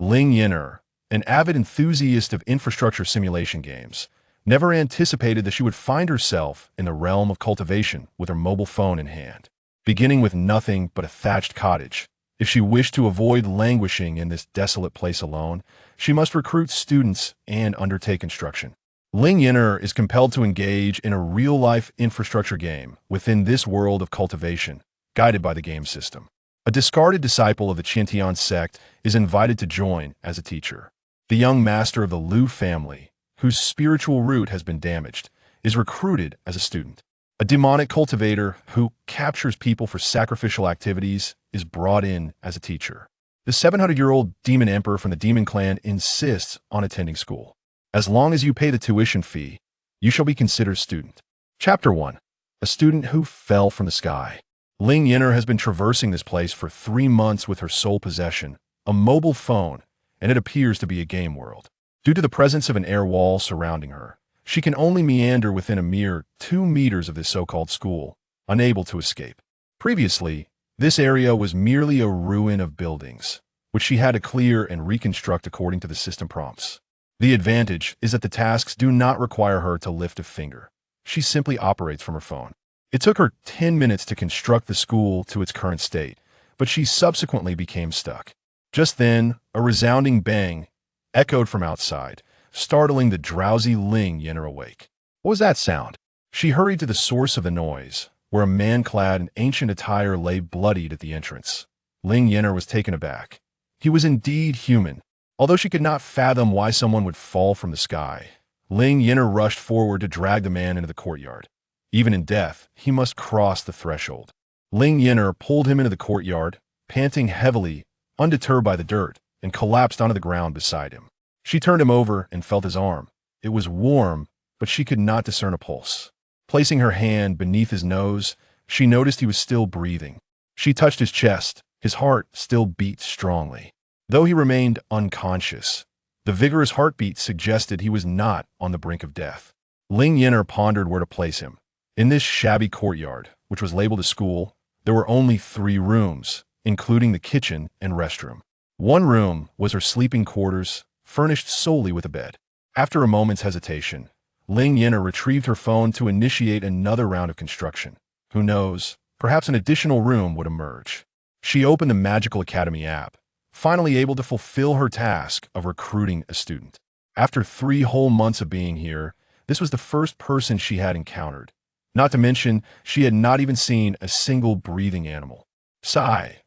Ling Yan'er, an avid enthusiast of infrastructure simulation games, never anticipated that she would find herself in the realm of cultivation with her mobile phone in hand. Beginning with nothing but a thatched cottage, if she wished to avoid languishing in this desolate place alone, she must recruit students and undertake construction. Ling Yan'er is compelled to engage in a real-life infrastructure game within this world of cultivation, guided by the game system. A discarded disciple of the Qiantian Sect is invited to join as a teacher. The young master of the Liu family, whose spiritual root has been damaged, is recruited as a student. A demonic cultivator who captures people for sacrificial activities is brought in as a teacher. The 700-year-old demon emperor from the demon clan insists on attending school. As long as you pay the tuition fee, you shall be considered a student. Chapter 1. A student who fell from the sky. Ling Yan'er has been traversing this place for 3 months with her sole possession, a mobile phone, and it appears to be a game world. Due to the presence of an air wall surrounding her, she can only meander within a mere 2 meters of this so-called school, unable to escape. Previously, this area was merely a ruin of buildings, which she had to clear and reconstruct according to the system prompts. The advantage is that the tasks do not require her to lift a finger. She simply operates from her phone. It took her 10 minutes to construct the school to its current state, but she subsequently became stuck. Just then, a resounding bang echoed from outside, startling the drowsy Ling Yan'er awake. What was that sound? She hurried to the source of the noise, where a man clad in ancient attire lay bloodied at the entrance. Ling Yan'er was taken aback. He was indeed human. Although she could not fathom why someone would fall from the sky, Ling Yan'er rushed forward to drag the man into the courtyard. Even in death, he must cross the threshold. Ling Yan'er pulled him into the courtyard, panting heavily, undeterred by the dirt, and collapsed onto the ground beside him. She turned him over and felt his arm. It was warm, but she could not discern a pulse. Placing her hand beneath his nose, she noticed he was still breathing. She touched his chest. His heart still beat strongly. Though he remained unconscious, the vigorous heartbeat suggested he was not on the brink of death. Ling Yan'er pondered where to place him. In this shabby courtyard, which was labeled a school, there were only 3 rooms, including the kitchen and restroom. One room was her sleeping quarters, furnished solely with a bed. After a moment's hesitation, Ling Yan'er retrieved her phone to initiate another round of construction. Who knows, perhaps an additional room would emerge. She opened the Magical Academy app, finally able to fulfill her task of recruiting a student. After 3 whole months of being here, this was the first person she had encountered. Not to mention, she had not even seen a single breathing animal.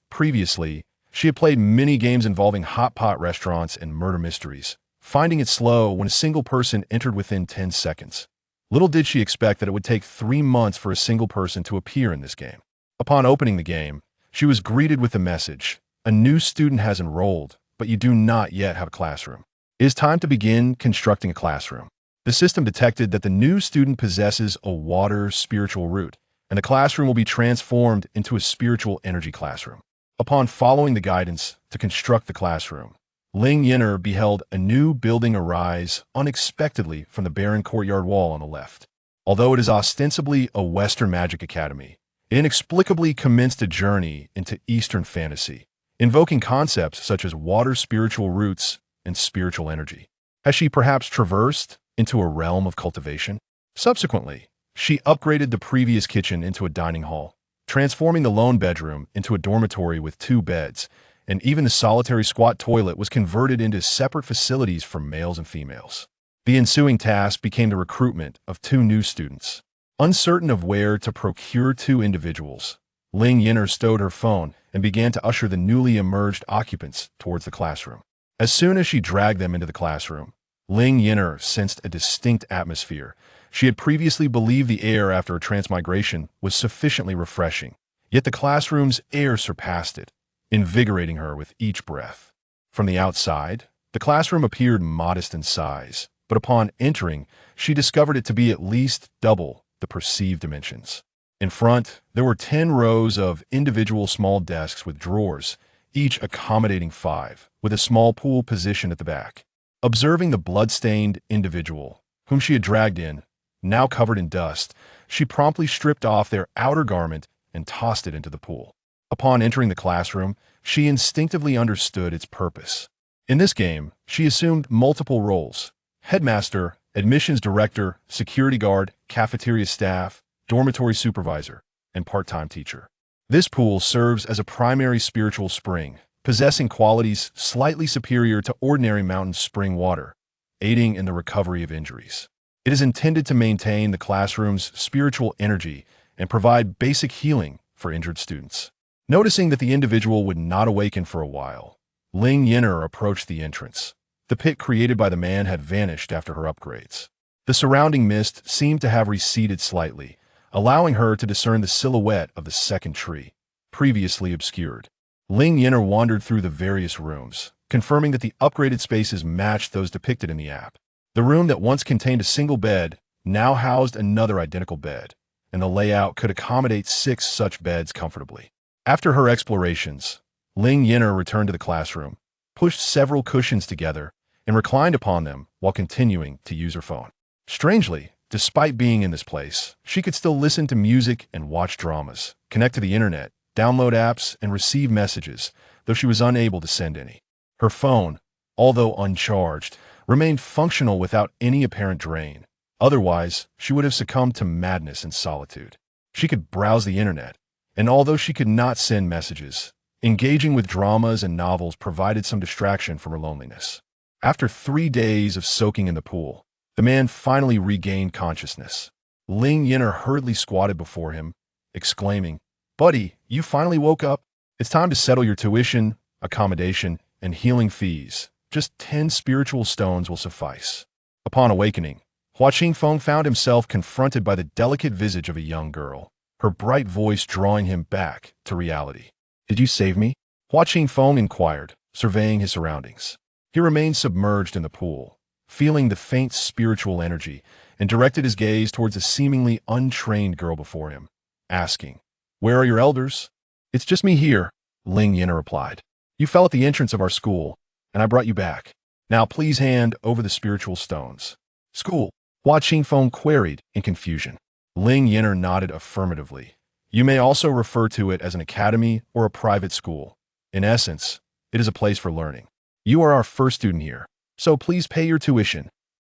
Previously, she had played many games involving hot pot restaurants and murder mysteries, finding it slow when a single person entered within 10 seconds. Little did she expect that it would take 3 months for a single person to appear in this game. Upon opening the game, she was greeted with the message, "A new student has enrolled, but you do not yet have a classroom. It is time to begin constructing a classroom." The system detected that the new student possesses a water spiritual root, and the classroom will be transformed into a spiritual energy classroom. Upon following the guidance to construct the classroom, Ling Yan'er beheld a new building arise unexpectedly from the barren courtyard wall on the left. Although it is ostensibly a Western magic academy, it inexplicably commenced a journey into Eastern fantasy, invoking concepts such as water spiritual roots and spiritual energy. Has she perhaps traversed into a realm of cultivation? Subsequently, she upgraded the previous kitchen into a dining hall, transforming the lone bedroom into a dormitory with 2 beds, and even the solitary squat toilet was converted into separate facilities for males and females. The ensuing task became the recruitment of 2 new students. Uncertain of where to procure 2 individuals, Ling Yan'er stowed her phone and began to usher the newly emerged occupants towards the classroom. As soon as she dragged them into the classroom, Ling Yan'er sensed a distinct atmosphere. She had previously believed the air after a transmigration was sufficiently refreshing, yet the classroom's air surpassed it, invigorating her with each breath. From the outside, the classroom appeared modest in size, but upon entering, she discovered it to be at least double the perceived dimensions. In front, there were 10 rows of individual small desks with drawers, each accommodating 5, with a small pool positioned at the back. Observing the blood-stained individual, whom she had dragged in, now covered in dust, she promptly stripped off their outer garment and tossed it into the pool. Upon entering the classroom, she instinctively understood its purpose. In this game, she assumed multiple roles: headmaster, admissions director, security guard, cafeteria staff, dormitory supervisor, and part-time teacher. This pool serves as a primary spiritual spring, possessing qualities slightly superior to ordinary mountain spring water, aiding in the recovery of injuries. It is intended to maintain the classroom's spiritual energy and provide basic healing for injured students. Noticing that the individual would not awaken for a while, Ling Yan'er approached the entrance. The pit created by the man had vanished after her upgrades. The surrounding mist seemed to have receded slightly, allowing her to discern the silhouette of the second tree, previously obscured. Ling Yan'er wandered through the various rooms, confirming that the upgraded spaces matched those depicted in the app. The room that once contained a single bed now housed another identical bed, and the layout could accommodate 6 such beds comfortably. After her explorations, Ling Yan'er returned to the classroom, pushed several cushions together, and reclined upon them while continuing to use her phone. Strangely, despite being in this place, she could still listen to music and watch dramas, connect to the internet, download apps, and receive messages, though she was unable to send any. Her phone, although uncharged, remained functional without any apparent drain. Otherwise, she would have succumbed to madness and solitude. She could browse the internet, and although she could not send messages, engaging with dramas and novels provided some distraction from her loneliness. After 3 days of soaking in the pool, the man finally regained consciousness. Ling Yan'er hurriedly squatted before him, exclaiming, "Buddy, you finally woke up? It's time to settle your tuition, accommodation, and healing fees. Just 10 spiritual stones will suffice." Upon awakening, Hua Qingfeng found himself confronted by the delicate visage of a young girl, her bright voice drawing him back to reality. "Did you save me?" Hua Qingfeng inquired, surveying his surroundings. He remained submerged in the pool, feeling the faint spiritual energy, and directed his gaze towards a seemingly untrained girl before him, asking, "Where are your elders?" "It's just me here," Ling Yan'er replied. "You fell at the entrance of our school, and I brought you back. Now please hand over the spiritual stones." "School?" Hua Qingfeng queried in confusion. Ling Yan'er nodded affirmatively. "You may also refer to it as an academy or a private school. In essence, it is a place for learning. You are our first student here, so please pay your tuition."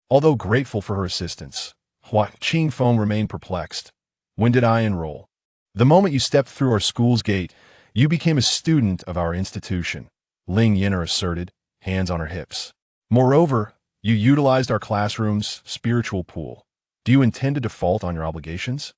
Although grateful for her assistance, Hua Qingfeng remained perplexed. "When did I enroll?" "The moment you stepped through our school's gate, you became a student of our institution," Ling Yan'er asserted, hands on her hips. "Moreover, you utilized our classroom's spiritual pool. Do you intend to default on your obligations?"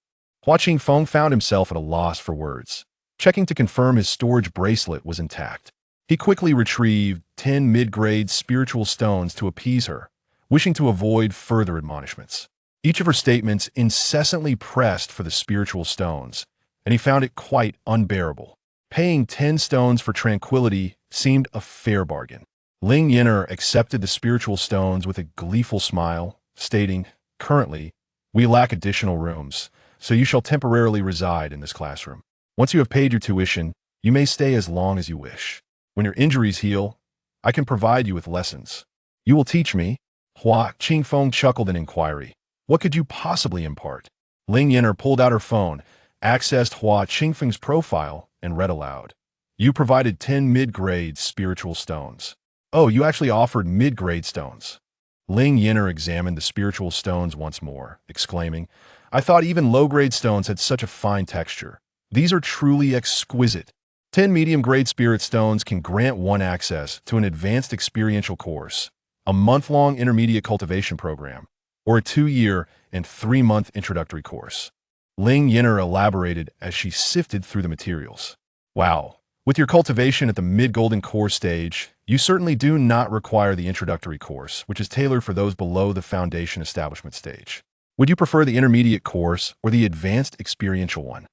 Hua Qingfeng found himself at a loss for words. Checking to confirm his storage bracelet was intact, he quickly retrieved 10 mid-grade spiritual stones to appease her, wishing to avoid further admonishments. Each of her statements incessantly pressed for the spiritual stones, and he found it quite unbearable. Paying 10 stones for tranquility seemed a fair bargain. Ling Yan'er accepted the spiritual stones with a gleeful smile, stating, "Currently, we lack additional rooms, so you shall temporarily reside in this classroom. Once you have paid your tuition, you may stay as long as you wish. When your injuries heal, I can provide you with lessons." "You will teach me?" Hua Qingfeng chuckled in inquiry. "What could you possibly impart?" Ling Yan'er pulled out her phone, accessed Hua Qingfeng's profile, and read aloud. "You provided 10 mid-grade spiritual stones." "Oh, you actually offered mid-grade stones." Ling Yan'er examined the spiritual stones once more, exclaiming, "I thought even low-grade stones had such a fine texture. These are truly exquisite. 10 medium-grade spirit stones can grant one access to an advanced experiential course, a month-long intermediate cultivation program, or a 2-year and 3-month introductory course." Ling Yan'er elaborated as she sifted through the materials. "Wow. With your cultivation at the mid-golden core stage, you certainly do not require the introductory course, which is tailored for those below the foundation establishment stage. Would you prefer the intermediate course or the advanced experiential one?"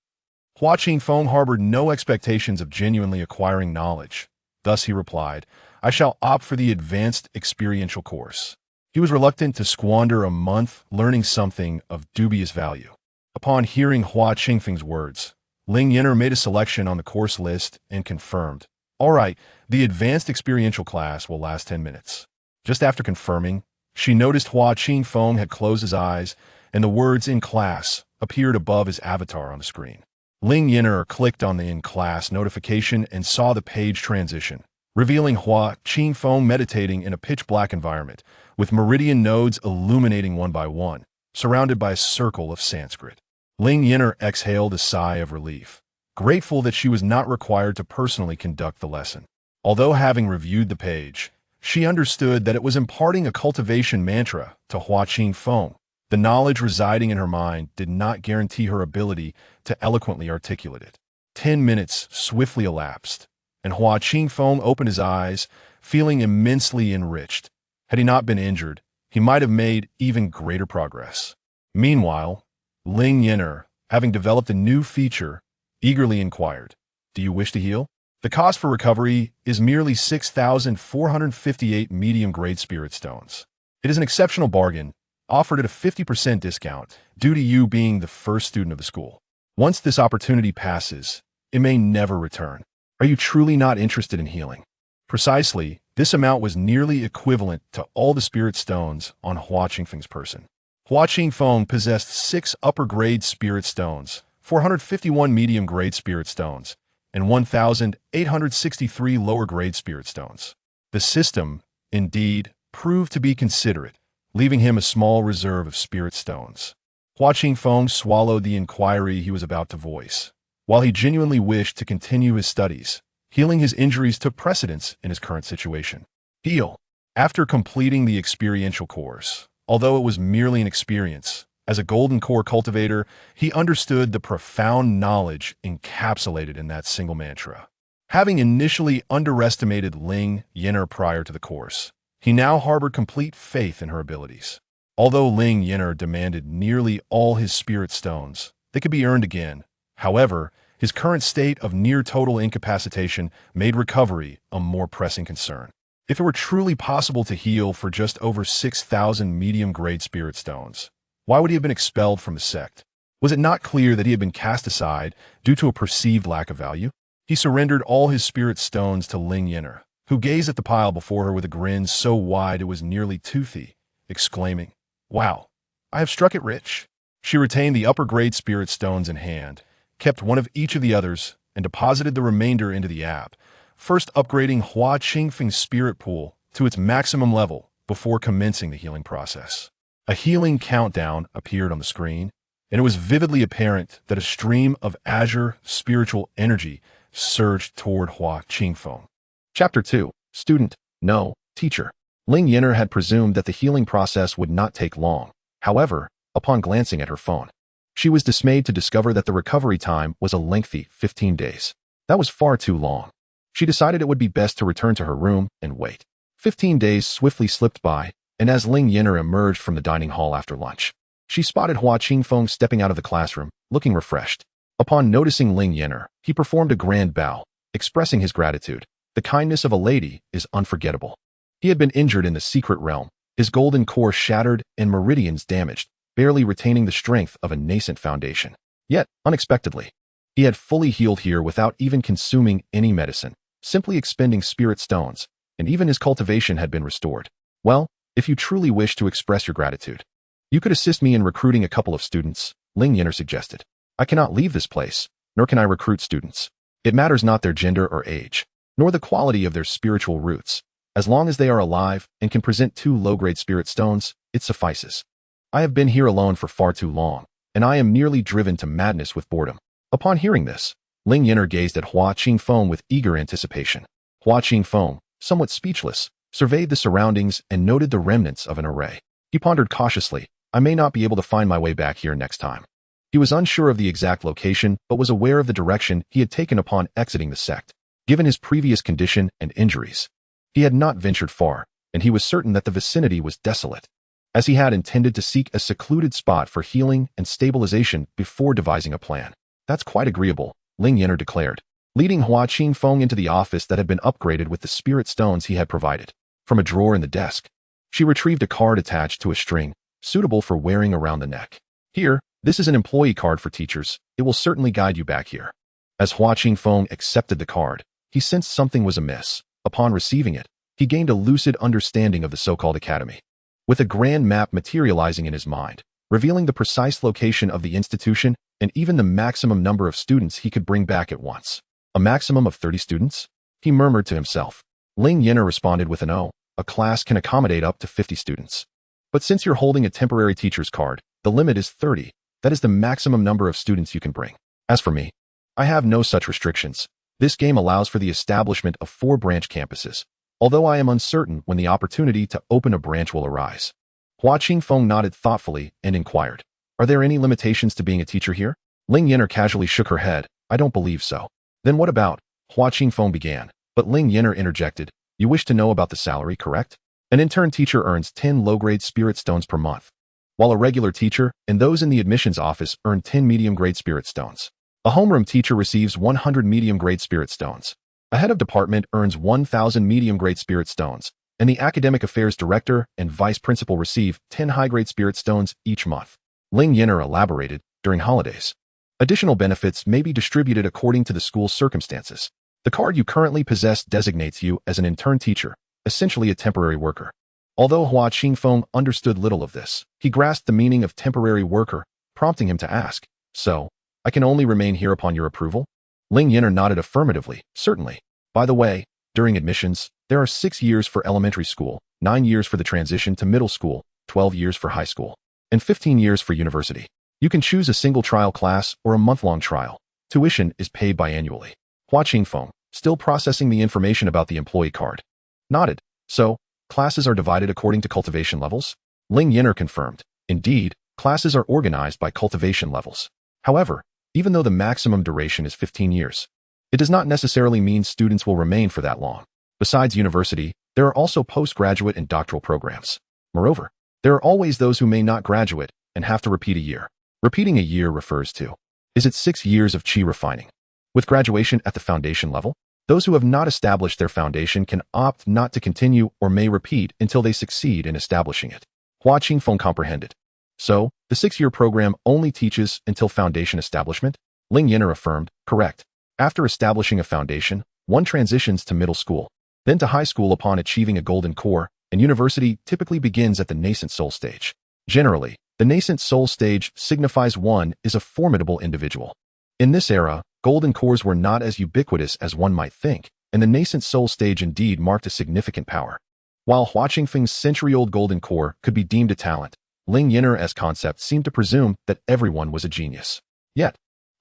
Hua Qingfeng harbored no expectations of genuinely acquiring knowledge. Thus he replied, "I shall opt for the advanced experiential course." He was reluctant to squander a month learning something of dubious value. Upon hearing Hua Qingfeng's words, Ling Yan'er made a selection on the course list and confirmed, "All right, the advanced experiential class will last 10 minutes. Just after confirming, she noticed Hua Qingfeng had closed his eyes, and the words "in class" appeared above his avatar on the screen. Ling Yan'er clicked on the "in class" notification and saw the page transition, revealing Hua Qingfeng meditating in a pitch-black environment, with meridian nodes illuminating one by one, surrounded by a circle of Sanskrit. Ling Yan'er exhaled a sigh of relief, grateful that she was not required to personally conduct the lesson. Although having reviewed the page, she understood that it was imparting a cultivation mantra to Hua Qingfeng. The knowledge residing in her mind did not guarantee her ability to eloquently articulate it. 10 minutes swiftly elapsed, and Hua Qingfeng opened his eyes, feeling immensely enriched. Had he not been injured, he might have made even greater progress. Meanwhile, Ling Yan'er, having developed a new feature, eagerly inquired, "Do you wish to heal?" The cost for recovery is merely 6,458 medium-grade spirit stones. It is an exceptional bargain, offered at a 50% discount due to you being the first student of the school. Once this opportunity passes, it may never return. Are you truly not interested in healing? Precisely, this amount was nearly equivalent to all the spirit stones on Hua Qingfeng's person. Hua Qingfeng possessed 6 upper-grade spirit stones, 451 medium-grade spirit stones, and 1,863 lower-grade spirit stones. The system, indeed, proved to be considerate, leaving him a small reserve of spirit stones. Hua Qingfeng swallowed the inquiry he was about to voice. While he genuinely wished to continue his studies, healing his injuries took precedence in his current situation. Heal. After completing the experiential course, although it was merely an experience, as a golden core cultivator, he understood the profound knowledge encapsulated in that single mantra. Having initially underestimated Ling Yan'er prior to the course, he now harbored complete faith in her abilities. Although Ling Yan'er demanded nearly all his spirit stones, they could be earned again. However, his current state of near-total incapacitation made recovery a more pressing concern. If it were truly possible to heal for just over 6,000 medium-grade spirit stones, why would he have been expelled from the sect? Was it not clear that he had been cast aside due to a perceived lack of value? He surrendered all his spirit stones to Ling Yan'er, who gazed at the pile before her with a grin so wide it was nearly toothy, exclaiming, "Wow, I have struck it rich." She retained the upper-grade spirit stones in hand, kept one of each of the others, and deposited the remainder into the app, first upgrading Hua Qingfeng's spirit pool to its maximum level before commencing the healing process. A healing countdown appeared on the screen, and it was vividly apparent that a stream of azure spiritual energy surged toward Hua Qingfeng. Chapter 2. Student, no, teacher. Ling Yan'er had presumed that the healing process would not take long. However, upon glancing at her phone, she was dismayed to discover that the recovery time was a lengthy 15 days. That was far too long. She decided it would be best to return to her room and wait. 15 days swiftly slipped by, and as Ling Yan'er emerged from the dining hall after lunch, she spotted Hua Qingfeng stepping out of the classroom, looking refreshed. Upon noticing Ling Yan'er, he performed a grand bow, expressing his gratitude. The kindness of a lady is unforgettable. He had been injured in the secret realm, his golden core shattered and meridians damaged, barely retaining the strength of a nascent foundation. Yet, unexpectedly, he had fully healed here without even consuming any medicine, simply expending spirit stones, and even his cultivation had been restored. Well, if you truly wish to express your gratitude, you could assist me in recruiting a couple of students, Ling Yan'er suggested. I cannot leave this place, nor can I recruit students. It matters not their gender or age, nor the quality of their spiritual roots. As long as they are alive and can present 2 low-grade spirit stones, it suffices. I have been here alone for far too long, and I am nearly driven to madness with boredom. Upon hearing this, Ling Yan'er gazed at Hua Qingfeng with eager anticipation. Hua Qingfeng, somewhat speechless, surveyed the surroundings and noted the remnants of an array. He pondered cautiously, I may not be able to find my way back here next time. He was unsure of the exact location, but was aware of the direction he had taken upon exiting the sect. Given his previous condition and injuries, he had not ventured far, and he was certain that the vicinity was desolate, as he had intended to seek a secluded spot for healing and stabilization before devising a plan. That's quite agreeable, Ling Yan'er declared, leading Hua Qingfeng into the office that had been upgraded with the spirit stones he had provided. From a drawer in the desk, she retrieved a card attached to a string, suitable for wearing around the neck. Here, this is an employee card for teachers. It will certainly guide you back here. As Hua Qingfeng accepted the card, he sensed something was amiss. Upon receiving it, he gained a lucid understanding of the so-called academy, with a grand map materializing in his mind, revealing the precise location of the institution and even the maximum number of students he could bring back at once. A maximum of 30 students? He murmured to himself. Ling Yan'er responded with an "Oh, a class can accommodate up to 50 students. But since you're holding a temporary teacher's card, the limit is 30. That is the maximum number of students you can bring. As for me, I have no such restrictions. This game allows for the establishment of 4 branch campuses, although I am uncertain when the opportunity to open a branch will arise." Hua Qingfeng nodded thoughtfully and inquired, "Are there any limitations to being a teacher here?" Ling Yan'er casually shook her head. "I don't believe so." "Then what about?" Hua Qingfeng began, but Ling Yan'er interjected, "You wish to know about the salary, correct? An intern teacher earns 10 low-grade spirit stones per month, while a regular teacher and those in the admissions office earn 10 medium-grade spirit stones. A homeroom teacher receives 100 medium-grade spirit stones. A head of department earns 1,000 medium-grade spirit stones, and the academic affairs director and vice principal receive 10 high-grade spirit stones each month." Ling Yan'er elaborated, "During holidays, additional benefits may be distributed according to the school's circumstances. The card you currently possess designates you as an intern teacher, essentially a temporary worker." Although Hua Qingfeng understood little of this, he grasped the meaning of temporary worker, prompting him to ask, "So, I can only remain here upon your approval?" Ling Yan'er nodded affirmatively, "Certainly. By the way, during admissions, there are 6 years for elementary school, 9 years for the transition to middle school, 12 years for high school, and 15 years for university. You can choose a single trial class or a month-long trial. Tuition is paid biannually." Hua Qingfeng, still processing the information about the employee card, nodded. "So, classes are divided according to cultivation levels?" Ling Yan'er confirmed, "Indeed, classes are organized by cultivation levels. However, even though the maximum duration is 15 years, it does not necessarily mean students will remain for that long. Besides university, there are also postgraduate and doctoral programs. Moreover, there are always those who may not graduate and have to repeat a year. Repeating a year refers to, is it 6 years of qi refining? With graduation at the foundation level, those who have not established their foundation can opt not to continue or may repeat until they succeed in establishing it." Hua Qingfeng comprehended. "So, the 6-year program only teaches until foundation establishment?" Ling Yan'er affirmed, "Correct. After establishing a foundation, one transitions to middle school, then to high school upon achieving a golden core, and university typically begins at the nascent soul stage. Generally, the nascent soul stage signifies one is a formidable individual. In this era, golden cores were not as ubiquitous as one might think, and the nascent soul stage indeed marked a significant power. While Hua Qingfeng's century-old golden core could be deemed a talent, Ling Yan'er as concept seemed to presume that everyone was a genius. Yet,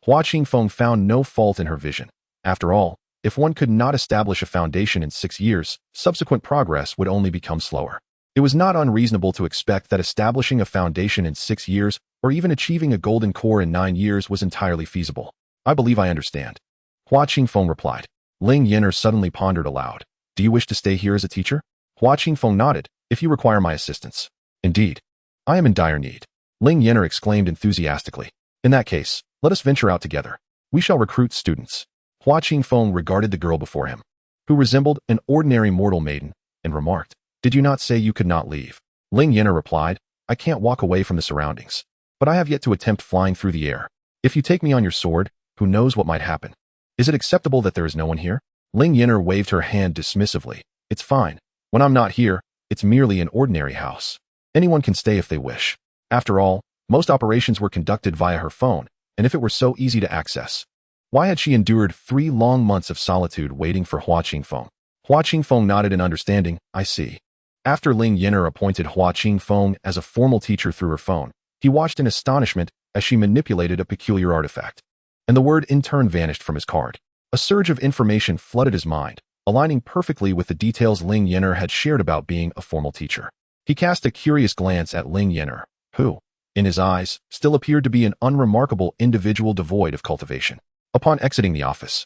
Hua Qingfeng found no fault in her vision. After all, if one could not establish a foundation in 6 years, subsequent progress would only become slower. It was not unreasonable to expect that establishing a foundation in 6 years or even achieving a golden core in 9 years was entirely feasible. "I believe I understand," Hua Qingfeng replied. Ling Yan'er suddenly pondered aloud. "Do you wish to stay here as a teacher?" Hua Qingfeng nodded. "If you require my assistance." "Indeed. I am in dire need," Ling Yan'er exclaimed enthusiastically. "In that case, let us venture out together. We shall recruit students." Hua Qingfeng regarded the girl before him, who resembled an ordinary mortal maiden, and remarked, "Did you not say you could not leave?" Ling Yan'er replied, "I can't walk away from the surroundings, but I have yet to attempt flying through the air. If you take me on your sword, who knows what might happen? Is it acceptable that there is no one here?" Ling Yan'er waved her hand dismissively. "It's fine. When I'm not here, it's merely an ordinary house. Anyone can stay if they wish. After all, most operations were conducted via her phone, and if it were so easy to access, why had she endured 3 long months of solitude waiting for Hua Qingfeng?" Hua Qingfeng nodded in understanding. "I see." After Ling Yan'er appointed Hua Qingfeng as a formal teacher through her phone, he watched in astonishment as she manipulated a peculiar artifact, and the word intern vanished from his card. A surge of information flooded his mind, aligning perfectly with the details Ling Yan'er had shared about being a formal teacher. He cast a curious glance at Ling Yan'er, who, in his eyes, still appeared to be an unremarkable individual devoid of cultivation. Upon exiting the office,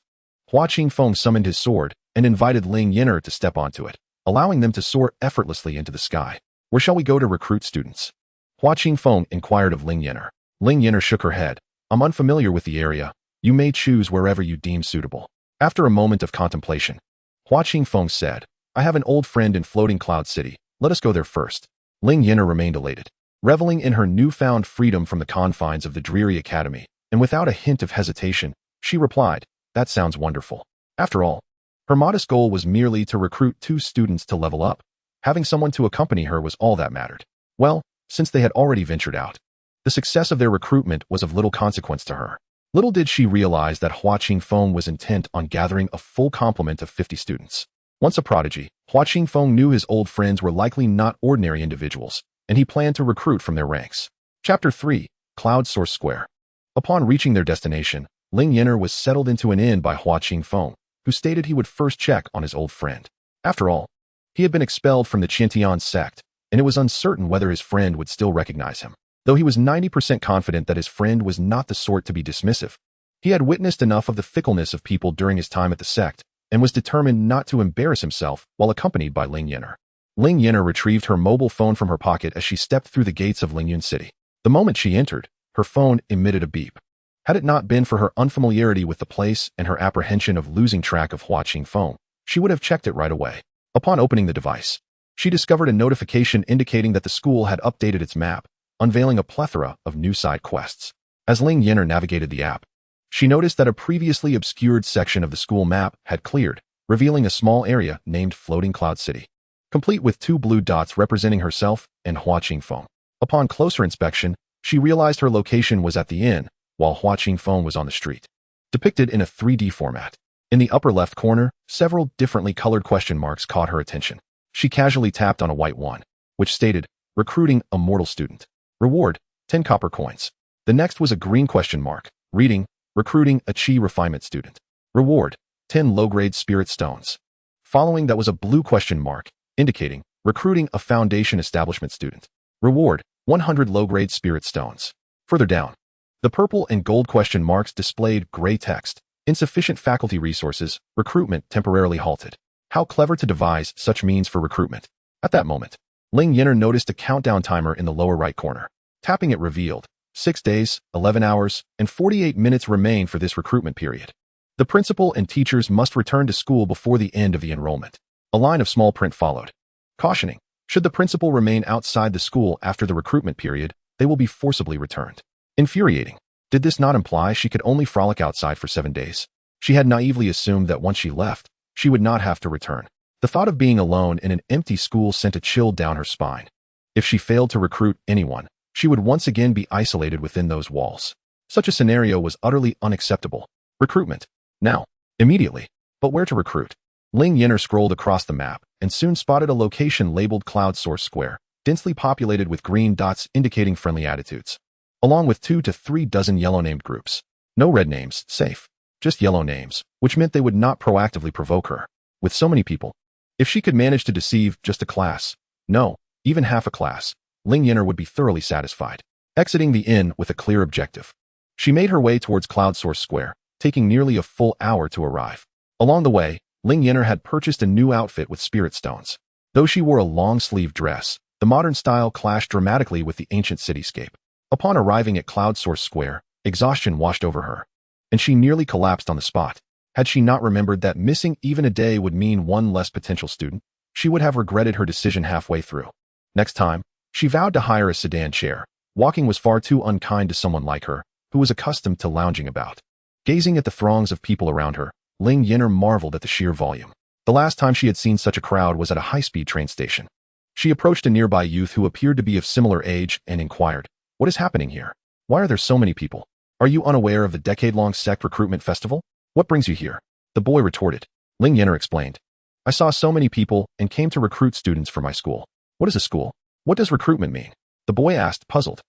Hua Qingfeng summoned his sword and invited Ling Yan'er to step onto it, allowing them to soar effortlessly into the sky. "Where shall we go to recruit students?" Hua Qingfeng inquired of Ling Yan'er. Ling Yan'er shook her head. "I'm unfamiliar with the area. You may choose wherever you deem suitable." After a moment of contemplation, Hua Qingfeng said, "I have an old friend in Floating Cloud City. Let us go there first." Ling Yan'er remained elated, reveling in her newfound freedom from the confines of the dreary academy, and without a hint of hesitation, she replied, "That sounds wonderful." After all, her modest goal was merely to recruit 2 students to level up. Having someone to accompany her was all that mattered. Well, since they had already ventured out, the success of their recruitment was of little consequence to her. Little did she realize that Hua Qingfeng was intent on gathering a full complement of 50 students. Once a prodigy, Hua Qingfeng knew his old friends were likely not ordinary individuals, and he planned to recruit from their ranks. Chapter 3. Cloud Source Square. Upon reaching their destination, Ling Yan'er was settled into an inn by Hua Qingfeng, who stated he would first check on his old friend. After all, he had been expelled from the Qiantian Sect, and it was uncertain whether his friend would still recognize him. Though he was 90% confident that his friend was not the sort to be dismissive, he had witnessed enough of the fickleness of people during his time at the sect, and was determined not to embarrass himself while accompanied by Ling Yan'er. Ling Yan'er retrieved her mobile phone from her pocket as she stepped through the gates of Lingyun City. The moment she entered, her phone emitted a beep. Had it not been for her unfamiliarity with the place and her apprehension of losing track of Hua Qingfeng, she would have checked it right away. Upon opening the device, she discovered a notification indicating that the school had updated its map, unveiling a plethora of new side quests. As Ling Yan'er navigated the app, she noticed that a previously obscured section of the school map had cleared, revealing a small area named Floating Cloud City, complete with 2 blue dots representing herself and Hua Qingfeng. Upon closer inspection, she realized her location was at the inn, while Hua Qingfeng was on the street. Depicted in a 3D format. In the upper left corner, several differently colored question marks caught her attention. She casually tapped on a white one, which stated, "Recruiting a mortal student. Reward, 10 copper coins." The next was a green question mark, reading, "Recruiting a Qi refinement student. Reward, 10 low-grade spirit stones." Following that was a blue question mark, indicating, "Recruiting a foundation establishment student. Reward, 100 low-grade spirit stones." Further down, the purple and gold question marks displayed gray text, "Insufficient faculty resources, recruitment temporarily halted." How clever to devise such means for recruitment. At that moment, Ling Yan'er noticed a countdown timer in the lower right corner. Tapping it revealed, 6 days, 11 hours, and 48 minutes remain for this recruitment period. The principal and teachers must return to school before the end of the enrollment. A line of small print followed, cautioning, should the principal remain outside the school after the recruitment period, they will be forcibly returned. Infuriating. Did this not imply she could only frolic outside for 7 days? She had naively assumed that once she left, she would not have to return. The thought of being alone in an empty school sent a chill down her spine. If she failed to recruit anyone, she would once again be isolated within those walls. Such a scenario was utterly unacceptable. Recruitment. Now. Immediately. But where to recruit? Ling Yan'er scrolled across the map and soon spotted a location labeled Cloud Source Square, densely populated with green dots indicating friendly attitudes, along with 2 to 3 dozen yellow-named groups. No red names, safe. Just yellow names, which meant they would not proactively provoke her. With so many people, if she could manage to deceive just a class, no, even half a class, Ling Yan'er would be thoroughly satisfied. Exiting the inn with a clear objective, she made her way towards Cloud Source Square, taking nearly a full hour to arrive. Along the way, Ling Yan'er had purchased a new outfit with spirit stones. Though she wore a long-sleeved dress, the modern style clashed dramatically with the ancient cityscape. Upon arriving at Cloud Source Square, exhaustion washed over her, and she nearly collapsed on the spot. Had she not remembered that missing even a day would mean one less potential student, she would have regretted her decision halfway through. Next time, she vowed to hire a sedan chair. Walking was far too unkind to someone like her, who was accustomed to lounging about. Gazing at the throngs of people around her, Ling Yan'er marveled at the sheer volume. The last time she had seen such a crowd was at a high-speed train station. She approached a nearby youth who appeared to be of similar age and inquired, "What is happening here? Why are there so many people? Are you unaware of the decade-long sect recruitment festival? What brings you here?" The boy retorted. Ling Yan'er explained, "I saw so many people and came to recruit students for my school." "What is a school? What does recruitment mean?" the boy asked, puzzled.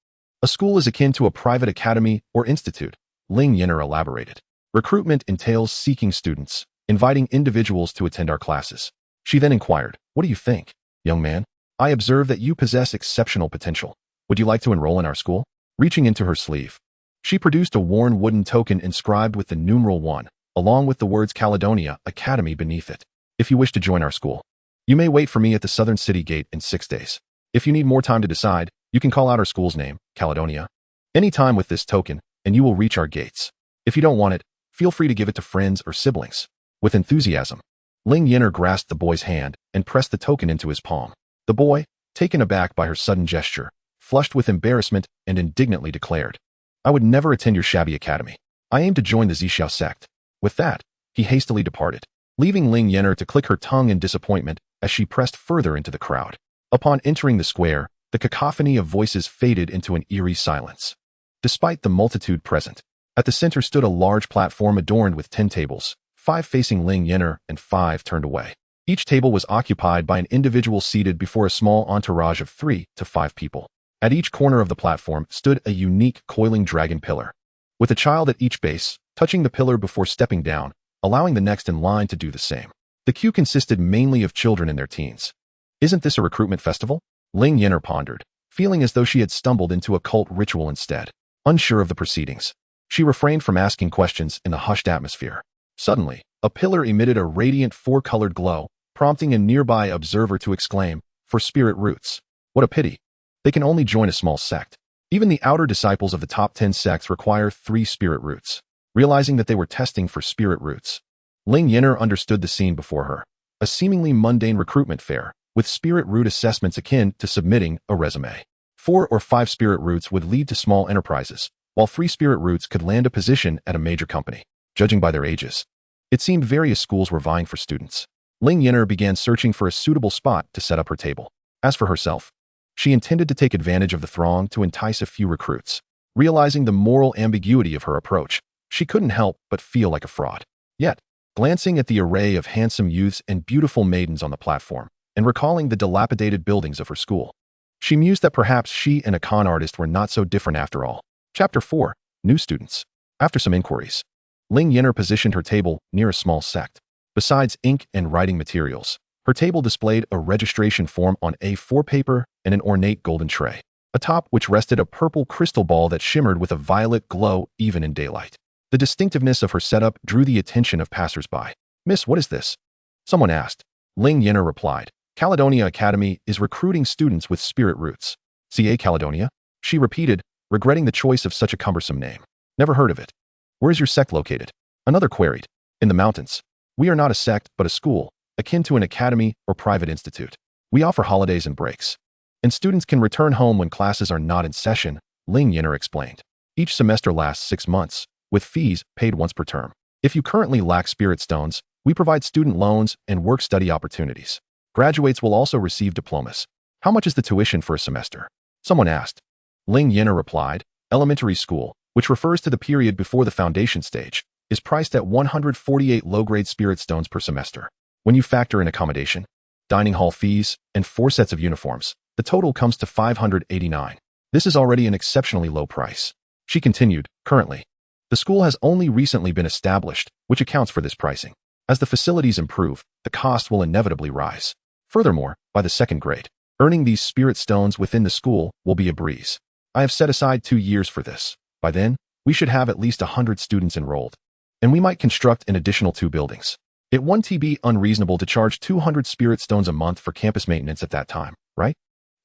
"A school is akin to a private academy or institute," Ling Yan'er elaborated. "Recruitment entails seeking students, inviting individuals to attend our classes." She then inquired, "What do you think, young man? I observe that you possess exceptional potential. Would you like to enroll in our school?" Reaching into her sleeve, she produced a worn wooden token inscribed with the numeral 1, along with the words Caledonia Academy beneath it. "If you wish to join our school, you may wait for me at the southern city gate in 6 days. If you need more time to decide, you can call out our school's name, Caledonia, any time with this token, and you will reach our gates. If you don't want it, feel free to give it to friends or siblings." With enthusiasm, Ling Yan'er grasped the boy's hand and pressed the token into his palm. The boy, taken aback by her sudden gesture, flushed with embarrassment and indignantly declared, "I would never attend your shabby academy. I aim to join the Xiao Sect." With that, he hastily departed, leaving Ling Yan'er to click her tongue in disappointment as she pressed further into the crowd. Upon entering the square, the cacophony of voices faded into an eerie silence. Despite the multitude present, at the center stood a large platform adorned with 10 tables, 5 facing Ling Yan'er and 5 turned away. Each table was occupied by an individual seated before a small entourage of 3 to 5 people. At each corner of the platform stood a unique coiling dragon pillar, with a child at each base, touching the pillar before stepping down, allowing the next in line to do the same. The queue consisted mainly of children in their teens. Isn't this a recruitment festival? Ling Yan'er pondered, feeling as though she had stumbled into a cult ritual instead. Unsure of the proceedings, she refrained from asking questions in the hushed atmosphere. Suddenly, a pillar emitted a radiant 4-colored glow, prompting a nearby observer to exclaim, "For spirit roots. What a pity. They can only join a small sect. Even the outer disciples of the top 10 sects require 3 spirit roots." Realizing that they were testing for spirit roots, Ling Yan'er understood the scene before her. A seemingly mundane recruitment fair, with spirit root assessments akin to submitting a resume. 4 or 5 spirit roots would lead to small enterprises, while 3 spirit roots could land a position at a major company. Judging by their ages, it seemed various schools were vying for students. Ling Yan'er began searching for a suitable spot to set up her table. As for herself, she intended to take advantage of the throng to entice a few recruits. Realizing the moral ambiguity of her approach, she couldn't help but feel like a fraud. Yet, glancing at the array of handsome youths and beautiful maidens on the platform, and recalling the dilapidated buildings of her school, she mused that perhaps she and a con artist were not so different after all. Chapter 4. New Students. After some inquiries, Ling Yan'er positioned her table near a small sect. Besides ink and writing materials, her table displayed a registration form on A4 paper and an ornate golden tray, atop which rested a purple crystal ball that shimmered with a violet glow even in daylight. The distinctiveness of her setup drew the attention of passers-by. "Miss, what is this?" someone asked. Ling Yan'er replied, "Caledonia Academy is recruiting students with spirit roots." "CA Caledonia?" she repeated, regretting the choice of such a cumbersome name. "Never heard of it. Where is your sect located?" Another queried. "In the mountains. We are not a sect, but a school, akin to an academy or private institute. We offer holidays and breaks, and students can return home when classes are not in session," Ling Yan'er explained. "Each semester lasts 6 months, with fees paid once per term. If you currently lack spirit stones, we provide student loans and work-study opportunities. Graduates will also receive diplomas." "How much is the tuition for a semester?" someone asked. Ling Yan'er replied, "Elementary school, which refers to the period before the foundation stage, is priced at 148 low-grade spirit stones per semester. When you factor in accommodation, dining hall fees, and 4 sets of uniforms, the total comes to 589. This is already an exceptionally low price." She continued, "Currently, the school has only recently been established, which accounts for this pricing. As the facilities improve, the cost will inevitably rise. Furthermore, by the 2nd grade, earning these spirit stones within the school will be a breeze. I have set aside 2 years for this. By then, we should have at least 100 students enrolled, and we might construct an additional 2 buildings. It wouldn't be unreasonable to charge 200 spirit stones a month for campus maintenance at that time, right?"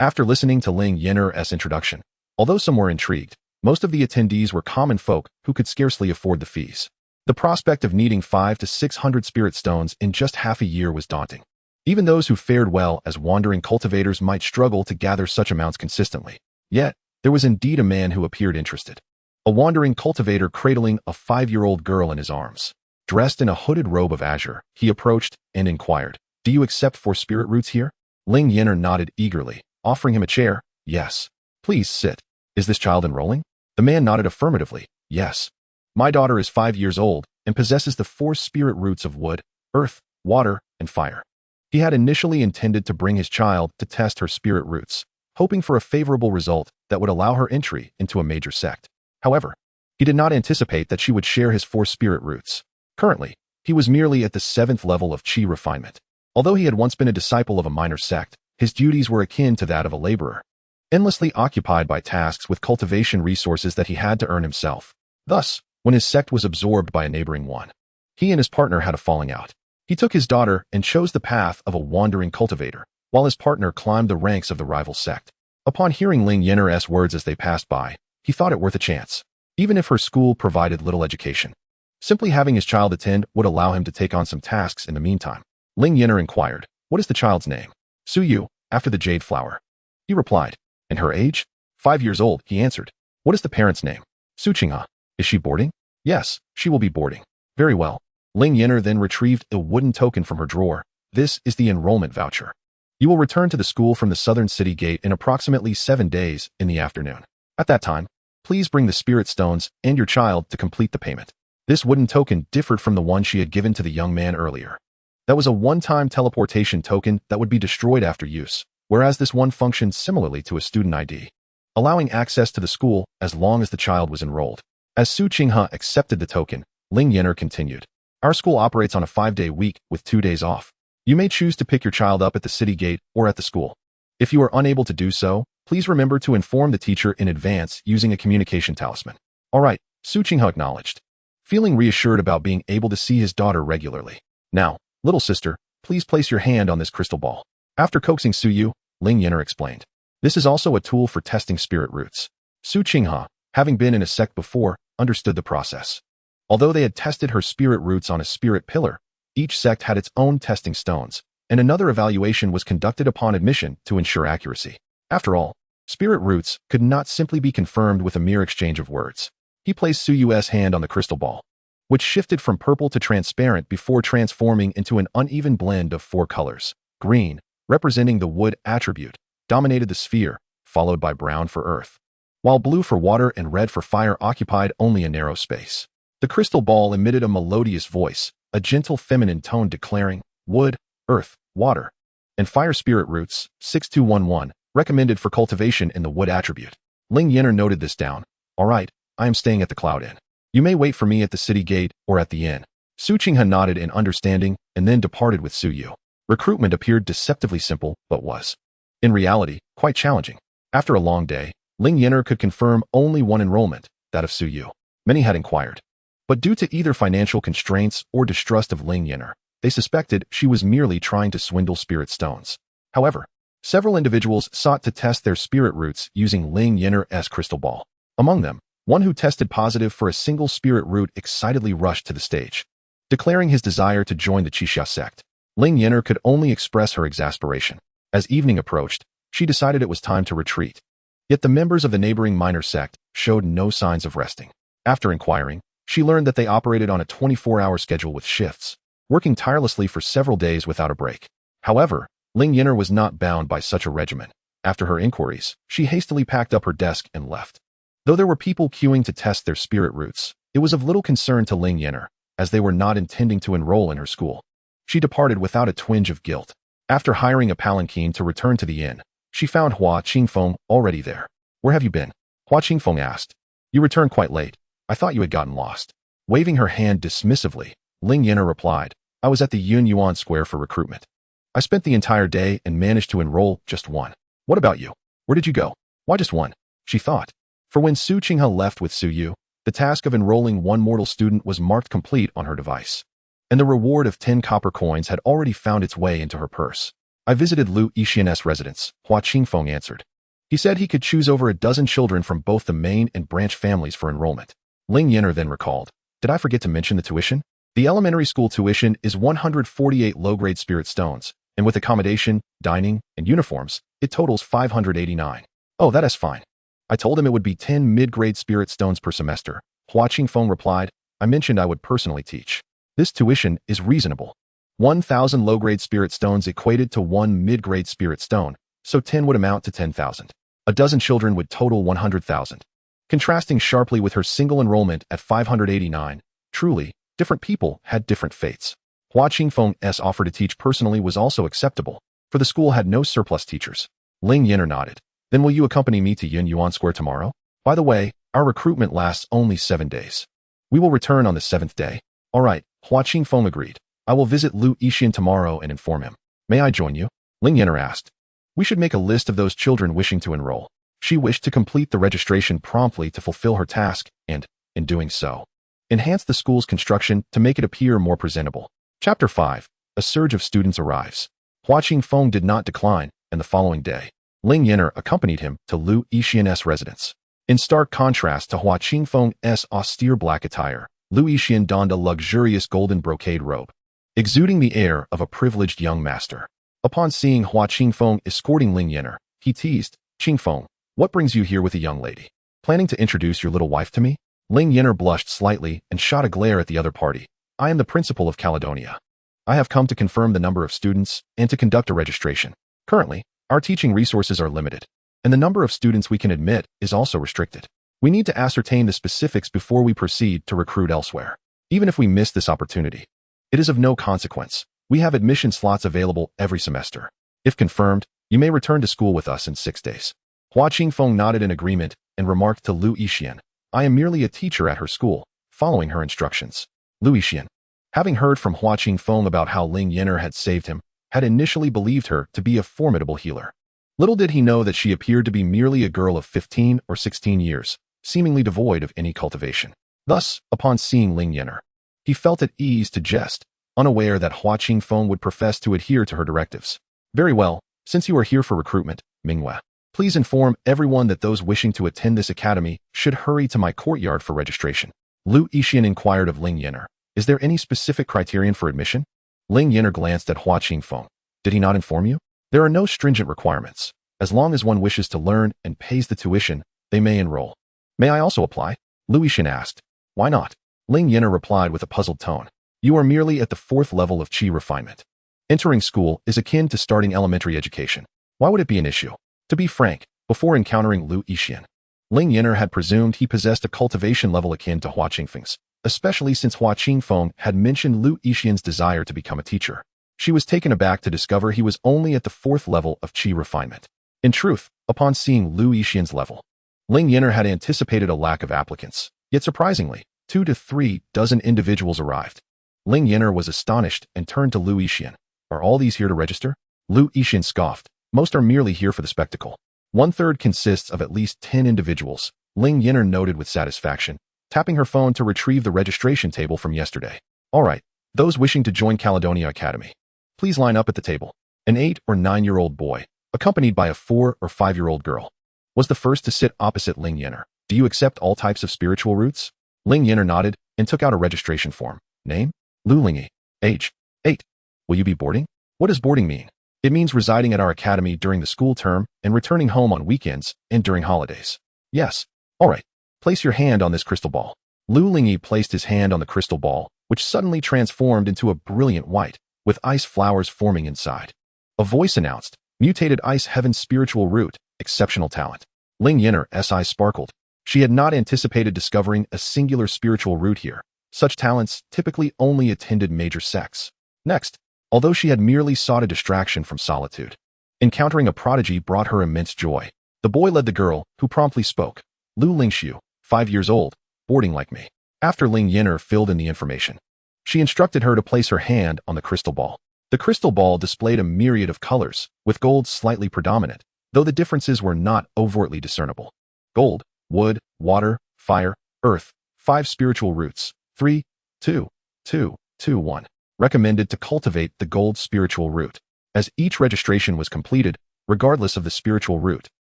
After listening to Ling Yan'er's introduction, although some were intrigued, most of the attendees were common folk who could scarcely afford the fees. The prospect of needing 500 to 600 spirit stones in just half a year was daunting. Even those who fared well as wandering cultivators might struggle to gather such amounts consistently. Yet, there was indeed a man who appeared interested. A wandering cultivator cradling a 5-year-old girl in his arms. Dressed in a hooded robe of azure, he approached and inquired, "Do you accept 4 spirit roots here?" Ling Yan'er nodded eagerly, offering him a chair. "Yes. Please sit. Is this child enrolling?" The man nodded affirmatively. "Yes. My daughter is 5 years old and possesses the 4 spirit roots of wood, earth, water, and fire." He had initially intended to bring his child to test her spirit roots, hoping for a favorable result that would allow her entry into a major sect. However, he did not anticipate that she would share his 4 spirit roots. Currently, he was merely at the 7th level of Qi refinement. Although he had once been a disciple of a minor sect, his duties were akin to that of a laborer, endlessly occupied by tasks with cultivation resources that he had to earn himself. Thus, when his sect was absorbed by a neighboring one, he and his partner had a falling out. He took his daughter and chose the path of a wandering cultivator, while his partner climbed the ranks of the rival sect. Upon hearing Ling Yan'er's words as they passed by, he thought it worth a chance. Even if her school provided little education, simply having his child attend would allow him to take on some tasks in the meantime. Ling Yan'er inquired, "What is the child's name?" "Su Yu, after the jade flower." He replied. "And her age?" 5 years old, he answered. "What is the parent's name?" "Su Qing'a. Is she boarding?" "Yes, she will be boarding." "Very well." Ling Yan'er then retrieved a wooden token from her drawer. "This is the enrollment voucher. You will return to the school from the southern city gate in approximately 7 days in the afternoon. At that time, please bring the spirit stones and your child to complete the payment." This wooden token differed from the one she had given to the young man earlier. That was a one-time teleportation token that would be destroyed after use, whereas this one functioned similarly to a student ID, allowing access to the school as long as the child was enrolled. As Su Qinghe accepted the token, Ling Yan'er continued. Our school operates on a 5-day week with 2 days off. You may choose to pick your child up at the city gate or at the school. If you are unable to do so, please remember to inform the teacher in advance using a communication talisman. All right, Su Qinghe acknowledged, feeling reassured about being able to see his daughter regularly. Now, little sister, please place your hand on this crystal ball. After coaxing Su Yu, Ling Yan'er explained. This is also a tool for testing spirit roots. Su Qinghe, having been in a sect before, understood the process. Although they had tested her spirit roots on a spirit pillar, each sect had its own testing stones, and another evaluation was conducted upon admission to ensure accuracy. After all, spirit roots could not simply be confirmed with a mere exchange of words. He placed Su Yu's hand on the crystal ball, which shifted from purple to transparent before transforming into an uneven blend of 4 colors. Green, representing the wood attribute, dominated the sphere, followed by brown for earth, while blue for water and red for fire occupied only a narrow space. The crystal ball emitted a melodious voice, a gentle feminine tone declaring, wood, earth, water, and fire spirit roots, 6211, recommended for cultivation in the wood attribute. Ling Yan'er noted this down. All right, I am staying at the Cloud Inn. You may wait for me at the city gate or at the inn. Su Qinghe nodded in understanding and then departed with Su Yu. Recruitment appeared deceptively simple, but was, in reality, quite challenging. After a long day, Ling Yan'er could confirm only one enrollment, that of Su Yu. Many had inquired, but due to either financial constraints or distrust of Ling Yan'er, they suspected she was merely trying to swindle spirit stones. However, several individuals sought to test their spirit roots using Ling Yan'er's crystal ball. Among them, one who tested positive for a single spirit root excitedly rushed to the stage, declaring his desire to join the Qiantian Sect. Ling Yan'er could only express her exasperation. As evening approached, she decided it was time to retreat. Yet the members of the neighboring minor sect showed no signs of resting. After inquiring, she learned that they operated on a 24-hour schedule with shifts, working tirelessly for several days without a break. However, Ling Yan'er was not bound by such a regimen. After her inquiries, she hastily packed up her desk and left. Though there were people queuing to test their spirit roots, it was of little concern to Ling Yan'er, as they were not intending to enroll in her school. She departed without a twinge of guilt. After hiring a palanquin to return to the inn, she found Hua Qingfeng already there. Where have you been? Hua Qingfeng asked. You returned quite late. I thought you had gotten lost. Waving her hand dismissively, Ling Yan'er replied, I was at the Yuan Square for recruitment. I spent the entire day and managed to enroll just one. What about you? Where did you go? Why just one? She thought. For when Su Qinghe left with Su Yu, the task of enrolling one mortal student was marked complete on her device, and the reward of 10 copper coins had already found its way into her purse. I visited Lu Yixian's residence, Hua Qingfeng answered. He said he could choose over a dozen children from both the main and branch families for enrollment. Ling Yan'er then recalled, did I forget to mention the tuition? The elementary school tuition is 148 low-grade spirit stones, and with accommodation, dining, and uniforms, it totals 589. Oh, that is fine. I told him it would be 10 mid-grade spirit stones per semester. Hua Qingfeng replied, I mentioned I would personally teach. This tuition is reasonable. 1,000 low-grade spirit stones equated to 1 mid-grade spirit stone, so 10 would amount to 10,000. A dozen children would total 100,000. Contrasting sharply with her single enrollment at 589, truly, different people had different fates. Hua Qingfeng's offer to teach personally was also acceptable, for the school had no surplus teachers. Ling Yan'er nodded. Then will you accompany me to Yuan Square tomorrow? By the way, our recruitment lasts only 7 days. We will return on the 7th day. All right, Hua Qingfeng agreed. I will visit Lu Yixian tomorrow and inform him. May I join you? Ling Yan'er asked. We should make a list of those children wishing to enroll. She wished to complete the registration promptly to fulfill her task and, in doing so, enhance the school's construction to make it appear more presentable. Chapter 5. A surge of students arrives. Hua Qingfeng did not decline, and the following day, Ling Yan'er accompanied him to Lu Yixian's residence. In stark contrast to Hua Qingfeng's austere black attire, Lu Yixian donned a luxurious golden brocade robe, exuding the air of a privileged young master. Upon seeing Hua Qingfeng escorting Ling Yan'er, he teased, Qingfeng, what brings you here with a young lady? Planning to introduce your little wife to me? Ling Yan'er blushed slightly and shot a glare at the other party. I am the principal of Caledonia. I have come to confirm the number of students and to conduct a registration. Currently, our teaching resources are limited, and the number of students we can admit is also restricted. We need to ascertain the specifics before we proceed to recruit elsewhere. Even if we miss this opportunity, it is of no consequence. We have admission slots available every semester. If confirmed, you may return to school with us in 6 days. Hua Qingfeng nodded in agreement and remarked to Lu Yixian, I am merely a teacher at her school, following her instructions. Lu Yixian, having heard from Hua Qingfeng about how Ling Yan'er had saved him, had initially believed her to be a formidable healer. Little did he know that she appeared to be merely a girl of 15 or 16 years, seemingly devoid of any cultivation. Thus, upon seeing Ling Yan'er, he felt at ease to jest, unaware that Hua Qingfeng would profess to adhere to her directives. Very well, since you are here for recruitment, Mingwei, please inform everyone that those wishing to attend this academy should hurry to my courtyard for registration. Lu Yixian inquired of Ling Yan'er, is there any specific criterion for admission? Ling Yan'er glanced at Hua Qingfeng. Did he not inform you? There are no stringent requirements. As long as one wishes to learn and pays the tuition, they may enroll. May I also apply? Lu Yixian asked. Why not? Ling Yan'er replied with a puzzled tone. You are merely at the 4th level of qi refinement. Entering school is akin to starting elementary education. Why would it be an issue? To be frank, before encountering Lu Yixian, Ling Yan'er had presumed he possessed a cultivation level akin to Hua Qingfeng's, especially since Hua Qingfeng had mentioned Lu Yixian's desire to become a teacher. She was taken aback to discover he was only at the 4th level of qi refinement. In truth, upon seeing Lu Yixian's level, Ling Yan'er had anticipated a lack of applicants, yet surprisingly, 2 to 3 dozen individuals arrived. Ling Yan'er was astonished and turned to Lu Yixian. Are all these here to register? Lu Yixian scoffed. Most are merely here for the spectacle. 1/3 consists of at least 10 individuals, Ling Yan'er noted with satisfaction, tapping her phone to retrieve the registration table from yesterday. All right, those wishing to join Caledonia Academy, please line up at the table. An 8 or 9-year-old boy, accompanied by a 4 or 5-year-old girl, was the first to sit opposite Ling Yan'er. Do you accept all types of spiritual roots? Ling Yan'er nodded and took out a registration form. Name? Lu Lingyi. Age? 8. Will you be boarding? What does boarding mean? It means residing at our academy during the school term and returning home on weekends and during holidays. Yes. All right. Place your hand on this crystal ball. Lu Lingyi placed his hand on the crystal ball, which suddenly transformed into a brilliant white, with ice flowers forming inside. A voice announced, Mutated Ice Heaven Spiritual Root, exceptional talent. Ling Yan'er's eyes sparkled. She had not anticipated discovering a singular spiritual root here. Such talents typically only attended major sects. Next, although she had merely sought a distraction from solitude, encountering a prodigy brought her immense joy. The boy led the girl, who promptly spoke. Lu Lingxiu, 5 years old, boarding like me. After Ling Yan'er filled in the information, she instructed her to place her hand on the crystal ball. The crystal ball displayed a myriad of colors, with gold slightly predominant, though the differences were not overtly discernible. Gold, wood, water, fire, earth, 5 spiritual roots, 3, 2, 2, 2, 1. Recommended to cultivate the gold spiritual root. As each registration was completed, regardless of the spiritual root,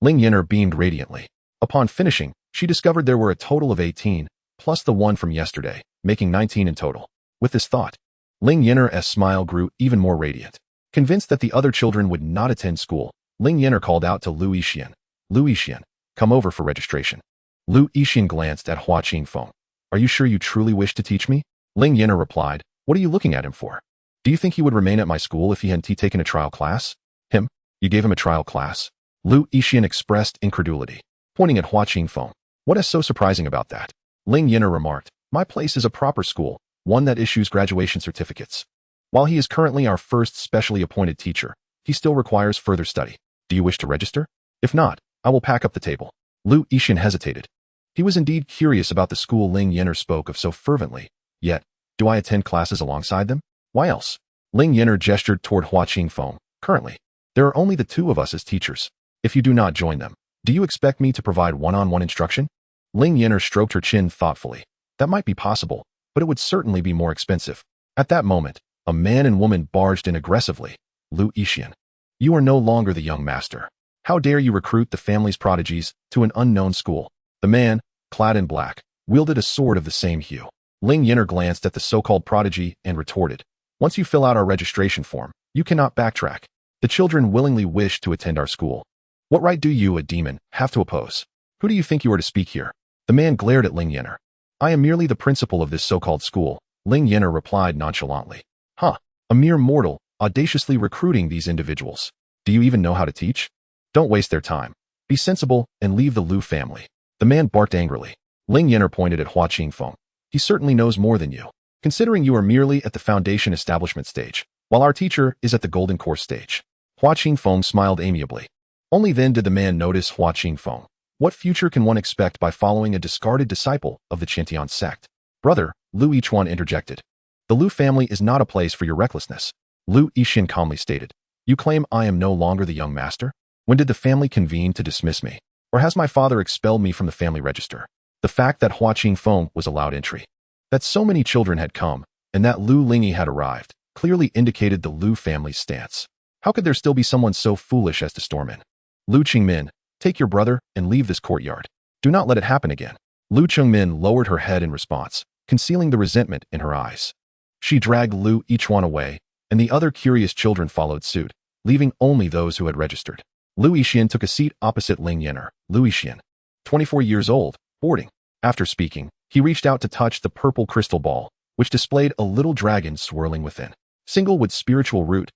Ling Yan'er beamed radiantly. Upon finishing, she discovered there were a total of 18, plus the one from yesterday, making 19 in total. With this thought, Ling Yan'er's smile grew even more radiant. Convinced that the other children would not attend school, Ling Yan'er called out to Lu Yixian. Lu Yixian, come over for registration. Lu Yixian glanced at Hua Qingfeng. Are you sure you truly wish to teach me? Ling Yan'er replied, what are you looking at him for? Do you think he would remain at my school if he hadn't taken a trial class? Him? You gave him a trial class? Lu Yixian expressed incredulity, pointing at Hua Qingfeng. What is so surprising about that? Ling Yan'er remarked, my place is a proper school, one that issues graduation certificates. While he is currently our first specially appointed teacher, he still requires further study. Do you wish to register? If not, I will pack up the table. Lu Yixian hesitated. He was indeed curious about the school Ling Yan'er spoke of so fervently, yet, do I attend classes alongside them? Why else? Ling Yan'er gestured toward Hua Qingfeng. Currently, there are only the 2 of us as teachers. If you do not join them, do you expect me to provide one-on-one instruction? Ling Yan'er stroked her chin thoughtfully. That might be possible, but it would certainly be more expensive. At that moment, a man and woman barged in aggressively. Lu Yixian, you are no longer the young master. How dare you recruit the family's prodigies to an unknown school? The man, clad in black, wielded a sword of the same hue. Ling Yan'er glanced at the so-called prodigy and retorted, once you fill out our registration form, you cannot backtrack. The children willingly wish to attend our school. What right do you, a demon, have to oppose? Who do you think you are to speak here? The man glared at Ling Yan'er. I am merely the principal of this so-called school, Ling Yan'er replied nonchalantly. Huh, a mere mortal, audaciously recruiting these individuals. Do you even know how to teach? Don't waste their time. Be sensible and leave the Lu family. The man barked angrily. Ling Yan'er pointed at Hua Qingfeng. He certainly knows more than you. Considering you are merely at the foundation establishment stage, while our teacher is at the golden course stage. Hua Qingfeng smiled amiably. Only then did the man notice Hua Qingfeng. What future can one expect by following a discarded disciple of the Qiantian Sect? Brother, Lu Yichuan interjected. The Lu family is not a place for your recklessness. Lu Yixian calmly stated. You claim I am no longer the young master? When did the family convene to dismiss me? Or has my father expelled me from the family register? The fact that Hua Qingfeng was allowed entry, that so many children had come, and that Lu Lingyi had arrived, clearly indicated the Lu family's stance. How could there still be someone so foolish as to storm in? Lu Qingmin, take your brother and leave this courtyard. Do not let it happen again. Lu Qingmin lowered her head in response, concealing the resentment in her eyes. She dragged Lu Yichuan away, and the other curious children followed suit, leaving only those who had registered. Lu Yixian took a seat opposite Ling Yan'er. Lu Yixian, 24 years old, boarding. After speaking, he reached out to touch the purple crystal ball, which displayed a little dragon swirling within. Single with spiritual root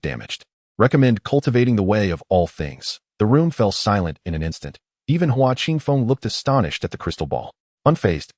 damaged. Recommend cultivating the way of all things. The room fell silent in an instant. Even Hua Qingfeng looked astonished at the crystal ball. Unfazed,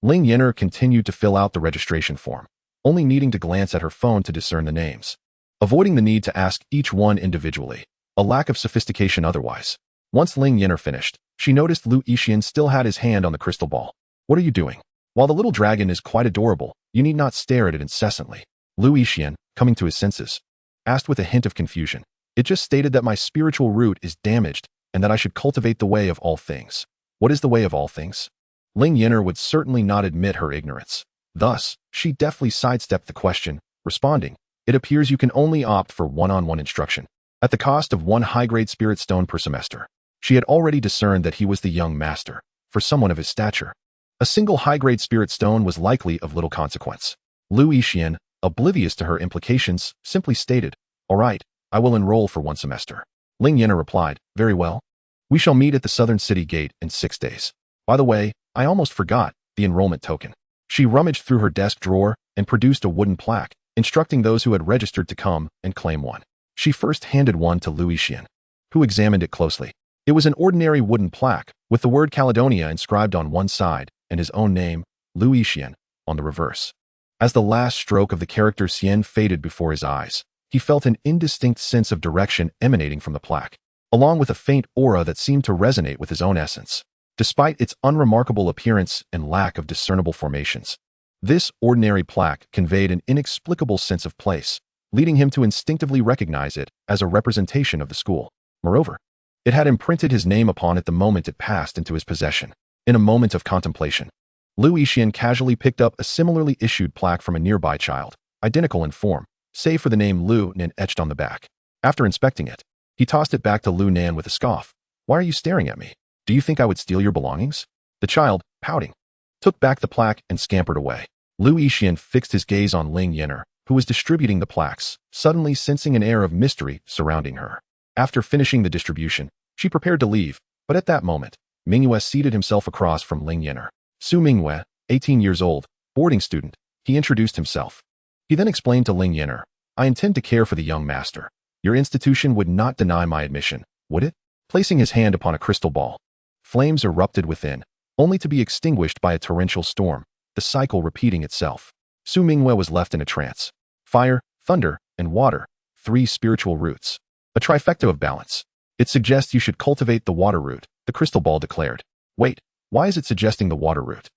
Ling Yan'er continued to fill out the registration form, only needing to glance at her phone to discern the names, avoiding the need to ask each one individually, a lack of sophistication otherwise. Once Ling Yan'er finished, she noticed Lu Yixian still had his hand on the crystal ball. What are you doing? While the little dragon is quite adorable, you need not stare at it incessantly. Lu Yixian, coming to his senses, asked with a hint of confusion. It just stated that my spiritual root is damaged and that I should cultivate the way of all things. What is the way of all things? Ling Yan'er would certainly not admit her ignorance. Thus, she deftly sidestepped the question, responding, it appears you can only opt for one-on-one instruction, at the cost of 1 high-grade spirit stone per semester. She had already discerned that he was the young master, for someone of his stature. A single high-grade spirit stone was likely of little consequence. Lu Yixian, oblivious to her implications, simply stated, all right, I will enroll for 1 semester. Ling Yan'er replied, very well. We shall meet at the southern city gate in 6 days. By the way, I almost forgot the enrollment token. She rummaged through her desk drawer and produced a wooden plaque, instructing those who had registered to come and claim one. She first handed one to Lu Yixian, who examined it closely. It was an ordinary wooden plaque, with the word Caledonia inscribed on one side and his own name, Lu Yixian, on the reverse. As the last stroke of the character Xian faded before his eyes, he felt an indistinct sense of direction emanating from the plaque, along with a faint aura that seemed to resonate with his own essence. Despite its unremarkable appearance and lack of discernible formations, this ordinary plaque conveyed an inexplicable sense of place, leading him to instinctively recognize it as a representation of the school. Moreover, it had imprinted his name upon it the moment it passed into his possession. In a moment of contemplation, Lu Yixian casually picked up a similarly issued plaque from a nearby child, identical in form, save for the name Lu Nan etched on the back. After inspecting it, he tossed it back to Lu Nan with a scoff. Why are you staring at me? Do you think I would steal your belongings? The child, pouting, took back the plaque and scampered away. Lu Yixian fixed his gaze on Ling Yan'er, who was distributing the plaques, suddenly sensing an air of mystery surrounding her. After finishing the distribution, she prepared to leave, but at that moment, Mingyue seated himself across from Ling Yan'er. Su Mingyue, 18 years old, boarding student, he introduced himself. He then explained to Ling Yan'er, I intend to care for the young master. Your institution would not deny my admission, would it? Placing his hand upon a crystal ball, flames erupted within, only to be extinguished by a torrential storm, the cycle repeating itself. Su Mingyue was left in a trance. Fire, thunder, and water, 3 spiritual roots. A trifecta of balance. It suggests you should cultivate the water root, the crystal ball declared. Wait, why is it suggesting the water root?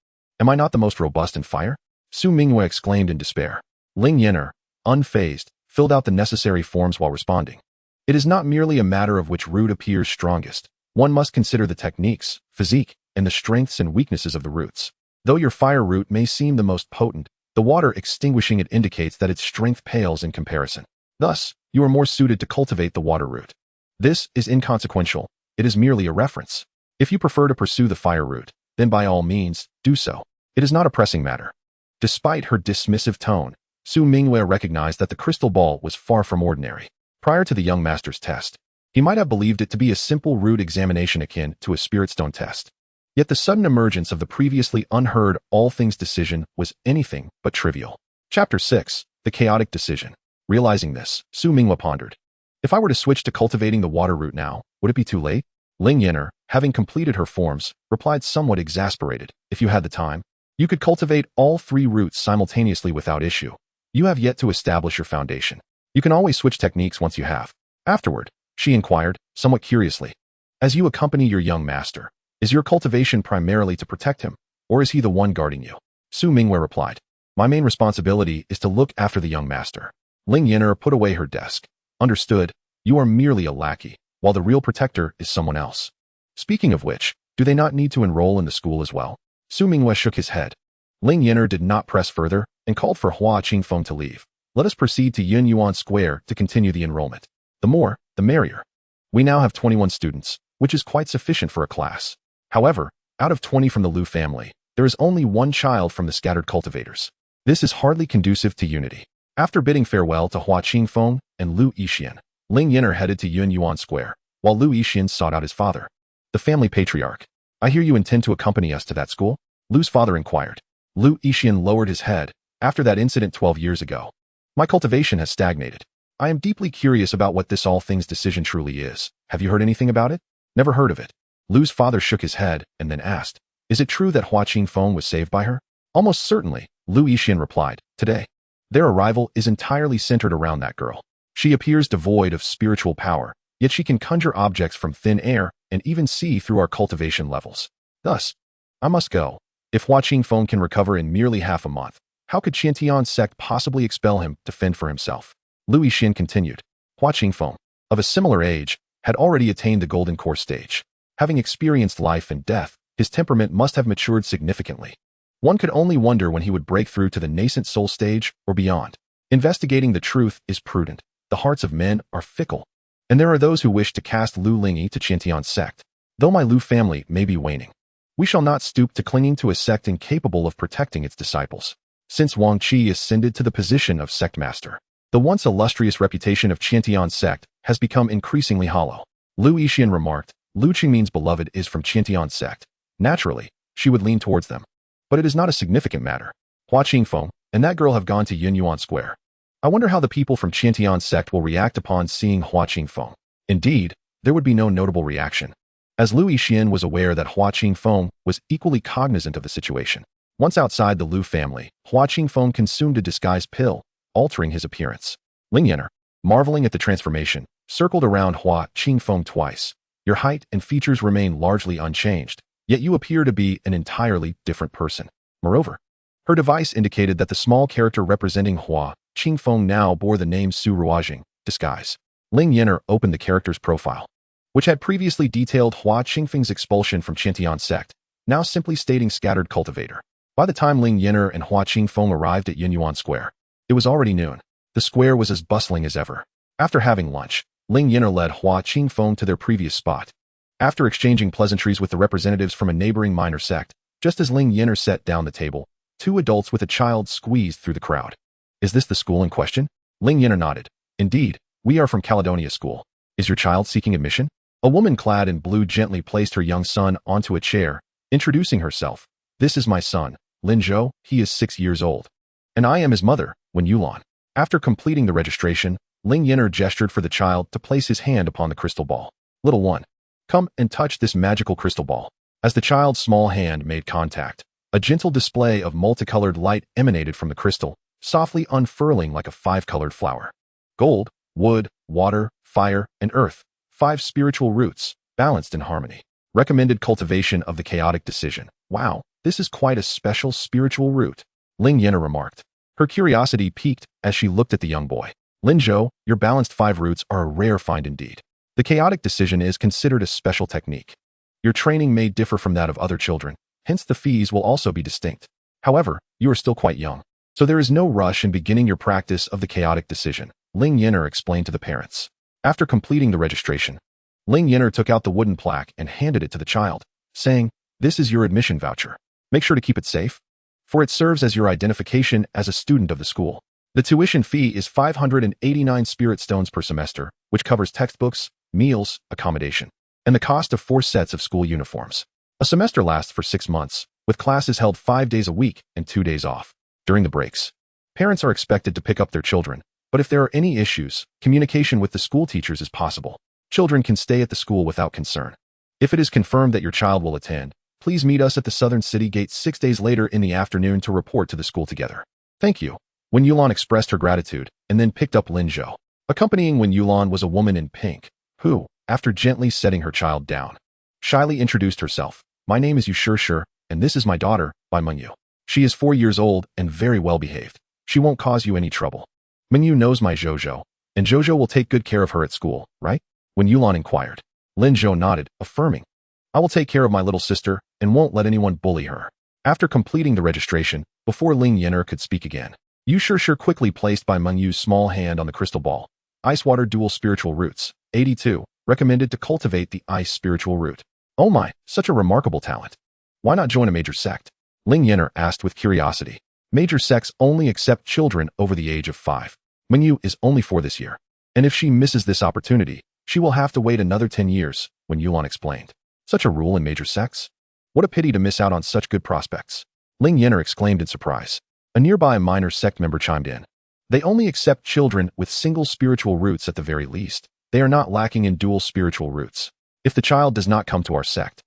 Am I not the most robust in fire? Su Mingyue exclaimed in despair. Ling Yan'er, unfazed, filled out the necessary forms while responding. It is not merely a matter of which root appears strongest. One must consider the techniques, physique, and the strengths and weaknesses of the roots. Though your fire root may seem the most potent, the water extinguishing it indicates that its strength pales in comparison. Thus, you are more suited to cultivate the water root. This is inconsequential. It is merely a reference. If you prefer to pursue the fire root, then by all means, do so. It is not a pressing matter. Despite her dismissive tone, Su Mingyue recognized that the crystal ball was far from ordinary. Prior to the young master's test, he might have believed it to be a simple root examination akin to a spirit stone test. Yet the sudden emergence of the previously unheard all things decision was anything but trivial. Chapter 6, The Chaotic Decision. Realizing this, Su Mingyue pondered. If I were to switch to cultivating the water root now, would it be too late? Ling Yan'er, having completed her forms, replied somewhat exasperated. If you had the time, you could cultivate all 3 roots simultaneously without issue. You have yet to establish your foundation. You can always switch techniques once you have. Afterward, she inquired, somewhat curiously. As you accompany your young master, is your cultivation primarily to protect him, or is he the one guarding you? Su Mingwei replied. My main responsibility is to look after the young master. Ling Yan'er put away her desk. Understood, you are merely a lackey, while the real protector is someone else. Speaking of which, do they not need to enroll in the school as well? Su Mingwei shook his head. Ling Yan'er did not press further and called for Hua Qingfeng to leave. Let us proceed to Yuanyuan Square to continue the enrollment. The more, the merrier. We now have 21 students, which is quite sufficient for a class. However, out of 20 from the Lu family, there is only one child from the scattered cultivators. This is hardly conducive to unity. After bidding farewell to Hua Qingfeng and Lu Yixian, Ling Yan'er headed to Yuanyuan Square, while Lu Yixian sought out his father. The family patriarch. I hear you intend to accompany us to that school? Lu's father inquired. Lu Yixian lowered his head. After that incident 12 years ago, my cultivation has stagnated. I am deeply curious about what this all things decision truly is. Have you heard anything about it? Never heard of it. Lu's father shook his head and then asked, is it true that Hua Qingfeng was saved by her? Almost certainly, Lu Yixian replied. Today, their arrival is entirely centered around that girl. She appears devoid of spiritual power, yet she can conjure objects from thin air and even see through our cultivation levels. Thus, I must go. If Hua Qingfeng can recover in merely half a month, how could Qiantian Sect possibly expel him to fend for himself? Lu Yixian continued. Hua Qingfeng, of a similar age, had already attained the golden core stage. Having experienced life and death, his temperament must have matured significantly. One could only wonder when he would break through to the nascent soul stage or beyond. Investigating the truth is prudent. The hearts of men are fickle. And there are those who wish to cast Lu Lingyi to Qiantian Sect. Though my Lu family may be waning, we shall not stoop to clinging to a sect incapable of protecting its disciples. Since Wang Qi ascended to the position of sect master, the once illustrious reputation of Qiantian Sect has become increasingly hollow. Lu Yixian remarked, Lu Qingmin's beloved is from Qiantian Sect. Naturally, she would lean towards them. But it is not a significant matter. Hua Qingfeng and that girl have gone to Yuanyuan Square. I wonder how the people from Qiantian Sect will react upon seeing Hua Qingfeng. Indeed, there would be no notable reaction, as Lu Yixian was aware that Hua Qingfeng was equally cognizant of the situation. Once outside the Lu family, Hua Qingfeng consumed a disguise pill, altering his appearance. Ling Yan'er, marveling at the transformation, circled around Hua Qingfeng twice. Your height and features remain largely unchanged, yet you appear to be an entirely different person. Moreover, her device indicated that the small character representing Hua Qingfeng now bore the name Su Ruojing, disguise. Ling Yan'er opened the character's profile, which had previously detailed Hua Qingfeng's expulsion from Qiantian Sect, now simply stating scattered cultivator. By the time Ling Yan'er and Hua Qingfeng arrived at Yuanyuan Square, it was already noon. The square was as bustling as ever. After having lunch, Ling Yan'er led Hua Qingfeng to their previous spot. After exchanging pleasantries with the representatives from a neighboring minor sect, just as Ling Yan'er set down the table, two adults with a child squeezed through the crowd. Is this the school in question? Ling Yan'er nodded. Indeed, we are from Caledonia School. Is your child seeking admission? A woman clad in blue gently placed her young son onto a chair, introducing herself. This is my son, Lin Zhou. He is 6 years old. And I am his mother, Wen Yulan. After completing the registration, Ling Yan'er gestured for the child to place his hand upon the crystal ball. Little one, come and touch this magical crystal ball. As the child's small hand made contact, a gentle display of multicolored light emanated from the crystal, softly unfurling like a 5-colored flower. Gold, wood, water, fire, and earth. 5 spiritual roots, balanced in harmony. Recommended cultivation of the chaotic decision. Wow, this is quite a special spiritual root, Ling Yan'er remarked. Her curiosity piqued as she looked at the young boy. Lin Zhou, your balanced 5 roots are a rare find indeed. The chaotic decision is considered a special technique. Your training may differ from that of other children, hence the fees will also be distinct. However, you are still quite young, so there is no rush in beginning your practice of the chaotic decision, Ling Yan'er explained to the parents. After completing the registration, Ling Yan'er took out the wooden plaque and handed it to the child, saying, this is your admission voucher. Make sure to keep it safe, for it serves as your identification as a student of the school. The tuition fee is 589 spirit stones per semester, which covers textbooks, meals, accommodation, and the cost of 4 sets of school uniforms. A semester lasts for 6 months, with classes held 5 days a week and 2 days off. During the breaks, parents are expected to pick up their children, but if there are any issues, communication with the school teachers is possible. Children can stay at the school without concern. If it is confirmed that your child will attend, please meet us at the Southern City Gate 6 days later in the afternoon to report to the school together. Thank you. Wen Yulan expressed her gratitude and then picked up Lin Zhou. Accompanying Wen Yulan was a woman in pink, who, after gently setting her child down, shyly introduced herself. My name is Yu Shi, and this is my daughter, Bai Mengyu. She is 4 years old and very well behaved. She won't cause you any trouble. Mengyu knows my Zhou, and Zhou will take good care of her at school, right? Wen Yulan inquired. Lin Zhou nodded, affirming, I will take care of my little sister and won't let anyone bully her. After completing the registration, before Ling Yan'er could speak again, Yu Shi quickly placed Bai Mengyu's small hand on the crystal ball. Ice Water Dual Spiritual Roots, 82, recommended to cultivate the Ice Spiritual Root. Oh my, such a remarkable talent. Why not join a major sect? Ling Yan'er asked with curiosity. Major sects only accept children over the age of 5. Mengyu is only 4 this year, and if she misses this opportunity, she will have to wait another 10 years, Wen Yulan explained. Such a rule in major sects? What a pity to miss out on such good prospects. Ling Yan'er exclaimed in surprise. A nearby minor sect member chimed in. They only accept children with single spiritual roots at the very least. They are not lacking in dual spiritual roots. If the child does not come to our sect,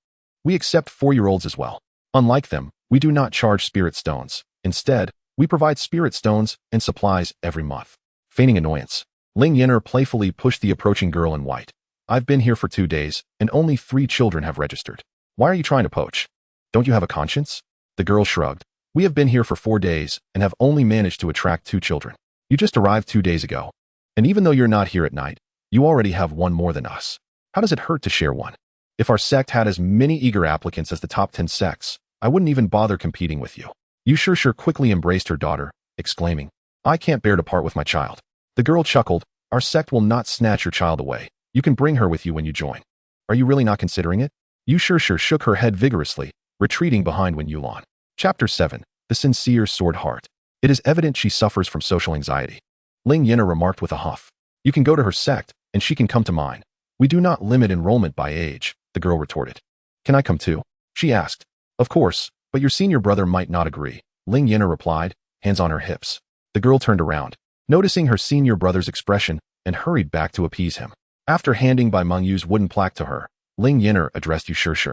we accept 4-year-olds as well. Unlike them, we do not charge spirit stones. Instead, we provide spirit stones and supplies every month. Feigning annoyance, Ling Yan'er playfully pushed the approaching girl in white. I've been here for 2 days, and only 3 children have registered. Why are you trying to poach? Don't you have a conscience? The girl shrugged. We have been here for 4 days and have only managed to attract 2 children. You just arrived 2 days ago. And even though you're not here at night, you already have 1 more than us. How does it hurt to share 1? If our sect had as many eager applicants as the top 10 sects, I wouldn't even bother competing with you. Yu Shi quickly embraced her daughter, exclaiming, I can't bear to part with my child. The girl chuckled, our sect will not snatch your child away. You can bring her with you when you join. Are you really not considering it? Yu Shi shook her head vigorously, retreating behind Wen Yulan. Chapter 7. The Sincere Sword Heart. It is evident she suffers from social anxiety. Ling Yan'er remarked with a huff. You can go to her sect, and she can come to mine. We do not limit enrollment by age, the girl retorted. Can I come too? She asked. Of course, but your senior brother might not agree, Ling Yan'er replied, hands on her hips. The girl turned around, noticing her senior brother's expression, and hurried back to appease him. After handing Bai Mengyu's wooden plaque to her, Ling Yan'er addressed Yu Shi.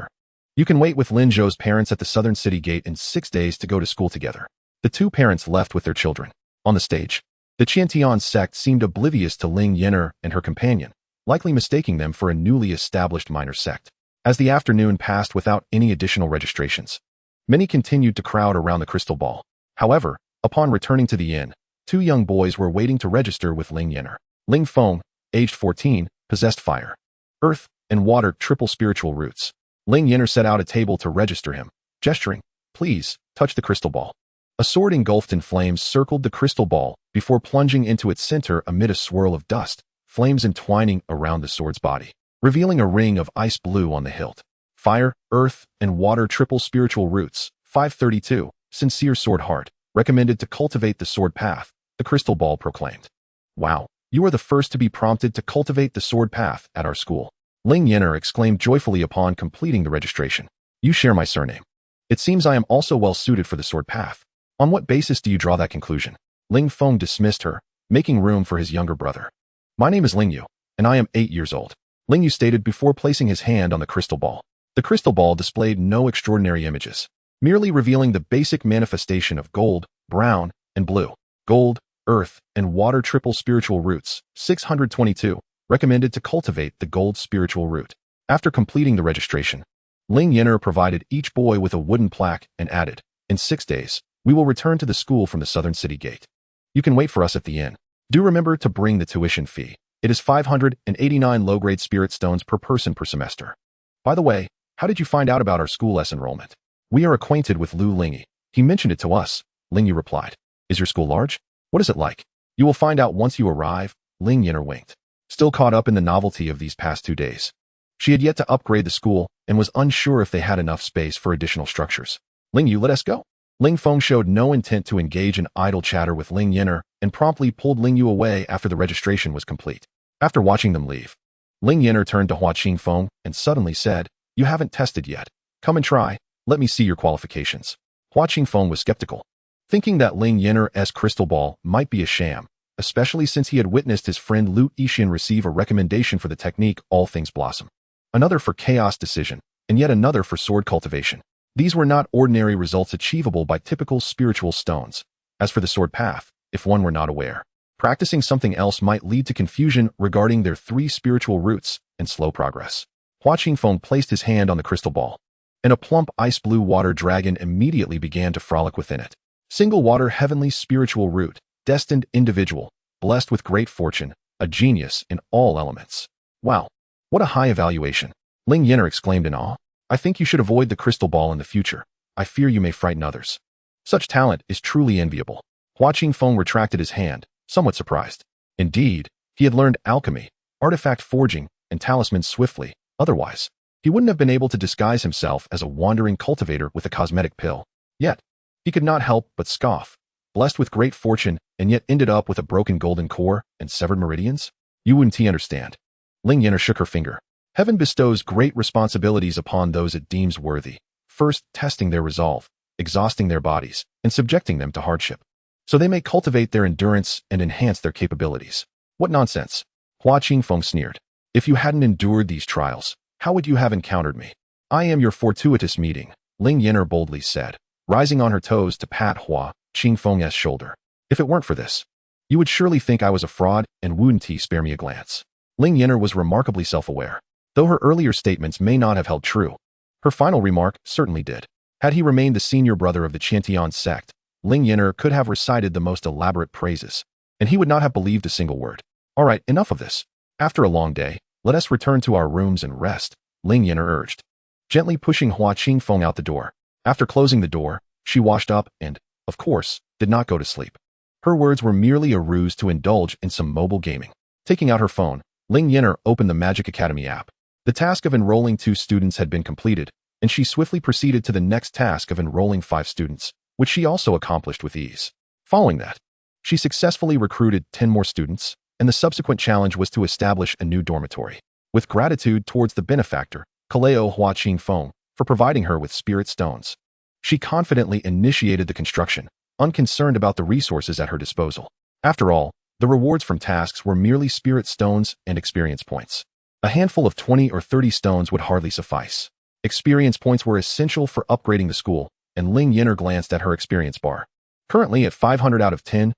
You can wait with Lin Zhou's parents at the southern city gate in 6 days to go to school together. The 2 parents left with their children. On the stage, the Qiantian Sect seemed oblivious to Ling Yan'er and her companion, likely mistaking them for a newly established minor sect. As the afternoon passed without any additional registrations, many continued to crowd around the crystal ball. However, upon returning to the inn, 2 young boys were waiting to register with Ling Yan'er. Ling Feng, aged 14, possessed fire, earth, and water triple spiritual roots. Ling Yan'er set out a table to register him, gesturing, please, touch the crystal ball. A sword engulfed in flames circled the crystal ball before plunging into its center amid a swirl of dust, flames entwining around the sword's body, revealing a ring of ice blue on the hilt. Fire, earth, and water triple spiritual roots, 532, Sincere Sword Heart, recommended to cultivate the sword path, the crystal ball proclaimed. Wow, you are the first to be prompted to cultivate the sword path at our school. Ling Yan'er exclaimed joyfully upon completing the registration. You share my surname. It seems I am also well suited for the sword path. On what basis do you draw that conclusion? Ling Feng dismissed her, making room for his younger brother. My name is Ling Yu, and I am 8 years old, Ling Yu stated before placing his hand on the crystal ball. The crystal ball displayed no extraordinary images, merely revealing the basic manifestation of gold, brown, and blue. Gold, earth, and water triple spiritual roots, 622, recommended to cultivate the gold spiritual root. After completing the registration, Ling Yan'er provided each boy with a wooden plaque and added, in 6 days, we will return to the school from the southern city gate. You can wait for us at the inn. Do remember to bring the tuition fee. It is 589 low-grade spirit stones per person per semester. By the way, how did you find out about our school enrollment? We are acquainted with Lu Lingyi. He mentioned it to us, Ling Yu replied. Is your school large? What is it like? You will find out once you arrive, Ling Yan'er winked. Still caught up in the novelty of these past 2 days. She had yet to upgrade the school and was unsure if they had enough space for additional structures. Ling Yu, let us go. Ling Feng showed no intent to engage in idle chatter with Ling Yan'er and promptly pulled Ling Yu away after the registration was complete. After watching them leave, Ling Yan'er turned to Hua Qingfeng and suddenly said, you haven't tested yet. Come and try. Let me see your qualifications. Hua Qingfeng was skeptical, thinking that Ling Yan'er's crystal ball might be a sham, especially since he had witnessed his friend Lu Yixin receive a recommendation for the technique All Things Blossom, another for chaos decision, and yet another for sword cultivation. These were not ordinary results achievable by typical spiritual stones. As for the sword path, if one were not aware. Practicing something else might lead to confusion regarding their 3 spiritual roots and slow progress. Hua Qingfeng placed his hand on the crystal ball, and a plump ice-blue water dragon immediately began to frolic within it. Single water heavenly spiritual root, destined individual, blessed with great fortune, a genius in all elements. Wow, what a high evaluation! Ling Yan'er exclaimed in awe. I think you should avoid the crystal ball in the future. I fear you may frighten others. Such talent is truly enviable. Hua Qingfeng retracted his hand, somewhat surprised. Indeed, he had learned alchemy, artifact forging, and talismans swiftly. Otherwise, he wouldn't have been able to disguise himself as a wandering cultivator with a cosmetic pill. Yet, he could not help but scoff. Blessed with great fortune, and yet ended up with a broken golden core and severed meridians? You wouldn't understand. Ling Yan'er shook her finger. Heaven bestows great responsibilities upon those it deems worthy, first testing their resolve, exhausting their bodies, and subjecting them to hardship, so they may cultivate their endurance and enhance their capabilities. What nonsense! Hua Qingfeng sneered. If you hadn't endured these trials, how would you have encountered me? I am your fortuitous meeting, Ling Yan'er boldly said, rising on her toes to pat Hua Qingfeng's shoulder. If it weren't for this, you would surely think I was a fraud and wouldn't spare me a glance. Ling Yan'er was remarkably self-aware. Though her earlier statements may not have held true, her final remark certainly did. Had he remained the senior brother of the Qiantian Sect, Ling Yan'er could have recited the most elaborate praises, and he would not have believed a single word. All right, enough of this. After a long day, let us return to our rooms and rest, Ling Yan'er urged, gently pushing Hua Qingfeng out the door. After closing the door, she washed up and, of course, did not go to sleep. Her words were merely a ruse to indulge in some mobile gaming. Taking out her phone, Ling Yan'er opened the Magic Academy app. The task of enrolling 2 students had been completed, and she swiftly proceeded to the next task of enrolling 5 students, which she also accomplished with ease. Following that, she successfully recruited 10 more students, and the subsequent challenge was to establish a new dormitory. With gratitude towards the benefactor, Kaleo Hua Qingfeng, for providing her with spirit stones, she confidently initiated the construction, unconcerned about the resources at her disposal. After all, the rewards from tasks were merely spirit stones and experience points. A handful of 20 or 30 stones would hardly suffice. Experience points were essential for upgrading the school, and Ling Yan'er glanced at her experience bar, currently at 500 out of 10,000,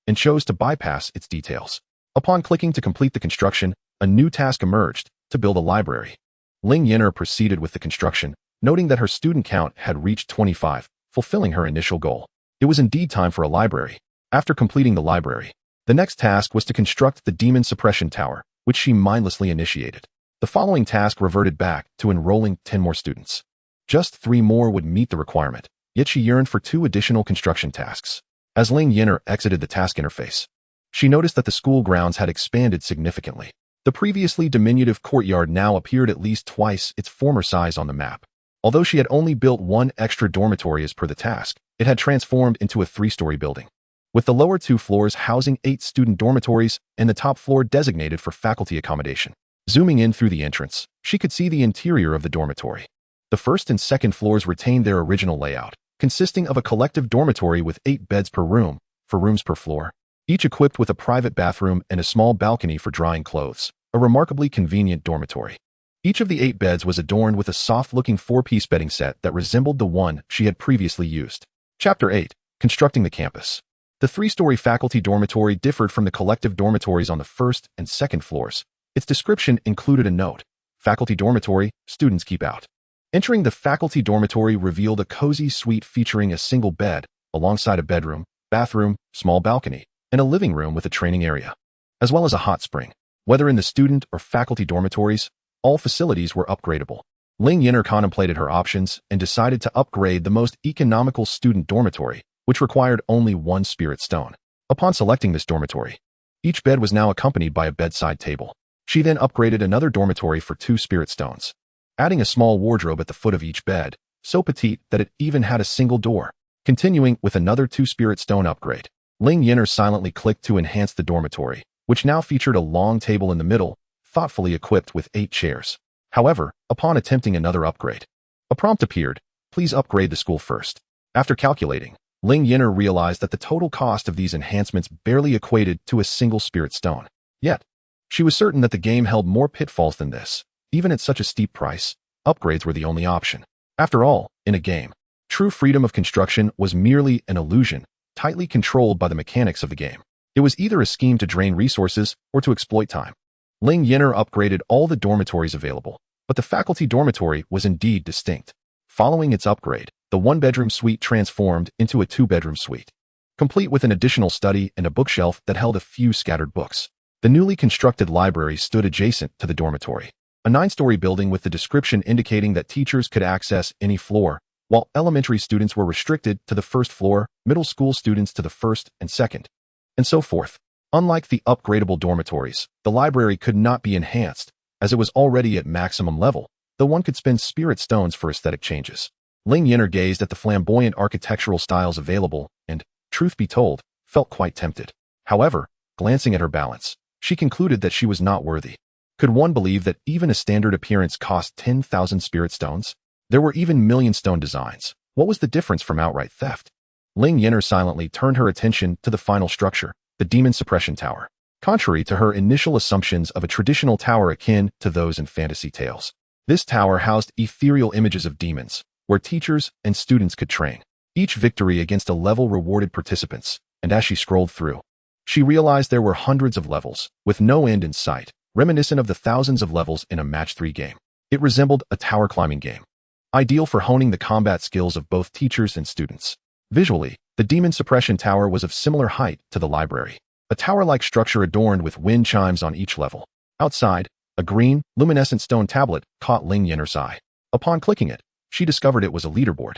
and chose to bypass its details. Upon clicking to complete the construction, a new task emerged, to build a library. Ling Yan'er proceeded with the construction, noting that her student count had reached 25, fulfilling her initial goal. It was indeed time for a library. After completing the library, the next task was to construct the demon suppression tower, which she mindlessly initiated. The following task reverted back to enrolling 10 more students. Just 3 more would meet the requirement, yet she yearned for 2 additional construction tasks. As Ling Yan'er exited the task interface, she noticed that the school grounds had expanded significantly. The previously diminutive courtyard now appeared at least twice its former size on the map. Although she had only built 1 extra dormitory as per the task, it had transformed into a 3-story building, with the lower 2 floors housing 8 student dormitories and the top floor designated for faculty accommodation. Zooming in through the entrance, she could see the interior of the dormitory. The first and second floors retained their original layout, consisting of a collective dormitory with 8 beds per room, 4 rooms per floor, each equipped with a private bathroom and a small balcony for drying clothes, a remarkably convenient dormitory. Each of the 8 beds was adorned with a soft-looking 4-piece bedding set that resembled the one she had previously used. Chapter 8. Constructing the campus. The 3-story faculty dormitory differed from the collective dormitories on the first and second floors. Its description included a note: faculty dormitory, students keep out. Entering the faculty dormitory revealed a cozy suite featuring a single bed, alongside a bedroom, bathroom, small balcony, and a living room with a training area, as well as a hot spring. Whether in the student or faculty dormitories, all facilities were upgradable. Ling Yan'er contemplated her options and decided to upgrade the most economical student dormitory, which required only 1 spirit stone. Upon selecting this dormitory, each bed was now accompanied by a bedside table. She then upgraded another dormitory for 2 spirit stones, adding a small wardrobe at the foot of each bed, so petite that it even had a single door. Continuing with another 2 spirit stone upgrade, Ling Yan'er silently clicked to enhance the dormitory, which now featured a long table in the middle, thoughtfully equipped with 8 chairs. However, upon attempting another upgrade, a prompt appeared: please upgrade the school first. After calculating, Ling Yan'er realized that the total cost of these enhancements barely equated to a single spirit stone. Yet, she was certain that the game held more pitfalls than this. Even at such a steep price, upgrades were the only option. After all, in a game, true freedom of construction was merely an illusion, tightly controlled by the mechanics of the game. It was either a scheme to drain resources or to exploit time. Ling Yan'er upgraded all the dormitories available, but the faculty dormitory was indeed distinct. Following its upgrade, the one-bedroom suite transformed into a two-bedroom suite, complete with an additional study and a bookshelf that held a few scattered books. The newly constructed library stood adjacent to the dormitory, a 9-story building with the description indicating that teachers could access any floor, while elementary students were restricted to the first floor, middle school students to the first and second, and so forth. Unlike the upgradable dormitories, the library could not be enhanced, as it was already at maximum level, though one could spend spirit stones for aesthetic changes. Ling Yan'er gazed at the flamboyant architectural styles available and, truth be told, felt quite tempted. However, glancing at her balance, she concluded that she was not worthy. Could one believe that even a standard appearance cost 10,000 spirit stones? There were even million-stone designs. What was the difference from outright theft? Ling Yan'er silently turned her attention to the final structure, the Demon Suppression Tower. Contrary to her initial assumptions of a traditional tower akin to those in fantasy tales, this tower housed ethereal images of demons, where teachers and students could train. Each victory against a level rewarded participants, and as she scrolled through, she realized there were hundreds of levels, with no end in sight, reminiscent of the thousands of levels in a Match 3 game. It resembled a tower climbing game, ideal for honing the combat skills of both teachers and students. Visually, the Demon Suppression Tower was of similar height to the library, a tower-like structure adorned with wind chimes on each level. Outside, a green, luminescent stone tablet caught Ling Yan'er's eye. Upon clicking it, she discovered it was a leaderboard,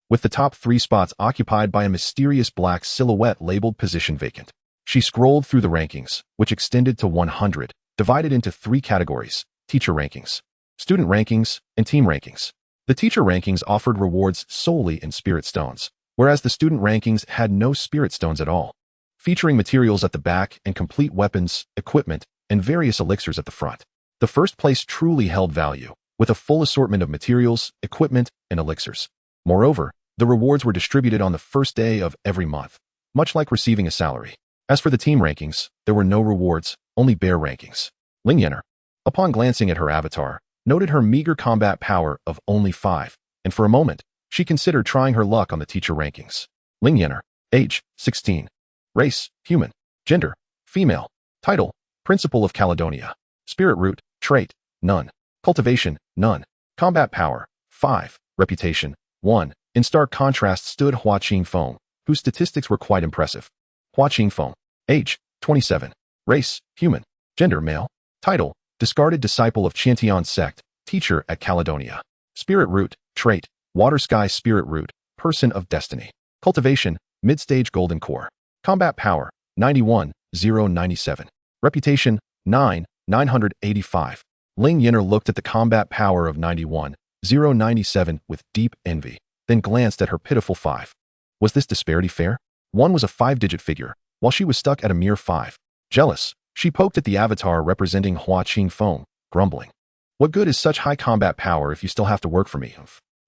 with the top 3 spots occupied by a mysterious black silhouette labeled position vacant. She scrolled through the rankings, which extended to 100, divided into 3 categories: teacher rankings, student rankings, and team rankings. The teacher rankings offered rewards solely in spirit stones, whereas the student rankings had no spirit stones at all, featuring materials at the back and complete weapons, equipment, and various elixirs at the front. The first place truly held value, with a full assortment of materials, equipment, and elixirs. Moreover, the rewards were distributed on the first day of every month, much like receiving a salary. As for the team rankings, there were no rewards, only bare rankings. Ling Yan'er, upon glancing at her avatar, noted her meager combat power of only 5, and for a moment, she considered trying her luck on the teacher rankings. Ling Yan'er, age, 16. Race, human. Gender, female. Title, Principal of Caledonia. Spirit root, trait, none. Cultivation, none. Combat power, 5. Reputation, 1. In stark contrast stood Hua Qingfeng, whose statistics were quite impressive. Hua Qingfeng, age, 27. Race, human. Gender, male. Title, discarded disciple of Qiantian Sect, teacher at Caledonia. Spirit root, trait, water sky spirit root, person of destiny. Cultivation, mid-stage golden core. Combat power, 91, 097. Reputation, 9, 985. Ling Yan'er looked at the combat power of 91, 097 with deep envy, then glanced at her pitiful 5. Was this disparity fair? One was a 5-digit figure, while she was stuck at a mere 5. Jealous, she poked at the avatar representing Hua Qingfeng, grumbling. What good is such high combat power if you still have to work for me?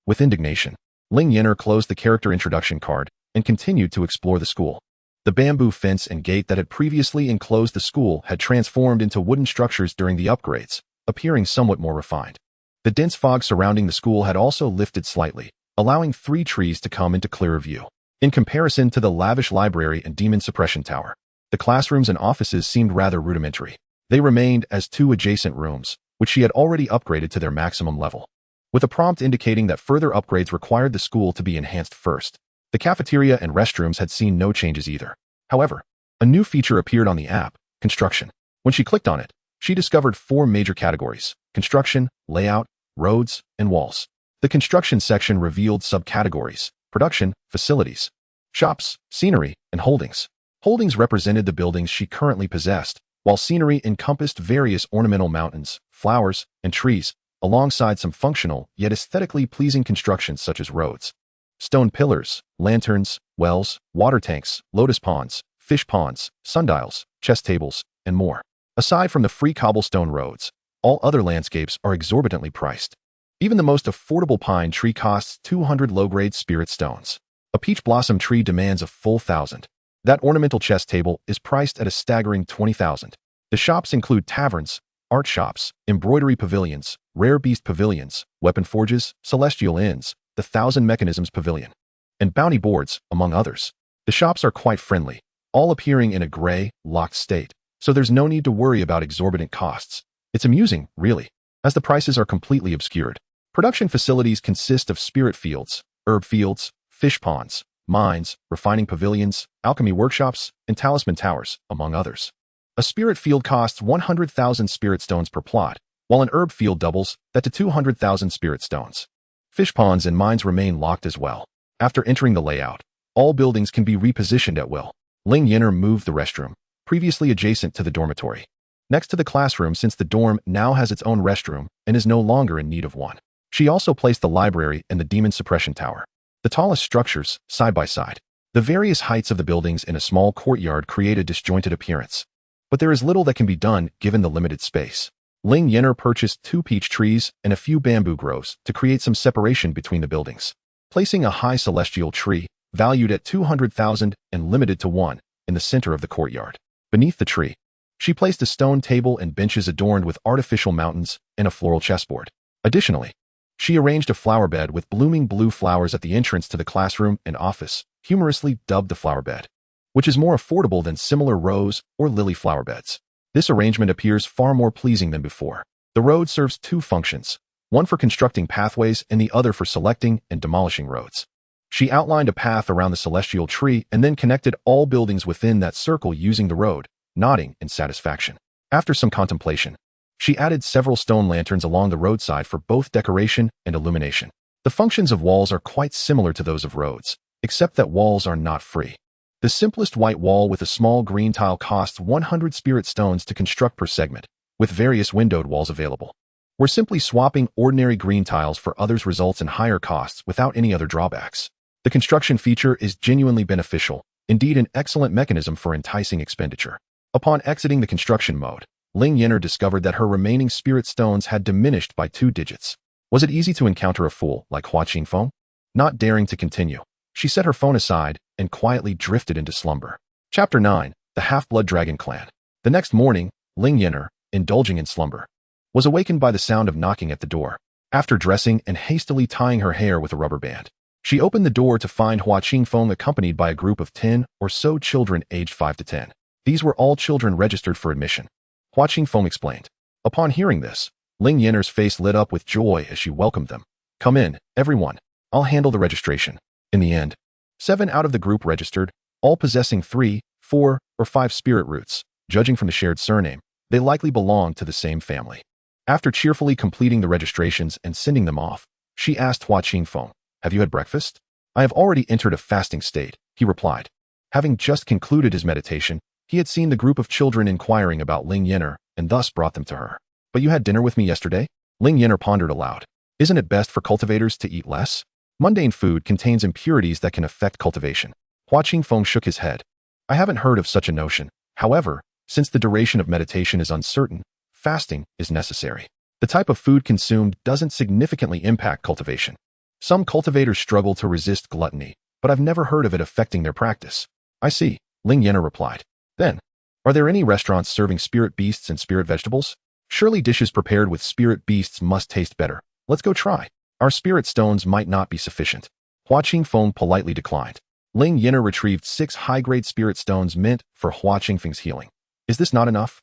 With indignation, Ling Yan'er closed the character introduction card and continued to explore the school. The bamboo fence and gate that had previously enclosed the school had transformed into wooden structures during the upgrades, appearing somewhat more refined. The dense fog surrounding the school had also lifted slightly, allowing 3 trees to come into clearer view. In comparison to the lavish library and demon suppression tower, the classrooms and offices seemed rather rudimentary. They remained as 2 adjacent rooms, which she had already upgraded to their maximum level, with a prompt indicating that further upgrades required the school to be enhanced first. The cafeteria and restrooms had seen no changes either. However, a new feature appeared on the app, construction. When she clicked on it, she discovered 4 major categories: construction, layout, roads, and walls. The construction section revealed subcategories: production, facilities, shops, scenery, and holdings. Holdings represented the buildings she currently possessed, while scenery encompassed various ornamental mountains, flowers, and trees, alongside some functional yet aesthetically pleasing constructions such as roads, stone pillars, lanterns, wells, water tanks, lotus ponds, fish ponds, sundials, chess tables, and more. Aside from the free cobblestone roads, all other landscapes are exorbitantly priced. Even the most affordable pine tree costs 200 low-grade spirit stones. A peach blossom tree demands a full 1,000. That ornamental chess table is priced at a staggering 20,000. The shops include taverns, art shops, embroidery pavilions, rare beast pavilions, weapon forges, celestial inns, the 1,000 mechanisms pavilion, and bounty boards, among others. The shops are quite friendly, all appearing in a gray, locked state, so there's no need to worry about exorbitant costs. It's amusing, really, as the prices are completely obscured. Production facilities consist of spirit fields, herb fields, fish ponds, mines, refining pavilions, alchemy workshops, and talisman towers, among others. A spirit field costs 100,000 spirit stones per plot, while an herb field doubles that to 200,000 spirit stones. Fish ponds and mines remain locked as well. After entering the layout, all buildings can be repositioned at will. Ling Yan'er moved the restroom, previously adjacent to the dormitory, next to the classroom since the dorm now has its own restroom and is no longer in need of one. She also placed the library and the demon suppression tower, the tallest structures, side by side. The various heights of the buildings in a small courtyard create a disjointed appearance, but there is little that can be done given the limited space. Ling Yan'er purchased 2 peach trees and a few bamboo groves to create some separation between the buildings, placing a high celestial tree, valued at 200,000 and limited to 1, in the center of the courtyard. Beneath the tree, she placed a stone table and benches adorned with artificial mountains and a floral chessboard. Additionally, she arranged a flower bed with blooming blue flowers at the entrance to the classroom and office, humorously dubbed the flower bed, which is more affordable than similar rose or lily flower beds. This arrangement appears far more pleasing than before. The road serves 2 functions, one for constructing pathways and the other for selecting and demolishing roads. She outlined a path around the celestial tree and then connected all buildings within that circle using the road, nodding in satisfaction. After some contemplation, she added several stone lanterns along the roadside for both decoration and illumination. The functions of walls are quite similar to those of roads, except that walls are not free. The simplest white wall with a small green tile costs 100 spirit stones to construct per segment, with various windowed walls available. Where simply swapping ordinary green tiles for others results in higher costs without any other drawbacks. The construction feature is genuinely beneficial, indeed an excellent mechanism for enticing expenditure. Upon exiting the construction mode, Ling Yan'er discovered that her remaining spirit stones had diminished by 2 digits. Was it easy to encounter a fool like Hua Qingfeng? Not daring to continue, she set her phone aside and quietly drifted into slumber. Chapter 9, The Half-Blood Dragon Clan. The next morning, Ling Yan'er, indulging in slumber, was awakened by the sound of knocking at the door. After dressing and hastily tying her hair with a rubber band, she opened the door to find Hua Qingfeng accompanied by a group of 10 or so children aged 5 to 10. These were all children registered for admission. Hua Qingfeng explained. Upon hearing this, Ling Yan'er's face lit up with joy as she welcomed them. Come in, everyone. I'll handle the registration. In the end, 7 out of the group registered, all possessing 3, 4, or 5 spirit roots. Judging from the shared surname, they likely belonged to the same family. After cheerfully completing the registrations and sending them off, she asked Hua Qingfeng, have you had breakfast? I have already entered a fasting state, he replied. Having just concluded his meditation, he had seen the group of children inquiring about Ling Yan'er and thus brought them to her. But you had dinner with me yesterday? Ling Yan'er pondered aloud. Isn't it best for cultivators to eat less? Mundane food contains impurities that can affect cultivation. Hua Qingfeng shook his head. I haven't heard of such a notion. However, since the duration of meditation is uncertain, fasting is necessary. The type of food consumed doesn't significantly impact cultivation. Some cultivators struggle to resist gluttony, but I've never heard of it affecting their practice. I see, Ling Yan'er replied. Then, are there any restaurants serving spirit beasts and spirit vegetables? Surely dishes prepared with spirit beasts must taste better. Let's go try. Our spirit stones might not be sufficient. Hua Qingfeng politely declined. Ling Yan'er retrieved 6 high-grade spirit stones meant for Hua Qingfeng's healing. Is this not enough?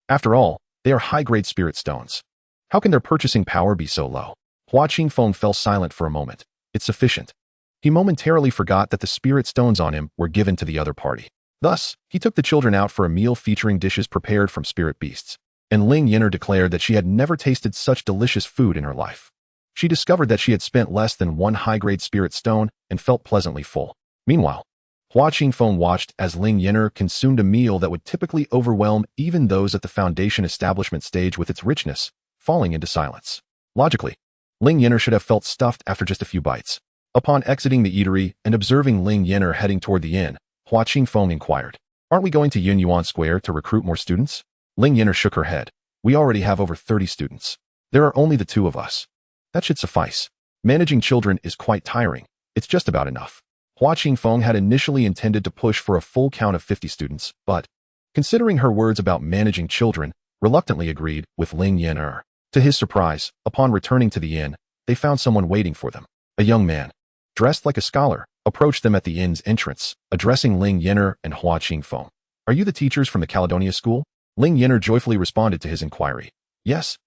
After all, they are high-grade spirit stones. How can their purchasing power be so low? Hua Qingfeng fell silent for a moment. It's sufficient. He momentarily forgot that the spirit stones on him were given to the other party. Thus, he took the children out for a meal featuring dishes prepared from spirit beasts, and Ling Yan'er declared that she had never tasted such delicious food in her life. She discovered that she had spent less than 1 high-grade spirit stone and felt pleasantly full. Meanwhile, Hua Qingfeng watched as Ling Yan'er consumed a meal that would typically overwhelm even those at the foundation establishment stage with its richness, falling into silence. Logically, Ling Yan'er should have felt stuffed after just a few bites. Upon exiting the eatery and observing Ling Yan'er heading toward the inn, Hua Qingfeng inquired, aren't we going to Yuanyuan Square to recruit more students? Ling Yan'er shook her head. We already have over 30 students. There are only the 2 of us. That should suffice. Managing children is quite tiring. It's just about enough. Hua Qingfeng had initially intended to push for a full count of 50 students, but, considering her words about managing children, reluctantly agreed with Ling Yan'er. To his surprise, upon returning to the inn, they found someone waiting for them. A young man, dressed like a scholar, approached them at the inn's entrance, addressing Ling Yan'er and Hua Qingfeng. Are you the teachers from the Caledonia school? Ling Yan'er joyfully responded to his inquiry. Yes,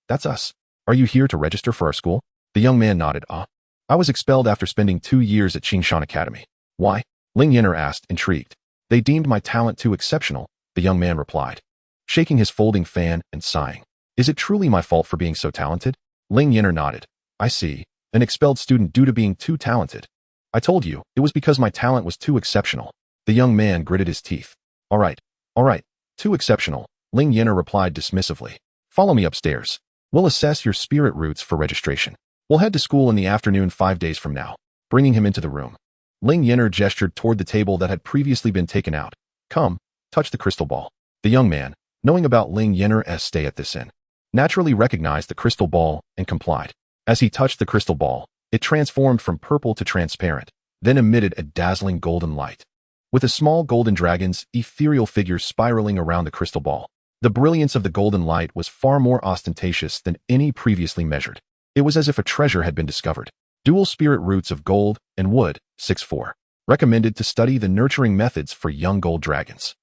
that's us. Are you here to register for our school? The young man nodded. I was expelled after spending 2 years at Qingshan Academy. Why? Ling Yan'er asked, intrigued. They deemed my talent too exceptional, the young man replied, shaking his folding fan and sighing. Is it truly my fault for being so talented? Ling Yan'er nodded. I see. An expelled student due to being too talented. I told you, it was because my talent was too exceptional. The young man gritted his teeth. All right. Too exceptional, Ling Yan'er replied dismissively. Follow me upstairs. We'll assess your spirit roots for registration. We'll head to school in the afternoon 5 days from now. Bringing him into the room. Ling Yan'er gestured toward the table that had previously been taken out. Come, touch the crystal ball. The young man, knowing about Ling Yan'er's stay at this inn, naturally recognized the crystal ball and complied. As he touched the crystal ball, it transformed from purple to transparent, then emitted a dazzling golden light. With a small golden dragon's ethereal figure spiraling around the crystal ball, the brilliance of the golden light was far more ostentatious than any previously measured. It was as if a treasure had been discovered. Dual spirit roots of gold and wood, 6-4. Recommended to study the nurturing methods for young gold dragons.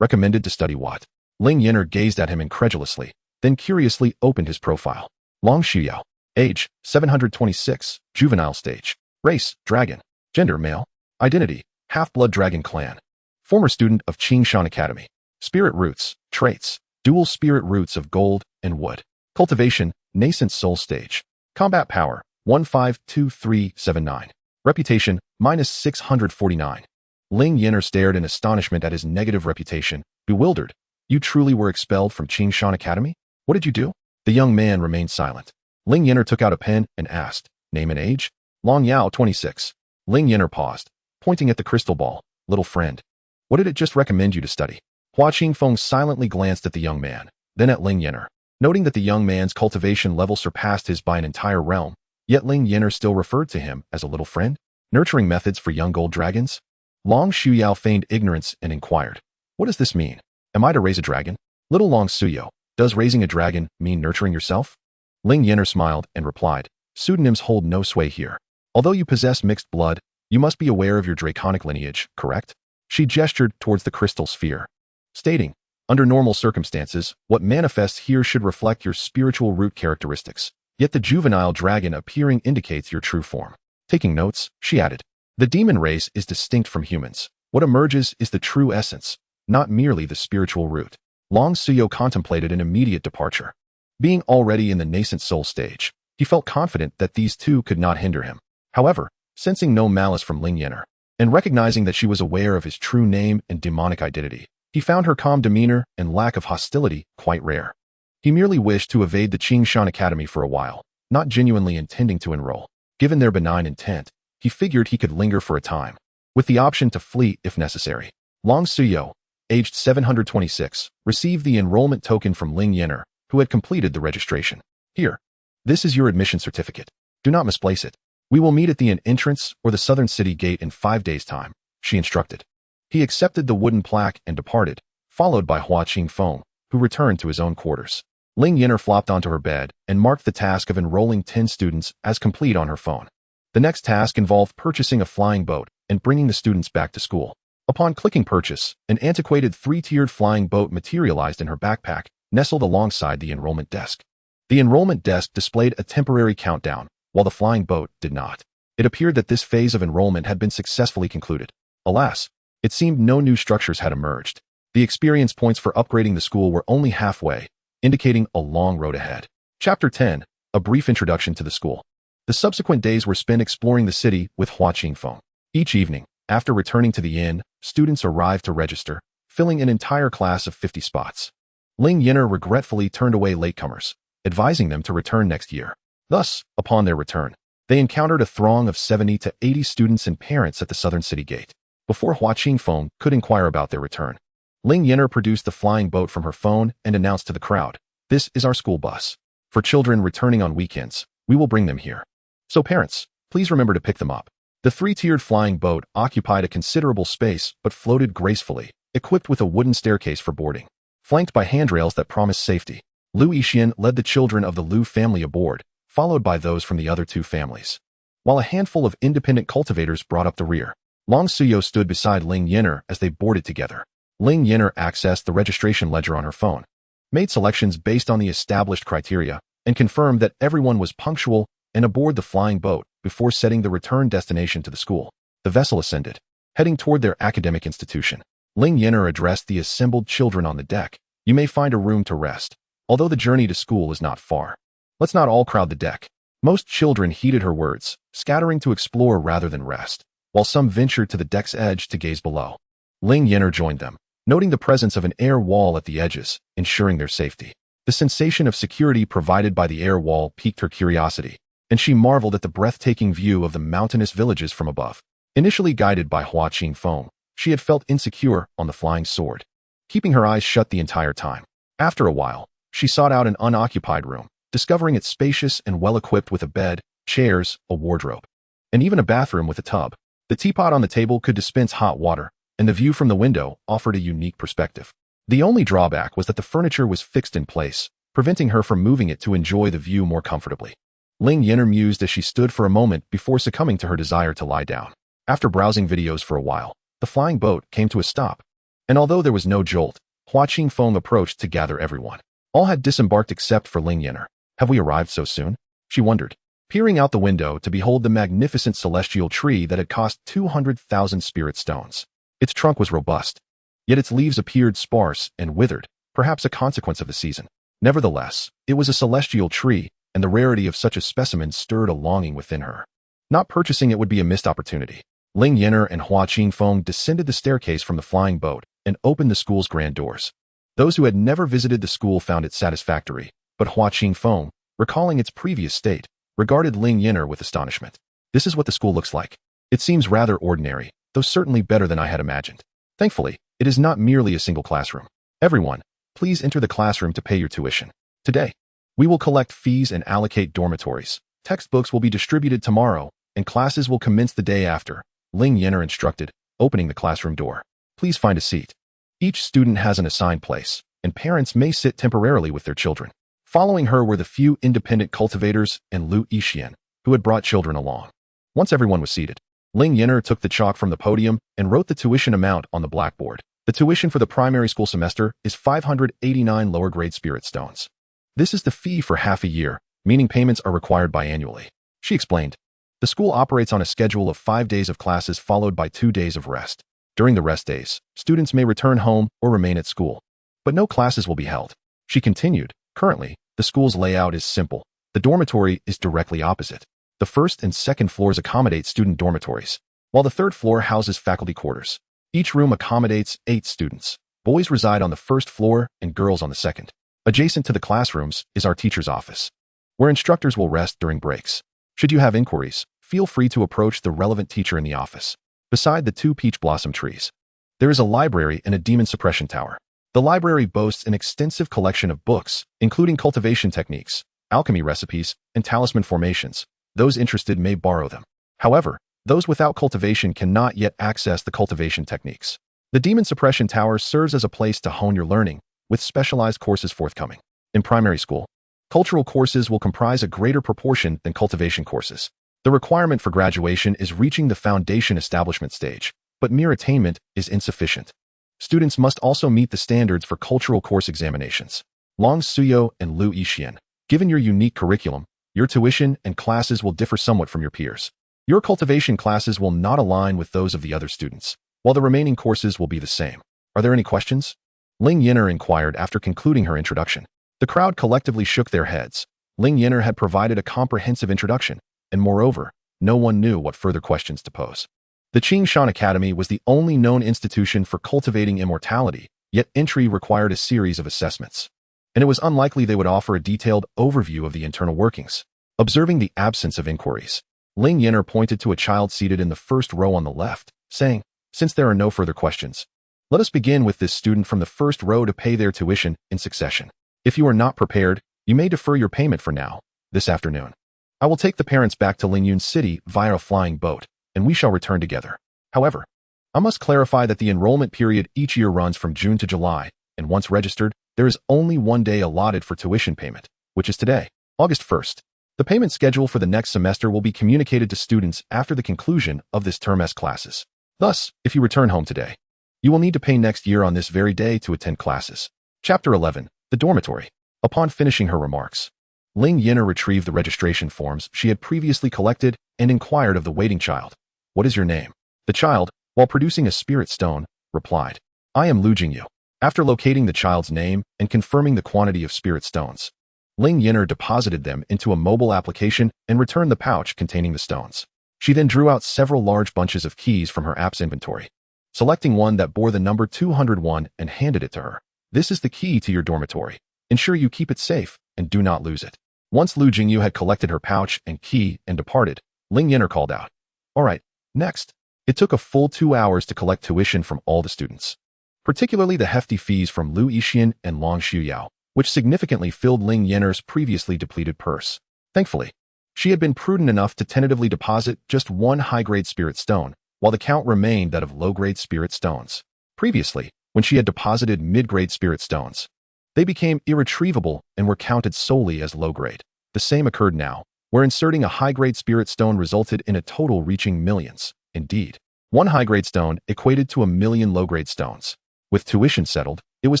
Recommended to study what? Ling Yan'er gazed at him incredulously, then curiously opened his profile. Long Shuyao. Age, 726. Juvenile stage. Race, dragon. Gender, male. Identity, half-blood dragon clan. Former student of Qingshan Academy. Spirit roots, traits. Dual spirit roots of gold and wood. Cultivation, nascent soul stage. Combat power, 152379. Reputation, -649. Ling Yan'er stared in astonishment at his negative reputation, bewildered. You truly were expelled from Qingshan Academy? What did you do? The young man remained silent. Ling Yan'er took out a pen and asked, name and age? Long Yao, 26. Ling Yan'er paused, pointing at the crystal ball. Little friend. What did it just recommend you to study? Hua Qingfeng silently glanced at the young man, then at Ling Yan'er. Noting that the young man's cultivation level surpassed his by an entire realm, yet Ling Yan'er still referred to him as a little friend? Nurturing methods for young gold dragons? Long Shuyao feigned ignorance and inquired, what does this mean? Am I to raise a dragon? Little Long Suyo, does raising a dragon mean nurturing yourself? Ling Yan'er smiled and replied, pseudonyms hold no sway here. Although you possess mixed blood, you must be aware of your draconic lineage, correct? She gestured towards the crystal sphere, stating, under normal circumstances, what manifests here should reflect your spiritual root characteristics. Yet the juvenile dragon appearing indicates your true form. Taking notes, she added, the demon race is distinct from humans. What emerges is the true essence, not merely the spiritual root. Long Suyo contemplated an immediate departure. Being already in the nascent soul stage, he felt confident that these two could not hinder him. However, sensing no malice from Ling Yan'er, and recognizing that she was aware of his true name and demonic identity, he found her calm demeanor and lack of hostility quite rare. He merely wished to evade the Qingshan Academy for a while, not genuinely intending to enroll. Given their benign intent, he figured he could linger for a time, with the option to flee if necessary. Long Suyo, aged 726, received the enrollment token from Ling Yan'er, who had completed the registration. Here, this is your admission certificate. Do not misplace it. We will meet at the inn entrance or the southern city gate in 5 days' time, she instructed. He accepted the wooden plaque and departed, followed by Hua Qingfeng, who returned to his own quarters. Ling Yan'er flopped onto her bed and marked the task of enrolling 10 students as complete on her phone. The next task involved purchasing a flying boat and bringing the students back to school. Upon clicking purchase, an antiquated 3-tiered flying boat materialized in her backpack, nestled alongside the enrollment desk. The enrollment desk displayed a temporary countdown, while the flying boat did not. It appeared that this phase of enrollment had been successfully concluded. Alas, it seemed no new structures had emerged. The experience points for upgrading the school were only halfway, indicating a long road ahead. Chapter 10, a brief introduction to the school. The subsequent days were spent exploring the city with Hua Qingfeng. Each evening, after returning to the inn, students arrived to register, filling an entire class of 50 spots. Ling Yan'er regretfully turned away latecomers, advising them to return next year. Thus, upon their return, they encountered a throng of 70 to 80 students and parents at the southern city gate. Before Hua Qingfeng could inquire about their return, Ling Yan'er produced the flying boat from her phone and announced to the crowd, this is our school bus. For children returning on weekends, we will bring them here. So parents, please remember to pick them up. The 3-tiered flying boat occupied a considerable space but floated gracefully, equipped with a wooden staircase for boarding. Flanked by handrails that promised safety, Lu Yixian led the children of the Lu family aboard, followed by those from the other 2 families. while a handful of independent cultivators brought up the rear. Long Suyo stood beside Ling Yan'er as they boarded together. Ling Yan'er accessed the registration ledger on her phone, made selections based on the established criteria, and confirmed that everyone was punctual and aboard the flying boat before setting the return destination to the school. The vessel ascended, heading toward their academic institution. Ling Yan'er addressed the assembled children on the deck. You may find a room to rest, although the journey to school is not far. Let's not all crowd the deck. Most children heeded her words, scattering to explore rather than rest, while some ventured to the deck's edge to gaze below. Ling Yan'er joined them, noting the presence of an air wall at the edges, ensuring their safety. The sensation of security provided by the air wall piqued her curiosity, and she marveled at the breathtaking view of the mountainous villages from above. Initially guided by Hua Qingfeng, she had felt insecure on the flying sword, keeping her eyes shut the entire time. After a while, she sought out an unoccupied room, discovering it spacious and well-equipped with a bed, chairs, a wardrobe, and even a bathroom with a tub. The teapot on the table could dispense hot water, and the view from the window offered a unique perspective. The only drawback was that the furniture was fixed in place, preventing her from moving it to enjoy the view more comfortably. Ling Yan'er mused as she stood for a moment before succumbing to her desire to lie down. After browsing videos for a while, the flying boat came to a stop, and although there was no jolt, Hua Qingfeng approached to gather everyone. All had disembarked except for Ling Yan'er. Have we arrived so soon? She wondered, peering out the window to behold the magnificent celestial tree that had cost 200,000 spirit stones. Its trunk was robust, yet its leaves appeared sparse and withered, perhaps a consequence of the season. Nevertheless, it was a celestial tree, and the rarity of such a specimen stirred a longing within her. Not purchasing it would be a missed opportunity. Ling Yan'er and Hua Qingfeng descended the staircase from the flying boat and opened the school's grand doors. Those who had never visited the school found it satisfactory, but Hua Qingfeng, recalling its previous state, regarded Ling Yan'er with astonishment. This is what the school looks like. It seems rather ordinary, though certainly better than I had imagined. Thankfully, it is not merely a single classroom. Everyone, please enter the classroom to pay your tuition. Today, we will collect fees and allocate dormitories. Textbooks will be distributed tomorrow, and classes will commence the day after, Ling Yan'er instructed, opening the classroom door. Please find a seat. Each student has an assigned place, and parents may sit temporarily with their children. Following her were the few independent cultivators and Lu Yixian, who had brought children along. Once everyone was seated, Ling Yan'er took the chalk from the podium and wrote the tuition amount on the blackboard. The tuition for the primary school semester is 589 lower-grade spirit stones. This is the fee for half a year, meaning payments are required biannually. She explained. The school operates on a schedule of 5 days of classes followed by 2 days of rest. During the rest days, students may return home or remain at school, but no classes will be held. She continued, currently, the school's layout is simple. The dormitory is directly opposite. The first and second floors accommodate student dormitories, while the third floor houses faculty quarters. Each room accommodates 8 students. Boys reside on the first floor and girls on the second. Adjacent to the classrooms is our teacher's office, where instructors will rest during breaks. Should you have inquiries, feel free to approach the relevant teacher in the office. Beside the 2 peach blossom trees, there is a library and a demon suppression tower. The library boasts an extensive collection of books, including cultivation techniques, alchemy recipes, and talisman formations. Those interested may borrow them. However, those without cultivation cannot yet access the cultivation techniques. The demon suppression tower serves as a place to hone your learning, with specialized courses forthcoming. In primary school, cultural courses will comprise a greater proportion than cultivation courses. The requirement for graduation is reaching the foundation establishment stage, but mere attainment is insufficient. Students must also meet the standards for cultural course examinations. Long Suyo and Lu Yixian, given your unique curriculum, your tuition and classes will differ somewhat from your peers. Your cultivation classes will not align with those of the other students, while the remaining courses will be the same. Are there any questions? Ling Yan'er inquired after concluding her introduction. The crowd collectively shook their heads. Ling Yan'er had provided a comprehensive introduction, and moreover, no one knew what further questions to pose. The Qianxian Academy was the only known institution for cultivating immortality, yet entry required a series of assessments, and it was unlikely they would offer a detailed overview of the internal workings. Observing the absence of inquiries, Ling Yan'er pointed to a child seated in the first row on the left, saying, "Since there are no further questions, let us begin with this student from the first row to pay their tuition in succession. If you are not prepared, you may defer your payment for now, this afternoon. I will take the parents back to Lingyun City via a flying boat, and we shall return together. However, I must clarify that the enrollment period each year runs from June to July, and once registered, there is only 1 day allotted for tuition payment, which is today, August 1st. The payment schedule for the next semester will be communicated to students after the conclusion of this term's classes. Thus, if you return home today, you will need to pay next year on this very day to attend classes. Chapter 11. The Dormitory. Upon finishing her remarks, Ling Yan'er retrieved the registration forms she had previously collected and inquired of the waiting child. What is your name? The child, while producing a spirit stone, replied, I am Lu Jingyu. After locating the child's name and confirming the quantity of spirit stones, Ling Yan'er deposited them into a mobile application and returned the pouch containing the stones. She then drew out several large bunches of keys from her app's inventory, selecting one that bore the number 201 and handed it to her. This is the key to your dormitory. Ensure you keep it safe and do not lose it. Once Lu Jingyu had collected her pouch and key and departed, Ling Yan'er called out, All right, next. It took a full 2 hours to collect tuition from all the students, particularly the hefty fees from Lu Yixian and Long Shuyao, which significantly filled Ling Yan'er's previously depleted purse. Thankfully, she had been prudent enough to tentatively deposit just one high-grade spirit stone, while the count remained that of low-grade spirit stones. Previously, when she had deposited mid-grade spirit stones, they became irretrievable and were counted solely as low-grade. The same occurred now, where inserting a high-grade spirit stone resulted in a total reaching millions. Indeed, one high-grade stone equated to 1,000,000 low-grade stones. With tuition settled, it was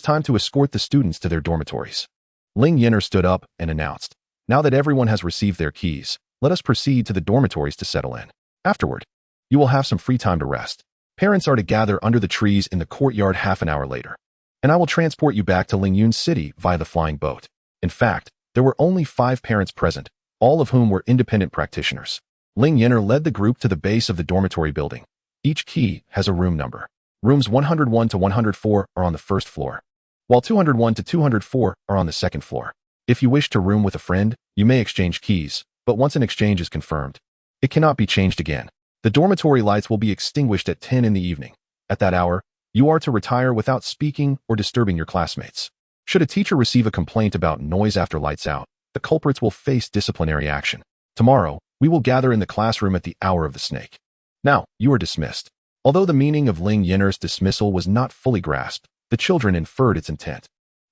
time to escort the students to their dormitories. Ling Yan'er stood up and announced, Now that everyone has received their keys, let us proceed to the dormitories to settle in. Afterward, you will have some free time to rest. Parents are to gather under the trees in the courtyard half an hour later, and I will transport you back to Lingyun City via the flying boat. In fact, there were only 5 parents present, all of whom were independent practitioners. Ling Yan'er led the group to the base of the dormitory building. Each key has a room number. Rooms 101 to 104 are on the first floor, while 201 to 204 are on the second floor. If you wish to room with a friend, you may exchange keys, but once an exchange is confirmed, it cannot be changed again. The dormitory lights will be extinguished at 10 in the evening. At that hour, you are to retire without speaking or disturbing your classmates. Should a teacher receive a complaint about noise after lights out, the culprits will face disciplinary action. Tomorrow, we will gather in the classroom at the hour of the snake. Now, you are dismissed. Although the meaning of Ling Yan'er's dismissal was not fully grasped, the children inferred its intent.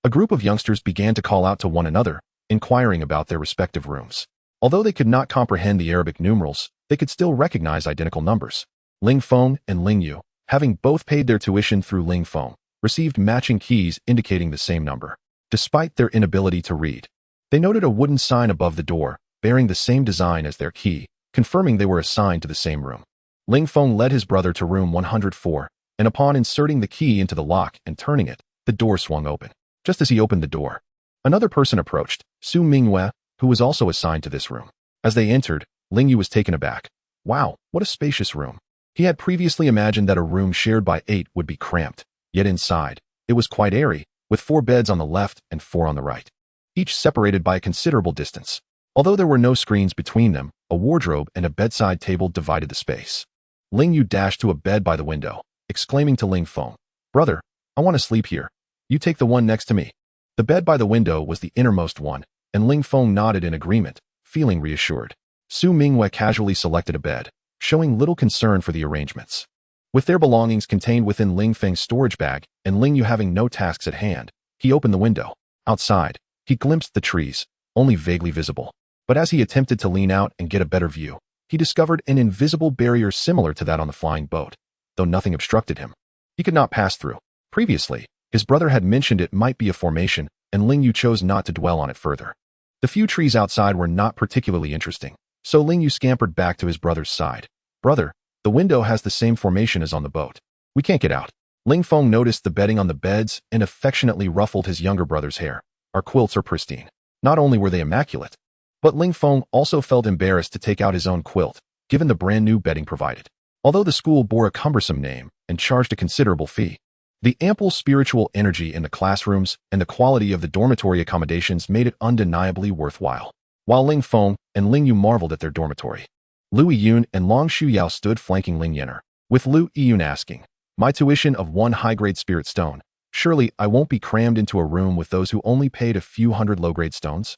A group of youngsters began to call out to one another, inquiring about their respective rooms. Although they could not comprehend the Arabic numerals, they could still recognize identical numbers. Ling Feng and Ling Yu, having both paid their tuition through Ling Feng, received matching keys indicating the same number. Despite their inability to read, they noted a wooden sign above the door, bearing the same design as their key, confirming they were assigned to the same room. Ling Feng led his brother to room 104, and upon inserting the key into the lock and turning it, the door swung open. Just as he opened the door, another person approached, Su Mingyue, who was also assigned to this room. As they entered, Ling Yu was taken aback. Wow, what a spacious room. He had previously imagined that a room shared by 8 would be cramped, yet inside, it was quite airy, with 4 beds on the left and 4 on the right, each separated by a considerable distance. Although there were no screens between them, a wardrobe and a bedside table divided the space. Ling Yu dashed to a bed by the window, exclaiming to Ling Feng, Brother, I want to sleep here. You take the one next to me. The bed by the window was the innermost one, and Ling Feng nodded in agreement, feeling reassured. Su Mingyue casually selected a bed, showing little concern for the arrangements. With their belongings contained within Ling Feng's storage bag, and Ling Yu having no tasks at hand, he opened the window. Outside, he glimpsed the trees, only vaguely visible. But as he attempted to lean out and get a better view, he discovered an invisible barrier similar to that on the flying boat, though nothing obstructed him. He could not pass through. Previously, his brother had mentioned it might be a formation, and Ling Yu chose not to dwell on it further. The few trees outside were not particularly interesting, so Ling Yu scampered back to his brother's side. Brother, the window has the same formation as on the boat. We can't get out. Ling Feng noticed the bedding on the beds and affectionately ruffled his younger brother's hair. Our quilts are pristine. Not only were they immaculate, but Ling Feng also felt embarrassed to take out his own quilt, given the brand new bedding provided. Although the school bore a cumbersome name and charged a considerable fee, the ample spiritual energy in the classrooms and the quality of the dormitory accommodations made it undeniably worthwhile. While Ling Feng and Ling Yu marveled at their dormitory, Lu Yiyun and Long Shuyao stood flanking Ling Yan'er, with Lu Yiyun asking, My tuition of 1 high-grade spirit stone, surely I won't be crammed into a room with those who only paid a few hundred low-grade stones?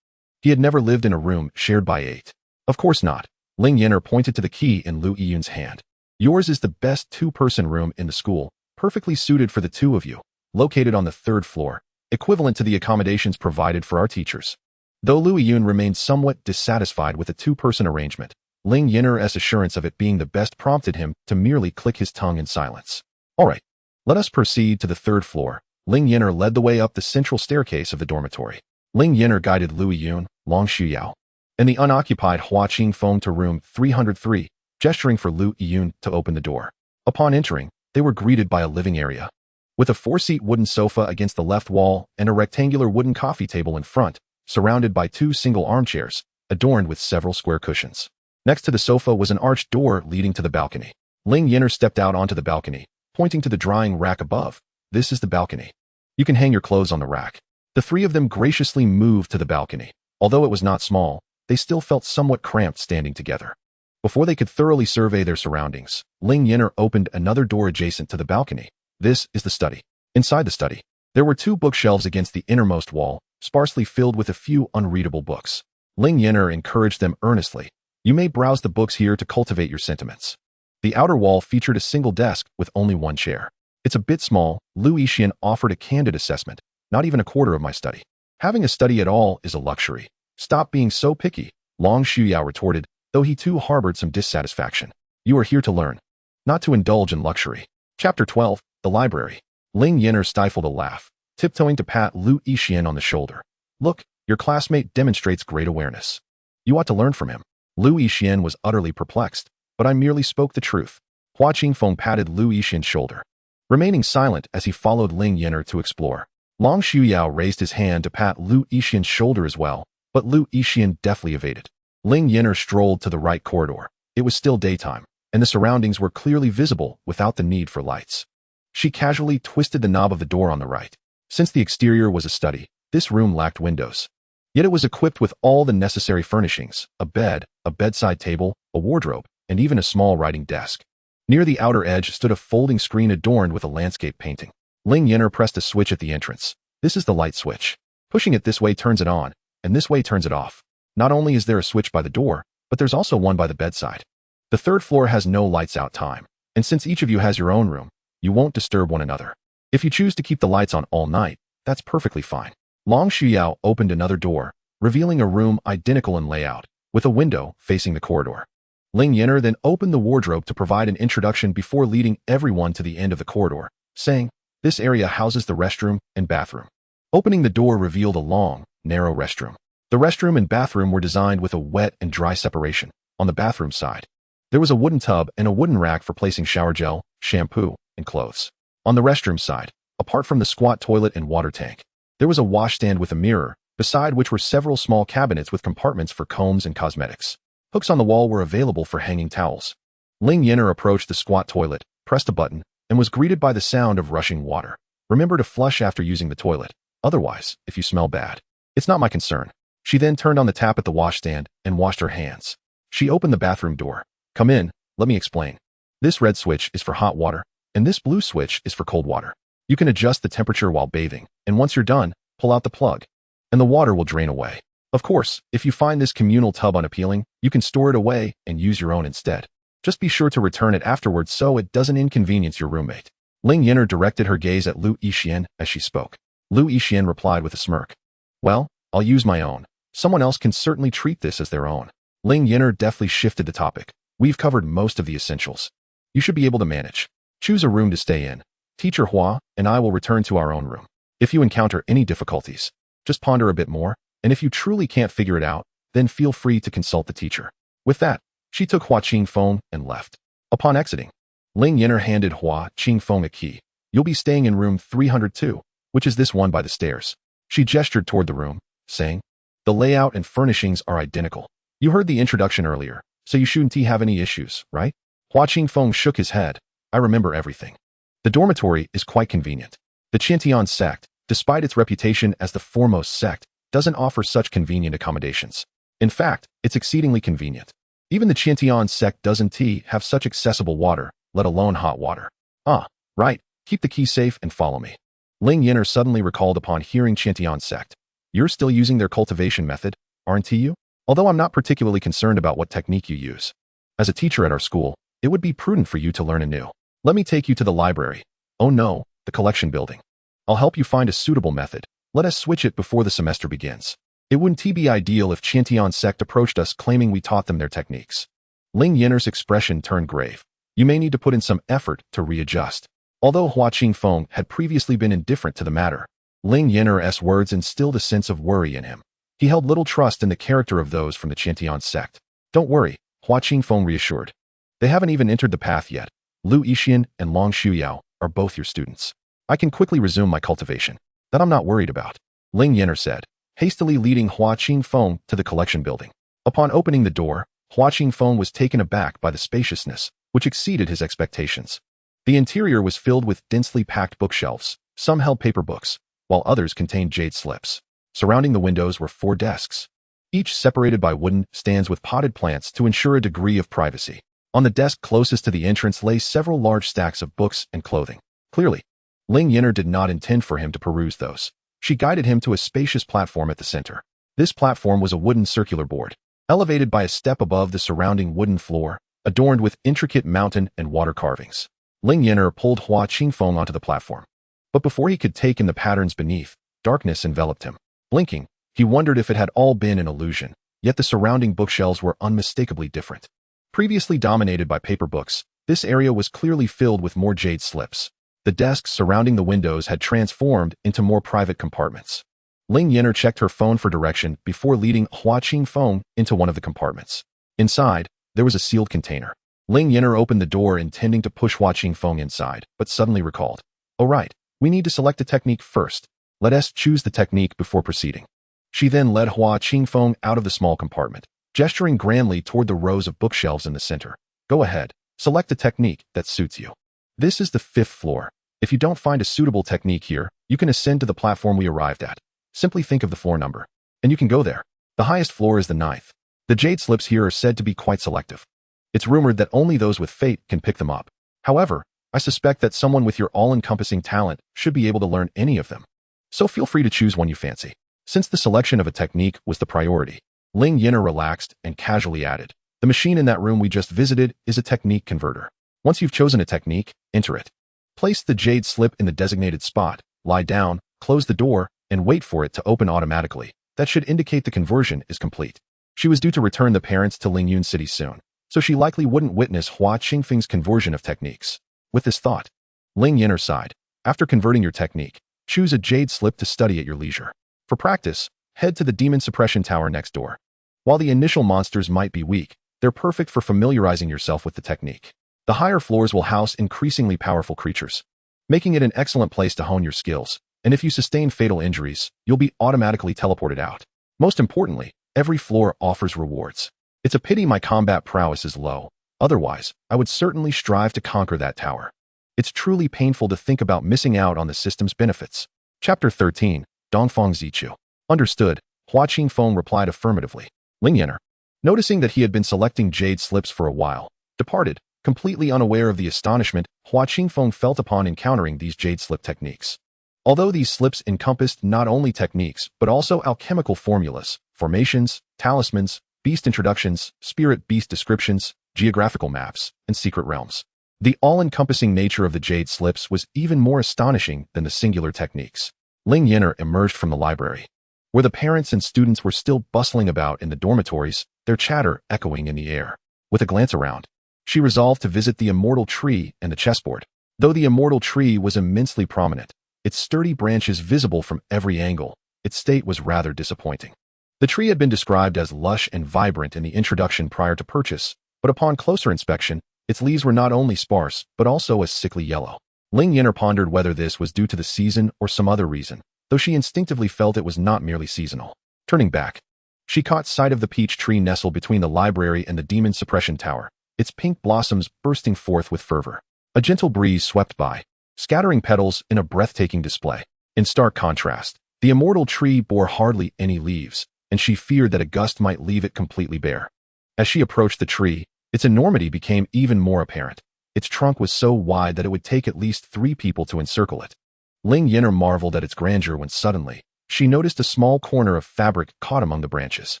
He had never lived in a room shared by 8. Of course not. Ling Yan'er pointed to the key in Lu Yiyun's hand. Yours is the best 2-person room in the school, perfectly suited for the 2 of you, located on the 3rd floor, equivalent to the accommodations provided for our teachers. Though Lu Yun remained somewhat dissatisfied with the two-person arrangement, Ling Yan'er's assurance of it being the best prompted him to merely click his tongue in silence. All right, let us proceed to the third floor. Ling Yan'er led the way up the central staircase of the dormitory. Ling Yan'er guided Lu Yun, Long Shuyao, and the unoccupied Hua Qingfeng to room 303, gesturing for Lu Yun to open the door. Upon entering, they were greeted by a living area. With a four-seat wooden sofa against the left wall and a rectangular wooden coffee table in front, surrounded by two single armchairs, adorned with several square cushions. Next to the sofa was an arched door leading to the balcony. Ling Yan'er stepped out onto the balcony, pointing to the drying rack above. This is the balcony. You can hang your clothes on the rack. The three of them graciously moved to the balcony. Although it was not small, they still felt somewhat cramped standing together. Before they could thoroughly survey their surroundings, Ling Yan'er opened another door adjacent to the balcony. This is the study. Inside the study, there were two bookshelves against the innermost wall, sparsely filled with a few unreadable books. Ling Yan'er encouraged them earnestly. You may browse the books here to cultivate your sentiments. The outer wall featured a single desk with only one chair. It's a bit small. Lu Yixian offered a candid assessment. Not even a quarter of my study. Having a study at all is a luxury. Stop being so picky, Long Shuyao retorted, though he too harbored some dissatisfaction. You are here to learn, not to indulge in luxury. Chapter 12, The Library. Ling Yan'er stifled a laugh, tiptoeing to pat Lu Yixian on the shoulder. Look, your classmate demonstrates great awareness. You ought to learn from him. Lu Yixian was utterly perplexed, but I merely spoke the truth. Hua Qingfeng patted Lu Yixian's shoulder, remaining silent as he followed Ling Yan'er to explore. Long Shuyao raised his hand to pat Lu Yixian's shoulder as well, but Lu Yixian deftly evaded. Ling Yan'er strolled to the right corridor. It was still daytime, and the surroundings were clearly visible without the need for lights. She casually twisted the knob of the door on the right. Since the exterior was a study, this room lacked windows. Yet it was equipped with all the necessary furnishings, a bed, a bedside table, a wardrobe, and even a small writing desk. Near the outer edge stood a folding screen adorned with a landscape painting. Ling Yan'er pressed a switch at the entrance. This is the light switch. Pushing it this way turns it on, and this way turns it off. Not only is there a switch by the door, but there's also one by the bedside. The third floor has no lights out time, and since each of you has your own room, you won't disturb one another. If you choose to keep the lights on all night, that's perfectly fine. Long Shuyao opened another door, revealing a room identical in layout, with a window facing the corridor. Ling Yan'er then opened the wardrobe to provide an introduction before leading everyone to the end of the corridor, saying, this area houses the restroom and bathroom. Opening the door revealed a long, narrow restroom. The restroom and bathroom were designed with a wet and dry separation. On the bathroom side, there was a wooden tub and a wooden rack for placing shower gel, shampoo, and clothes. On the restroom side, apart from the squat toilet and water tank, there was a washstand with a mirror, beside which were several small cabinets with compartments for combs and cosmetics. Hooks on the wall were available for hanging towels. Ling Yan'er approached the squat toilet, pressed a button, and was greeted by the sound of rushing water. Remember to flush after using the toilet. Otherwise, if you smell bad, it's not my concern. She then turned on the tap at the washstand and washed her hands. She opened the bathroom door. Come in, let me explain. This red switch is for hot water, and this blue switch is for cold water. You can adjust the temperature while bathing, and once you're done, pull out the plug, and the water will drain away. Of course, if you find this communal tub unappealing, you can store it away and use your own instead. Just be sure to return it afterwards so it doesn't inconvenience your roommate. Ling Yan'er directed her gaze at Lu Yixian as she spoke. Lu Yixian replied with a smirk. Well, I'll use my own. Someone else can certainly treat this as their own. Ling Yan'er deftly shifted the topic. We've covered most of the essentials. You should be able to manage. Choose a room to stay in. Teacher Hua and I will return to our own room. If you encounter any difficulties, just ponder a bit more, and if you truly can't figure it out, then feel free to consult the teacher. With that, she took Hua Qingfeng and left. Upon exiting, Ling Yan'er handed Hua Qingfeng a key. You'll be staying in room 302, which is this one by the stairs. She gestured toward the room, saying, the layout and furnishings are identical. You heard the introduction earlier, so you shouldn't have any issues, right? Hua Qingfeng shook his head. I remember everything. The dormitory is quite convenient. The Qiantian Sect, despite its reputation as the foremost sect, doesn't offer such convenient accommodations. In fact, it's exceedingly convenient. Even the Qiantian Sect doesn't have such accessible water, let alone hot water. Ah, right, keep the key safe and follow me. Ling Yan'er suddenly recalled upon hearing Qiantian Sect. You're still using their cultivation method, aren't you? Although I'm not particularly concerned about what technique you use. As a teacher at our school, it would be prudent for you to learn anew. Let me take you to the library. Oh no, the collection building. I'll help you find a suitable method. Let us switch it before the semester begins. It wouldn't be ideal if Qiantian Sect approached us claiming we taught them their techniques. Ling Yan'er's expression turned grave. You may need to put in some effort to readjust. Although Hua Qingfeng had previously been indifferent to the matter, Ling Yan'er's words instilled a sense of worry in him. He held little trust in the character of those from the Qiantian Sect. Don't worry, Hua Qingfeng reassured. They haven't even entered the path yet. Lu Yixian and Long Shuyao are both your students. I can quickly resume my cultivation. That I'm not worried about, Ling Yan'er said, hastily leading Hua Qingfeng to the collection building. Upon opening the door, Hua Qingfeng was taken aback by the spaciousness, which exceeded his expectations. The interior was filled with densely packed bookshelves. Some held paper books, while others contained jade slips. Surrounding the windows were 4 desks, each separated by wooden stands with potted plants to ensure a degree of privacy. On the desk closest to the entrance lay several large stacks of books and clothing. Clearly, Ling Yan'er did not intend for him to peruse those. She guided him to a spacious platform at the center. This platform was a wooden circular board, elevated by a step above the surrounding wooden floor, adorned with intricate mountain and water carvings. Ling Yan'er pulled Hua Qingfeng onto the platform. But before he could take in the patterns beneath, darkness enveloped him. Blinking, he wondered if it had all been an illusion, yet the surrounding bookshelves were unmistakably different. Previously dominated by paper books, this area was clearly filled with more jade slips. The desks surrounding the windows had transformed into more private compartments. Ling Yan'er checked her phone for direction before leading Hua Qingfeng into one of the compartments. Inside, there was a sealed container. Ling Yan'er opened the door intending to push Hua Qingfeng inside, but suddenly recalled. Oh right, we need to select a technique first. Let us choose the technique before proceeding. She then led Hua Qingfeng out of the small compartment, gesturing grandly toward the rows of bookshelves in the center. Go ahead, select a technique that suits you. This is the 5th floor. If you don't find a suitable technique here, you can ascend to the platform we arrived at. Simply think of the floor number, and you can go there. The highest floor is the 9th. The jade slips here are said to be quite selective. It's rumored that only those with fate can pick them up. However, I suspect that someone with your all-encompassing talent should be able to learn any of them. So feel free to choose one you fancy. Since the selection of a technique was the priority, Ling Yan'er relaxed and casually added, the machine in that room we just visited is a technique converter. Once you've chosen a technique, enter it. Place the jade slip in the designated spot, lie down, close the door, and wait for it to open automatically. That should indicate the conversion is complete. She was due to return the parents to Lingyun City soon, so she likely wouldn't witness Hua Qingfeng's conversion of techniques. With this thought, Ling Yan'er sighed. After converting your technique, choose a jade slip to study at your leisure. For practice, head to the demon suppression tower next door. While the initial monsters might be weak, they're perfect for familiarizing yourself with the technique. The higher floors will house increasingly powerful creatures, making it an excellent place to hone your skills, and if you sustain fatal injuries, you'll be automatically teleported out. Most importantly, every floor offers rewards. It's a pity my combat prowess is low, otherwise, I would certainly strive to conquer that tower. It's truly painful to think about missing out on the system's benefits. Chapter 13, Dongfang Zichu. Understood, Hua Qingfeng replied affirmatively. Ling Yan'er, noticing that he had been selecting jade slips for a while, departed, completely unaware of the astonishment Hua Qingfeng felt upon encountering these jade slip techniques. Although these slips encompassed not only techniques, but also alchemical formulas, formations, talismans, beast introductions, spirit-beast descriptions, geographical maps, and secret realms. The all-encompassing nature of the jade slips was even more astonishing than the singular techniques. Ling Yan'er emerged from the library, where the parents and students were still bustling about in the dormitories, their chatter echoing in the air. With a glance around, she resolved to visit the immortal tree and the chessboard. Though the immortal tree was immensely prominent, its sturdy branches visible from every angle, its state was rather disappointing. The tree had been described as lush and vibrant in the introduction prior to purchase, but upon closer inspection, its leaves were not only sparse, but also a sickly yellow. Ling Yan'er pondered whether this was due to the season or some other reason, though she instinctively felt it was not merely seasonal. Turning back, she caught sight of the peach tree nestled between the library and the demon suppression tower, its pink blossoms bursting forth with fervor. A gentle breeze swept by, scattering petals in a breathtaking display. In stark contrast, the immortal tree bore hardly any leaves, and she feared that a gust might leave it completely bare. As she approached the tree, its enormity became even more apparent. Its trunk was so wide that it would take at least 3 people to encircle it. Ling Yan'er marveled at its grandeur when suddenly, she noticed a small corner of fabric caught among the branches.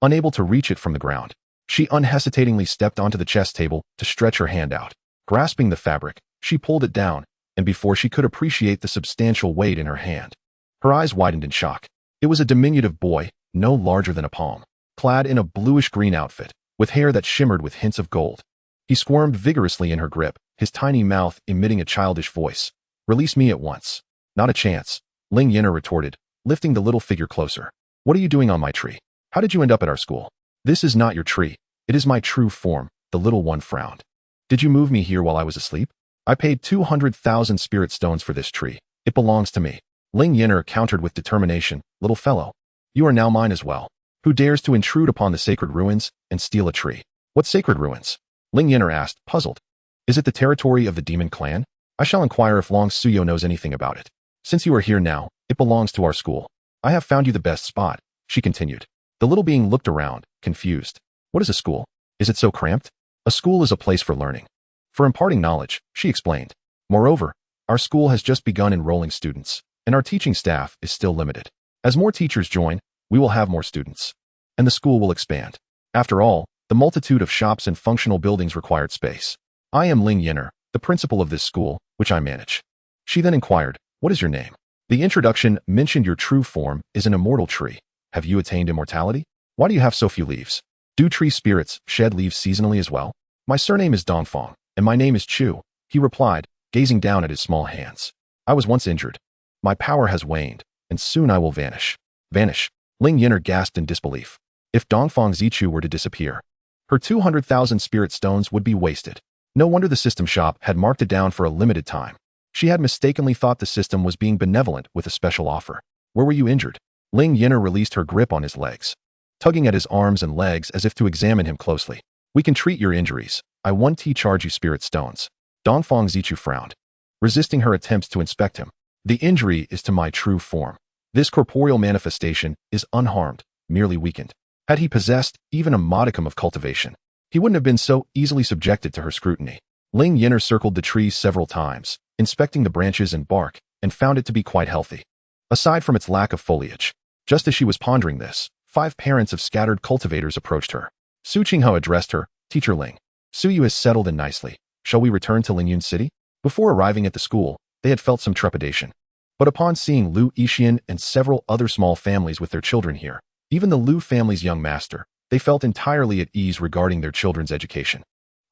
Unable to reach it from the ground, she unhesitatingly stepped onto the chess table to stretch her hand out. Grasping the fabric, she pulled it down, and before she could appreciate the substantial weight in her hand, her eyes widened in shock. It was a diminutive boy, no larger than a palm, clad in a bluish-green outfit, with hair that shimmered with hints of gold. He squirmed vigorously in her grip, his tiny mouth emitting a childish voice. "Release me at once." "Not a chance," Ling Yan'er retorted, lifting the little figure closer. "What are you doing on my tree? How did you end up at our school?" "This is not your tree. It is my true form," the little one frowned. "Did you move me here while I was asleep? I paid 200,000 spirit stones for this tree. It belongs to me." Ling Yan'er countered with determination. "Little fellow, you are now mine as well. Who dares to intrude upon the sacred ruins and steal a tree?" "What sacred ruins?" Ling Yan'er asked, puzzled. "Is it the territory of the demon clan? I shall inquire if Long Suyo knows anything about it. Since you are here now, it belongs to our school. I have found you the best spot," she continued. The little being looked around, confused. "What is a school? Is it so cramped?" "A school is a place for learning. For imparting knowledge," she explained. "Moreover, our school has just begun enrolling students, and our teaching staff is still limited. As more teachers join, we will have more students, and the school will expand. After all, the multitude of shops and functional buildings required space. I am Ling Yan'er, the principal of this school, which I manage." She then inquired, "What is your name?" The introduction mentioned your true form is an immortal tree. Have you attained immortality? Why do you have so few leaves? Do tree spirits shed leaves seasonally as well? My surname is Dongfang, and my name is Chu, he replied, gazing down at his small hands. I was once injured. My power has waned, and soon I will vanish. Vanish? Ling Yan'er gasped in disbelief. If Dongfang Zichu were to disappear, her 200,000 spirit stones would be wasted. No wonder the system shop had marked it down for a limited time. She had mistakenly thought the system was being benevolent with a special offer. Where were you injured? Ling Yan'er released her grip on his legs, tugging at his arms and legs as if to examine him closely. We can treat your injuries. I 1T charge you spirit stones. Dongfang Zichu frowned, resisting her attempts to inspect him. The injury is to my true form. This corporeal manifestation is unharmed, merely weakened. Had he possessed even a modicum of cultivation, he wouldn't have been so easily subjected to her scrutiny. Ling Yan'er circled the tree several times, inspecting the branches and bark, and found it to be quite healthy, aside from its lack of foliage. Just as she was pondering this, 5 parents of scattered cultivators approached her. Su Qinghao addressed her, Teacher Ling. Suyu has settled in nicely. Shall we return to Lingyun City? Before arriving at the school, they had felt some trepidation. But upon seeing Lu Yixian and several other small families with their children here, even the Lu family's young master, they felt entirely at ease regarding their children's education.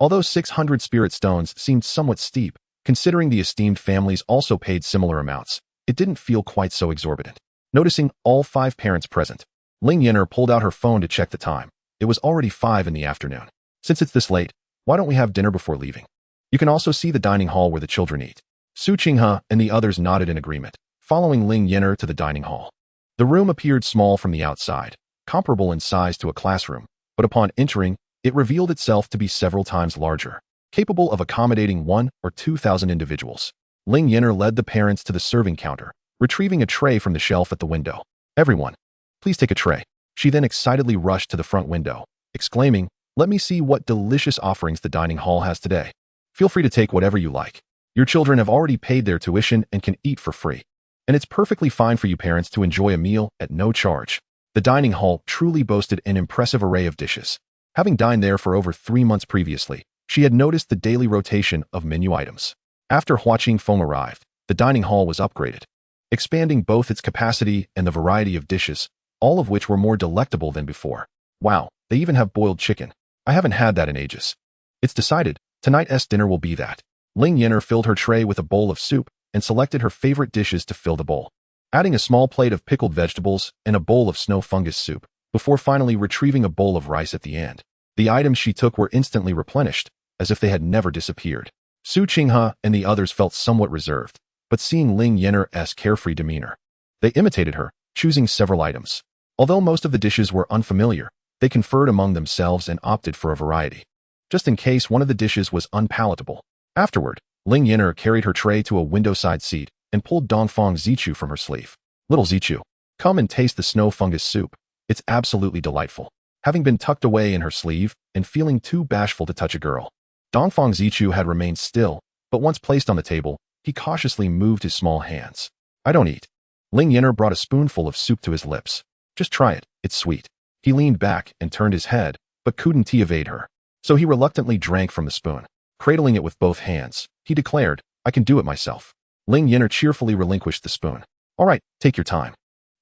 Although 600 spirit stones seemed somewhat steep, considering the esteemed families also paid similar amounts, it didn't feel quite so exorbitant. Noticing all 5 parents present, Ling Yan'er pulled out her phone to check the time. It was already 5 in the afternoon. Since it's this late, why don't we have dinner before leaving? You can also see the dining hall where the children eat. Su Qinghe and the others nodded in agreement, following Ling Yan'er to the dining hall. The room appeared small from the outside, comparable in size to a classroom, but upon entering, it revealed itself to be several times larger, capable of accommodating 1,000 or 2,000 individuals. Ling Yan'er led the parents to the serving counter, retrieving a tray from the shelf at the window. Everyone, please take a tray. She then excitedly rushed to the front window, exclaiming, let me see what delicious offerings the dining hall has today. Feel free to take whatever you like. Your children have already paid their tuition and can eat for free. And it's perfectly fine for you parents to enjoy a meal at no charge. The dining hall truly boasted an impressive array of dishes. Having dined there for over 3 months previously, she had noticed the daily rotation of menu items. After Hua Qingfeng arrived, the dining hall was upgraded, expanding both its capacity and the variety of dishes, all of which were more delectable than before. Wow, they even have boiled chicken. I haven't had that in ages. It's decided, tonight's dinner will be that. Ling Yan'er filled her tray with a bowl of soup and selected her favorite dishes to fill the bowl, adding a small plate of pickled vegetables and a bowl of snow fungus soup, before finally retrieving a bowl of rice at the end. The items she took were instantly replenished, as if they had never disappeared. Su Qinghe and the others felt somewhat reserved, but seeing Ling Yan'er's carefree demeanor, they imitated her, choosing several items. Although most of the dishes were unfamiliar, they conferred among themselves and opted for a variety, just in case one of the dishes was unpalatable. Afterward, Ling Yan'er carried her tray to a window-side seat and pulled Dongfang Zichu from her sleeve. Little Zichu, come and taste the snow fungus soup. It's absolutely delightful. Having been tucked away in her sleeve and feeling too bashful to touch a girl, Dongfang Zichu had remained still, but once placed on the table, he cautiously moved his small hands. I don't eat. Ling Yan'er brought a spoonful of soup to his lips. Just try it, it's sweet. He leaned back and turned his head, but couldn't evade her. So he reluctantly drank from the spoon. Cradling it with both hands, he declared, I can do it myself. Ling Yan'er cheerfully relinquished the spoon. All right, take your time.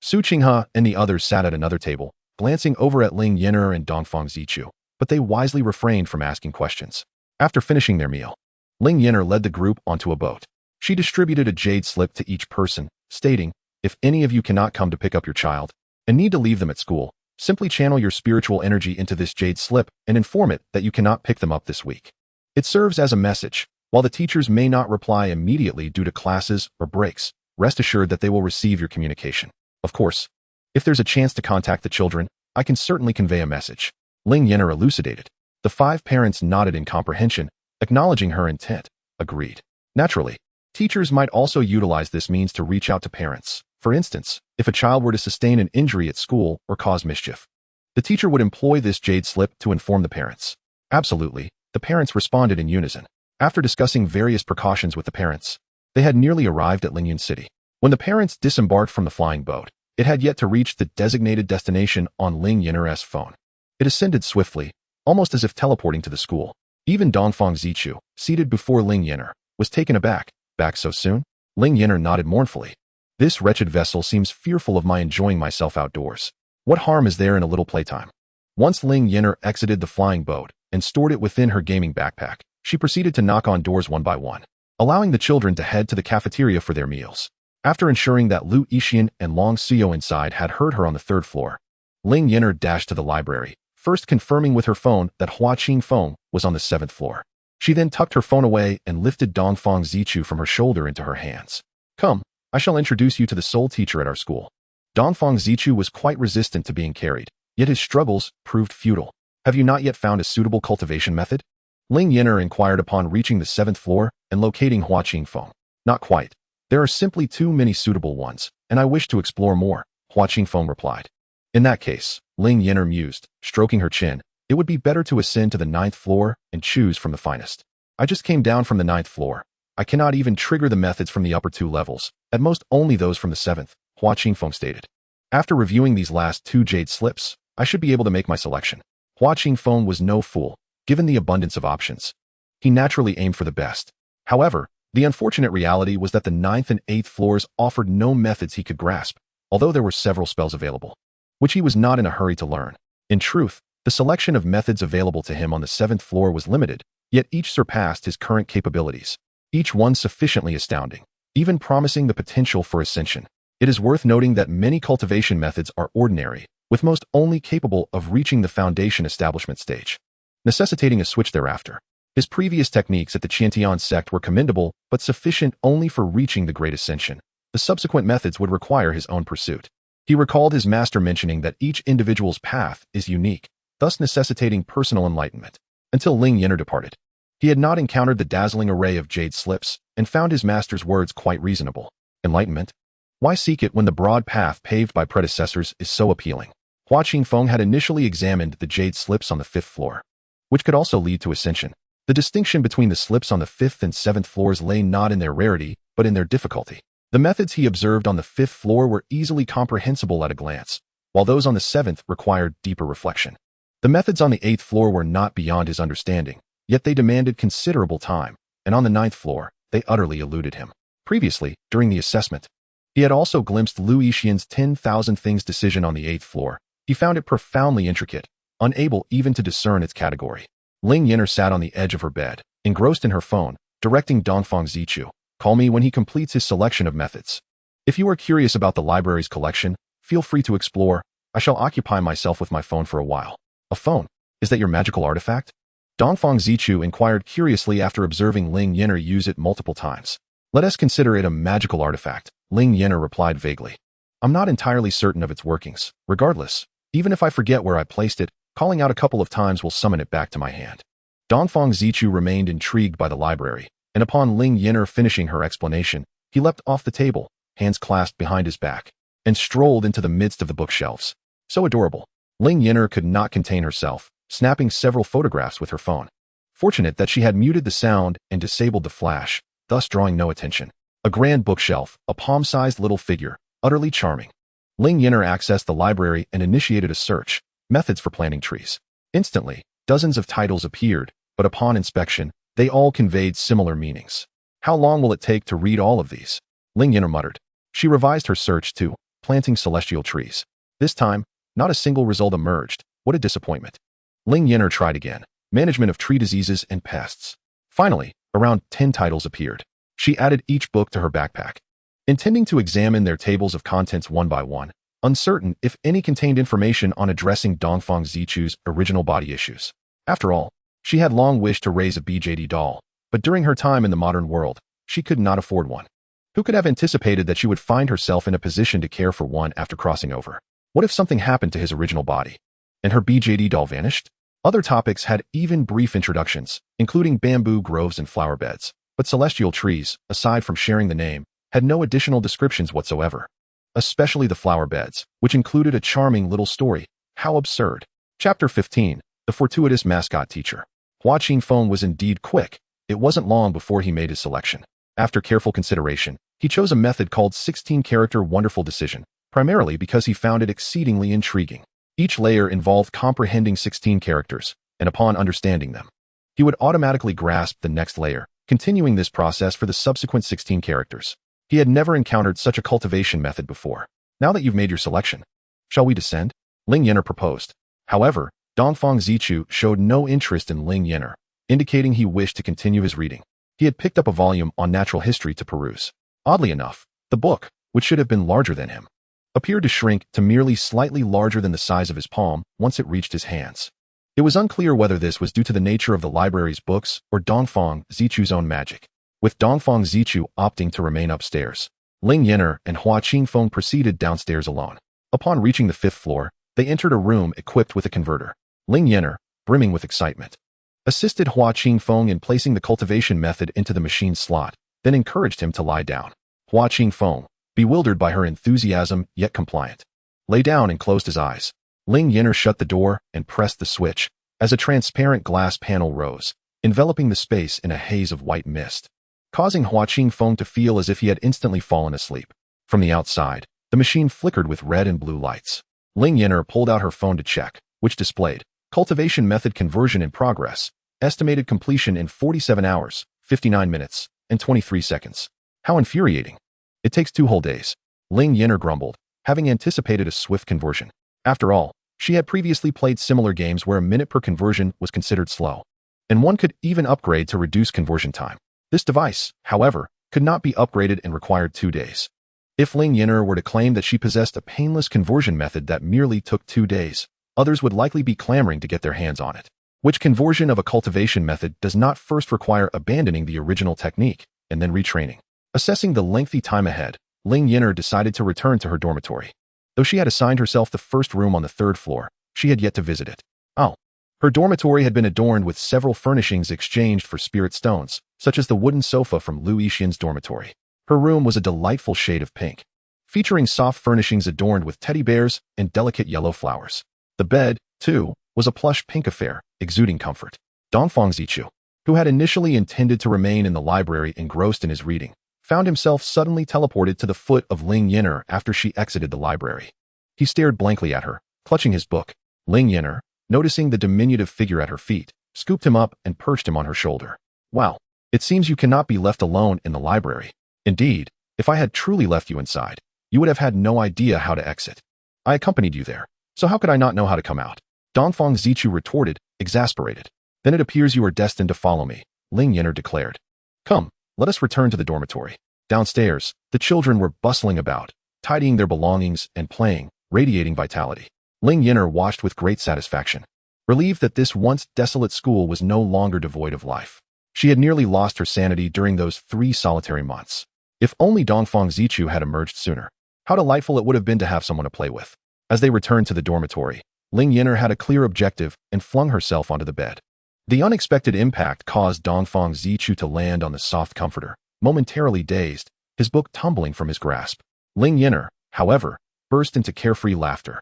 Su Qinghe and the others sat at another table, glancing over at Ling Yan'er and Dongfang Zichu, but they wisely refrained from asking questions. After finishing their meal, Ling Yan'er led the group onto a boat. She distributed a jade slip to each person, stating, "If any of you cannot come to pick up your child and need to leave them at school, simply channel your spiritual energy into this jade slip and inform it that you cannot pick them up this week." It serves as a message. While the teachers may not reply immediately due to classes or breaks, rest assured that they will receive your communication. Of course, if there's a chance to contact the children, I can certainly convey a message. Ling Yan'er elucidated. The 5 parents nodded in comprehension, acknowledging her intent. Agreed. Naturally, teachers might also utilize this means to reach out to parents. For instance, if a child were to sustain an injury at school or cause mischief, the teacher would employ this jade slip to inform the parents. Absolutely, the parents responded in unison. After discussing various precautions with the parents, they had nearly arrived at Lingyan City. When the parents disembarked from the flying boat, it had yet to reach the designated destination on Ling Yan'er's phone. It ascended swiftly, almost as if teleporting to the school. Even Dongfang Zichu, seated before Ling Yan'er, was taken aback. Back so soon? Ling Yan'er nodded mournfully. This wretched vessel seems fearful of my enjoying myself outdoors. What harm is there in a little playtime? Once Ling Yan'er exited the flying boat and stored it within her gaming backpack, she proceeded to knock on doors one by one, allowing the children to head to the cafeteria for their meals. After ensuring that Lu Yixian and Long Xiao inside had heard her on the 3rd floor, Ling Yan'er dashed to the library, first confirming with her phone that Hua Qingfeng was on the 7th floor. She then tucked her phone away and lifted Dongfang Zichu from her shoulder into her hands. "Come, I shall introduce you to the sole teacher at our school." Dongfang Zichu was quite resistant to being carried, yet his struggles proved futile. "Have you not yet found a suitable cultivation method?" Ling Yan'er inquired upon reaching the 7th floor and locating Hua Qingfeng. "Not quite. There are simply too many suitable ones, and I wish to explore more," Hua Qingfeng replied. "In that case," Ling Yan'er mused, stroking her chin, "it would be better to ascend to the 9th floor and choose from the finest. I just came down from the 9th floor. I cannot even trigger the methods from the upper 2 levels, at most only those from the 7th, Hua Qingfeng stated. "After reviewing these last 2 jade slips, I should be able to make my selection." Hua Qingfeng was no fool, given the abundance of options. He naturally aimed for the best. However, the unfortunate reality was that the 9th and 8th floors offered no methods he could grasp, although there were several spells available, which he was not in a hurry to learn. In truth, the selection of methods available to him on the 7th floor was limited, yet each surpassed his current capabilities, each one sufficiently astounding, even promising the potential for ascension. It is worth noting that many cultivation methods are ordinary, with most only capable of reaching the foundation establishment stage, necessitating a switch thereafter. His previous techniques at the Qiantian Sect were commendable, but sufficient only for reaching the Great Ascension. The subsequent methods would require his own pursuit. He recalled his master mentioning that each individual's path is unique, thus necessitating personal enlightenment. Until Ling Yan'er departed, he had not encountered the dazzling array of jade slips and found his master's words quite reasonable. Enlightenment? Why seek it when the broad path paved by predecessors is so appealing? Hua Qingfeng had initially examined the jade slips on the 5th floor, which could also lead to ascension. The distinction between the slips on the 5th and 7th floors lay not in their rarity, but in their difficulty. The methods he observed on the 5th floor were easily comprehensible at a glance, while those on the 7th required deeper reflection. The methods on the 8th floor were not beyond his understanding, yet they demanded considerable time, and on the 9th floor, they utterly eluded him. Previously, during the assessment, he had also glimpsed Lu Yixian's 10,000 Things decision on the 8th floor. He found it profoundly intricate, unable even to discern its category. Ling Yan'er sat on the edge of her bed, engrossed in her phone, directing Dongfang Zichu, "Call me when he completes his selection of methods. If you are curious about the library's collection, feel free to explore. I shall occupy myself with my phone for a while." "A phone? Is that your magical artifact?" Dongfang Zichu inquired curiously after observing Ling Yan'er use it multiple times. "Let us consider it a magical artifact," Ling Yan'er replied vaguely. "I'm not entirely certain of its workings. Regardless, even if I forget where I placed it, calling out a couple of times will summon it back to my hand." Dongfang Zichu remained intrigued by the library, and upon Ling Yan'er finishing her explanation, he leapt off the table, hands clasped behind his back, and strolled into the midst of the bookshelves. So adorable. Ling Yan'er could not contain herself, snapping several photographs with her phone. Fortunate that she had muted the sound and disabled the flash, thus drawing no attention. A grand bookshelf, a palm-sized little figure, utterly charming. Ling Yan'er accessed the library and initiated a search. Methods for planting trees. Instantly, dozens of titles appeared, but upon inspection, they all conveyed similar meanings. "How long will it take to read all of these?" Ling Yan'er muttered. She revised her search to planting celestial trees. This time, not a single result emerged. What a disappointment. Ling Yan'er tried again. Management of tree diseases and pests. Finally, around 10 titles appeared. She added each book to her backpack, intending to examine their tables of contents one by one, uncertain if any contained information on addressing Dongfang Zichu's original body issues. After all, she had long wished to raise a BJD doll, but during her time in the modern world, she could not afford one. Who could have anticipated that she would find herself in a position to care for one after crossing over? What if something happened to his original body, and her BJD doll vanished? Other topics had even brief introductions, including bamboo groves and flower beds, but celestial trees, aside from sharing the name, had no additional descriptions whatsoever. Especially the flower beds, which included a charming little story. How absurd. Chapter 15. The Fortuitous Mascot Teacher. Hua Qingfeng was indeed quick. It wasn't long before he made his selection. After careful consideration, he chose a method called 16-character wonderful decision, primarily because he found it exceedingly intriguing. Each layer involved comprehending 16 characters, and upon understanding them, he would automatically grasp the next layer, continuing this process for the subsequent 16 characters. He had never encountered such a cultivation method before. Now that you've made your selection, shall we descend? Ling Yan'er proposed. However, Dongfang Zichu showed no interest in Ling Yan'er, indicating he wished to continue his reading. He had picked up a volume on natural history to peruse. Oddly enough, the book, which should have been larger than him, appeared to shrink to merely slightly larger than the size of his palm once it reached his hands. It was unclear whether this was due to the nature of the library's books or Dongfang Zichu's own magic. With Dongfang Zichu opting to remain upstairs, Ling Yan'er and Hua Qingfeng proceeded downstairs alone. Upon reaching the 5th floor, they entered a room equipped with a converter. Ling Yan'er, brimming with excitement, assisted Hua Qingfeng in placing the cultivation method into the machine slot, then encouraged him to lie down. Hua Qingfeng, bewildered by her enthusiasm yet compliant, lay down and closed his eyes. Ling Yan'er shut the door and pressed the switch as a transparent glass panel rose, enveloping the space in a haze of white mist, causing Hua Qingfeng to feel as if he had instantly fallen asleep. From the outside, the machine flickered with red and blue lights. Ling Yan'er pulled out her phone to check, which displayed cultivation method conversion in progress, estimated completion in 47 hours, 59 minutes, and 23 seconds. How infuriating. It takes 2 whole days. Ling Yan'er grumbled, having anticipated a swift conversion. After all, she had previously played similar games where a minute per conversion was considered slow, and one could even upgrade to reduce conversion time. This device, however, could not be upgraded and required 2 days. If Ling Yan'er were to claim that she possessed a painless conversion method that merely took 2 days, others would likely be clamoring to get their hands on it. Which conversion of a cultivation method does not first require abandoning the original technique and then retraining? Assessing the lengthy time ahead, Ling Yan'er decided to return to her dormitory. Though she had assigned herself the first room on the 3rd floor, she had yet to visit it. Her dormitory had been adorned with several furnishings exchanged for spirit stones, such as the wooden sofa from Liu Yixin's dormitory. Her room was a delightful shade of pink, featuring soft furnishings adorned with teddy bears and delicate yellow flowers. The bed, too, was a plush pink affair, exuding comfort. Dongfang Zichu, who had initially intended to remain in the library engrossed in his reading, found himself suddenly teleported to the foot of Ling Yan'er after she exited the library. He stared blankly at her, clutching his book. Ling Yan'er, noticing the diminutive figure at her feet, scooped him up and perched him on her shoulder. Wow, it seems you cannot be left alone in the library. Indeed, if I had truly left you inside, you would have had no idea how to exit. I accompanied you there, so how could I not know how to come out? Dongfang Zichu retorted, exasperated. Then it appears you are destined to follow me, Ling Yan'er declared. Come, let us return to the dormitory. Downstairs, the children were bustling about, tidying their belongings and playing, radiating vitality. Ling Yan'er watched with great satisfaction, relieved that this once desolate school was no longer devoid of life. She had nearly lost her sanity during those 3 solitary months. If only Dongfang Zichu had emerged sooner. How delightful it would have been to have someone to play with. As they returned to the dormitory, Ling Yan'er had a clear objective and flung herself onto the bed. The unexpected impact caused Dongfang Zichu to land on the soft comforter, momentarily dazed, his book tumbling from his grasp. Ling Yan'er, however, burst into carefree laughter.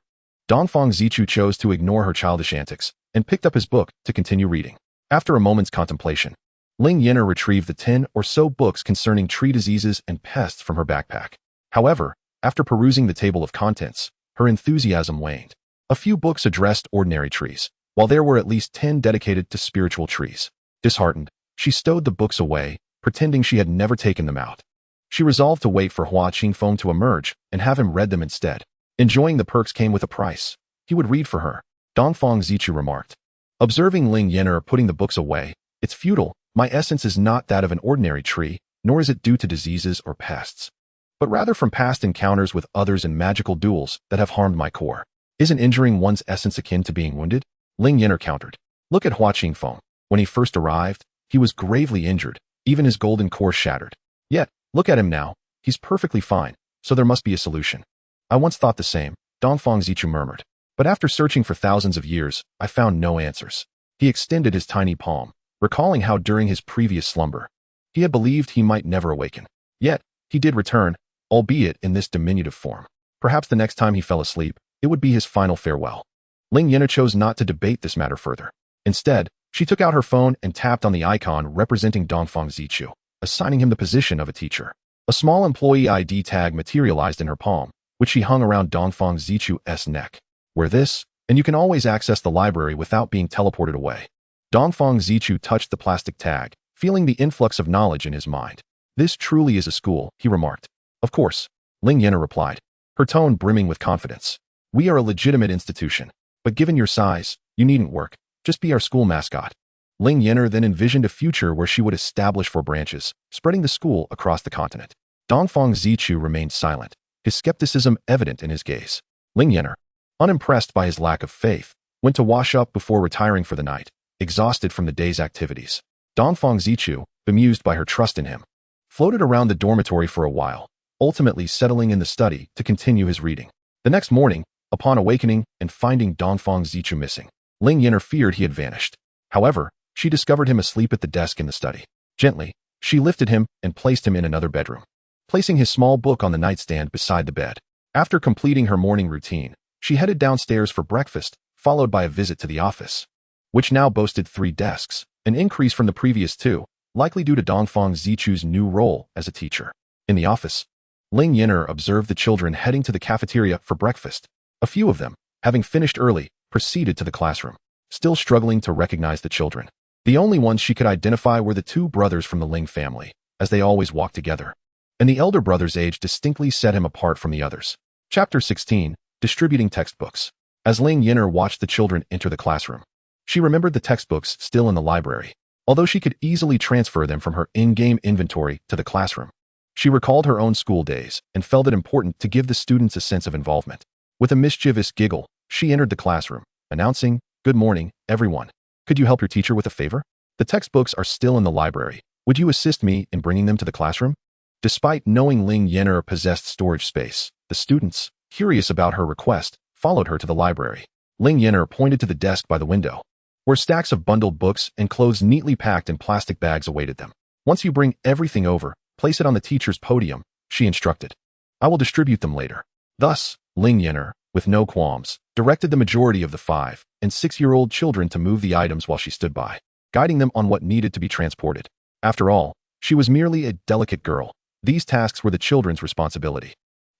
Dongfang Zichu chose to ignore her childish antics and picked up his book to continue reading. After a moment's contemplation, Ling Yan'er retrieved the 10 or so books concerning tree diseases and pests from her backpack. However, after perusing the table of contents, her enthusiasm waned. A few books addressed ordinary trees, while there were at least 10 dedicated to spiritual trees. Disheartened, she stowed the books away, pretending she had never taken them out. She resolved to wait for Hua Qingfeng to emerge and have him read them instead. Enjoying the perks came with a price. He would read for her. Dongfang Zichu remarked. Observing Ling Yan'er putting the books away, "It's futile. My essence is not that of an ordinary tree, nor is it due to diseases or pests, but rather from past encounters with others and magical duels that have harmed my core. Isn't injuring one's essence akin to being wounded?" Ling Yan'er countered. "Look at Hua Qingfeng. When he first arrived, he was gravely injured, even his golden core shattered. Yet, look at him now. He's perfectly fine, so there must be a solution." "I once thought the same," Dongfang Zichu murmured. "But after searching for thousands of years, I found no answers." He extended his tiny palm, recalling how during his previous slumber, he had believed he might never awaken. Yet, he did return, albeit in this diminutive form. Perhaps the next time he fell asleep, it would be his final farewell. Ling Yan'er chose not to debate this matter further. Instead, she took out her phone and tapped on the icon representing Dongfang Zichu, assigning him the position of a teacher. A small employee ID tag materialized in her palm, which she hung around Dongfang Zichu's neck. "Wear this, and you can always access the library without being teleported away." Dongfang Zichu touched the plastic tag, feeling the influx of knowledge in his mind. "This truly is a school," he remarked. "Of course," Ling Yan'er replied, her tone brimming with confidence. "We are a legitimate institution, but given your size, you needn't work. Just be our school mascot." Ling Yan'er then envisioned a future where she would establish 4 branches, spreading the school across the continent. Dongfang Zichu remained silent, his skepticism evident in his gaze. Ling Yan'er, unimpressed by his lack of faith, went to wash up before retiring for the night, exhausted from the day's activities. Dongfang Zichu, bemused by her trust in him, floated around the dormitory for a while, ultimately settling in the study to continue his reading. The next morning, upon awakening and finding Dongfang Zichu missing, Ling Yan'er feared he had vanished. However, she discovered him asleep at the desk in the study. Gently, she lifted him and placed him in another bedroom, placing his small book on the nightstand beside the bed. After completing her morning routine, she headed downstairs for breakfast, followed by a visit to the office, which now boasted 3 desks, an increase from the previous 2, likely due to Dongfang Zichu's new role as a teacher. In the office, Ling Yan'er observed the children heading to the cafeteria for breakfast. A few of them, having finished early, proceeded to the classroom, still struggling to recognize the children. The only ones she could identify were the 2 brothers from the Ling family, as they always walked together, and the elder brother's age distinctly set him apart from the others. Chapter 16, Distributing Textbooks. As Ling Yan'er watched the children enter the classroom, she remembered the textbooks still in the library, although she could easily transfer them from her in-game inventory to the classroom. She recalled her own school days and felt it important to give the students a sense of involvement. With a mischievous giggle, she entered the classroom, announcing, "Good morning, everyone. Could you help your teacher with a favor? The textbooks are still in the library. Would you assist me in bringing them to the classroom?" Despite knowing Ling Yan'er possessed storage space, the students, curious about her request, followed her to the library. Ling Yan'er pointed to the desk by the window, where stacks of bundled books and clothes neatly packed in plastic bags awaited them. "Once you bring everything over, place it on the teacher's podium," she instructed. "I will distribute them later." Thus, Ling Yan'er, with no qualms, directed the majority of the 5- and 6-year-old children to move the items while she stood by, guiding them on what needed to be transported. After all, she was merely a delicate girl. These tasks were the children's responsibility.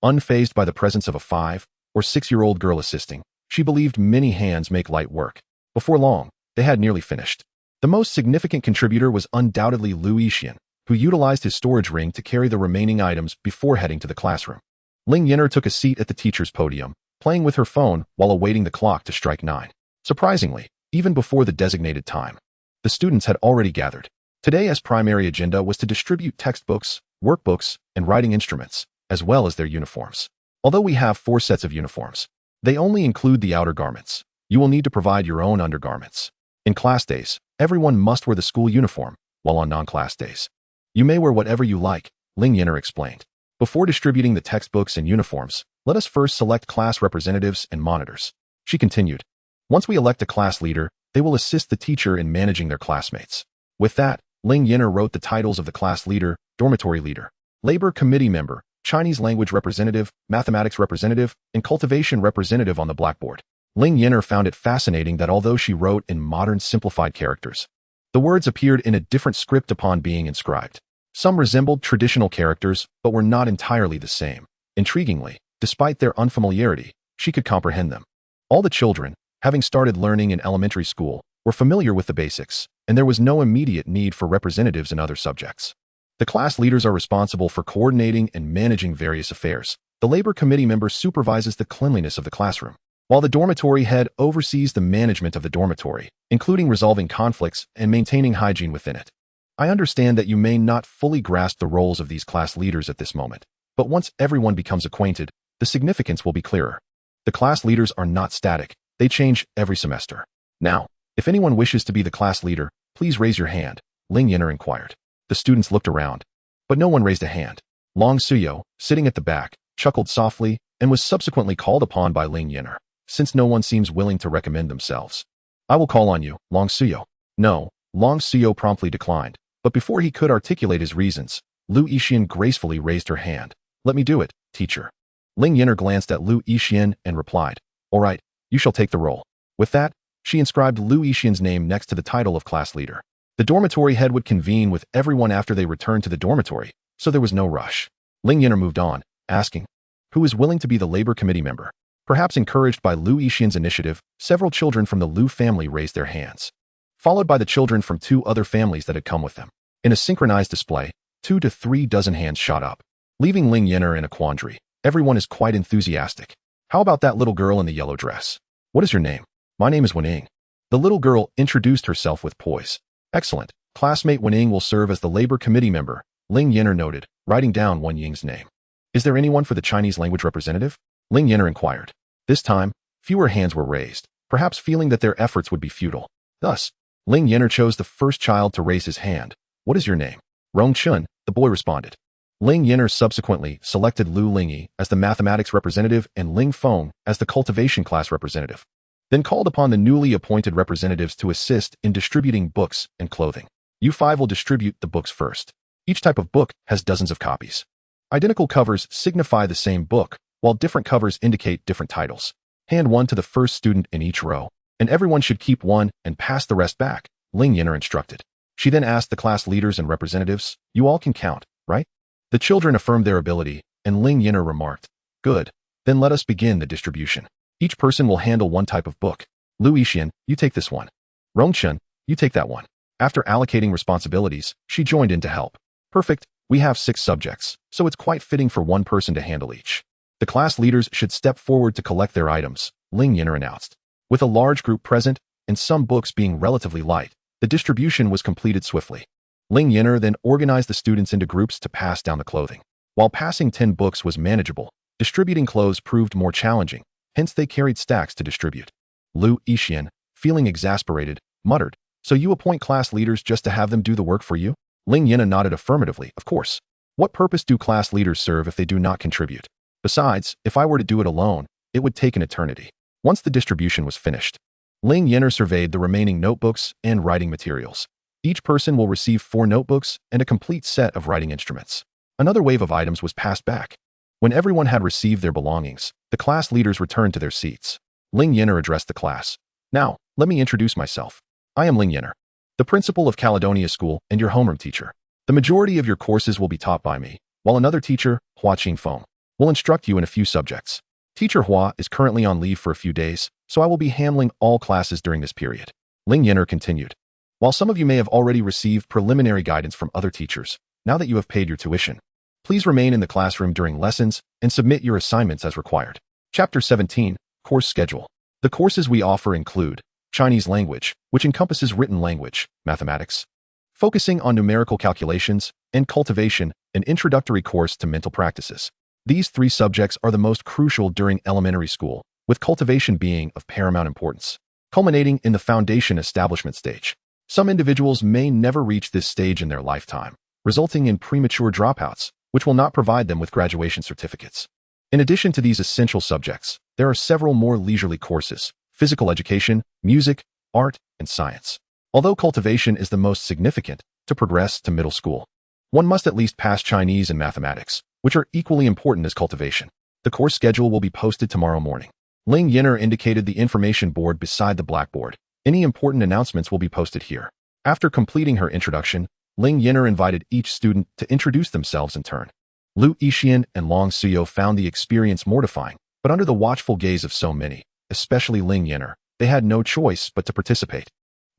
Unfazed by the presence of a 5- or 6-year-old girl assisting, she believed many hands make light work. Before long, they had nearly finished. The most significant contributor was undoubtedly Liu Yixian, who utilized his storage ring to carry the remaining items before heading to the classroom. Ling Yan'er took a seat at the teacher's podium, playing with her phone while awaiting the clock to strike 9. Surprisingly, even before the designated time, the students had already gathered. Today's primary agenda was to distribute textbooks, workbooks, and writing instruments, as well as their uniforms. Although we have 4 sets of uniforms, they only include the outer garments. You will need to provide your own undergarments. In class days, everyone must wear the school uniform, while on non-class days, you may wear whatever you like, Ling Yan'er explained. Before distributing the textbooks and uniforms, let us first select class representatives and monitors. She continued. Once we elect a class leader, they will assist the teacher in managing their classmates. With that, Ling Yan'er wrote the titles of the class leader, dormitory leader, labor committee member, Chinese language representative, mathematics representative, and cultivation representative on the blackboard. Ling Yan'er found it fascinating that although she wrote in modern simplified characters, the words appeared in a different script upon being inscribed. Some resembled traditional characters, but were not entirely the same. Intriguingly, despite their unfamiliarity, she could comprehend them. All the children, having started learning in elementary school, were familiar with the basics, and there was no immediate need for representatives in other subjects. The class leaders are responsible for coordinating and managing various affairs. The labor committee member supervises the cleanliness of the classroom, while the dormitory head oversees the management of the dormitory, including resolving conflicts and maintaining hygiene within it. I understand that you may not fully grasp the roles of these class leaders at this moment, but once everyone becomes acquainted, the significance will be clearer. The class leaders are not static. They change every semester. Now, if anyone wishes to be the class leader, please raise your hand, Ling Yan'er inquired. The students looked around, but no one raised a hand. Long Suyo, sitting at the back, chuckled softly and was subsequently called upon by Ling Yan'er, since no one seems willing to recommend themselves. I will call on you, Long Suyo. No, Long Suyo promptly declined, but before he could articulate his reasons, Lu Yixian gracefully raised her hand. Let me do it, teacher. Ling Yan'er glanced at Lu Yixian and replied, all right, you shall take the role. With that, she inscribed Lu Yixian's name next to the title of class leader. The dormitory head would convene with everyone after they returned to the dormitory, so there was no rush. Ling Yan'er moved on, asking, who is willing to be the labor committee member? Perhaps encouraged by Lu Yixian's initiative, several children from the Lu family raised their hands, followed by the children from 2 other families that had come with them. In a synchronized display, 2 to 3 dozen hands shot up, leaving Ling Yan'er in a quandary. Everyone is quite enthusiastic. How about that little girl in the yellow dress? What is your name? My name is Wening. The little girl introduced herself with poise. Excellent. Classmate Wening will serve as the labor committee member, Ling Yan'er noted, writing down Wen Ying's name. Is there anyone for the Chinese language representative? Ling Yan'er inquired. This time, fewer hands were raised, perhaps feeling that their efforts would be futile. Thus, Ling Yan'er chose the first child to raise his hand. What is your name? Rong Chun, the boy responded. Ling Yan'er subsequently selected Lu Lingyi as the mathematics representative and Ling Feng as the cultivation class representative, then called upon the newly appointed representatives to assist in distributing books and clothing. You 5 will distribute the books first. Each type of book has dozens of copies. Identical covers signify the same book, while different covers indicate different titles. Hand 1 to the first student in each row, and everyone should keep 1 and pass the rest back, Ling Yan'er instructed. She then asked the class leaders and representatives, you all can count, right? The children affirmed their ability, and Ling Yan'er remarked, good, then let us begin the distribution. Each person will handle 1 type of book. Lu Yixian, you take this one. Rongchun, you take that one. After allocating responsibilities, she joined in to help. Perfect, we have 6 subjects, so it's quite fitting for 1 person to handle each. The class leaders should step forward to collect their items, Ling Yan'er announced. With a large group present, and some books being relatively light, the distribution was completed swiftly. Ling Yan'er then organized the students into groups to pass down the clothing. While passing 10 books was manageable, distributing clothes proved more challenging, hence they carried stacks to distribute. Lu Yixian, feeling exasperated, muttered, so you appoint class leaders just to have them do the work for you? Ling Yan'er nodded affirmatively, of course. What purpose do class leaders serve if they do not contribute? Besides, if I were to do it alone, it would take an eternity. Once the distribution was finished, Ling Yan'er surveyed the remaining notebooks and writing materials. Each person will receive 4 notebooks and a complete set of writing instruments. Another wave of items was passed back. When everyone had received their belongings, the class leaders returned to their seats. Ling Yan'er addressed the class. Now, let me introduce myself. I am Ling Yan'er, the principal of Caledonia School and your homeroom teacher. The majority of your courses will be taught by me, while another teacher, Hua Qingfeng, will instruct you in a few subjects. Teacher Hua is currently on leave for a few days, so I will be handling all classes during this period. Ling Yan'er continued. While some of you may have already received preliminary guidance from other teachers, now that you have paid your tuition, please remain in the classroom during lessons and submit your assignments as required. Chapter 17, Course Schedule. The courses we offer include Chinese language, which encompasses written language, mathematics, focusing on numerical calculations, and cultivation, an introductory course to mental practices. These 3 subjects are the most crucial during elementary school, with cultivation being of paramount importance, culminating in the foundation establishment stage. Some individuals may never reach this stage in their lifetime, resulting in premature dropouts, which will not provide them with graduation certificates. In addition to these essential subjects, there are several more leisurely courses: physical education, music, art, and science. Although cultivation is the most significant, to progress to middle school, one must at least pass Chinese and mathematics, which are equally important as cultivation. The course schedule will be posted tomorrow morning. Ling Yan'er indicated the information board beside the blackboard. Any important announcements will be posted here. After completing her introduction, Ling Yan'er invited each student to introduce themselves in turn. Lu Yixian and Long Suyo found the experience mortifying, but under the watchful gaze of so many, especially Ling Yan'er, they had no choice but to participate.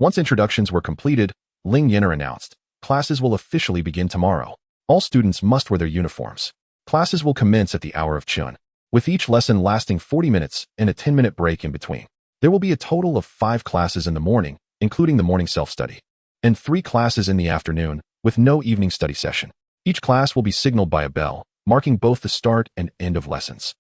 Once introductions were completed, Ling Yan'er announced, classes will officially begin tomorrow. All students must wear their uniforms. Classes will commence at the hour of Chun, with each lesson lasting 40 minutes and a 10-minute break in between. There will be a total of 5 classes in the morning, including the morning self-study, and 3 classes in the afternoon, with no evening study session. Each class will be signaled by a bell, marking both the start and end of lessons.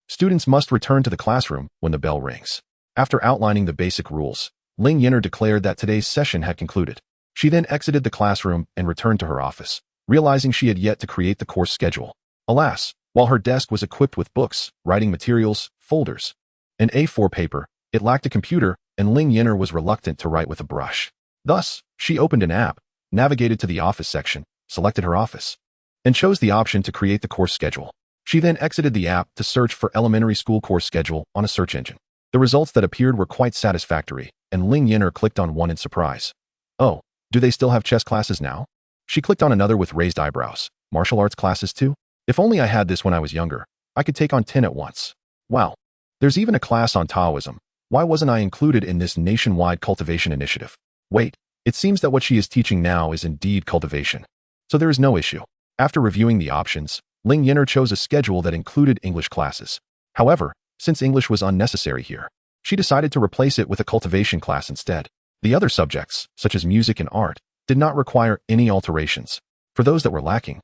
Students must return to the classroom when the bell rings. After outlining the basic rules, Ling Yan'er declared that today's session had concluded. She then exited the classroom and returned to her office, realizing she had yet to create the course schedule. Alas, while her desk was equipped with books, writing materials, folders, and A4 paper, it lacked a computer, and Ling Yan'er was reluctant to write with a brush. Thus, she opened an app, navigated to the office section, selected her office, and chose the option to create the course schedule. She then exited the app to search for elementary school course schedule on a search engine. The results that appeared were quite satisfactory, and Ling Yan'er clicked on one in surprise. Oh, do they still have chess classes now? She clicked on another with raised eyebrows. Martial arts classes too? If only I had this when I was younger, I could take on 10 at once. Wow. There's even a class on Taoism. Why wasn't I included in this nationwide cultivation initiative? Wait, it seems that what she is teaching now is indeed cultivation. So there is no issue. After reviewing the options, Ling Yan'er chose a schedule that included English classes. However, since English was unnecessary here, she decided to replace it with a cultivation class instead. The other subjects, such as music and art, did not require any alterations. For those that were lacking,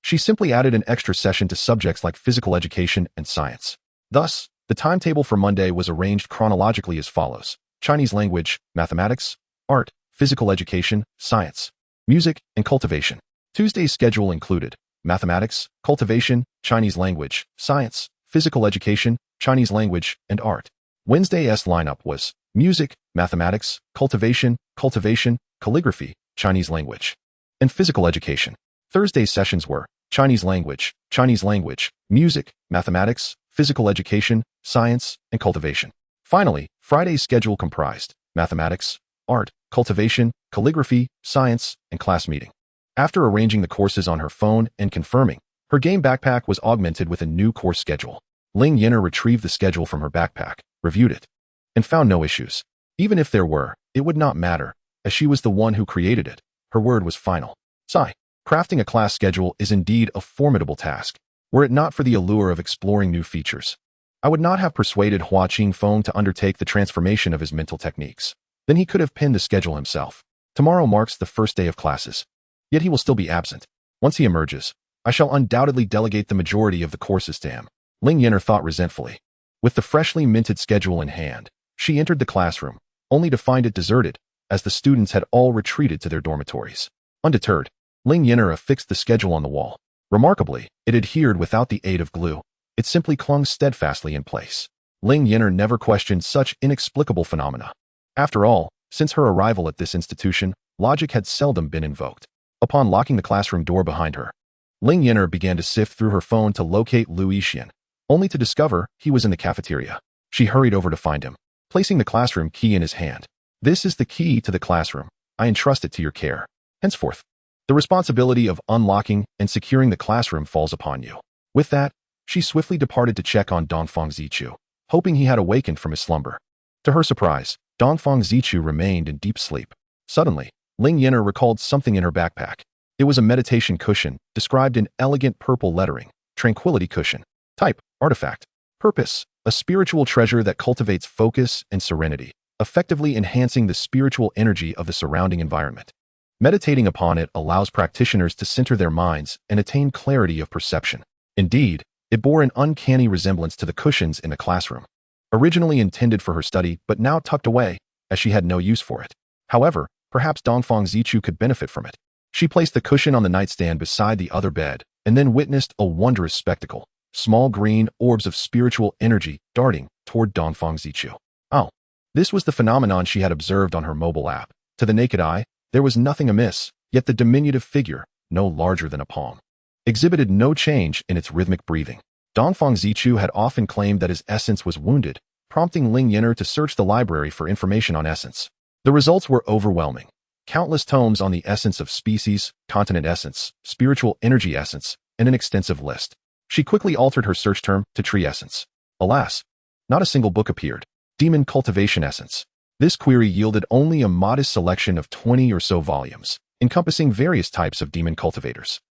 she simply added an extra session to subjects like physical education and science. Thus, the timetable for Monday was arranged chronologically as follows: Chinese language, mathematics, art, physical education, science, music, and cultivation. Tuesday's schedule included mathematics, cultivation, Chinese language, science, physical education, Chinese language, and art. Wednesday's lineup was music, mathematics, cultivation, calligraphy, Chinese language, and physical education. Thursday's sessions were Chinese language, music, mathematics, physical education, science, and cultivation. Finally, Friday's schedule comprised mathematics, art, cultivation, calligraphy, science, and class meeting. After arranging the courses on her phone and confirming, her game backpack was augmented with a new course schedule. Ling Yan'er retrieved the schedule from her backpack, reviewed it, and found no issues. Even if there were, it would not matter, as she was the one who created it. Her word was final. Sigh. Crafting a class schedule is indeed a formidable task. Were it not for the allure of exploring new features, I would not have persuaded Hua Qingfeng to undertake the transformation of his mental techniques. Then he could have pinned the schedule himself. Tomorrow marks the first day of classes. Yet he will still be absent. Once he emerges, I shall undoubtedly delegate the majority of the courses to him. Ling Yan'er thought resentfully. With the freshly minted schedule in hand, she entered the classroom, only to find it deserted, as the students had all retreated to their dormitories. Undeterred, Ling Yan'er affixed the schedule on the wall. Remarkably, it adhered without the aid of glue. It simply clung steadfastly in place. Ling Yan'er never questioned such inexplicable phenomena. After all, since her arrival at this institution, logic had seldom been invoked. Upon locking the classroom door behind her, Ling Yan'er began to sift through her phone to locate Lu Yixian, only to discover he was in the cafeteria. She hurried over to find him, placing the classroom key in his hand. This is the key to the classroom. I entrust it to your care. Henceforth, the responsibility of unlocking and securing the classroom falls upon you. With that, she swiftly departed to check on Dongfang Zichu, hoping he had awakened from his slumber. To her surprise, Dongfang Zichu remained in deep sleep. Suddenly, Ling Yan'er recalled something in her backpack. It was a meditation cushion, described in elegant purple lettering. Tranquility cushion. Type, artifact. Purpose, a spiritual treasure that cultivates focus and serenity, effectively enhancing the spiritual energy of the surrounding environment. Meditating upon it allows practitioners to center their minds and attain clarity of perception. Indeed, it bore an uncanny resemblance to the cushions in the classroom, originally intended for her study but now tucked away, as she had no use for it. However, perhaps Dongfang Zichu could benefit from it. She placed the cushion on the nightstand beside the other bed, and then witnessed a wondrous spectacle. Small green orbs of spiritual energy darting toward Dongfang Zichu. Oh, this was the phenomenon she had observed on her mobile app. To the naked eye, there was nothing amiss, yet the diminutive figure, no larger than a palm, exhibited no change in its rhythmic breathing. Dongfang Zichu had often claimed that his essence was wounded, prompting Ling Yan'er to search the library for information on essence. The results were overwhelming. Countless tomes on the essence of species, continent essence, spiritual energy essence, and an extensive list. She quickly altered her search term to tree essence. Alas, not a single book appeared. Demon cultivation essence. This query yielded only a modest selection of 20 or so volumes, encompassing various types of demon cultivators.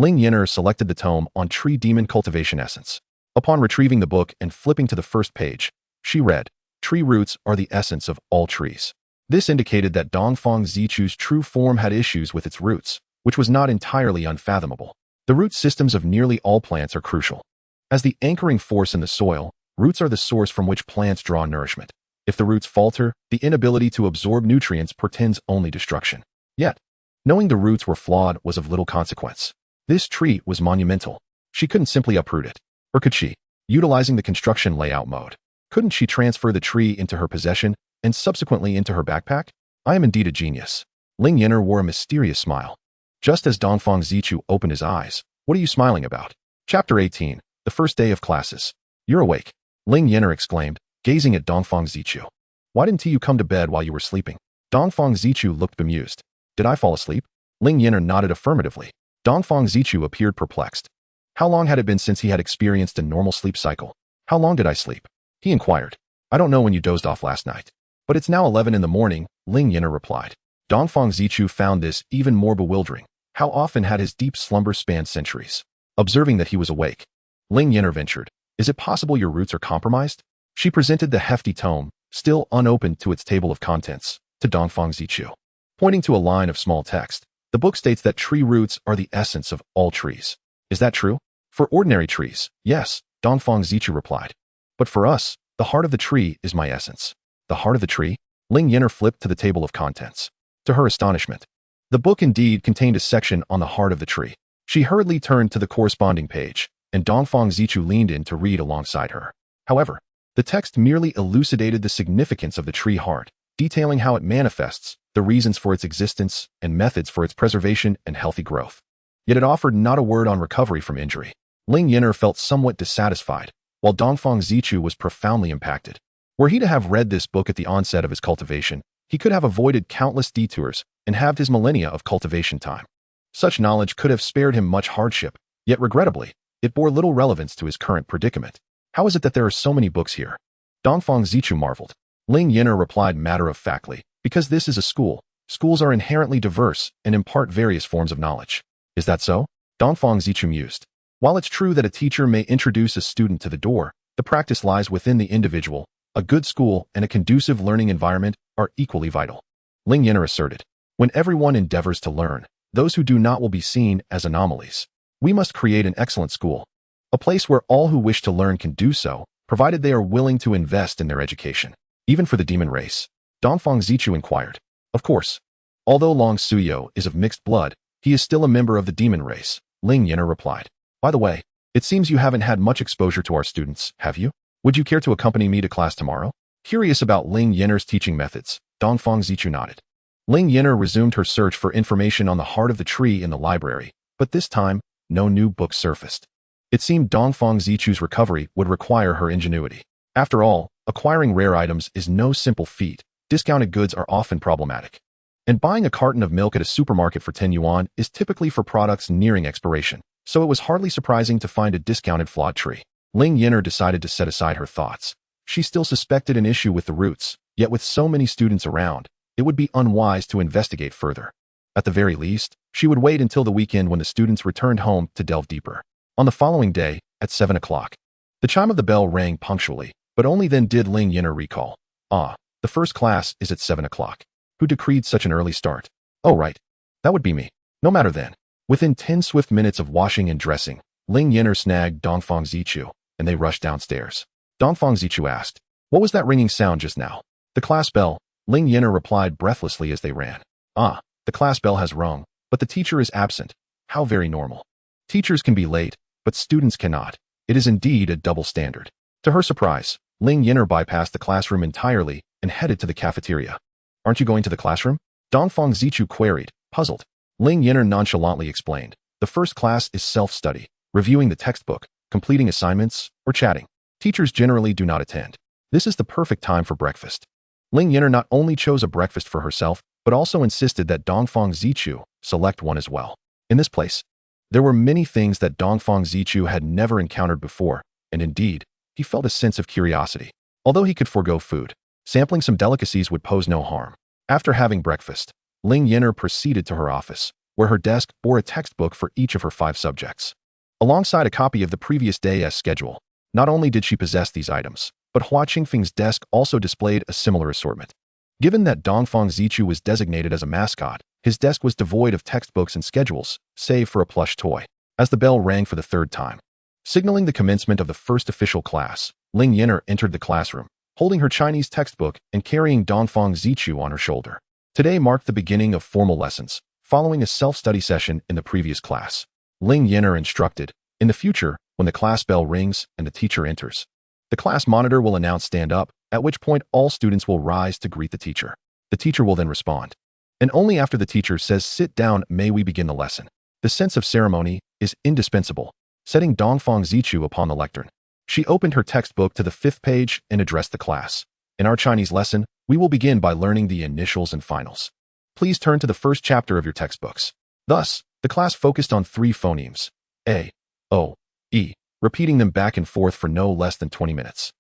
Ling Yan'er selected the tome on Tree Demon Cultivation Essence. Upon retrieving the book and flipping to the first page, she read, "Tree roots are the essence of all trees." This indicated that Dongfang Zichu's true form had issues with its roots, which was not entirely unfathomable. The root systems of nearly all plants are crucial. As the anchoring force in the soil, roots are the source from which plants draw nourishment. If the roots falter, the inability to absorb nutrients portends only destruction. Yet, knowing the roots were flawed was of little consequence. This tree was monumental. She couldn't simply uproot it. Or could she? Utilizing the construction layout mode, couldn't she transfer the tree into her possession and subsequently into her backpack? I am indeed a genius. Ling Yan'er wore a mysterious smile. Just as Dongfang Zichu opened his eyes, "What are you smiling about?" Chapter 18, the first day of classes. "You're awake," Ling Yan'er exclaimed, gazing at Dongfang Zichu. "Why didn't you come to bed while you were sleeping?" Dongfang Zichu looked bemused. "Did I fall asleep?" Ling Yan'er nodded affirmatively. Dongfang Zichu appeared perplexed. How long had it been since he had experienced a normal sleep cycle? "How long did I sleep?" he inquired. "I don't know when you dozed off last night. But it's now 11 in the morning," Ling Yan'er replied. Dongfang Zichu found this even more bewildering. How often had his deep slumber spanned centuries? Observing that he was awake, Ling Yan'er ventured, "Is it possible your roots are compromised?" She presented the hefty tome, still unopened to its table of contents, to Dongfang Zichu. Pointing to a line of small text, the book states that tree roots are the essence of all trees. "Is that true?" "For ordinary trees, yes," Dongfang Zichu replied. "But for us, the heart of the tree is my essence." "The heart of the tree?" Ling Yan'er flipped to the table of contents. To her astonishment, the book indeed contained a section on the heart of the tree. She hurriedly turned to the corresponding page, and Dongfang Zichu leaned in to read alongside her. However, the text merely elucidated the significance of the tree heart, detailing how it manifests, the reasons for its existence, and methods for its preservation and healthy growth. Yet it offered not a word on recovery from injury. Ling Yan'er felt somewhat dissatisfied, while Dongfang Zichu was profoundly impacted. Were he to have read this book at the onset of his cultivation, he could have avoided countless detours and halved his millennia of cultivation time. Such knowledge could have spared him much hardship, yet regrettably, it bore little relevance to his current predicament. "How is it that there are so many books here?" Dongfang Zichu marveled. Ling Yan'er replied matter-of-factly, "Because this is a school. Schools are inherently diverse and impart various forms of knowledge." "Is that so?" Dongfang Zichu mused. "While it's true that a teacher may introduce a student to the door, the practice lies within the individual. A good school and a conducive learning environment are equally vital." Ling Yan'er asserted. "When everyone endeavors to learn, those who do not will be seen as anomalies. We must create an excellent school, a place where all who wish to learn can do so, provided they are willing to invest in their education." "Even for the demon race?" Dongfang Zichu inquired. "Of course. Although Long Suyo is of mixed blood, he is still a member of the demon race," Ling Yan'er replied. "By the way, it seems you haven't had much exposure to our students, have you? Would you care to accompany me to class tomorrow?" Curious about Ling Yan'er's teaching methods, Dongfang Zichu nodded. Ling Yan'er resumed her search for information on the heart of the tree in the library, but this time, no new books surfaced. It seemed Dongfang Zichu's recovery would require her ingenuity. After all, acquiring rare items is no simple feat. Discounted goods are often problematic. And buying a carton of milk at a supermarket for 10 yuan is typically for products nearing expiration, so it was hardly surprising to find a discounted flawed tree. Ling Yan'er decided to set aside her thoughts. She still suspected an issue with the roots, yet with so many students around, it would be unwise to investigate further. At the very least, she would wait until the weekend when the students returned home to delve deeper. On the following day, at 7 o'clock, the chime of the bell rang punctually, but only then did Ling Yan'er recall. "Ah, the first class is at 7 o'clock. Who decreed such an early start?" "Oh right, that would be me." No matter then. Within 10 swift minutes of washing and dressing, Ling Yan'er snagged Dongfang Zichu, and they rushed downstairs. Dongfang Zichu asked, "What was that ringing sound just now?" "The class bell," Ling Yan'er replied breathlessly as they ran. "Ah, the class bell has rung, but the teacher is absent. How very normal. Teachers can be late, but students cannot. It is indeed a double standard." To her surprise, Ling Yan'er bypassed the classroom entirely and headed to the cafeteria. "Aren't you going to the classroom?" Dongfang Zichu queried, puzzled. Ling Yan'er nonchalantly explained, "The first class is self-study, reviewing the textbook, completing assignments, or chatting. Teachers generally do not attend. This is the perfect time for breakfast." Ling Yan'er not only chose a breakfast for herself, but also insisted that Dongfang Zichu select one as well. In this place, there were many things that Dongfang Zichu had never encountered before, and indeed, he felt a sense of curiosity. Although he could forego food, sampling some delicacies would pose no harm. After having breakfast, Ling Yan'er proceeded to her office, where her desk bore a textbook for each of her 5 subjects, alongside a copy of the previous day's schedule. Not only did she possess these items, but Hua Qingfeng's desk also displayed a similar assortment. Given that Dongfang Zichu was designated as a mascot, his desk was devoid of textbooks and schedules, save for a plush toy. As the bell rang for the 3rd time, signaling the commencement of the first official class, Ling Yan'er entered the classroom, holding her Chinese textbook and carrying Dongfang Zichu on her shoulder. Today marked the beginning of formal lessons, following a self-study session in the previous class. Ling Yan'er instructed, in the future, when the class bell rings and the teacher enters, the class monitor will announce stand up, at which point all students will rise to greet the teacher. The teacher will then respond. And only after the teacher says sit down may we begin the lesson. The sense of ceremony is indispensable. Setting Dongfang Zichu upon the lectern, she opened her textbook to the 5th page and addressed the class. In our Chinese lesson, we will begin by learning the initials and finals. Please turn to the first chapter of your textbooks. Thus, the class focused on 3 phonemes, A, O, E, repeating them back and forth for no less than 20 minutes.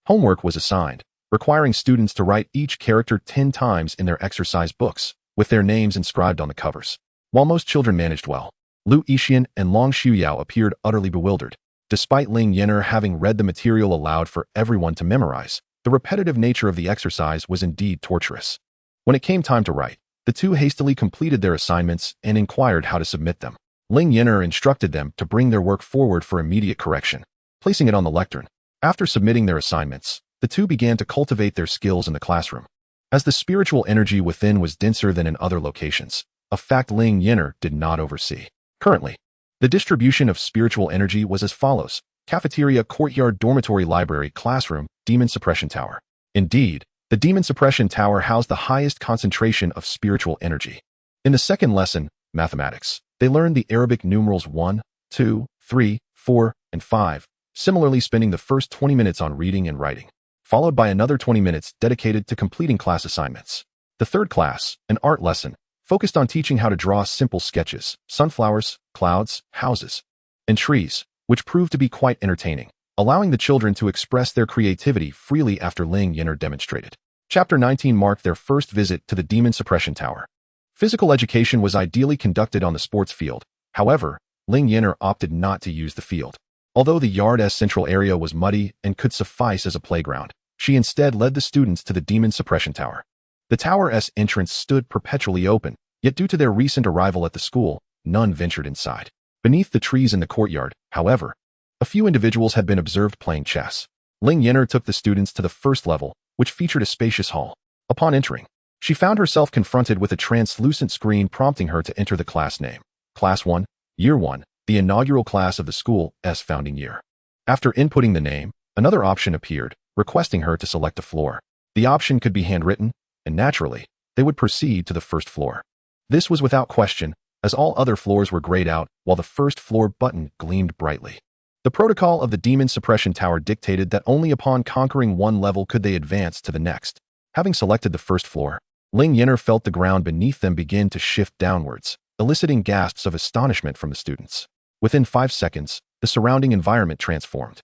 Homework was assigned, requiring students to write each character 10 times in their exercise books, with their names inscribed on the covers. While most children managed well, Lu Yixian and Long Shuyao appeared utterly bewildered. Despite Ling Yan'er having read the material aloud for everyone to memorize, the repetitive nature of the exercise was indeed torturous. When it came time to write, the 2 hastily completed their assignments and inquired how to submit them. Ling Yan'er instructed them to bring their work forward for immediate correction, placing it on the lectern. After submitting their assignments, the 2 began to cultivate their skills in the classroom. As the spiritual energy within was denser than in other locations, a fact Ling Yan'er did not oversee. Currently, the distribution of spiritual energy was as follows: cafeteria, courtyard, dormitory, library, classroom, demon suppression tower. Indeed, the demon suppression tower housed the highest concentration of spiritual energy. In the second lesson, mathematics, they learned the Arabic numerals 1, 2, 3, 4, and 5, similarly spending the first 20 minutes on reading and writing, followed by another 20 minutes dedicated to completing class assignments. The third class, an art lesson, focused on teaching how to draw simple sketches, sunflowers, clouds, houses, and trees, which proved to be quite entertaining, allowing the children to express their creativity freely after Ling Yan'er demonstrated. Chapter 19 marked their first visit to the Demon Suppression Tower. Physical education was ideally conducted on the sports field. However, Ling Yan'er opted not to use the field. Although the yard's central area was muddy and could suffice as a playground, she instead led the students to the Demon Suppression Tower. The tower's entrance stood perpetually open, yet due to their recent arrival at the school, none ventured inside. Beneath the trees in the courtyard, however, a few individuals had been observed playing chess. Ling Yan'er took the students to the first level, which featured a spacious hall. Upon entering, she found herself confronted with a translucent screen prompting her to enter the class name. Class 1, Year 1, the inaugural class of the school's founding year. After inputting the name, another option appeared, requesting her to select a floor. The option could be handwritten, and naturally, they would proceed to the first floor. This was without question, as all other floors were grayed out, while the first floor button gleamed brightly. The protocol of the Demon Suppression Tower dictated that only upon conquering one level could they advance to the next. Having selected the first floor, Ling Yan'er felt the ground beneath them begin to shift downwards, eliciting gasps of astonishment from the students. Within 5 seconds, the surrounding environment transformed.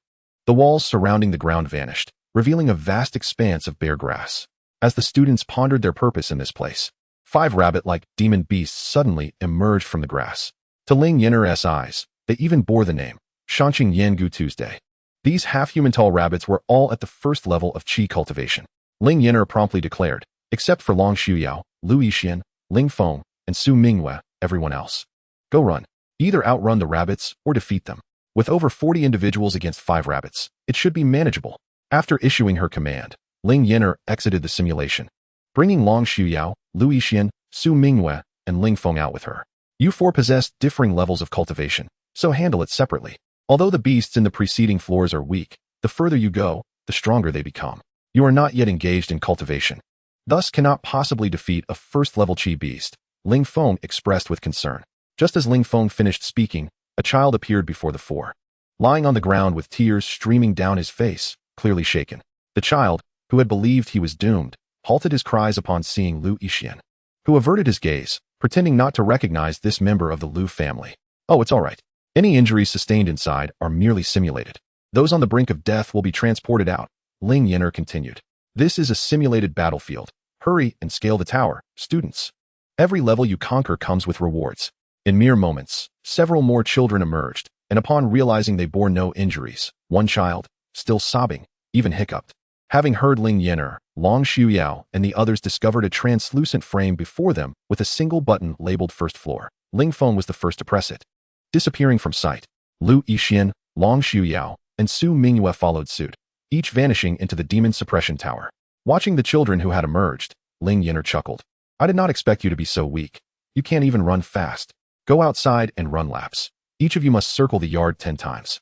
The walls surrounding the ground vanished, revealing a vast expanse of bare grass. As the students pondered their purpose in this place, 5 rabbit-like demon beasts suddenly emerged from the grass. To Ling Yan'er's eyes, they even bore the name Shanqing Yangu Tuesday. These half-human tall rabbits were all at the first level of qi cultivation. Ling Yan'er promptly declared, except for Long Shuyao, Lu Yixian, Ling Feng, and Su Mingyue, everyone else. Go run. Either outrun the rabbits or defeat them. With over 40 individuals against 5 rabbits, it should be manageable. After issuing her command, Ling Yan'er exited the simulation, bringing Long Shuyao, Lu Yixian, Su Mingyue, and Ling Feng out with her. You 4 possess differing levels of cultivation, so handle it separately. Although the beasts in the preceding floors are weak, the further you go, the stronger they become. You are not yet engaged in cultivation, thus cannot possibly defeat a first-level qi beast, Ling Feng expressed with concern. Just as Ling Feng finished speaking, a child appeared before the 4. Lying on the ground with tears streaming down his face, clearly shaken. The child, who had believed he was doomed, halted his cries upon seeing Lu Yixian, who averted his gaze, pretending not to recognize this member of the Lu family. Oh, it's all right. Any injuries sustained inside are merely simulated. Those on the brink of death will be transported out, Ling Yan'er continued. This is a simulated battlefield. Hurry and scale the tower, students. Every level you conquer comes with rewards. In mere moments, several more children emerged, and upon realizing they bore no injuries, one child, still sobbing, even hiccuped. Having heard Ling Yan'er, Long Xiuyao, and the others discovered a translucent frame before them with a single button labeled first floor. Ling Feng was the first to press it. Disappearing from sight, Lu Yixian, Long Xiuyao, and Su Mingyue followed suit, each vanishing into the demon suppression tower. Watching the children who had emerged, Ling Yan'er chuckled. I did not expect you to be so weak. You can't even run fast. Go outside and run laps. Each of you must circle the yard 10 times.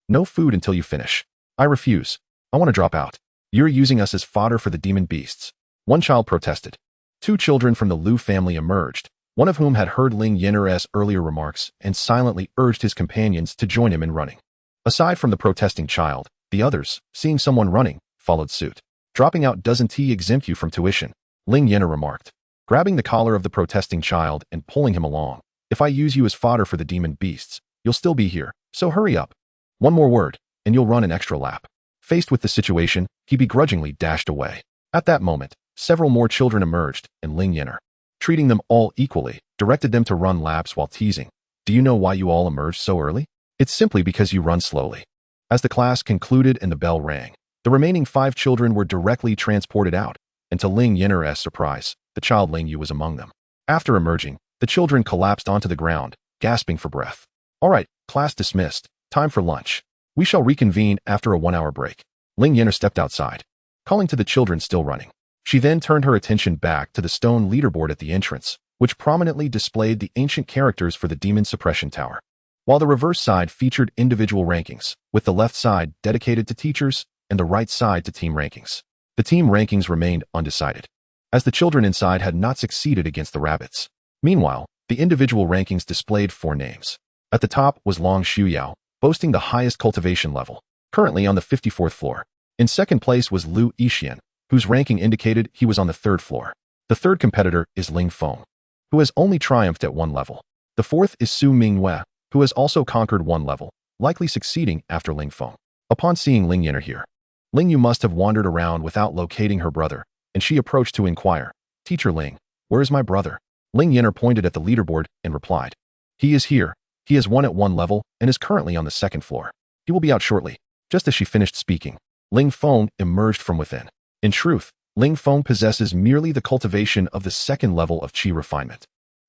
No food until you finish. I refuse. I want to drop out. You're using us as fodder for the demon beasts. One child protested. 2 children from the Lu family emerged, one of whom had heard Ling Yan'er's earlier remarks and silently urged his companions to join him in running. Aside from the protesting child, the others, seeing someone running, followed suit. Dropping out doesn't exempt you from tuition, Ling Yan'er remarked, grabbing the collar of the protesting child and pulling him along. If I use you as fodder for the demon beasts, you'll still be here, so hurry up. One more word, and you'll run an extra lap. Faced with the situation, he begrudgingly dashed away. At that moment, several more children emerged, and Ling Yan'er, treating them all equally, directed them to run laps while teasing. Do you know why you all emerged so early? It's simply because you run slowly. As the class concluded and the bell rang, the remaining 5 children were directly transported out, and to Ling Yan'er's surprise, the child Ling Yu was among them. After emerging, the children collapsed onto the ground, gasping for breath. All right, class dismissed. Time for lunch. We shall reconvene after a 1-hour break. Ling Yan'er stepped outside, calling to the children still running. She then turned her attention back to the stone leaderboard at the entrance, which prominently displayed the ancient characters for the demon suppression tower. While the reverse side featured individual rankings, with the left side dedicated to teachers and the right side to team rankings. The team rankings remained undecided, as the children inside had not succeeded against the rabbits. Meanwhile, the individual rankings displayed 4 names. At the top was Long Xiuyao, boasting the highest cultivation level, currently on the 54th floor. In second place was Lu Yixian, whose ranking indicated he was on the 3rd floor. The third competitor is Ling Feng, who has only triumphed at 1 level. The fourth is Su Mingyue, who has also conquered 1 level, likely succeeding after Ling Feng. Upon seeing Ling Yan'er here, Ling Yu must have wandered around without locating her brother, and she approached to inquire, Teacher Ling, where is my brother? Ling Yan'er pointed at the leaderboard and replied, he is here. He has won at 1 level and is currently on the 2nd floor. He will be out shortly. Just as she finished speaking, Ling Feng emerged from within. In truth, Ling Feng possesses merely the cultivation of the 2nd level of Qi refinement.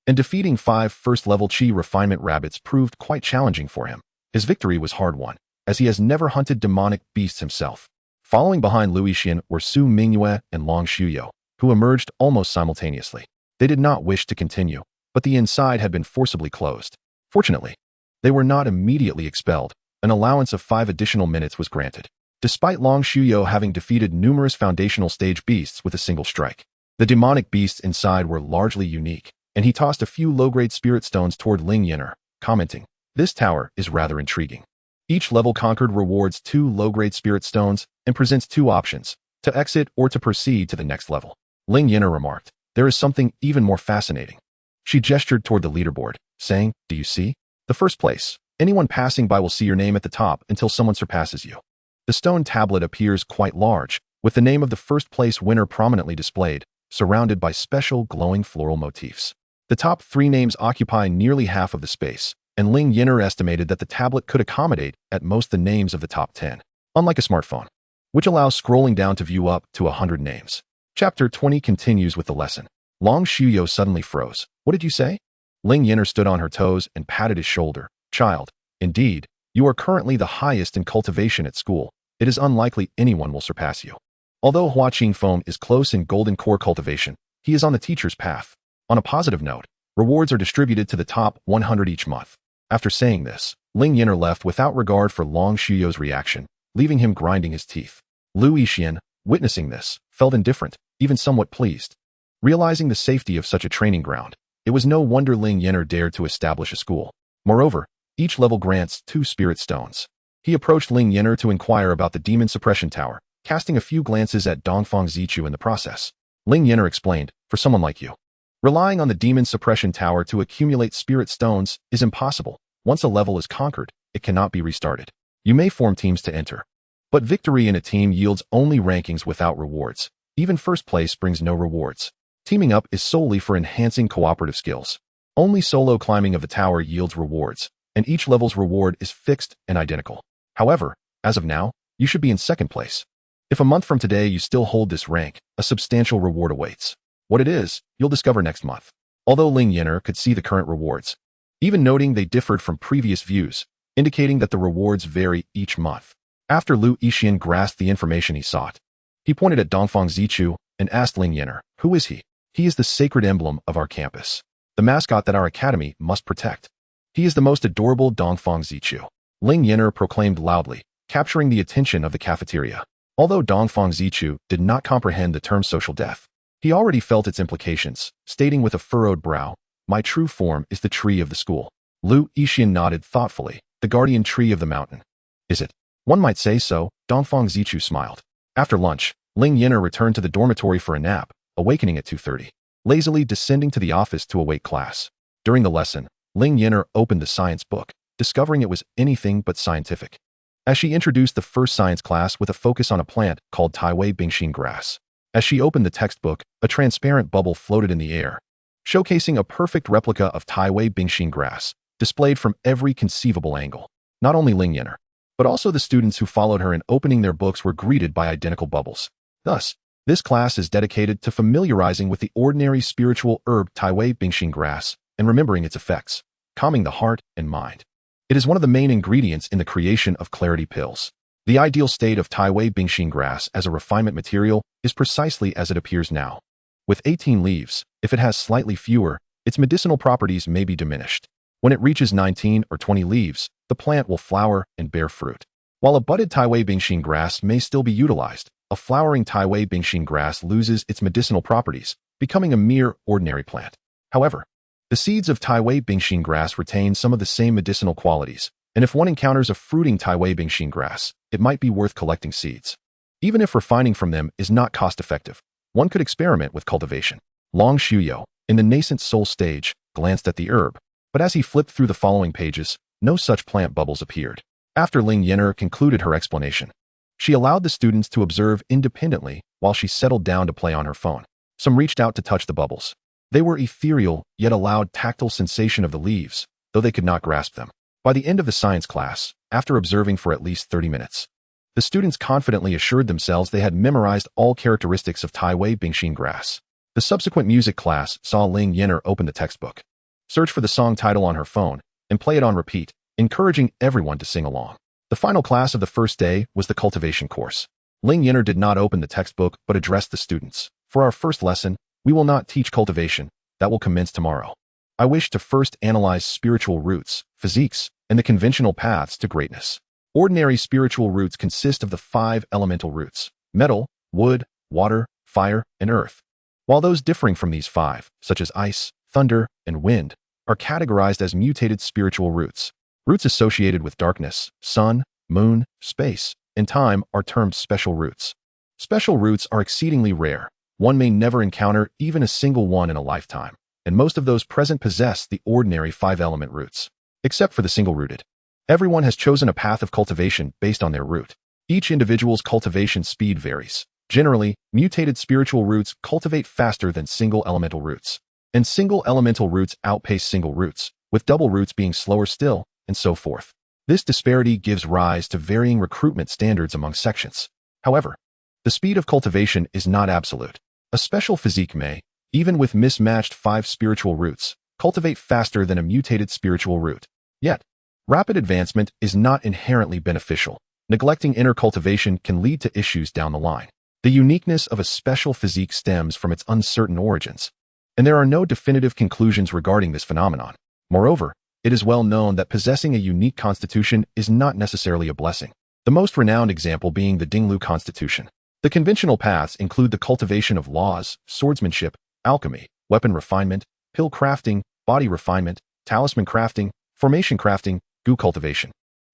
And defeating 5 first-level Qi refinement rabbits proved quite challenging for him. His victory was hard-won, as he has never hunted demonic beasts himself. Following behind Lu Yixian were Su Mingyue and Long Xiuyao, who emerged almost simultaneously. They did not wish to continue, but the inside had been forcibly closed. Fortunately, they were not immediately expelled. An allowance of 5 additional minutes was granted. Despite Long Xiuyao having defeated numerous foundational stage beasts with a single strike, the demonic beasts inside were largely unique, and he tossed a few low-grade spirit stones toward Ling Yan'er, commenting, this tower is rather intriguing. Each level conquered rewards 2 low-grade spirit stones and presents 2 options, to exit or to proceed to the next level. Ling Yan'er remarked, there is something even more fascinating. She gestured toward the leaderboard, saying, do you see? The first place. Anyone passing by will see your name at the top until someone surpasses you. The stone tablet appears quite large, with the name of the first place winner prominently displayed, surrounded by special glowing floral motifs. The top 3 names occupy nearly half of the space, and Ling Yan'er estimated that the tablet could accommodate at most the names of the top 10, unlike a smartphone, which allows scrolling down to view up to 100 names. Chapter 20 continues with the lesson. Long Xiuyao suddenly froze. What did you say? Ling Yan'er stood on her toes and patted his shoulder. Child, indeed, you are currently the highest in cultivation at school. It is unlikely anyone will surpass you. Although Hua Qingfeng is close in golden core cultivation, he is on the teacher's path. On a positive note, rewards are distributed to the top 100 each month. After saying this, Ling Yan'er left without regard for Long Xiuyao's reaction, leaving him grinding his teeth. Lu Yixian, witnessing this, felt indifferent, even somewhat pleased. Realizing the safety of such a training ground, it was no wonder Ling Yan'er dared to establish a school. Moreover, each level grants 2 spirit stones. He approached Ling Yan'er to inquire about the demon suppression tower, casting a few glances at Dongfang Zichu in the process. Ling Yan'er explained, for someone like you, relying on the demon suppression tower to accumulate spirit stones is impossible. Once a level is conquered, it cannot be restarted. You may form teams to enter, but victory in a team yields only rankings without rewards. Even first place brings no rewards. Teaming up is solely for enhancing cooperative skills. Only solo climbing of the tower yields rewards, and each level's reward is fixed and identical. However, as of now, you should be in second place. If a month from today you still hold this rank, a substantial reward awaits. What it is, you'll discover next month. Although Ling Yan'er could see the current rewards, even noting they differed from previous views, indicating that the rewards vary each month. After Lu Yixian grasped the information he sought, he pointed at Dongfang Zichu and asked Ling Yan'er, "Who is he?" "He is the sacred emblem of our campus, the mascot that our academy must protect. He is the most adorable Dongfang Zichu," Ling Yan'er proclaimed loudly, capturing the attention of the cafeteria. Although Dongfang Zichu did not comprehend the term social death, he already felt its implications, stating with a furrowed brow, "My true form is the tree of the school." Lu Yixian nodded thoughtfully, "The guardian tree of the mountain. Is it?" "One might say so," Dongfang Zichu smiled. After lunch, Ling Yan'er returned to the dormitory for a nap, awakening at 2:30, lazily descending to the office to await class. During the lesson, Ling Yan'er opened the science book, discovering it was anything but scientific. As she introduced the first science class with a focus on a plant called Taiwei Bingxin grass. As she opened the textbook, a transparent bubble floated in the air, showcasing a perfect replica of Taiwei Bingxin grass, displayed from every conceivable angle. Not only Ling Yan'er, but also the students who followed her in opening their books were greeted by identical bubbles. Thus, this class is dedicated to familiarizing with the ordinary spiritual herb Taiwei Bingxin grass and remembering its effects, calming the heart and mind. It is one of the main ingredients in the creation of clarity pills. The ideal state of Taiwei Bingxin grass as a refinement material is precisely as it appears now. With 18 leaves, if it has slightly fewer, its medicinal properties may be diminished. When it reaches 19 or 20 leaves, the plant will flower and bear fruit. While a budded Taiwei Bingxin grass may still be utilized, a flowering Taiwei Bingxin grass loses its medicinal properties, becoming a mere ordinary plant. However, the seeds of Taiwei Bingxin grass retain some of the same medicinal qualities, and if one encounters a fruiting Taiwei Bingxin grass, it might be worth collecting seeds. Even if refining from them is not cost-effective, one could experiment with cultivation. Long Shuyo, in the nascent soul stage, glanced at the herb, but as he flipped through the following pages, no such plant bubbles appeared. After Ling Yan'er concluded her explanation, she allowed the students to observe independently while she settled down to play on her phone. Some reached out to touch the bubbles. They were ethereal, yet allowed tactile sensation of the leaves, though they could not grasp them. By the end of the science class, after observing for at least 30 minutes, the students confidently assured themselves they had memorized all characteristics of Taiwei Bingxin grass. The subsequent music class saw Ling Yan'er open the textbook, search for the song title on her phone, and play it on repeat, encouraging everyone to sing along. The final class of the first day was the cultivation course. Ling Yan'er did not open the textbook but addressed the students. "For our first lesson, we will not teach cultivation. That will commence tomorrow. I wish to first analyze spiritual roots, physiques, and the conventional paths to greatness. Ordinary spiritual roots consist of the 5 elemental roots: metal, wood, water, fire, and earth. While those differing from these 5, such as ice, thunder, and wind, are categorized as mutated spiritual roots. Roots associated with darkness, sun, moon, space, and time are termed special roots. Special roots are exceedingly rare. One may never encounter even a single one in a lifetime, and most of those present possess the ordinary 5-element roots, except for the single-rooted. Everyone has chosen a path of cultivation based on their root. Each individual's cultivation speed varies. Generally, mutated spiritual roots cultivate faster than single elemental roots, and single elemental roots outpace single roots, with double roots being slower still, and so forth. This disparity gives rise to varying recruitment standards among sections. However, the speed of cultivation is not absolute. A special physique may, even with mismatched 5 spiritual roots, cultivate faster than a mutated spiritual root. Yet, rapid advancement is not inherently beneficial. Neglecting inner cultivation can lead to issues down the line. The uniqueness of a special physique stems from its uncertain origins, and there are no definitive conclusions regarding this phenomenon. Moreover, it is well known that possessing a unique constitution is not necessarily a blessing, the most renowned example being the Dinglu constitution. The conventional paths include the cultivation of laws, swordsmanship, alchemy, weapon refinement, pill crafting, body refinement, talisman crafting, formation crafting, goo cultivation,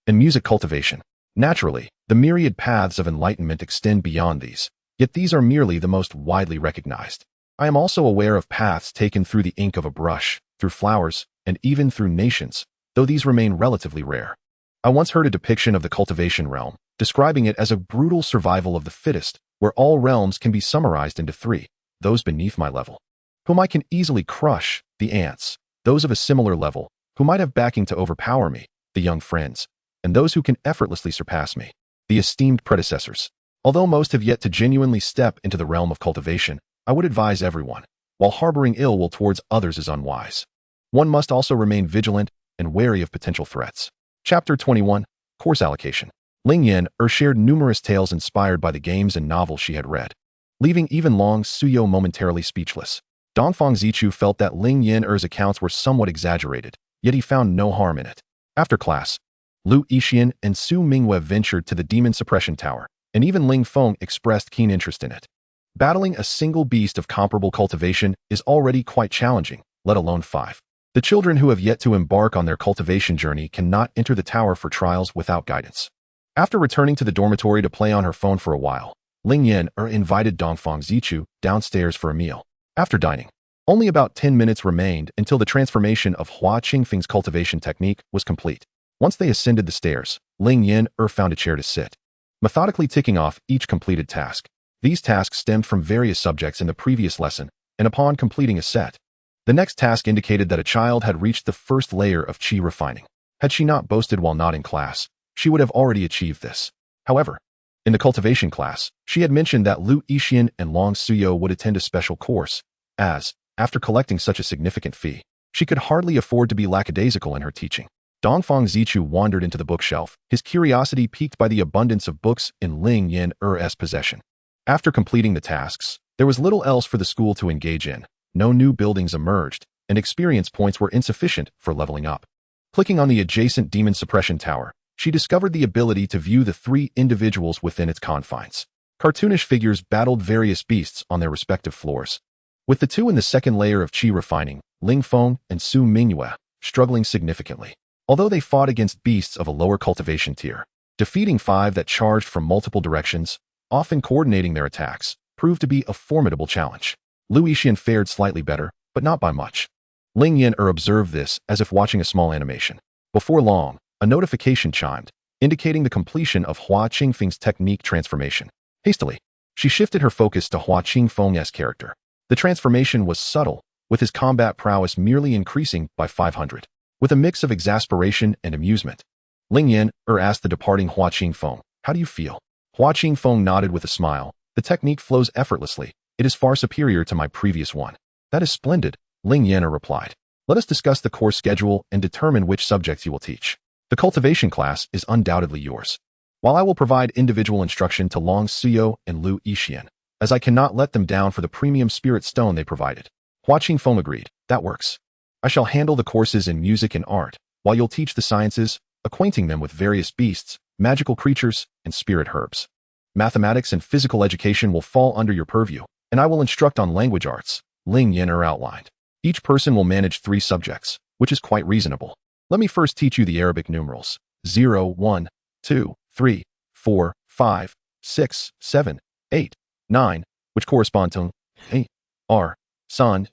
and music cultivation. Naturally, the myriad paths of enlightenment extend beyond these, yet these are merely the most widely recognized. I am also aware of paths taken through the ink of a brush, through flowers, and even through nations, though these remain relatively rare. I once heard a depiction of the cultivation realm, describing it as a brutal survival of the fittest, where all realms can be summarized into 3, those beneath my level, whom I can easily crush: the ants, those of a similar level, who might have backing to overpower me, the young friends, and those who can effortlessly surpass me, the esteemed predecessors. Although most have yet to genuinely step into the realm of cultivation, I would advise everyone, while harboring ill will towards others is unwise. One must also remain vigilant and wary of potential threats. Chapter 21, Course Allocation. Ling Yan'er shared numerous tales inspired by the games and novels she had read, leaving even Long Suyo momentarily speechless. Dongfang Zichu felt that Ling Yan'er's accounts were somewhat exaggerated, yet he found no harm in it. After class, Lu Yixian and Su Mingwe ventured to the Demon Suppression Tower, and even Ling Feng expressed keen interest in it. Battling a single beast of comparable cultivation is already quite challenging, let alone 5. The children who have yet to embark on their cultivation journey cannot enter the tower for trials without guidance. After returning to the dormitory to play on her phone for a while, Ling Yan'er invited Dongfang Zichu downstairs for a meal. After dining, only about 10 minutes remained until the transformation of Hua Qingfeng's cultivation technique was complete. Once they ascended the stairs, Ling Yan'er found a chair to sit, methodically ticking off each completed task. These tasks stemmed from various subjects in the previous lesson, and upon completing a set, the next task indicated that a child had reached the first layer of qi refining. Had she not boasted while not in class, she would have already achieved this. However, in the cultivation class, she had mentioned that Lu Yixian and Long Suyo would attend a special course, as, after collecting such a significant fee, she could hardly afford to be lackadaisical in her teaching. Dongfang Zichu wandered into the bookshelf, his curiosity piqued by the abundance of books in Ling Yan'er's possession. After completing the tasks, there was little else for the school to engage in. No new buildings emerged, and experience points were insufficient for leveling up. Clicking on the adjacent Demon Suppression Tower, she discovered the ability to view the 3 individuals within its confines. Cartoonish figures battled various beasts on their respective floors, with the 2 in the second layer of qi refining, Ling Feng and Su Mingwe, struggling significantly. Although they fought against beasts of a lower cultivation tier, defeating 5 that charged from multiple directions, often coordinating their attacks, proved to be a formidable challenge. Lu Yixian fared slightly better, but not by much. Ling Yan'er observed this as if watching a small animation. Before long, a notification chimed, indicating the completion of Hua Qingfeng's technique transformation. Hastily, she shifted her focus to Hua Qingfeng's character. The transformation was subtle, with his combat prowess merely increasing by 500. With a mix of exasperation and amusement, Ling Yan'er asked the departing Hua Qingfeng, "How do you feel?" Hua Qingfeng nodded with a smile. "The technique flows effortlessly. It is far superior to my previous one." "That is splendid," Ling Yan'er replied. "Let us discuss the course schedule and determine which subjects you will teach. The cultivation class is undoubtedly yours, while I will provide individual instruction to Long Suyo and Lu Yixian, as I cannot let them down for the premium spirit stone they provided." Hua Qingfeng agreed. "That works. I shall handle the courses in music and art, while you'll teach the sciences, acquainting them with various beasts, magical creatures, and spirit herbs. Mathematics and physical education will fall under your purview, and I will instruct on language arts," Ling Yan'er outlined. "Each person will manage 3 subjects, which is quite reasonable. Let me first teach you the Arabic numerals. 0, 1, 2, 3, 4, 5, 6, 7, 8, 9, which correspond to A, R, San,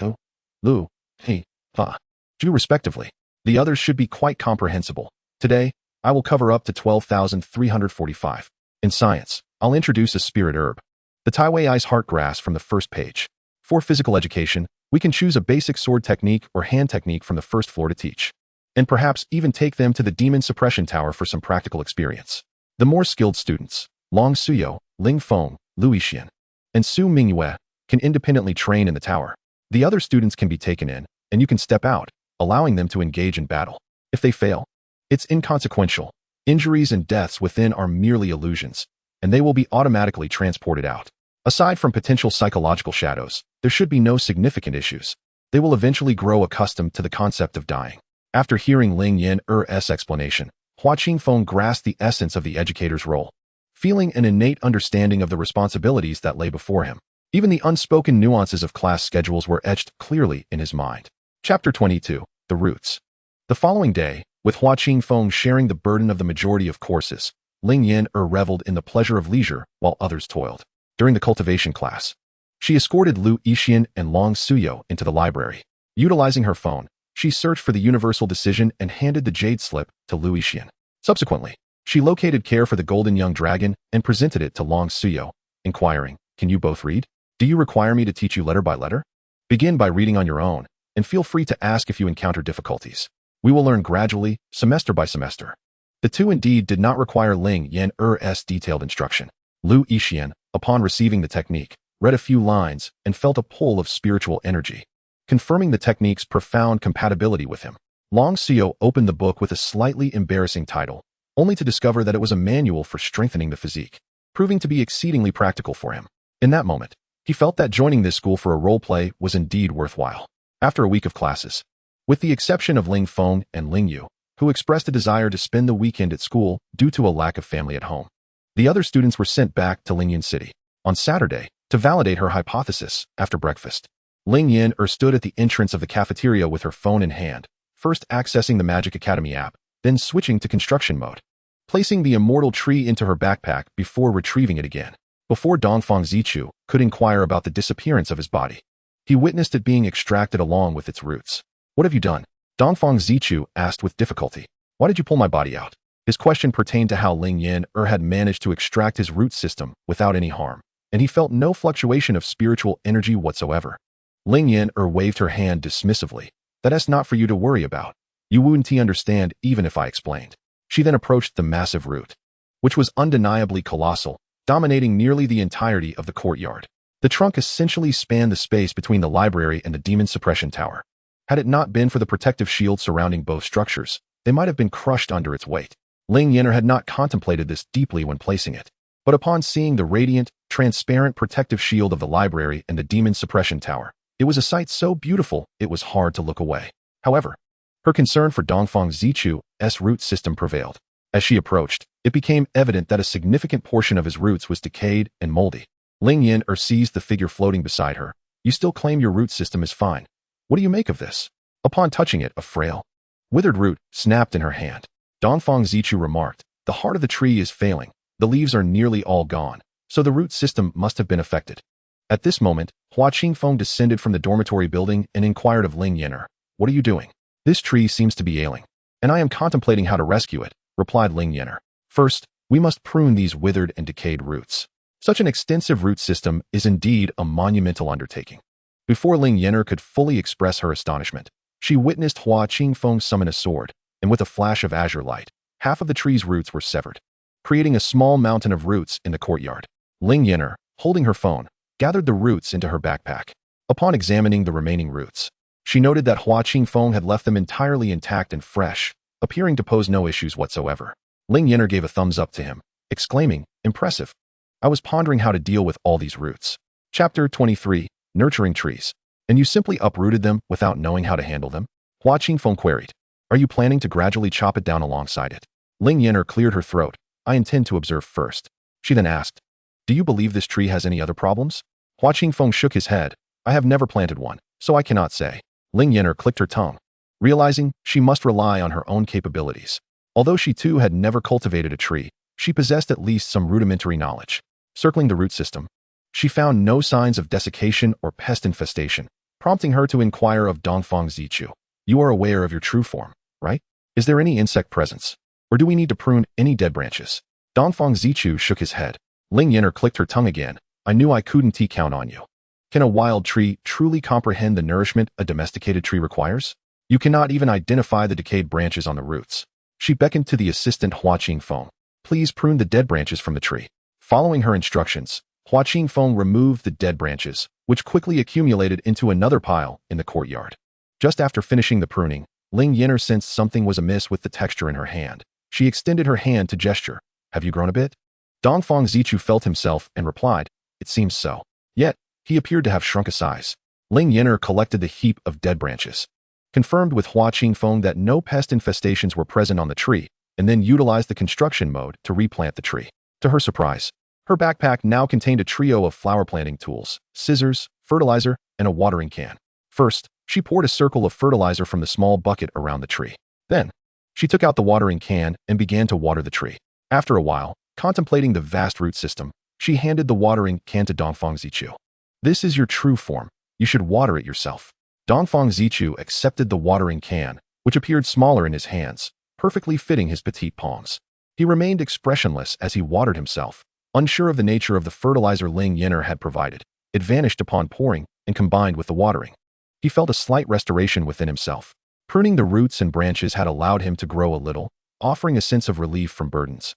O, Lu, He, Ha, Ju respectively. The others should be quite comprehensible. Today, I will cover up to 12,345. In science, I'll introduce a spirit herb, the Taiwei's heart grass, from the first page. For physical education, we can choose a basic sword technique or hand technique from the first floor to teach, and perhaps even take them to the Demon Suppression Tower for some practical experience. The more skilled students, Long Suyo, Ling Feng, Lu Yixian, and Su Mingwe, can independently train in the tower. The other students can be taken in, and you can step out, allowing them to engage in battle. If they fail, it's inconsequential. Injuries and deaths within are merely illusions, and they will be automatically transported out. Aside from potential psychological shadows, there should be no significant issues. They will eventually grow accustomed to the concept of dying. After hearing Ling Yan'er's explanation, Hua Qingfeng grasped the essence of the educator's role, feeling an innate understanding of the responsibilities that lay before him. Even the unspoken nuances of class schedules were etched clearly in his mind. Chapter 22, The Roots. The following day, with Hua Qingfeng sharing the burden of the majority of courses, Ling Yan'er reveled in the pleasure of leisure while others toiled. During the cultivation class, she escorted Lu Yixian and Long Suyo into the library. Utilizing her phone, she searched for the universal decision and handed the jade slip to Lu Yixian. Subsequently, she located care for the golden young dragon and presented it to Long Suyo, inquiring, "Can you both read? Do you require me to teach you letter by letter? Begin by reading on your own, and feel free to ask if you encounter difficulties. We will learn gradually, semester by semester. The two indeed did not require Ling Yan'er's detailed instruction. Lu Yixian, upon receiving the technique, read a few lines and felt a pull of spiritual energy, confirming the technique's profound compatibility with him. Long Xiao opened the book with a slightly embarrassing title, only to discover that it was a manual for strengthening the physique, proving to be exceedingly practical for him. In that moment, he felt that joining this school for a role-play was indeed worthwhile. After a week of classes, with the exception of Ling Feng and Ling Yu, who expressed a desire to spend the weekend at school due to a lack of family at home, the other students were sent back to Lingyan City on Saturday to validate her hypothesis after breakfast. Ling Yan'er stood at the entrance of the cafeteria with her phone in hand, first accessing the Magic Academy app, then switching to construction mode, placing the immortal tree into her backpack before retrieving it again. Before Dongfang Zichu could inquire about the disappearance of his body, he witnessed it being extracted along with its roots. "What have you done?" Dongfang Zichu asked with difficulty. "Why did you pull my body out?" His question pertained to how Ling Yan'er had managed to extract his root system without any harm, and he felt no fluctuation of spiritual energy whatsoever. Ling Yan'er waved her hand dismissively. "That's not for you to worry about. You wouldn't understand even if I explained." She then approached the massive root, which was undeniably colossal, dominating nearly the entirety of the courtyard. The trunk essentially spanned the space between the library and the demon suppression tower. Had it not been for the protective shield surrounding both structures, they might have been crushed under its weight. Ling Yan'er had not contemplated this deeply when placing it, but upon seeing the radiant, transparent protective shield of the library and the demon suppression tower, it was a sight so beautiful it was hard to look away. However, her concern for Dongfang Zichu's root system prevailed. As she approached, it became evident that a significant portion of his roots was decayed and moldy. Ling Yan'er seized the figure floating beside her. "You still claim your root system is fine. What do you make of this?" Upon touching it, a frail, withered root snapped in her hand. Dongfang Zichu remarked, "The heart of the tree is failing. The leaves are nearly all gone, so the root system must have been affected." At this moment, Hua Qingfeng descended from the dormitory building and inquired of Ling Yan'er, "What are you doing?" "This tree seems to be ailing, and I am contemplating how to rescue it," replied Ling Yan'er. "First, we must prune these withered and decayed roots. Such an extensive root system is indeed a monumental undertaking." Before Ling Yan'er could fully express her astonishment, she witnessed Hua Qingfeng summon a sword, and with a flash of azure light, half of the tree's roots were severed, creating a small mountain of roots in the courtyard. Ling Yan'er, holding her phone, gathered the roots into her backpack. Upon examining the remaining roots, she noted that Hua Qingfeng had left them entirely intact and fresh, appearing to pose no issues whatsoever. Ling Yan'er gave a thumbs up to him, exclaiming, "Impressive. I was pondering how to deal with all these roots." Chapter 23, Nurturing Trees. "And you simply uprooted them without knowing how to handle them?" Hua Qingfeng queried. "Are you planning to gradually chop it down alongside it?" Ling Yan'er cleared her throat. "I intend to observe first." She then asked, "Do you believe this tree has any other problems?" Hua Qingfeng shook his head. "I have never planted one, so I cannot say." Ling Yan'er clicked her tongue, realizing she must rely on her own capabilities. Although she too had never cultivated a tree, she possessed at least some rudimentary knowledge. Circling the root system, she found no signs of desiccation or pest infestation, prompting her to inquire of Dongfang Zichu, "You are aware of your true form, right? Is there any insect presence? Or do we need to prune any dead branches?" Dongfang Zichu shook his head. Ling Yan'er clicked her tongue again. "I knew I couldn't count on you. Can a wild tree truly comprehend the nourishment a domesticated tree requires? You cannot even identify the decayed branches on the roots." She beckoned to the assistant Hua Qingfeng. "Please prune the dead branches from the tree." Following her instructions, Hua Qingfeng removed the dead branches, which quickly accumulated into another pile in the courtyard. Just after finishing the pruning, Ling Yan'er sensed something was amiss with the texture in her hand. She extended her hand to gesture. "Have you grown a bit?" Dongfang Zichu felt himself and replied, "It seems so." Yet, he appeared to have shrunk a size. Ling Yan'er collected the heap of dead branches, confirmed with Hua Qingfeng that no pest infestations were present on the tree, and then utilized the construction mode to replant the tree. To her surprise, her backpack now contained a trio of flower planting tools, scissors, fertilizer, and a watering can. First, she poured a circle of fertilizer from the small bucket around the tree. Then, she took out the watering can and began to water the tree. After a while, contemplating the vast root system, she handed the watering can to Dongfang Zichu. "This is your true form. You should water it yourself." Dongfang Zichu accepted the watering can, which appeared smaller in his hands, perfectly fitting his petite palms. He remained expressionless as he watered himself, unsure of the nature of the fertilizer Ling Yan'er had provided. It vanished upon pouring and combined with the watering. He felt a slight restoration within himself. Pruning the roots and branches had allowed him to grow a little, offering a sense of relief from burdens.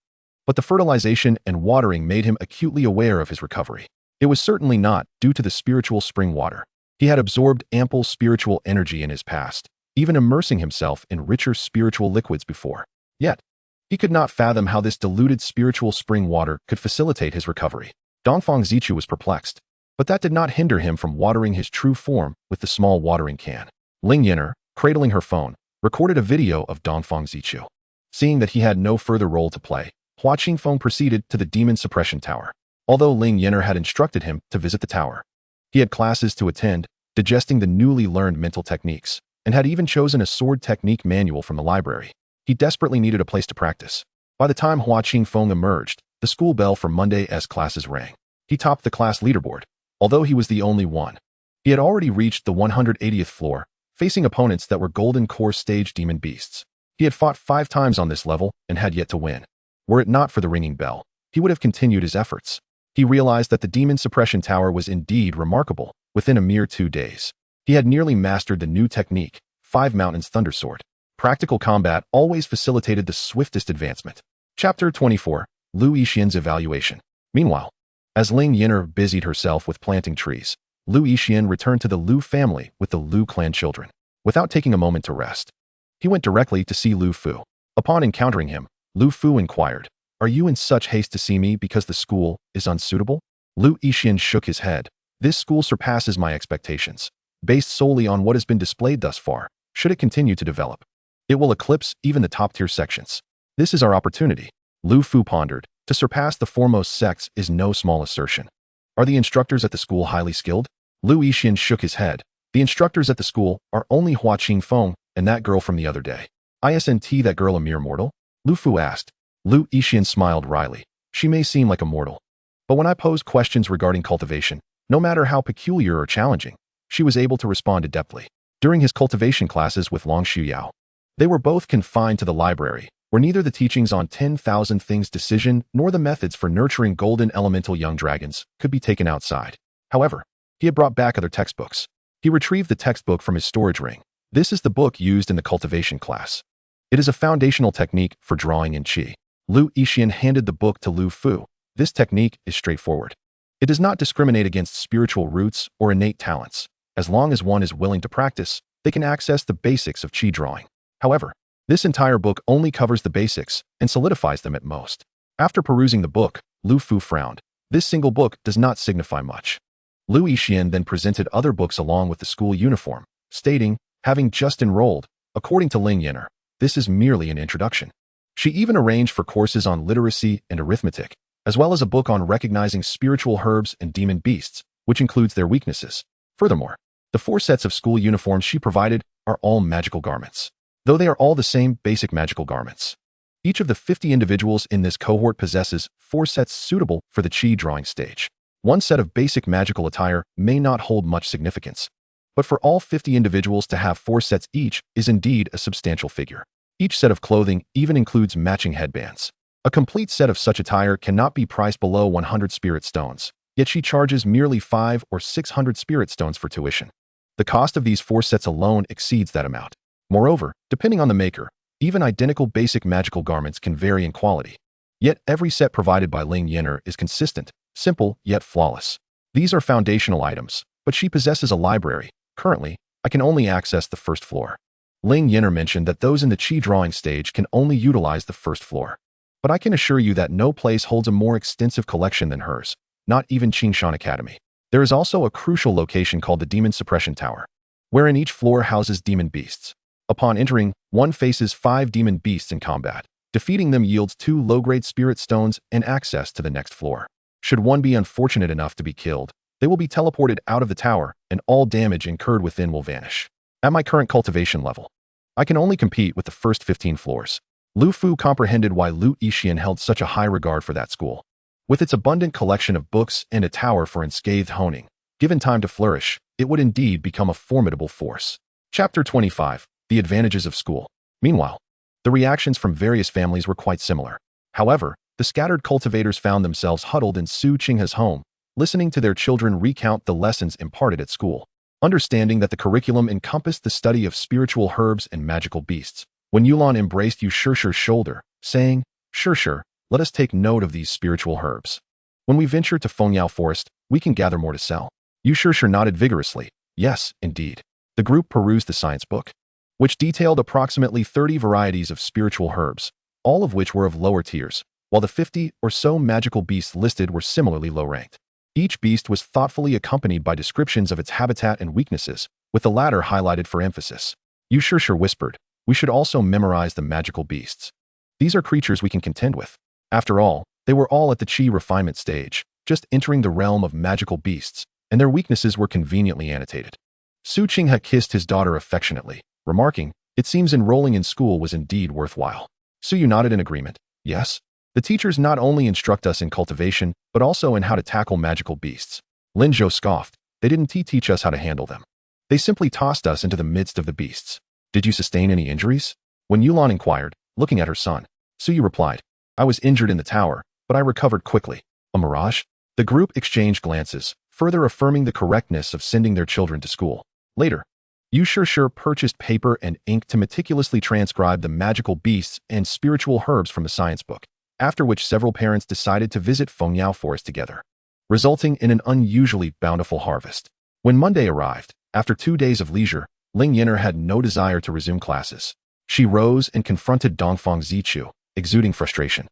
But the fertilization and watering made him acutely aware of his recovery. It was certainly not due to the spiritual spring water. He had absorbed ample spiritual energy in his past, even immersing himself in richer spiritual liquids before. Yet, he could not fathom how this diluted spiritual spring water could facilitate his recovery. Dongfang Zichu was perplexed, but that did not hinder him from watering his true form with the small watering can. Ling Yan'er, cradling her phone, recorded a video of Dongfang Zichu. Seeing that he had no further role to play, Hua Qingfeng proceeded to the Demon Suppression Tower. Although Ling Yan'er had instructed him to visit the tower, he had classes to attend, digesting the newly learned mental techniques, and had even chosen a sword technique manual from the library. He desperately needed a place to practice. By the time Hua Qingfeng emerged, the school bell for Monday's classes rang. He topped the class leaderboard, although he was the only one. He had already reached the 180th floor, facing opponents that were Golden Core stage demon beasts. He had fought 5 times on this level and had yet to win. Were it not for the ringing bell, he would have continued his efforts. He realized that the Demon Suppression Tower was indeed remarkable within a mere 2 days. He had nearly mastered the new technique, 5 Mountains Thundersword. Practical combat always facilitated the swiftest advancement. Chapter 24, Lu Yixian's Evaluation. Meanwhile, as Ling Yan'er busied herself with planting trees, Lu Yixian returned to the Lu family with the Lu clan children. Without taking a moment to rest, he went directly to see Lu Fu. Upon encountering him, Lu Fu inquired, "Are you in such haste to see me because the school is unsuitable?" Lu Yixian shook his head. "This school surpasses my expectations. Based solely on what has been displayed thus far, should it continue to develop, it will eclipse even the top-tier sections. This is our opportunity." Lu Fu pondered. To surpass the foremost sects is no small assertion. Are the instructors at the school highly skilled? Lu Yixian shook his head. The instructors at the school are only Hua Qingfeng and that girl from the other day. Isn't that girl a mere mortal? Lu Fu asked. Lu Yixian smiled wryly. She may seem like a mortal, but when I posed questions regarding cultivation, no matter how peculiar or challenging, she was able to respond adeptly. During his cultivation classes with Long Shuyao, they were both confined to the library, where neither the teachings on 10,000 Things Decision nor the methods for nurturing golden elemental young dragons could be taken outside. However, he had brought back other textbooks. He retrieved the textbook from his storage ring. This is the book used in the cultivation class. It is a foundational technique for drawing in qi. Lu Yixian handed the book to Lu Fu. This technique is straightforward. It does not discriminate against spiritual roots or innate talents. As long as one is willing to practice, they can access the basics of qi drawing. However, this entire book only covers the basics and solidifies them at most. After perusing the book, Lu Fu frowned. This single book does not signify much. Lu Yixian then presented other books along with the school uniform, stating, having just enrolled, according to Ling Yan'er, this is merely an introduction. She even arranged for courses on literacy and arithmetic, as well as a book on recognizing spiritual herbs and demon beasts, which includes their weaknesses. Furthermore, the 4 sets of school uniforms she provided are all magical garments, though they are all the same basic magical garments. Each of the 50 individuals in this cohort possesses 4 sets suitable for the qi drawing stage. One set of basic magical attire may not hold much significance, but for all 50 individuals to have 4 sets each is indeed a substantial figure. Each set of clothing even includes matching headbands. A complete set of such attire cannot be priced below 100 spirit stones, yet she charges merely 5 or 600 spirit stones for tuition. The cost of these 4 sets alone exceeds that amount. Moreover, depending on the maker, even identical basic magical garments can vary in quality. Yet every set provided by Ling Yan'er is consistent, simple, yet flawless. These are foundational items, but she possesses a library. Currently, I can only access the first floor. Ling Yan'er mentioned that those in the qi drawing stage can only utilize the first floor. But I can assure you that no place holds a more extensive collection than hers, not even Qingshan Academy. There is also a crucial location called the Demon Suppression Tower, wherein each floor houses demon beasts. Upon entering, one faces 5 demon beasts in combat. Defeating them yields 2 low-grade spirit stones and access to the next floor. Should one be unfortunate enough to be killed, they will be teleported out of the tower and all damage incurred within will vanish. At my current cultivation level, I can only compete with the first 15 floors. Lu Fu comprehended why Lu Yixian held such a high regard for that school. With its abundant collection of books and a tower for unscathed honing, given time to flourish, it would indeed become a formidable force. Chapter 25, The Advantages of School. Meanwhile, the reactions from various families were quite similar. However, the scattered cultivators found themselves huddled in Su Qinghe's home, listening to their children recount the lessons imparted at school. understanding that the curriculum encompassed the study of spiritual herbs and magical beasts. When Yulan embraced Yu Shishir's shoulder, saying, "Shishir, let us take note of these spiritual herbs. When we venture to Fengyao Forest, we can gather more to sell." Yu Shishir nodded vigorously. Yes, indeed. The group perused the science book, which detailed approximately 30 varieties of spiritual herbs, all of which were of lower tiers, while the 50 or so magical beasts listed were similarly low-ranked. Each beast was thoughtfully accompanied by descriptions of its habitat and weaknesses, with the latter highlighted for emphasis. Yu Shishir whispered, "We should also memorize the magical beasts. These are creatures we can contend with." After all, they were all at the Qi refinement stage, just entering the realm of magical beasts, and their weaknesses were conveniently annotated. Su Qinghe kissed his daughter affectionately, remarking, "It seems enrolling in school was indeed worthwhile." Su Yu nodded in agreement. Yes. The teachers not only instruct us in cultivation, but also in how to tackle magical beasts. Lin Zhou scoffed. They didn't teach us how to handle them. They simply tossed us into the midst of the beasts. Did you sustain any injuries? When Yulan inquired, looking at her son, Su Yu replied, I was injured in the tower, but I recovered quickly. A mirage? The group exchanged glances, further affirming the correctness of sending their children to school. Later, Yu Shishir purchased paper and ink to meticulously transcribe the magical beasts and spiritual herbs from the science book, after which several parents decided to visit Fengyao Forest together, resulting in an unusually bountiful harvest. When Monday arrived, after 2 days of leisure, Ling Yan'er had no desire to resume classes. She rose and confronted Dongfang Zichu, exuding frustration.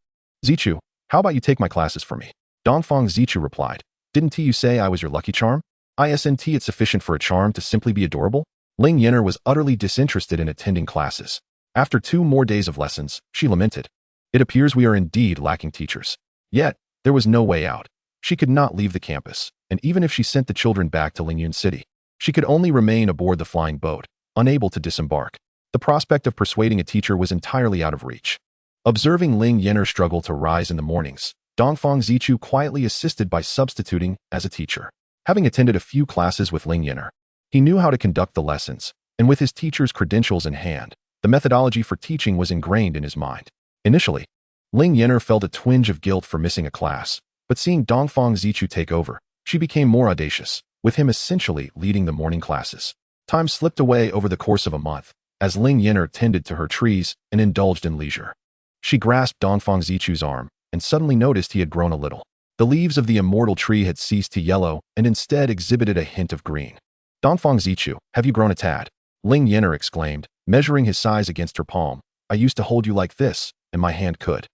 Zichu, how about you take my classes for me? Dongfang Zichu replied, didn't you say I was your lucky charm? Isn't it sufficient for a charm to simply be adorable? Ling Yan'er was utterly disinterested in attending classes. After 2 more days of lessons, she lamented. It appears we are indeed lacking teachers. Yet, there was no way out. She could not leave the campus, and even if she sent the children back to Lingyun City, she could only remain aboard the flying boat, unable to disembark. The prospect of persuading a teacher was entirely out of reach. Observing Ling Yan'er struggle to rise in the mornings, Dongfang Zichu quietly assisted by substituting as a teacher. Having attended a few classes with Ling Yan'er, he knew how to conduct the lessons, and with his teacher's credentials in hand, the methodology for teaching was ingrained in his mind. Initially, Ling Yan'er felt a twinge of guilt for missing a class, but seeing Dongfang Zichu take over, she became more audacious, with him essentially leading the morning classes. Time slipped away over the course of a month, as Ling Yan'er tended to her trees and indulged in leisure. She grasped Dongfang Zichu's arm, and suddenly noticed he had grown a little. The leaves of the immortal tree had ceased to yellow and instead exhibited a hint of green. Dongfang Zichu, have you grown a tad? Ling Yan'er exclaimed, measuring his size against her palm. I used to hold you like this, and my hand could.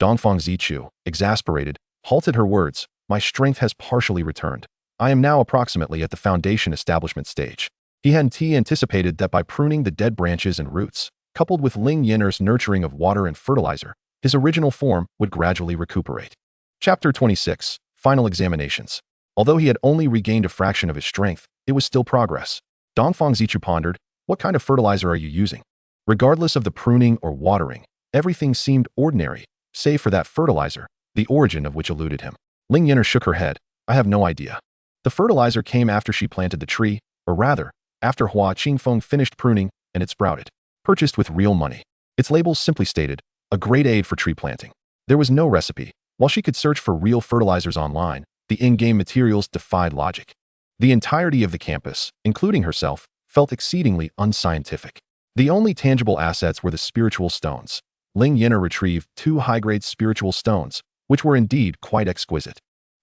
Dongfang Zichu, exasperated, halted her words. My strength has partially returned. I am now approximately at the foundation establishment stage. He hadn't anticipated that by pruning the dead branches and roots, coupled with Ling Yan'er's nurturing of water and fertilizer, his original form would gradually recuperate. Chapter 26, Final Examinations. Although he had only regained a fraction of his strength, it was still progress. Dongfang Zichu pondered, what kind of fertilizer are you using? Regardless of the pruning or watering, everything seemed ordinary, save for that fertilizer, the origin of which eluded him. Ling Yan'er shook her head. I have no idea. The fertilizer came after she planted the tree, or rather, after Hua Qingfeng finished pruning and it sprouted. Purchased with real money. Its label simply stated, a great aid for tree planting. There was no recipe. While she could search for real fertilizers online, the in-game materials defied logic. The entirety of the campus, including herself, felt exceedingly unscientific. The only tangible assets were the spiritual stones. Ling Yan'er retrieved 2 high-grade spiritual stones, which were indeed quite exquisite.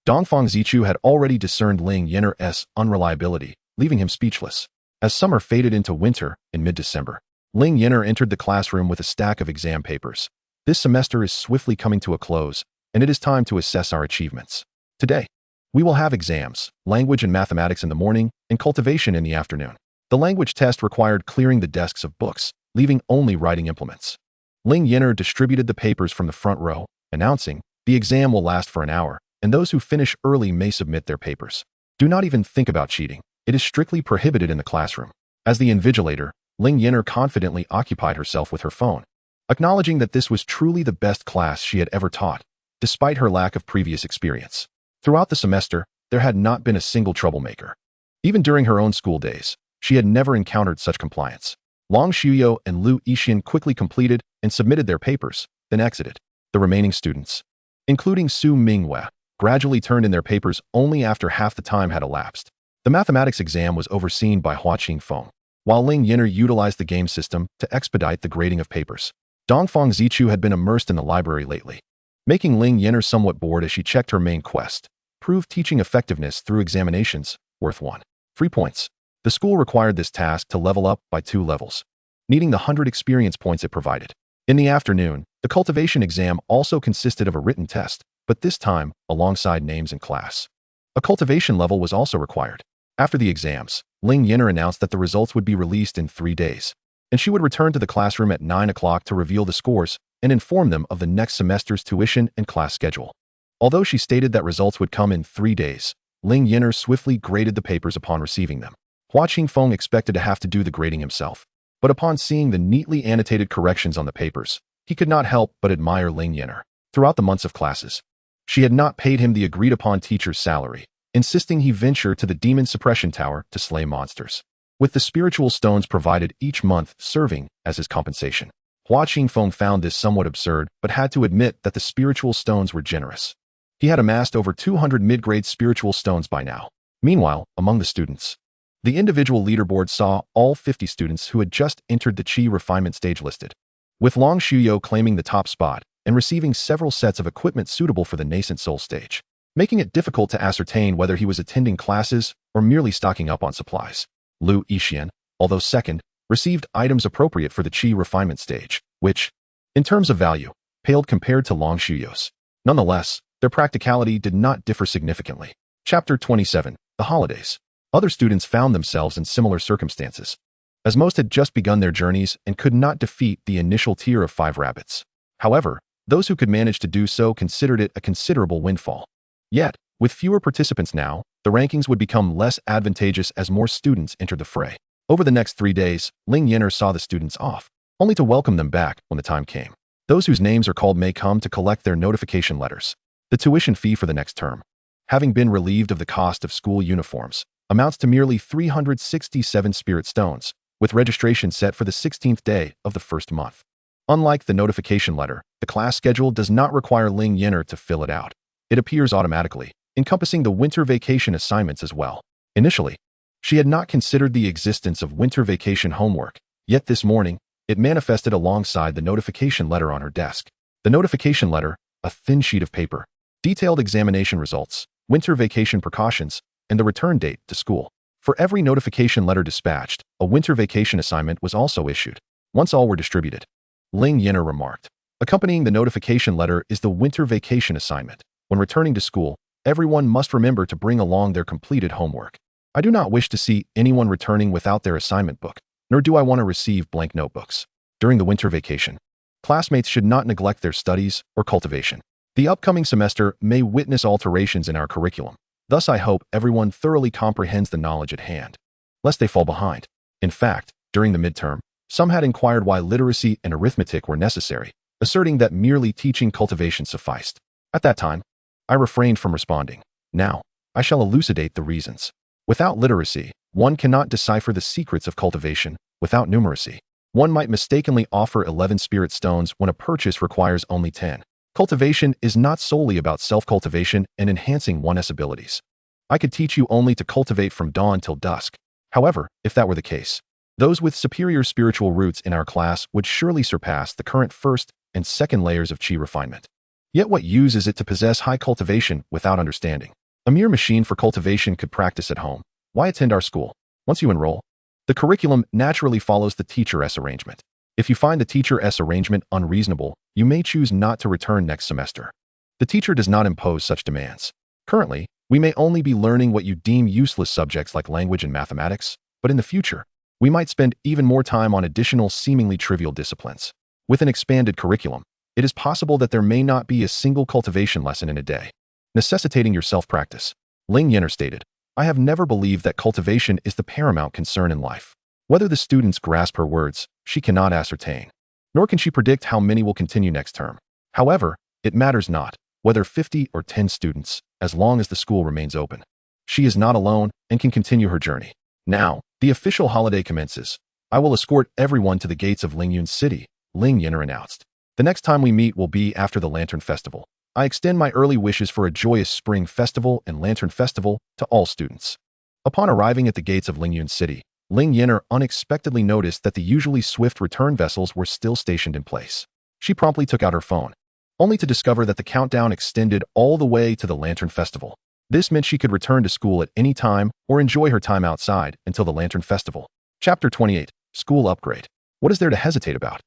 Dongfang Zichu had already discerned Ling Yan'er's unreliability, leaving him speechless. As summer faded into winter, in mid-December, Ling Yan'er entered the classroom with a stack of exam papers. This semester is swiftly coming to a close, and it is time to assess our achievements. Today, we will have exams, language and mathematics in the morning, and cultivation in the afternoon. The language test required clearing the desks of books, leaving only writing implements. Ling Yan'er distributed the papers from the front row, announcing, the exam will last for an hour, and those who finish early may submit their papers. Do not even think about cheating. It is strictly prohibited in the classroom. As the invigilator, Ling Yan'er confidently occupied herself with her phone, acknowledging that this was truly the best class she had ever taught, despite her lack of previous experience. Throughout the semester, there had not been a single troublemaker. Even during her own school days, she had never encountered such compliance. Long Shuyo and Lu Yixian quickly completed and submitted their papers, then exited. The remaining students, including Su Mingwei, gradually turned in their papers only after half the time had elapsed. The mathematics exam was overseen by Hua Qingfeng, while Ling Yan'er utilized the game system to expedite the grading of papers. Dongfang Zichu had been immersed in the library lately, making Ling Yan'er somewhat bored as she checked her main quest: prove teaching effectiveness through examinations, worth 1. Free points. The school required this task to level up by 2 levels, needing the 100 experience points it provided. In the afternoon, the cultivation exam also consisted of a written test, but this time alongside names and class. A cultivation level was also required. After the exams, Ling Yan'er announced that the results would be released in 3 days, and she would return to the classroom at 9 o'clock to reveal the scores and inform them of the next semester's tuition and class schedule. Although she stated that results would come in 3 days, Ling Yan'er swiftly graded the papers upon receiving them. Hua Qingfeng expected to have to do the grading himself, but upon seeing the neatly annotated corrections on the papers, he could not help but admire Ling Yan'er. Throughout the months of classes, she had not paid him the agreed-upon teacher's salary, insisting he venture to the demon suppression tower to slay monsters, with the spiritual stones provided each month serving as his compensation. Hua Qingfeng found this somewhat absurd, but had to admit that the spiritual stones were generous. He had amassed over 200 mid-grade spiritual stones by now. Meanwhile, among the students, the individual leaderboard saw all 50 students who had just entered the Qi refinement stage listed, with Long Shuyo claiming the top spot and receiving several sets of equipment suitable for the nascent soul stage, making it difficult to ascertain whether he was attending classes or merely stocking up on supplies. Lu Yixian, although second, received items appropriate for the Qi refinement stage, which, in terms of value, paled compared to Long Shuyo's. Nonetheless, their practicality did not differ significantly. Chapter 27. The Holidays. Other students found themselves in similar circumstances, as most had just begun their journeys and could not defeat the initial tier of 5 rabbits. However, those who could manage to do so considered it a considerable windfall. Yet, with fewer participants now, the rankings would become less advantageous as more students entered the fray. Over the next 3 days, Ling Yan'er saw the students off, only to welcome them back when the time came. Those whose names are called may come to collect their notification letters. The tuition fee for the next term, having been relieved of the cost of school uniforms, amounts to merely 367 spirit stones, with registration set for the 16th day of the first month. Unlike the notification letter, the class schedule does not require Ling Yan'er to fill it out. It appears automatically, encompassing the winter vacation assignments as well. Initially, she had not considered the existence of winter vacation homework, yet this morning, it manifested alongside the notification letter on her desk. The notification letter, a thin sheet of paper, detailed examination results, winter vacation precautions, and the return date to school. For every notification letter dispatched, a winter vacation assignment was also issued. Once all were distributed, Ling Yan'er remarked, accompanying the notification letter is the winter vacation assignment. When returning to school, everyone must remember to bring along their completed homework. I do not wish to see anyone returning without their assignment book, nor do I want to receive blank notebooks. During the winter vacation, classmates should not neglect their studies or cultivation. The upcoming semester may witness alterations in our curriculum. Thus, I hope everyone thoroughly comprehends the knowledge at hand, lest they fall behind. In fact, during the midterm, some had inquired why literacy and arithmetic were necessary, asserting that merely teaching cultivation sufficed. At that time, I refrained from responding. Now, I shall elucidate the reasons. Without literacy, one cannot decipher the secrets of cultivation. Without numeracy, one might mistakenly offer 11 spirit stones when a purchase requires only 10. Cultivation is not solely about self-cultivation and enhancing one's abilities. I could teach you only to cultivate from dawn till dusk. However, if that were the case, those with superior spiritual roots in our class would surely surpass the current first and second layers of Qi refinement. Yet what use is it to possess high cultivation without understanding? A mere machine for cultivation could practice at home. Why attend our school? Once you enroll, the curriculum naturally follows the Teacher S arrangement. If you find the Teacher S arrangement unreasonable, you may choose not to return next semester. The teacher does not impose such demands. Currently, we may only be learning what you deem useless subjects like language and mathematics, but in the future, we might spend even more time on additional seemingly trivial disciplines. With an expanded curriculum, it is possible that there may not be a single cultivation lesson in a day, necessitating your self-practice. Ling Yan'er stated, I have never believed that cultivation is the paramount concern in life. Whether the students grasp her words, she cannot ascertain, nor can she predict how many will continue next term. However, it matters not, whether 50 or 10 students, as long as the school remains open. She is not alone and can continue her journey. Now, the official holiday commences. I will escort everyone to the gates of Lingyun's city, Ling Yan'er announced. The next time we meet will be after the Lantern Festival. I extend my early wishes for a joyous spring festival and Lantern Festival to all students. Upon arriving at the gates of Lingyun City, Ling Yan'er unexpectedly noticed that the usually swift return vessels were still stationed in place. She promptly took out her phone, only to discover that the countdown extended all the way to the Lantern Festival. This meant she could return to school at any time or enjoy her time outside until the Lantern Festival. Chapter 28. School Upgrade. What is there to hesitate about?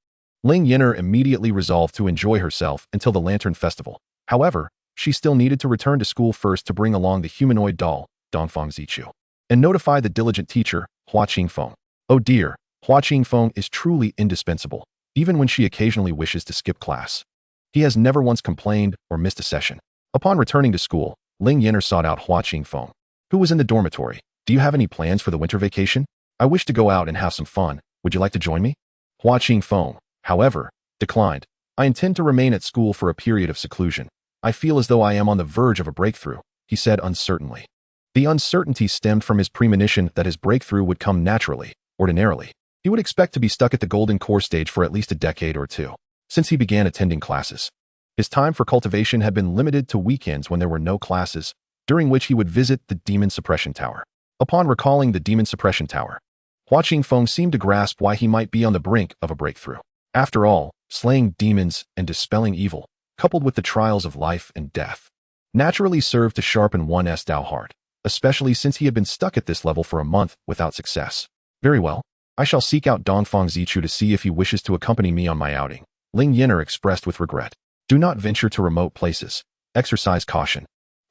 Ling Yan'er immediately resolved to enjoy herself until the Lantern Festival. However, she still needed to return to school first to bring along the humanoid doll, Dongfang Zichu, and notify the diligent teacher, Hua Qingfeng. Oh dear, Hua Qingfeng is truly indispensable, even when she occasionally wishes to skip class. He has never once complained or missed a session. Upon returning to school, Ling Yan'er sought out Hua Qingfeng, who was in the dormitory. Do you have any plans for the winter vacation? I wish to go out and have some fun. Would you like to join me? Hua Qingfeng, however, declined. I intend to remain at school for a period of seclusion. I feel as though I am on the verge of a breakthrough, he said uncertainly. The uncertainty stemmed from his premonition that his breakthrough would come naturally, ordinarily. He would expect to be stuck at the golden core stage for at least a decade or two, since he began attending classes. His time for cultivation had been limited to weekends when there were no classes, during which he would visit the Demon Suppression Tower. Upon recalling the Demon Suppression Tower, Hua Qingfeng seemed to grasp why he might be on the brink of a breakthrough. After all, slaying demons and dispelling evil, coupled with the trials of life and death, naturally served to sharpen one's Dao heart, especially since he had been stuck at this level for a month without success. Very well, I shall seek out Dongfang Zichu to see if he wishes to accompany me on my outing, Ling Yan'er expressed with regret. Do not venture to remote places. Exercise caution.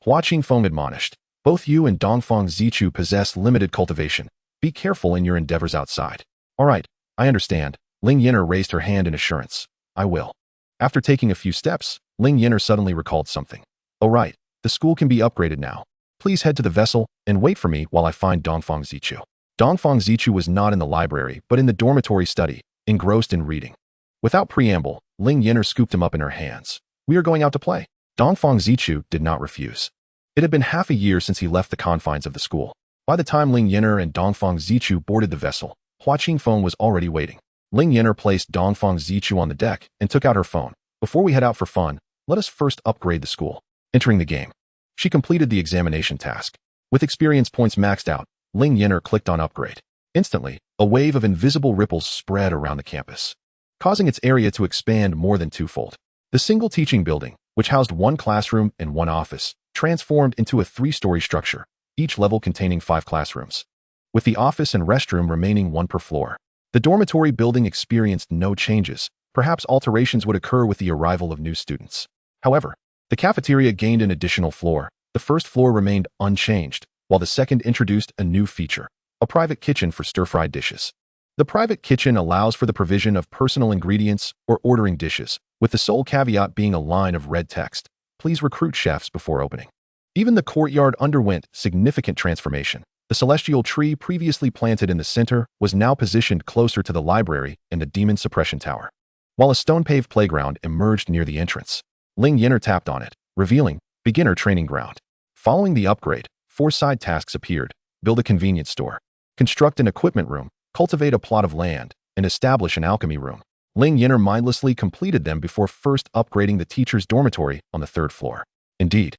Hua Qingfeng admonished. Both you and Dongfang Zichu possess limited cultivation. Be careful in your endeavors outside. All right, I understand. Ling Yan'er raised her hand in assurance. I will. After taking a few steps, Ling Yan'er suddenly recalled something. Oh right, the school can be upgraded now. Please head to the vessel and wait for me while I find Dongfang Zichu. Dongfang Zichu was not in the library, but in the dormitory study, engrossed in reading. Without preamble, Ling Yan'er scooped him up in her hands. We are going out to play. Dongfang Zichu did not refuse. It had been half a year since he left the confines of the school. By the time Ling Yan'er and Dongfang Zichu boarded the vessel, Hua Qingfeng was already waiting. Ling Yan'er placed Dongfang Zichu on the deck and took out her phone. Before we head out for fun, let us first upgrade the school. Entering the game. She completed the examination task. With experience points maxed out, Ling Yan'er clicked on upgrade. Instantly, a wave of invisible ripples spread around the campus, causing its area to expand more than twofold. The single teaching building, which housed one classroom and one office, transformed into a 3-story structure, each level containing 5 classrooms, with the office and restroom remaining one per floor. The dormitory building experienced no changes. Perhaps alterations would occur with the arrival of new students. However, the cafeteria gained an additional floor. The first floor remained unchanged, while the second introduced a new feature, a private kitchen for stir-fried dishes. The private kitchen allows for the provision of personal ingredients or ordering dishes, with the sole caveat being a line of red text. Please recruit chefs before opening. Even the courtyard underwent significant transformation. The celestial tree previously planted in the center was now positioned closer to the library and the Demon Suppression Tower, while a stone-paved playground emerged near the entrance. Ling Yan'er tapped on it, revealing Beginner Training Ground. Following the upgrade, 4 side tasks appeared. Build a convenience store, construct an equipment room, cultivate a plot of land, and establish an alchemy room. Ling Yan'er mindlessly completed them before first upgrading the teacher's dormitory on the 3rd floor. Indeed,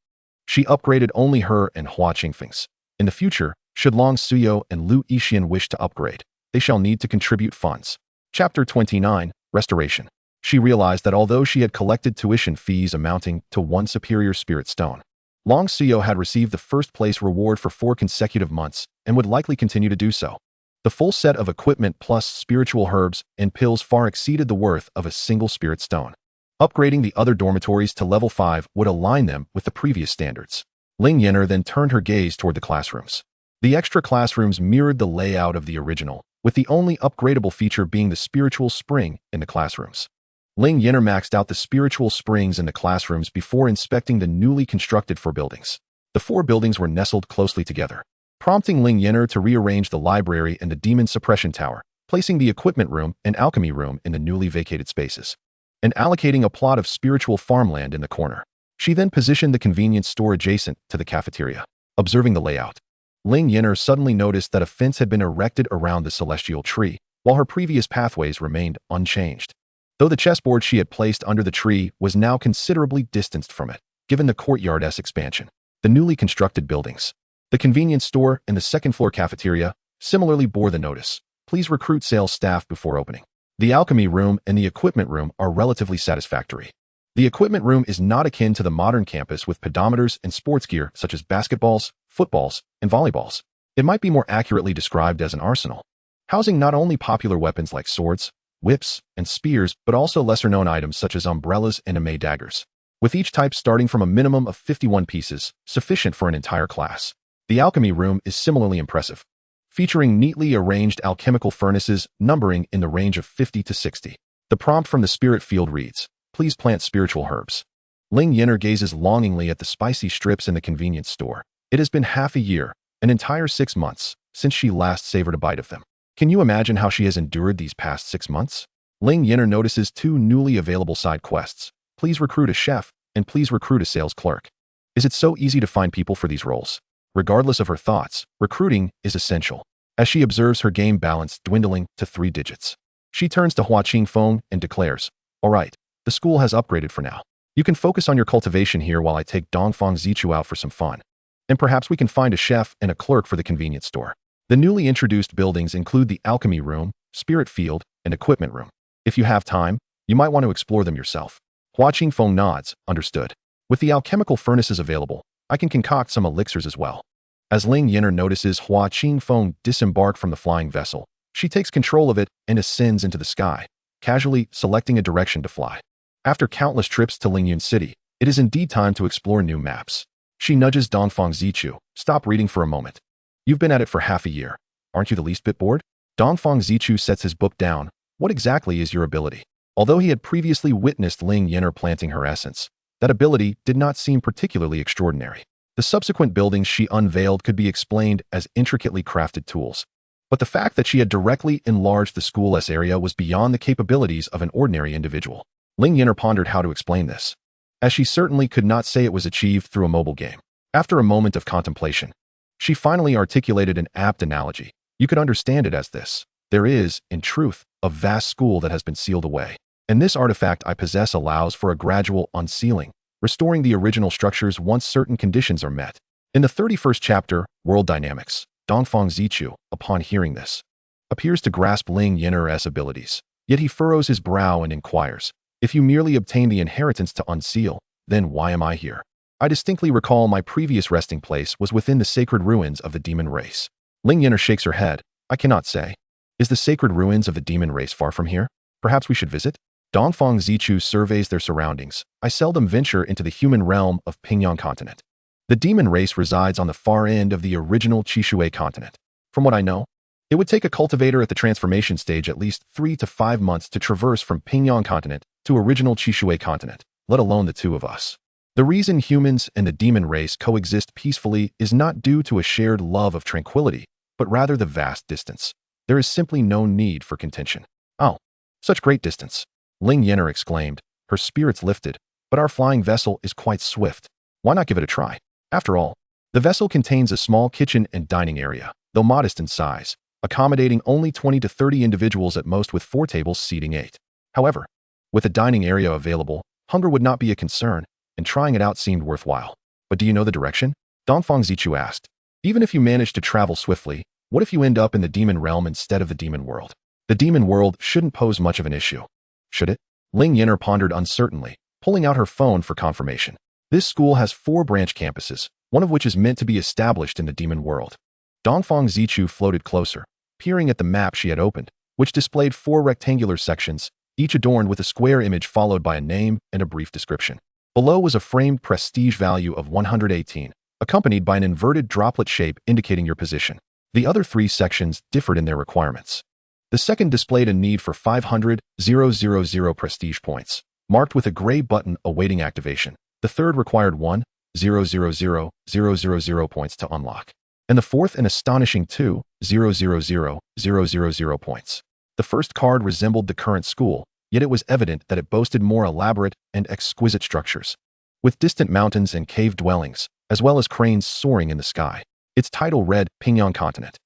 she upgraded only her and Hua Qingfeng's. In the future, should Long Suyo and Lu Yixian wish to upgrade, they shall need to contribute funds. Chapter 29. Restoration. She realized that although she had collected tuition fees amounting to 1 superior spirit stone, Long Suyo had received the first place reward for 4 consecutive months and would likely continue to do so. The full set of equipment plus spiritual herbs and pills far exceeded the worth of a single spirit stone. Upgrading the other dormitories to level 5 would align them with the previous standards. Ling Yan'er then turned her gaze toward the classrooms. The extra classrooms mirrored the layout of the original, with the only upgradable feature being the spiritual spring in the classrooms. Ling Yan'er maxed out the spiritual springs in the classrooms before inspecting the newly constructed 4 buildings. The 4 buildings were nestled closely together, prompting Ling Yan'er to rearrange the library and the Demon Suppression Tower, placing the equipment room and alchemy room in the newly vacated spaces, and allocating a plot of spiritual farmland in the corner. She then positioned the convenience store adjacent to the cafeteria. Observing the layout, Ling Yan'er suddenly noticed that a fence had been erected around the celestial tree, while her previous pathways remained unchanged. Though the chessboard she had placed under the tree was now considerably distanced from it, given the courtyard's expansion. The newly constructed buildings. The convenience store and the second-floor cafeteria similarly bore the notice. Please recruit sales staff before opening. The alchemy room and the equipment room are relatively satisfactory. The equipment room is not akin to the modern campus with pedometers and sports gear such as basketballs, footballs, and volleyballs. It might be more accurately described as an arsenal, housing not only popular weapons like swords, whips, and spears, but also lesser-known items such as umbrellas and ame daggers, with each type starting from a minimum of 51 pieces, sufficient for an entire class. The alchemy room is similarly impressive, featuring neatly arranged alchemical furnaces numbering in the range of 50 to 60. The prompt from the spirit field reads, "Please plant spiritual herbs." Ling Yan'er gazes longingly at the spicy strips in the convenience store. It has been half a year, an entire 6 months, since she last savored a bite of them. Can you imagine how she has endured these past 6 months? Ling Yan'er notices 2 newly available side quests. Please recruit a chef, and please recruit a sales clerk. Is it so easy to find people for these roles? Regardless of her thoughts, recruiting is essential. As she observes her game balance dwindling to 3 digits, she turns to Hua Qingfeng and declares, "All right, the school has upgraded for now. You can focus on your cultivation here while I take Dongfang Zichu out for some fun. And perhaps we can find a chef and a clerk for the convenience store." The newly introduced buildings include the alchemy room, spirit field, and equipment room. If you have time, you might want to explore them yourself. Hua Qingfeng nods, understood. With the alchemical furnaces available, I can concoct some elixirs as well. As Ling Yan'er notices Hua Qingfeng disembark from the flying vessel, she takes control of it and ascends into the sky, casually selecting a direction to fly. After countless trips to Lingyun City, it is indeed time to explore new maps. She nudges Dongfang Zichu, "Stop reading for a moment. You've been at it for half a year. Aren't you the least bit bored?" Dongfang Zichu sets his book down. "What exactly is your ability?" Although he had previously witnessed Ling Yan'er planting her essence, that ability did not seem particularly extraordinary. The subsequent buildings she unveiled could be explained as intricately crafted tools. But the fact that she had directly enlarged the school's area was beyond the capabilities of an ordinary individual. Ling Yan'er pondered how to explain this, as she certainly could not say it was achieved through a mobile game. After a moment of contemplation, she finally articulated an apt analogy. You could understand it as this: there is, in truth, a vast school that has been sealed away. And this artifact I possess allows for a gradual unsealing, restoring the original structures once certain conditions are met. In the 31st chapter, World Dynamics, Dongfang Zichu, upon hearing this, appears to grasp Ling Yan'er's abilities. Yet he furrows his brow and inquires, "If you merely obtain the inheritance to unseal, then why am I here?" I distinctly recall my previous resting place was within the sacred ruins of the demon race. Ling Yan'er shakes her head. "I cannot say. Is the sacred ruins of the demon race far from here? Perhaps we should visit?" Dongfang Zichu surveys their surroundings. "I seldom venture into the human realm of Pingyang continent. The demon race resides on the far end of the original Qishui continent. From what I know, it would take a cultivator at the transformation stage at least 3 to 5 months to traverse from Pingyang continent to original Qishui continent, let alone the 2 of us. The reason humans and the demon race coexist peacefully is not due to a shared love of tranquility, but rather the vast distance. There is simply no need for contention." "Oh, such great distance," Ling Yan'er exclaimed, her spirits lifted. "But our flying vessel is quite swift. Why not give it a try? After all, the vessel contains a small kitchen and dining area, though modest in size, accommodating only 20 to 30 individuals at most, with 4 tables seating 8. However, with a dining area available, hunger would not be a concern, and trying it out seemed worthwhile. But do you know the direction?" Dongfang Zichu asked. "Even if you manage to travel swiftly, what if you end up in the demon realm instead of the demon world? The demon world shouldn't pose much of an issue, should it?" Ling Yan'er pondered uncertainly, pulling out her phone for confirmation. This school has 4 branch campuses, one of which is meant to be established in the demon world. Dongfang Zichu floated closer, peering at the map she had opened, which displayed 4 rectangular sections, each adorned with a square image followed by a name and a brief description. Below was a framed prestige value of 118, accompanied by an inverted droplet shape indicating your position. The other 3 sections differed in their requirements. The second displayed a need for 500,000 prestige points, marked with a gray button awaiting activation. The third required 1,000,000 points to unlock, and the fourth an astonishing 2,000,000 points. The first card resembled the current school, yet it was evident that it boasted more elaborate and exquisite structures, with distant mountains and cave dwellings, as well as cranes soaring in the sky. Its title read Pingyang Continent,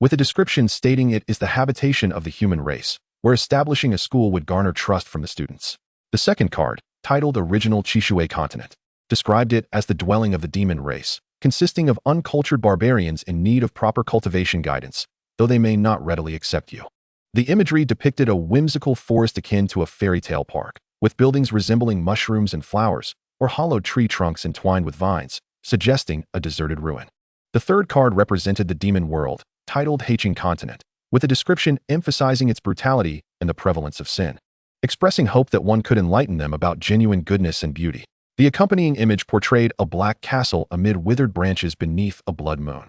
with a description stating it is the habitation of the human race, where establishing a school would garner trust from the students. The second card, titled Original Qishui Continent, described it as the dwelling of the demon race, consisting of uncultured barbarians in need of proper cultivation guidance, though they may not readily accept you. The imagery depicted a whimsical forest akin to a fairy tale park, with buildings resembling mushrooms and flowers, or hollowed tree trunks entwined with vines, suggesting a deserted ruin. The third card represented the demon world, titled Heichin Continent, with a description emphasizing its brutality and the prevalence of sin, expressing hope that one could enlighten them about genuine goodness and beauty. The accompanying image portrayed a black castle amid withered branches beneath a blood moon.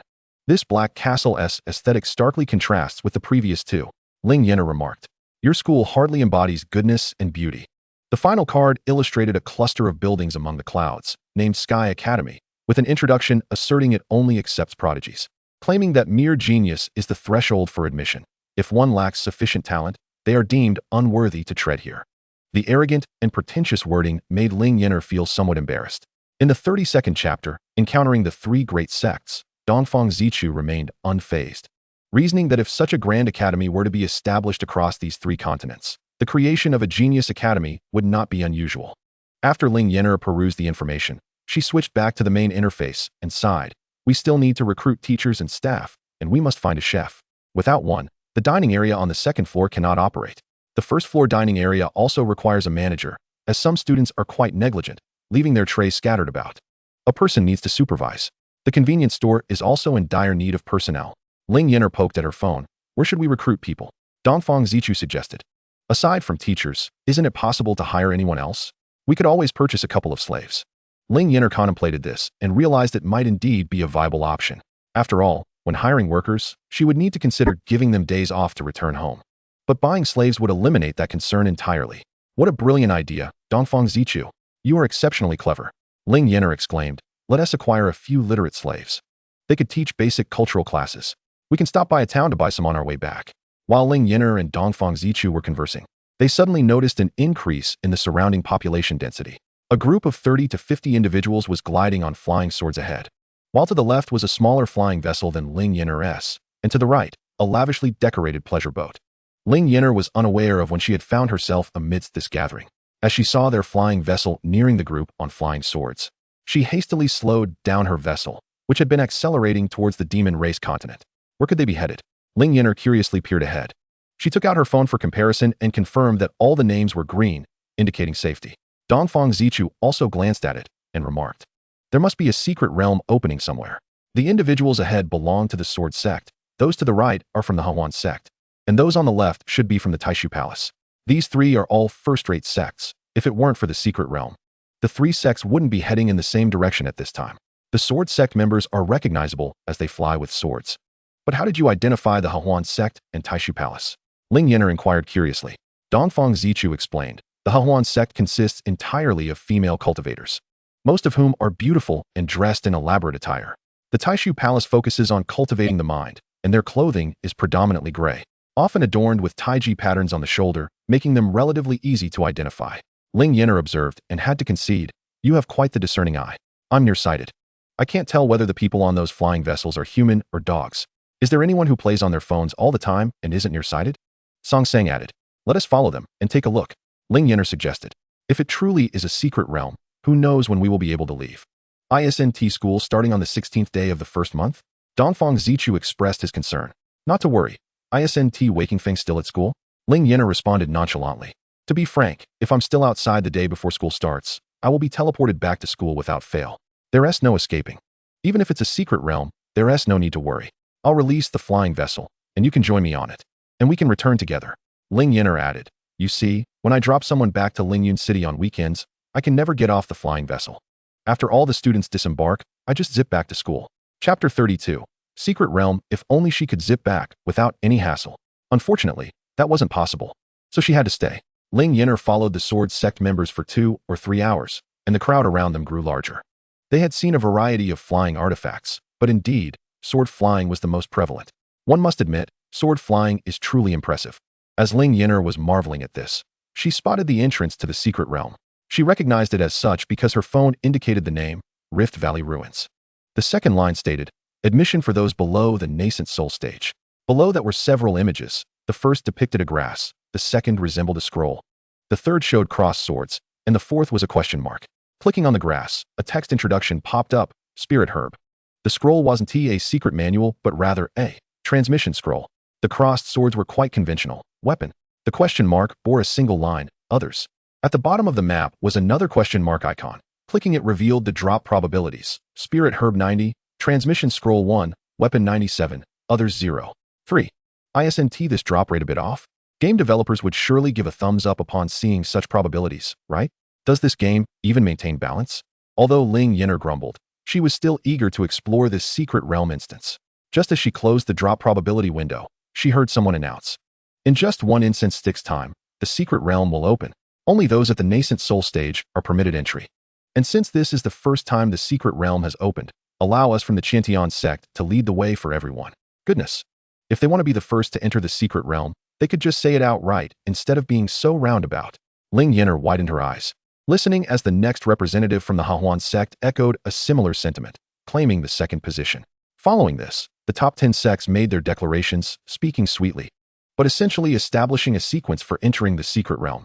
This black castle's aesthetic starkly contrasts with the previous two, Ling Yan'er remarked. Your school hardly embodies goodness and beauty. The final card illustrated a cluster of buildings among the clouds, named Sky Academy, with an introduction asserting it only accepts prodigies, claiming that mere genius is the threshold for admission. If one lacks sufficient talent, they are deemed unworthy to tread here. The arrogant and pretentious wording made Ling Yan'er feel somewhat embarrassed. In the 32nd chapter, encountering the three great sects, Dongfang Zichu remained unfazed, reasoning that if such a grand academy were to be established across these three continents, the creation of a genius academy would not be unusual. After Ling Yan'er perused the information, she switched back to the main interface and sighed. We still need to recruit teachers and staff, and we must find a chef. Without one, the dining area on the second floor cannot operate. The first floor dining area also requires a manager, as some students are quite negligent, leaving their trays scattered about. A person needs to supervise. The convenience store is also in dire need of personnel. Ling Yan'er poked at her phone. Where should we recruit people? Dongfang Zichu suggested. Aside from teachers, isn't it possible to hire anyone else? We could always purchase a couple of slaves. Ling Yan'er contemplated this and realized it might indeed be a viable option. After all, when hiring workers, she would need to consider giving them days off to return home. But buying slaves would eliminate that concern entirely. What a brilliant idea, Dongfang Zichu. You are exceptionally clever. Ling Yan'er exclaimed. Let us acquire a few literate slaves. They could teach basic cultural classes. We can stop by a town to buy some on our way back. While Ling Yan'er and Dongfang Zichu were conversing, they suddenly noticed an increase in the surrounding population density. A group of 30 to 50 individuals was gliding on flying swords ahead, while to the left was a smaller flying vessel than Ling Yan'er's, and to the right, a lavishly decorated pleasure boat. Ling Yan'er was unaware of when she had found herself amidst this gathering. As she saw their flying vessel nearing the group on flying swords, she hastily slowed down her vessel, which had been accelerating towards the demon race continent. Where could they be headed? Ling Yan'er curiously peered ahead. She took out her phone for comparison and confirmed that all the names were green, indicating safety. Dongfang Zichu also glanced at it and remarked, there must be a secret realm opening somewhere. The individuals ahead belong to the Sword Sect, those to the right are from the Qiantian Sect, and those on the left should be from the Taishu Palace. These three are all first-rate sects. If it weren't for the secret realm, the three sects wouldn't be heading in the same direction at this time. The Sword Sect members are recognizable as they fly with swords. But how did you identify the Qiantian Sect and Taishu Palace? Ling Yan'er inquired curiously. Dongfang Zichu explained. The Qiantian Sect consists entirely of female cultivators, most of whom are beautiful and dressed in elaborate attire. The Taishu Palace focuses on cultivating the mind, and their clothing is predominantly gray, often adorned with taiji patterns on the shoulder, making them relatively easy to identify. Ling Yan'er observed and had to concede, you have quite the discerning eye. I'm nearsighted. I can't tell whether the people on those flying vessels are human or dogs. Is there anyone who plays on their phones all the time and isn't nearsighted? Song Sang added, let us follow them and take a look. Ling Yan'er suggested, if it truly is a secret realm, who knows when we will be able to leave? ISNT school starting on the 16th day of the first month? Dongfang Zichu expressed his concern. Not to worry. ISNT Waking Feng still at school? Ling Yan'er responded nonchalantly. To be frank, if I'm still outside the day before school starts, I will be teleported back to school without fail. There's no escaping. Even if it's a secret realm, there's no need to worry. I'll release the flying vessel, and you can join me on it. And we can return together. Ling Yan'er added, you see, when I drop someone back to Lingyun City on weekends, I can never get off the flying vessel. After all the students disembark, I just zip back to school. Chapter 32. Secret Realm. If only she could zip back without any hassle. Unfortunately, that wasn't possible. So she had to stay. Ling Yan'er followed the Sword Sect members for 2 or 3 hours, and the crowd around them grew larger. They had seen a variety of flying artifacts, but indeed, sword flying was the most prevalent. One must admit, sword flying is truly impressive. As Ling Yan'er was marveling at this, she spotted the entrance to the secret realm. She recognized it as such because her phone indicated the name, Rift Valley Ruins. The second line stated, admission for those below the nascent soul stage. Below that were several images. The first depicted a grass, the second resembled a scroll. The third showed crossed swords, and the fourth was a question mark. Clicking on the grass, a text introduction popped up, Spirit Herb. The scroll wasn't a secret manual, but rather a transmission scroll. The crossed swords were quite conventional. Weapon. The question mark bore a single line, others. At the bottom of the map was another question mark icon. Clicking it revealed the drop probabilities. Spirit Herb 90, Transmission Scroll 1, Weapon 97, Others 0. 3. Isn't this drop rate a bit off? Game developers would surely give a thumbs up upon seeing such probabilities, right? Does this game even maintain balance? Although Ling Yan'er grumbled, she was still eager to explore this secret realm instance. Just as she closed the drop probability window, she heard someone announce, "In just one instance time, the secret realm will open. Only those at the nascent soul stage are permitted entry. And since this is the first time the secret realm has opened, allow us from the Qiantian Sect to lead the way for everyone." Goodness. If they want to be the first to enter the secret realm, they could just say it outright instead of being so roundabout. Ling Yan'er widened her eyes, listening as the next representative from the Qiantian Sect echoed a similar sentiment, claiming the second position. Following this, the top 10 sects made their declarations, speaking sweetly, but essentially establishing a sequence for entering the secret realm.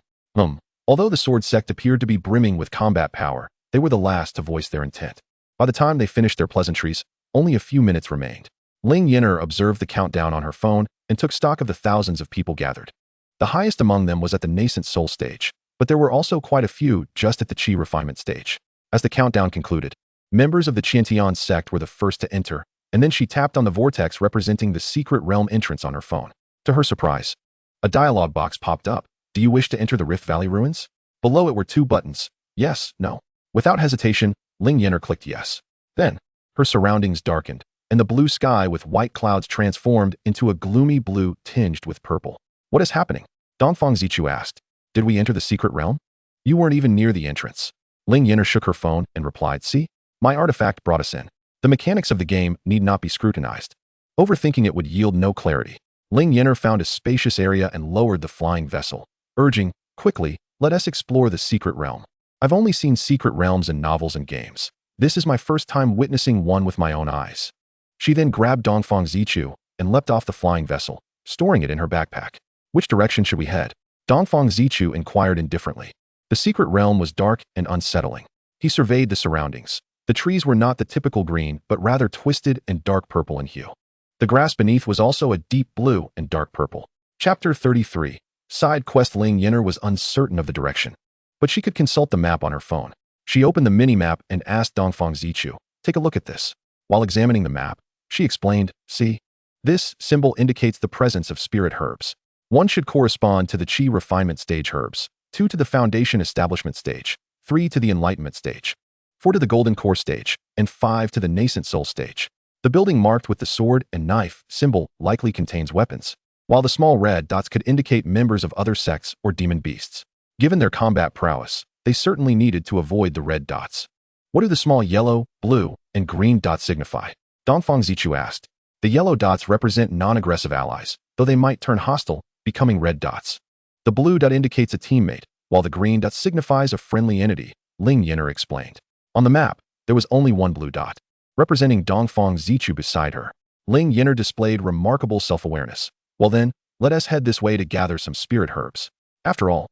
Although the Sword Sect appeared to be brimming with combat power, they were the last to voice their intent. By the time they finished their pleasantries, only a few minutes remained. Ling Yan'er observed the countdown on her phone and took stock of the thousands of people gathered. The highest among them was at the nascent soul stage, but there were also quite a few just at the Qi refinement stage. As the countdown concluded, members of the Qiantian Sect were the first to enter, and then she tapped on the vortex representing the secret realm entrance on her phone. To her surprise, a dialog box popped up. "Do you wish to enter the Rift Valley ruins?" Below it were two buttons, yes, no. Without hesitation, Ling Yan'er clicked yes. Then, her surroundings darkened, and the blue sky with white clouds transformed into a gloomy blue tinged with purple. "What is happening?" Dongfang Zichu asked. "Did we enter the secret realm?" "You weren't even near the entrance." Ling Yan'er shook her phone and replied, "See, my artifact brought us in. The mechanics of the game need not be scrutinized. Overthinking it would yield no clarity." Ling Yan'er found a spacious area and lowered the flying vessel, urging, "Quickly, let us explore the secret realm. I've only seen secret realms in novels and games. This is my first time witnessing one with my own eyes." She then grabbed Dongfang Zichu and leapt off the flying vessel, storing it in her backpack. "Which direction should we head?" Dongfang Zichu inquired indifferently. The secret realm was dark and unsettling. He surveyed the surroundings. The trees were not the typical green, but rather twisted and dark purple in hue. The grass beneath was also a deep blue and dark purple. Chapter 33. Side quest. Ling Yan'er was uncertain of the direction, but she could consult the map on her phone. She opened the mini-map and asked Dongfang Zichu, "Take a look at this." While examining the map, she explained, "See, this symbol indicates the presence of spirit herbs. One should correspond to the Qi refinement stage herbs, 2 to the foundation establishment stage, 3 to the enlightenment stage, 4 to the golden core stage, and 5 to the nascent soul stage. The building marked with the sword and knife symbol likely contains weapons, while the small red dots could indicate members of other sects or demon beasts. Given their combat prowess, they certainly needed to avoid the red dots." "What do the small yellow, blue, and green dots signify?" Dongfang Zichu asked. "The yellow dots represent non-aggressive allies, though they might turn hostile, becoming red dots. The blue dot indicates a teammate, while the green dot signifies a friendly entity," Ling Yan'er explained. On the map, there was only one blue dot, representing Dongfang Zichu beside her. Ling Yan'er displayed remarkable self-awareness. "Well then, let us head this way to gather some spirit herbs. After all,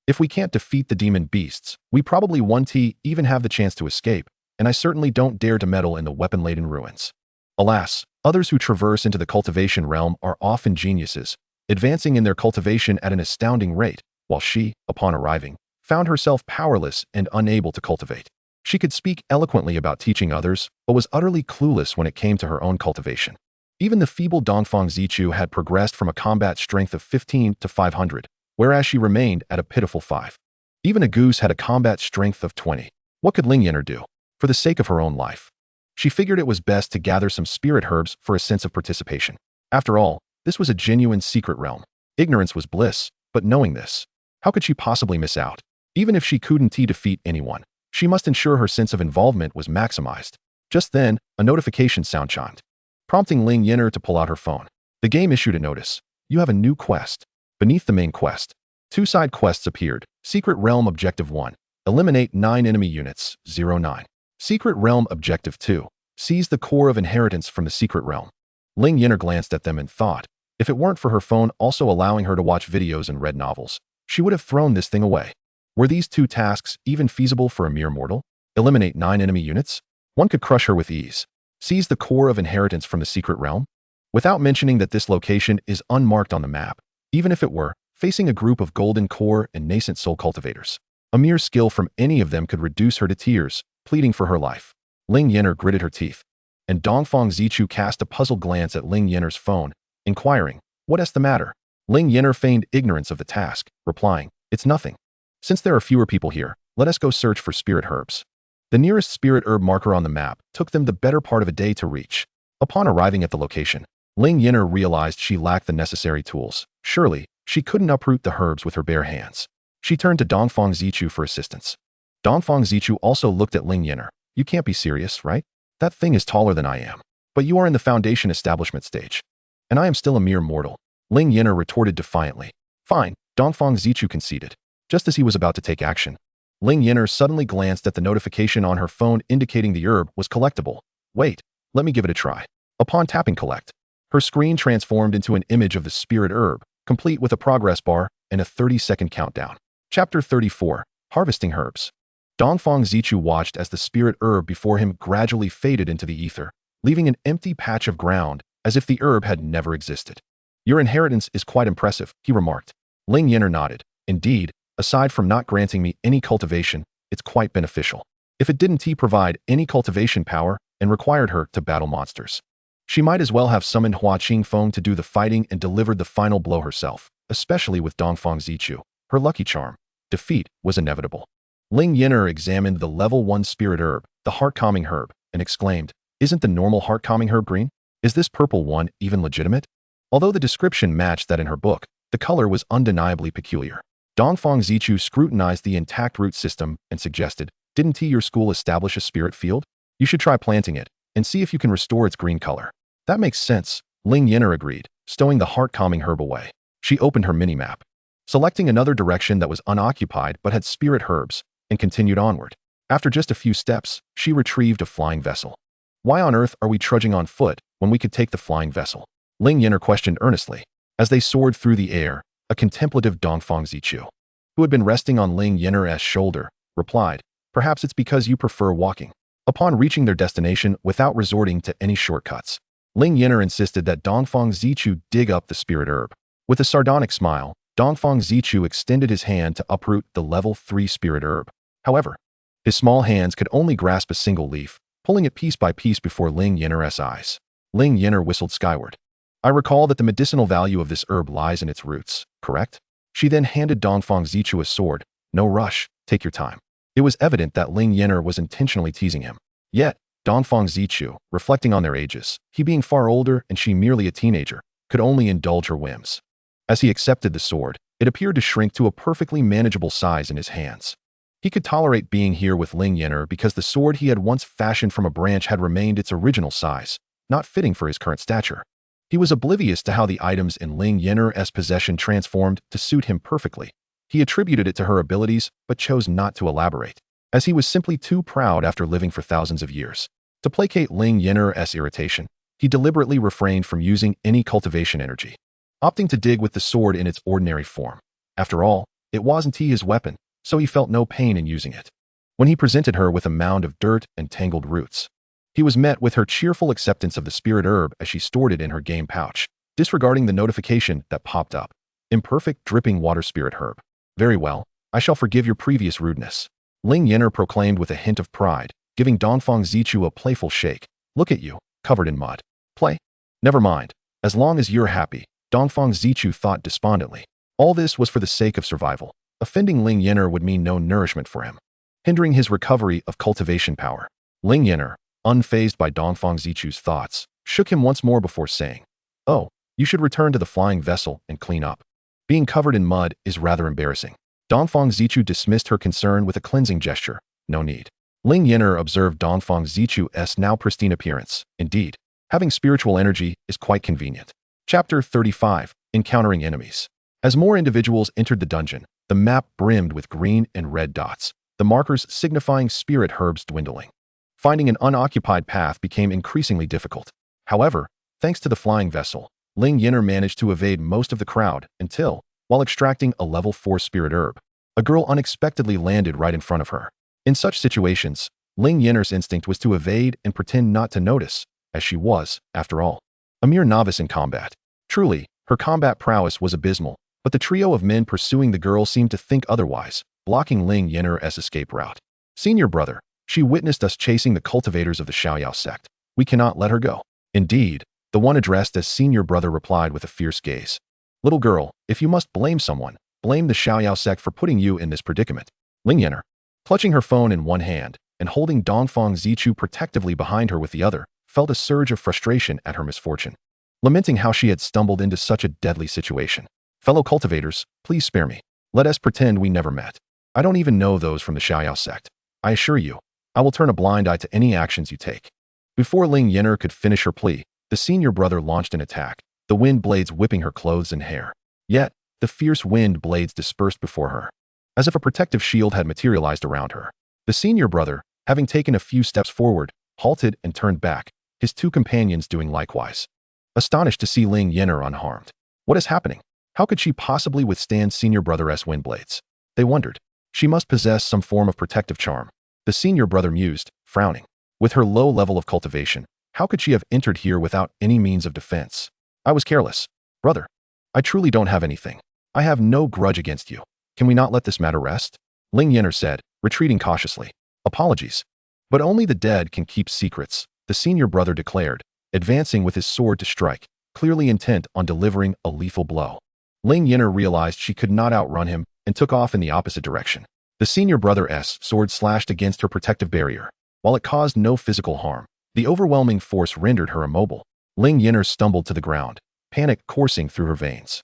if we can't defeat the demon beasts, we probably won't even have the chance to escape, and I certainly don't dare to meddle in the weapon-laden ruins." Alas, others who traverse into the cultivation realm are often geniuses, advancing in their cultivation at an astounding rate, while she, upon arriving, found herself powerless and unable to cultivate. She could speak eloquently about teaching others, but was utterly clueless when it came to her own cultivation. Even the feeble Dongfang Zichu had progressed from a combat strength of 15 to 500, whereas she remained at a pitiful 5. Even a goose had a combat strength of 20. What could Ling Yan'er do? For the sake of her own life, she figured it was best to gather some spirit herbs for a sense of participation. After all, this was a genuine secret realm. Ignorance was bliss, but knowing this, how could she possibly miss out? Even if she couldn't defeat anyone, she must ensure her sense of involvement was maximized. Just then, a notification sound chimed, prompting Ling Yan'er to pull out her phone. The game issued a notice. "You have a new quest." Beneath the main quest, 2 side quests appeared. Secret Realm Objective 1. Eliminate 9 enemy units, 09. Secret Realm Objective 2. Seize the core of inheritance from the secret realm. Ling Yan'er glanced at them and thought, if it weren't for her phone also allowing her to watch videos and read novels, she would have thrown this thing away. Were these 2 tasks even feasible for a mere mortal? Eliminate 9 enemy units? One could crush her with ease. Seize the core of inheritance from the secret realm? Without mentioning that this location is unmarked on the map, even if it were, facing a group of golden core and nascent soul cultivators. A mere skill from any of them could reduce her to tears, pleading for her life. Ling Yan'er gritted her teeth, and Dongfang Zichu cast a puzzled glance at Ling Yan'er's phone, inquiring, "What's the matter?" Ling Yan'er feigned ignorance of the task, replying, "It's nothing. Since there are fewer people here, let us go search for spirit herbs." The nearest spirit herb marker on the map took them the better part of a day to reach. Upon arriving at the location, Ling Yan'er realized she lacked the necessary tools. Surely, she couldn't uproot the herbs with her bare hands. She turned to Dongfang Zichu for assistance. Dongfang Zichu also looked at Ling Yan'er. "You can't be serious, right? That thing is taller than I am. But you are in the foundation establishment stage. And I am still a mere mortal." Ling Yan'er retorted defiantly. "Fine," Dongfang Zichu conceded. Just as he was about to take action, Ling Yan'er suddenly glanced at the notification on her phone indicating the herb was collectible. "Wait, let me give it a try." Upon tapping collect, her screen transformed into an image of the spirit herb, complete with a progress bar and a 30-second countdown. Chapter 34, Harvesting Herbs. Dongfang Zichu watched as the spirit herb before him gradually faded into the ether, leaving an empty patch of ground as if the herb had never existed. "Your inheritance is quite impressive," he remarked. Ling Yan'er nodded. "Indeed, aside from not granting me any cultivation, it's quite beneficial. If it didn't provide any cultivation power and required her to battle monsters, she might as well have summoned Hua Qingfeng to do the fighting and delivered the final blow herself, especially with Dongfang Zichu, her lucky charm. Defeat was inevitable." Ling Yan'er examined the level 1 spirit herb, the heart-calming herb, and exclaimed, "Isn't the normal heart-calming herb green? Is this purple one even legitimate?" Although the description matched that in her book, the color was undeniably peculiar. Dongfang Zichu scrutinized the intact root system and suggested, "Didn't your school establish a spirit field? You should try planting it and see if you can restore its green color." "That makes sense," Ling Yan'er agreed, stowing the heart-calming herb away. She opened her mini-map, selecting another direction that was unoccupied but had spirit herbs, and continued onward. After just a few steps, she retrieved a flying vessel. "Why on earth are we trudging on foot when we could take the flying vessel?" Ling Yan'er questioned earnestly. As they soared through the air, a contemplative Dongfang Zichu, who had been resting on Ling Yan'er's shoulder, replied, "Perhaps it's because you prefer walking." Upon reaching their destination without resorting to any shortcuts, Ling Yan'er insisted that Dongfang Zichu dig up the spirit herb. With a sardonic smile, Dongfang Zichu extended his hand to uproot the level 3 spirit herb. However, his small hands could only grasp a single leaf, pulling it piece by piece before Ling Yan'er's eyes. Ling Yan'er whistled skyward. "I recall that the medicinal value of this herb lies in its roots, correct?" She then handed Dongfang Zichu a sword. "No rush, take your time." It was evident that Ling Yan'er was intentionally teasing him. Yet, Dongfang Zichu, reflecting on their ages, he being far older and she merely a teenager, could only indulge her whims. As he accepted the sword, it appeared to shrink to a perfectly manageable size in his hands. He could tolerate being here with Ling Yan'er because the sword he had once fashioned from a branch had remained its original size, not fitting for his current stature. He was oblivious to how the items in Ling Yan'er's possession transformed to suit him perfectly. He attributed it to her abilities, but chose not to elaborate, as he was simply too proud after living for thousands of years. To placate Ling Yan'er's irritation, he deliberately refrained from using any cultivation energy, opting to dig with the sword in its ordinary form. After all, it wasn't his weapon, so he felt no pain in using it. When he presented her with a mound of dirt and tangled roots, he was met with her cheerful acceptance of the spirit herb as she stored it in her game pouch, disregarding the notification that popped up. "Imperfect dripping water spirit herb. Very well, I shall forgive your previous rudeness," Ling Yan'er proclaimed with a hint of pride, giving Dongfang Zichu a playful shake. "Look at you, covered in mud. Play? Never mind, as long as you're happy," Dongfang Zichu thought despondently. All this was for the sake of survival. Offending Ling Yan'er would mean no nourishment for him, hindering his recovery of cultivation power. Ling Yan'er, unfazed by Dongfang Zichu's thoughts, shook him once more before saying, "Oh, you should return to the flying vessel and clean up. Being covered in mud is rather embarrassing." Dongfang Zichu dismissed her concern with a cleansing gesture. "No need." Ling Yan'er observed Dongfang Zichu's now pristine appearance. Indeed, having spiritual energy is quite convenient. Chapter 35, Encountering Enemies. As more individuals entered the dungeon, the map brimmed with green and red dots, the markers signifying spirit herbs dwindling. Finding an unoccupied path became increasingly difficult. However, thanks to the flying vessel, Ling Yan'er managed to evade most of the crowd until, while extracting a level 4 spirit herb, a girl unexpectedly landed right in front of her. In such situations, Ling Yan'er's instinct was to evade and pretend not to notice, as she was, after all, a mere novice in combat. Truly, her combat prowess was abysmal, but the trio of men pursuing the girl seemed to think otherwise, blocking Ling Yan'er's escape route. Senior brother, she witnessed us chasing the cultivators of the Qiantian Sect. We cannot let her go. Indeed, the one addressed as senior brother replied with a fierce gaze. Little girl, if you must blame someone, blame the Xianxiaaudiobooks sect for putting you in this predicament. Ling Yan'er, clutching her phone in one hand and holding Dongfang Zichu protectively behind her with the other, felt a surge of frustration at her misfortune, lamenting how she had stumbled into such a deadly situation. Fellow cultivators, please spare me. Let us pretend we never met. I don't even know those from the Xianxiaaudiobooks sect. I assure you, I will turn a blind eye to any actions you take. Before Ling Yan'er could finish her plea, the senior brother launched an attack, the wind blades whipping her clothes and hair. Yet, the fierce wind blades dispersed before her, as if a protective shield had materialized around her. The senior brother, having taken a few steps forward, halted and turned back, his two companions doing likewise, astonished to see Ling Yan'er unharmed. What is happening? How could she possibly withstand senior brother's wind blades? They wondered. She must possess some form of protective charm. The senior brother mused, frowning. With her low level of cultivation, how could she have entered here without any means of defense? I was careless. Brother, I truly don't have anything. I have no grudge against you. Can we not let this matter rest? Ling Yan'er said, retreating cautiously. Apologies. But only the dead can keep secrets, the senior brother declared, advancing with his sword to strike, clearly intent on delivering a lethal blow. Ling Yan'er realized she could not outrun him and took off in the opposite direction. The senior brother's sword slashed against her protective barrier. While it caused no physical harm, the overwhelming force rendered her immobile. Ling Yan'er stumbled to the ground, panic coursing through her veins.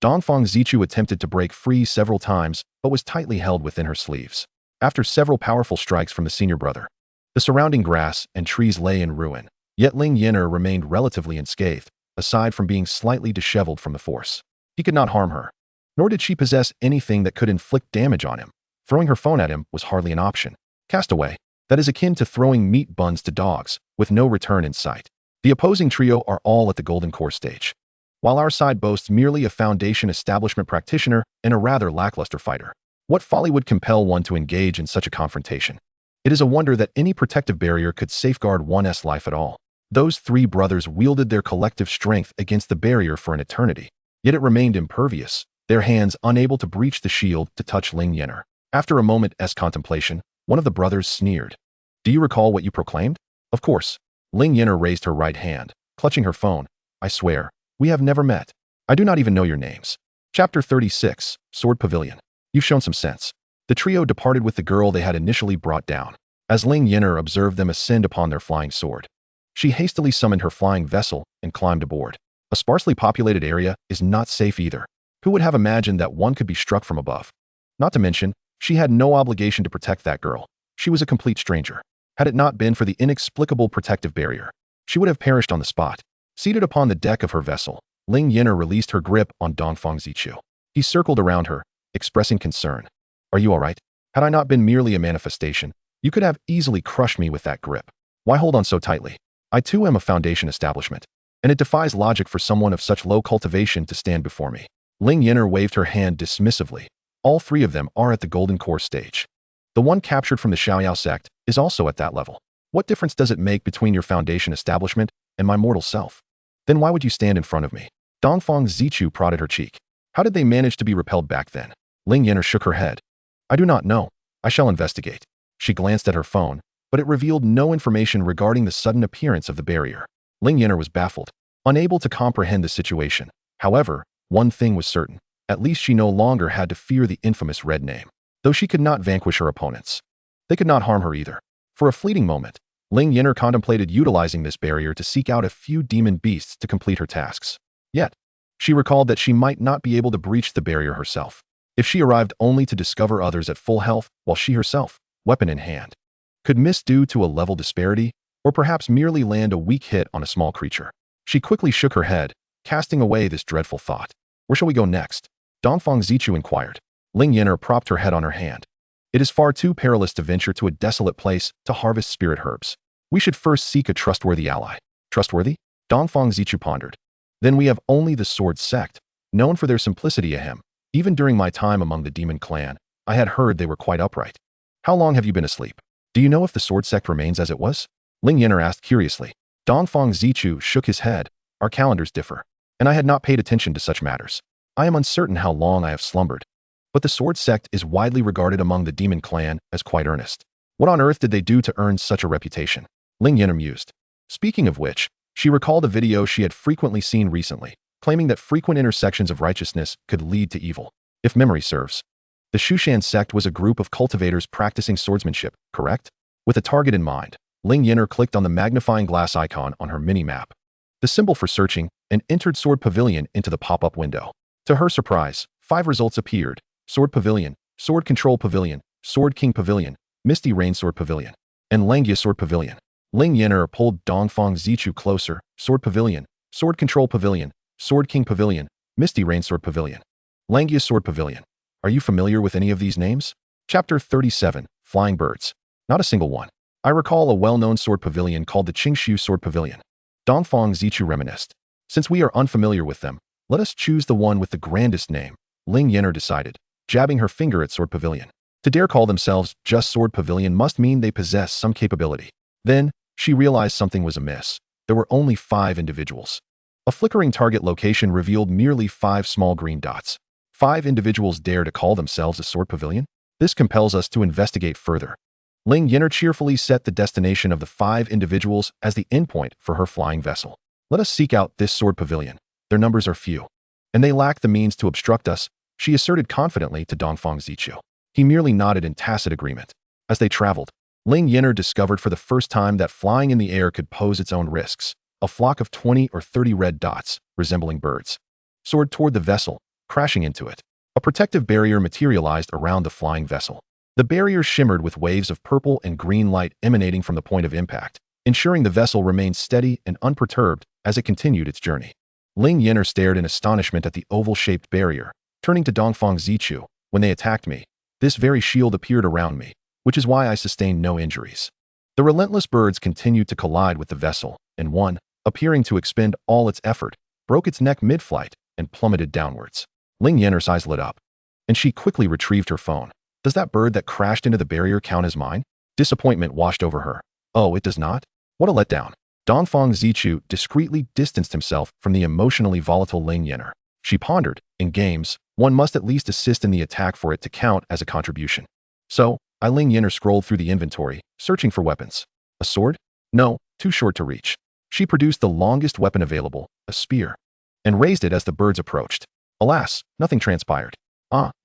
Dongfang Zichu attempted to break free several times, but was tightly held within her sleeves. After several powerful strikes from the senior brother, the surrounding grass and trees lay in ruin, yet Ling Yan'er remained relatively unscathed, aside from being slightly disheveled from the force. He could not harm her, nor did she possess anything that could inflict damage on him. Throwing her phone at him was hardly an option. Castaway, that is akin to throwing meat buns to dogs, with no return in sight. The opposing trio are all at the golden core stage, while our side boasts merely a foundation establishment practitioner and a rather lackluster fighter. What folly would compel one to engage in such a confrontation? It is a wonder that any protective barrier could safeguard one's life at all. Those three brothers wielded their collective strength against the barrier for an eternity, yet it remained impervious, their hands unable to breach the shield to touch Ling Yan'er. After a moment's contemplation, one of the brothers sneered. Do you recall what you proclaimed? Of course. Ling Yan'er raised her right hand, clutching her phone. I swear, we have never met. I do not even know your names. Chapter 36, Sword Pavilion. You've shown some sense. The trio departed with the girl they had initially brought down. As Ling Yan'er observed them ascend upon their flying sword, she hastily summoned her flying vessel and climbed aboard. A sparsely populated area is not safe either. Who would have imagined that one could be struck from above? Not to mention, she had no obligation to protect that girl. She was a complete stranger. Had it not been for the inexplicable protective barrier, she would have perished on the spot. Seated upon the deck of her vessel, Ling Yan'er released her grip on Dongfang Zichu. He circled around her, expressing concern. Are you all right? Had I not been merely a manifestation, you could have easily crushed me with that grip. Why hold on so tightly? I too am a foundation establishment, and it defies logic for someone of such low cultivation to stand before me. Ling Yan'er waved her hand dismissively. All three of them are at the golden core stage. The one captured from the Xianxiaaudiobooks sect is also at that level. What difference does it make between your foundation establishment and my mortal self? Then why would you stand in front of me? Dongfang Zichu prodded her cheek. How did they manage to be repelled back then? Ling Yan'er shook her head. I do not know. I shall investigate. She glanced at her phone, but it revealed no information regarding the sudden appearance of the barrier. Ling Yan'er was baffled, unable to comprehend the situation. However, one thing was certain. At least she no longer had to fear the infamous Red Name. Though she could not vanquish her opponents, they could not harm her either. For a fleeting moment, Ling Yan'er contemplated utilizing this barrier to seek out a few demon beasts to complete her tasks. Yet, she recalled that she might not be able to breach the barrier herself, if she arrived only to discover others at full health while she herself, weapon in hand, could miss due to a level disparity, or perhaps merely land a weak hit on a small creature. She quickly shook her head, casting away this dreadful thought. Where shall we go next? Dongfang Zichu inquired. Ling Yan'er propped her head on her hand. It is far too perilous to venture to a desolate place to harvest spirit herbs. We should first seek a trustworthy ally. Trustworthy? Dongfang Zichu pondered. Then we have only the Sword Sect, known for their simplicity ahem. Even during my time among the demon clan, I had heard they were quite upright. How long have you been asleep? Do you know if the sword sect remains as it was? Ling Yan'er asked curiously. Dongfang Zichu shook his head. Our calendars differ, and I had not paid attention to such matters. I am uncertain how long I have slumbered. But the sword sect is widely regarded among the demon clan as quite earnest. What on earth did they do to earn such a reputation? Ling Yan'er mused. Speaking of which, she recalled a video she had frequently seen recently, claiming that frequent intersections of righteousness could lead to evil. If memory serves, the Qiantian Sect was a group of cultivators practicing swordsmanship, correct? With a target in mind, Ling Yan'er clicked on the magnifying glass icon on her mini-map, the symbol for searching, and entered Sword Pavilion into the pop-up window. To her surprise, 5 results appeared: Sword Pavilion, Sword Control Pavilion, Sword King Pavilion, Misty Rain Sword Pavilion, and xianxia Sword Pavilion. Ling Yan'er pulled Dongfang Zichu closer: Sword Pavilion, Sword Control Pavilion, Sword King Pavilion, Misty Rain Sword Pavilion, xianxia Sword Pavilion. Are you familiar with any of these names? Chapter 37, Flying Birds. Not a single one. I recall a well-known sword pavilion called the Qianxiu Sword Pavilion. Dongfang Zichu reminisced. Since we are unfamiliar with them, let us choose the one with the grandest name, Ling Yan'er decided, jabbing her finger at Sword Pavilion. To dare call themselves just Sword Pavilion must mean they possess some capability. Then, she realized something was amiss. There were only 5 individuals. A flickering target location revealed merely 5 small green dots. 5 individuals dare to call themselves a sword pavilion? This compels us to investigate further. Ling Yan'er cheerfully set the destination of the 5 individuals as the endpoint for her flying vessel. Let us seek out this sword pavilion. Their numbers are few, and they lack the means to obstruct us, she asserted confidently to Dongfang Zichu. He merely nodded in tacit agreement. As they traveled, Ling Yan'er discovered for the first time that flying in the air could pose its own risks. A flock of 20 or 30 red dots, resembling birds, soared toward the vessel, crashing into it. A protective barrier materialized around the flying vessel. The barrier shimmered with waves of purple and green light emanating from the point of impact, ensuring the vessel remained steady and unperturbed as it continued its journey. Ling Yan'er stared in astonishment at the oval-shaped barrier, turning to Dongfang Zichu. When they attacked me, this very shield appeared around me, which is why I sustained no injuries. The relentless birds continued to collide with the vessel, and one, appearing to expend all its effort, broke its neck mid-flight and plummeted downwards. Ling Yan'er's eyes lit up, and she quickly retrieved her phone. Does that bird that crashed into the barrier count as mine? Disappointment washed over her. Oh, it does not? What a letdown. Dongfang Zichu discreetly distanced himself from the emotionally volatile Ling Yan'er. She pondered, in games, one must at least assist in the attack for it to count as a contribution. So, Ling Yan'er scrolled through the inventory, searching for weapons. A sword? No, too short to reach. She produced the longest weapon available, a spear, and raised it as the birds approached. Alas, nothing transpired.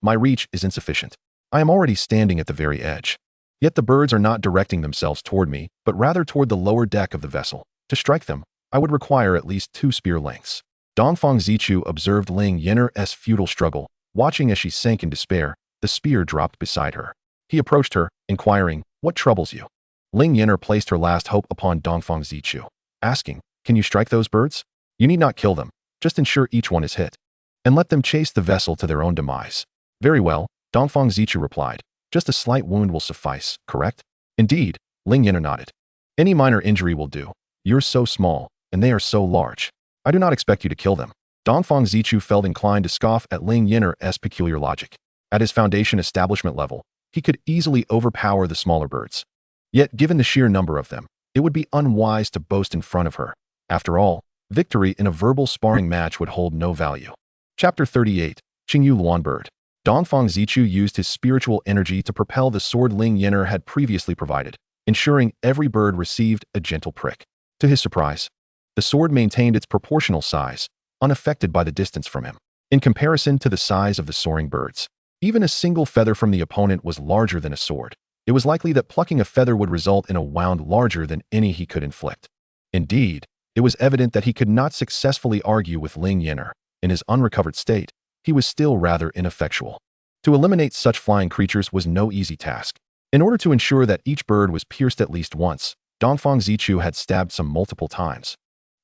My reach is insufficient. I am already standing at the very edge. Yet the birds are not directing themselves toward me, but rather toward the lower deck of the vessel. To strike them, I would require at least 2 spear lengths. Dongfang Zichu observed Ling Yan'er's futile struggle. Watching as she sank in despair, the spear dropped beside her. He approached her, inquiring, "What troubles you?" Ling Yan'er placed her last hope upon Dongfang Zichu, asking, "Can you strike those birds? You need not kill them, just ensure each one is hit, and let them chase the vessel to their own demise." "Very well," Dongfang Zichu replied. "Just a slight wound will suffice, correct?" "Indeed," Ling Yan'er nodded. "Any minor injury will do. You're so small, and they are so large. I do not expect you to kill them." Dongfang Zichu felt inclined to scoff at Ling Yan'er's peculiar logic. At his foundation establishment level, he could easily overpower the smaller birds. Yet, given the sheer number of them, it would be unwise to boast in front of her. After all, victory in a verbal sparring match would hold no value. Chapter 38, Qingyu Luan Bird. Dongfang Zichu used his spiritual energy to propel the sword Ling Yan'er had previously provided, ensuring every bird received a gentle prick. To his surprise, the sword maintained its proportional size, unaffected by the distance from him. In comparison to the size of the soaring birds, even a single feather from the opponent was larger than a sword. It was likely that plucking a feather would result in a wound larger than any he could inflict. Indeed, it was evident that he could not successfully argue with Ling Yan'er. In his unrecovered state, he was still rather ineffectual. To eliminate such flying creatures was no easy task. In order to ensure that each bird was pierced at least once, Dongfang Zichu had stabbed some multiple times,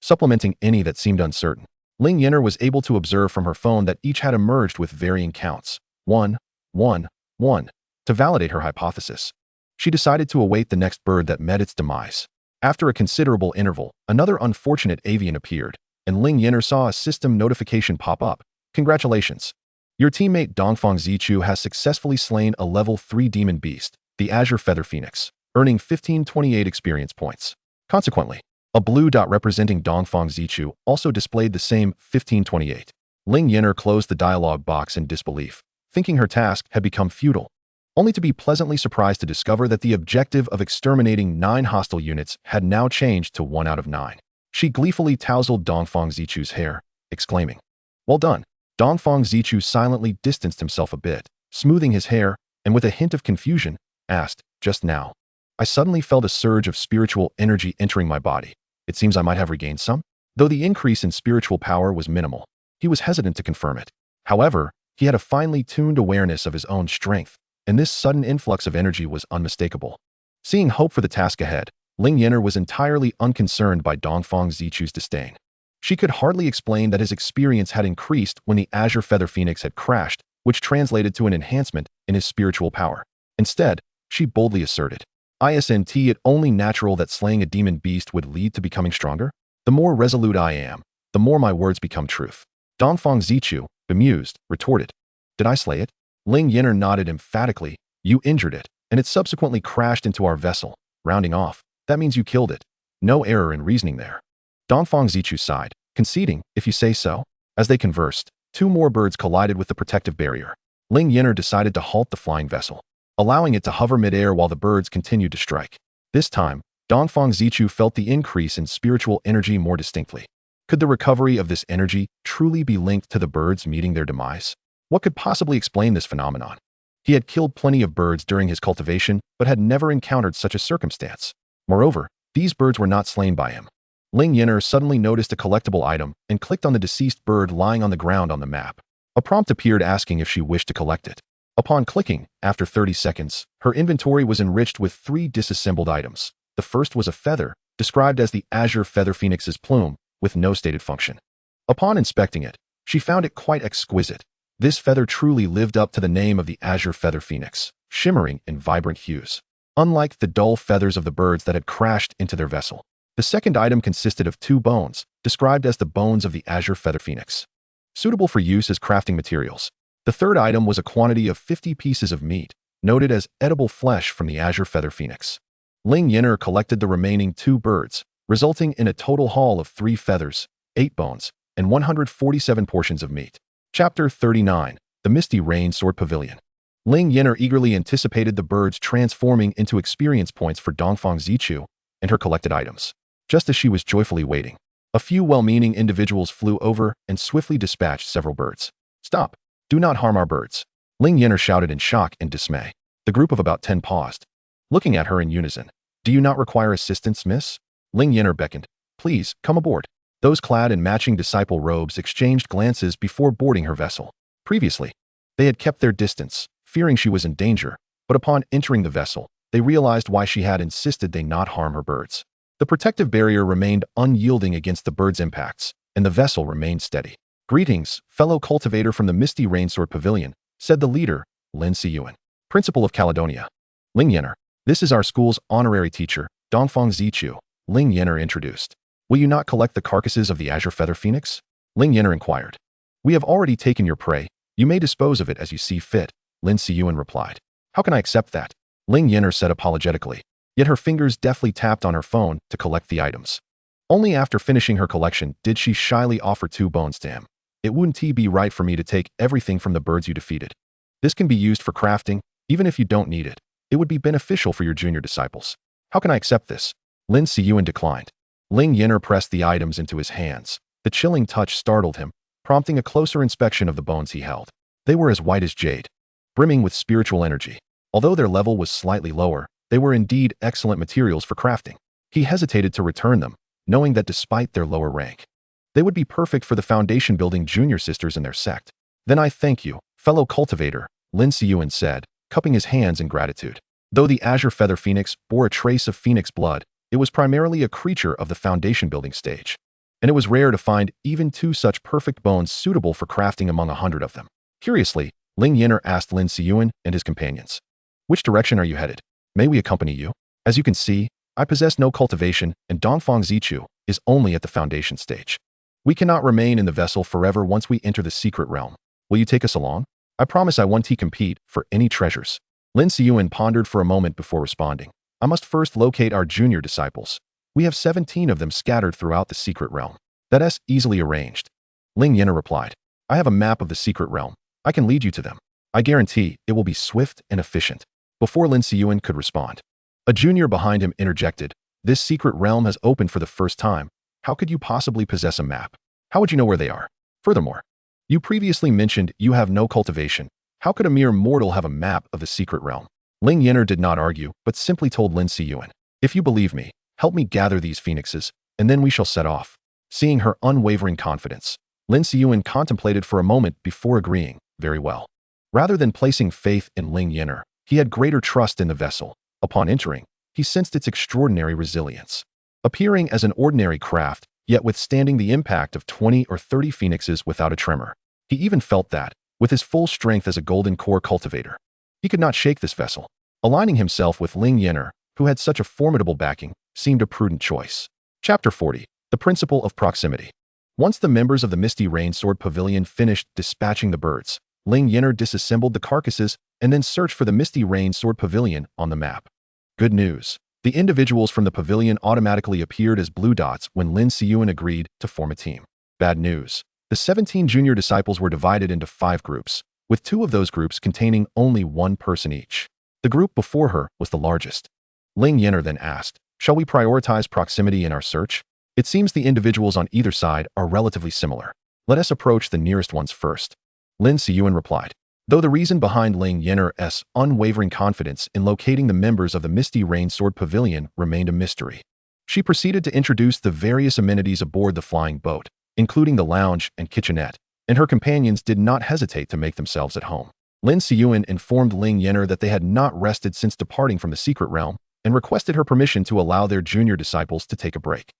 supplementing any that seemed uncertain. Ling Yan'er was able to observe from her phone that each had emerged with varying counts. 1, 1, 1. To validate her hypothesis, she decided to await the next bird that met its demise. After a considerable interval, another unfortunate avian appeared, and Ling Yan'er saw a system notification pop up. "Congratulations! Your teammate Dongfang Zichu has successfully slain a level 3 demon beast, the Azure Feather Phoenix. earning 1528 experience points. Consequently, a blue dot representing Dongfang Zichu also displayed the same 1528. Ling Yan'er closed the dialogue box in disbelief, thinking her task had become futile, only to be pleasantly surprised to discover that the objective of exterminating 9 hostile units had now changed to 1 out of 9. She gleefully tousled Dongfang Zichu's hair, exclaiming, "Well done." Dongfang Zichu silently distanced himself a bit, smoothing his hair, and with a hint of confusion, asked, "Just now, I suddenly felt a surge of spiritual energy entering my body. It seems I might have regained some?" Though the increase in spiritual power was minimal, he was hesitant to confirm it. However, he had a finely tuned awareness of his own strength, and this sudden influx of energy was unmistakable. Seeing hope for the task ahead, Ling Yan'er was entirely unconcerned by Dongfang Zichu's disdain. She could hardly explain that his experience had increased when the Azure Feather Phoenix had crashed, which translated to an enhancement in his spiritual power. Instead, she boldly asserted, "Isn't it only natural that slaying a demon beast would lead to becoming stronger? The more resolute I am, the more my words become truth." Dongfang Zichu, bemused, retorted, "Did I slay it?" Ling Yan'er nodded emphatically. "You injured it, and it subsequently crashed into our vessel. Rounding off, that means you killed it. No error in reasoning there." Dongfang Zichu sighed, conceding, "If you say so." As they conversed, 2 more birds collided with the protective barrier. Ling Yan'er decided to halt the flying vessel, allowing it to hover mid-air while the birds continued to strike. This time, Dongfang Zichu felt the increase in spiritual energy more distinctly. Could the recovery of this energy truly be linked to the birds meeting their demise? What could possibly explain this phenomenon? He had killed plenty of birds during his cultivation, but had never encountered such a circumstance. Moreover, these birds were not slain by him. Ling Yan'er suddenly noticed a collectible item and clicked on the deceased bird lying on the ground on the map. A prompt appeared asking if she wished to collect it. Upon clicking, after 30 seconds, her inventory was enriched with 3 disassembled items. The first was a feather, described as the Azure Feather Phoenix's plume, with no stated function. Upon inspecting it, she found it quite exquisite. This feather truly lived up to the name of the Azure Feather Phoenix, shimmering in vibrant hues, unlike the dull feathers of the birds that had crashed into their vessel. The second item consisted of 2 bones, described as the bones of the Azure Feather Phoenix, suitable for use as crafting materials. The third item was a quantity of 50 pieces of meat, noted as edible flesh from the Azure Feather Phoenix. Ling Yan'er collected the remaining 2 birds, resulting in a total haul of 3 feathers, 8 bones, and 147 portions of meat. Chapter 39, The Misty Rain Sword Pavilion. Ling Yan'er eagerly anticipated the birds transforming into experience points for Dongfang Zichu and her collected items. Just as she was joyfully waiting, a few well-meaning individuals flew over and swiftly dispatched several birds. "Stop! Do not harm our birds!" Ling Yan'er shouted in shock and dismay. The group of about 10 paused, looking at her in unison. "Do you not require assistance, miss?" Ling Yan'er beckoned. "Please, come aboard." Those clad in matching disciple robes exchanged glances before boarding her vessel. Previously, they had kept their distance, fearing she was in danger, but upon entering the vessel, they realized why she had insisted they not harm her birds. The protective barrier remained unyielding against the birds' impacts, and the vessel remained steady. "Greetings, fellow cultivator from the Misty Rainsword Pavilion," said the leader, Lin Yan'er, principal of Caledonia. "Ling Yan'er, this is our school's honorary teacher, Dongfang Zichu," Ling Yan'er introduced. "Will you not collect the carcasses of the Azure Feather Phoenix?" Ling Yan'er inquired. "We have already taken your prey. You may dispose of it as you see fit," Lin Yan'er replied. "How can I accept that?" Ling Yan'er said apologetically, yet her fingers deftly tapped on her phone to collect the items. Only after finishing her collection did she shyly offer 2 bones to him. "It wouldn't be right for me to take everything from the birds you defeated. This can be used for crafting, even if you don't need it. It would be beneficial for your junior disciples." "How can I accept this?" Lin Yan'er declined. Ling Yan'er pressed the items into his hands. The chilling touch startled him, prompting a closer inspection of the bones he held. They were as white as jade, brimming with spiritual energy. Although their level was slightly lower, they were indeed excellent materials for crafting. He hesitated to return them, knowing that despite their lower rank, they would be perfect for the foundation-building junior sisters in their sect. "Then I thank you, fellow cultivator," Lin Yan'er said, cupping his hands in gratitude. Though the Azure Feather Phoenix bore a trace of phoenix blood, it was primarily a creature of the foundation-building stage, and it was rare to find even 2 such perfect bones suitable for crafting among 100 of them. Curiously, Ling Yan'er asked Lin Yan'er and his companions, "Which direction are you headed? May we accompany you? As you can see, I possess no cultivation, and Dongfang Zichu is only at the foundation stage. We cannot remain in the vessel forever once we enter the secret realm. Will you take us along? I promise I won't compete for any treasures." Lin Yan'er pondered for a moment before responding. I must first locate our junior disciples. We have 17 of them scattered throughout the secret realm. That's easily arranged. Ling Yan'er replied. I have a map of the secret realm. I can lead you to them. I guarantee it will be swift and efficient. Before Lin Siyuan could respond, a junior behind him interjected. This secret realm has opened for the first time. How could you possibly possess a map? How would you know where they are? Furthermore, you previously mentioned you have no cultivation. How could a mere mortal have a map of the secret realm? Ling Yan'er did not argue, but simply told Lin Siyuan, if you believe me, help me gather these phoenixes, and then we shall set off. Seeing her unwavering confidence, Lin Siyuan contemplated for a moment before agreeing. Very well. Rather than placing faith in Ling Yan'er, he had greater trust in the vessel. Upon entering, he sensed its extraordinary resilience. Appearing as an ordinary craft, yet withstanding the impact of 20 or 30 phoenixes without a tremor. He even felt that, with his full strength as a golden core cultivator, he could not shake this vessel. Aligning himself with Ling Yan'er, who had such a formidable backing, seemed a prudent choice. Chapter 40. The Principle of Proximity. Once the members of the Misty Rain Sword Pavilion finished dispatching the birds, Ling Yan'er disassembled the carcasses and then searched for the Misty Rain Sword Pavilion on the map. Good news. The individuals from the pavilion automatically appeared as blue dots when Lin Siyuan agreed to form a team. Bad news. The 17 junior disciples were divided into 5 groups, with 2 of those groups containing only 1 person each. The group before her was the largest. Ling Yan'er then asked, shall we prioritize proximity in our search? It seems the individuals on either side are relatively similar. Let us approach the nearest ones first. Lin Siyuan replied. Though the reason behind Ling Yan'er's unwavering confidence in locating the members of the Misty Rain Sword Pavilion remained a mystery, she proceeded to introduce the various amenities aboard the flying boat, including the lounge and kitchenette, and her companions did not hesitate to make themselves at home. Lin Siyuan informed Ling Yan'er that they had not rested since departing from the secret realm and requested her permission to allow their junior disciples to take a break.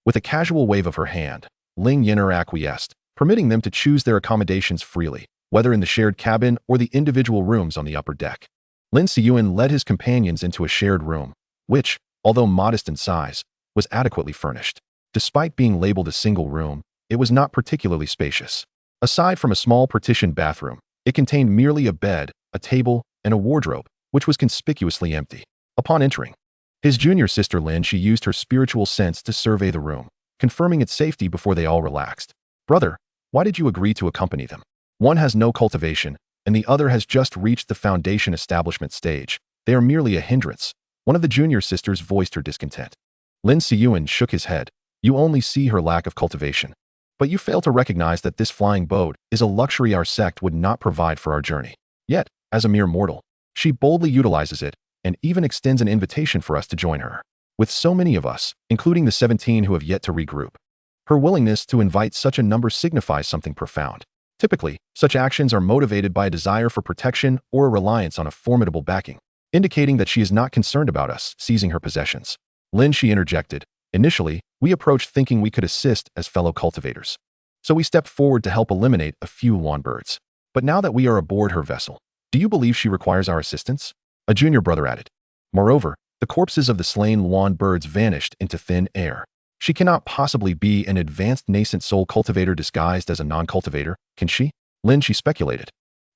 With a casual wave of her hand, Ling Yan'er acquiesced, permitting them to choose their accommodations freely, whether in the shared cabin or the individual rooms on the upper deck. Lin Siyuan led his companions into a shared room, which, although modest in size, was adequately furnished. Despite being labeled a single room, it was not particularly spacious. Aside from a small partitioned bathroom, it contained merely a bed, a table, and a wardrobe, which was conspicuously empty. Upon entering, his junior sister Lin, she used her spiritual sense to survey the room, confirming its safety before they all relaxed. Brother, why did you agree to accompany them? One has no cultivation, and the other has just reached the foundation establishment stage. They are merely a hindrance. One of the junior sisters voiced her discontent. Lin Siyuan shook his head. You only see her lack of cultivation. But you fail to recognize that this flying boat is a luxury our sect would not provide for our journey. Yet, as a mere mortal, she boldly utilizes it and even extends an invitation for us to join her. With so many of us, including the 17 who have yet to regroup, her willingness to invite such a number signifies something profound. Typically, such actions are motivated by a desire for protection or a reliance on a formidable backing, indicating that she is not concerned about us seizing her possessions. Lin, she interjected. Initially, we approached thinking we could assist as fellow cultivators. So we stepped forward to help eliminate a few lawn birds. But now that we are aboard her vessel, do you believe she requires our assistance? A junior brother added. Moreover, the corpses of the slain lawn birds vanished into thin air. She cannot possibly be an advanced nascent soul cultivator disguised as a non-cultivator, can she? Lin, she speculated.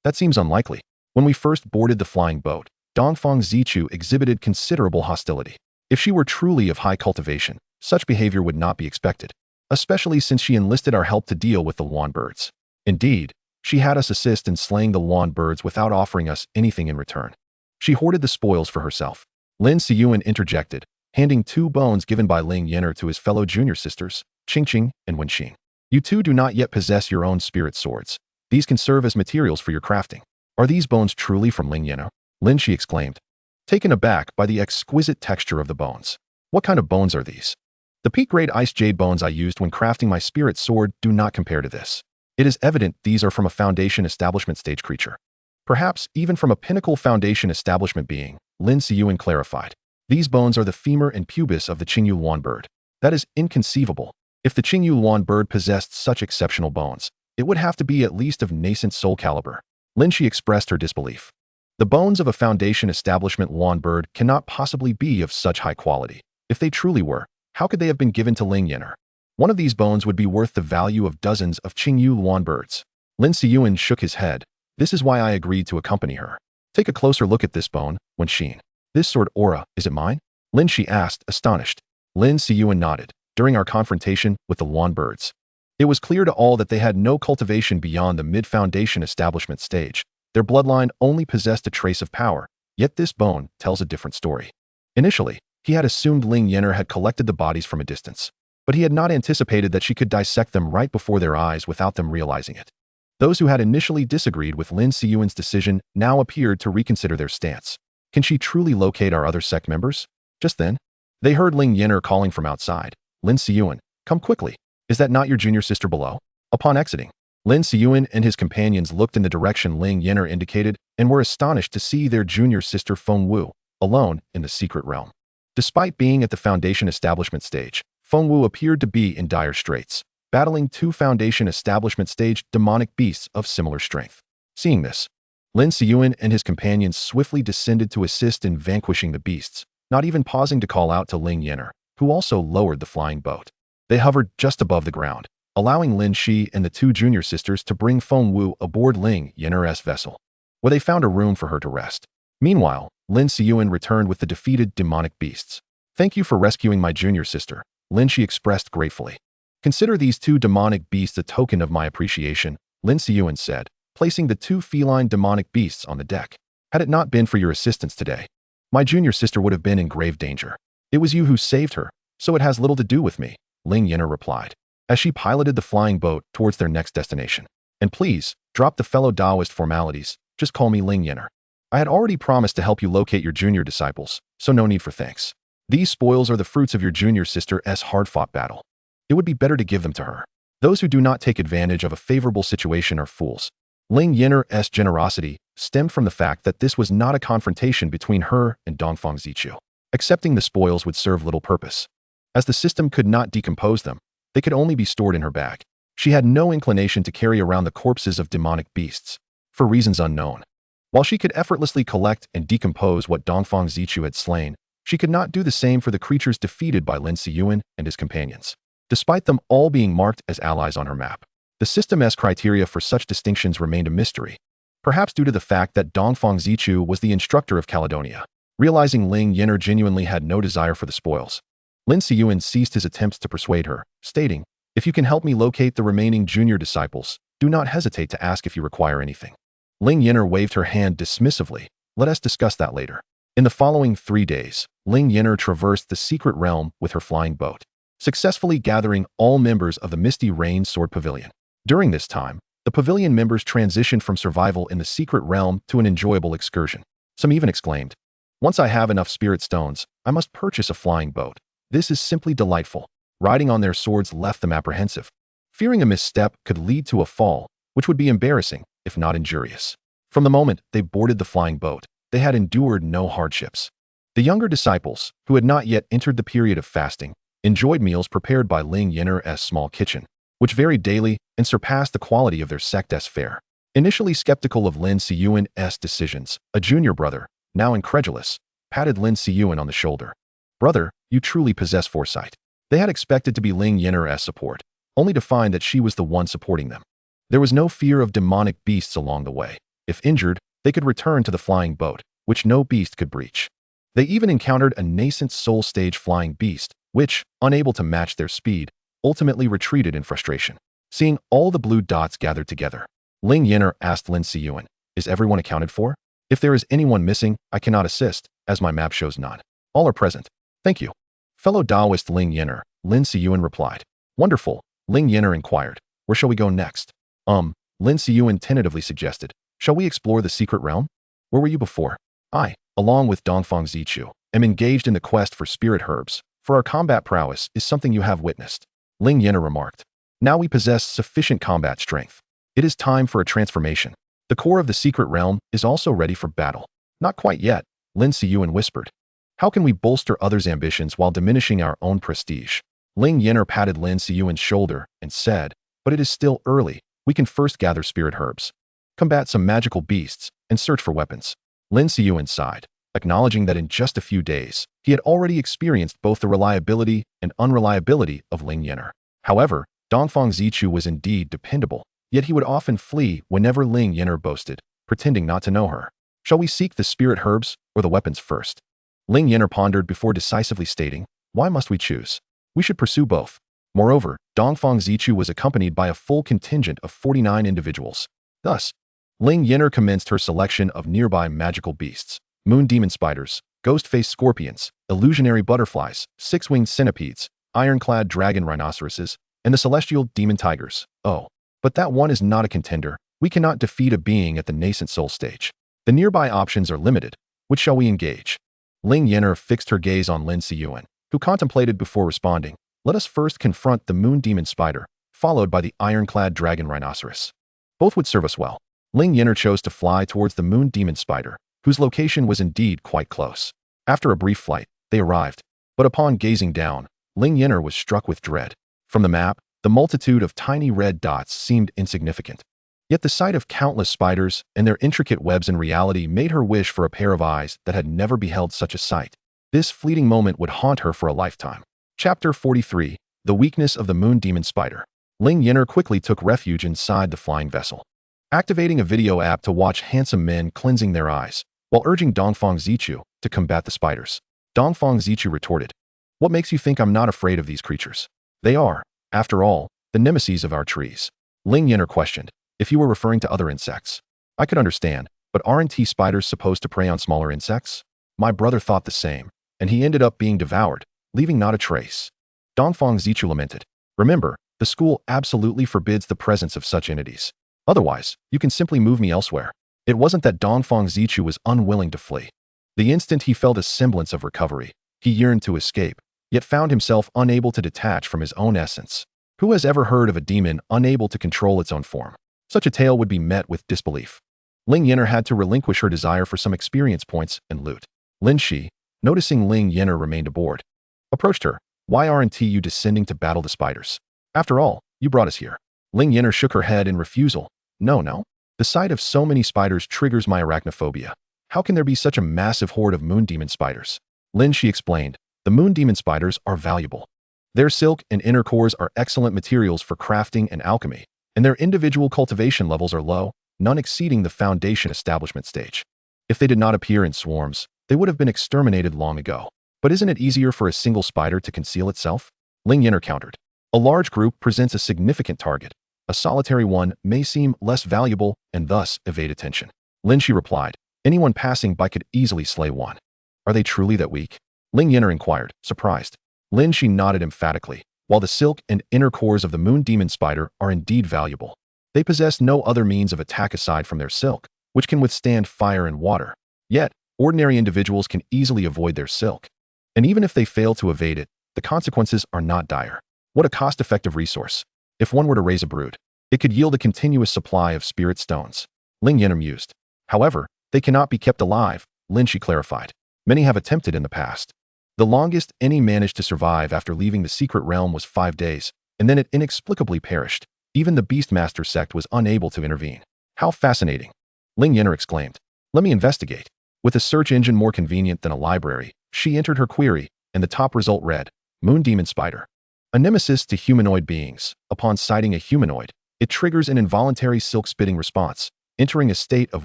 That seems unlikely. When we first boarded the flying boat, Dongfang Zichu exhibited considerable hostility. If she were truly of high cultivation, such behavior would not be expected, especially since she enlisted our help to deal with the lawn birds. Indeed, she had us assist in slaying the lawn birds without offering us anything in return. She hoarded the spoils for herself. Lin Siyuan interjected, handing 2 bones given by Ling Yan'er to his fellow junior sisters, Qingqing and Wenqing. You 2 do not yet possess your own spirit swords. These can serve as materials for your crafting. Are these bones truly from Ling Yan'er? Lin, she exclaimed, taken aback by the exquisite texture of the bones. What kind of bones are these? The peak-grade ice jade bones I used when crafting my spirit sword do not compare to this. It is evident these are from a foundation establishment stage creature. Perhaps even from a pinnacle foundation establishment being, Lin Siyuan clarified. These bones are the femur and pubis of the Qingyu Luan bird. That is inconceivable. If the Qingyu Luan bird possessed such exceptional bones, it would have to be at least of nascent soul caliber. Lin Shi expressed her disbelief. The bones of a foundation establishment lawn bird cannot possibly be of such high quality. If they truly were, how could they have been given to Ling Yan'er? One of these bones would be worth the value of dozens of Qingyu Luan birds. Lin Siyuan shook his head. This is why I agreed to accompany her. Take a closer look at this bone, Wenqing. This sword aura, is it mine? Lin Shi asked, astonished. Lin Siyuan nodded. During our confrontation with the Wan birds, it was clear to all that they had no cultivation beyond the mid-foundation establishment stage. Their bloodline only possessed a trace of power, yet this bone tells a different story. Initially, he had assumed Ling Yan'er had collected the bodies from a distance, but he had not anticipated that she could dissect them right before their eyes without them realizing it. Those who had initially disagreed with Lin Siyuan's decision now appeared to reconsider their stance. Can she truly locate our other sect members? Just then, they heard Ling Yan'er calling from outside. Lin Siyuan, come quickly. Is that not your junior sister below? Upon exiting, Lin Siyuan and his companions looked in the direction Ling Yan'er indicated and were astonished to see their junior sister Feng Wu, alone in the secret realm. Despite being at the Foundation Establishment stage, Feng Wu appeared to be in dire straits, battling two Foundation Establishment stage demonic beasts of similar strength. Seeing this, Lin Siyuan and his companions swiftly descended to assist in vanquishing the beasts, not even pausing to call out to Ling Yan'er, who also lowered the flying boat. They hovered just above the ground, allowing Lin Shi and the two junior sisters to bring Feng Wu aboard Ling Yan'er's vessel, where they found a room for her to rest. Meanwhile, Lin Siyuan returned with the defeated demonic beasts. Thank you for rescuing my junior sister, Lin Shi expressed gratefully. Consider these two demonic beasts a token of my appreciation, Lin Siyuan said, placing the two feline demonic beasts on the deck. Had it not been for your assistance today, my junior sister would have been in grave danger. It was you who saved her, so it has little to do with me, Ling Yan'er replied, as she piloted the flying boat towards their next destination. And please, drop the fellow Taoist formalities, just call me Ling Yan'er. I had already promised to help you locate your junior disciples, so no need for thanks. These spoils are the fruits of your junior sister's hard-fought battle. It would be better to give them to her. Those who do not take advantage of a favorable situation are fools. Ling Yan'er's generosity stemmed from the fact that this was not a confrontation between her and Dongfang Zichu. Accepting the spoils would serve little purpose. As the system could not decompose them, they could only be stored in her bag. She had no inclination to carry around the corpses of demonic beasts, for reasons unknown. While she could effortlessly collect and decompose what Dongfang Zichu had slain, she could not do the same for the creatures defeated by Lin Siyuan and his companions. Despite them all being marked as allies on her map, the system's criteria for such distinctions remained a mystery, perhaps due to the fact that Dongfang Zichu was the instructor of Caledonia. Realizing Ling Yan'er genuinely had no desire for the spoils, Lin Siyuan ceased his attempts to persuade her, stating, if you can help me locate the remaining junior disciples, do not hesitate to ask if you require anything. Ling Yan'er waved her hand dismissively. Let us discuss that later. In the following 3 days, Ling Yan'er traversed the secret realm with her flying boat, successfully gathering all members of the Misty Rain Sword Pavilion. During this time, the pavilion members transitioned from survival in the secret realm to an enjoyable excursion. Some even exclaimed, once I have enough spirit stones, I must purchase a flying boat. This is simply delightful. Riding on their swords left them apprehensive, fearing a misstep could lead to a fall, which would be embarrassing, if not injurious. From the moment they boarded the flying boat, they had endured no hardships. The younger disciples, who had not yet entered the period of fasting, enjoyed meals prepared by Ling Yan'er's small kitchen, which varied daily and surpassed the quality of their sect's fare. Initially skeptical of Lin Siyuan's decisions, a junior brother, now incredulous, patted Lin Siyuan on the shoulder. Brother, you truly possess foresight. They had expected to be Ling Yan'er's support, only to find that she was the one supporting them. There was no fear of demonic beasts along the way. If injured, they could return to the flying boat, which no beast could breach. They even encountered a nascent soul stage flying beast, which, unable to match their speed, ultimately retreated in frustration. Seeing all the blue dots gathered together, Ling Yan'er asked Lin Siyuan, is everyone accounted for? If there is anyone missing, I cannot assist, as my map shows none. All are present. Thank you. Fellow Taoist Ling Yan'er, Lin Siyuan replied. Wonderful, Ling Yan'er inquired. Where shall we go next? Lin Siyuan tentatively suggested. Shall we explore the secret realm? Where were you before? I, along with Dongfang Zichu, am engaged in the quest for spirit herbs, for our combat prowess is something you have witnessed. Ling Yan'er remarked. Now we possess sufficient combat strength. It is time for a transformation. The core of the secret realm is also ready for battle. Not quite yet, Lin Siyuan whispered. How can we bolster others' ambitions while diminishing our own prestige? Ling Yan'er patted Lin Siyuan's shoulder and said, but it is still early. We can first gather spirit herbs, combat some magical beasts, and search for weapons. Lin Siyuan sighed, acknowledging that in just a few days, he had already experienced both the reliability and unreliability of Ling Yan'er. However, Dongfang Zichu was indeed dependable, yet he would often flee whenever Ling Yan'er boasted, pretending not to know her. Shall we seek the spirit herbs or the weapons first? Ling Yan'er pondered before decisively stating, why must we choose? We should pursue both. Moreover, Dongfang Zichu was accompanied by a full contingent of 49 individuals. Thus, Ling Yan'er commenced her selection of nearby magical beasts: moon demon spiders, ghost-faced scorpions, illusionary butterflies, six-winged centipedes, ironclad dragon rhinoceroses, and the celestial demon tigers. Oh, but that one is not a contender. We cannot defeat a being at the nascent soul stage. The nearby options are limited. Which shall we engage? Ling Yan'er fixed her gaze on Lin Siyuan, who contemplated before responding. Let us first confront the moon demon spider, followed by the ironclad dragon rhinoceros. Both would serve us well. Ling Yan'er chose to fly towards the moon demon spider, whose location was indeed quite close. After a brief flight, they arrived, but upon gazing down, Ling Yan'er was struck with dread. From the map, the multitude of tiny red dots seemed insignificant. Yet the sight of countless spiders and their intricate webs in reality made her wish for a pair of eyes that had never beheld such a sight. This fleeting moment would haunt her for a lifetime. Chapter 43. The Weakness of the Moon Demon Spider. Ling Yan'er quickly took refuge inside the flying vessel, activating a video app to watch handsome men cleansing their eyes, while urging Dongfang Zichu to combat the spiders. Dongfang Zichu retorted, "What makes you think I'm not afraid of these creatures? They are, after all, the nemesis of our trees." Ling Yan'er questioned, "If you were referring to other insects, I could understand, but aren't spiders supposed to prey on smaller insects? My brother thought the same, and he ended up being devoured, leaving not a trace." Dongfang Zichu lamented, "Remember, the school absolutely forbids the presence of such entities. Otherwise, you can simply move me elsewhere." It wasn't that Dongfang Zichu was unwilling to flee. The instant he felt a semblance of recovery, he yearned to escape, yet found himself unable to detach from his own essence. Who has ever heard of a demon unable to control its own form? Such a tale would be met with disbelief. Ling Yan'er had to relinquish her desire for some experience points and loot. Lin Shi, noticing Ling Yan'er remained aboard, approached her. "Why aren't you descending to battle the spiders? After all, you brought us here." Ling Yan'er shook her head in refusal. No. The sight of so many spiders triggers my arachnophobia. How can there be such a massive horde of moon demon spiders? Lin Shi explained, "The moon demon spiders are valuable. Their silk and inner cores are excellent materials for crafting and alchemy, and their individual cultivation levels are low, none exceeding the foundation establishment stage. If they did not appear in swarms, they would have been exterminated long ago. But isn't it easier for a single spider to conceal itself?" Ling Yan'er countered. "A large group presents a significant target. A solitary one may seem less valuable and thus evade attention." Lin Shi replied, "Anyone passing by could easily slay one." "Are they truly that weak?" Ling Yan'er inquired, surprised. Lin Shi nodded emphatically. "While the silk and inner cores of the moon demon spider are indeed valuable, they possess no other means of attack aside from their silk, which can withstand fire and water. Yet, ordinary individuals can easily avoid their silk. And even if they fail to evade it, the consequences are not dire. What a cost-effective resource. If one were to raise a brood, it could yield a continuous supply of spirit stones." Ling Yan'er mused. "However, they cannot be kept alive," Lin Shi clarified. "Many have attempted in the past. The longest any managed to survive after leaving the secret realm was 5 days, and then it inexplicably perished. Even the Beastmaster sect was unable to intervene." "How fascinating!" Ling Yan'er exclaimed. "Let me investigate." With a search engine more convenient than a library, she entered her query, and the top result read, "Moon Demon Spider. A nemesis to humanoid beings. Upon sighting a humanoid, it triggers an involuntary silk-spitting response, entering a state of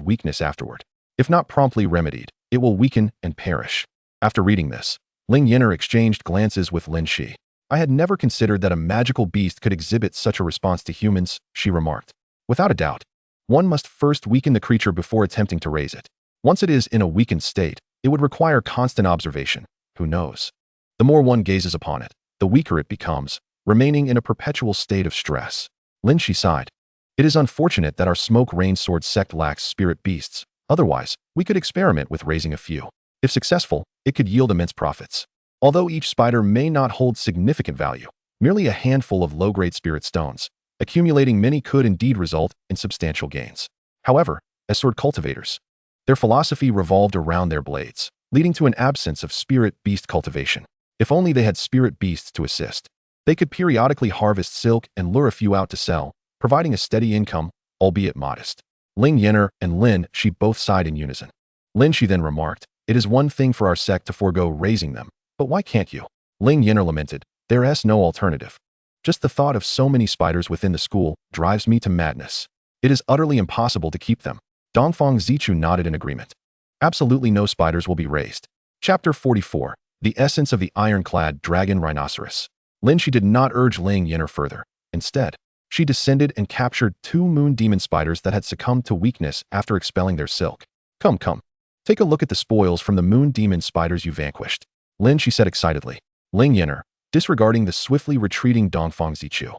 weakness afterward. If not promptly remedied, it will weaken and perish." After reading this, Ling Yan'er exchanged glances with Lin Shi. "I had never considered that a magical beast could exhibit such a response to humans," she remarked. "Without a doubt, one must first weaken the creature before attempting to raise it. Once it is in a weakened state, it would require constant observation. Who knows? The more one gazes upon it, the weaker it becomes, remaining in a perpetual state of stress." Lin Shi sighed. "It is unfortunate that our Smoke Rain Sword sect lacks spirit beasts. Otherwise, we could experiment with raising a few. If successful, it could yield immense profits. Although each spider may not hold significant value, merely a handful of low-grade spirit stones, accumulating many could indeed result in substantial gains. However, as sword cultivators, their philosophy revolved around their blades, leading to an absence of spirit beast cultivation. If only they had spirit beasts to assist, they could periodically harvest silk and lure a few out to sell, providing a steady income, albeit modest." Ling Yan'er and Lin Shi both sighed in unison. Lin Shi then remarked, "It is one thing for our sect to forego raising them, but why can't you?" Ling Yan'er lamented, "There's no alternative. Just the thought of so many spiders within the school drives me to madness. It is utterly impossible to keep them." Dongfang Zichu nodded in agreement. "Absolutely no spiders will be raised. Chapter 44. The Essence of the Ironclad Dragon Rhinoceros. Lin Shi did not urge Ling Yan'er further. Instead, she descended and captured 2 moon demon spiders that had succumbed to weakness after expelling their silk. Come, come. Take a look at the spoils from the moon demon spiders you vanquished. Lin Shi said excitedly. Ling Yan'er, disregarding the swiftly retreating Dongfang Zichu,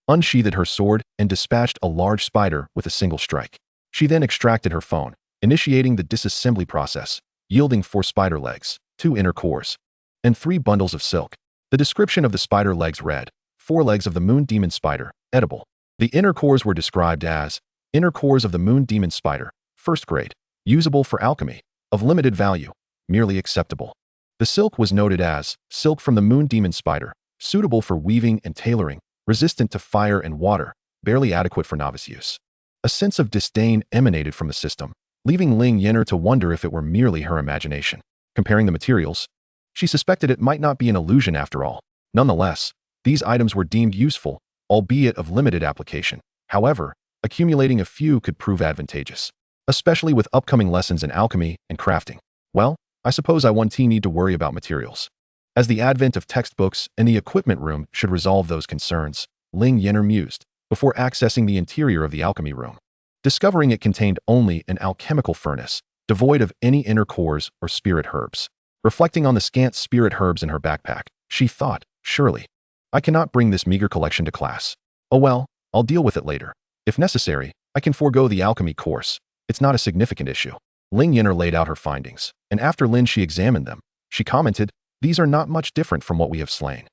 unsheathed her sword and dispatched a large spider with a single strike. She then extracted her phone, initiating the disassembly process, yielding 4 spider legs, 2 inner cores, and 3 bundles of silk. The description of the spider legs read, 4 legs of the moon demon spider, edible. The inner cores were described as, inner cores of the moon demon spider, first grade, usable for alchemy, of limited value, merely acceptable. The silk was noted as, silk from the moon demon spider, suitable for weaving and tailoring, resistant to fire and water, barely adequate for novice use. A sense of disdain emanated from the system, leaving Ling Yan'er to wonder if it were merely her imagination. Comparing the materials, she suspected it might not be an illusion after all. Nonetheless, these items were deemed useful, albeit of limited application. However, accumulating a few could prove advantageous, especially with upcoming lessons in alchemy and crafting. Well, I suppose I won't need to worry about materials, as the advent of textbooks and the equipment room should resolve those concerns, Ling Yan'er mused, before accessing the interior of the alchemy room. Discovering it contained only an alchemical furnace, devoid of any inner cores or spirit herbs. Reflecting on the scant spirit herbs in her backpack, she thought, surely, I cannot bring this meager collection to class. Oh well, I'll deal with it later. If necessary, I can forego the alchemy course. It's not a significant issue. Ling Yan'er laid out her findings, and after Lin Shi examined them, she commented, these are not much different from what we have slain.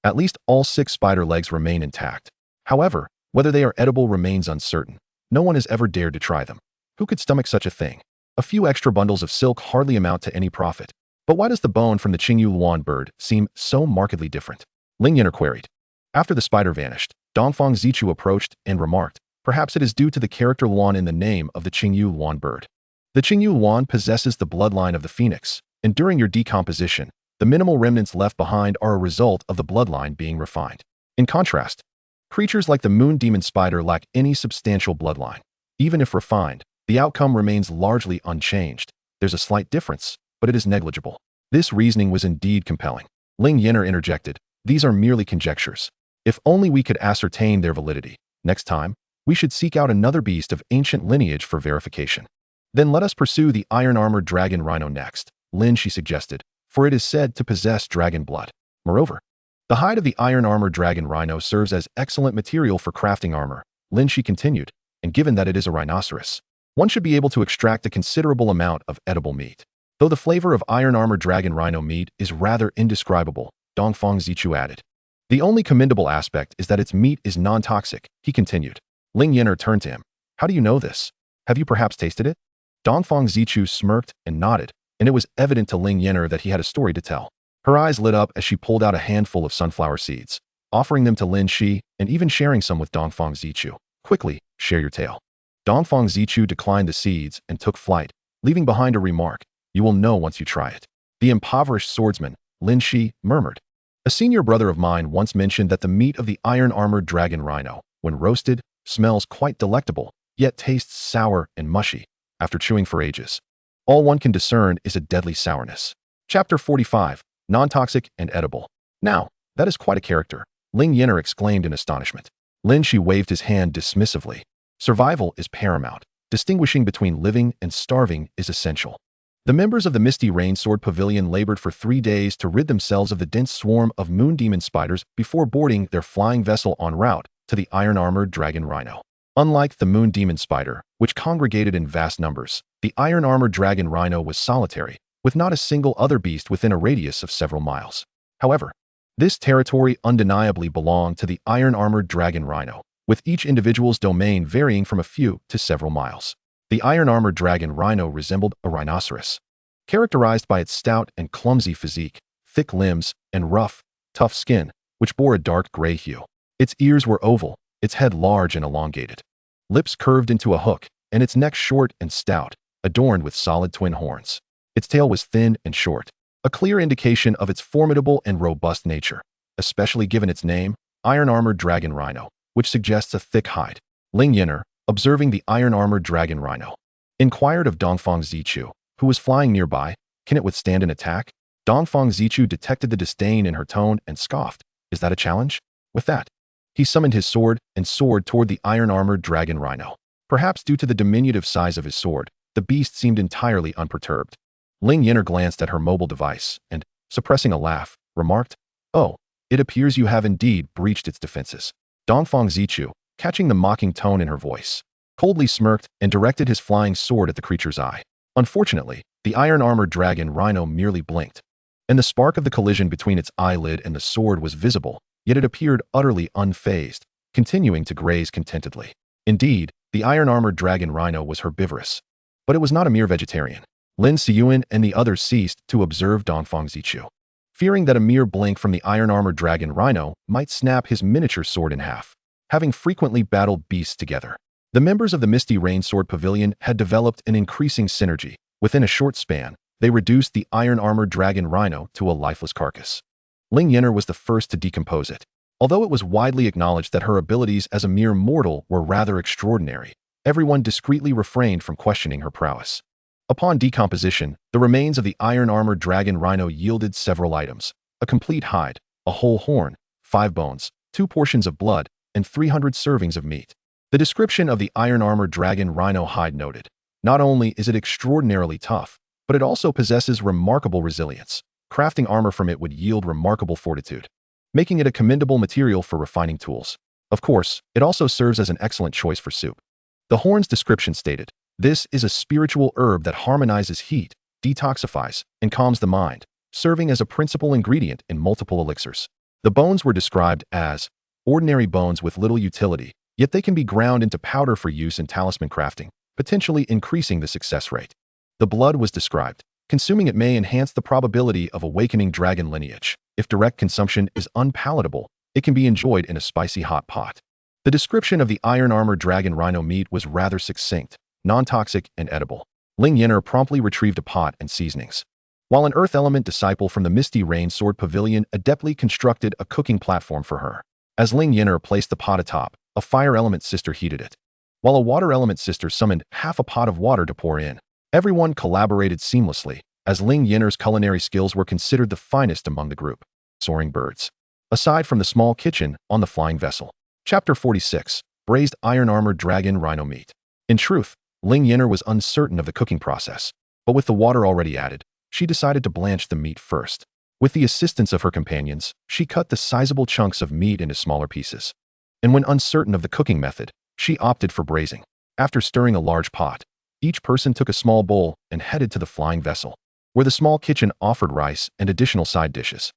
At least all 6 spider legs remain intact. However, whether they are edible remains uncertain. No one has ever dared to try them. Who could stomach such a thing? A few extra bundles of silk hardly amount to any profit. But why does the bone from the Qingyu Luan bird seem so markedly different? Ling Yan'er queried. After the spider vanished, Dongfang Zichu approached and remarked, perhaps it is due to the character Luan in the name of the Qingyu Luan bird. The Qingyu Luan possesses the bloodline of the phoenix, and during your decomposition, the minimal remnants left behind are a result of the bloodline being refined. In contrast, creatures like the moon demon spider lack any substantial bloodline. Even if refined, the outcome remains largely unchanged. There's a slight difference, but it is negligible. This reasoning was indeed compelling. Ling Yan'er interjected, these are merely conjectures. If only we could ascertain their validity. Next time, we should seek out another beast of ancient lineage for verification. Then let us pursue the iron-armored dragon rhino next, Lin Shi suggested, for it is said to possess dragon blood. Moreover, the hide of the iron-armored dragon rhino serves as excellent material for crafting armor, Lin Shi continued, and given that it is a rhinoceros, one should be able to extract a considerable amount of edible meat. Though the flavor of iron-armored dragon rhino meat is rather indescribable, Dongfang Zichu added. The only commendable aspect is that its meat is non-toxic, he continued. Ling Yan'er turned to him. How do you know this? Have you perhaps tasted it? Dongfang Zichu smirked and nodded, and it was evident to Ling Yan'er that he had a story to tell. Her eyes lit up as she pulled out a handful of sunflower seeds, offering them to Lin Shi and even sharing some with Dongfang Zichu. Quickly, share your tale. Dongfang Zichu declined the seeds and took flight, leaving behind a remark, you will know once you try it. The impoverished swordsman, Lin Shi, murmured. A senior brother of mine once mentioned that the meat of the iron-armored dragon rhino, when roasted, smells quite delectable, yet tastes sour and mushy after chewing for ages. All one can discern is a deadly sourness. Chapter 45. Non-toxic and edible. Now, that is quite a character, Ling Yan'er exclaimed in astonishment. Lin Shi waved his hand dismissively. Survival is paramount. Distinguishing between living and starving is essential. The members of the Misty Rain Sword Pavilion labored for 3 days to rid themselves of the dense swarm of moon demon spiders before boarding their flying vessel en route to the iron-armored dragon rhino. Unlike the moon demon spider, which congregated in vast numbers, the iron-armored dragon rhino was solitary, with not a single other beast within a radius of several miles. However, this territory undeniably belonged to the iron-armored dragon rhino, with each individual's domain varying from a few to several miles. The iron-armored dragon rhino resembled a rhinoceros, characterized by its stout and clumsy physique, thick limbs, and rough, tough skin, which bore a dark gray hue. Its ears were oval, its head large and elongated, lips curved into a hook, and its neck short and stout, adorned with solid twin horns. Its tail was thin and short, a clear indication of its formidable and robust nature, especially given its name, iron-armored dragon rhino, which suggests a thick hide. Ling Yan'er, observing the iron-armored dragon rhino, inquired of Dongfang Zichu, who was flying nearby, can it withstand an attack? Dongfang Zichu detected the disdain in her tone and scoffed. Is that a challenge? With that, he summoned his sword and soared toward the iron-armored dragon rhino. Perhaps due to the diminutive size of his sword, the beast seemed entirely unperturbed. Ling Yan'er glanced at her mobile device and, suppressing a laugh, remarked, "Oh, it appears you have indeed breached its defenses." Dongfang Zichu, catching the mocking tone in her voice, coldly smirked and directed his flying sword at the creature's eye. Unfortunately, the iron-armored dragon rhino merely blinked, and the spark of the collision between its eyelid and the sword was visible, yet it appeared utterly unfazed, continuing to graze contentedly. Indeed, the iron-armored dragon rhino was herbivorous, but it was not a mere vegetarian. Lin Siyuan and the others ceased to observe Dongfang Zichu, fearing that a mere blink from the iron-armored dragon rhino might snap his miniature sword in half. Having frequently battled beasts together, the members of the Misty Rain Sword Pavilion had developed an increasing synergy. Within a short span, they reduced the iron-armored dragon rhino to a lifeless carcass. Ling Yan'er was the first to decompose it. Although it was widely acknowledged that her abilities as a mere mortal were rather extraordinary, everyone discreetly refrained from questioning her prowess. Upon decomposition, the remains of the iron-armored dragon rhino yielded several items: a complete hide, a whole horn, 5 bones, 2 portions of blood, and 300 servings of meat. The description of the iron-armored dragon rhino hide noted, not only is it extraordinarily tough, but it also possesses remarkable resilience. Crafting armor from it would yield remarkable fortitude, making it a commendable material for refining tools. Of course, it also serves as an excellent choice for soup. The horn's description stated, "This is a spiritual herb that harmonizes heat, detoxifies, and calms the mind, serving as a principal ingredient in multiple elixirs." The bones were described as ordinary bones with little utility, yet they can be ground into powder for use in talisman crafting, potentially increasing the success rate. The blood was described. Consuming it may enhance the probability of awakening dragon lineage. If direct consumption is unpalatable, it can be enjoyed in a spicy hot pot. The description of the iron-armored dragon rhino meat was rather succinct, non-toxic, and edible. Ling Yan'er promptly retrieved a pot and seasonings, while an earth element disciple from the Misty Rain Sword Pavilion adeptly constructed a cooking platform for her. As Ling Yan'er placed the pot atop, a fire element sister heated it, while a water element sister summoned half a pot of water to pour in. Everyone collaborated seamlessly, as Ling Yan'er's culinary skills were considered the finest among the group. Soaring birds. Aside from the small kitchen on the flying vessel. Chapter 46. Braised iron-armored dragon rhino meat. In truth, Ling Yan'er was uncertain of the cooking process, but with the water already added, she decided to blanch the meat first. With the assistance of her companions, she cut the sizable chunks of meat into smaller pieces. And when uncertain of the cooking method, she opted for braising. After stirring a large pot, each person took a small bowl and headed to the flying vessel, where the small kitchen offered rice and additional side dishes.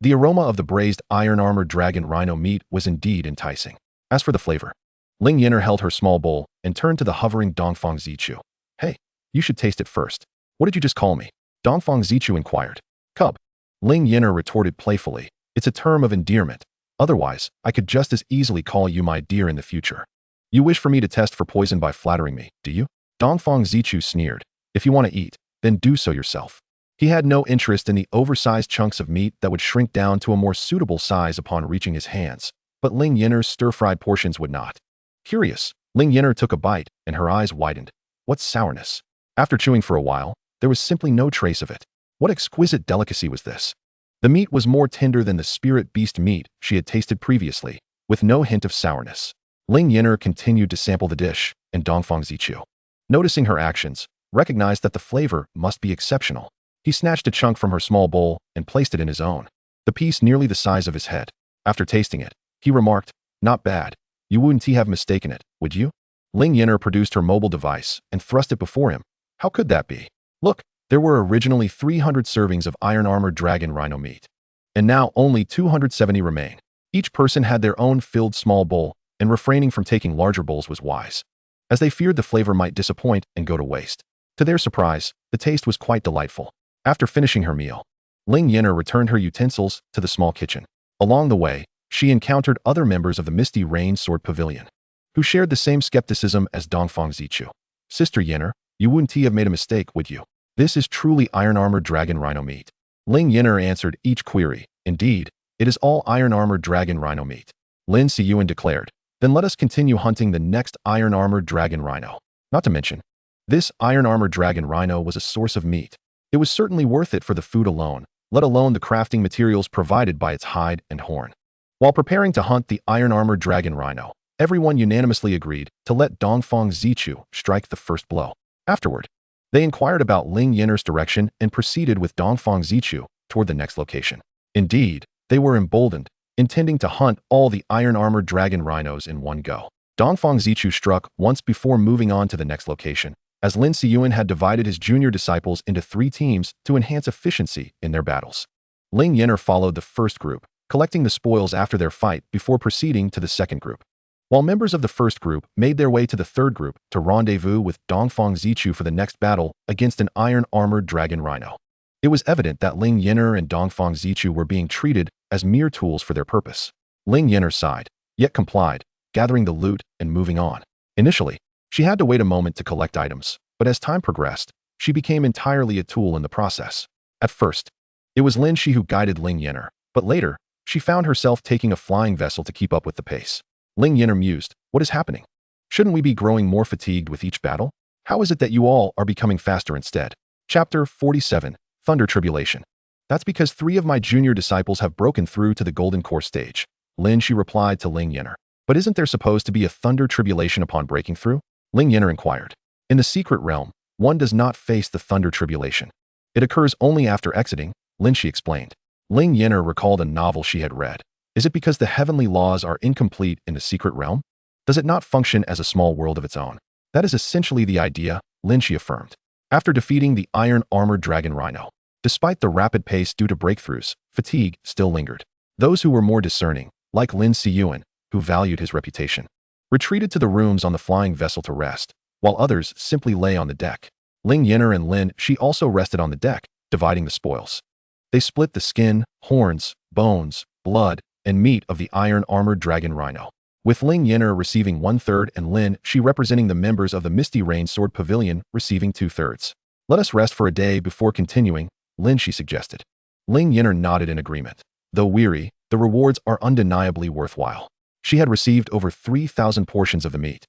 The aroma of the braised iron-armored dragon rhino meat was indeed enticing. As for the flavor, Ling Yan'er held her small bowl and turned to the hovering Dongfang Zichu. "Hey, you should taste it first." "What did you just call me?" Dongfang Zichu inquired. "Cub." Ling Yan'er retorted playfully. "It's a term of endearment. Otherwise, I could just as easily call you my dear in the future. You wish for me to test for poison by flattering me, do you?" Dongfang Zichu sneered. "If you want to eat, then do so yourself." He had no interest in the oversized chunks of meat that would shrink down to a more suitable size upon reaching his hands, but Ling Yan'er's stir-fried portions would not. Curious, Ling Yan'er took a bite, and her eyes widened. What sourness! After chewing for a while, there was simply no trace of it. What exquisite delicacy was this? The meat was more tender than the spirit beast meat she had tasted previously, with no hint of sourness. Ling Yan'er continued to sample the dish, and Dongfang Zichu, noticing her actions, recognized that the flavor must be exceptional. He snatched a chunk from her small bowl and placed it in his own, the piece nearly the size of his head. After tasting it, he remarked, "Not bad. You wouldn't have mistaken it, would you?" Ling Yan'er produced her mobile device and thrust it before him. How could that be? Look, there were originally 300 servings of iron-armored dragon rhino meat, and now only 270 remain. Each person had their own filled small bowl, and refraining from taking larger bowls was wise, as they feared the flavor might disappoint and go to waste. To their surprise, the taste was quite delightful. After finishing her meal, Ling Yan'er returned her utensils to the small kitchen. Along the way, she encountered other members of the Misty Rain Sword Pavilion, who shared the same skepticism as Dongfang Zichu. "Sister Yan'er, you wouldn't have made a mistake, would you? This is truly iron-armored dragon rhino meat." Ling Yan'er answered each query. "Indeed, it is all iron-armored dragon rhino meat," Lin Siyuan declared. "Then let us continue hunting the next iron-armored dragon rhino. Not to mention, this iron-armored dragon rhino was a source of meat. It was certainly worth it for the food alone, let alone the crafting materials provided by its hide and horn. While preparing to hunt the iron-armored dragon rhino, everyone unanimously agreed to let Dongfang Zichu strike the first blow. Afterward, they inquired about Ling Yan'er's direction and proceeded with Dongfang Zichu toward the next location. Indeed, they were emboldened, intending to hunt all the iron-armored dragon rhinos in one go. Dongfang Zichu struck once before moving on to the next location, as Lin Siyuan had divided his junior disciples into 3 teams to enhance efficiency in their battles. Ling Yan'er followed the first group, collecting the spoils after their fight before proceeding to the second group. While members of the first group made their way to the third group to rendezvous with Dongfang Zichu for the next battle against an iron-armored dragon rhino. It was evident that Ling Yan'er and Dongfang Zichu were being treated as mere tools for their purpose. Ling Yan'er sighed, yet complied, gathering the loot and moving on. Initially, she had to wait a moment to collect items, but as time progressed, she became entirely a tool in the process. At first, it was Lin Shi who guided Ling Yan'er, but later, she found herself taking a flying vessel to keep up with the pace. Ling Yan'er mused, "What is happening? Shouldn't we be growing more fatigued with each battle? How is it that you all are becoming faster instead?" Chapter 47, Thunder Tribulation. "That's because 3 of my junior disciples have broken through to the Golden Core stage," Lin Shi replied to Ling Yan'er. "But isn't there supposed to be a thunder tribulation upon breaking through?" Ling Yan'er inquired. "In the secret realm, one does not face the thunder tribulation. It occurs only after exiting," Lin Shi explained. Ling Yan'er recalled a novel she had read. Is it because the heavenly laws are incomplete in the secret realm? Does it not function as a small world of its own? That is essentially the idea, Lin Shi affirmed. After defeating the iron-armored dragon rhino, despite the rapid pace due to breakthroughs, fatigue still lingered. Those who were more discerning, like Lin Siyuan, who valued his reputation, retreated to the rooms on the flying vessel to rest, while others simply lay on the deck. Ling Yan'er and Lin Shi also rested on the deck, dividing the spoils. They split the skin, horns, bones, blood, and meat of the iron-armored dragon rhino, with Ling Yan'er receiving 1/3 and Lin Shi representing the members of the Misty Rain Sword Pavilion receiving 2/3. "Let us rest for a day before continuing," Lin Shi suggested. Ling Yan'er nodded in agreement. Though weary, the rewards are undeniably worthwhile. She had received over 3,000 portions of the meat,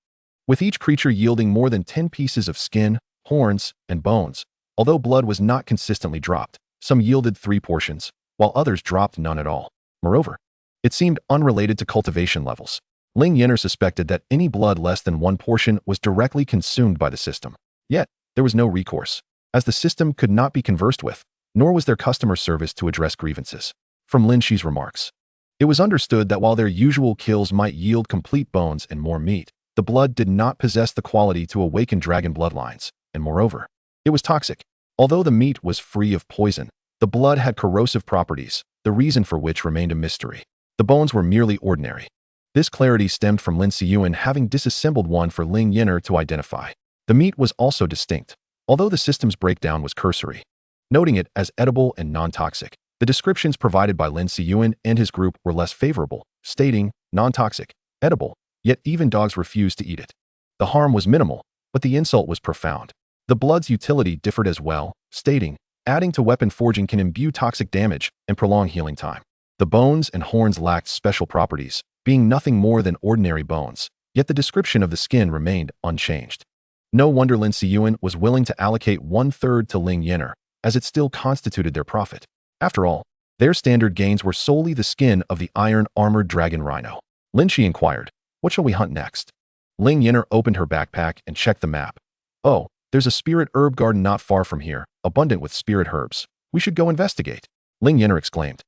with each creature yielding more than 10 pieces of skin, horns, and bones. Although blood was not consistently dropped, some yielded 3 portions, while others dropped none at all. Moreover, it seemed unrelated to cultivation levels. Ling Yan'er suspected that any blood less than 1 portion was directly consumed by the system. Yet, there was no recourse, as the system could not be conversed with, nor was there customer service to address grievances. From Lin Shi's remarks, it was understood that while their usual kills might yield complete bones and more meat, the blood did not possess the quality to awaken dragon bloodlines, and moreover, it was toxic. Although the meat was free of poison, the blood had corrosive properties, the reason for which remained a mystery. The bones were merely ordinary. This clarity stemmed from Lin Siyuan having disassembled one for Ling Yan'er to identify. The meat was also distinct, although the system's breakdown was cursory, noting it as edible and non-toxic. The descriptions provided by Lin Siyuan and his group were less favorable, stating, non-toxic, edible, yet even dogs refused to eat it. The harm was minimal, but the insult was profound. The blood's utility differed as well, stating, adding to weapon forging can imbue toxic damage and prolong healing time. The bones and horns lacked special properties, being nothing more than ordinary bones, yet the description of the skin remained unchanged. No wonder Lin Siyuan was willing to allocate 1/3 to Ling Yan'er, as it still constituted their profit. After all, their standard gains were solely the skin of the iron-armored dragon rhino. Lin Shi inquired, "What shall we hunt next?" Ling Yan'er opened her backpack and checked the map. "Oh, there's a spirit herb garden not far from here, abundant with spirit herbs. We should go investigate," Ling Yan'er exclaimed.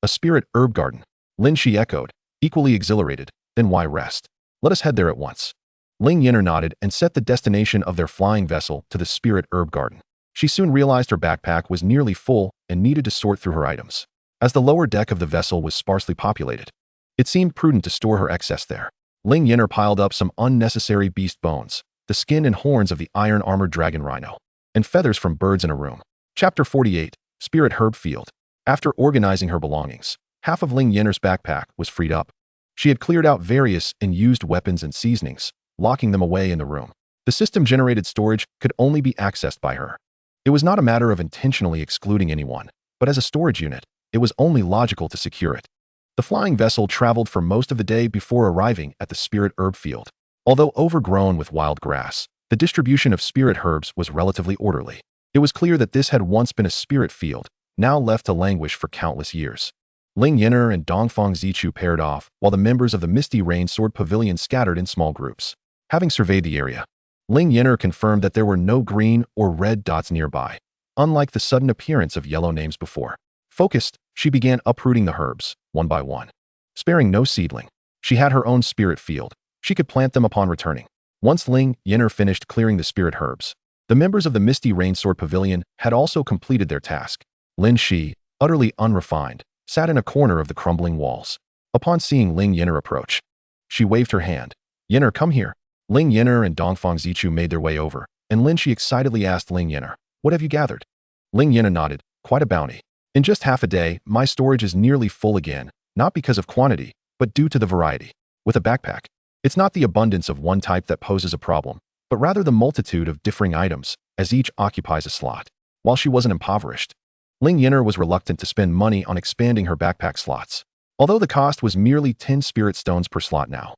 "A spirit herb garden," Lin Shi echoed, equally exhilarated. "Then why rest? Let us head there at once." Ling Yan'er nodded and set the destination of their flying vessel to the spirit herb garden. She soon realized her backpack was nearly full and needed to sort through her items. As the lower deck of the vessel was sparsely populated, it seemed prudent to store her excess there. Ling Yan'er piled up some unnecessary beast bones, the skin and horns of the iron-armored dragon rhino, and feathers from birds in a room. Chapter 48, Spirit Herb Field. After organizing her belongings, half of Ling Yan'er's backpack was freed up. She had cleared out various and used weapons and seasonings, locking them away in the room. The system-generated storage could only be accessed by her. It was not a matter of intentionally excluding anyone, but as a storage unit, it was only logical to secure it. The flying vessel traveled for most of the day before arriving at the spirit herb field. Although overgrown with wild grass, the distribution of spirit herbs was relatively orderly. It was clear that this had once been a spirit field, now left to languish for countless years. Ling Yan'er and Dongfang Zichu paired off, while the members of the Misty Rain Sword Pavilion scattered in small groups. Having surveyed the area, Ling Yan'er confirmed that there were no green or red dots nearby, unlike the sudden appearance of yellow names before. Focused, she began uprooting the herbs, one by one. Sparing no seedling, she had her own spirit field. She could plant them upon returning. Once Ling Yan'er finished clearing the spirit herbs, the members of the Misty Rain Sword Pavilion had also completed their task. Lin Shi, utterly unrefined, sat in a corner of the crumbling walls. Upon seeing Ling Yan'er approach, she waved her hand. "Yan'er, come here." Ling Yan'er and Dongfang Zichu made their way over, and Lin Shi excitedly asked Ling Yan'er, "What have you gathered?" Ling Yan'er nodded, "Quite a bounty. In just half a day, my storage is nearly full again, not because of quantity, but due to the variety. With a backpack, it's not the abundance of one type that poses a problem, but rather the multitude of differing items, as each occupies a slot." While she wasn't impoverished, Ling Yan'er was reluctant to spend money on expanding her backpack slots, although the cost was merely 10 spirit stones per slot now.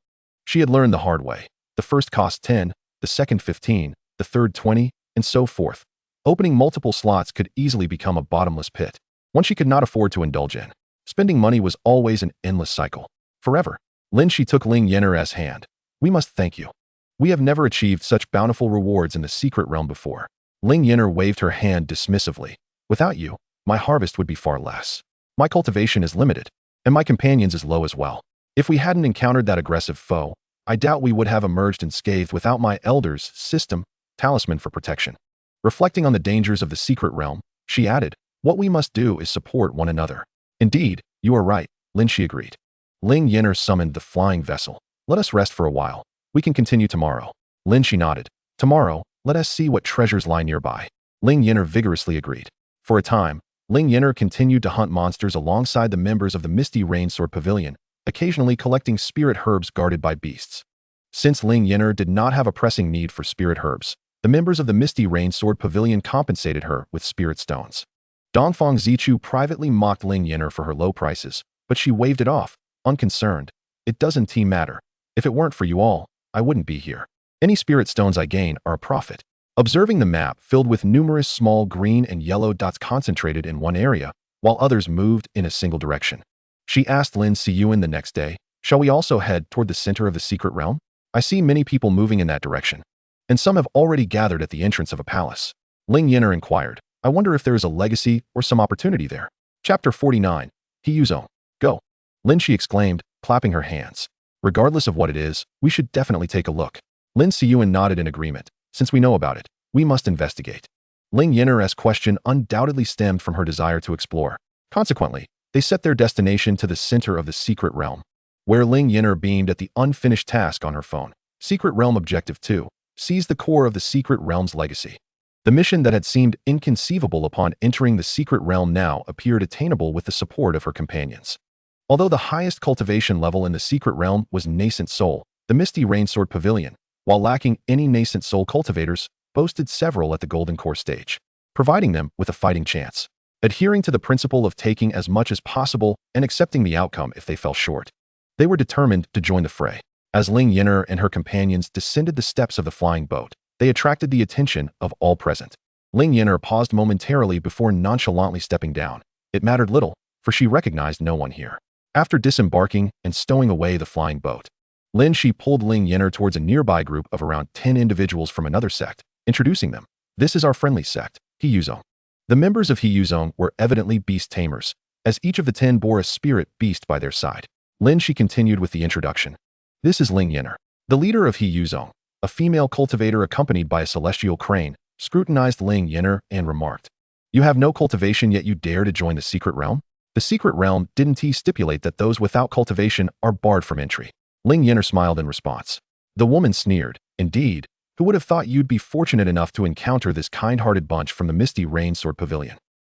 She had learned the hard way. The first cost 10, the second 15, the third 20, and so forth. Opening multiple slots could easily become a bottomless pit, one she could not afford to indulge in. Spending money was always an endless cycle. Forever. Lin Shi took Ling Yan'er's hand. "We must thank you. We have never achieved such bountiful rewards in the secret realm before." Ling Yan'er waved her hand dismissively. "Without you, my harvest would be far less. My cultivation is limited, and my companions is low as well. If we hadn't encountered that aggressive foe, I doubt we would have emerged unscathed without my elder's system, talisman for protection." Reflecting on the dangers of the secret realm, she added, "What we must do is support one another." "Indeed, you are right," Lin Shi agreed. Ling Yan'er summoned the flying vessel. "Let us rest for a while. We can continue tomorrow." Lin Shi nodded. "Tomorrow, let us see what treasures lie nearby." Ling Yan'er vigorously agreed. For a time, Ling Yan'er continued to hunt monsters alongside the members of the Misty Rain Sword Pavilion, occasionally collecting spirit herbs guarded by beasts. Since Ling Yan'er did not have a pressing need for spirit herbs, the members of the Misty Rain Sword Pavilion compensated her with spirit stones. Dongfang Zichu privately mocked Ling Yan'er for her low prices, but she waved it off, unconcerned. "It doesn't matter. If it weren't for you all, I wouldn't be here. Any spirit stones I gain are a profit." Observing the map filled with numerous small green and yellow dots concentrated in one area, while others moved in a single direction, she asked Lin Siyuan the next day, "Shall we also head toward the center of the secret realm? I see many people moving in that direction, and some have already gathered at the entrance of a palace." Ling Yan'er inquired, "I wonder if there is a legacy or some opportunity there." Chapter 49. Hiyuzong. Go. Lin Shi exclaimed, clapping her hands. "Regardless of what it is, we should definitely take a look." Lin Siyuan nodded in agreement. "Since we know about it, we must investigate." Ling Yan'er's question undoubtedly stemmed from her desire to explore. Consequently, they set their destination to the center of the secret realm, where Ling Yan'er beamed at the unfinished task on her phone. Secret Realm Objective 2. Seize the core of the secret realm's legacy. The mission that had seemed inconceivable upon entering the secret realm now appeared attainable with the support of her companions. Although the highest cultivation level in the secret realm was Nascent Soul, the Misty Rain Sword Pavilion, while lacking any Nascent Soul cultivators, boasted several at the Golden Core stage, providing them with a fighting chance. Adhering to the principle of taking as much as possible and accepting the outcome if they fell short, they were determined to join the fray. As Ling Yan'er and her companions descended the steps of the flying boat, they attracted the attention of all present. Ling Yan'er paused momentarily before nonchalantly stepping down. It mattered little, for she recognized no one here. After disembarking and stowing away the flying boat, Lin Shi pulled Ling Yan'er towards a nearby group of around 10 individuals from another sect, introducing them. "This is our friendly sect, Hiyuzong." The members of Hiyuzong were evidently beast tamers, as each of the 10 bore a spirit beast by their side. Lin Shi continued with the introduction. "This is Ling Yan'er, the leader of Hiyuzong." A female cultivator accompanied by a celestial crane scrutinized Ling Yan'er and remarked, "You have no cultivation yet you dare to join the secret realm?" The secret realm didn't stipulate that those without cultivation are barred from entry. Ling Yan'er smiled in response. The woman sneered, "Indeed, who would have thought you'd be fortunate enough to encounter this kind-hearted bunch from the Misty Rain Sword Pavilion?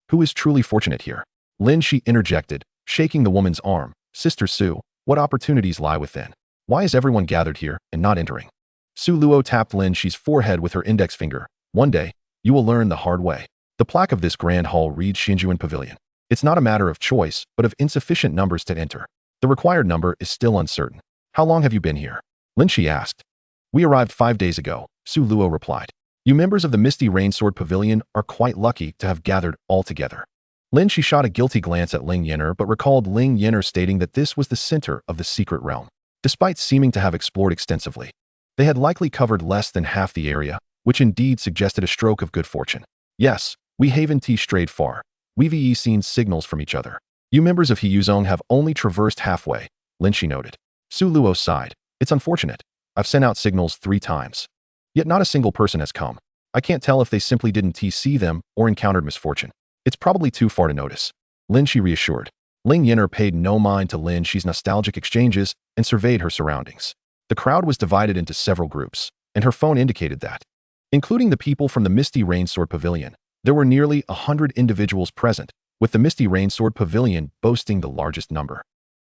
Who is truly fortunate here?" Lin Shi interjected, shaking the woman's arm. "Sister Su, what opportunities lie within? Why is everyone gathered here and not entering?" Su Luo tapped Lin Shi's forehead with her index finger. "One day, you will learn the hard way. The plaque of this grand hall reads Xinjuan Pavilion. It's not a matter of choice, but of insufficient numbers to enter. The required number is still uncertain." "How long have you been here?" Lin Shi asked. "We arrived 5 days ago," Su Luo replied. You members of the Misty Rainsword Pavilion are quite lucky to have gathered all together. Lin Shi shot a guilty glance at Ling Yan'er but recalled Ling Yan'er stating that this was the center of the secret realm. Despite seeming to have explored extensively, they had likely covered less than half the area, which indeed suggested a stroke of good fortune. Yes, we haven't strayed far. We've seen signals from each other. You members of Hiyuzong have only traversed halfway, Lin Shi noted. Su Luo sighed. It's unfortunate. I've sent out signals 3 times. Yet not a single person has come. I can't tell if they simply didn't see them or encountered misfortune. It's probably too far to notice. Lin Shi reassured. Ling Yan'er paid no mind to Lin Shi's nostalgic exchanges and surveyed her surroundings. The crowd was divided into several groups, and her phone indicated that. Including the people from the Misty Rainsword Pavilion, there were nearly 100 individuals present, with the Misty Rainsword Pavilion boasting the largest number,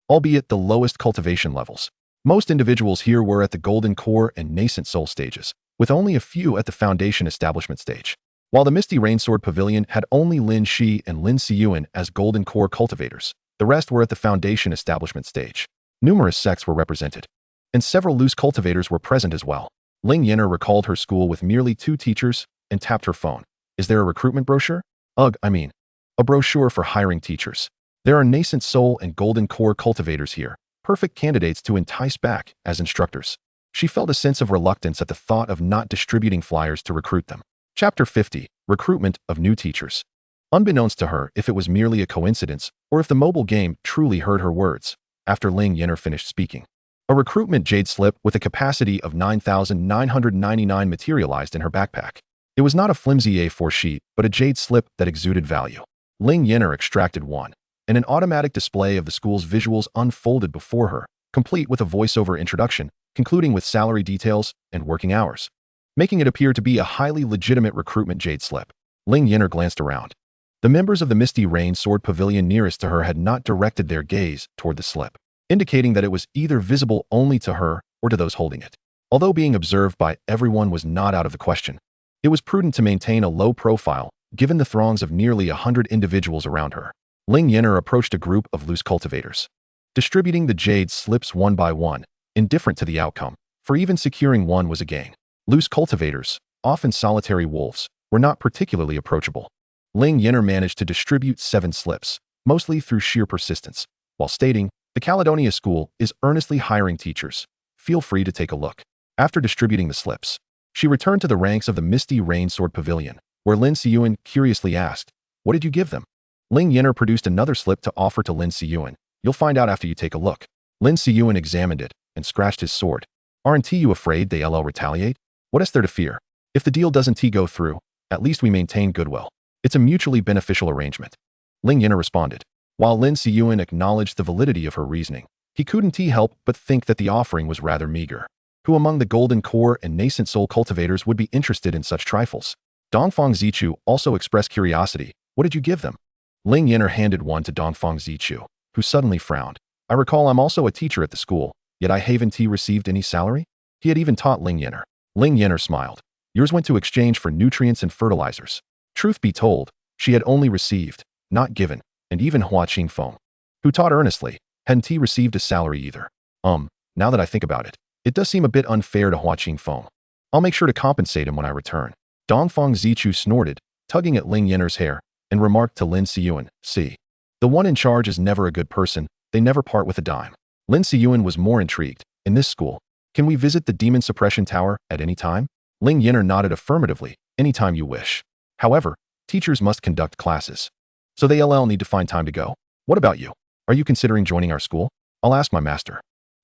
albeit the lowest cultivation levels. Most individuals here were at the Golden Core and Nascent Soul stages, with only a few at the Foundation Establishment stage. While the Misty Rainsword Pavilion had only Lin Shi and Lin Siyuan as Golden Core cultivators, the rest were at the Foundation Establishment stage. Numerous sects were represented, and several loose cultivators were present as well. Ling Yan'er recalled her school with merely 2 teachers and tapped her phone. Is there a recruitment brochure? Ugh, a brochure for hiring teachers. There are Nascent Soul and Golden Core cultivators here, perfect candidates to entice back as instructors. She felt a sense of reluctance at the thought of not distributing flyers to recruit them. Chapter 50. Recruitment of New Teachers. Unbeknownst to her if it was merely a coincidence or if the mobile game truly heard her words, after Ling Yan'er finished speaking, a recruitment jade slip with a capacity of 9,999 materialized in her backpack. It was not a flimsy A4 sheet, but a jade slip that exuded value. Ling Yan'er extracted one, and an automatic display of the school's visuals unfolded before her, complete with a voiceover introduction, concluding with salary details and working hours, making it appear to be a highly legitimate recruitment jade slip. Ling Yan'er glanced around. The members of the Misty Rainsword Pavilion nearest to her had not directed their gaze toward the slip, indicating that it was either visible only to her or to those holding it. Although being observed by everyone was not out of the question, it was prudent to maintain a low profile, given the throngs of nearly 100 individuals around her. Ling Yan'er approached a group of loose cultivators, distributing the jade slips one by one, indifferent to the outcome, for even securing one was a gain. Loose cultivators, often solitary wolves, were not particularly approachable. Ling Yan'er managed to distribute 7 slips, mostly through sheer persistence, while stating, "The Caledonia School is earnestly hiring teachers. Feel free to take a look." After distributing the slips, she returned to the ranks of the Misty Rainsword Pavilion, where Lin Siyuan curiously asked, "What did you give them?" Ling Yan'er produced another slip to offer to Lin Siyuan. "You'll find out after you take a look." Lin Siyuan examined it and scratched his sword. "Aren't you afraid they'll retaliate? What is there to fear? If the deal doesn't go through, at least we maintain goodwill. It's a mutually beneficial arrangement." Ling Yan'er responded. While Lin Siyuan acknowledged the validity of her reasoning, he couldn't help but think that the offering was rather meager. Who among the Golden Core and Nascent Soul cultivators would be interested in such trifles? Dongfang Zichu also expressed curiosity. "What did you give them?" Ling Yan'er handed one to Dongfang Zichu, who suddenly frowned. "I recall I'm also a teacher at the school, yet I haven't received any salary?" He had even taught Ling Yan'er. Ling Yan'er smiled. "Yours went to exchange for nutrients and fertilizers." Truth be told, she had only received, not given, and even Hua Qingfeng, who taught earnestly, hadn't received a salary either. Now that I think about it, it does seem a bit unfair to Hua Qingfeng. I'll make sure to compensate him when I return. Dongfang Zichu snorted, tugging at Ling Yan'er's hair, and remarked to Lin Siyuan, "See, the one in charge is never a good person, they never part with a dime." Lin Siyuan was more intrigued. "In this school, can we visit the Demon Suppression Tower at any time?" Ling Yan'er nodded affirmatively. "Anytime you wish. However, teachers must conduct classes, so they'll need to find time to go. What about you? Are you considering joining our school?" "I'll ask my master.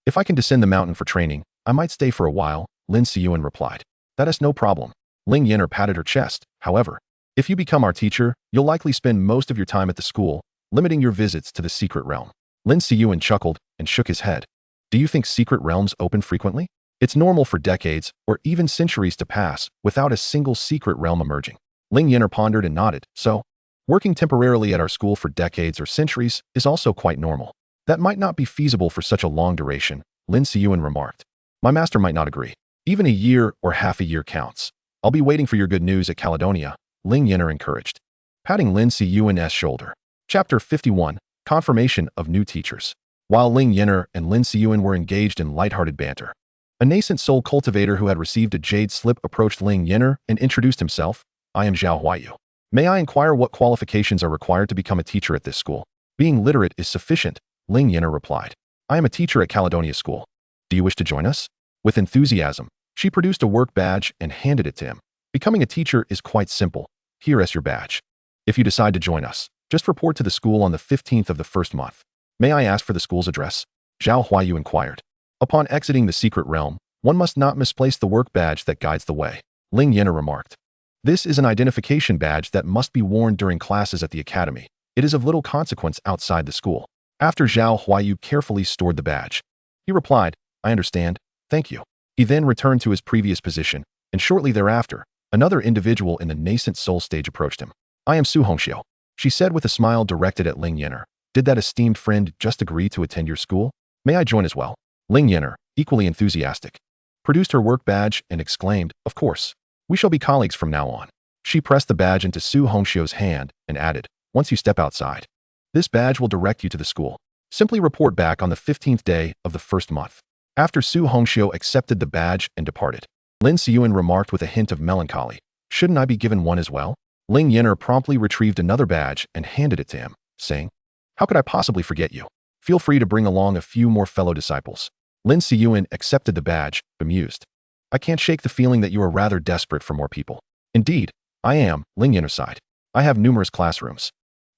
If I can descend the mountain for training, I might stay for a while," Lin Siyuan replied. "That is no problem." Ling Yan'er patted her chest. "However, if you become our teacher, you'll likely spend most of your time at the school, limiting your visits to the secret realm." Lin Siyuan chuckled and shook his head. "Do you think secret realms open frequently? It's normal for decades or even centuries to pass without a single secret realm emerging." Ling Yan'er pondered and nodded. "So, working temporarily at our school for decades or centuries is also quite normal." "That might not be feasible for such a long duration," Lin Siyuan remarked. "My master might not agree. Even a year or half a year counts. I'll be waiting for your good news at Caledonia," Ling Yan'er encouraged, patting Lin Siyuan's shoulder. Chapter 51. Confirmation of New Teachers. While Ling Yan'er and Lin Siyuan were engaged in lighthearted banter, A nascent soul cultivator who had received a jade slip approached Ling Yan'er and introduced himself. I am Zhao Huayu. May I inquire what qualifications are required to become a teacher at this school? Being literate is sufficient, Ling Yan'er replied. I am a teacher at Caledonia School. Do you wish to join us? With enthusiasm, she produced a work badge and handed it to him. Becoming a teacher is quite simple. Here is your badge. If you decide to join us, just report to the school on the 15th of the first month. May I ask for the school's address? Zhao Huayu inquired. Upon exiting the secret realm, one must not misplace the work badge that guides the way, Ling Yan'er remarked. This is an identification badge that must be worn during classes at the academy. It is of little consequence outside the school. After Zhao Huayu carefully stored the badge, he replied, I understand, thank you. He then returned to his previous position, and shortly thereafter, another individual in the nascent soul stage approached him. I am Su Hongxiao, she said with a smile directed at Ling Yan'er. Did that esteemed friend just agree to attend your school? May I join as well? Ling Yan'er, equally enthusiastic, produced her work badge and exclaimed, of course. We shall be colleagues from now on. She pressed the badge into Su Hongxiao's hand and added, once you step outside, this badge will direct you to the school. Simply report back on the 15th day of the first month. After Su Hongxiao accepted the badge and departed, Lin Siyuan remarked with a hint of melancholy, shouldn't I be given one as well? Ling Yan'er promptly retrieved another badge and handed it to him, saying, how could I possibly forget you? Feel free to bring along a few more fellow disciples. Lin Siyuan accepted the badge, bemused. I can't shake the feeling that you are rather desperate for more people. Indeed, I am, Ling Yan'er sighed. I have numerous classrooms.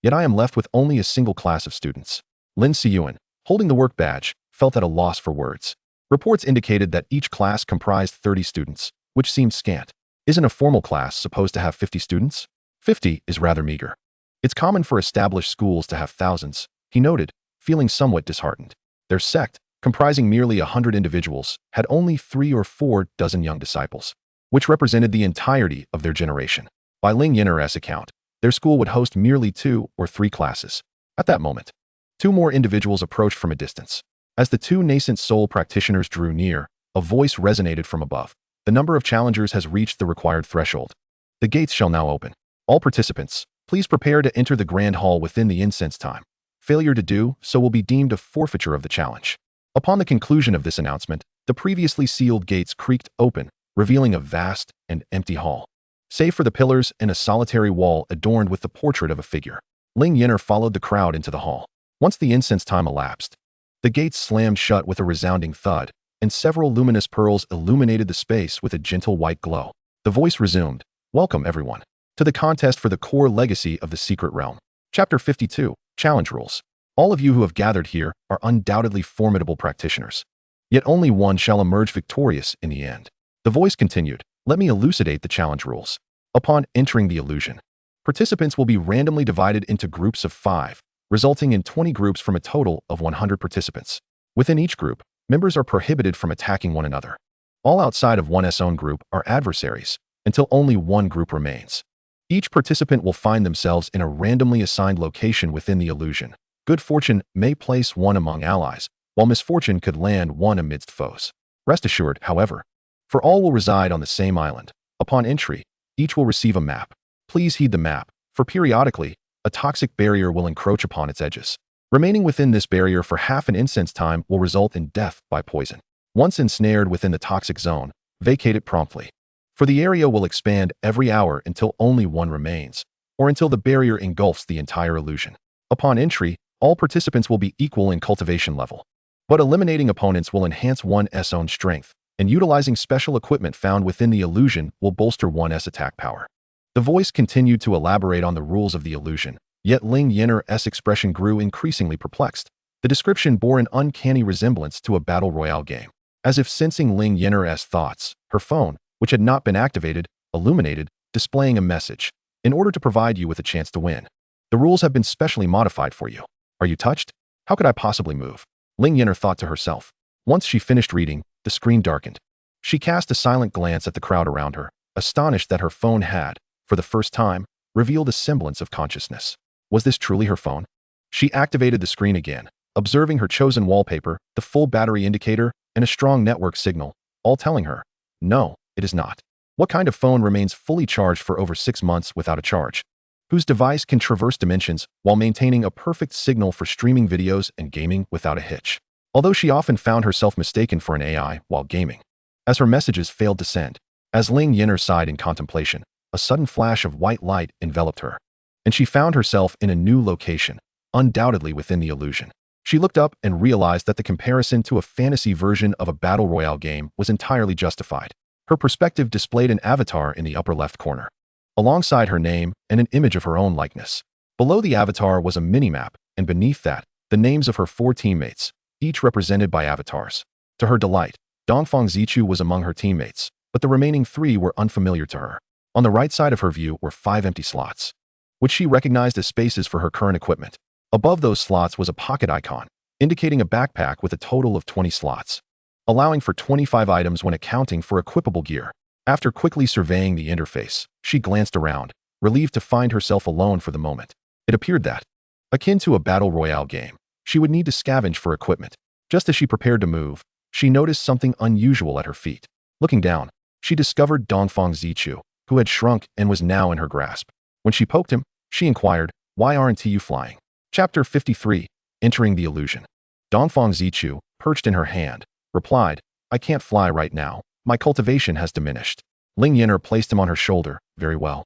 Yet I am left with only a single class of students. Lin Siyuan, holding the work badge, felt at a loss for words. Reports indicated that each class comprised 30 students, which seemed scant. Isn't a formal class supposed to have 50 students? 50 is rather meager. It's common for established schools to have thousands, he noted, feeling somewhat disheartened. Their sect, comprising merely 100 individuals, had only 3 or 4 dozen young disciples, which represented the entirety of their generation. By Ling Yan'er's account, their school would host merely 2 or 3 classes. At that moment, 2 more individuals approached from a distance. As the 2 nascent soul practitioners drew near, a voice resonated from above. The number of challengers has reached the required threshold. The gates shall now open. All participants, please prepare to enter the grand hall within the incense time. Failure to do so will be deemed a forfeiture of the challenge. Upon the conclusion of this announcement, the previously sealed gates creaked open, revealing a vast and empty hall. Save for the pillars and a solitary wall adorned with the portrait of a figure, Ling Yan'er followed the crowd into the hall. Once the incense time elapsed, the gates slammed shut with a resounding thud, and several luminous pearls illuminated the space with a gentle white glow. The voice resumed, welcome everyone, to the contest for the core legacy of the secret realm. Chapter 52, Challenge Rules. All of you who have gathered here are undoubtedly formidable practitioners. Yet only one shall emerge victorious in the end. The voice continued, let me elucidate the challenge rules. Upon entering the illusion, participants will be randomly divided into groups of 5, resulting in 20 groups from a total of 100 participants. Within each group, members are prohibited from attacking one another. All outside of one's own group are adversaries, until only one group remains. Each participant will find themselves in a randomly assigned location within the illusion. Good fortune may place one among allies, while misfortune could land one amidst foes. Rest assured, however, for all will reside on the same island. Upon entry, each will receive a map. Please heed the map, for periodically, a toxic barrier will encroach upon its edges. Remaining within this barrier for half an incense time will result in death by poison. Once ensnared within the toxic zone, vacate it promptly. For the area will expand every hour until only one remains, or until the barrier engulfs the entire illusion. Upon entry, all participants will be equal in cultivation level. But eliminating opponents will enhance one's own strength, and utilizing special equipment found within the illusion will bolster one's attack power. The voice continued to elaborate on the rules of the illusion, yet Ling Yan'er's expression grew increasingly perplexed. The description bore an uncanny resemblance to a battle royale game. As if sensing Ling Yan'er's thoughts, her phone, which had not been activated, illuminated, displaying a message. In order to provide you with a chance to win, the rules have been specially modified for you. Are you touched? How could I possibly move? Ling Yan'er thought to herself. Once she finished reading, the screen darkened. She cast a silent glance at the crowd around her, astonished that her phone had, for the first time, revealed a semblance of consciousness. Was this truly her phone? She activated the screen again, observing her chosen wallpaper, the full battery indicator, and a strong network signal, all telling her, no, it is not. What kind of phone remains fully charged for over 6 months without a charge? Whose device can traverse dimensions while maintaining a perfect signal for streaming videos and gaming without a hitch? Although she often found herself mistaken for an AI while gaming, as her messages failed to send. As Ling Yan'er sighed in contemplation, a sudden flash of white light enveloped her, and she found herself in a new location, undoubtedly within the illusion. She looked up and realized that the comparison to a fantasy version of a battle royale game was entirely justified. Her perspective displayed an avatar in the upper left corner, alongside her name and an image of her own likeness. Below the avatar was a mini-map, and beneath that, the names of her 4 teammates, each represented by avatars. To her delight, Dongfang Zichu was among her teammates, but the remaining 3 were unfamiliar to her. On the right side of her view were 5 empty slots, which she recognized as spaces for her current equipment. Above those slots was a pocket icon, indicating a backpack with a total of 20 slots, allowing for 25 items when accounting for equipable gear. After quickly surveying the interface, she glanced around, relieved to find herself alone for the moment. It appeared that, akin to a battle royale game, she would need to scavenge for equipment. Just as she prepared to move, she noticed something unusual at her feet. Looking down, she discovered Dongfang Zichu, who had shrunk and was now in her grasp. When she poked him, she inquired, "Why aren't you flying?" Chapter 53, Entering the Illusion. Dongfang Zichu, perched in her hand, replied, "I can't fly right now. My cultivation has diminished." Ling Yan'er placed him on her shoulder. "Very well.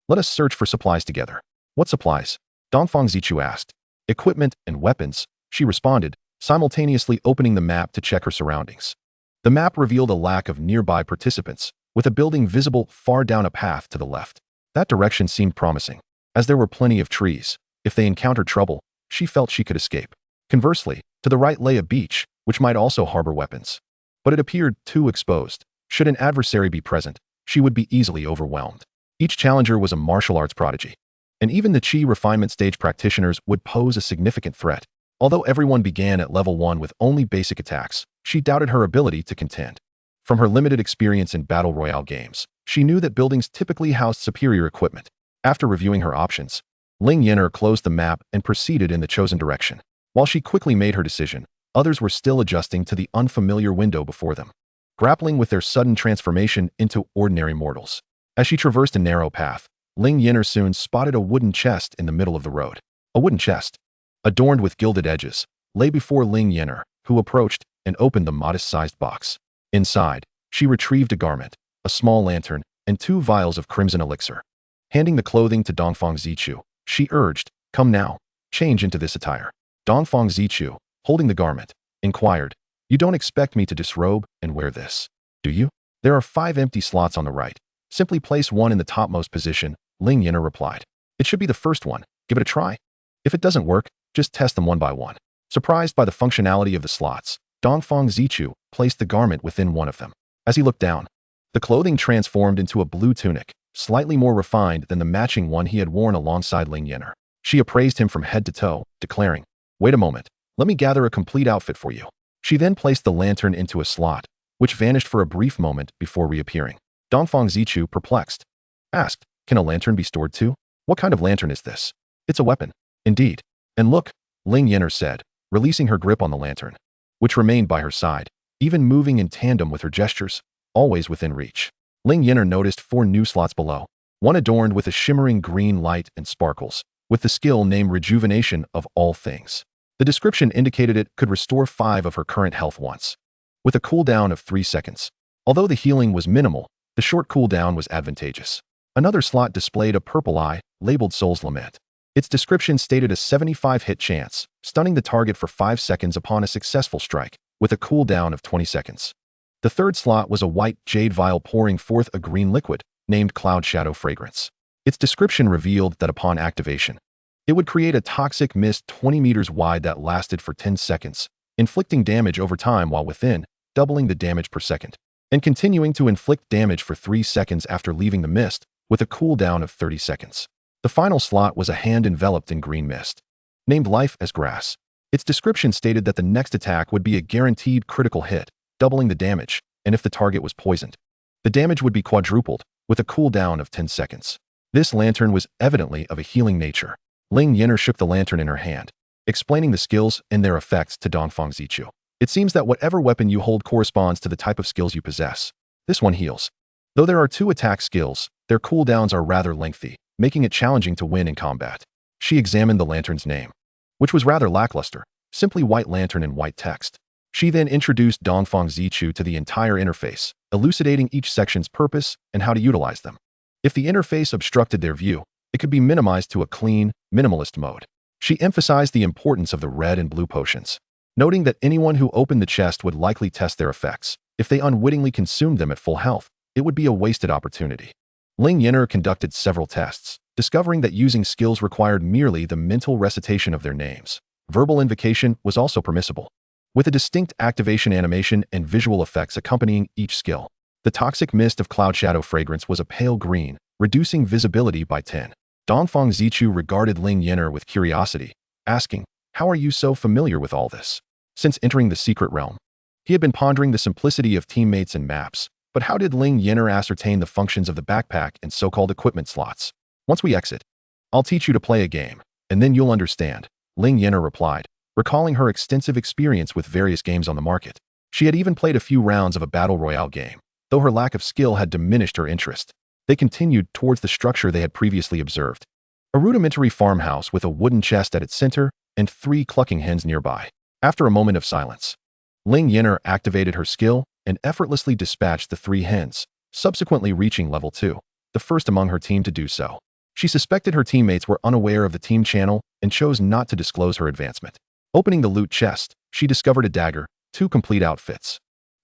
Let us search for supplies together." "What supplies?" Dongfang Zichu asked. "Equipment and weapons," she responded, simultaneously opening the map to check her surroundings. The map revealed a lack of nearby participants, with a building visible far down a path to the left. That direction seemed promising, as there were plenty of trees. If they encountered trouble, she felt she could escape. Conversely, to the right lay a beach, which might also harbor weapons. But it appeared too exposed. Should an adversary be present, she would be easily overwhelmed. Each challenger was a martial arts prodigy, and even the Qi refinement stage practitioners would pose a significant threat. Although everyone began at level 1 with only basic attacks, she doubted her ability to contend. From her limited experience in battle royale games, she knew that buildings typically housed superior equipment. After reviewing her options, Ling Yan'er closed the map and proceeded in the chosen direction. While she quickly made her decision, others were still adjusting to the unfamiliar window before them, grappling with their sudden transformation into ordinary mortals. As she traversed a narrow path, Ling Yan'er soon spotted a wooden chest in the middle of the road. A wooden chest, adorned with gilded edges, lay before Ling Yan'er, who approached and opened the modest-sized box. Inside, she retrieved a garment, a small lantern, and 2 vials of crimson elixir. Handing the clothing to Dongfang Zichu, she urged, "Come now, change into this attire." Dongfang Zichu, holding the garment, inquired, "You don't expect me to disrobe and wear this, do you?" "There are 5 empty slots on the right. Simply place one in the topmost position," Ling Yan'er replied. "It should be the first one. Give it a try. If it doesn't work, just test them one by one." Surprised by the functionality of the slots, Dongfang Zichu placed the garment within one of them. As he looked down, the clothing transformed into a blue tunic, slightly more refined than the matching one he had worn alongside Ling Yan'er. She appraised him from head to toe, declaring, "Wait a moment, let me gather a complete outfit for you." She then placed the lantern into a slot, which vanished for a brief moment before reappearing. Dongfang Zichu, perplexed, asked, "Can a lantern be stored too? What kind of lantern is this?" "It's a weapon." "Indeed. And look," Ling Yan'er said, releasing her grip on the lantern, which remained by her side, even moving in tandem with her gestures, always within reach. Ling Yan'er noticed 4 new slots below, one adorned with a shimmering green light and sparkles, with the skill named Rejuvenation of All Things. The description indicated it could restore 5 of her current health once, with a cooldown of 3 seconds. Although the healing was minimal, the short cooldown was advantageous. Another slot displayed a purple eye, labeled Soul's Lament. Its description stated a 75 hit chance, stunning the target for 5 seconds upon a successful strike, with a cooldown of 20 seconds. The third slot was a white jade vial pouring forth a green liquid, named Cloud Shadow Fragrance. Its description revealed that upon activation, it would create a toxic mist 20 meters wide that lasted for 10 seconds, inflicting damage over time while within, doubling the damage per second, and continuing to inflict damage for 3 seconds after leaving the mist, with a cooldown of 30 seconds. The final slot was a hand enveloped in green mist, named Life as Grass. Its description stated that the next attack would be a guaranteed critical hit, doubling the damage, and if the target was poisoned, the damage would be quadrupled, with a cooldown of 10 seconds. This lantern was evidently of a healing nature. Ling Yan'er shook the lantern in her hand, explaining the skills and their effects to Dongfang Zichu. "It seems that whatever weapon you hold corresponds to the type of skills you possess. This one heals. Though there are 2 attack skills, their cooldowns are rather lengthy, making it challenging to win in combat." She examined the lantern's name, which was rather lackluster, simply White Lantern in white text. She then introduced Dongfang Zichu to the entire interface, elucidating each section's purpose and how to utilize them. If the interface obstructed their view, it could be minimized to a clean, minimalist mode. She emphasized the importance of the red and blue potions, noting that anyone who opened the chest would likely test their effects. If they unwittingly consumed them at full health, it would be a wasted opportunity. Ling Yan'er conducted several tests, discovering that using skills required merely the mental recitation of their names. Verbal invocation was also permissible, with a distinct activation animation and visual effects accompanying each skill. The toxic mist of cloud shadow fragrance was a pale green, reducing visibility by 10. Dongfang Zichu regarded Ling Yan'er with curiosity, asking, "How are you so familiar with all this?" Since entering the secret realm, he had been pondering the simplicity of teammates and maps, but how did Ling Yan'er ascertain the functions of the backpack and so-called equipment slots? "Once we exit, I'll teach you to play a game, and then you'll understand," Ling Yan'er replied, recalling her extensive experience with various games on the market. She had even played a few rounds of a battle royale game, though her lack of skill had diminished her interest. They continued towards the structure they had previously observed. A rudimentary farmhouse with a wooden chest at its center and 3 clucking hens nearby. After a moment of silence, Ling Yan'er activated her skill and effortlessly dispatched the 3 hens, subsequently reaching level 2, the first among her team to do so. She suspected her teammates were unaware of the team channel and chose not to disclose her advancement. Opening the loot chest, she discovered a dagger, 2 complete outfits,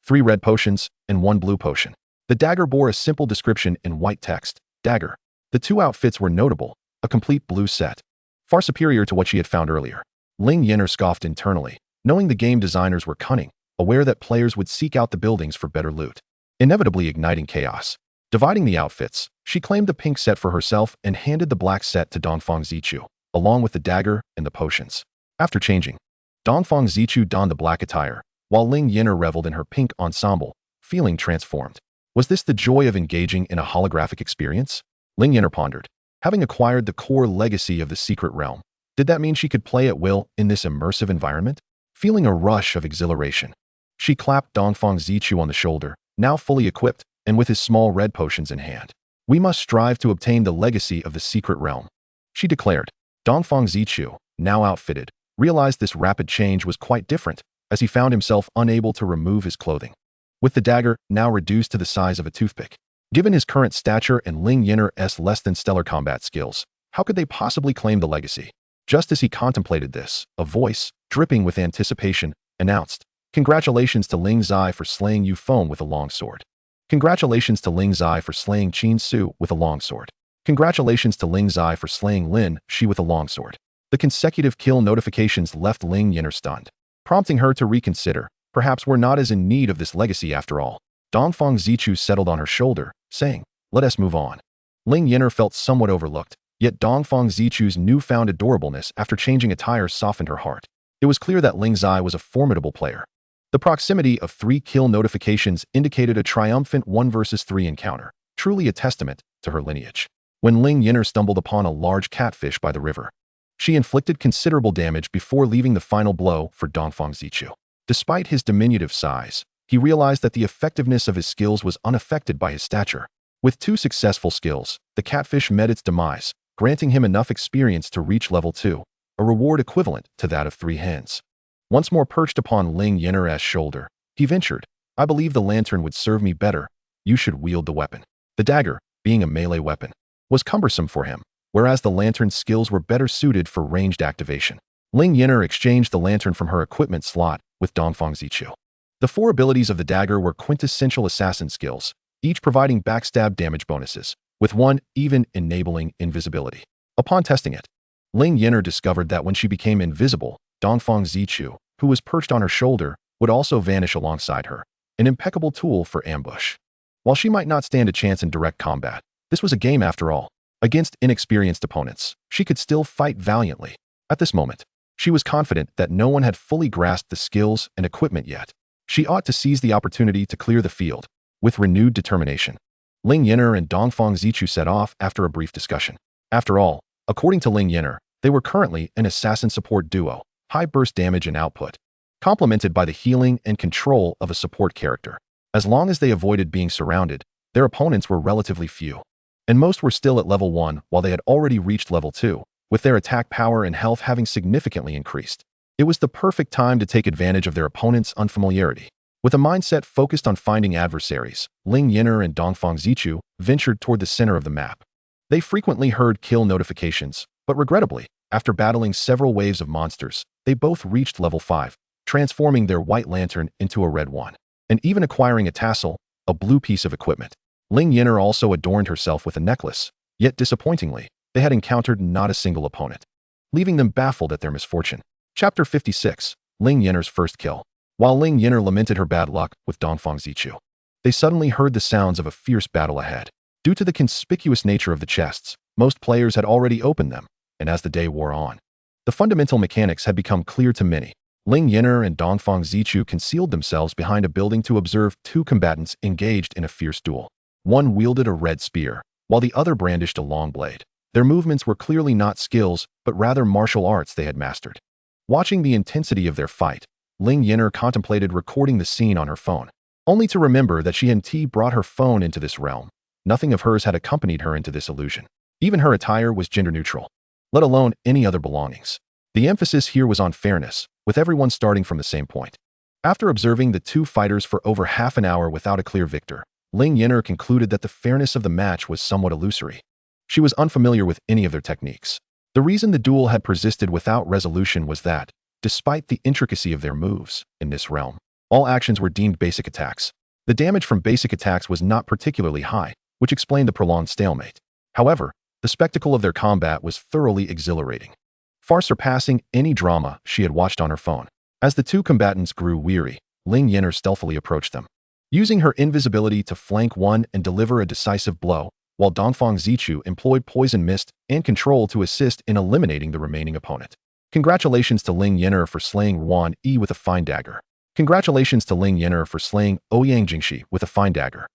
3 red potions, and 1 blue potion. The dagger bore a simple description in white text, "Dagger." The 2 outfits were notable, a complete blue set, far superior to what she had found earlier. Ling Yan'er scoffed internally, knowing the game designers were cunning, aware that players would seek out the buildings for better loot, inevitably igniting chaos. Dividing the outfits, she claimed the pink set for herself and handed the black set to Dongfang Zichu, along with the dagger and the potions. After changing, Dongfang Zichu donned the black attire, while Ling Yan'er reveled in her pink ensemble, feeling transformed. Was this the joy of engaging in a holographic experience? Ling Yan'er pondered. Having acquired the core legacy of the secret realm, did that mean she could play at will in this immersive environment? Feeling a rush of exhilaration, she clapped Dongfang Zichu on the shoulder, now fully equipped and with his small red potions in hand. "We must strive to obtain the legacy of the secret realm," she declared. Dongfang Zichu, now outfitted, realized this rapid change was quite different, as he found himself unable to remove his clothing, with the dagger now reduced to the size of a toothpick. Given his current stature and Ling Yan'er's less than stellar combat skills, how could they possibly claim the legacy? Just as he contemplated this, a voice, dripping with anticipation, announced, "Congratulations to Ling Zai for slaying Yu Feng with a longsword. Congratulations to Ling Zai for slaying Qin Su with a longsword. Congratulations to Ling Zai for slaying Lin Shi with a longsword." The consecutive kill notifications left Ling Yan'er stunned, prompting her to reconsider. Perhaps we're not as in need of this legacy after all. Dongfang Zichu settled on her shoulder, saying, "Let us move on." Ling Yan'er felt somewhat overlooked, yet Dongfang Zichu's newfound adorableness after changing attire softened her heart. It was clear that Ling Zai was a formidable player. The proximity of 3 kill notifications indicated a triumphant 1 versus 3 encounter, truly a testament to her lineage. When Ling Yan'er stumbled upon a large catfish by the river, she inflicted considerable damage before leaving the final blow for Dongfang Zichu. Despite his diminutive size, he realized that the effectiveness of his skills was unaffected by his stature. With 2 successful skills, the catfish met its demise, granting him enough experience to reach level 2, a reward equivalent to that of 3 hens. Once more perched upon Ling Yan'er's shoulder, he ventured, "I believe the lantern would serve me better. You should wield the weapon." The dagger, being a melee weapon, was cumbersome for him, whereas the lantern's skills were better suited for ranged activation. Ling Yan'er exchanged the lantern from her equipment slot with Dongfang Zichu. The 4 abilities of the dagger were quintessential assassin skills, each providing backstab damage bonuses, with one even enabling invisibility. Upon testing it, Ling Yan'er discovered that when she became invisible, Dongfang Zichu, who was perched on her shoulder, would also vanish alongside her, an impeccable tool for ambush. While she might not stand a chance in direct combat, this was a game after all. Against inexperienced opponents, she could still fight valiantly. At this moment, she was confident that no one had fully grasped the skills and equipment yet. She ought to seize the opportunity to clear the field. With renewed determination, Ling Yan'er and Dongfang Zichu set off after a brief discussion. After all, according to Ling Yan'er, they were currently an assassin support duo, high burst damage and output, complemented by the healing and control of a support character. As long as they avoided being surrounded, their opponents were relatively few, and most were still at level 1 while they had already reached level 2, with their attack power and health having significantly increased. It was the perfect time to take advantage of their opponent's unfamiliarity. With a mindset focused on finding adversaries, Ling Yan'er and Dongfang Zichu ventured toward the center of the map. They frequently heard kill notifications, but regrettably, after battling several waves of monsters, they both reached level 5, transforming their white lantern into a red one, and even acquiring a tassel, a blue piece of equipment. Ling Yan'er also adorned herself with a necklace, yet disappointingly, they had encountered not a single opponent, leaving them baffled at their misfortune. Chapter 56. Ling Yan'er's first kill. While Ling Yan'er lamented her bad luck with Dongfang Zichu, they suddenly heard the sounds of a fierce battle ahead. Due to the conspicuous nature of the chests, most players had already opened them, and as the day wore on, the fundamental mechanics had become clear to many. Ling Yan'er and Dongfang Zichu concealed themselves behind a building to observe two combatants engaged in a fierce duel. One wielded a red spear, while the other brandished a long blade. Their movements were clearly not skills, but rather martial arts they had mastered. Watching the intensity of their fight, Ling Yan'er contemplated recording the scene on her phone, only to remember that she and brought her phone into this realm. Nothing of hers had accompanied her into this illusion. Even her attire was gender-neutral, let alone any other belongings. The emphasis here was on fairness, with everyone starting from the same point. After observing the two fighters for over half an hour without a clear victor, Ling Yan'er concluded that the fairness of the match was somewhat illusory. She was unfamiliar with any of their techniques. The reason the duel had persisted without resolution was that, despite the intricacy of their moves in this realm, all actions were deemed basic attacks. The damage from basic attacks was not particularly high, which explained the prolonged stalemate. However, the spectacle of their combat was thoroughly exhilarating, far surpassing any drama she had watched on her phone. As the two combatants grew weary, Ling Yan'er stealthily approached them, using her invisibility to flank one and deliver a decisive blow, while Dongfang Zichu employed poison mist and control to assist in eliminating the remaining opponent. Congratulations to Ling Yan'er for slaying Wan Yi with a fine dagger. Congratulations to Ling Yan'er for slaying Ouyang Jingxi with a fine dagger.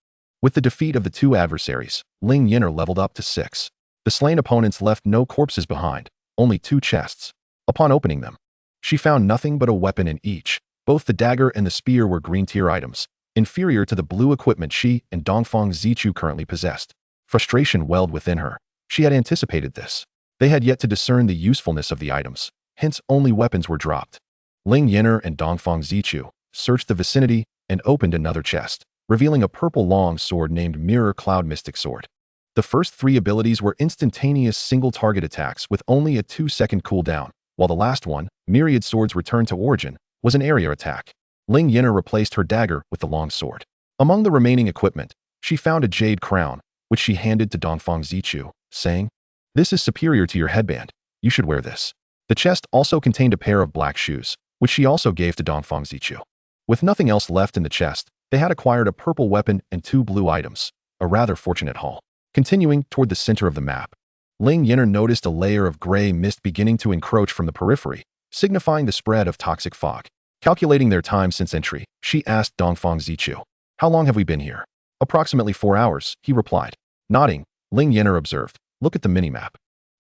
With the defeat of the two adversaries, Ling Yan'er leveled up to 6. The slain opponents left no corpses behind, only 2 chests. Upon opening them, she found nothing but a weapon in each. Both the dagger and the spear were green-tier items, inferior to the blue equipment she and Dongfang Zichu currently possessed. Frustration welled within her. She had anticipated this. They had yet to discern the usefulness of the items, hence only weapons were dropped. Ling Yan'er and Dongfang Zichu searched the vicinity and opened another chest, revealing a purple long sword named Mirror Cloud Mystic Sword. The first 3 abilities were instantaneous single-target attacks with only a 2-second cooldown, while the last one, Myriad Swords Return to Origin, was an area attack. Ling Yan'er replaced her dagger with the long sword. Among the remaining equipment, she found a jade crown, which she handed to Dongfang Zichu, saying, "This is superior to your headband. You should wear this." The chest also contained a pair of black shoes, which she also gave to Dongfang Zichu. With nothing else left in the chest, they had acquired a purple weapon and 2 blue items, a rather fortunate haul. Continuing toward the center of the map, Ling Yan'er noticed a layer of gray mist beginning to encroach from the periphery, signifying the spread of toxic fog. Calculating their time since entry, she asked Dongfang Zichu, "How long have we been here?" "Approximately 4 hours, he replied. Nodding, Ling Yan'er observed, "Look at the minimap.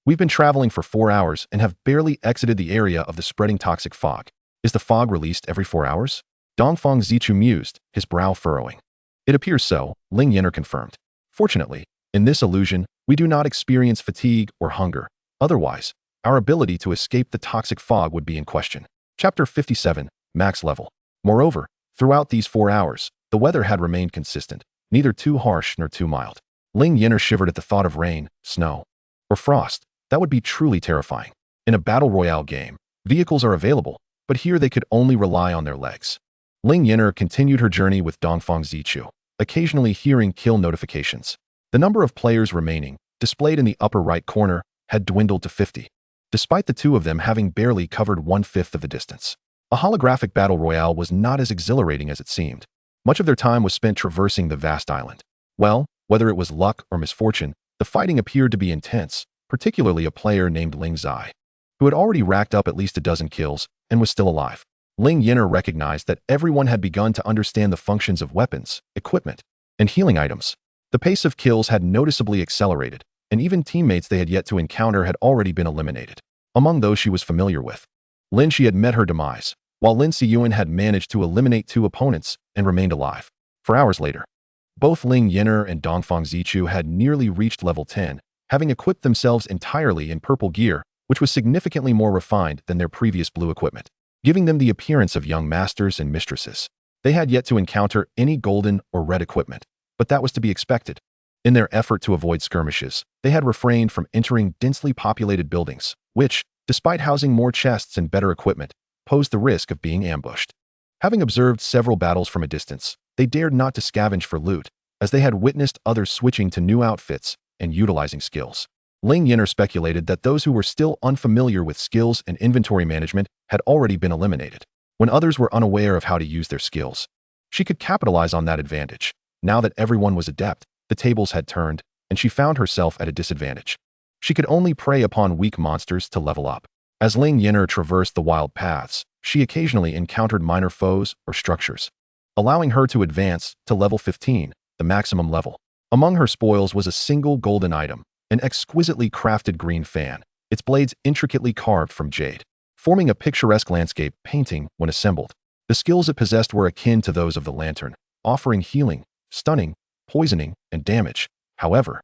We've been traveling for 4 hours and have barely exited the area of the spreading toxic fog. Is the fog released every 4 hours? Dongfang Zichu mused, his brow furrowing. "It appears so," Ling Yan'er confirmed. "Fortunately, in this illusion, we do not experience fatigue or hunger. Otherwise, our ability to escape the toxic fog would be in question." Chapter 57. Max Level. Moreover, throughout these 4 hours, the weather had remained consistent, neither too harsh nor too mild. Ling Yan'er shivered at the thought of rain, snow, or frost. That would be truly terrifying. In a battle royale game, vehicles are available, but here they could only rely on their legs. Ling Yan'er continued her journey with Dongfang Zichu, occasionally hearing kill notifications. The number of players remaining, displayed in the upper right corner, had dwindled to 50, despite the two of them having barely covered 1/5 of the distance. A holographic battle royale was not as exhilarating as it seemed. Much of their time was spent traversing the vast island. Well, whether it was luck or misfortune, the fighting appeared to be intense, particularly a player named Ling Zai, who had already racked up at least a dozen kills and was still alive. Ling Yan'er recognized that everyone had begun to understand the functions of weapons, equipment, and healing items. The pace of kills had noticeably accelerated, and even teammates they had yet to encounter had already been eliminated. Among those she was familiar with, Lin Shi had met her demise, while Lin Siyuan had managed to eliminate 2 opponents and remained alive. 4 hours later, both Ling Yan'er and Dongfang Zichu had nearly reached level 10, having equipped themselves entirely in purple gear, which was significantly more refined than their previous blue equipment. giving them the appearance of young masters and mistresses. They had yet to encounter any golden or red equipment, but that was to be expected. In their effort to avoid skirmishes, they had refrained from entering densely populated buildings, which, despite housing more chests and better equipment, posed the risk of being ambushed. Having observed several battles from a distance, they dared not to scavenge for loot, as they had witnessed others switching to new outfits and utilizing skills. Ling Yan'er speculated that those who were still unfamiliar with skills and inventory management had already been eliminated, when others were unaware of how to use their skills. She could capitalize on that advantage. Now that everyone was adept, the tables had turned, and she found herself at a disadvantage. She could only prey upon weak monsters to level up. As Ling Yan'er traversed the wild paths, she occasionally encountered minor foes or structures, allowing her to advance to level 15, the maximum level. Among her spoils was a single golden item, an exquisitely crafted green fan, its blades intricately carved from jade, forming a picturesque landscape painting when assembled. The skills it possessed were akin to those of the lantern, offering healing, stunning, poisoning, and damage. However,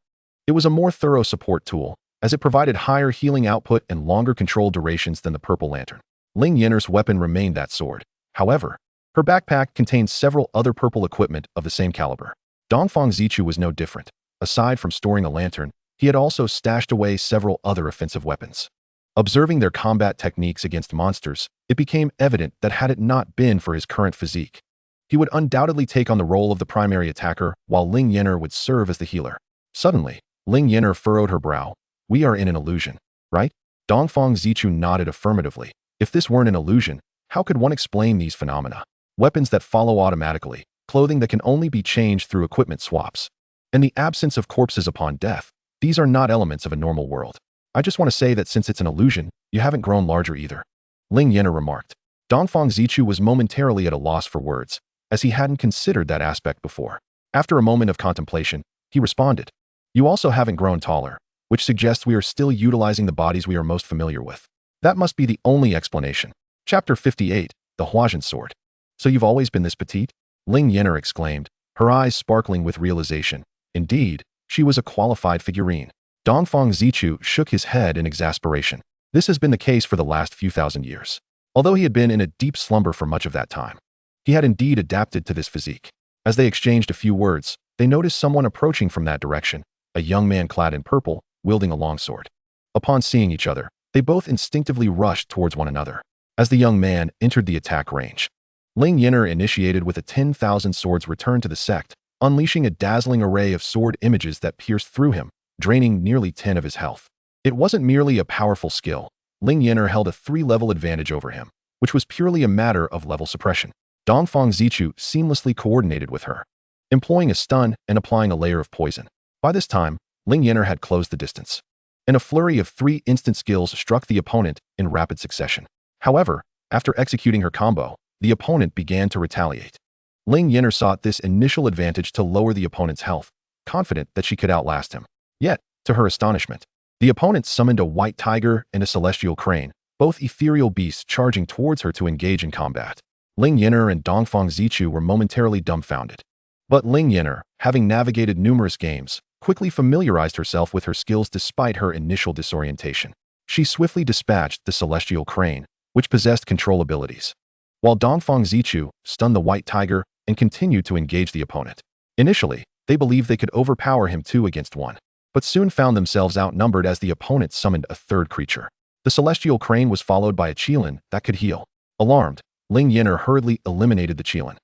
it was a more thorough support tool, as it provided higher healing output and longer control durations than the purple lantern. Ling Yan'er's weapon remained that sword. However, her backpack contained several other purple equipment of the same caliber. Dongfang Zichu was no different. Aside from storing a lantern, he had also stashed away several other offensive weapons. Observing their combat techniques against monsters, it became evident that had it not been for his current physique, he would undoubtedly take on the role of the primary attacker, while Ling Yan'er would serve as the healer. Suddenly, Ling Yan'er furrowed her brow. "We are in an illusion, right?" Dongfang Zichu nodded affirmatively. If this weren't an illusion, how could one explain these phenomena? Weapons that follow automatically, clothing that can only be changed through equipment swaps, and the absence of corpses upon death. These are not elements of a normal world. I just want to say that since it's an illusion, you haven't grown larger either, Ling Yan'er remarked. Dongfang Zichu was momentarily at a loss for words, as he hadn't considered that aspect before. After a moment of contemplation, he responded, "You also haven't grown taller, which suggests we are still utilizing the bodies we are most familiar with. That must be the only explanation." Chapter 58, The Huajin Sword. "So you've always been this petite?" Ling Yan'er exclaimed, her eyes sparkling with realization. Indeed, she was a qualified figurine. Dongfang Zichu shook his head in exasperation. This has been the case for the last few thousand years. Although he had been in a deep slumber for much of that time, he had indeed adapted to this physique. As they exchanged a few words, they noticed someone approaching from that direction, a young man clad in purple, wielding a longsword. Upon seeing each other, they both instinctively rushed towards one another. As the young man entered the attack range, Ling Yan'er initiated with a 10,000 swords return to the sect, unleashing a dazzling array of sword images that pierced through him, draining nearly 10 of his health. It wasn't merely a powerful skill. Ling Yan'er held a 3-level advantage over him, which was purely a matter of level suppression. Dongfang Zichu seamlessly coordinated with her, employing a stun and applying a layer of poison. By this time, Ling Yan'er had closed the distance, and a flurry of 3 instant skills struck the opponent in rapid succession. However, after executing her combo, the opponent began to retaliate. Ling Yan'er sought this initial advantage to lower the opponent's health, confident that she could outlast him. Yet, to her astonishment, the opponent summoned a white tiger and a celestial crane, both ethereal beasts charging towards her to engage in combat. Ling Yan'er and Dongfang Zichu were momentarily dumbfounded. But Ling Yan'er, having navigated numerous games, quickly familiarized herself with her skills despite her initial disorientation. She swiftly dispatched the celestial crane, which possessed control abilities, while Dongfang Zichu stunned the white tiger and continued to engage the opponent. Initially, they believed they could overpower him 2 against 1, but soon found themselves outnumbered as the opponent summoned a third creature. The celestial crane was followed by a qianxian that could heal. Alarmed, Ling Yan'er hurriedly eliminated the qianxian,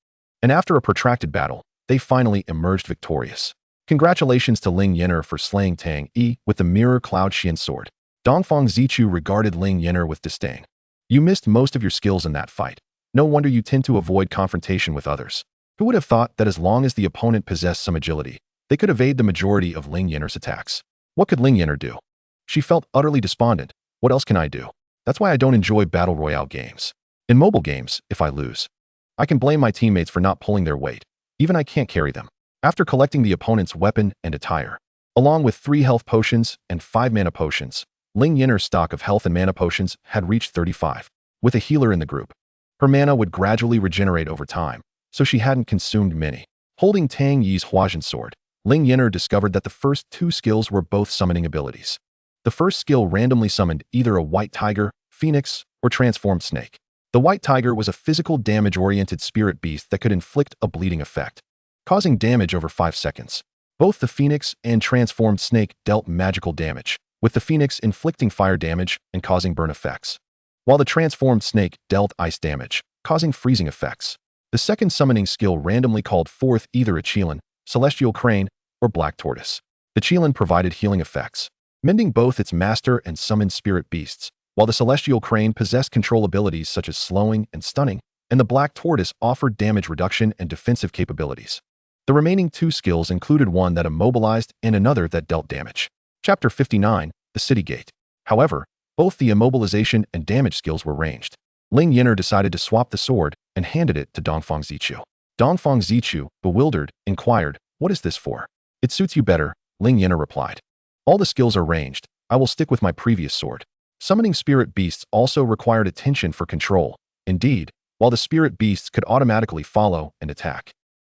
and after a protracted battle, they finally emerged victorious. Congratulations to Ling Yan'er for slaying Tang Yi with the Mirror Cloud Xian sword. Dongfang Zichu regarded Ling Yan'er with disdain. "You missed most of your skills in that fight. No wonder you tend to avoid confrontation with others. Who would have thought that as long as the opponent possessed some agility, they could evade the majority of Ling Yan'er's attacks?" What could Ling Yan'er do? She felt utterly despondent. What else can I do? That's why I don't enjoy battle royale games. In mobile games, if I lose, I can blame my teammates for not pulling their weight. Even I can't carry them. After collecting the opponent's weapon and attire, along with 3 health potions and 5 mana potions, Ling Yan'er's stock of health and mana potions had reached 35. With a healer in the group, her mana would gradually regenerate over time, so she hadn't consumed many. Holding Tang Yi's Huajin sword, Ling Yan'er discovered that the first 2 skills were both summoning abilities. The first skill randomly summoned either a white tiger, phoenix, or transformed snake. The white tiger was a physical damage-oriented spirit beast that could inflict a bleeding effect, causing damage over 5 seconds. Both the phoenix and transformed snake dealt magical damage, with the phoenix inflicting fire damage and causing burn effects, while the transformed snake dealt ice damage, causing freezing effects. The second summoning skill randomly called forth either a qianxian, celestial crane, or black tortoise. The qianxian provided healing effects, mending both its master and summoned spirit beasts, while the celestial crane possessed control abilities such as slowing and stunning, and the black tortoise offered damage reduction and defensive capabilities. The remaining 2 skills included one that immobilized and another that dealt damage. Chapter 59, the City Gate. However, both the immobilization and damage skills were ranged. Ling Yan'er decided to swap the sword and handed it to Dongfang Zichu. Dongfang Zichu, bewildered, inquired, "What is this for?" "It suits you better," Ling Yan'er replied. "All the skills are ranged. I will stick with my previous sword." Summoning spirit beasts also required attention for control. Indeed, while the spirit beasts could automatically follow and attack,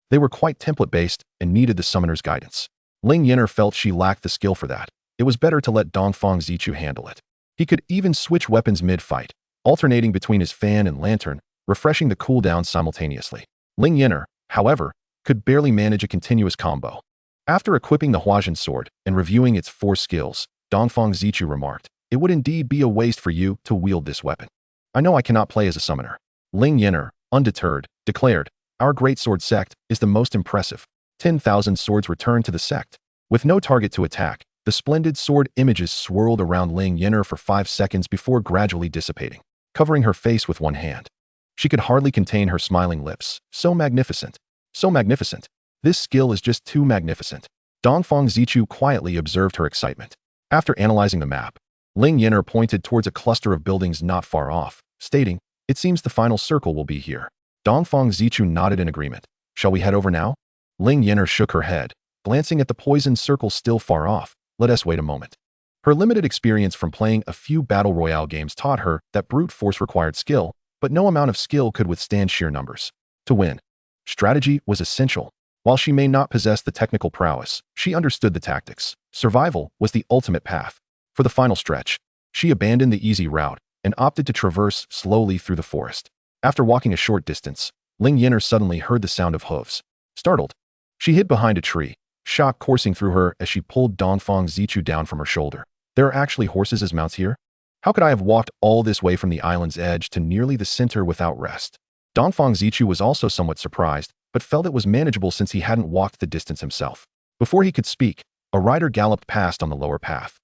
they were quite template-based and needed the summoner's guidance. Ling Yan'er felt she lacked the skill for that. It was better to let Dongfang Zichu handle it. He could even switch weapons mid-fight, alternating between his fan and lantern, refreshing the cooldown simultaneously. Ling Yan'er, however, could barely manage a continuous combo. After equipping the Huajian sword and reviewing its 4 skills, Dongfang Zichu remarked, "It would indeed be a waste for you to wield this weapon. I know I cannot play as a summoner." Ling Yan'er, undeterred, declared, "Our greatsword sect is the most impressive. 10,000 swords returned to the sect." With no target to attack, the splendid sword images swirled around Ling Yan'er for 5 seconds before gradually dissipating, covering her face with one hand. She could hardly contain her smiling lips. So magnificent. So magnificent. This skill is just too magnificent. Dongfang Zichu quietly observed her excitement. After analyzing the map, Ling Yan'er pointed towards a cluster of buildings not far off, stating, "It seems the final circle will be here." Dongfang Zichu nodded in agreement. "Shall we head over now?" Ling Yan'er shook her head, glancing at the poisoned circle still far off. "Let us wait a moment." Her limited experience from playing a few battle royale games taught her that brute force required skill, but no amount of skill could withstand sheer numbers. To win, strategy was essential. While she may not possess the technical prowess, she understood the tactics. Survival was the ultimate path. For the final stretch, she abandoned the easy route and opted to traverse slowly through the forest. After walking a short distance, Ling Yan'er suddenly heard the sound of hooves. Startled, she hid behind a tree, shock coursing through her as she pulled Dongfang Zichu down from her shoulder. "There are actually horses as mounts here? How could I have walked all this way from the island's edge to nearly the center without rest?" Dongfang Zichu was also somewhat surprised, but felt it was manageable since he hadn't walked the distance himself. Before he could speak, a rider galloped past on the lower path.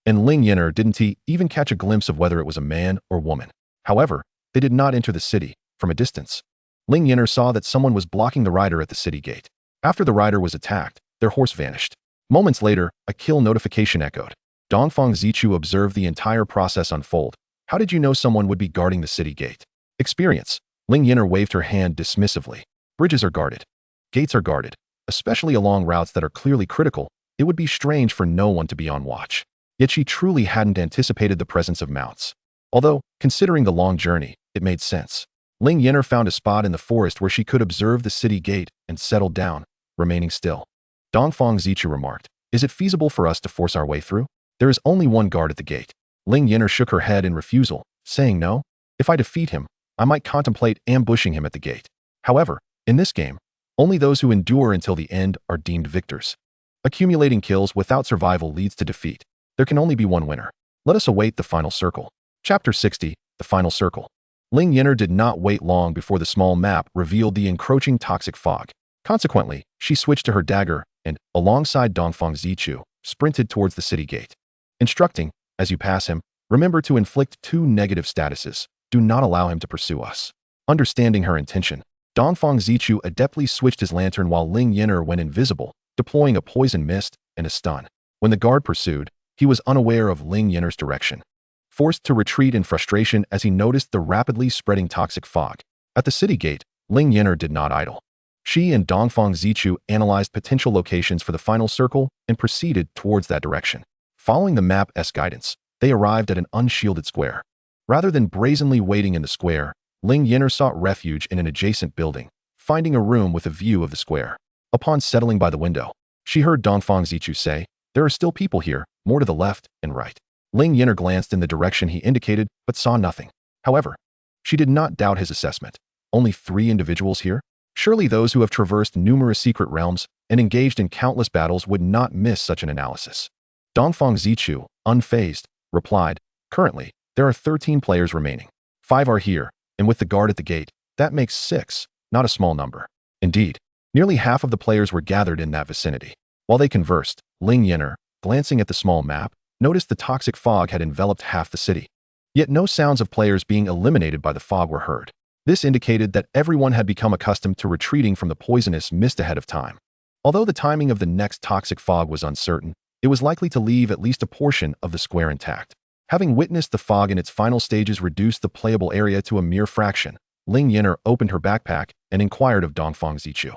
And Ling Yan'er didn't even catch a glimpse of whether it was a man or woman. However, they did not enter the city. From a distance, Ling Yan'er saw that someone was blocking the rider at the city gate. After the rider was attacked, their horse vanished. Moments later, a kill notification echoed. Dongfang Zichu observed the entire process unfold. "How did you know someone would be guarding the city gate?" "Experience." Ling Yan'er waved her hand dismissively. "Bridges are guarded. Gates are guarded. Especially along routes that are clearly critical, it would be strange for no one to be on watch." Yet she truly hadn't anticipated the presence of mounts. Although, considering the long journey, it made sense. Ling Yan'er found a spot in the forest where she could observe the city gate and settled down, remaining still. Dongfang Zichu remarked, "Is it feasible for us to force our way through? There is only one guard at the gate." Ling Yan'er shook her head in refusal, saying no. "If I defeat him, I might contemplate ambushing him at the gate. However, in this game, only those who endure until the end are deemed victors. Accumulating kills without survival leads to defeat. There can only be one winner. Let us await the final circle." Chapter 60, the final circle. Ling Yan'er did not wait long before the small map revealed the encroaching toxic fog. Consequently, she switched to her dagger and, alongside Dongfang Zichu, sprinted towards the city gate. Instructing, "As you pass him, remember to inflict 2 negative statuses. Do not allow him to pursue us." Understanding her intention, Dongfang Zichu adeptly switched his lantern while Ling Yan'er went invisible, deploying a poison mist and a stun. When the guard pursued, he was unaware of Ling Yan'er's direction, forced to retreat in frustration as he noticed the rapidly spreading toxic fog. At the city gate, Ling Yan'er did not idle. She and Dongfang Zichu analyzed potential locations for the final circle and proceeded towards that direction. Following the map's guidance, they arrived at an unshielded square. Rather than brazenly waiting in the square, Ling Yan'er sought refuge in an adjacent building, finding a room with a view of the square. Upon settling by the window, she heard Dongfang Zichu say, "There are still people here, more to the left and right." Ling Yan'er glanced in the direction he indicated, but saw nothing. However, She did not doubt his assessment. Only 3 individuals here? Surely those who have traversed numerous secret realms and engaged in countless battles would not miss such an analysis. Dongfang Zichu, unfazed, replied, "Currently, there are 13 players remaining. 5 are here, and with the guard at the gate, that makes 6, not a small number." Indeed, nearly half of the players were gathered in that vicinity. While they conversed, Ling Yan'er, glancing at the small map, noticed the toxic fog had enveloped half the city. Yet no sounds of players being eliminated by the fog were heard. This indicated that everyone had become accustomed to retreating from the poisonous mist ahead of time. Although the timing of the next toxic fog was uncertain, it was likely to leave at least a portion of the square intact. Having witnessed the fog in its final stages reduce the playable area to a mere fraction, Ling Yan'er opened her backpack and inquired of Dongfang Zichu.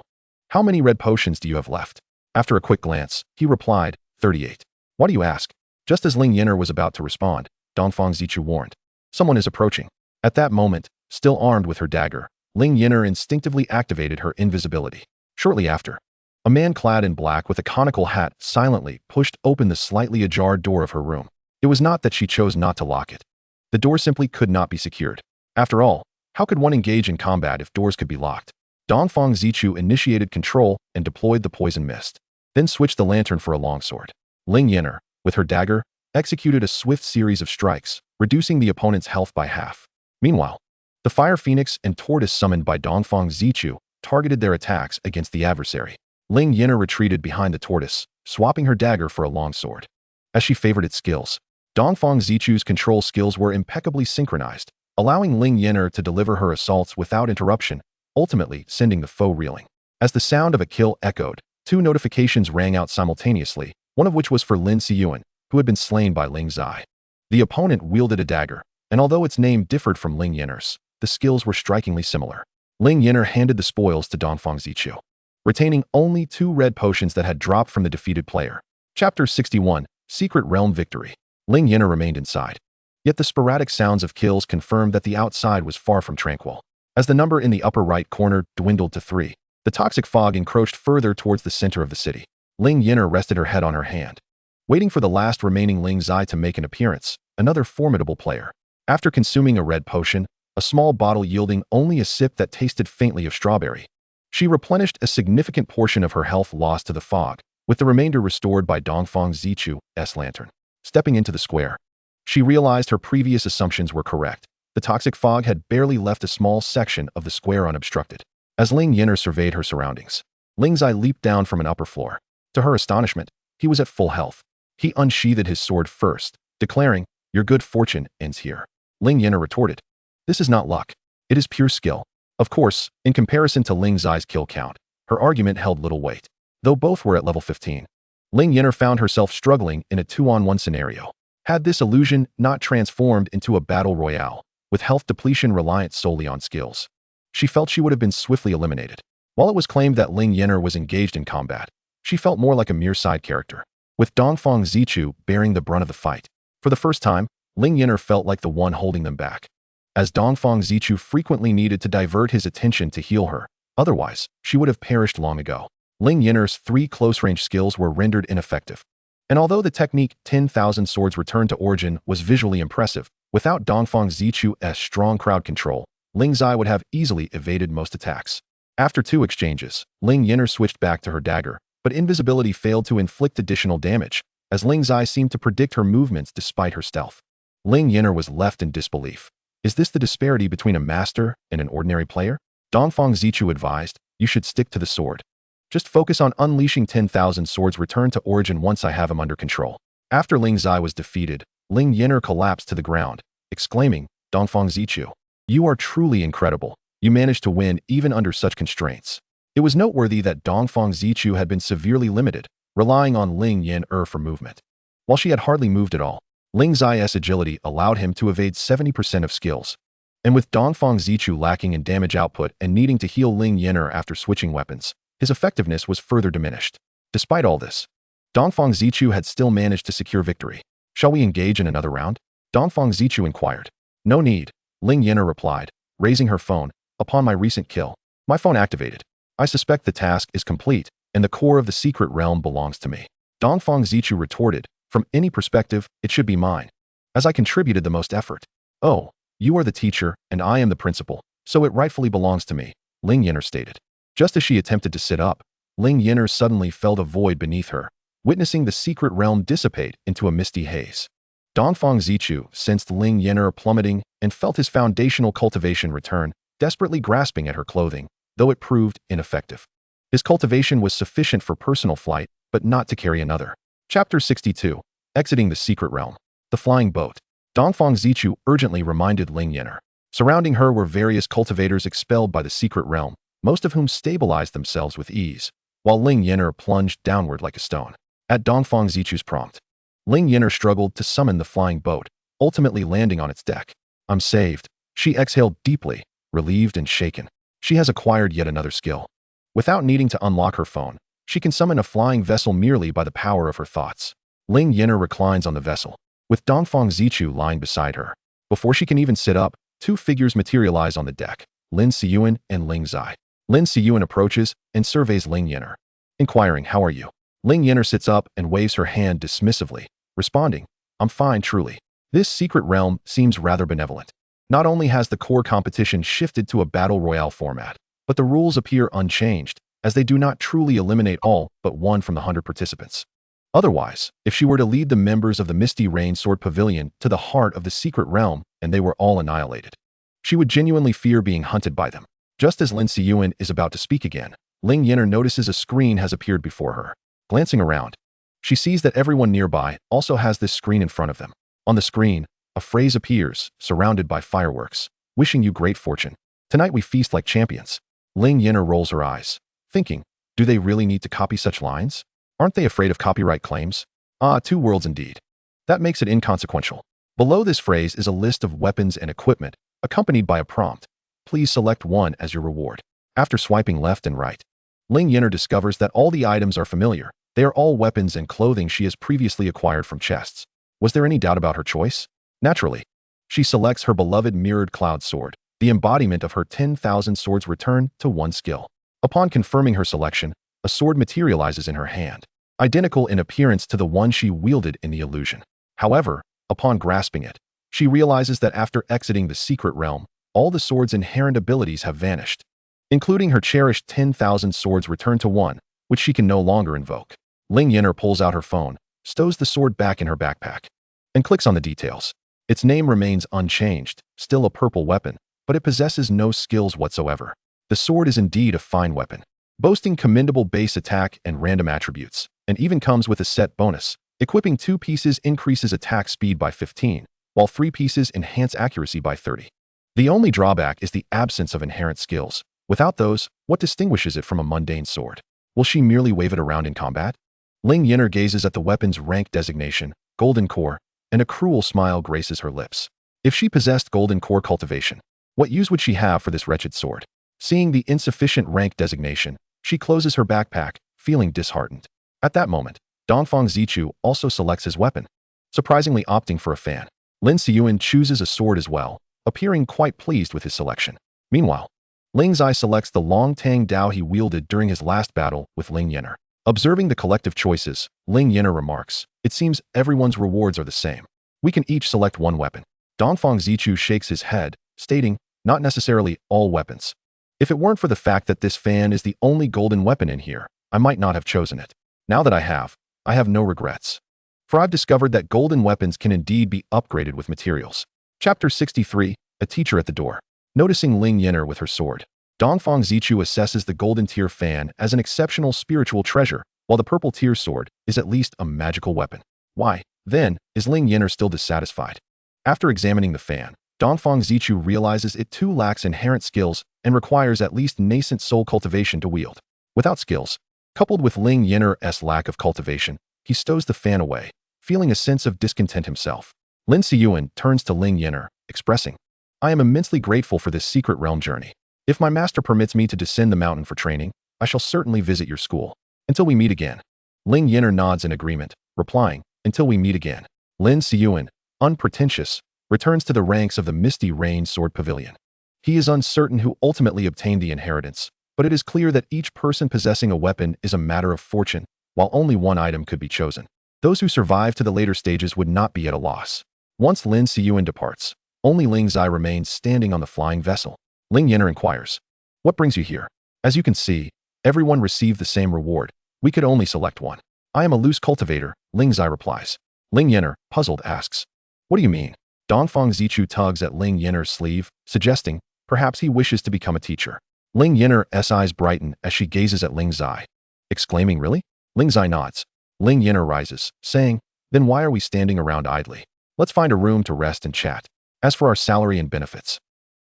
"How many red potions do you have left?" After a quick glance, he replied, 38. "Why do you ask?" Just as Ling Yan'er was about to respond, Dongfang Zichu warned, "Someone is approaching." At that moment, still armed with her dagger, Ling Yan'er instinctively activated her invisibility. Shortly after, a man clad in black with a conical hat silently pushed open the slightly ajar door of her room. It was not that she chose not to lock it. The door simply could not be secured. After all, how could one engage in combat if doors could be locked? Dongfang Zichu initiated control and deployed the poison mist, then switched the lantern for a longsword. Ling Yan'er, with her dagger, executed a swift series of strikes, reducing the opponent's health by half. Meanwhile, the fire phoenix and tortoise summoned by Dongfang Zichu targeted their attacks against the adversary. Ling Yan'er retreated behind the tortoise, swapping her dagger for a longsword. As she favored its skills, Dongfang Zichu's control skills were impeccably synchronized, allowing Ling Yan'er to deliver her assaults without interruption, ultimately sending the foe reeling. As the sound of a kill echoed, 2 notifications rang out simultaneously, one of which was for Lin Siyuan, who had been slain by Ling Zai. The opponent wielded a dagger, and although its name differed from Ling Yan'er's, the skills were strikingly similar. Ling Yan'er handed the spoils to Dongfang Zichu, retaining only 2 red potions that had dropped from the defeated player. Chapter 61, Secret Realm Victory. Ling Yan'er remained inside. Yet the sporadic sounds of kills confirmed that the outside was far from tranquil. As the number in the upper right corner dwindled to 3, the toxic fog encroached further towards the center of the city. Ling Yan'er rested her head on her hand, waiting for the last remaining Ling Zai to make an appearance, another formidable player. After consuming a red potion, a small bottle yielding only a sip that tasted faintly of strawberry, she replenished a significant portion of her health lost to the fog, with the remainder restored by Dongfang Zichu's lantern. Stepping into the square, she realized her previous assumptions were correct. The toxic fog had barely left a small section of the square unobstructed. As Ling Yan'er surveyed her surroundings, Ling Zai leaped down from an upper floor. To her astonishment, he was at full health. He unsheathed his sword first, declaring, "Your good fortune ends here." Ling Yan'er retorted, "This is not luck. It is pure skill." Of course, in comparison to Ling Zai's kill count, her argument held little weight. Though both were at level 15, Ling Yan'er found herself struggling in a 2-on-1 scenario. Had this illusion not transformed into a battle royale, with health depletion reliant solely on skills, she felt she would have been swiftly eliminated. While it was claimed that Ling Yan'er was engaged in combat, she felt more like a mere side character, with Dongfang Zichu bearing the brunt of the fight. For the first time, Ling Yan'er felt like the one holding them back, as Dongfang Zichu frequently needed to divert his attention to heal her. Otherwise, she would have perished long ago. Ling Yan'er's 3 close-range skills were rendered ineffective. And although the technique 10,000 Swords Return to Origin was visually impressive, without Dongfang Zichu's strong crowd control, Ling Zai would have easily evaded most attacks. After 2 exchanges, Ling Yan'er switched back to her dagger, but invisibility failed to inflict additional damage, as Ling Zai seemed to predict her movements despite her stealth. Ling Yan'er was left in disbelief. Is this the disparity between a master and an ordinary player? Dongfang Zichu advised, "You should stick to the sword. Just focus on unleashing 10,000 Swords Return to Origin once I have him under control." After Ling Zai was defeated, Ling Yan'er collapsed to the ground, exclaiming, "Dongfang Zichu, you are truly incredible. You managed to win even under such constraints." It was noteworthy that Dongfang Zichu had been severely limited, relying on Ling Yan'er for movement. While she had hardly moved at all, Ling Zai's agility allowed him to evade 70% of skills. And with Dongfang Zichu lacking in damage output and needing to heal Ling Yan'er after switching weapons, his effectiveness was further diminished. Despite all this, Dongfang Zichu had still managed to secure victory. "Shall we engage in another round?" Dongfang Zichu inquired. "No need," Ling Yan'er replied, raising her phone. "Upon my recent kill, my phone activated. I suspect the task is complete, and the core of the secret realm belongs to me." Dongfang Zichu retorted, "From any perspective, it should be mine, as I contributed the most effort." "Oh, You are the teacher, and I am the principal, so it rightfully belongs to me, Ling Yan'er stated. Just as she attempted to sit up, Ling Yan'er suddenly felt a void beneath her, witnessing the secret realm dissipate into a misty haze. Dongfang Zichu sensed Ling Yan'er plummeting and felt his foundational cultivation return, desperately grasping at her clothing, though it proved ineffective. His cultivation was sufficient for personal flight, but not to carry another. Chapter 62. Exiting the Secret Realm. The Flying Boat. Dongfang Zichu urgently reminded Ling Yan'er. Surrounding her were various cultivators expelled by the Secret Realm, most of whom stabilized themselves with ease, while Ling Yan'er plunged downward like a stone. At Dongfang Zichu's prompt, Ling Yan'er struggled to summon the flying boat, ultimately landing on its deck. I'm saved. She exhaled deeply, relieved and shaken. She has acquired yet another skill. Without needing to unlock her phone, she can summon a flying vessel merely by the power of her thoughts. Ling Yan'er reclines on the vessel, with Dongfang Zichu lying beside her. Before she can even sit up, two figures materialize on the deck, Lin Siyuan and Ling Zai. Lin Siyuan approaches and surveys Ling Yan'er, inquiring, "How are you?" Ling Yan'er sits up and waves her hand dismissively, responding, "I'm fine, truly." This secret realm seems rather benevolent. Not only has the core competition shifted to a battle royale format, but the rules appear unchanged, as they do not truly eliminate all but one from the 100 participants. Otherwise, if she were to lead the members of the Misty Rain Sword Pavilion to the heart of the secret realm and they were all annihilated, she would genuinely fear being hunted by them. Just as Lin Siyuan is about to speak again, Ling Yan'er notices a screen has appeared before her. Glancing around, she sees that everyone nearby also has this screen in front of them. On the screen, a phrase appears, surrounded by fireworks, "Wishing you great fortune. Tonight we feast like champions." Ling Yan'er rolls her eyes, thinking, do they really need to copy such lines? Aren't they afraid of copyright claims? Ah, two worlds indeed. That makes it inconsequential. Below this phrase is a list of weapons and equipment, accompanied by a prompt. Please select one as your reward. After swiping left and right, Ling Yan'er discovers that all the items are familiar. They are all weapons and clothing she has previously acquired from chests. Was there any doubt about her choice? Naturally. She selects her beloved mirrored cloud sword, the embodiment of her 10,000 swords return to one skill. Upon confirming her selection, a sword materializes in her hand, identical in appearance to the one she wielded in the illusion. However, upon grasping it, she realizes that after exiting the secret realm, all the sword's inherent abilities have vanished, including her cherished 10,000 swords return to one, which she can no longer invoke. Ling Yan'er pulls out her phone, stows the sword back in her backpack, and clicks on the details. Its name remains unchanged, still a purple weapon, but it possesses no skills whatsoever. The sword is indeed a fine weapon, boasting commendable base attack and random attributes, and even comes with a set bonus. Equipping 2 pieces increases attack speed by 15, while 3 pieces enhance accuracy by 30. The only drawback is the absence of inherent skills. Without those, what distinguishes it from a mundane sword? Will she merely wave it around in combat? Ling Yan'er gazes at the weapon's rank designation, Golden Core, and a cruel smile graces her lips. If she possessed Golden Core cultivation, what use would she have for this wretched sword? Seeing the insufficient rank designation, she closes her backpack, feeling disheartened. At that moment, Dongfang Zichu also selects his weapon, surprisingly opting for a fan. Lin Siyuan chooses a sword as well, appearing quite pleased with his selection. Meanwhile, Ling Zai selects the long tang dao he wielded during his last battle with Ling Yan'er. Observing the collective choices, Ling Yan'er remarks, "It seems everyone's rewards are the same. We can each select one weapon." Dongfang Zichu shakes his head, stating, "Not necessarily all weapons. If it weren't for the fact that this fan is the only golden weapon in here, I might not have chosen it. Now that I have no regrets. For I've discovered that golden weapons can indeed be upgraded with materials." Chapter 63. A teacher at the door. Noticing Ling Yan'er with her sword, Dongfang Zichu assesses the golden tier fan as an exceptional spiritual treasure, while the purple tier sword is at least a magical weapon. Why, then, is Ling Yan'er still dissatisfied? After examining the fan, Dongfang Zichu realizes it too lacks inherent skills and requires at least nascent soul cultivation to wield. Without skills, coupled with Ling Yan'er's lack of cultivation, he stows the fan away, feeling a sense of discontent himself. Lin Siyuan turns to Ling Yan'er, expressing, "I am immensely grateful for this secret realm journey. If my master permits me to descend the mountain for training, I shall certainly visit your school. Until we meet again." Ling Yan'er nods in agreement, replying, "Until we meet again." Lin Siyuan, unpretentious, returns to the ranks of the Misty Rain Sword Pavilion. He is uncertain who ultimately obtained the inheritance, but it is clear that each person possessing a weapon is a matter of fortune, while only one item could be chosen. Those who survive to the later stages would not be at a loss. Once Lin Siyuan departs, Only Ling Zai remains standing on the flying vessel. Ling Yan'er inquires, "What brings you here?" "As you can see, everyone received the same reward. We could only select one." "I am a loose cultivator," Ling Zai replies. Ling Yan'er, puzzled, asks, "What do you mean?" Dongfang Zichu tugs at Ling Yan'er's sleeve, suggesting perhaps he wishes to become a teacher. Ling Yan'er's eyes brighten as she gazes at Ling Zai, exclaiming, "Really?" Ling Zai nods. Ling Yan'er rises, saying, "Then why are we standing around idly? Let's find a room to rest and chat. As for our salary and benefits."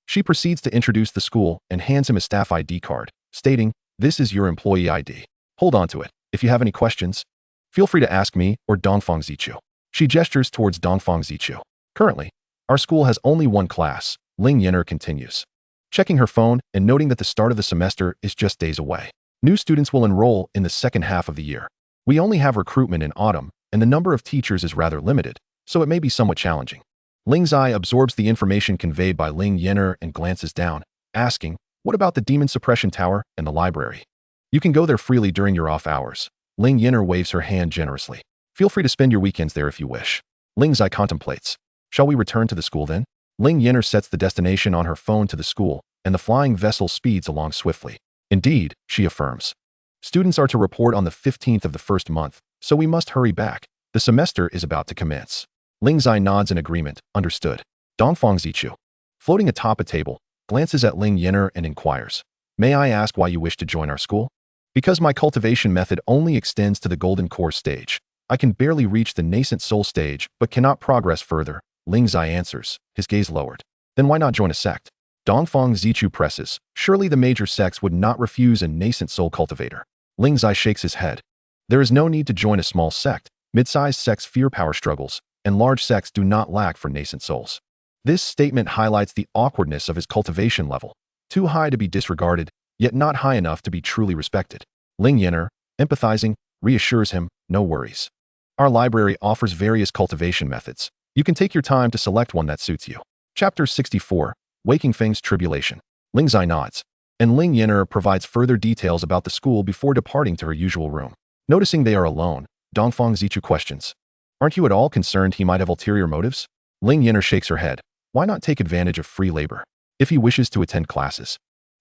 She proceeds to introduce the school and hands him a staff ID card, stating, "This is your employee ID. Hold on to it. If you have any questions, feel free to ask me or Dongfang Zichu." She gestures towards Dongfang Zichu. "Currently, our school has only one class," Ling Yan'er continues, checking her phone and noting that the start of the semester is just days away. "New students will enroll in the second half of the year. We only have recruitment in autumn, and the number of teachers is rather limited, so it may be somewhat challenging." Ling Zai absorbs the information conveyed by Ling Yan'er and glances down, asking, "What about the demon suppression tower and the library?" "You can go there freely during your off hours." Ling Yan'er waves her hand generously. "Feel free to spend your weekends there if you wish." Ling Zai contemplates. "Shall we return to the school then?" Ling Yan'er sets the destination on her phone to the school, and the flying vessel speeds along swiftly. "Indeed," she affirms. "Students are to report on the 15th of the first month, so we must hurry back. The semester is about to commence." Ling Zai nods in agreement, understood. Dongfang Zichu, floating atop a table, glances at Ling Yan'er and inquires, "May I ask why you wish to join our school?" "Because my cultivation method only extends to the golden core stage. I can barely reach the nascent soul stage, but cannot progress further," Ling Zai answers, his gaze lowered. "Then why not join a sect?" Dongfang Zichu presses. "Surely the major sects would not refuse a nascent soul cultivator." Ling Zai shakes his head. "There is no need to join a small sect. Mid-sized sects fear power struggles, and large sects do not lack for nascent souls." This statement highlights the awkwardness of his cultivation level, too high to be disregarded, yet not high enough to be truly respected. Ling Yan'er, empathizing, reassures him, "No worries. Our library offers various cultivation methods. You can take your time to select one that suits you." Chapter 64, Waking Feng's Tribulation. Ling Zai nods, and Ling Yan'er provides further details about the school before departing to her usual room. Noticing they are alone, Dongfang Zichu questions, "Aren't you at all concerned he might have ulterior motives?" Ling Yan'er shakes her head. "Why not take advantage of free labor? If he wishes to attend classes,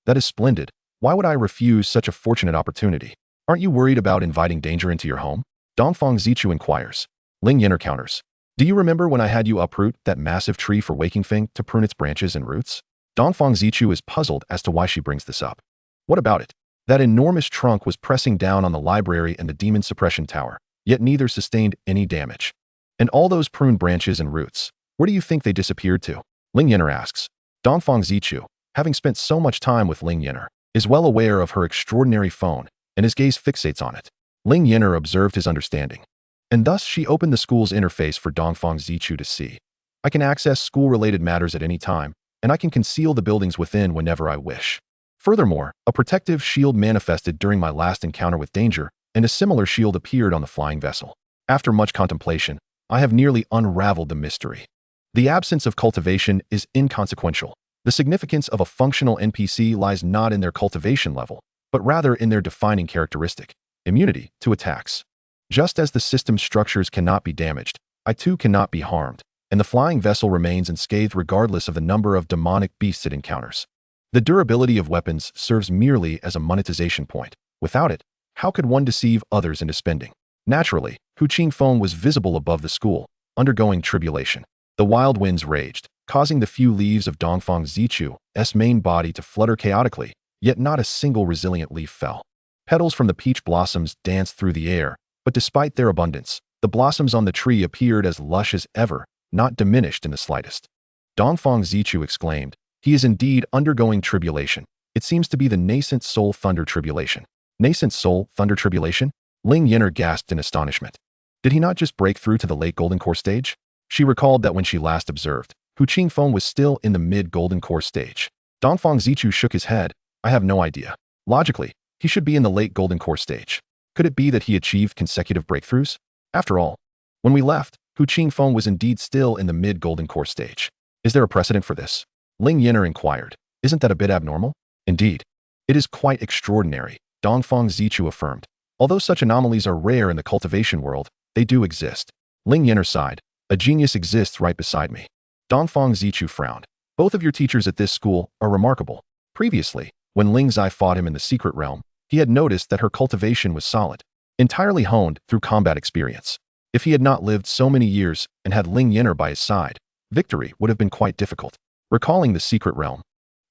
that is splendid. Why would I refuse such a fortunate opportunity? Aren't you worried about inviting danger into your home?" Dongfang Zichu inquires. Ling Yan'er counters, "Do you remember when I had you uproot that massive tree for Waking Feng to prune its branches and roots?" Dongfang Zichu is puzzled as to why she brings this up. "What about it?" "That enormous trunk was pressing down on the library and the demon suppression tower, yet neither sustained any damage. And all those pruned branches and roots, where do you think they disappeared to?" Ling Yan'er asks. Dongfang Zichu, having spent so much time with Ling Yan'er, is well aware of her extraordinary phone, and his gaze fixates on it. Ling Yan'er observed his understanding, and thus she opened the school's interface for Dongfang Zichu to see. "I can access school-related matters at any time, and I can conceal the buildings within whenever I wish. Furthermore, a protective shield manifested during my last encounter with danger, and a similar shield appeared on the flying vessel. After much contemplation, I have nearly unraveled the mystery. The absence of cultivation is inconsequential. The significance of a functional NPC lies not in their cultivation level, but rather in their defining characteristic, immunity to attacks. Just as the system's structures cannot be damaged, I too cannot be harmed, and the flying vessel remains unscathed regardless of the number of demonic beasts it encounters. The durability of weapons serves merely as a monetization point. Without it, how could one deceive others into spending?" Naturally, Hu Qingfeng was visible above the school, undergoing tribulation. The wild winds raged, causing the few leaves of Dongfang Zichu's main body to flutter chaotically, yet not a single resilient leaf fell. Petals from the peach blossoms danced through the air, but despite their abundance, the blossoms on the tree appeared as lush as ever, not diminished in the slightest. Dongfang Zichu exclaimed, "He is indeed undergoing tribulation. It seems to be the nascent soul thunder tribulation." "Nascent soul thunder tribulation?" Ling Yan'er gasped in astonishment. Did he not just break through to the late golden core stage? She recalled that when she last observed, Hu Qingfeng was still in the mid-golden core stage. Dongfang Zichu shook his head. "I have no idea. Logically, he should be in the late golden core stage. Could it be that he achieved consecutive breakthroughs? After all, when we left, Hu Qingfeng was indeed still in the mid-golden core stage. Is there a precedent for this?" Ling Yan'er inquired. "Isn't that a bit abnormal?" "Indeed. It is quite extraordinary," Dongfang Zichu affirmed. "Although such anomalies are rare in the cultivation world, they do exist." Ling Yan'er sighed. "A genius exists right beside me." Dongfang Zichu frowned. Both of your teachers at this school are remarkable. Previously, when Ling Zai fought him in the secret realm, he had noticed that her cultivation was solid, entirely honed through combat experience. If he had not lived so many years and had Ling Yan'er by his side, victory would have been quite difficult. Recalling the secret realm,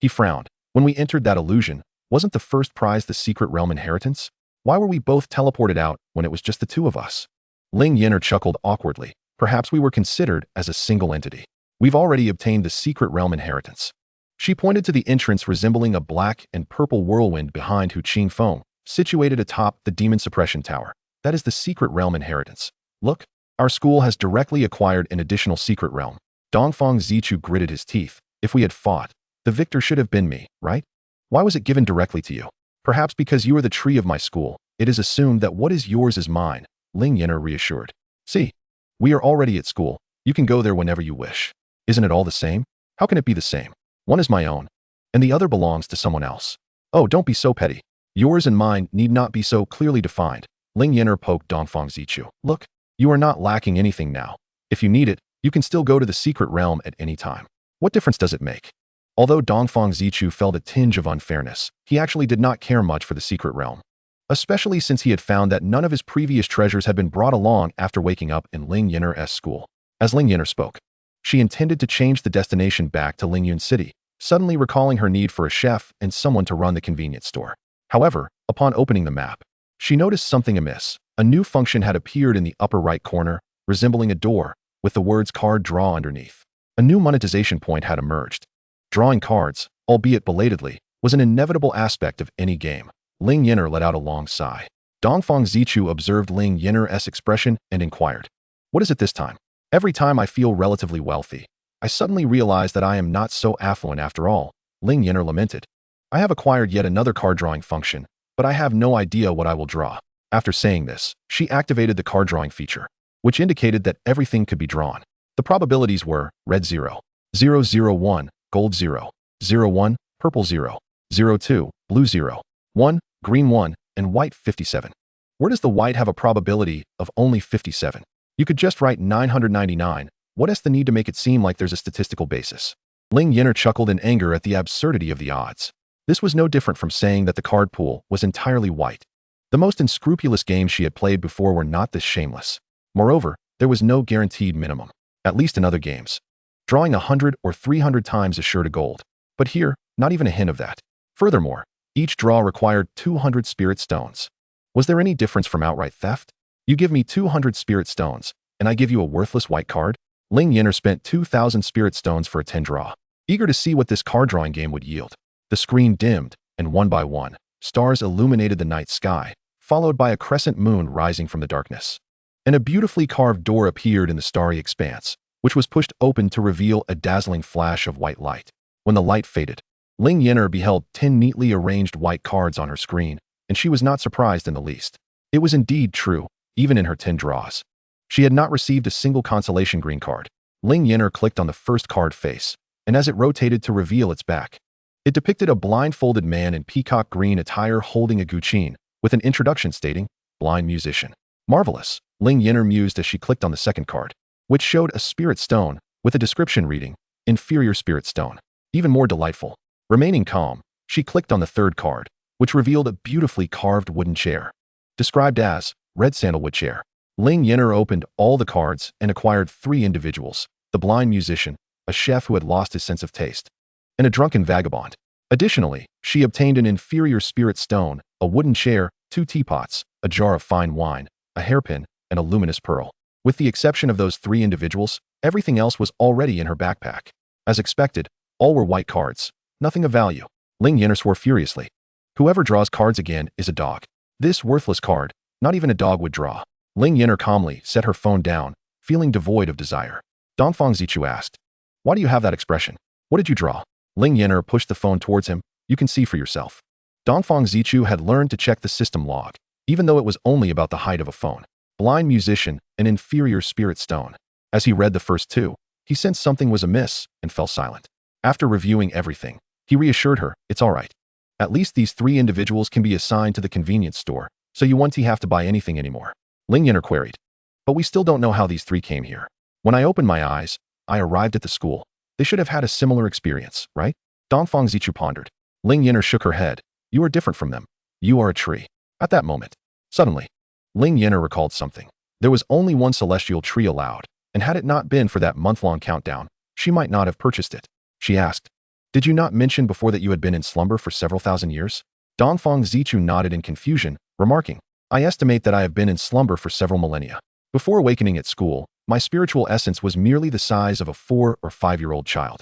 he frowned. When we entered that illusion, wasn't the first prize the secret realm inheritance? Why were we both teleported out when it was just the two of us? Ling Yan'er chuckled awkwardly. Perhaps we were considered as a single entity. We've already obtained the secret realm inheritance. She pointed to the entrance resembling a black and purple whirlwind behind Hu Qingfeng, situated atop the demon suppression tower. That is the secret realm inheritance. Look, our school has directly acquired an additional secret realm. Dongfang Zichu gritted his teeth. If we had fought, the victor should have been me, right? Why was it given directly to you? Perhaps because you are the tree of my school. It is assumed that what is yours is mine, Ling Yan'er reassured. See, we are already at school. You can go there whenever you wish. Isn't it all the same? How can it be the same? One is my own, and the other belongs to someone else. Oh, don't be so petty. Yours and mine need not be so clearly defined. Ling Yan'er poked Dongfang Zichu. Look, you are not lacking anything now. If you need it, you can still go to the secret realm at any time. What difference does it make? Although Dongfang Zichu felt a tinge of unfairness, he actually did not care much for the secret realm, especially since he had found that none of his previous treasures had been brought along after waking up in Ling Yan'er's school. As Ling Yan'er spoke, she intended to change the destination back to Lingyun City, suddenly recalling her need for a chef and someone to run the convenience store. However, upon opening the map, she noticed something amiss. A new function had appeared in the upper right corner, resembling a door, with the words card draw underneath. A new monetization point had emerged. Drawing cards, albeit belatedly, was an inevitable aspect of any game. Ling Yan'er let out a long sigh. Dongfang Zichu observed Ling Yan'er's expression and inquired, "What is it this time? Every time I feel relatively wealthy, I suddenly realize that I am not so affluent after all," Ling Yan'er lamented. "I have acquired yet another card drawing function, but I have no idea what I will draw." After saying this, she activated the card drawing feature, which indicated that everything could be drawn. The probabilities were red 0, 001, gold 0, 01, purple 0, 02, blue 0, 1, green 1, and white 57. Where does the white have a probability of only 57? You could just write 999. What is the need to make it seem like there's a statistical basis? Ling Yan'er chuckled in anger at the absurdity of the odds. This was no different from saying that the card pool was entirely white. The most unscrupulous games she had played before were not this shameless. Moreover, there was no guaranteed minimum, at least in other games. Drawing 100 or 300 times is sure to gold. But here, not even a hint of that. Furthermore, each draw required 200 spirit stones. Was there any difference from outright theft? You give me 200 spirit stones, and I give you a worthless white card? Ling Yan'er spent 2,000 spirit stones for a 10 draw, eager to see what this card drawing game would yield. The screen dimmed, and one by one, stars illuminated the night sky, followed by a crescent moon rising from the darkness. And a beautifully carved door appeared in the starry expanse, which was pushed open to reveal a dazzling flash of white light. When the light faded, Ling Yan'er beheld 10 neatly arranged white cards on her screen, and she was not surprised in the least. It was indeed true, even in her 10 draws. She had not received a single consolation green card. Ling Yan'er clicked on the first card face, and as it rotated to reveal its back, it depicted a blindfolded man in peacock green attire holding a guqin, with an introduction stating, "Blind musician." Marvelous, Ling Yan'er mused as she clicked on the second card, which showed a spirit stone, with a description reading, "Inferior spirit stone." Even more delightful. Remaining calm, she clicked on the third card, which revealed a beautifully carved wooden chair, described as, "Red sandalwood chair." Ling Yan'er opened all the cards and acquired 3 individuals, the blind musician, a chef who had lost his sense of taste, and a drunken vagabond. Additionally, she obtained an inferior spirit stone, a wooden chair, 2 teapots, a jar of fine wine, a hairpin, and a luminous pearl. With the exception of those 3 individuals, everything else was already in her backpack. As expected, all were white cards, nothing of value. Ling Yan'er swore furiously. Whoever draws cards again is a dog. This worthless card, not even a dog would draw. Ling Yan'er calmly set her phone down, feeling devoid of desire. Dongfang Zichu asked, "Why do you have that expression? What did you draw?" Ling Yan'er pushed the phone towards him. "You can see for yourself." Dongfang Zichu had learned to check the system log, even though it was only about the height of a phone. Blind musician, an inferior spirit stone. As he read the first 2, he sensed something was amiss and fell silent. After reviewing everything, he reassured her, "It's all right. At least these 3 individuals can be assigned to the convenience store, so you won't have to buy anything anymore." Ling Yan'er queried, "But we still don't know how these 3 came here." "When I opened my eyes, I arrived at the school. They should have had a similar experience, right? Dongfang Zichu pondered. Ling Yan'er shook her head. You are different from them. You are a tree. At that moment, suddenly, Ling Yan'er recalled something. There was only one celestial tree allowed, and had it not been for that month-long countdown, she might not have purchased it. She asked, Did you not mention before that you had been in slumber for several thousand years? Dongfang Zichu nodded in confusion, remarking, I estimate that I have been in slumber for several millennia. Before awakening at school, my spiritual essence was merely the size of a 4 or 5-year-old child.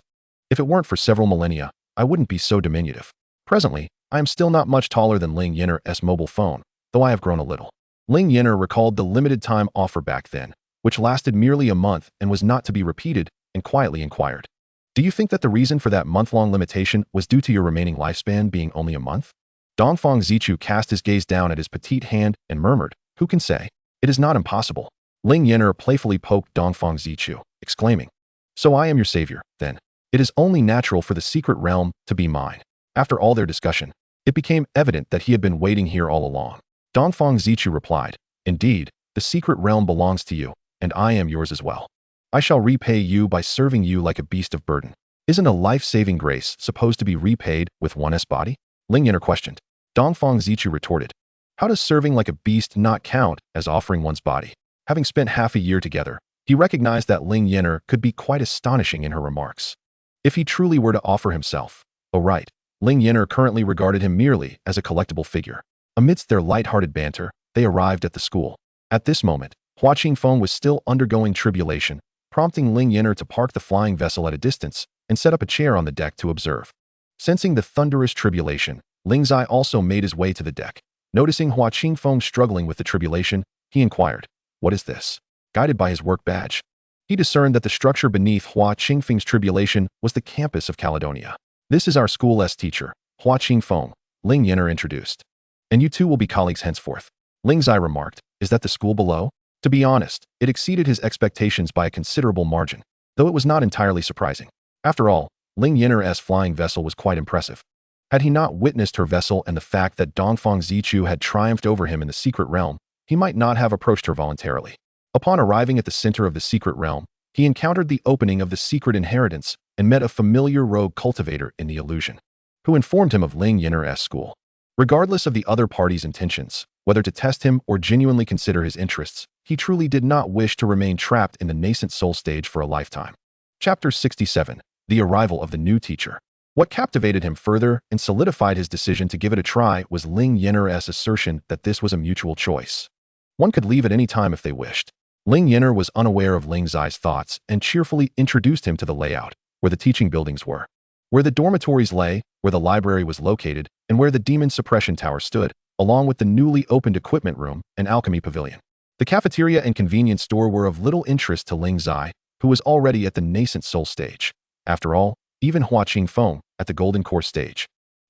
If it weren't for several millennia, I wouldn't be so diminutive. Presently, I am still not much taller than Ling Yan'er's mobile phone, though I have grown a little. Ling Yan'er recalled the limited time offer back then, which lasted merely a month and was not to be repeated, and quietly inquired, Do you think that the reason for that month-long limitation was due to your remaining lifespan being only a month? Dongfang Zichu cast his gaze down at his petite hand and murmured, Who can say? It is not impossible. Ling Yan'er playfully poked Dongfang Zichu, exclaiming, So I am your savior, then. It is only natural for the secret realm to be mine. After all their discussion, it became evident that he had been waiting here all along. Dongfang Zichu replied, Indeed, the secret realm belongs to you, and I am yours as well. I shall repay you by serving you like a beast of burden. Isn't a life-saving grace supposed to be repaid with one's body? Ling Yan'er questioned. Dongfang Zichu retorted, How does serving like a beast not count as offering one's body? Having spent half a year together, he recognized that Ling Yan'er could be quite astonishing in her remarks. If he truly were to offer himself, oh right, Ling Yan'er currently regarded him merely as a collectible figure. Amidst their light-hearted banter, they arrived at the school. At this moment, Hua Qingfeng was still undergoing tribulation, prompting Ling Yan'er to park the flying vessel at a distance and set up a chair on the deck to observe. Sensing the thunderous tribulation, Ling Zai also made his way to the deck. Noticing Hua Qingfeng struggling with the tribulation, he inquired, What is this? Guided by his work badge, he discerned that the structure beneath Hua Qingfeng's tribulation was the campus of Caledonia. This is our school's teacher, Hua Qingfeng, Ling Yan'er introduced. And you two will be colleagues henceforth. Ling Zai remarked, Is that the school below? To be honest, it exceeded his expectations by a considerable margin, though it was not entirely surprising. After all, Ling Yan'er's flying vessel was quite impressive. Had he not witnessed her vessel and the fact that Dongfang Zichu had triumphed over him in the secret realm, he might not have approached her voluntarily. Upon arriving at the center of the secret realm, he encountered the opening of the secret inheritance and met a familiar rogue cultivator in the illusion, who informed him of Ling Yan'er's school. Regardless of the other party's intentions, whether to test him or genuinely consider his interests, he truly did not wish to remain trapped in the nascent soul stage for a lifetime. Chapter 67. The Arrival of the New Teacher. What captivated him further and solidified his decision to give it a try was Ling Yan'er's assertion that this was a mutual choice. One could leave at any time if they wished. Ling Yan'er was unaware of Ling Zai's thoughts and cheerfully introduced him to the layout, where the teaching buildings were, where the dormitories lay, where the library was located, and where the demon suppression tower stood, along with the newly opened equipment room and alchemy pavilion. The cafeteria and convenience store were of little interest to Ling Zai, who was already at the nascent soul stage. After all, even Hua Qingfeng, at the golden core stage,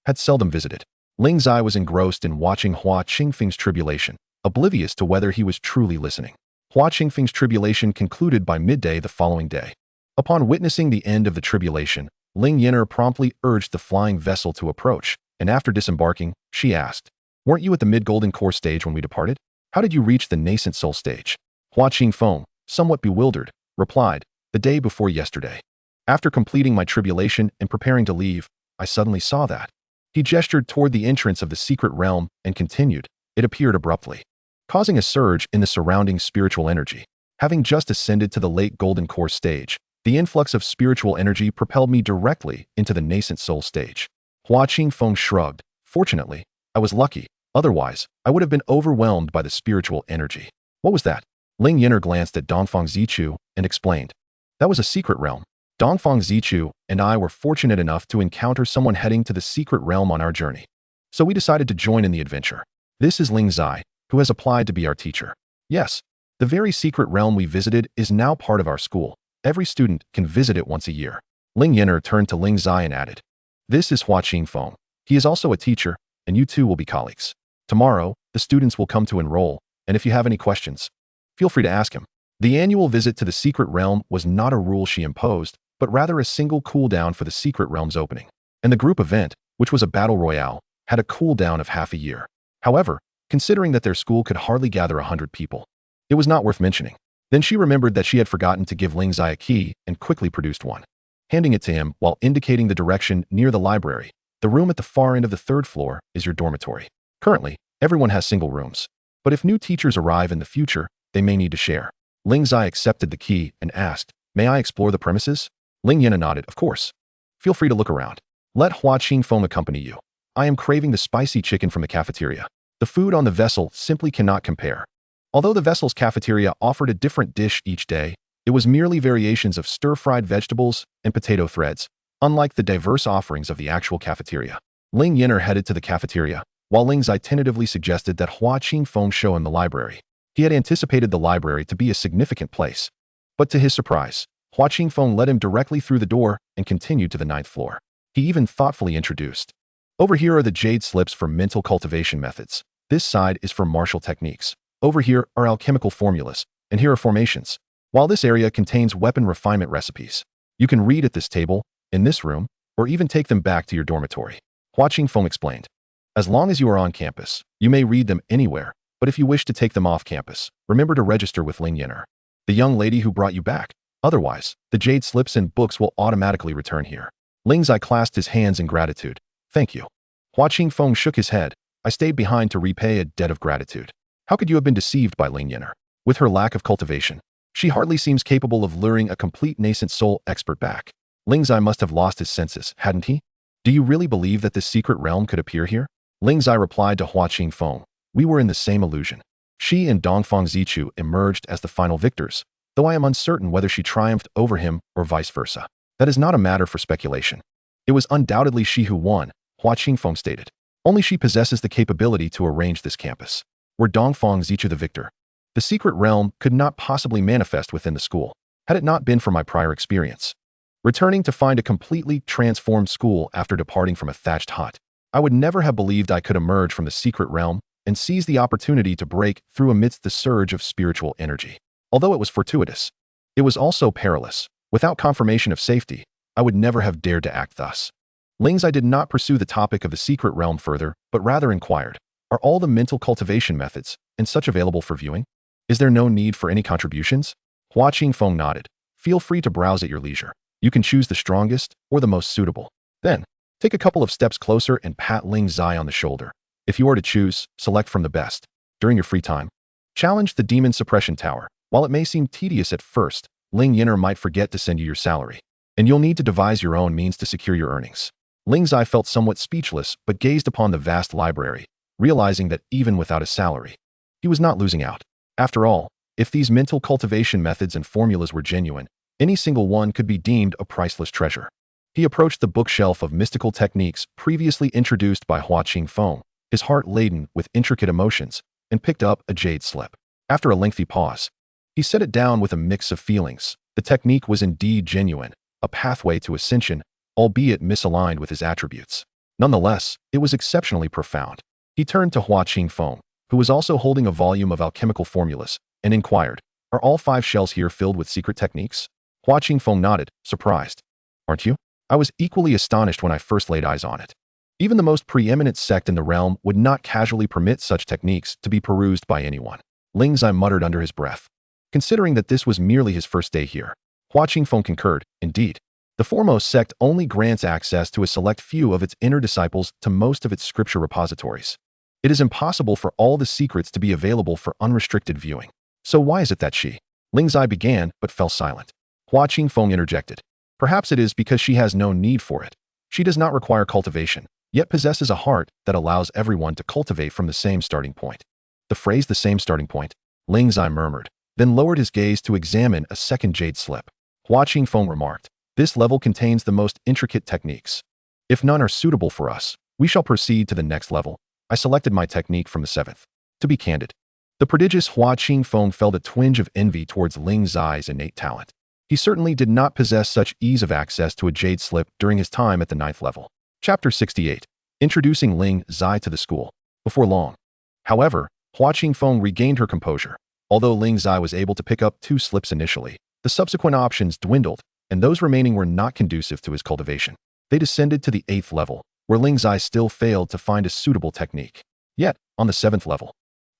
had seldom visited. Ling Zai was engrossed in watching Hua Qingfeng's tribulation, oblivious to whether he was truly listening. Hua Qingfeng's tribulation concluded by midday the following day. Upon witnessing the end of the tribulation, Ling Yan'er promptly urged the flying vessel to approach, and after disembarking, she asked, Weren't you at the mid-golden core stage when we departed? How did you reach the nascent soul stage? Hua Qingfeng, somewhat bewildered, replied, The day before yesterday. After completing my tribulation and preparing to leave, I suddenly saw that. He gestured toward the entrance of the secret realm and continued, It appeared abruptly, causing a surge in the surrounding spiritual energy. Having just ascended to the late golden core stage, the influx of spiritual energy propelled me directly into the nascent soul stage. Hua Qingfeng shrugged. Fortunately, I was lucky. Otherwise, I would have been overwhelmed by the spiritual energy. What was that? Ling Yan'er glanced at Dongfang Zichu and explained. That was a secret realm. Dongfang Zichu and I were fortunate enough to encounter someone heading to the secret realm on our journey. So we decided to join in the adventure. This is Ling Zai, who has applied to be our teacher. Yes, the very secret realm we visited is now part of our school. Every student can visit it once a year. Ling Yan'er turned to Ling Zai and added, This is Hua Qingfeng. He is also a teacher, and you two will be colleagues. Tomorrow, the students will come to enroll, and if you have any questions, feel free to ask him. The annual visit to the secret realm was not a rule she imposed, but rather a single cooldown for the secret realm's opening. And the group event, which was a battle royale, had a cooldown of half a year. However, considering that their school could hardly gather 100 people, it was not worth mentioning. Then she remembered that she had forgotten to give Ling Zai a key and quickly produced one. Handing it to him while indicating the direction near the library. The room at the far end of the 3rd floor is your dormitory. Currently, everyone has single rooms. But if new teachers arrive in the future, they may need to share. Ling Zai accepted the key and asked, "May I explore the premises?" Ling Yan'er nodded, "Of course. Feel free to look around. Let Hua Qingfeng accompany you. I am craving the spicy chicken from the cafeteria. The food on the vessel simply cannot compare." Although the vessel's cafeteria offered a different dish each day, it was merely variations of stir-fried vegetables and potato threads, unlike the diverse offerings of the actual cafeteria. Ling Yan'er headed to the cafeteria, while Ling Zai tentatively suggested that Hua Qingfeng show him the library. He had anticipated the library to be a significant place. But to his surprise, Hua Qingfeng led him directly through the door and continued to the 9th floor. He even thoughtfully introduced, "Over here are the jade slips for mental cultivation methods. This side is for martial techniques. Over here are alchemical formulas, and here are formations. While this area contains weapon refinement recipes. You can read at this table, in this room, or even take them back to your dormitory." Hua Qingfeng explained. "As long as you are on campus, you may read them anywhere, but if you wish to take them off campus, remember to register with Ling Yan'er, the young lady who brought you back. Otherwise, the jade slips and books will automatically return here." Ling Zai clasped his hands in gratitude. "Thank you." Hua Qingfeng shook his head. "I stayed behind to repay a debt of gratitude." How could you have been deceived by Ling Yan'er? With her lack of cultivation, she hardly seems capable of luring a complete nascent soul expert back. Ling Zai must have lost his senses, hadn't he? "Do you really believe that this secret realm could appear here?" Ling Zai replied to Hua Qingfeng. "We were in the same illusion. She and Dongfang Zichu emerged as the final victors, though I am uncertain whether she triumphed over him or vice versa. That is not a matter for speculation. It was undoubtedly she who won," Hua Qingfeng stated. "Only she possesses the capability to arrange this campus. Were Dongfang Zichu the victor, the secret realm could not possibly manifest within the school, had it not been for my prior experience. Returning to find a completely transformed school after departing from a thatched hut, I would never have believed I could emerge from the secret realm and seize the opportunity to break through amidst the surge of spiritual energy. Although it was fortuitous, it was also perilous. Without confirmation of safety, I would never have dared to act thus." Ling Zai did not pursue the topic of the secret realm further, but rather inquired, "Are all the mental cultivation methods and such available for viewing? Is there no need for any contributions?" Hua Qingfeng nodded. "Feel free to browse at your leisure. You can choose the strongest or the most suitable. Then, take a couple of steps closer and pat Ling Zai on the shoulder. If you are to choose, select from the best. During your free time, challenge the demon suppression tower. While it may seem tedious at first, Ling Yan'er might forget to send you your salary, and you'll need to devise your own means to secure your earnings." Ling Zai felt somewhat speechless but gazed upon the vast library, realizing that even without a salary, he was not losing out. After all, if these mental cultivation methods and formulas were genuine, any single one could be deemed a priceless treasure. He approached the bookshelf of mystical techniques previously introduced by Hua Qingfeng, his heart laden with intricate emotions, and picked up a jade slip. After a lengthy pause, he set it down with a mix of feelings. The technique was indeed genuine, a pathway to ascension, albeit misaligned with his attributes. Nonetheless, it was exceptionally profound. He turned to Hua Qingfeng, who was also holding a volume of alchemical formulas, and inquired, "Are all 5 shells here filled with secret techniques?" Hua Qingfeng nodded, surprised. "Aren't you?" "I was equally astonished when I first laid eyes on it. Even the most preeminent sect in the realm would not casually permit such techniques to be perused by anyone." Ling Zai muttered under his breath. Considering that this was merely his first day here, Hua Qingfeng concurred. Indeed, the foremost sect only grants access to a select few of its inner disciples to most of its scripture repositories. It is impossible for all the secrets to be available for unrestricted viewing. "So why is it that she?" Ling Zai began, but fell silent. Hua Qingfeng interjected. "Perhaps it is because she has no need for it. She does not require cultivation, yet possesses a heart that allows everyone to cultivate from the same starting point." The phrase "the same starting point," Ling Zai murmured, then lowered his gaze to examine a second jade slip. Hua Qingfeng remarked, "This level contains the most intricate techniques. If none are suitable for us, we shall proceed to the next level." I selected my technique from the 7th. To be candid, the prodigious Hua Qingfeng felt a twinge of envy towards Ling Zai's innate talent. He certainly did not possess such ease of access to a jade slip during his time at the 9th level. Chapter 68. Introducing Ling Zai to the school. Before long, however, Hua Qingfeng regained her composure. Although Ling Zai was able to pick up 2 slips initially, the subsequent options dwindled, and those remaining were not conducive to his cultivation. They descended to the 8th level, where Ling Zai still failed to find a suitable technique. Yet, on the 7th level,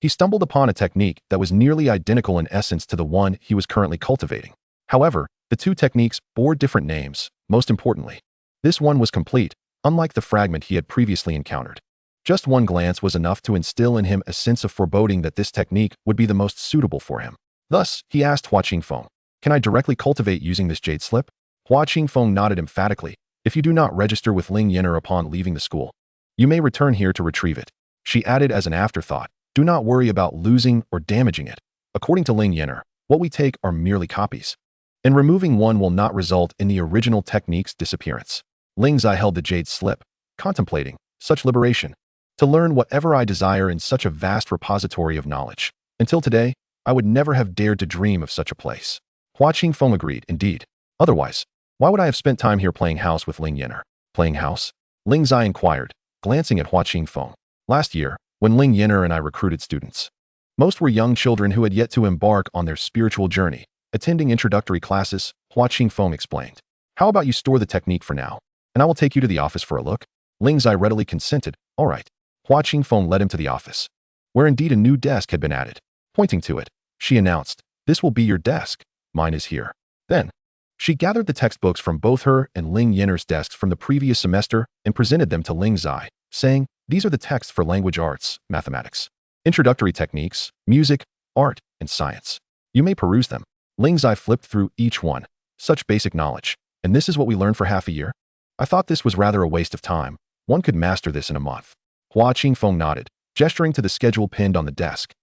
he stumbled upon a technique that was nearly identical in essence to the one he was currently cultivating. However, the two techniques bore different names. Most importantly, this one was complete, unlike the fragment he had previously encountered. Just one glance was enough to instill in him a sense of foreboding that this technique would be the most suitable for him. Thus, he asked Hua Qingfeng, "Can I directly cultivate using this jade slip?" Hua Qingfeng nodded emphatically. "If you do not register with Ling Yan'er upon leaving the school, you may return here to retrieve it." She added as an afterthought, "Do not worry about losing or damaging it. According to Ling Yan'er, what we take are merely copies, and removing one will not result in the original technique's disappearance." Ling Zai held the jade slip, contemplating such liberation. To learn whatever I desire in such a vast repository of knowledge. Until today, I would never have dared to dream of such a place. Hua Qingfeng agreed, "Indeed. Otherwise, why would I have spent time here playing house with Ling Yan'er?" "Playing house?" Ling Zai inquired, glancing at Hua Qingfeng. "Last year, when Ling Yan'er and I recruited students, most were young children who had yet to embark on their spiritual journey, attending introductory classes," Hua Qingfeng explained. "How about you store the technique for now, and I will take you to the office for a look?" Ling Zai readily consented. "All right." Hua Qingfeng led him to the office, where indeed a new desk had been added. Pointing to it, she announced, "This will be your desk. Mine is here." Then, she gathered the textbooks from both her and Ling Yan'er's desks from the previous semester and presented them to Ling Zai, saying, "These are the texts for language arts, mathematics, introductory techniques, music, art, and science. You may peruse them." Ling Zai flipped through each one. "Such basic knowledge. And this is what we learned for half a year? I thought this was rather a waste of time. One could master this in a month." Hua Qingfeng nodded, gesturing to the schedule pinned on the desk.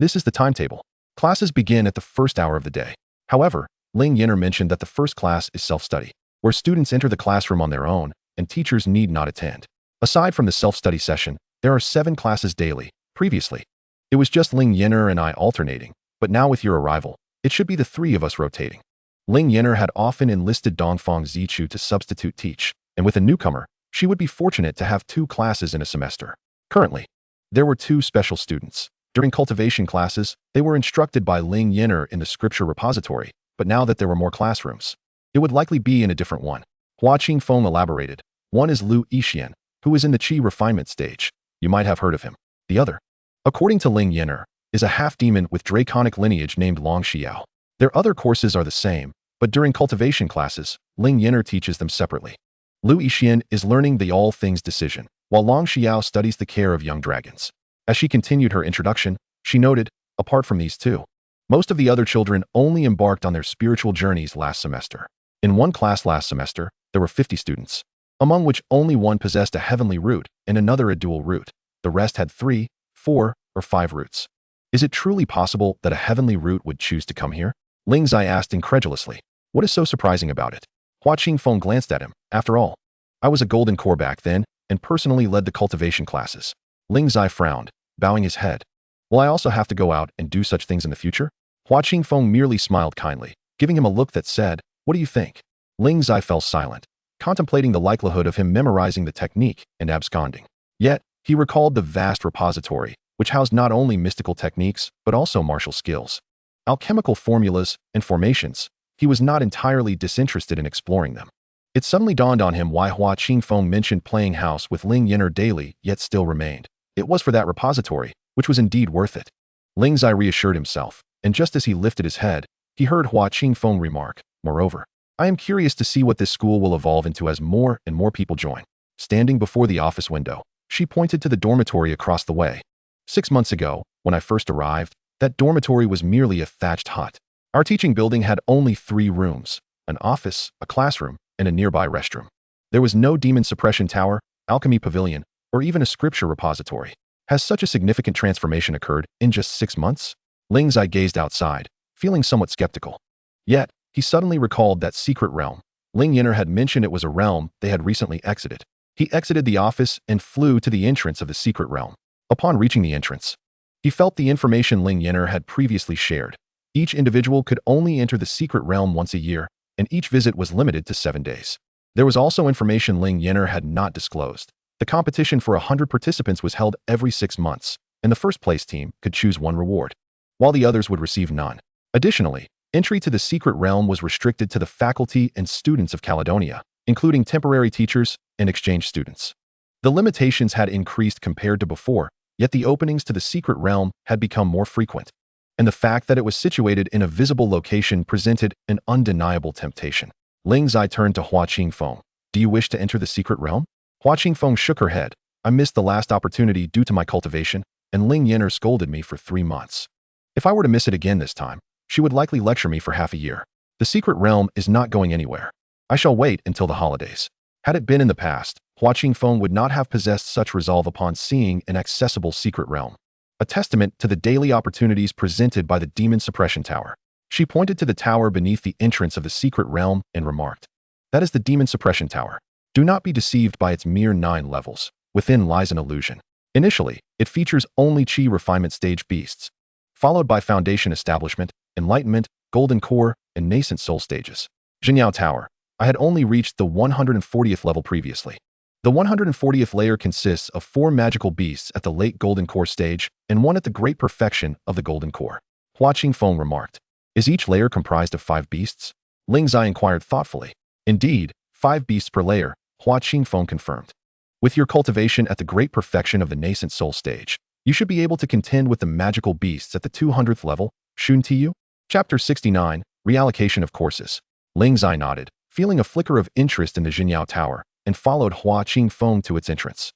"This is the timetable. Classes begin at the first hour of the day. However, Ling Yan'er mentioned that the first class is self-study, where students enter the classroom on their own and teachers need not attend. Aside from the self-study session, there are 7 classes daily. Previously, it was just Ling Yan'er and I alternating, but now with your arrival, it should be the 3 of us rotating." Ling Yan'er had often enlisted Dongfang Zichu to substitute teach, and with a newcomer, she would be fortunate to have 2 classes in a semester. Currently, there were 2 special students. During cultivation classes, they were instructed by Ling Yan'er in the scripture repository, but now that there were more classrooms, it would likely be in a different one. Hua Qingfeng elaborated. "One is Lu Yixian, who is in the qi refinement stage. You might have heard of him. The other, according to Ling Yan'er, is a half-demon with draconic lineage named Long Xiao. Their other courses are the same, but during cultivation classes, Ling Yan'er teaches them separately. Lu Yixian is learning the all things decision, while Long Xiao studies the care of young dragons." As she continued her introduction, she noted, "Apart from these 2, most of the other children only embarked on their spiritual journeys last semester. In one class last semester, there were 50 students, among which only one possessed a heavenly root and another a dual root. The rest had 3, 4, or 5 roots. Is it truly possible that a heavenly root would choose to come here?" Ling Zai asked incredulously. "What is so surprising about it?" Hua Qingfeng glanced at him. "After all, I was a golden core back then and personally led the cultivation classes." Ling Zai frowned, bowing his head. "Will I also have to go out and do such things in the future?" Hua Qingfeng merely smiled kindly, giving him a look that said, "What do you think?" Ling Zai fell silent, contemplating the likelihood of him memorizing the technique and absconding. Yet, he recalled the vast repository, which housed not only mystical techniques, but also martial skills, alchemical formulas, and formations. He was not entirely disinterested in exploring them. It suddenly dawned on him why Hua Qingfeng mentioned playing house with Ling Yan'er daily, yet still remained. It was for that repository, which was indeed worth it. Ling Zai reassured himself, and just as he lifted his head, he heard Hua Qingfeng remark, "Moreover, I am curious to see what this school will evolve into as more and more people join." Standing before the office window, she pointed to the dormitory across the way. 6 months ago, when I first arrived, that dormitory was merely a thatched hut. Our teaching building had only 3 rooms, an office, a classroom, and a nearby restroom. There was no demon suppression tower, alchemy pavilion, or even a scripture repository. Has such a significant transformation occurred in just 6 months? Ling Zai gazed outside, feeling somewhat skeptical. Yet, he suddenly recalled that secret realm. Ling Yan'er had mentioned it was a realm they had recently exited. He exited the office and flew to the entrance of the secret realm. Upon reaching the entrance, he felt the information Ling Yan'er had previously shared. Each individual could only enter the secret realm once a year, and each visit was limited to 7 days. There was also information Ling Yan'er had not disclosed. The competition for 100 participants was held every 6 months, and the first place team could choose one reward, while the others would receive none. Additionally, entry to the secret realm was restricted to the faculty and students of Caledonia, including temporary teachers and exchange students. The limitations had increased compared to before, Yet the openings to the secret realm had become more frequent, and the fact that it was situated in a visible location presented an undeniable temptation. Ling Zai turned to Hua Qingfeng. Do you wish to enter the secret realm? Hua Qingfeng shook her head. I missed the last opportunity due to my cultivation, and Ling Yan'er scolded me for 3 months. If I were to miss it again this time, she would likely lecture me for half a year. The secret realm is not going anywhere. I shall wait until the holidays. Had it been in the past, Hua Qingfeng would not have possessed such resolve upon seeing an accessible secret realm, a testament to the daily opportunities presented by the Demon Suppression Tower. She pointed to the tower beneath the entrance of the secret realm and remarked, "That is the Demon Suppression Tower. Do not be deceived by its mere 9 levels. Within lies an illusion. Initially, it features only Qi refinement stage beasts, followed by Foundation Establishment, Enlightenment, Golden Core, and Nascent Soul stages. Xianxiao Tower. I had only reached the 140th level previously. The 140th layer consists of 4 magical beasts at the late Golden Core stage and 1 at the great perfection of the Golden Core." Hua Qingfeng remarked, "Is each layer comprised of 5 beasts?" Ling Zai inquired thoughtfully. "Indeed, 5 beasts per layer," Hua Qingfeng confirmed. "With your cultivation at the great perfection of the Nascent Soul stage, you should be able to contend with the magical beasts at the 200th level, Shun Tiyu?" Chapter 69, Reallocation of Courses. Ling Zai nodded, feeling a flicker of interest in the Xianxiao Tower, and followed Hua Qingfeng to its entrance.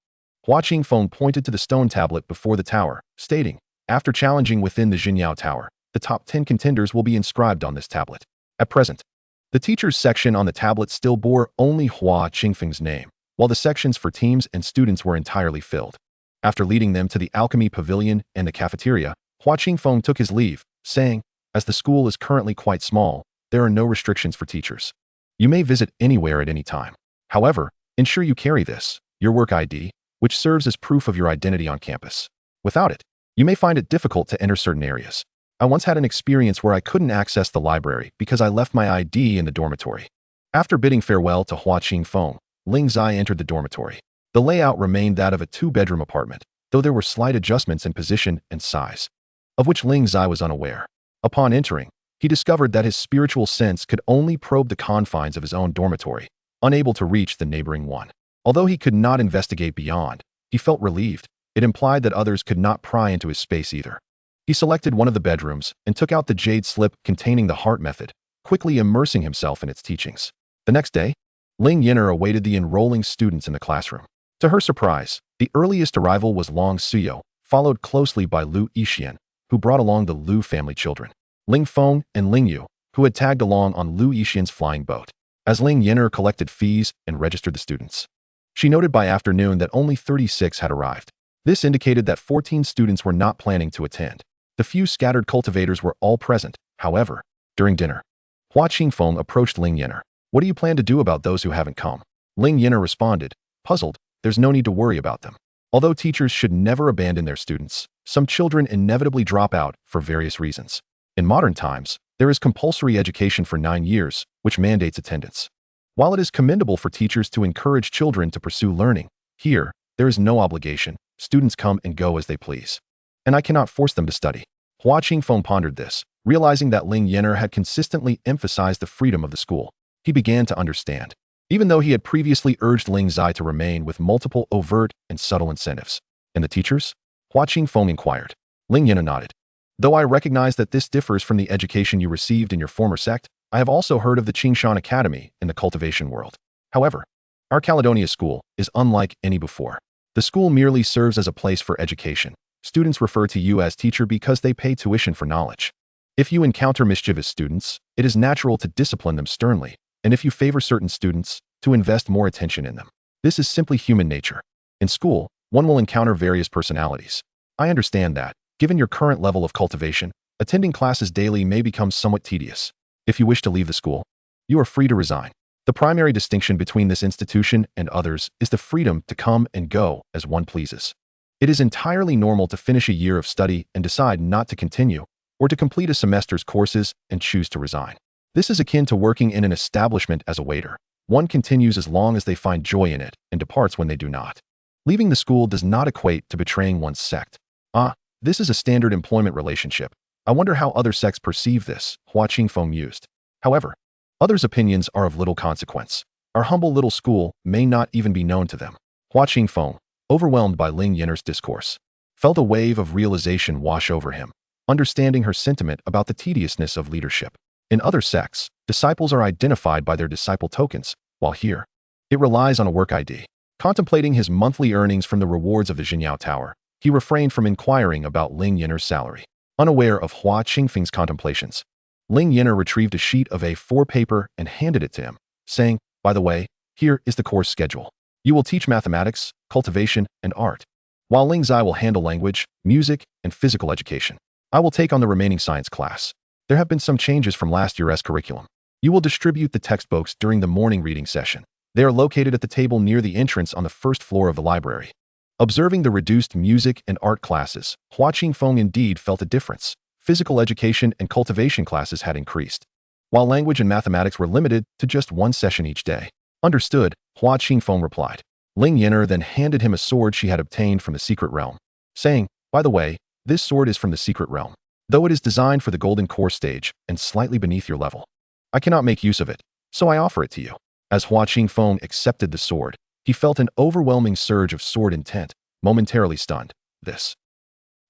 Hua Qingfeng pointed to the stone tablet before the tower, stating, "After challenging within the Xianxiao Tower, the top 10 contenders will be inscribed on this tablet." At present, the teachers section on the tablet still bore only Hua Qingfeng's name, while the sections for teams and students were entirely filled. After leading them to the alchemy pavilion and the cafeteria, Hua Qingfeng took his leave, saying, "As the school is currently quite small, there are no restrictions for teachers. You may visit anywhere at any time. However, ensure you carry this, your work ID, which serves as proof of your identity on campus. Without it, you may find it difficult to enter certain areas. I once had an experience where I couldn't access the library because I left my ID in the dormitory." After bidding farewell to Hua Qingfeng, Ling Zai entered the dormitory. The layout remained that of a 2-bedroom apartment, though there were slight adjustments in position and size, of which Ling Zai was unaware. Upon entering, he discovered that his spiritual sense could only probe the confines of his own dormitory, unable to reach the neighboring one. Although he could not investigate beyond, he felt relieved. It implied that others could not pry into his space either. He selected one of the bedrooms and took out the jade slip containing the heart method, quickly immersing himself in its teachings. The next day, Ling Yan'er awaited the enrolling students in the classroom. To her surprise, the earliest arrival was Long Suyo, followed closely by Lu Yixian, who brought along the Lu family children, Ling Feng and Ling Yu, who had tagged along on Lu Yixian's flying boat. As Ling Yan'er collected fees and registered the students, she noted by afternoon that only 36 had arrived. This indicated that 14 students were not planning to attend. The few scattered cultivators were all present, however. During dinner, Hua Qingfeng approached Ling Yan'er. "What do you plan to do about those who haven't come?" Ling Yan'er responded, puzzled, "There's no need to worry about them. Although teachers should never abandon their students, some children inevitably drop out for various reasons. In modern times, there is compulsory education for 9 years, which mandates attendance. While it is commendable for teachers to encourage children to pursue learning, here, there is no obligation. Students come and go as they please. And I cannot force them to study." Hua Qingfeng pondered this, realizing that Ling Yan'er had consistently emphasized the freedom of the school. He began to understand, even though he had previously urged Ling Zai to remain with multiple overt and subtle incentives. "And the teachers?" Hua Qingfeng inquired. Ling Yan'er nodded. "Though I recognize that this differs from the education you received in your former sect, I have also heard of the Qingshan Academy in the Cultivation World. However, our Caledonia school is unlike any before. The school merely serves as a place for education. Students refer to you as teacher because they pay tuition for knowledge. If you encounter mischievous students, it is natural to discipline them sternly, and if you favor certain students, to invest more attention in them. This is simply human nature. In school, one will encounter various personalities. I understand that, given your current level of cultivation, attending classes daily may become somewhat tedious. If you wish to leave the school, you are free to resign. The primary distinction between this institution and others is the freedom to come and go as one pleases. It is entirely normal to finish a year of study and decide not to continue, or to complete a semester's courses and choose to resign. This is akin to working in an establishment as a waiter. One continues as long as they find joy in it and departs when they do not. Leaving the school does not equate to betraying one's sect. This is a standard employment relationship. I wonder how other sects perceive this, Hua Qingfeng mused. However, others' opinions are of little consequence. Our humble little school may not even be known to them. Hua Qingfeng, overwhelmed by Ling Yan'er's discourse, felt a wave of realization wash over him, understanding her sentiment about the tediousness of leadership. In other sects, disciples are identified by their disciple tokens, while here, it relies on a work ID. Contemplating his monthly earnings from the rewards of the Jinyao Tower, he refrained from inquiring about Ling Yan'er's salary. Unaware of Hua Qingfeng's contemplations, Ling Yan'er retrieved a sheet of A4 paper and handed it to him, saying, "By the way, here is the course schedule. You will teach mathematics, cultivation, and art, while Ling Zai will handle language, music, and physical education. I will take on the remaining science class. There have been some changes from last year's curriculum. You will distribute the textbooks during the morning reading session. They are located at the table near the entrance on the first floor of the library." Observing the reduced music and art classes, Hua Qingfeng indeed felt a difference. Physical education and cultivation classes had increased, while language and mathematics were limited to just one session each day. Understood, Hua Qingfeng replied. Ling Yan'er then handed him a sword she had obtained from the secret realm, saying, "By the way, this sword is from the secret realm, though it is designed for the golden core stage and slightly beneath your level. I cannot make use of it, so I offer it to you." As Hua Qingfeng accepted the sword, he felt an overwhelming surge of sword intent, momentarily stunned. "This,"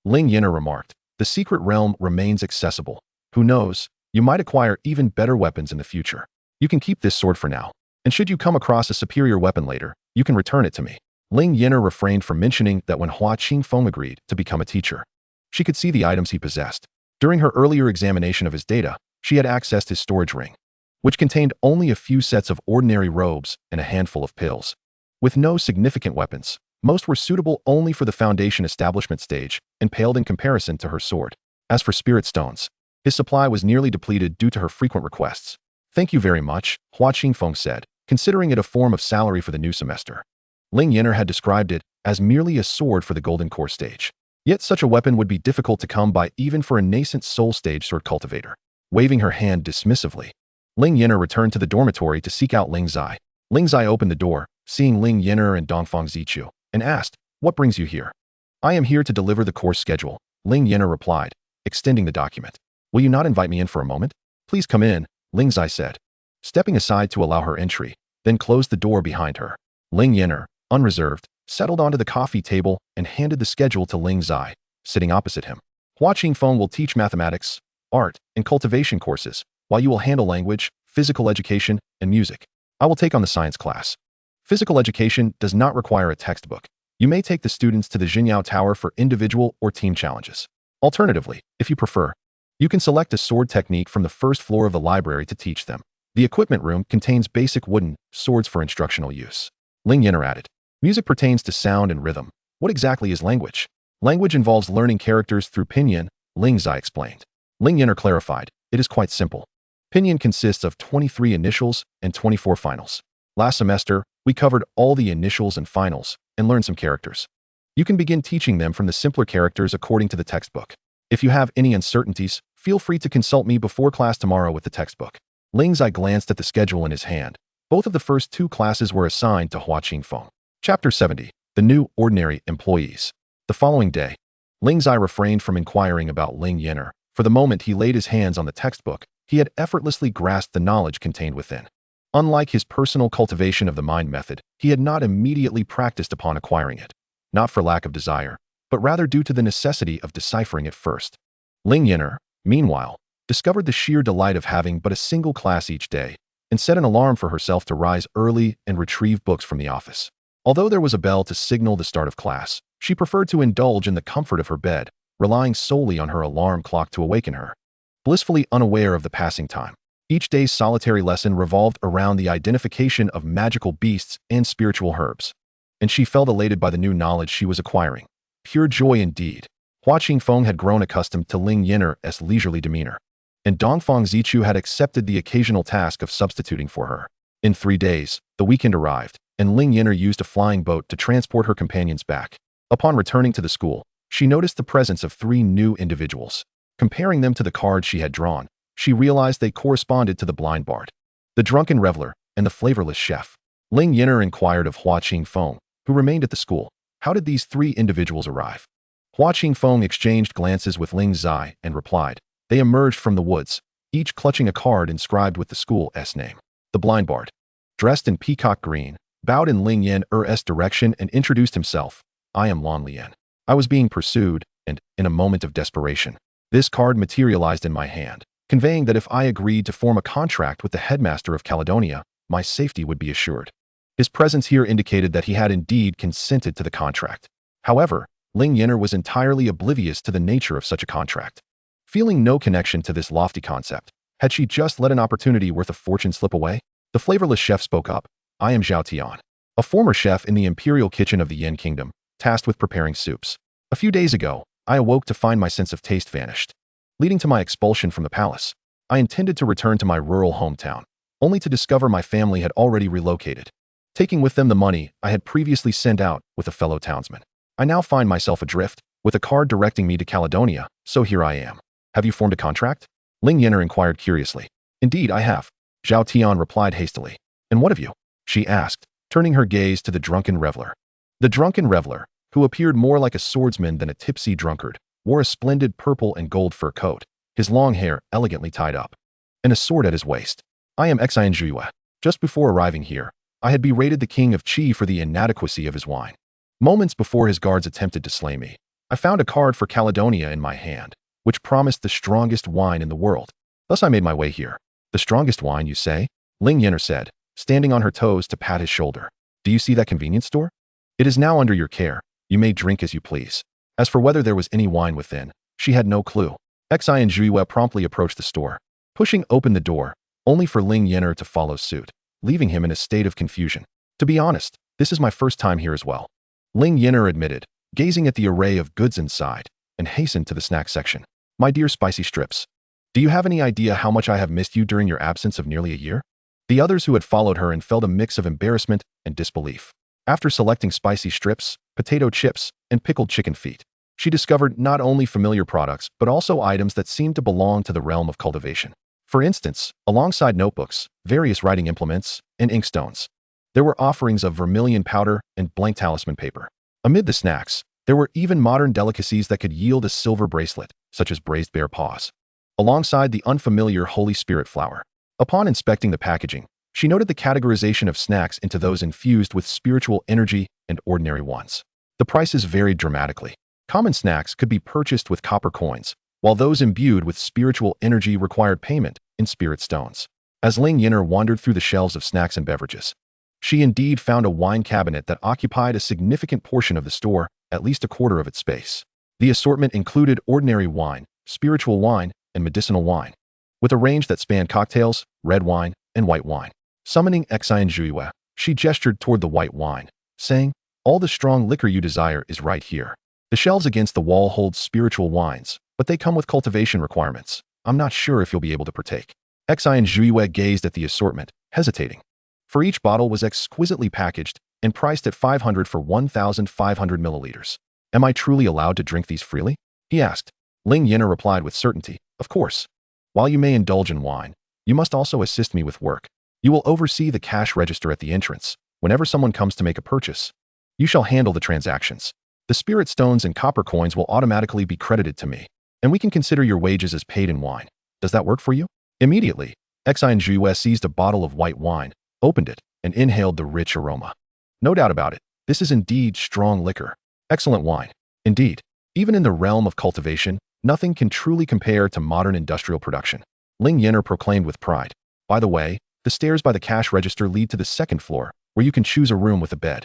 Ling Yan'er remarked, "the secret realm remains accessible. Who knows, you might acquire even better weapons in the future. You can keep this sword for now, and should you come across a superior weapon later, you can return it to me." Ling Yan'er refrained from mentioning that when Hua Qingfeng agreed to become a teacher, she could see the items he possessed. During her earlier examination of his data, she had accessed his storage ring, which contained only a few sets of ordinary robes and a handful of pills. With no significant weapons, most were suitable only for the foundation establishment stage and paled in comparison to her sword. As for spirit stones, his supply was nearly depleted due to her frequent requests. "Thank you very much," Hua Qingfeng said, considering it a form of salary for the new semester. Ling Yan'er had described it as merely a sword for the golden core stage. Yet such a weapon would be difficult to come by even for a nascent soul stage sword cultivator. Waving her hand dismissively, Ling Yan'er returned to the dormitory to seek out Ling Zai. Ling Zai opened the door, seeing Ling Yan'er and Dongfang Zichu, and asked, "What brings you here?" "I am here to deliver the course schedule," Ling Yan'er replied, extending the document. "Will you not invite me in for a moment?" "Please come in," Ling Zai said, stepping aside to allow her entry, then closed the door behind her. Ling Yan'er, unreserved, settled onto the coffee table and handed the schedule to Ling Zai, sitting opposite him. "Hua Qingfeng will teach mathematics, art, and cultivation courses, while you will handle language, physical education, and music. I will take on the science class. Physical education does not require a textbook. You may take the students to the Jinyao Tower for individual or team challenges. Alternatively, if you prefer, you can select a sword technique from the first floor of the library to teach them. The equipment room contains basic wooden swords for instructional use." Ling Yan'er added, "Music pertains to sound and rhythm. What exactly is language?" "Language involves learning characters through pinyin," Ling Zai explained. Ling Yan'er clarified, "It is quite simple. Pinyin consists of 23 initials and 24 finals. Last semester, we covered all the initials and finals and learned some characters. You can begin teaching them from the simpler characters according to the textbook. If you have any uncertainties, feel free to consult me before class tomorrow with the textbook." Ling Zai glanced at the schedule in his hand. Both of the first two classes were assigned to Hua Qingfeng. Chapter 70. The New Ordinary Employees. The following day, Ling Zai refrained from inquiring about Ling Yan'er. For the moment he laid his hands on the textbook, he had effortlessly grasped the knowledge contained within. Unlike his personal cultivation of the mind method, he had not immediately practiced upon acquiring it, not for lack of desire, but rather due to the necessity of deciphering it first. Ling Yan'er, meanwhile, discovered the sheer delight of having but a single class each day, and set an alarm for herself to rise early and retrieve books from the office. Although there was a bell to signal the start of class, she preferred to indulge in the comfort of her bed, relying solely on her alarm clock to awaken her. Blissfully unaware of the passing time, each day's solitary lesson revolved around the identification of magical beasts and spiritual herbs, and she felt elated by the new knowledge she was acquiring. Pure joy indeed. Hua Qingfeng had grown accustomed to Ling Yan'er's leisurely demeanor, and Dongfang Zichu had accepted the occasional task of substituting for her. In 3 days, the weekend arrived, and Ling Yan'er used a flying boat to transport her companions back. Upon returning to the school, she noticed the presence of 3 new individuals. Comparing them to the cards she had drawn, she realized they corresponded to the blind bard, the drunken reveler, and the flavorless chef. Ling Yan'er inquired of Hua Qingfeng, who remained at the school, how did these 3 individuals arrive? Hua Qingfeng exchanged glances with Ling Zai and replied, they emerged from the woods, each clutching a card inscribed with the school's name. The blind bard, dressed in peacock green, bowed in Ling Yan'er's direction and introduced himself. I am Lan Lian. I was being pursued, and, in a moment of desperation, this card materialized in my hand, conveying that if I agreed to form a contract with the headmaster of Caledonia, my safety would be assured. His presence here indicated that he had indeed consented to the contract. However, Ling Yan'er was entirely oblivious to the nature of such a contract. Feeling no connection to this lofty concept, had she just let an opportunity worth a fortune slip away? The flavorless chef spoke up. I am Zhao Tian, a former chef in the imperial kitchen of the Yin Kingdom, tasked with preparing soups. A few days ago, I awoke to find my sense of taste vanished, leading to my expulsion from the palace. I intended to return to my rural hometown, only to discover my family had already relocated, taking with them the money I had previously sent out with a fellow townsman. I now find myself adrift, with a card directing me to Caledonia, so here I am. Have you formed a contract? Ling Yan'er inquired curiously. Indeed, I have. Zhao Tian replied hastily. And what of you? She asked, turning her gaze to the drunken reveler. The drunken reveler, who appeared more like a swordsman than a tipsy drunkard, wore a splendid purple and gold fur coat, his long hair elegantly tied up, and a sword at his waist. I am xianxiaaudiobooks. Just before arriving here, I had berated the king of Qi for the inadequacy of his wine. Moments before his guards attempted to slay me, I found a card for Caledonia in my hand, which promised the strongest wine in the world. Thus I made my way here. The strongest wine, you say? Ling Yan'er said, standing on her toes to pat his shoulder. Do you see that convenience store? It is now under your care. You may drink as you please. As for whether there was any wine within, she had no clue. Xianxiaaudiobooks promptly approached the store, pushing open the door, only for Ling Yan'er to follow suit, leaving him in a state of confusion. To be honest, this is my first time here as well, Ling Yan'er admitted, gazing at the array of goods inside, and hastened to the snack section. My dear spicy strips, do you have any idea how much I have missed you during your absence of nearly a year? The others who had followed her and felt a mix of embarrassment and disbelief. After selecting spicy strips, potato chips, and pickled chicken feet, she discovered not only familiar products but also items that seemed to belong to the realm of cultivation. For instance, alongside notebooks, various writing implements, and inkstones, there were offerings of vermilion powder and blank talisman paper. Amid the snacks, there were even modern delicacies that could yield a silver bracelet, such as braised bear paws, alongside the unfamiliar Holy Spirit flower. Upon inspecting the packaging, she noted the categorization of snacks into those infused with spiritual energy and ordinary ones. The prices varied dramatically. Common snacks could be purchased with copper coins, while those imbued with spiritual energy required payment in spirit stones. As Ling Yan'er wandered through the shelves of snacks and beverages, she indeed found a wine cabinet that occupied a significant portion of the store, at least a quarter of its space. The assortment included ordinary wine, spiritual wine, and medicinal wine, with a range that spanned cocktails, red wine, and white wine. Summoning xianxiaaudiobooks, she gestured toward the white wine, saying, all the strong liquor you desire is right here. The shelves against the wall hold spiritual wines, but they come with cultivation requirements. I'm not sure if you'll be able to partake. Xianxiaaudiobooks gazed at the assortment, hesitating. For each bottle was exquisitely packaged and priced at 500 for 1,500 milliliters. Am I truly allowed to drink these freely? He asked. Ling Yan'er replied with certainty, of course. While you may indulge in wine, you must also assist me with work. You will oversee the cash register at the entrance. Whenever someone comes to make a purchase, you shall handle the transactions. The spirit stones and copper coins will automatically be credited to me, and we can consider your wages as paid in wine. Does that work for you? Immediately, Xianxiaaudiobooks seized a bottle of white wine, opened it, and inhaled the rich aroma. No doubt about it, this is indeed strong liquor. Excellent wine. Indeed, even in the realm of cultivation, nothing can truly compare to modern industrial production, Ling Yan'er proclaimed with pride. By the way, the stairs by the cash register lead to the second floor, where you can choose a room with a bed.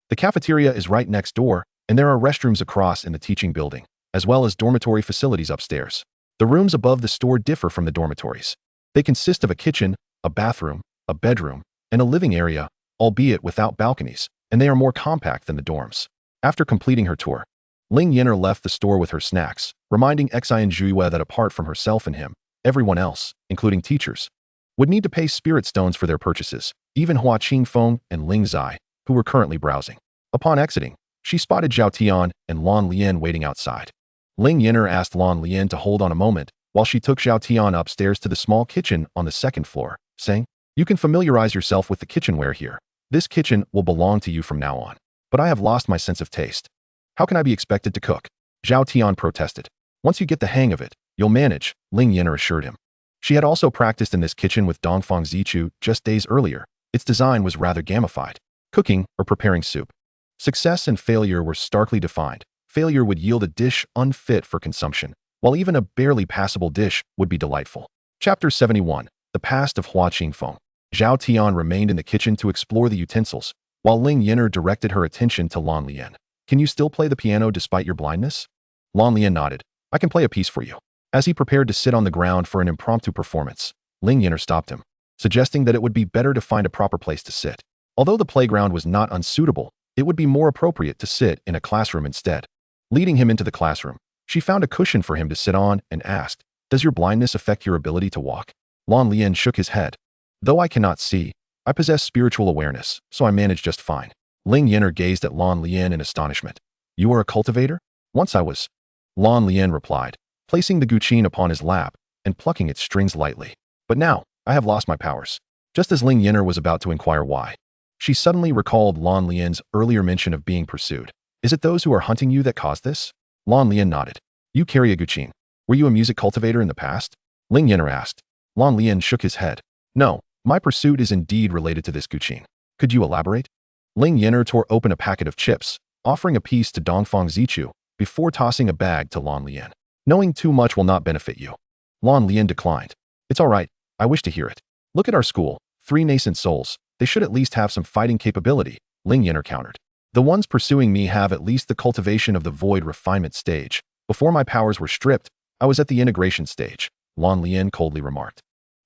The cafeteria is right next door, and there are restrooms across in the teaching building, as well as dormitory facilities upstairs. The rooms above the store differ from the dormitories. They consist of a kitchen, a bathroom, a bedroom, and a living area, albeit without balconies, and they are more compact than the dorms. After completing her tour, Ling Yan'er left the store with her snacks, reminding Xianxiaaudiobooks that apart from herself and him, everyone else, including teachers, would need to pay spirit stones for their purchases, even Hua Qingfeng and Ling Zai, who were currently browsing. Upon exiting, she spotted Zhao Tian and Lan Lian waiting outside. Ling Yan'er asked Lan Lian to hold on a moment while she took Zhao Tian upstairs to the small kitchen on the second floor, saying, you can familiarize yourself with the kitchenware here. This kitchen will belong to you from now on. But I have lost my sense of taste. How can I be expected to cook? Zhao Tian protested. Once you get the hang of it, you'll manage, Ling Yan'er assured him. She had also practiced in this kitchen with Dongfang Zichu just days earlier. Its design was rather gamified. Cooking or preparing soup. Success and failure were starkly defined, failure would yield a dish unfit for consumption, while even a barely passable dish would be delightful. Chapter 71. The Past of Hua Qingfeng. Zhao Tian remained in the kitchen to explore the utensils, while Ling Yan'er directed her attention to Lan Lian. Can you still play the piano despite your blindness? Lan Lian nodded. I can play a piece for you. As he prepared to sit on the ground for an impromptu performance, Ling Yan'er stopped him, suggesting that it would be better to find a proper place to sit. Although the playground was not unsuitable, it would be more appropriate to sit in a classroom instead. Leading him into the classroom, she found a cushion for him to sit on and asked, "Does your blindness affect your ability to walk?" Lan Lian shook his head. "Though I cannot see, I possess spiritual awareness, so I manage just fine." Ling Yan'er gazed at Lan Lian in astonishment. "You are a cultivator?" "Once I was," Lan Lian replied, placing the guqin upon his lap and plucking its strings lightly. "But now, I have lost my powers." Just as Ling Yan'er was about to inquire why, she suddenly recalled Lan Lian's earlier mention of being pursued. "Is it those who are hunting you that caused this?" Lan Lian nodded. "You carry a guqin. Were you a music cultivator in the past?" Ling Yan'er asked. Lan Lian shook his head. "No, my pursuit is indeed related to this guqin. Could you elaborate?" Ling Yan'er tore open a packet of chips, offering a piece to Dongfang Zichu before tossing a bag to Lan Lian. "Knowing too much will not benefit you." Lan Lian declined. "It's all right. I wish to hear it. Look at our school, 3 nascent souls. They should at least have some fighting capability," Ling Yan'er countered. "The ones pursuing me have at least the cultivation of the void refinement stage. Before my powers were stripped, I was at the integration stage," Lan Lian coldly remarked.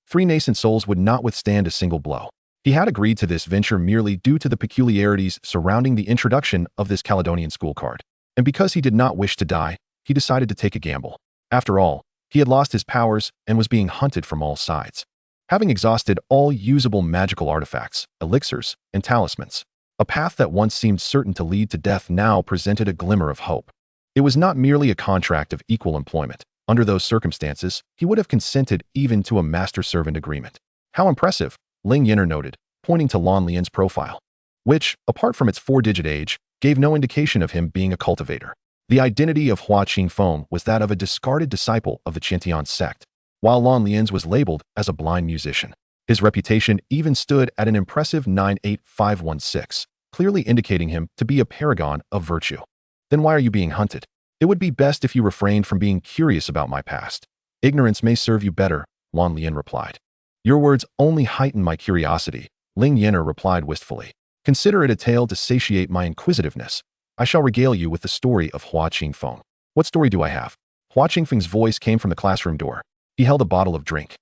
3 nascent souls would not withstand a single blow. He had agreed to this venture merely due to the peculiarities surrounding the introduction of this Caledonian school card. And because he did not wish to die, he decided to take a gamble. After all, he had lost his powers and was being hunted from all sides. Having exhausted all usable magical artifacts, elixirs, and talismans, a path that once seemed certain to lead to death now presented a glimmer of hope. It was not merely a contract of equal employment. Under those circumstances, he would have consented even to a master-servant agreement. "How impressive," Ling Yan'er noted, pointing to Lan Lian's profile, which, apart from its 4-digit age, gave no indication of him being a cultivator. The identity of Hua Qingfeng was that of a discarded disciple of the Qiantian Sect, while Lan Lian's was labeled as a blind musician. His reputation even stood at an impressive 98516, clearly indicating him to be a paragon of virtue. "Then why are you being hunted?" "It would be best if you refrained from being curious about my past. Ignorance may serve you better," Lan Lian replied. "Your words only heighten my curiosity," Ling Yan'er replied wistfully. "Consider it a tale to satiate my inquisitiveness. I shall regale you with the story of Hua Qingfeng." "What story do I have?" Hua Qingfeng's voice came from the classroom door. He held a bottle of drink,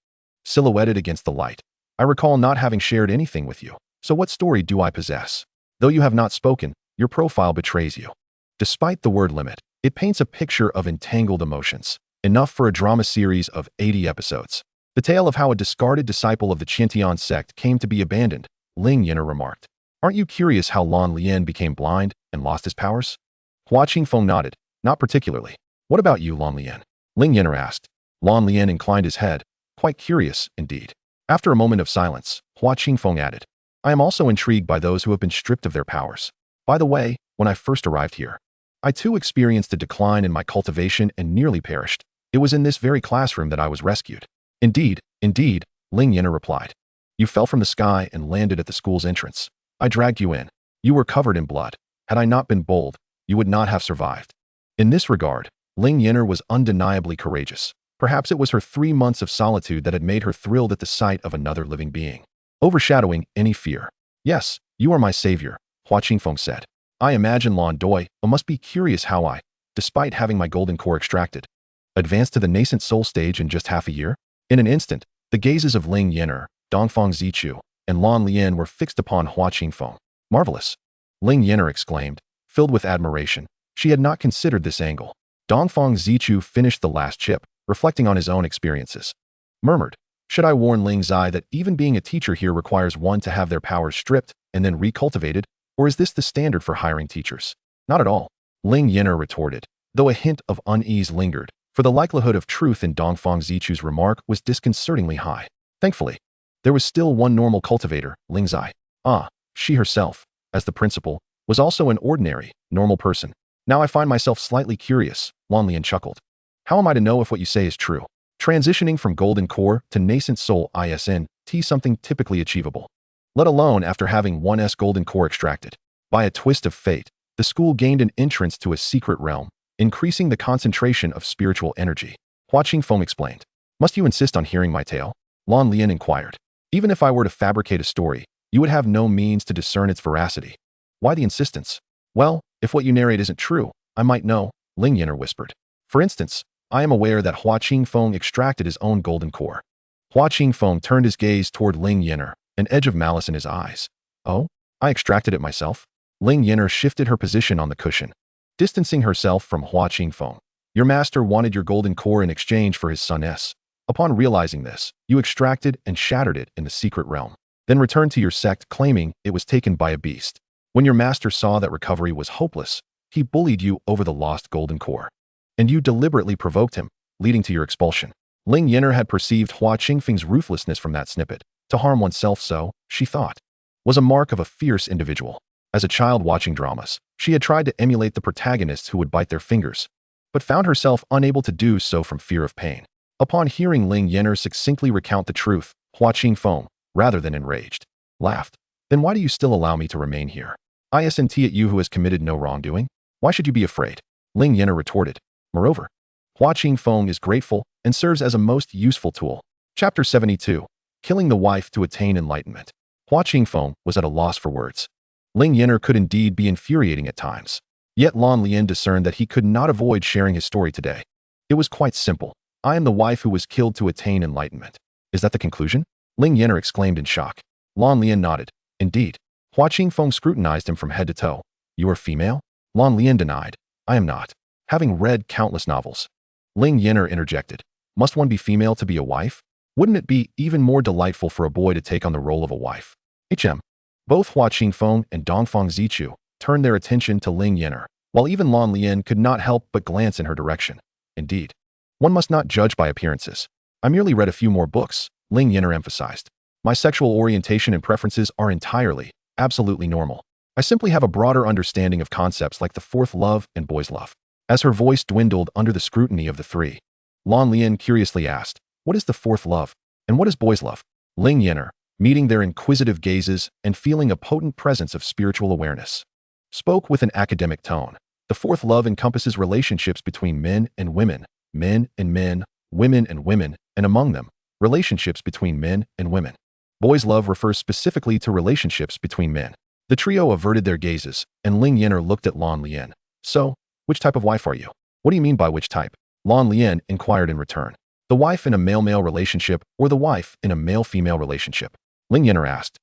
silhouetted against the light. "I recall not having shared anything with you, so what story do I possess? Though you have not spoken, your profile betrays you. Despite the word limit, it paints a picture of entangled emotions, enough for a drama series of 80 episodes. The tale of how a discarded disciple of the Qiantian Sect came to be abandoned," Ling Yan'er remarked. "Aren't you curious how Lan Lian became blind and lost his powers?" Hua Qingfeng nodded. "Not particularly." "What about you, Lan Lian?" Ling Yan'er asked. Lan Lian inclined his head, quite curious indeed. After a moment of silence, Hua Qingfeng added, "I am also intrigued by those who have been stripped of their powers. By the way, when I first arrived here, I too experienced a decline in my cultivation and nearly perished. It was in this very classroom that I was rescued." Indeed, Ling Yan'er replied. "You fell from the sky and landed at the school's entrance. I dragged you in. You were covered in blood. Had I not been bold, you would not have survived." In this regard, Ling Yan'er was undeniably courageous. Perhaps it was her 3 months of solitude that had made her thrilled at the sight of another living being, overshadowing any fear. "Yes, you are my savior," Hua Qingfeng said. "I imagine Lan Doi must be curious how I, despite having my golden core extracted, advanced to the nascent soul stage in just half a year." In an instant, the gazes of Ling Yan'er, Dongfang Zichu, and Lan Lian were fixed upon Hua Qingfeng. "Marvelous!" Ling Yan'er exclaimed, filled with admiration. She had not considered this angle. Dongfang Zichu finished the last chip, reflecting on his own experiences. Murmured, "Should I warn Ling Zai that even being a teacher here requires one to have their powers stripped and then recultivated, or is this the standard for hiring teachers?" "Not at all," Ling Yan'er retorted, though a hint of unease lingered, for the likelihood of truth in Dongfang Zichu's remark was disconcertingly high. Thankfully, there was still one normal cultivator, Ling Zai. She herself, as the principal, was also an ordinary, normal person. "Now I find myself slightly curious," Lan Lian chuckled. "How am I to know if what you say is true? Transitioning from golden core to nascent soul isn't something typically achievable, let alone after having 1's golden core extracted. By a twist of fate, the The school gained an entrance to a secret realm, increasing the concentration of spiritual energy. Hua Qingfeng explained. Must you insist on hearing my tale? Lan Lian inquired. Even if I were to fabricate a story, you would have no means to discern its veracity. Why the insistence? Well, if what you narrate isn't true, I might know, Ling Yan'er whispered. For instance, I am aware that Hua Qingfeng extracted his own golden core. Hua Qingfeng turned his gaze toward Ling Yan'er, an edge of malice in his eyes. Oh? I extracted it myself? Ling Yan'er shifted her position on the cushion, distancing herself from Hua Qingfeng. Your master wanted your golden core in exchange for his son S. Upon realizing this, you extracted and shattered it in the secret realm, then returned to your sect claiming it was taken by a beast. When your master saw that recovery was hopeless, he bullied you over the lost golden core. And you deliberately provoked him, leading to your expulsion. Ling Yan'er had perceived Hua Qingfeng's ruthlessness from that snippet. To harm oneself so, she thought, was a mark of a fierce individual. As a child watching dramas, she had tried to emulate the protagonists who would bite their fingers, but found herself unable to do so from fear of pain. Upon hearing Ling Yan'er succinctly recount the truth, Hua Qingfeng, rather than enraged, laughed. Then why do you still allow me to remain here? Isn't it you who has committed no wrongdoing? Why should you be afraid? Ling Yan'er retorted. Moreover, Hua Qingfeng is grateful and serves as a most useful tool. Chapter 72. Killing the wife to attain enlightenment. Hua Qingfeng was at a loss for words. Ling Yan'er could indeed be infuriating at times. Yet Lan Lian discerned that he could not avoid sharing his story today. It was quite simple. I am the wife who was killed to attain enlightenment. Is that the conclusion? Ling Yan'er exclaimed in shock. Lan Lian nodded. Indeed. Hua Qingfeng scrutinized him from head to toe. You are female? Lan Lian denied. I am not. Having read countless novels. Ling Yan'er interjected. Must one be female to be a wife? Wouldn't it be even more delightful for a boy to take on the role of a wife? Both Hua Qingfeng and Dongfang Zichu turned their attention to Ling Yan'er, while even Lan Lian could not help but glance in her direction. Indeed. One must not judge by appearances. I merely read a few more books, Ling Yan'er emphasized. My sexual orientation and preferences are entirely, absolutely normal. I simply have a broader understanding of concepts like the fourth love and boys' love. As her voice dwindled under the scrutiny of the three, Lan Lian curiously asked, what is the fourth love, and what is boys' love? Ling Yan'er, meeting their inquisitive gazes and feeling a potent presence of spiritual awareness, spoke with an academic tone. The fourth love encompasses relationships between men and women, men and men, women and women, and among them, relationships between men and women. Boys' love refers specifically to relationships between men. The trio averted their gazes, and Ling Yan'er looked at Lan Lian. So, which type of wife are you? What do you mean by which type? Lan Lian inquired in return. The wife in a male-male relationship or the wife in a male-female relationship? Ling Yan'er asked,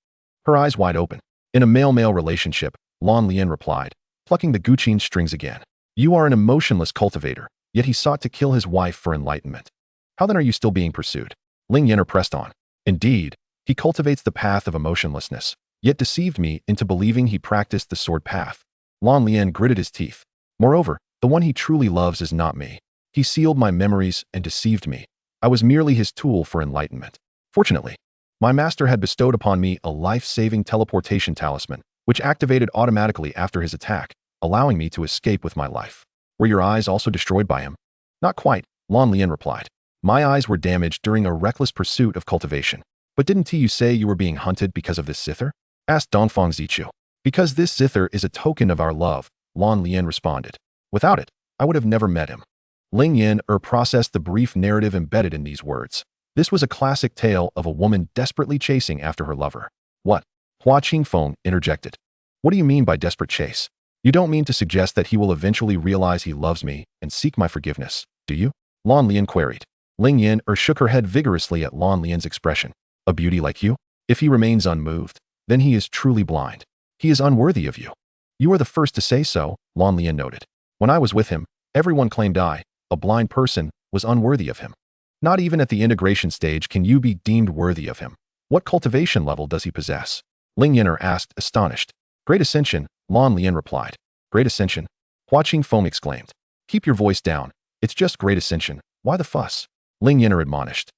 her eyes wide open. In a male-male relationship, Lan Lian replied, plucking the Guqin strings again. You are an emotionless cultivator, yet he sought to kill his wife for enlightenment. How then are you still being pursued? Ling Yan'er pressed on. Indeed, he cultivates the path of emotionlessness, yet deceived me into believing he practiced the sword path. Lan Lian gritted his teeth. Moreover, the one he truly loves is not me. He sealed my memories and deceived me. I was merely his tool for enlightenment. Fortunately, my master had bestowed upon me a life-saving teleportation talisman, which activated automatically after his attack, allowing me to escape with my life. Were your eyes also destroyed by him? Not quite, Lan Lian replied. My eyes were damaged during a reckless pursuit of cultivation. But didn't you say you were being hunted because of this zither? Asked Dongfang Zichu. Because this zither is a token of our love, Lan Lian responded. Without it, I would have never met him. Ling Yan'er processed the brief narrative embedded in these words. This was a classic tale of a woman desperately chasing after her lover. What? Hua Qingfeng interjected. What do you mean by desperate chase? You don't mean to suggest that he will eventually realize he loves me and seek my forgiveness, do you? Lan Lian queried. Ling Yan'er shook her head vigorously at Lan Lian's expression. A beauty like you? If he remains unmoved, then he is truly blind. He is unworthy of you. You are the first to say so, Lan Lian noted. When I was with him, everyone claimed I, a blind person, was unworthy of him. Not even at the integration stage can you be deemed worthy of him. What cultivation level does he possess? Ling Yan'er asked, astonished. Great Ascension, Lan Lian replied. Great Ascension? Hua Qingfeng exclaimed. Keep your voice down. It's just Great Ascension. Why the fuss? Ling Yan'er admonished.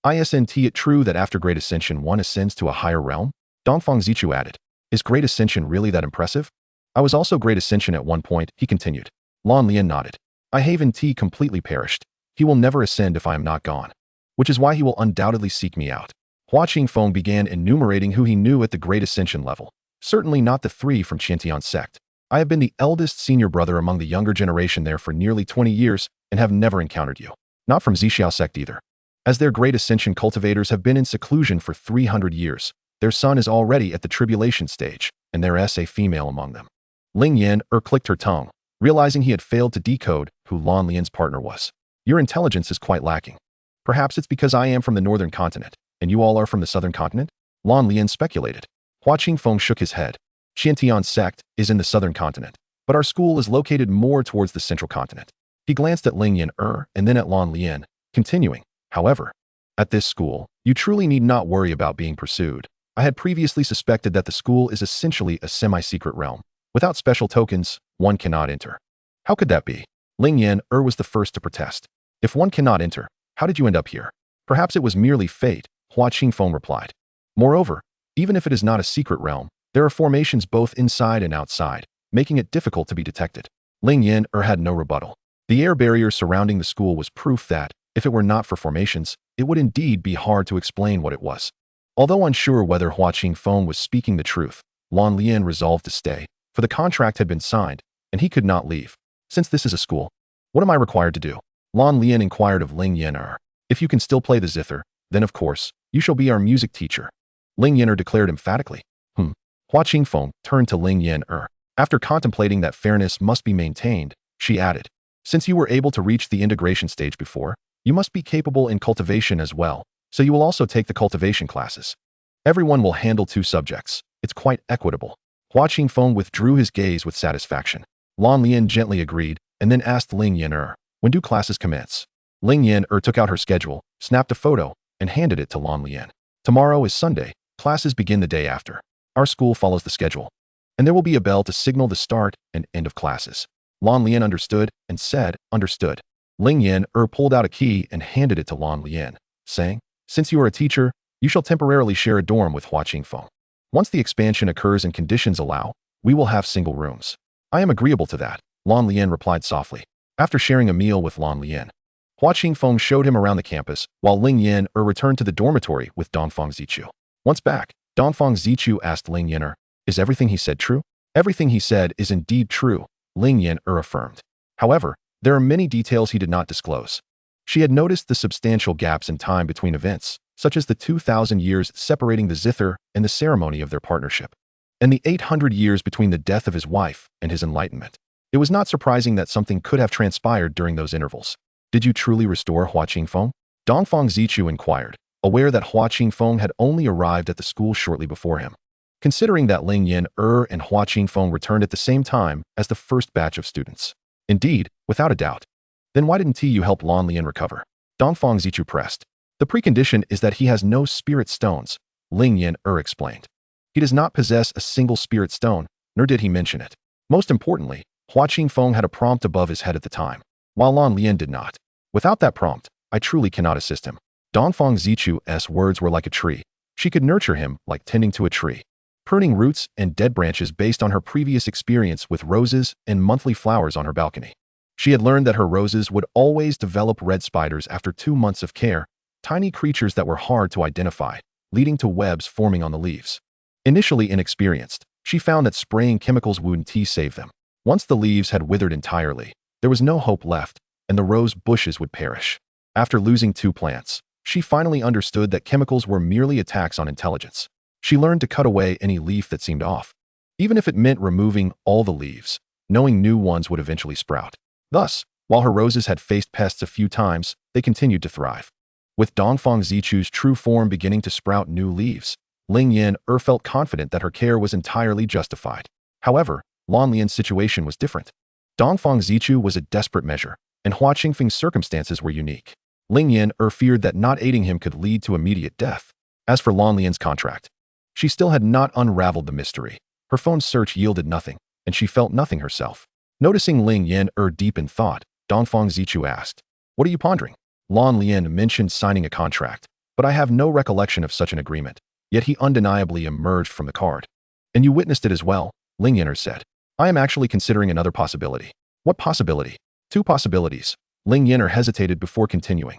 Isn't it true that after Great Ascension one ascends to a higher realm? Dongfang Zichu added. Is Great Ascension really that impressive? I was also Great Ascension at one point, he continued. Lan Lian nodded. I haven't completely perished. He will never ascend if I am not gone. Which is why he will undoubtedly seek me out. Hua Qingfeng began enumerating who he knew at the Great Ascension level. Certainly not the three from Qiantian Sect. I have been the eldest senior brother among the younger generation there for nearly 20 years and have never encountered you. Not from Xianxiao Sect either. As their great ascension cultivators have been in seclusion for 300 years, their son is already at the tribulation stage, and there is a female among them. Ling Yan'er clicked her tongue, realizing he had failed to decode who Lan Lian's partner was. Your intelligence is quite lacking. Perhaps it's because I am from the northern continent, and you all are from the southern continent? Lan Lian speculated. Hua Qingfeng shook his head. Qiantian Sect is in the southern continent, but our school is located more towards the central continent. He glanced at Ling Yan'er and then at Lan Lian, continuing, however, at this school, you truly need not worry about being pursued. I had previously suspected that the school is essentially a semi-secret realm. Without special tokens, one cannot enter. How could that be? Ling Yan'er was the first to protest. If one cannot enter, how did you end up here? Perhaps it was merely fate, Hua Qingfeng replied. Moreover, even if it is not a secret realm, there are formations both inside and outside, making it difficult to be detected. Ling Yan'er had no rebuttal. The air barrier surrounding the school was proof that, if it were not for formations, it would indeed be hard to explain what it was. Although unsure whether Hua Qingfeng was speaking the truth, Lan Lian resolved to stay, for the contract had been signed, and he could not leave. Since this is a school, what am I required to do? Lan Lian inquired of Ling Yan'er. If you can still play the zither, then of course, you shall be our music teacher. Ling Yan'er declared emphatically. Hua Qingfeng turned to Ling Yan'er. After contemplating that fairness must be maintained, she added, since you were able to reach the integration stage before, you must be capable in cultivation as well, so you will also take the cultivation classes. Everyone will handle 2 subjects. It's quite equitable. Hua Qingfeng withdrew his gaze with satisfaction. Lan Lian gently agreed, and then asked Ling Yan'er, when do classes commence? Ling Yan'er took out her schedule, snapped a photo, and handed it to Lan Lian. Tomorrow is Sunday. Classes begin the day after. Our school follows the schedule, and there will be a bell to signal the start and end of classes. Lan Lian understood and said, understood. Ling Yan'er pulled out a key and handed it to Lan Lian, saying, since you are a teacher, you shall temporarily share a dorm with Hua Qingfeng. Once the expansion occurs and conditions allow, we will have single rooms. I am agreeable to that, Lan Lian replied softly. After sharing a meal with Lan Lian, Hua Qingfeng showed him around the campus, while Ling Yan'er returned to the dormitory with Dongfang Zichu. Once back, Dongfang Zichu asked Ling Yan'er, is everything he said true? Everything he said is indeed true, Ling Yan'er affirmed. However, there are many details he did not disclose. She had noticed the substantial gaps in time between events, such as the 2,000 years separating the zither and the ceremony of their partnership, and the 800 years between the death of his wife and his enlightenment. It was not surprising that something could have transpired during those intervals. Did you truly restore Hua Qingfeng? Dongfang Zichu inquired, aware that Hua Qingfeng had only arrived at the school shortly before him. Considering that Ling Yan'er and Hua Qingfeng returned at the same time as the first batch of students. Indeed, without a doubt. Then why didn't you help Lan Lian recover? Dongfang Zichu pressed. The precondition is that he has no spirit stones, Ling Yan'er explained. He does not possess a single spirit stone, nor did he mention it. Most importantly, Hua Qingfeng had a prompt above his head at the time, while Lan Lian did not. Without that prompt, I truly cannot assist him. Dongfang Zichu's words were like a tree. She could nurture him like tending to a tree, pruning roots and dead branches based on her previous experience with roses and monthly flowers on her balcony. She had learned that her roses would always develop red spiders after 2 months of care, tiny creatures that were hard to identify, leading to webs forming on the leaves. Initially inexperienced, she found that spraying chemicals wouldn't save them. Once the leaves had withered entirely, there was no hope left, and the rose bushes would perish. After losing 2 plants, she finally understood that chemicals were merely attacks on intelligence. She learned to cut away any leaf that seemed off. Even if it meant removing all the leaves, knowing new ones would eventually sprout. Thus, while her roses had faced pests a few times, they continued to thrive. With Dongfang Zichu's true form beginning to sprout new leaves, Ling Yan'er felt confident that her care was entirely justified. However, Lan Lian's situation was different. Dongfang Zichu was a desperate measure, and Hua Qingfeng's circumstances were unique. Ling Yan'er feared that not aiding him could lead to immediate death. As for Lan Lian's contract, she still had not unraveled the mystery. Her phone's search yielded nothing, and she felt nothing herself. Noticing Ling Yan'er deep in thought, Dongfang Zichu asked, what are you pondering? Lan Lian mentioned signing a contract, but I have no recollection of such an agreement, yet he undeniably emerged from the card. And you witnessed it as well, Ling Yan'er said. I am actually considering another possibility. What possibility? 2 possibilities. Ling Yan'er hesitated before continuing.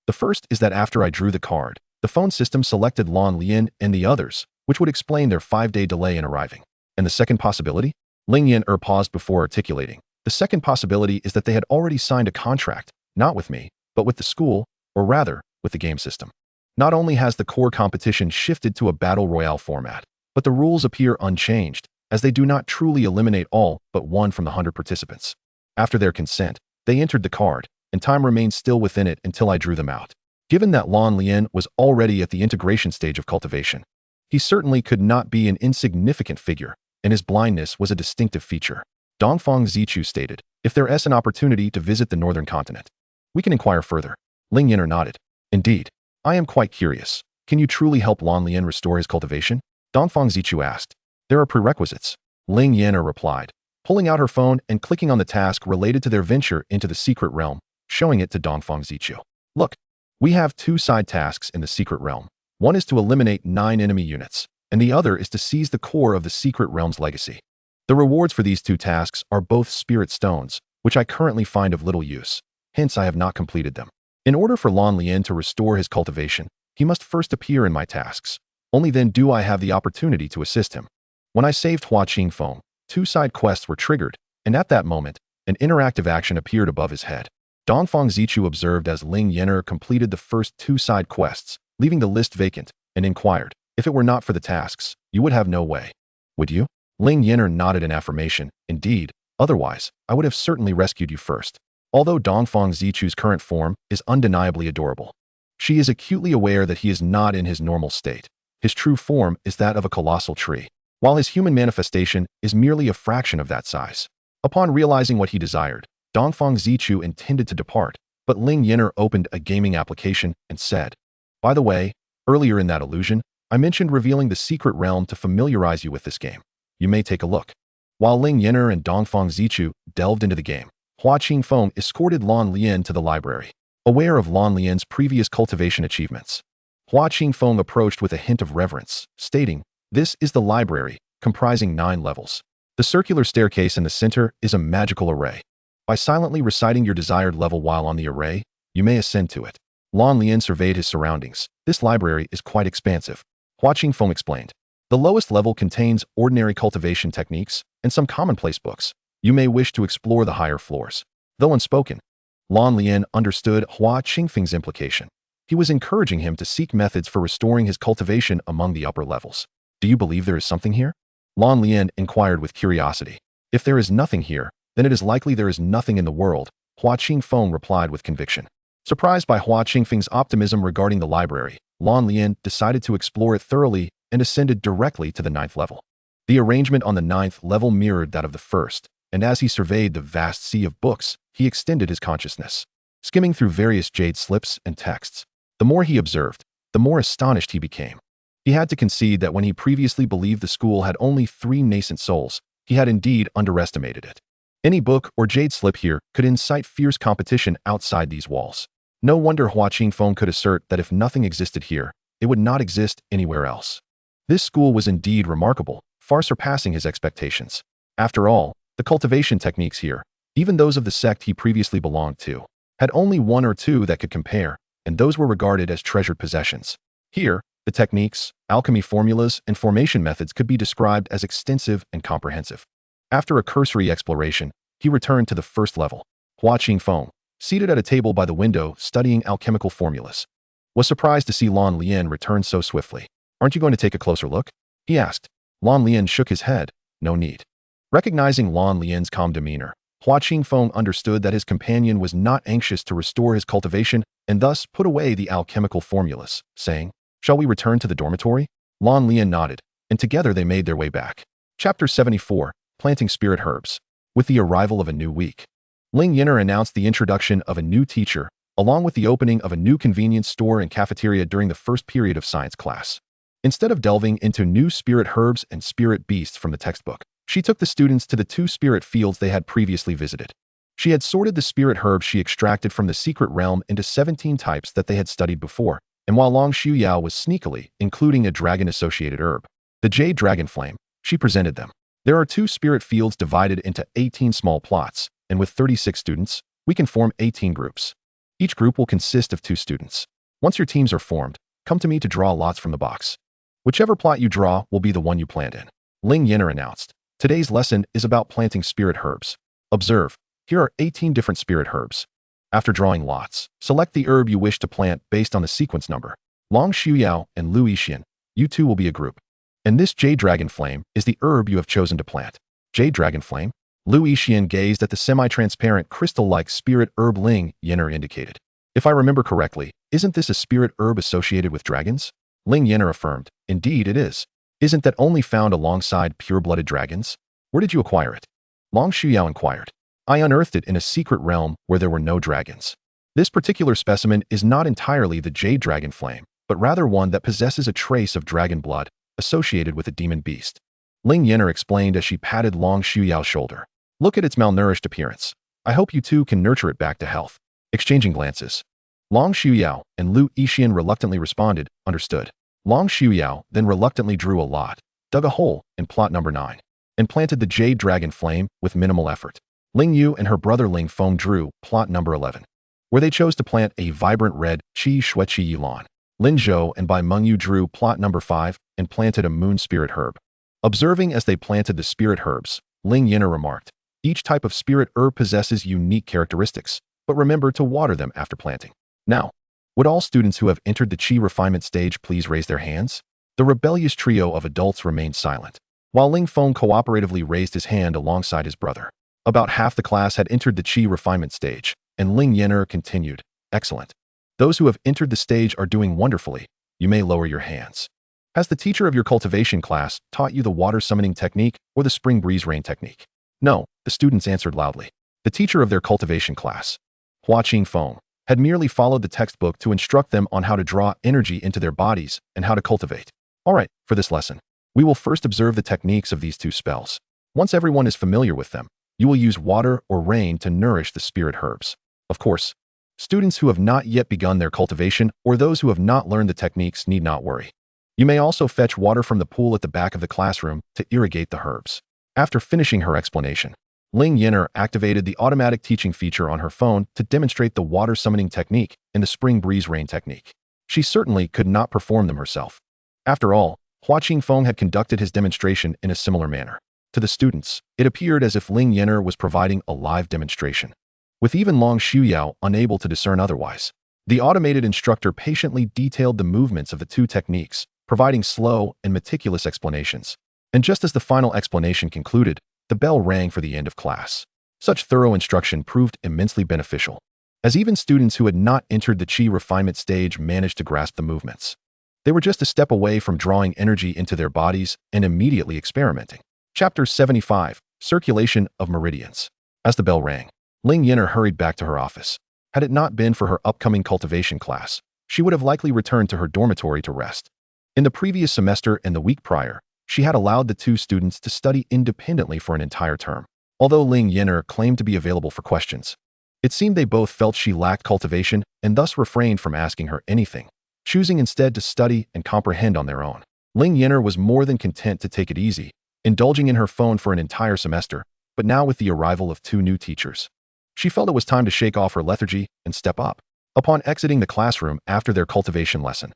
The first is that after I drew the card, the phone system selected Lan Lian and the others, which would explain their 5-day delay in arriving. And the second possibility? Ling Yan'er paused before articulating. The second possibility is that they had already signed a contract, not with me, but with the school, or rather, with the game system. Not only has the core competition shifted to a battle royale format, but the rules appear unchanged, as they do not truly eliminate all but one from the 100 participants. After their consent, they entered the card, and time remained still within it until I drew them out. Given that Lan Lian was already at the integration stage of cultivation, he certainly could not be an insignificant figure, and his blindness was a distinctive feature. Dongfang Zichu stated, if there is an opportunity to visit the northern continent, we can inquire further. Ling Yan'er nodded. Indeed, I am quite curious. Can you truly help Lan Lian restore his cultivation? Dongfang Zichu asked. There are prerequisites. Ling Yan'er replied, pulling out her phone and clicking on the task related to their venture into the secret realm, showing it to Dongfang Zichu. Look, we have two side tasks in the secret realm. One is to eliminate 9 enemy units, and the other is to seize the core of the secret realm's legacy. The rewards for these two tasks are both spirit stones, which I currently find of little use, hence I have not completed them. In order for Lan Lian to restore his cultivation, he must first appear in my tasks. Only then do I have the opportunity to assist him. When I saved Hua Qingfeng, 2 side quests were triggered, and at that moment, an interactive action appeared above his head. Dongfang Zichu observed as Ling Yan'er completed the first 2 side quests, leaving the list vacant, and inquired, if it were not for the tasks, you would have no way. Would you? Ling Yan'er nodded in affirmation. Indeed, otherwise, I would have certainly rescued you first. Although Dongfang Zichu's current form is undeniably adorable, she is acutely aware that he is not in his normal state. His true form is that of a colossal tree, while his human manifestation is merely a fraction of that size. Upon realizing what he desired, Dongfang Zichu intended to depart, but Ling Yan'er opened a gaming application and said, by the way, earlier in that illusion, I mentioned revealing the secret realm to familiarize you with this game. You may take a look. While Ling Yan'er and Dongfang Zichu delved into the game, Hua Qingfeng escorted Lan Lian to the library. Aware of Lan Lian's previous cultivation achievements, Hua Qingfeng approached with a hint of reverence, stating, this is the library, comprising 9 levels. The circular staircase in the center is a magical array. By silently reciting your desired level while on the array, you may ascend to it. Lan Lian surveyed his surroundings. This library is quite expansive. Hua Qingfeng explained. The lowest level contains ordinary cultivation techniques and some commonplace books. You may wish to explore the higher floors. Though unspoken, Lan Lian understood Hua Qingfeng's implication. He was encouraging him to seek methods for restoring his cultivation among the upper levels. Do you believe there is something here? Lan Lian inquired with curiosity. If there is nothing here, then it is likely there is nothing in the world, Hua Qingfeng replied with conviction. Surprised by Hua Qingfeng's optimism regarding the library, Lan Lian decided to explore it thoroughly and ascended directly to the 9th level. The arrangement on the 9th level mirrored that of the first, and as he surveyed the vast sea of books, he extended his consciousness, skimming through various jade slips and texts. The more he observed, the more astonished he became. He had to concede that when he previously believed the school had only 3 nascent souls, he had indeed underestimated it. Any book or jade slip here could incite fierce competition outside these walls. No wonder Hua Qingfeng could assert that if nothing existed here, it would not exist anywhere else. This school was indeed remarkable, far surpassing his expectations. After all, the cultivation techniques here, even those of the sect he previously belonged to, had only 1 or 2 that could compare, and those were regarded as treasured possessions. Here, the techniques, alchemy formulas, and formation methods could be described as extensive and comprehensive. After a cursory exploration, he returned to the 1st level. Hua Qingfeng, seated at a table by the window studying alchemical formulas, was surprised to see Lan Lian return so swiftly. Aren't you going to take a closer look? He asked. Lan Lian shook his head. No need. Recognizing Lan Lian's calm demeanor, Hua Qingfeng understood that his companion was not anxious to restore his cultivation and thus put away the alchemical formulas, saying, shall we return to the dormitory? Lan Lian nodded, and together they made their way back. Chapter 74, Planting Spirit Herbs. With the arrival of a new week, Ling Yan'er announced the introduction of a new teacher, along with the opening of a new convenience store and cafeteria during the first period of science class. Instead of delving into new spirit herbs and spirit beasts from the textbook, she took the students to the 2 spirit fields they had previously visited. She had sorted the spirit herbs she extracted from the secret realm into 17 types that they had studied before, and while Long Shuyao was sneakily including a dragon-associated herb, the jade dragon flame, she presented them. There are 2 spirit fields divided into 18 small plots, and with 36 students, we can form 18 groups. Each group will consist of 2 students. Once your teams are formed, come to me to draw lots from the box. Whichever plot you draw will be the one you planned in. Ling Yan'er announced. Today's lesson is about planting spirit herbs. Observe, here are 18 different spirit herbs. After drawing lots, select the herb you wish to plant based on the sequence number. Long Xiuyao and Lu Yixian, you two will be a group. And this Jade Dragon Flame is the herb you have chosen to plant. Jade Dragon Flame? Lu Yixian gazed at the semi-transparent crystal-like spirit herb Ling Yan'er indicated. If I remember correctly, isn't this a spirit herb associated with dragons? Ling Yan'er affirmed, indeed it is. Isn't that only found alongside pure-blooded dragons? Where did you acquire it? Long Xiuyao inquired. I unearthed it in a secret realm where there were no dragons. This particular specimen is not entirely the Jade Dragon Flame, but rather one that possesses a trace of dragon blood associated with a demon beast. Ling Yan'er explained as she patted Long Xiuyao's shoulder. Look at its malnourished appearance. I hope you two can nurture it back to health. Exchanging glances. Long Xiuyao and Lu Yixian reluctantly responded, understood. Long Xiuyao then reluctantly drew a lot, dug a hole in plot number 9, and planted the Jade Dragon Flame with minimal effort. Ling Yu and her brother Ling Feng drew plot number 11, where they chose to plant a vibrant red Qi Shueqi Yulan. Lin Zhou and Bai Mengyu drew plot number 5 and planted a moon spirit herb. Observing as they planted the spirit herbs, Ling Yan'er remarked, each type of spirit herb possesses unique characteristics, but remember to water them after planting. Now, would all students who have entered the Qi refinement stage please raise their hands? The rebellious trio of adults remained silent, while Ling Feng cooperatively raised his hand alongside his brother. About half the class had entered the Qi refinement stage, and Ling Yan'er continued, excellent. Those who have entered the stage are doing wonderfully. You may lower your hands. Has the teacher of your cultivation class taught you the water summoning technique or the spring breeze rain technique? No, the students answered loudly. The teacher of their cultivation class, Hua Qingfeng, had merely followed the textbook to instruct them on how to draw energy into their bodies and how to cultivate. All right, for this lesson, we will first observe the techniques of these two spells. Once everyone is familiar with them, you will use water or rain to nourish the spirit herbs. Of course, students who have not yet begun their cultivation or those who have not learned the techniques need not worry. You may also fetch water from the pool at the back of the classroom to irrigate the herbs. After finishing her explanation, Ling Yan'er activated the automatic teaching feature on her phone to demonstrate the water summoning technique and the spring breeze rain technique. She certainly could not perform them herself. After all, Hua Qingfeng had conducted his demonstration in a similar manner. To the students, it appeared as if Ling Yan'er was providing a live demonstration, with even Long Xiuyao unable to discern otherwise. The automated instructor patiently detailed the movements of the two techniques, providing slow and meticulous explanations. And just as the final explanation concluded, the bell rang for the end of class. Such thorough instruction proved immensely beneficial, as even students who had not entered the Qi refinement stage managed to grasp the movements. They were just a step away from drawing energy into their bodies and immediately experimenting. Chapter 75, Circulation of Meridians. As the bell rang, Ling Yan'er hurried back to her office. Had it not been for her upcoming cultivation class, she would have likely returned to her dormitory to rest. In the previous semester and the week prior, she had allowed the two students to study independently for an entire term. Although Ling Yan'er claimed to be available for questions, it seemed they both felt she lacked cultivation and thus refrained from asking her anything, choosing instead to study and comprehend on their own. Ling Yan'er was more than content to take it easy, indulging in her phone for an entire semester, but now with the arrival of two new teachers, she felt it was time to shake off her lethargy and step up. Upon exiting the classroom after their cultivation lesson,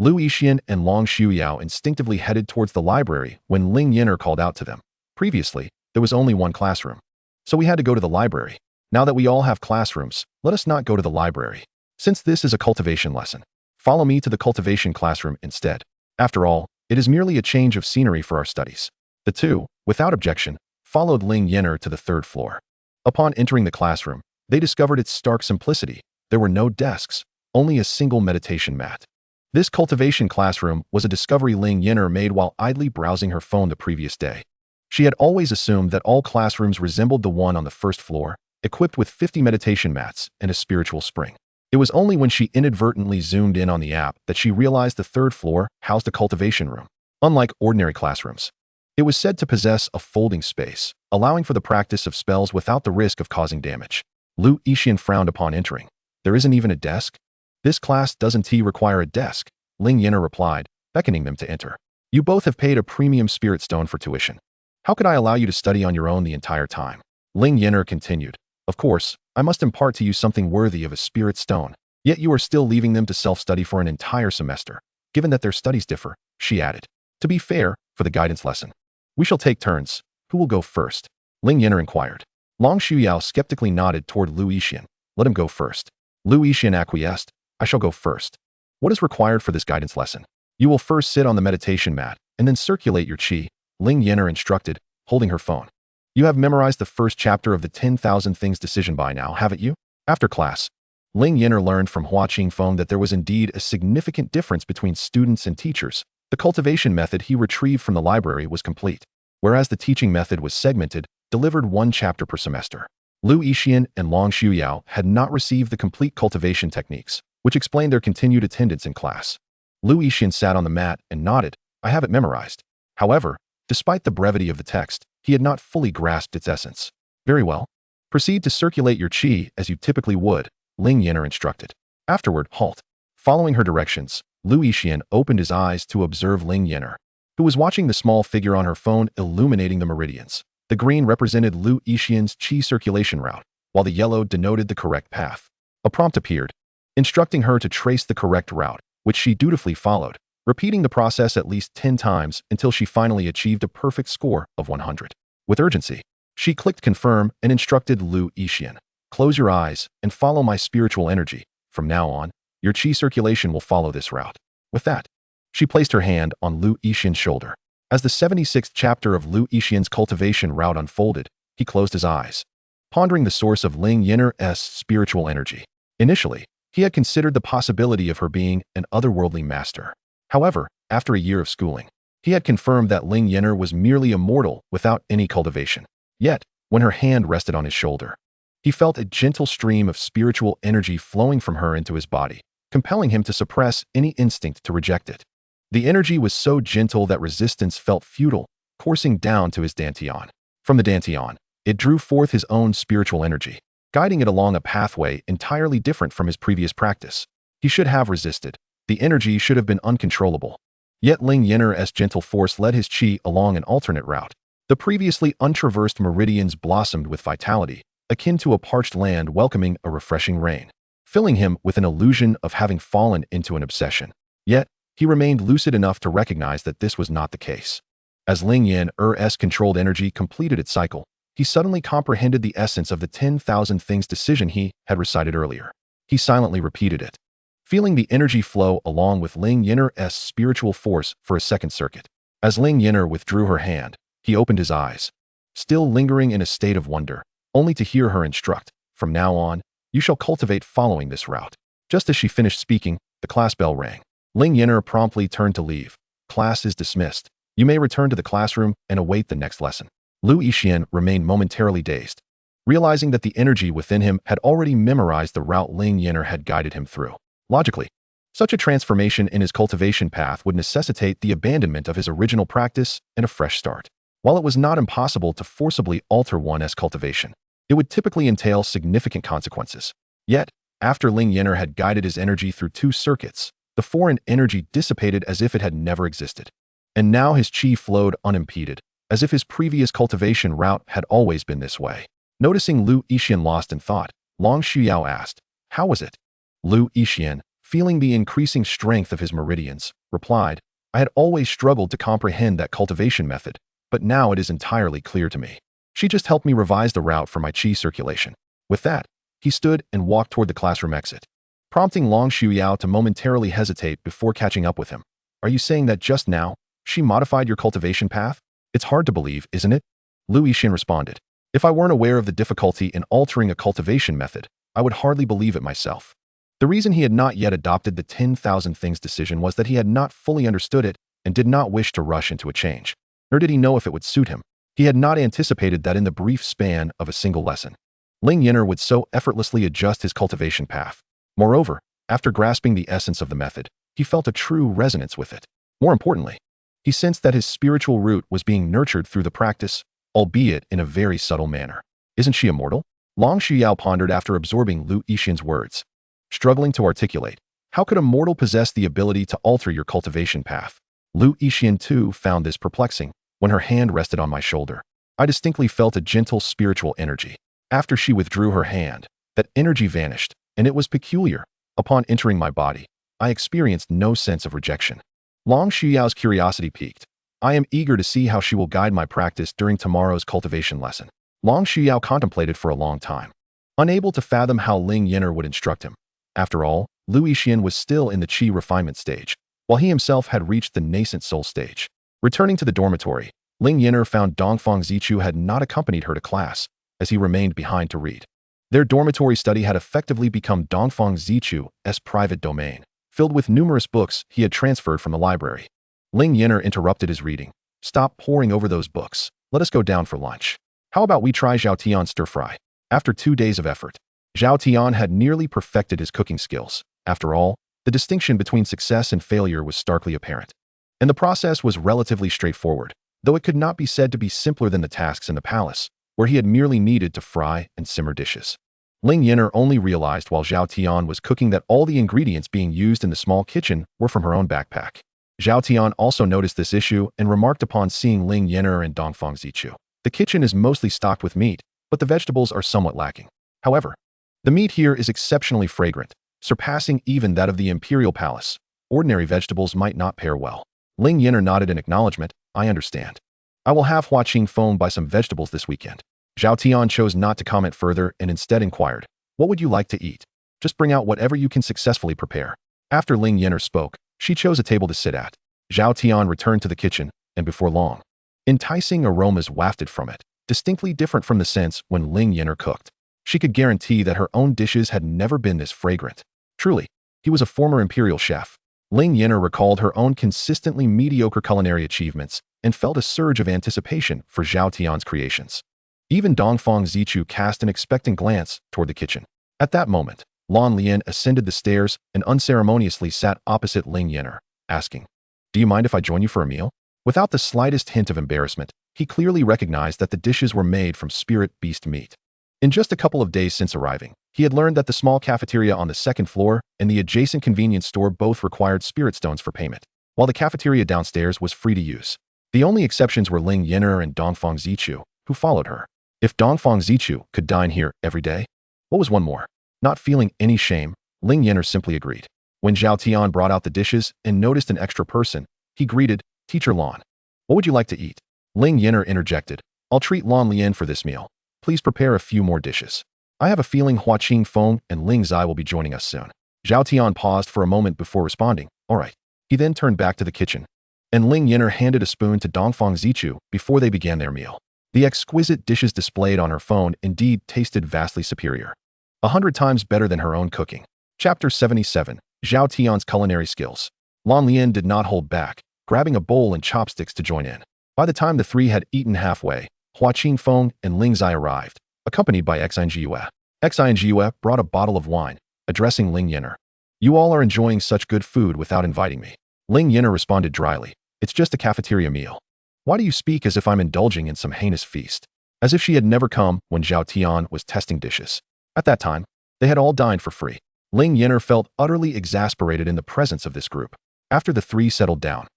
Lu Yixian and Long Xiuyao instinctively headed towards the library when Ling Yan'er called out to them. Previously, there was only one classroom, so we had to go to the library. Now that we all have classrooms, let us not go to the library. Since this is a cultivation lesson, follow me to the cultivation classroom instead. After all, it is merely a change of scenery for our studies. The two, without objection, followed Ling Yan'er to the 3rd floor. Upon entering the classroom, they discovered its stark simplicity. There were no desks, only a single meditation mat. This cultivation classroom was a discovery Ling Yan'er made while idly browsing her phone the previous day. She had always assumed that all classrooms resembled the one on the 1st floor, equipped with 50 meditation mats and a spiritual spring. It was only when she inadvertently zoomed in on the app that she realized the 3rd floor housed a cultivation room. Unlike ordinary classrooms, it was said to possess a folding space, allowing for the practice of spells without the risk of causing damage. Lu Yixian frowned upon entering. There isn't even a desk? This class doesn't require a desk, Ling Yan'er replied, beckoning them to enter. You both have paid a premium spirit stone for tuition. How could I allow you to study on your own the entire time? Ling Yan'er continued. Of course, I must impart to you something worthy of a spirit stone. Yet you are still leaving them to self-study for an entire semester. Given that their studies differ, she added. To be fair, for the guidance lesson, we shall take turns. Who will go first? Ling Yan'er inquired. Long Shuyao skeptically nodded toward Lu Yixian. Let him go first. Lu Yixian acquiesced. I shall go first. What is required for this guidance lesson? You will first sit on the meditation mat and then circulate your qi, Ling Yan'er instructed, holding her phone. You have memorized the first chapter of the 10,000 Things decision by now, haven't you? After class, Ling Yan'er learned from Hua Qingfeng that there was indeed a significant difference between students and teachers. The cultivation method he retrieved from the library was complete, whereas the teaching method was segmented, delivered one chapter per semester. Lu Yixian and Long Shuyao had not received the complete cultivation techniques, which explained their continued attendance in class. Lu Yixian sat on the mat and nodded. I have it memorized. However, despite the brevity of the text, he had not fully grasped its essence. Very well. Proceed to circulate your qi as you typically would, Ling Yan'er instructed. Afterward, halt. Following her directions, Lu Yixian opened his eyes to observe Ling Yan'er, who was watching the small figure on her phone illuminating the meridians. The green represented Lu Yixian's qi circulation route, while the yellow denoted the correct path. A prompt appeared, instructing her to trace the correct route, which she dutifully followed, repeating the process at least 10 times until she finally achieved a perfect score of 100. With urgency, she clicked confirm and instructed Lu Yixian. Close your eyes and follow my spiritual energy. From now on, your qi circulation will follow this route. With that, she placed her hand on Lu Yixian's shoulder. As the 76th chapter of Lu Yixian's cultivation route unfolded, he closed his eyes, pondering the source of Ling Yan'er's spiritual energy. Initially, he had considered the possibility of her being an otherworldly master. However, after a year of schooling, he had confirmed that Ling Yan'er was merely a mortal without any cultivation. Yet, when her hand rested on his shoulder, he felt a gentle stream of spiritual energy flowing from her into his body, compelling him to suppress any instinct to reject it. The energy was so gentle that resistance felt futile, coursing down to his dantian. From the dantian, it drew forth his own spiritual energy, guiding it along a pathway entirely different from his previous practice. He should have resisted. The energy should have been uncontrollable. Yet Ling Yan'er's gentle force led his qi along an alternate route. The previously untraversed meridians blossomed with vitality, akin to a parched land welcoming a refreshing rain, filling him with an illusion of having fallen into an obsession. Yet, he remained lucid enough to recognize that this was not the case. As Ling Yan'er's controlled energy completed its cycle, he suddenly comprehended the essence of the 10,000 Things decision he had recited earlier. He silently repeated it, feeling the energy flow along with Ling Yan'er's spiritual force for a second circuit. As Ling Yan'er withdrew her hand, he opened his eyes, still lingering in a state of wonder, only to hear her instruct, from now on, you shall cultivate following this route. Just as she finished speaking, the class bell rang. Ling Yan'er promptly turned to leave. Class is dismissed. You may return to the classroom and await the next lesson. Lu Yixian remained momentarily dazed, realizing that the energy within him had already memorized the route Ling Yan'er had guided him through. Logically, such a transformation in his cultivation path would necessitate the abandonment of his original practice and a fresh start. While it was not impossible to forcibly alter one's cultivation, it would typically entail significant consequences. Yet, after Ling Yan'er had guided his energy through 2 circuits, the foreign energy dissipated as if it had never existed. And now his qi flowed unimpeded, as if his previous cultivation route had always been this way. Noticing Lu Yixian lost in thought, Long Shuyao asked, how was it? Lu Yixian, feeling the increasing strength of his meridians, replied, I had always struggled to comprehend that cultivation method, but now it is entirely clear to me. She just helped me revise the route for my qi circulation. With that, he stood and walked toward the classroom exit, prompting Long Shuyao to momentarily hesitate before catching up with him. Are you saying that just now, she modified your cultivation path? It's hard to believe, isn't it? Lu Yixian responded. If I weren't aware of the difficulty in altering a cultivation method, I would hardly believe it myself. The reason he had not yet adopted the 10,000 Things decision was that he had not fully understood it and did not wish to rush into a change. Nor did he know if it would suit him. He had not anticipated that in the brief span of a single lesson, Ling Yan'er would so effortlessly adjust his cultivation path. Moreover, after grasping the essence of the method, he felt a true resonance with it. More importantly, he sensed that his spiritual root was being nurtured through the practice, albeit in a very subtle manner. Isn't she immortal? Long Shuyao pondered after absorbing Lu Yixian's words. Struggling to articulate, how could a mortal possess the ability to alter your cultivation path? Lu Yixian too found this perplexing. When her hand rested on my shoulder, I distinctly felt a gentle spiritual energy. After she withdrew her hand, that energy vanished, and it was peculiar. Upon entering my body, I experienced no sense of rejection. Long Shuyao's curiosity piqued. I am eager to see how she will guide my practice during tomorrow's cultivation lesson. Long Xiao contemplated for a long time, unable to fathom how Ling Yan'er would instruct him. After all, Lu Yixian was still in the qi refinement stage, while he himself had reached the nascent soul stage. Returning to the dormitory, Ling Yan'er found Dongfang Zichu had not accompanied her to class, as he remained behind to read. Their dormitory study had effectively become Dongfang Zichu's private domain, filled with numerous books he had transferred from the library. Ling Yan'er interrupted his reading. Stop poring over those books. Let us go down for lunch. How about we try Zhao Tian's stir-fry? After 2 days of effort, Zhao Tian had nearly perfected his cooking skills. After all, the distinction between success and failure was starkly apparent. And the process was relatively straightforward, though it could not be said to be simpler than the tasks in the palace, where he had merely needed to fry and simmer dishes. Ling Yan'er only realized while Zhao Tian was cooking that all the ingredients being used in the small kitchen were from her own backpack. Zhao Tian also noticed this issue and remarked upon seeing Ling Yan'er and Dongfang Zichu. The kitchen is mostly stocked with meat, but the vegetables are somewhat lacking. However, the meat here is exceptionally fragrant, surpassing even that of the imperial palace. Ordinary vegetables might not pair well. Ling Yan'er nodded in acknowledgement. I understand. I will have Hua Qingfeng buy some vegetables this weekend. Zhao Tian chose not to comment further and instead inquired, what would you like to eat? Just bring out whatever you can successfully prepare. After Ling Yan'er spoke, she chose a table to sit at. Zhao Tian returned to the kitchen, and before long, enticing aromas wafted from it, distinctly different from the scents when Ling Yan'er cooked. She could guarantee that her own dishes had never been this fragrant. Truly, he was a former imperial chef. Ling Yan'er recalled her own consistently mediocre culinary achievements and felt a surge of anticipation for Zhao Tian's creations. Even Dongfang Zichu cast an expectant glance toward the kitchen. At that moment, Lan Lian ascended the stairs and unceremoniously sat opposite Ling Yan'er, asking, Do you mind if I join you for a meal? Without the slightest hint of embarrassment, he clearly recognized that the dishes were made from spirit beast meat. In just a couple of days since arriving, he had learned that the small cafeteria on the second floor and the adjacent convenience store both required spirit stones for payment, while the cafeteria downstairs was free to use. The only exceptions were Ling Yan'er and Dongfang Zichu, who followed her. If Dongfang Zichu could dine here every day, what was one more? Not feeling any shame, Ling Yan'er simply agreed. When Zhao Tian brought out the dishes and noticed an extra person, he greeted, Teacher Lan. What would you like to eat? Ling Yan'er interjected, I'll treat Lan Lian for this meal. Please prepare a few more dishes. I have a feeling Hua Qingfeng and Ling Zai will be joining us soon. Zhao Tian paused for a moment before responding, all right. He then turned back to the kitchen, and Ling Yan'er handed a spoon to Dongfang Zichu before they began their meal. The exquisite dishes displayed on her phone indeed tasted vastly superior. 100 times better than her own cooking. Chapter 77, Zhao Tian's Culinary Skills. Lan Lian did not hold back, grabbing a bowl and chopsticks to join in. By the time the three had eaten halfway, Hua Qingfeng and Ling Zai arrived, accompanied by xianxiaaudiobooks. Xianxiaaudiobooks brought a bottle of wine, addressing Ling Yan'er. You all are enjoying such good food without inviting me. Ling Yan'er responded dryly, it's just a cafeteria meal. Why do you speak as if I'm indulging in some heinous feast? As if she had never come when Zhao Tian was testing dishes. At that time, they had all dined for free. Ling Yan'er felt utterly exasperated in the presence of this group. After the three settled down,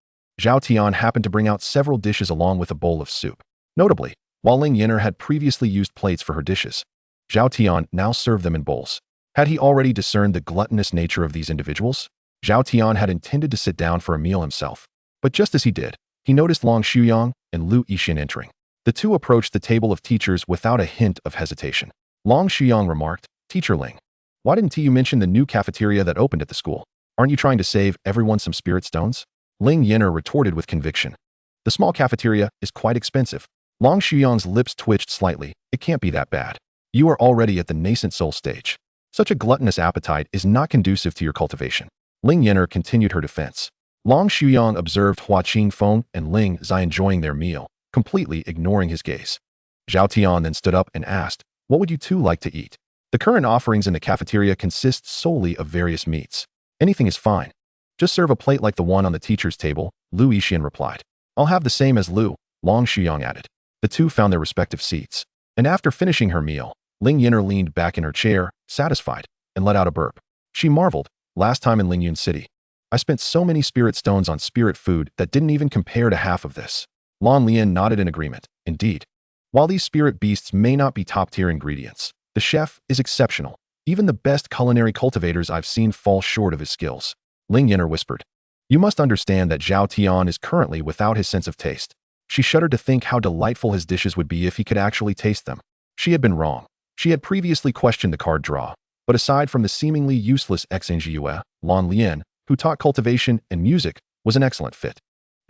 Zhao Tian happened to bring out several dishes along with a bowl of soup. Notably, while Ling Yan'er had previously used plates for her dishes, Zhao Tian now served them in bowls. Had he already discerned the gluttonous nature of these individuals? Zhao Tian had intended to sit down for a meal himself. But just as he did, he noticed Long Shuyang and Lu Yixian entering. The two approached the table of teachers without a hint of hesitation. Long Shuyang remarked, Teacher Ling, why didn't you mention the new cafeteria that opened at the school? Aren't you trying to save everyone some spirit stones? Ling Yan'er retorted with conviction. The small cafeteria is quite expensive. Long Shuyang's lips twitched slightly. It can't be that bad. You are already at the nascent soul stage. Such a gluttonous appetite is not conducive to your cultivation. Ling Yan'er continued her defense. Long Shuyang observed Hua Qingfeng and Ling Zai enjoying their meal, completely ignoring his gaze. Zhao Tian then stood up and asked, what would you two like to eat? The current offerings in the cafeteria consist solely of various meats. Anything is fine. Just serve a plate like the one on the teacher's table, Lu Yixian replied. I'll have the same as Lu, Long Shuyang added. The two found their respective seats. And after finishing her meal, Ling Yan'er leaned back in her chair, satisfied, and let out a burp. She marveled, last time in Lingyun City, I spent so many spirit stones on spirit food that didn't even compare to half of this. Lan Lian nodded in agreement. Indeed. While these spirit beasts may not be top-tier ingredients, the chef is exceptional. Even the best culinary cultivators I've seen fall short of his skills. Ling Yan'er whispered. You must understand that Zhao Tian is currently without his sense of taste. She shuddered to think how delightful his dishes would be if he could actually taste them. She had been wrong. She had previously questioned the card draw, but aside from the seemingly useless xianxia, Lan Lian, who taught cultivation and music, was an excellent fit.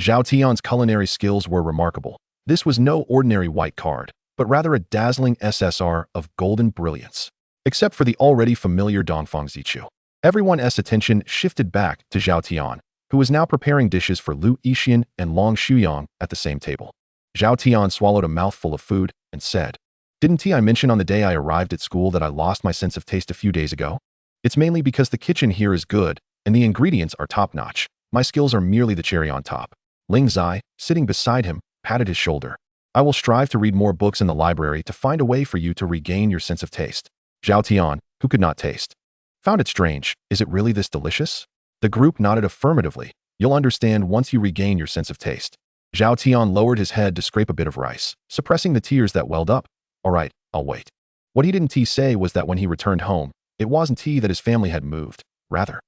Zhao Tian's culinary skills were remarkable. This was no ordinary white card, but rather a dazzling SSR of golden brilliance. Except for the already familiar Dongfang Zichu. Everyone's attention shifted back to Zhao Tian, who was now preparing dishes for Lu Yixian and Long Shuyang at the same table. Zhao Tian swallowed a mouthful of food and said, "Didn't I mention on the day I arrived at school that I lost my sense of taste a few days ago? It's mainly because the kitchen here is good and the ingredients are top-notch. My skills are merely the cherry on top." Ling Zai, sitting beside him, patted his shoulder. "I will strive to read more books in the library to find a way for you to regain your sense of taste." Zhao Tian, who could not taste, found it strange. Is it really this delicious? The group nodded affirmatively. You'll understand once you regain your sense of taste. Zhao Tian lowered his head to scrape a bit of rice, suppressing the tears that welled up. All right, I'll wait. What he didn't say was that when he returned home, it wasn't that his family had moved. Rather,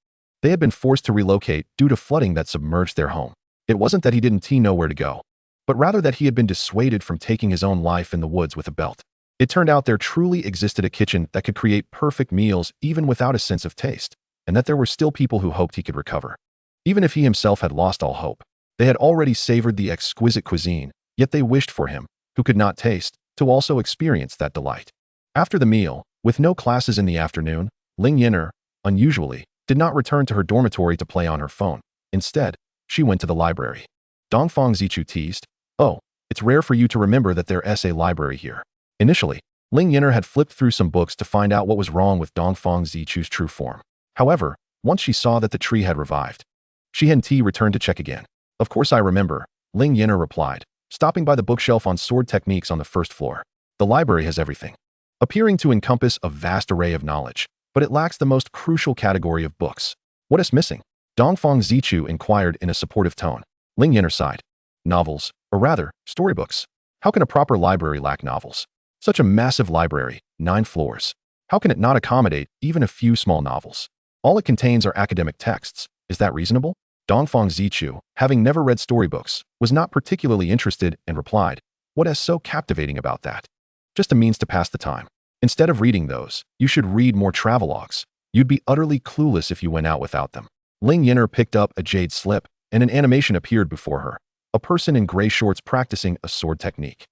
they had been forced to relocate due to flooding that submerged their home. It wasn't that he didn't know where to go, but rather that he had been dissuaded from taking his own life in the woods with a belt. It turned out there truly existed a kitchen that could create perfect meals even without a sense of taste, and that there were still people who hoped he could recover. Even if he himself had lost all hope, they had already savored the exquisite cuisine, yet they wished for him, who could not taste, to also experience that delight. After the meal, with no classes in the afternoon, Ling Yan'er, unusually, did not return to her dormitory to play on her phone. Instead, she went to the library. Dongfang Zichu teased, "Oh, it's rare for you to remember that there's a library here." Initially, Ling Yan'er had flipped through some books to find out what was wrong with Dongfang Zichu's true form. However, once she saw that the tree had revived, she and returned to check again. "Of course I remember," Ling Yan'er replied, stopping by the bookshelf on sword techniques on the first floor. The library has everything, appearing to encompass a vast array of knowledge, but it lacks the most crucial category of books. What is missing? Dongfang Zichu inquired in a supportive tone. Ling Yan'er sighed. Novels, or rather, storybooks. How can a proper library lack novels? Such a massive library, 9 floors. How can it not accommodate even a few small novels? All it contains are academic texts. Is that reasonable? Dongfang Zichu, having never read storybooks, was not particularly interested and replied, "What is so captivating about that? Just a means to pass the time. Instead of reading those, you should read more travelogues. You'd be utterly clueless if you went out without them." Ling Yan'er picked up a jade slip, and an animation appeared before her. A person in gray shorts practicing a sword technique.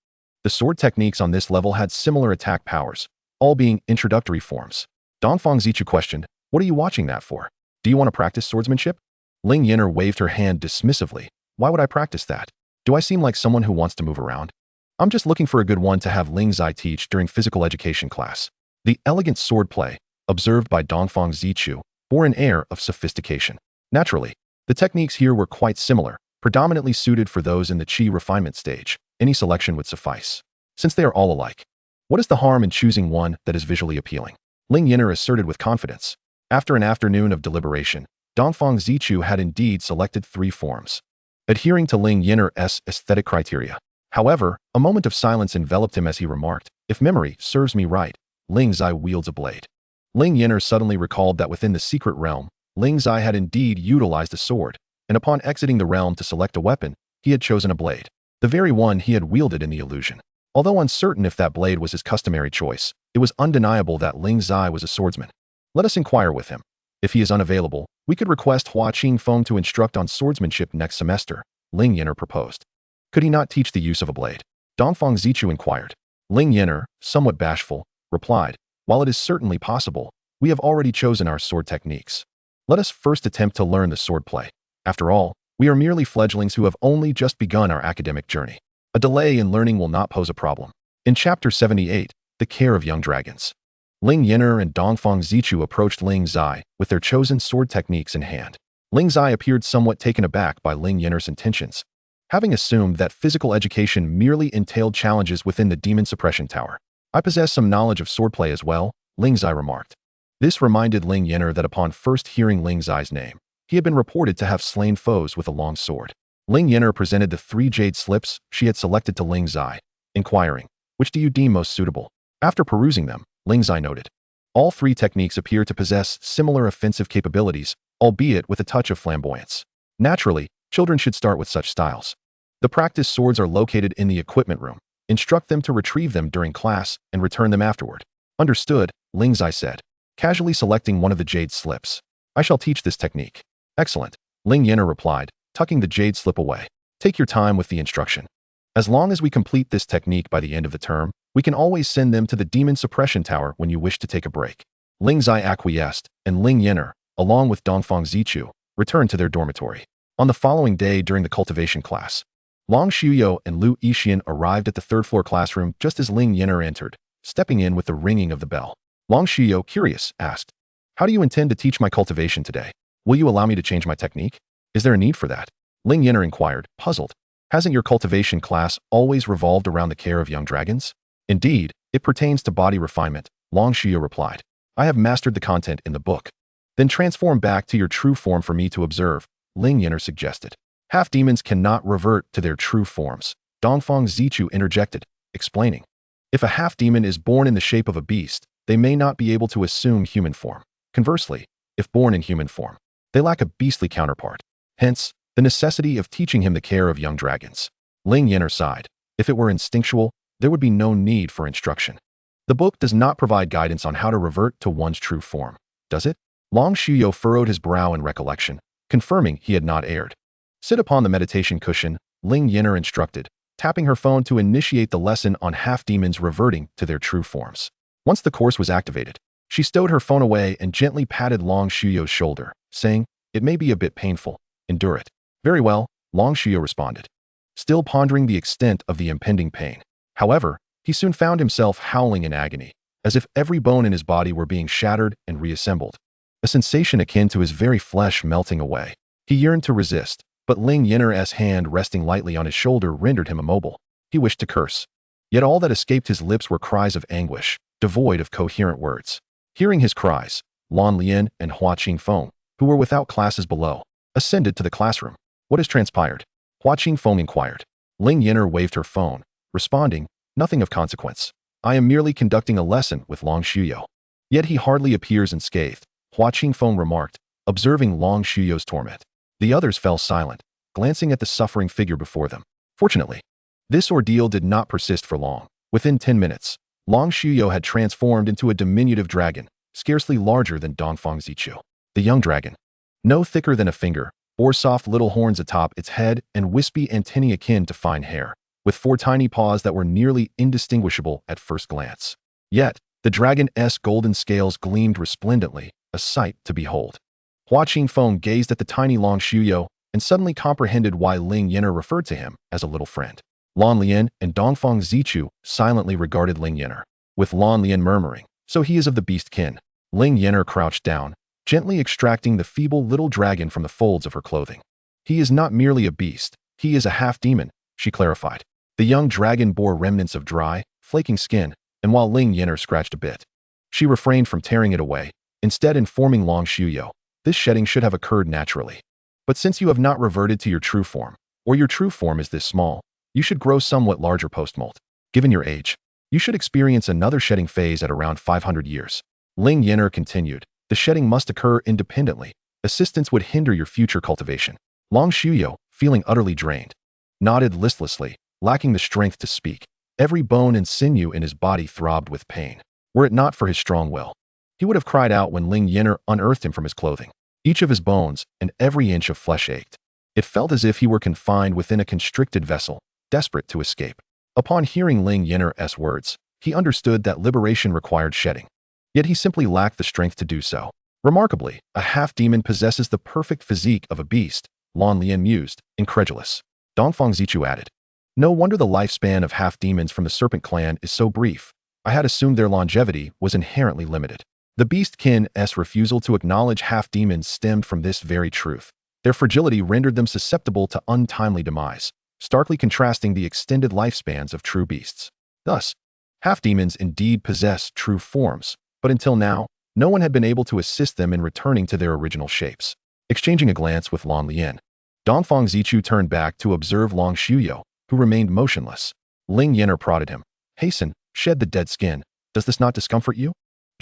The sword techniques on this level had similar attack powers, all being introductory forms. Dongfang Zichu questioned, "What are you watching that for? Do you want to practice swordsmanship?" Ling Yan'er waved her hand dismissively. "Why would I practice that? Do I seem like someone who wants to move around? I'm just looking for a good one to have Ling Zai teach during physical education class." The elegant swordplay, observed by Dongfang Zichu, bore an air of sophistication. Naturally, the techniques here were quite similar, predominantly suited for those in the qi refinement stage. Any selection would suffice, since they are all alike. What is the harm in choosing one that is visually appealing? Ling Yan'er asserted with confidence. After an afternoon of deliberation, Dongfang Zichu had indeed selected 3 forms, adhering to Ling Yan'er's aesthetic criteria. However, a moment of silence enveloped him as he remarked, "If memory serves me right, Ling Zai wields a blade." Ling Yan'er suddenly recalled that within the secret realm, Ling Zai had indeed utilized a sword, and upon exiting the realm to select a weapon, he had chosen a blade, the very one he had wielded in the illusion. Although uncertain if that blade was his customary choice, it was undeniable that Ling Zai was a swordsman. "Let us inquire with him. If he is unavailable, we could request Hua Qingfeng to instruct on swordsmanship next semester," Ling Yan'er proposed. "Could he not teach the use of a blade?" Dongfang Zichu inquired. Ling Yan'er, somewhat bashful, replied, "While it is certainly possible, we have already chosen our sword techniques. Let us first attempt to learn the swordplay. After all, we are merely fledglings who have only just begun our academic journey. A delay in learning will not pose a problem." In Chapter 78, The Care of Young Dragons, Ling Yan'er and Dongfang Zichu approached Ling Zai with their chosen sword techniques in hand. Ling Zai appeared somewhat taken aback by Ling Yan'er's intentions, having assumed that physical education merely entailed challenges within the Demon Suppression Tower. "I possess some knowledge of swordplay as well," Ling Zai remarked. This reminded Ling Yan'er that upon first hearing Ling Zai's name, he had been reported to have slain foes with a long sword. Ling Yan'er presented the 3 jade slips she had selected to Ling Zai, inquiring, "Which do you deem most suitable?" After perusing them, Ling Zai noted, "All 3 techniques appear to possess similar offensive capabilities, albeit with a touch of flamboyance. Naturally, children should start with such styles. The practice swords are located in the equipment room. Instruct them to retrieve them during class and return them afterward. Understood, Ling Zai said, casually selecting one of the jade slips. I shall teach this technique. Excellent, Ling Yan'er replied, tucking the jade slip away. Take your time with the instruction. As long as we complete this technique by the end of the term, we can always send them to the demon suppression tower when you wish to take a break. Ling Zai acquiesced, and Ling Yan'er, along with Dongfang Zichu, returned to their dormitory. On the following day during the cultivation class, Long Xiuyou and Lu Yixian arrived at the third-floor classroom just as Ling Yan'er entered, stepping in with the ringing of the bell. Long Xiuyou, curious, asked, How do you intend to teach my cultivation today? Will you allow me to change my technique? Is there a need for that? Ling Yan'er inquired, puzzled. Hasn't your cultivation class always revolved around the care of young dragons? Indeed, it pertains to body refinement, Long Xiuyou replied. I have mastered the content in the book. Then transform back to your true form for me to observe, Ling Yan'er suggested. Half-demons cannot revert to their true forms, Dongfang Zichu interjected, explaining. If a half-demon is born in the shape of a beast, they may not be able to assume human form. Conversely, if born in human form, they lack a beastly counterpart. Hence, the necessity of teaching him the care of young dragons. Ling Yan'er sighed. If it were instinctual, there would be no need for instruction. The book does not provide guidance on how to revert to one's true form, does it? Long Xiuyou furrowed his brow in recollection, confirming he had not erred. Sit upon the meditation cushion, Ling Yan'er instructed, tapping her phone to initiate the lesson on half-demons reverting to their true forms. Once the course was activated, she stowed her phone away and gently patted Long Xiuyou's shoulder, saying, It may be a bit painful. Endure it. Very well, Long Xiuyou responded, still pondering the extent of the impending pain. However, he soon found himself howling in agony, as if every bone in his body were being shattered and reassembled. A sensation akin to his very flesh melting away. He yearned to resist, but Ling Yan'er's hand resting lightly on his shoulder rendered him immobile. He wished to curse. Yet all that escaped his lips were cries of anguish, devoid of coherent words. Hearing his cries, Lan Lian and Hua Qingfeng, who were without classes below, ascended to the classroom. What has transpired? Hua Qingfeng inquired. Ling Yan'er waved her phone, responding, Nothing of consequence. I am merely conducting a lesson with Long Xiuyou. Yet he hardly appears unscathed, Hua Qingfeng remarked, observing Long Xiuyou's torment. The others fell silent, glancing at the suffering figure before them. Fortunately, this ordeal did not persist for long. Within 10 minutes, Long Xiuyou had transformed into a diminutive dragon, scarcely larger than Dongfang Zichu. The young dragon, no thicker than a finger, bore soft little horns atop its head and wispy antennae akin to fine hair, with 4 tiny paws that were nearly indistinguishable at first glance. Yet, the dragon's golden scales gleamed resplendently, a sight to behold. Hua Qingfeng gazed at the tiny Long Xiuyou and suddenly comprehended why Ling Yan'er referred to him as a little friend. Lan Lian and Dongfang Zichu silently regarded Ling Yan'er, with Lan Lian murmuring, So he is of the beast kin. Ling Yan'er crouched down, gently extracting the feeble little dragon from the folds of her clothing. He is not merely a beast, he is a half-demon, she clarified. The young dragon bore remnants of dry, flaking skin, and while Ling Yan'er scratched a bit, she refrained from tearing it away, instead informing Long Xiuyou, this shedding should have occurred naturally. But since you have not reverted to your true form, or your true form is this small, you should grow somewhat larger post-molt. Given your age, you should experience another shedding phase at around 500 years. Ling Yan'er continued, the shedding must occur independently. Assistance would hinder your future cultivation. Long Xiuyou, feeling utterly drained, nodded listlessly, lacking the strength to speak. Every bone and sinew in his body throbbed with pain. Were it not for his strong will, he would have cried out when Ling Yan'er unearthed him from his clothing. Each of his bones and every inch of flesh ached. It felt as if he were confined within a constricted vessel, desperate to escape. Upon hearing Ling Yan'er's words, he understood that liberation required shedding. Yet he simply lacked the strength to do so. Remarkably, a half-demon possesses the perfect physique of a beast, Lan Lian mused, incredulous. Dongfang Zichu added, No wonder the lifespan of half-demons from the Serpent Clan is so brief. I had assumed their longevity was inherently limited. The beast kin's refusal to acknowledge half-demons stemmed from this very truth. Their fragility rendered them susceptible to untimely demise, starkly contrasting the extended lifespans of true beasts. Thus, half-demons indeed possess true forms, but until now, no one had been able to assist them in returning to their original shapes. Exchanging a glance with Lan Lian, Dongfang Zichu turned back to observe Long Xiuyou, who remained motionless. Ling Yan'er prodded him. Hasten, shed the dead skin. Does this not discomfort you?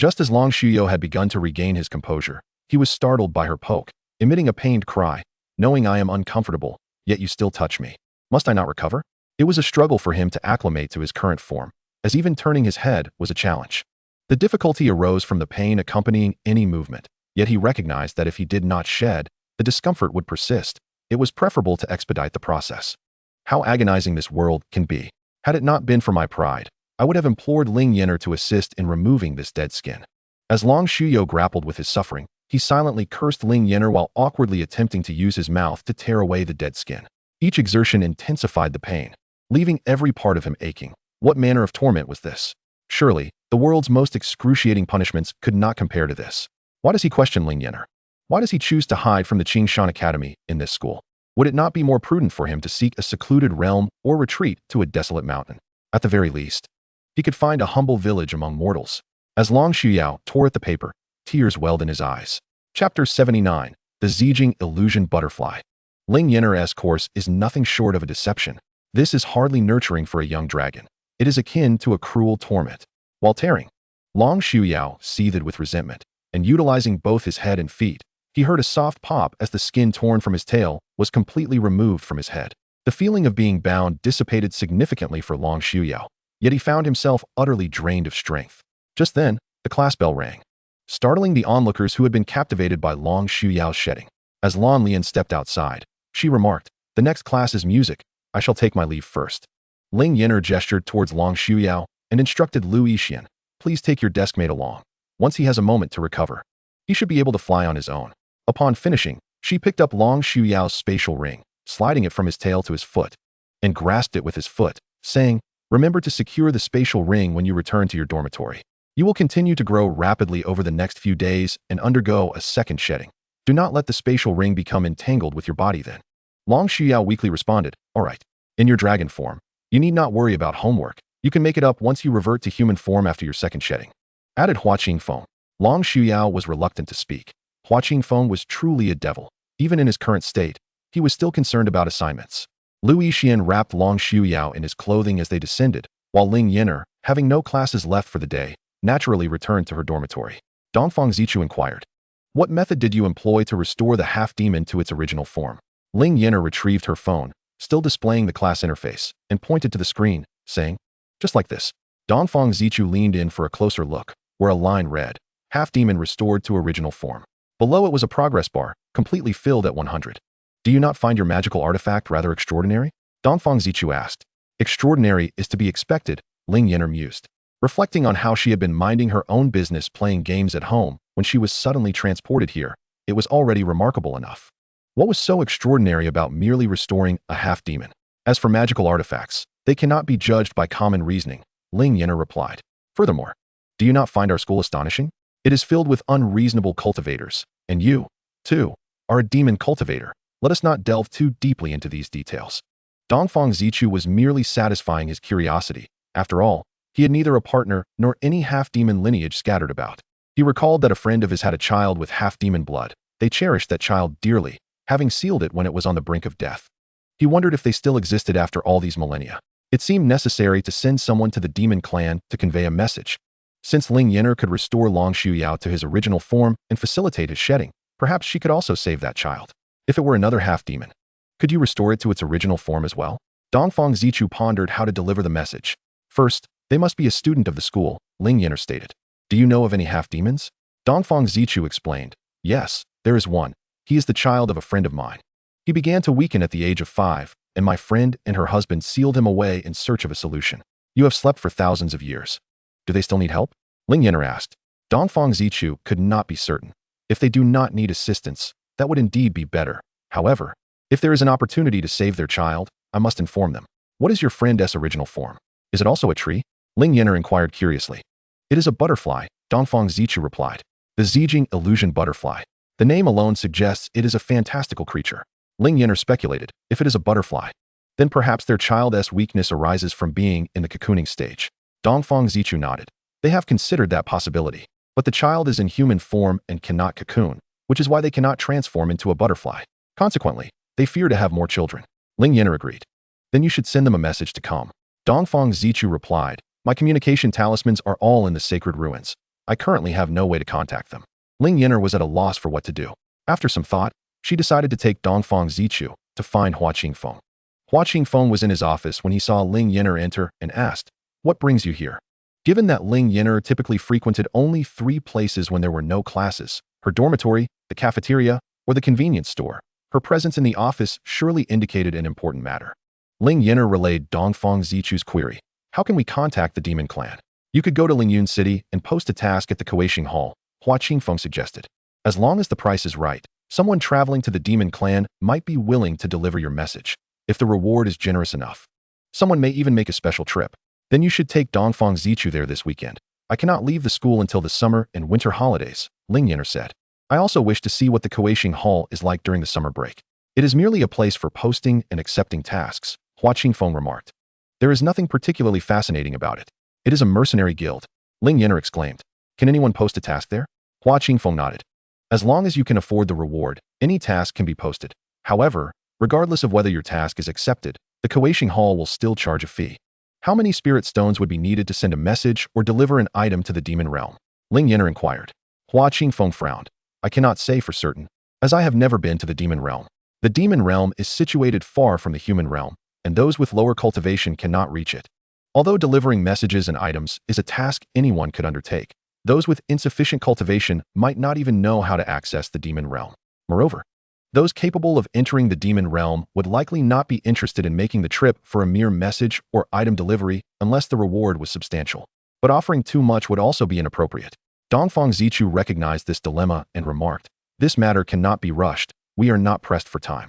Just as Long Xiuyou had begun to regain his composure, he was startled by her poke, emitting a pained cry. knowing I am uncomfortable, yet you still touch me. Must I not recover? It was a struggle for him to acclimate to his current form, as even turning his head was a challenge. The difficulty arose from the pain accompanying any movement, yet he recognized that if he did not shed, the discomfort would persist. It was preferable to expedite the process. How agonizing this world can be. Had it not been for my pride, I would have implored Ling Yan'er to assist in removing this dead skin. As Long Shuyo grappled with his suffering, he silently cursed Ling Yan'er while awkwardly attempting to use his mouth to tear away the dead skin. Each exertion intensified the pain, leaving every part of him aching. What manner of torment was this? Surely, the world's most excruciating punishments could not compare to this. Why does he question Ling Yan'er? Why does he choose to hide from the Qianxian Academy in this school? Would it not be more prudent for him to seek a secluded realm or retreat to a desolate mountain? At the very least, he could find a humble village among mortals. As Long Shuyo tore at the paper, tears welled in his eyes. Chapter 79. The Zijing Illusion Butterfly. Ling Yan'er's course is nothing short of a deception. This is hardly nurturing for a young dragon. It is akin to a cruel torment. While tearing, Long Shuyo seethed with resentment, and utilizing both his head and feet, he heard a soft pop as the skin torn from his tail was completely removed from his head. The feeling of being bound dissipated significantly for Long Shuyo, yet he found himself utterly drained of strength. Just then, the class bell rang, startling the onlookers who had been captivated by Long Shuyo's shedding. As Lan Lian stepped outside, she remarked, "The next class is music. I shall take my leave first." Ling Yan'er gestured towards Long Shuyo and instructed Lu Yixian, "Please take your deskmate along. Once he has a moment to recover, he should be able to fly on his own." Upon finishing, she picked up Long Shuyo's spatial ring, sliding it from his tail to his foot, and grasped it with his foot, saying, "Remember to secure the spatial ring when you return to your dormitory. You will continue to grow rapidly over the next few days and undergo a second shedding. Do not let the spatial ring become entangled with your body then." Long Shuyo weakly responded, "All right. In your dragon form, you need not worry about homework. You can make it up once you revert to human form after your second shedding," added Hua Qingfeng. Long Shuyo was reluctant to speak. Hua Qingfeng was truly a devil. Even in his current state, he was still concerned about assignments. Lu Yixian wrapped Long Shuyo in his clothing as they descended, while Ling Yan'er, having no classes left for the day, naturally returned to her dormitory. Dongfang Zichu inquired, "What method did you employ to restore the half-demon to its original form?" Ling Yan'er retrieved her phone, still displaying the class interface, and pointed to the screen, saying, "Just like this." Dongfang Zichu leaned in for a closer look, where a line read, "Half-demon restored to original form." Below it was a progress bar, completely filled at 100. "Do you not find your magical artifact rather extraordinary?" Dongfang Zichu asked. "Extraordinary is to be expected," Ling Yan'er mused, reflecting on how she had been minding her own business playing games at home when she was suddenly transported here. It was already remarkable enough. What was so extraordinary about merely restoring a half-demon? As for magical artifacts, they cannot be judged by common reasoning, Ling Yan'er replied. "Furthermore, do you not find our school astonishing? It is filled with unreasonable cultivators, and you, too, are a demon cultivator. Let us not delve too deeply into these details." Dongfang Zichu was merely satisfying his curiosity. After all, he had neither a partner nor any half-demon lineage scattered about. He recalled that a friend of his had a child with half-demon blood. They cherished that child dearly, having sealed it when it was on the brink of death. He wondered if they still existed after all these millennia. It seemed necessary to send someone to the demon clan to convey a message. Since Ling Yan'er could restore Long Shuyo to his original form and facilitate his shedding, perhaps she could also save that child. If it were another half-demon, could you restore it to its original form as well? Dongfang Zichu pondered how to deliver the message. First, they must be a student of the school, Ling Yan'er stated. "Do you know of any half-demons?" Dongfang Zichu explained. "Yes, there is one. He is the child of a friend of mine. He began to weaken at the age of 5, and my friend and her husband sealed him away in search of a solution. You have slept for thousands of years. Do they still need help?" Ling Yan'er asked. Dongfang Zichu could not be certain. If they do not need assistance, that would indeed be better. However, if there is an opportunity to save their child, I must inform them. "What is your friend's original form? Is it also a tree?" Ling Yan'er inquired curiously. "It is a butterfly," Dongfang Zichu replied. "The Zijing Illusion Butterfly. The name alone suggests it is a fantastical creature." Ling Yan'er speculated, if it is a butterfly, then perhaps their child's weakness arises from being in the cocooning stage. Dongfang Zichu nodded. They have considered that possibility, but the child is in human form and cannot cocoon, which is why they cannot transform into a butterfly. Consequently, they fear to have more children. Ling Yan'er agreed. "Then you should send them a message to come." Dongfang Zichu replied, "My communication talismans are all in the sacred ruins. I currently have no way to contact them." Ling Yan'er was at a loss for what to do. After some thought, she decided to take Dongfang Zichu to find Hua Qingfeng. Hua Qingfeng was in his office when he saw Ling Yan'er enter and asked, "What brings you here?" Given that Ling Yan'er typically frequented only 3 places when there were no classes, her dormitory, the cafeteria, or the convenience store, her presence in the office surely indicated an important matter. Ling Yan'er relayed Dongfang Zichu's query. "How can we contact the demon clan?" "You could go to Lingyun City and post a task at the Kueishing Hall," Hua Qingfeng suggested. "As long as the price is right, someone traveling to the demon clan might be willing to deliver your message, if the reward is generous enough. Someone may even make a special trip. Then you should take Dongfang Zichu there this weekend. I cannot leave the school until the summer and winter holidays," Ling Yan'er said. "I also wish to see what the Kueishing Hall is like during the summer break." "It is merely a place for posting and accepting tasks," Hua Qingfeng remarked. "There is nothing particularly fascinating about it. It is a mercenary guild," Ling Yan'er exclaimed. "Can anyone post a task there?" Hua Qingfeng nodded. "As long as you can afford the reward, any task can be posted. However, regardless of whether your task is accepted, the Kueishing Hall will still charge a fee." "How many spirit stones would be needed to send a message or deliver an item to the demon realm?" Ling Yan'er inquired. Hua Qingfeng frowned. "I cannot say for certain, as I have never been to the demon realm. The demon realm is situated far from the human realm, and those with lower cultivation cannot reach it. Although delivering messages and items is a task anyone could undertake, those with insufficient cultivation might not even know how to access the demon realm. Moreover, those capable of entering the demon realm would likely not be interested in making the trip for a mere message or item delivery unless the reward was substantial. But offering too much would also be inappropriate." Dongfang Zichu recognized this dilemma and remarked, "This matter cannot be rushed. We are not pressed for time."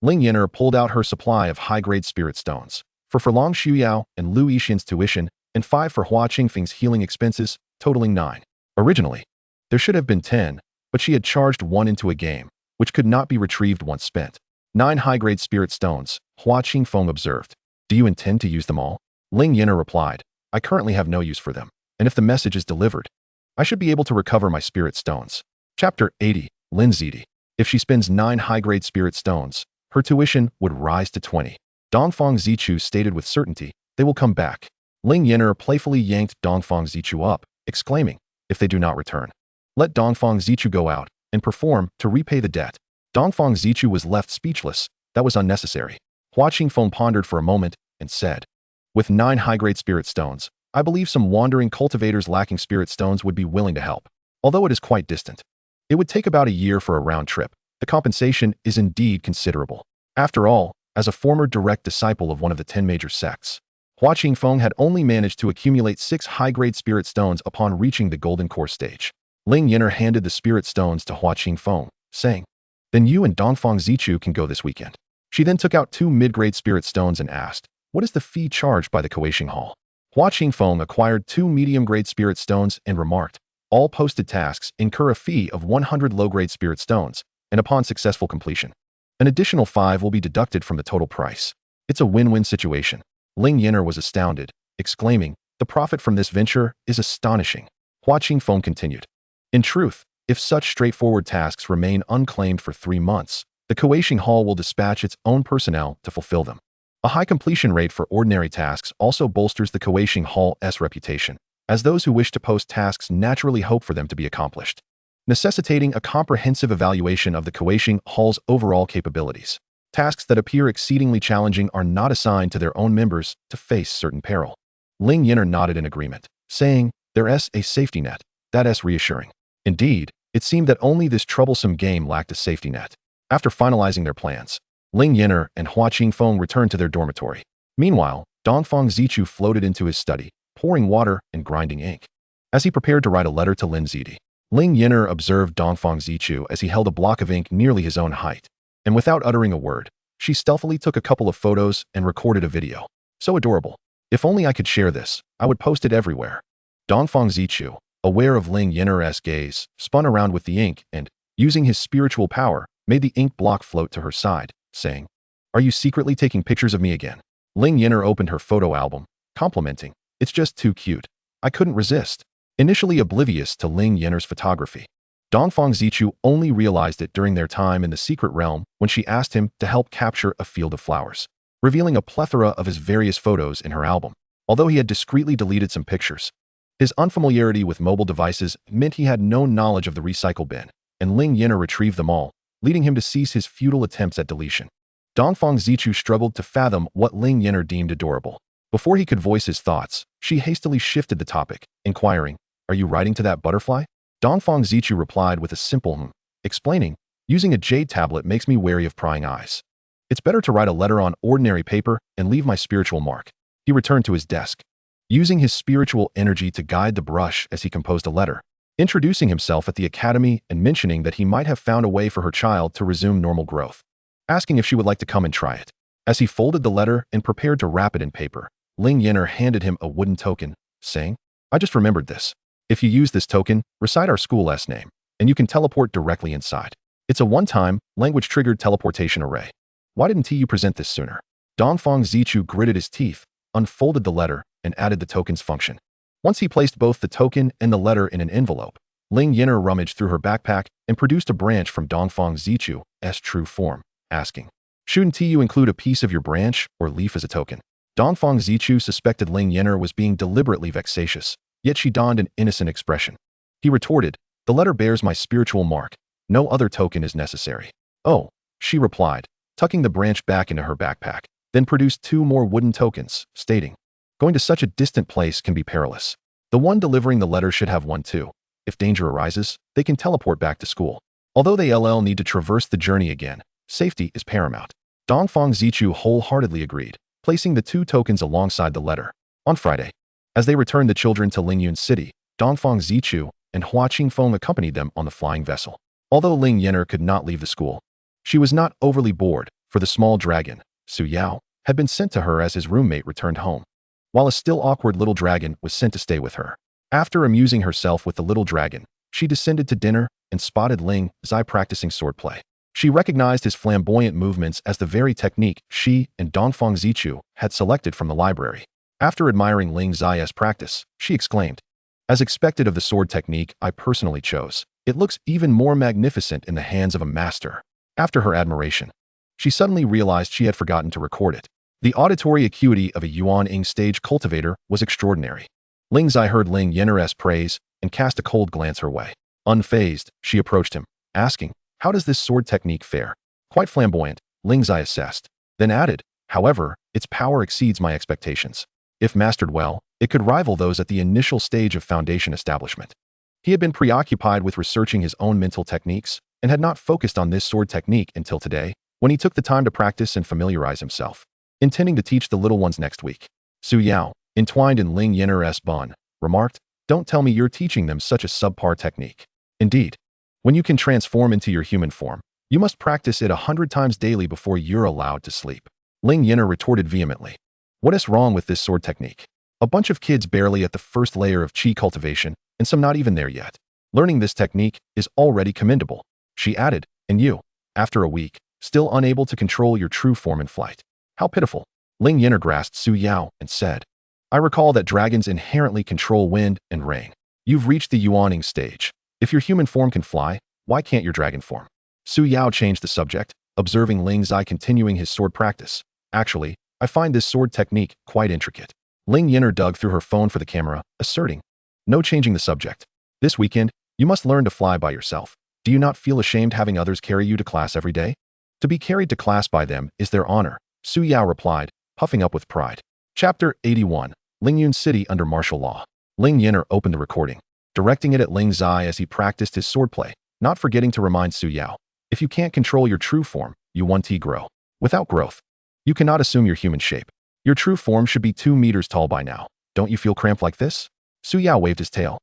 Ling Yan'er pulled out her supply of high-grade spirit stones, 4 for Long Shuyao and Lu Yixin's tuition, and 5 for Hua Qingfeng's healing expenses, totaling 9. Originally, there should have been 10, but she had charged 1 into a game, which could not be retrieved once spent. 9 high-grade spirit stones, Hua Qingfeng observed. "Do you intend to use them all?" Ling Yan'er replied, "I currently have no use for them, and if the message is delivered, I should be able to recover my spirit stones." Chapter 80, Lin Zidi. If she spends 9 high-grade spirit stones, her tuition would rise to 20. Dongfang Zichu stated with certainty, "They will come back." Ling Yan'er playfully yanked Dongfang Zichu up, exclaiming, "If they do not return, let Dongfang Zichu go out and perform to repay the debt." Dongfang Zichu was left speechless. That was unnecessary. Hua Qingfeng pondered for a moment and said, "With 9 high-grade spirit stones, I believe some wandering cultivators lacking spirit stones would be willing to help, although it is quite distant. It would take about a year for a round trip. The compensation is indeed considerable. After all, as a former direct disciple of one of the 10 major sects, Hua Qingfeng had only managed to accumulate 6 high-grade spirit stones upon reaching the golden core stage." Ling Yan'er handed the spirit stones to Hua Qingfeng, saying, "Then you and Dongfang Zichu can go this weekend." She then took out 2 mid-grade spirit stones and asked, "What is the fee charged by the Kueishing Hall?" Hua Qingfeng acquired 2 medium-grade spirit stones and remarked, "All posted tasks incur a fee of 100 low-grade spirit stones, and upon successful completion, an additional 5 will be deducted from the total price. It's a win-win situation." Ling Yan'er was astounded, exclaiming, "The profit from this venture is astonishing." Hua Qingfeng continued, "In truth, if such straightforward tasks remain unclaimed for 3 months, the Kueishing Hall will dispatch its own personnel to fulfill them. A high completion rate for ordinary tasks also bolsters the Kueishing Hall's reputation, as those who wish to post tasks naturally hope for them to be accomplished, necessitating a comprehensive evaluation of the Kueishing Hall's overall capabilities. Tasks that appear exceedingly challenging are not assigned to their own members to face certain peril." Ling Yan'er nodded in agreement, saying, "There's a safety net. That's reassuring." Indeed, it seemed that only this troublesome game lacked a safety net. After finalizing their plans, Ling Yan'er and Hua Qingfeng returned to their dormitory. Meanwhile, Dongfang Zichu floated into his study, pouring water and grinding ink. As he prepared to write a letter to Lin Zidi, Ling Yan'er observed Dongfang Zichu as he held a block of ink nearly his own height, and without uttering a word, she stealthily took a couple of photos and recorded a video. "So adorable. If only I could share this, I would post it everywhere." Dongfang Zichu, aware of Ling Yan'er's gaze, spun around with the ink and, using his spiritual power, made the ink block float to her side, saying, "Are you secretly taking pictures of me again?" Ling Yan'er opened her photo album, complimenting, "It's just too cute. I couldn't resist." Initially oblivious to Ling Yan'er's photography, Dongfang Zichu only realized it during their time in the secret realm when she asked him to help capture a field of flowers, revealing a plethora of his various photos in her album. Although he had discreetly deleted some pictures, his unfamiliarity with mobile devices meant he had no knowledge of the recycle bin, and Ling Yan'er retrieved them all, leading him to cease his futile attempts at deletion. Dongfang Zichu struggled to fathom what Ling Yan'er deemed adorable. Before he could voice his thoughts, she hastily shifted the topic, inquiring, "Are you writing to that butterfly?" Dongfang Zichu replied with a simple explaining, "Using a jade tablet makes me wary of prying eyes. It's better to write a letter on ordinary paper and leave my spiritual mark." He returned to his desk, using his spiritual energy to guide the brush as he composed a letter, introducing himself at the academy and mentioning that he might have found a way for her child to resume normal growth, asking if she would like to come and try it. As he folded the letter and prepared to wrap it in paper, Ling Yan'er handed him a wooden token, saying, "I just remembered this. If you use this token, recite our school's name, and you can teleport directly inside. It's a one-time, language-triggered teleportation array. Why didn't you present this sooner?" Dongfang Zichu gritted his teeth, unfolded the letter, and added the token's function. Once he placed both the token and the letter in an envelope, Ling Yan'er rummaged through her backpack and produced a branch from Dongfang Zichu's true form, asking, "Shouldn't you include a piece of your branch or leaf as a token?" Dongfang Zichu suspected Ling Yan'er was being deliberately vexatious, yet she donned an innocent expression. He retorted, "The letter bears my spiritual mark. No other token is necessary." "Oh," she replied, tucking the branch back into her backpack, then produced 2 more wooden tokens, stating, "Going to such a distant place can be perilous. The one delivering the letter should have one too. If danger arises, they can teleport back to school. Although they need to traverse the journey again, safety is paramount." Dongfang Zichu wholeheartedly agreed, placing the 2 tokens alongside the letter. On Friday, as they returned the children to Lingyun City, Dongfang Zichu and Hua Qingfeng accompanied them on the flying vessel. Although Ling Yan'er could not leave the school, she was not overly bored, for the small dragon, Su Yao, had been sent to her as his roommate returned home, while a still awkward little dragon was sent to stay with her. After amusing herself with the little dragon, she descended to dinner and spotted Ling Zai practicing swordplay. She recognized his flamboyant movements as the very technique she and Dongfang Zichu had selected from the library. After admiring Ling Zai's practice, she exclaimed, "As expected of the sword technique I personally chose, it looks even more magnificent in the hands of a master." After her admiration, she suddenly realized she had forgotten to record it. The auditory acuity of a Yuan-ing stage cultivator was extraordinary. Ling Zai heard Ling Yan'er's praise and cast a cold glance her way. Unfazed, she approached him, asking, "How does this sword technique fare?" "Quite flamboyant," Ling Zai assessed, then added, "However, its power exceeds my expectations. If mastered well, it could rival those at the initial stage of foundation establishment." He had been preoccupied with researching his own mental techniques and had not focused on this sword technique until today, when he took the time to practice and familiarize himself, intending to teach the little ones next week. Su Yao, entwined in Ling Yan'er's bun, remarked, "Don't tell me you're teaching them such a subpar technique. Indeed, when you can transform into your human form, you must practice it 100 times daily before you're allowed to sleep." Ling Yan'er retorted vehemently, "What is wrong with this sword technique? A bunch of kids barely at the first layer of qi cultivation, and some not even there yet. Learning this technique is already commendable." She added, "And you, after a week, still unable to control your true form in flight. How pitiful." Ling Yan'er grasped Su Yao and said, "I recall that dragons inherently control wind and rain. You've reached the Yuaning stage. If your human form can fly, why can't your dragon form?" Su Yao changed the subject, observing Ling Zai continuing his sword practice. "Actually, I find this sword technique quite intricate." Ling Yan'er dug through her phone for the camera, asserting, "No changing the subject. This weekend, you must learn to fly by yourself. Do you not feel ashamed having others carry you to class every day?" "To be carried to class by them is their honor," Su Yao replied, puffing up with pride. Chapter 81, Lingyun City under martial law. Ling Yan'er opened the recording, directing it at Ling Zai as he practiced his swordplay, not forgetting to remind Su Yao, "If you can't control your true form, you want to grow. Without growth, you cannot assume your human shape. Your true form should be 2 meters tall by now. Don't you feel cramped like this?" Su Yao waved his tail.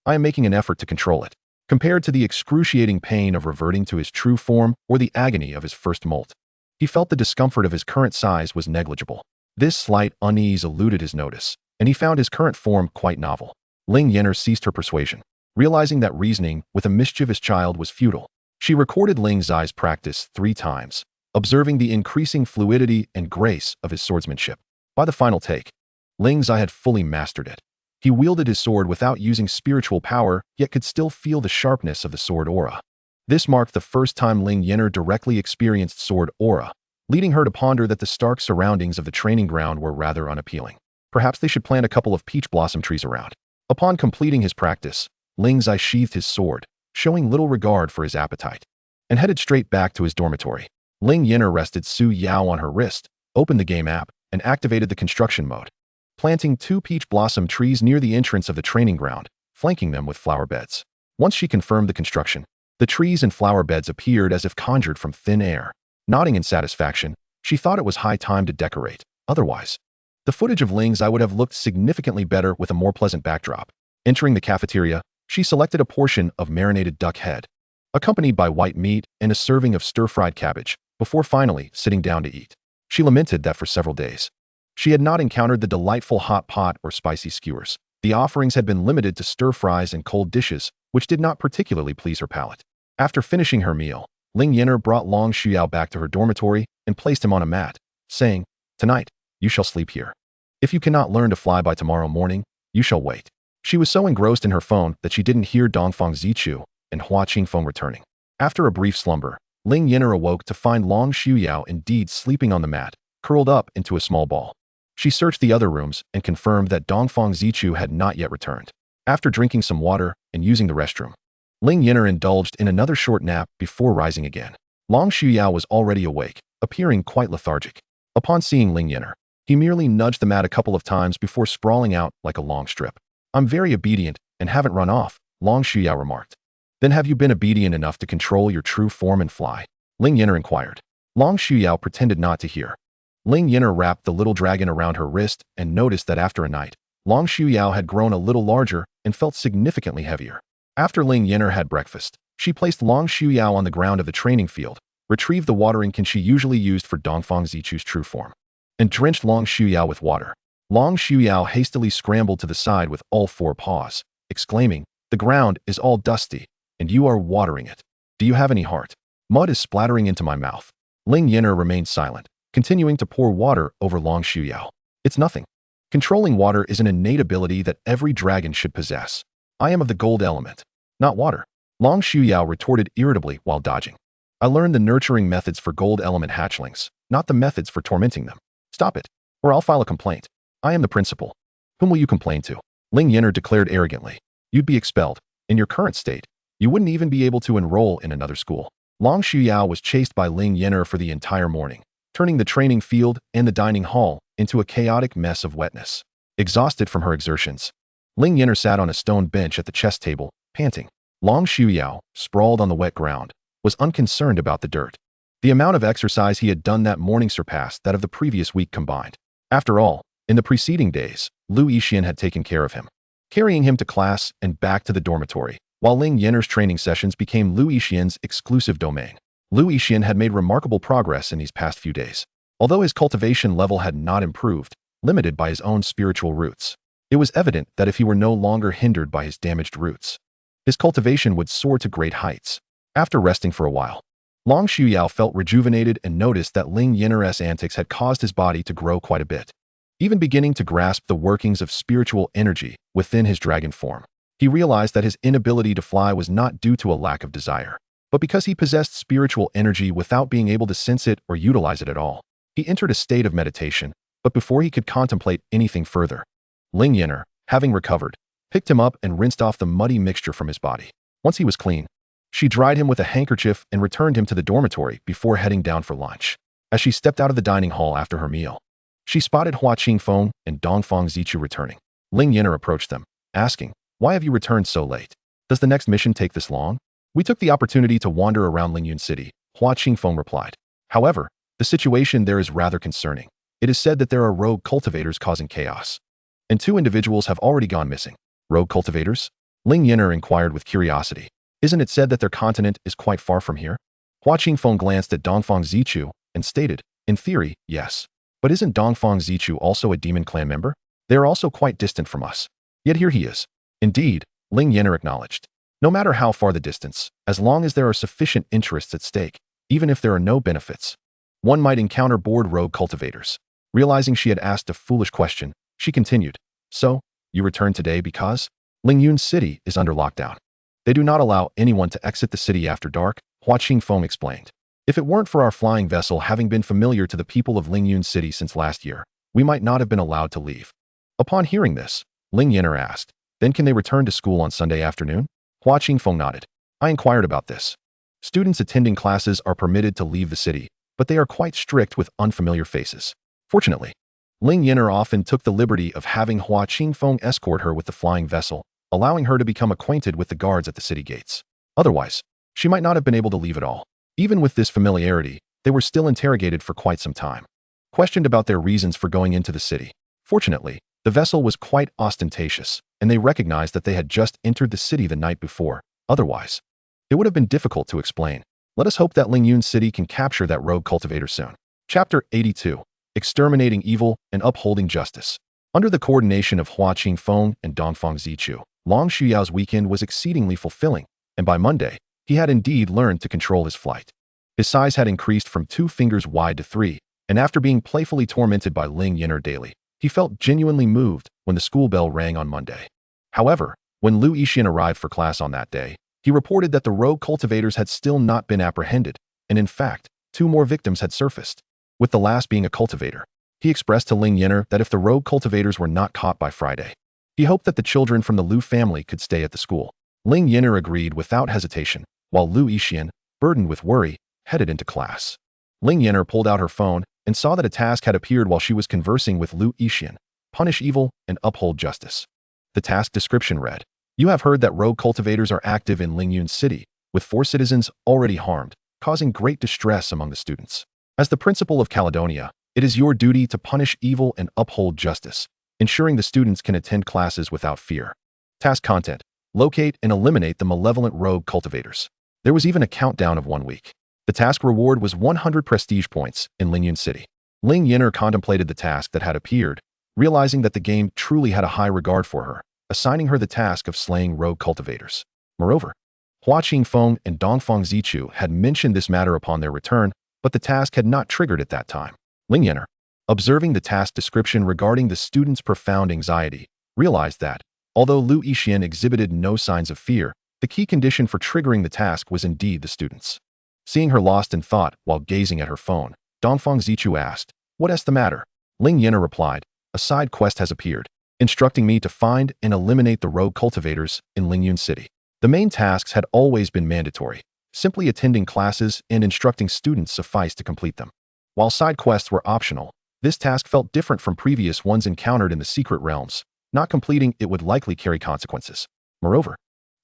"I am making an effort to control it." Compared to the excruciating pain of reverting to his true form or the agony of his first molt, he felt the discomfort of his current size was negligible. This slight unease eluded his notice, and he found his current form quite novel. Ling Yan'er ceased her persuasion, realizing that reasoning with a mischievous child was futile. She recorded Ling Zai's practice 3 times, observing the increasing fluidity and grace of his swordsmanship. By the final take, Ling Zai had fully mastered it. He wielded his sword without using spiritual power, yet could still feel the sharpness of the sword aura. This marked the first time Ling Yan'er directly experienced sword aura, leading her to ponder that the stark surroundings of the training ground were rather unappealing. Perhaps they should plant a couple of peach blossom trees around. Upon completing his practice, Ling Zai sheathed his sword, showing little regard for his appetite. and headed straight back to his dormitory. Ling Yan'er rested Su Yao on her wrist, opened the game app, and activated the construction mode, planting 2 peach blossom trees near the entrance of the training ground, flanking them with flower beds. Once she confirmed the construction, the trees and flower beds appeared as if conjured from thin air. Nodding in satisfaction, she thought it was high time to decorate. Otherwise, the footage of Ling's eye would have looked significantly better with a more pleasant backdrop. Entering the cafeteria, she selected a portion of marinated duck head, accompanied by white meat and a serving of stir-fried cabbage, before finally sitting down to eat. She lamented that for several days, she had not encountered the delightful hot pot or spicy skewers. The offerings had been limited to stir-fries and cold dishes, which did not particularly please her palate. After finishing her meal, Ling Yan'er brought Long Xiuyao back to her dormitory and placed him on a mat, saying, "Tonight, you shall sleep here. If you cannot learn to fly by tomorrow morning, you shall wait." She was so engrossed in her phone that she didn't hear Dongfang Zichu and Hua Qingfeng returning. After a brief slumber, Ling Yan'er awoke to find Long Xiuyao indeed sleeping on the mat, curled up into a small ball. She searched the other rooms and confirmed that Dongfang Zichu had not yet returned. After drinking some water and using the restroom, Ling Yan'er indulged in another short nap before rising again. Long Xiuyao was already awake, appearing quite lethargic. Upon seeing Ling Yan'er, he merely nudged the mat a couple of times before sprawling out like a long strip. "I'm very obedient and haven't run off," Long Xiuyao remarked. "Then have you been obedient enough to control your true form and fly?" Ling Yan'er inquired. Long Xiuyao pretended not to hear. Ling Yan'er wrapped the little dragon around her wrist and noticed that after a night, Long Xiuyao had grown a little larger and felt significantly heavier. After Ling Yan'er had breakfast, she placed Long Xiuyao on the ground of the training field, retrieved the watering can she usually used for Dongfang Zichu's true form, and drenched Long Xiuyao with water. Long Xiuyao hastily scrambled to the side with all 4 paws, exclaiming, "The ground is all dusty, and you are watering it. Do you have any heart? Mud is splattering into my mouth." Ling Yan'er remained silent, continuing to pour water over Long Xiuyao. "It's nothing. Controlling water is an innate ability that every dragon should possess. I am of the gold element, not water." Long Xiuyao retorted irritably while dodging. "I learned the nurturing methods for gold element hatchlings, not the methods for tormenting them. Stop it, or I'll file a complaint. I am the principal. Whom will you complain to?" Ling Yan'er declared arrogantly. "You'd be expelled. In your current state, you wouldn't even be able to enroll in another school." Long Xiuyao was chased by Ling Yan'er for the entire morning, turning the training field and the dining hall into a chaotic mess of wetness. Exhausted from her exertions, Ling Yan'er sat on a stone bench at the chess table, panting. Long Xiuyao, sprawled on the wet ground, was unconcerned about the dirt. The amount of exercise he had done that morning surpassed that of the previous week combined. After all, in the preceding days, Lu Yixian had taken care of him, carrying him to class and back to the dormitory, while Ling Yan'er's training sessions became Lu Yixian's exclusive domain. Lu Yixian had made remarkable progress in these past few days. Although his cultivation level had not improved, limited by his own spiritual roots, it was evident that if he were no longer hindered by his damaged roots, his cultivation would soar to great heights. After resting for a while, Long Xiuyao felt rejuvenated and noticed that Ling Yan'er's antics had caused his body to grow quite a bit. Even beginning to grasp the workings of spiritual energy within his dragon form, he realized that his inability to fly was not due to a lack of desire, but because he possessed spiritual energy without being able to sense it or utilize it at all. He entered a state of meditation, but before he could contemplate anything further, Ling Yan'er, having recovered, picked him up and rinsed off the muddy mixture from his body. Once he was clean, she dried him with a handkerchief and returned him to the dormitory before heading down for lunch. As she stepped out of the dining hall after her meal, she spotted Hua Qingfeng and Dongfang Zichu returning. Ling Yan'er approached them, asking, "Why have you returned so late? Does the next mission take this long?" "We took the opportunity to wander around Lingyun City," Hua Qingfeng replied. "However, the situation there is rather concerning. It is said that there are rogue cultivators causing chaos, and 2 individuals have already gone missing." "Rogue cultivators?" Ling Yan'er inquired with curiosity. "Isn't it said that their continent is quite far from here?" Hua Qingfeng glanced at Dongfang Zichu and stated, "In theory, yes. But isn't Dongfang Zichu also a demon clan member? They are also quite distant from us. Yet here he is." "Indeed," Ling Yan'er acknowledged. "No matter how far the distance, as long as there are sufficient interests at stake, even if there are no benefits, one might encounter bored rogue cultivators." Realizing she had asked a foolish question, she continued, "So, you returned today because Lingyun City is under lockdown. They do not allow anyone to exit the city after dark," Hua Qingfeng explained. "If it weren't for our flying vessel having been familiar to the people of Lingyun City since last year, we might not have been allowed to leave." Upon hearing this, Ling Yan'er asked, "Then can they return to school on Sunday afternoon?" Hua Qingfeng nodded. "I inquired about this. Students attending classes are permitted to leave the city, but they are quite strict with unfamiliar faces. Fortunately, Ling Yan'er often took the liberty of having Hua Qingfeng escort her with the flying vessel, allowing her to become acquainted with the guards at the city gates. Otherwise, she might not have been able to leave at all. Even with this familiarity, they were still interrogated for quite some time, questioned about their reasons for going into the city. Fortunately, the vessel was quite ostentatious, and they recognized that they had just entered the city the night before. Otherwise, it would have been difficult to explain. Let us hope that Lingyun City can capture that rogue cultivator soon. Chapter 82. Exterminating Evil and Upholding Justice. Under the coordination of Hua Qingfeng and Dongfang Zichu, Long Shuyao's weekend was exceedingly fulfilling, and by Monday, he had indeed learned to control his flight. His size had increased from 2 fingers wide to 3, and after being playfully tormented by Ling Yan'er daily, he felt genuinely moved when the school bell rang on Monday. However, when Lu Yixian arrived for class on that day, he reported that the rogue cultivators had still not been apprehended, and in fact, 2 more victims had surfaced, with the last being a cultivator. He expressed to Ling Yan'er that if the rogue cultivators were not caught by Friday, he hoped that the children from the Lu family could stay at the school. Ling Yan'er agreed without hesitation, while Lu Yixian, burdened with worry, headed into class. Ling Yan'er pulled out her phone and saw that a task had appeared while she was conversing with Lu Yixian: punish evil and uphold justice. The task description read, "You have heard that rogue cultivators are active in Lingyun City, with 4 citizens already harmed, causing great distress among the students. As the principal of Caledonia, it is your duty to punish evil and uphold justice, ensuring the students can attend classes without fear." Task content: locate and eliminate the malevolent rogue cultivators. There was even a countdown of 1 week. The task reward was 100 prestige points in Lingyun City. Ling Yan'er contemplated the task that had appeared, realizing that the game truly had a high regard for her, assigning her the task of slaying rogue cultivators. Moreover, Hua Qingfeng and Dongfang Zichu had mentioned this matter upon their return, but the task had not triggered at that time. Ling Yan'er, observing the task description regarding the student's profound anxiety, realized that, although Lu Yixian exhibited no signs of fear, the key condition for triggering the task was indeed the students. Seeing her lost in thought while gazing at her phone, Dongfang Zichu asked, "What's the matter?" Ling Yan'er replied, "A side quest has appeared, instructing me to find and eliminate the rogue cultivators in Lingyun City." The main tasks had always been mandatory. Simply attending classes and instructing students sufficed to complete them. While side quests were optional, this task felt different from previous ones encountered in the secret realms. Not completing it would likely carry consequences. Moreover,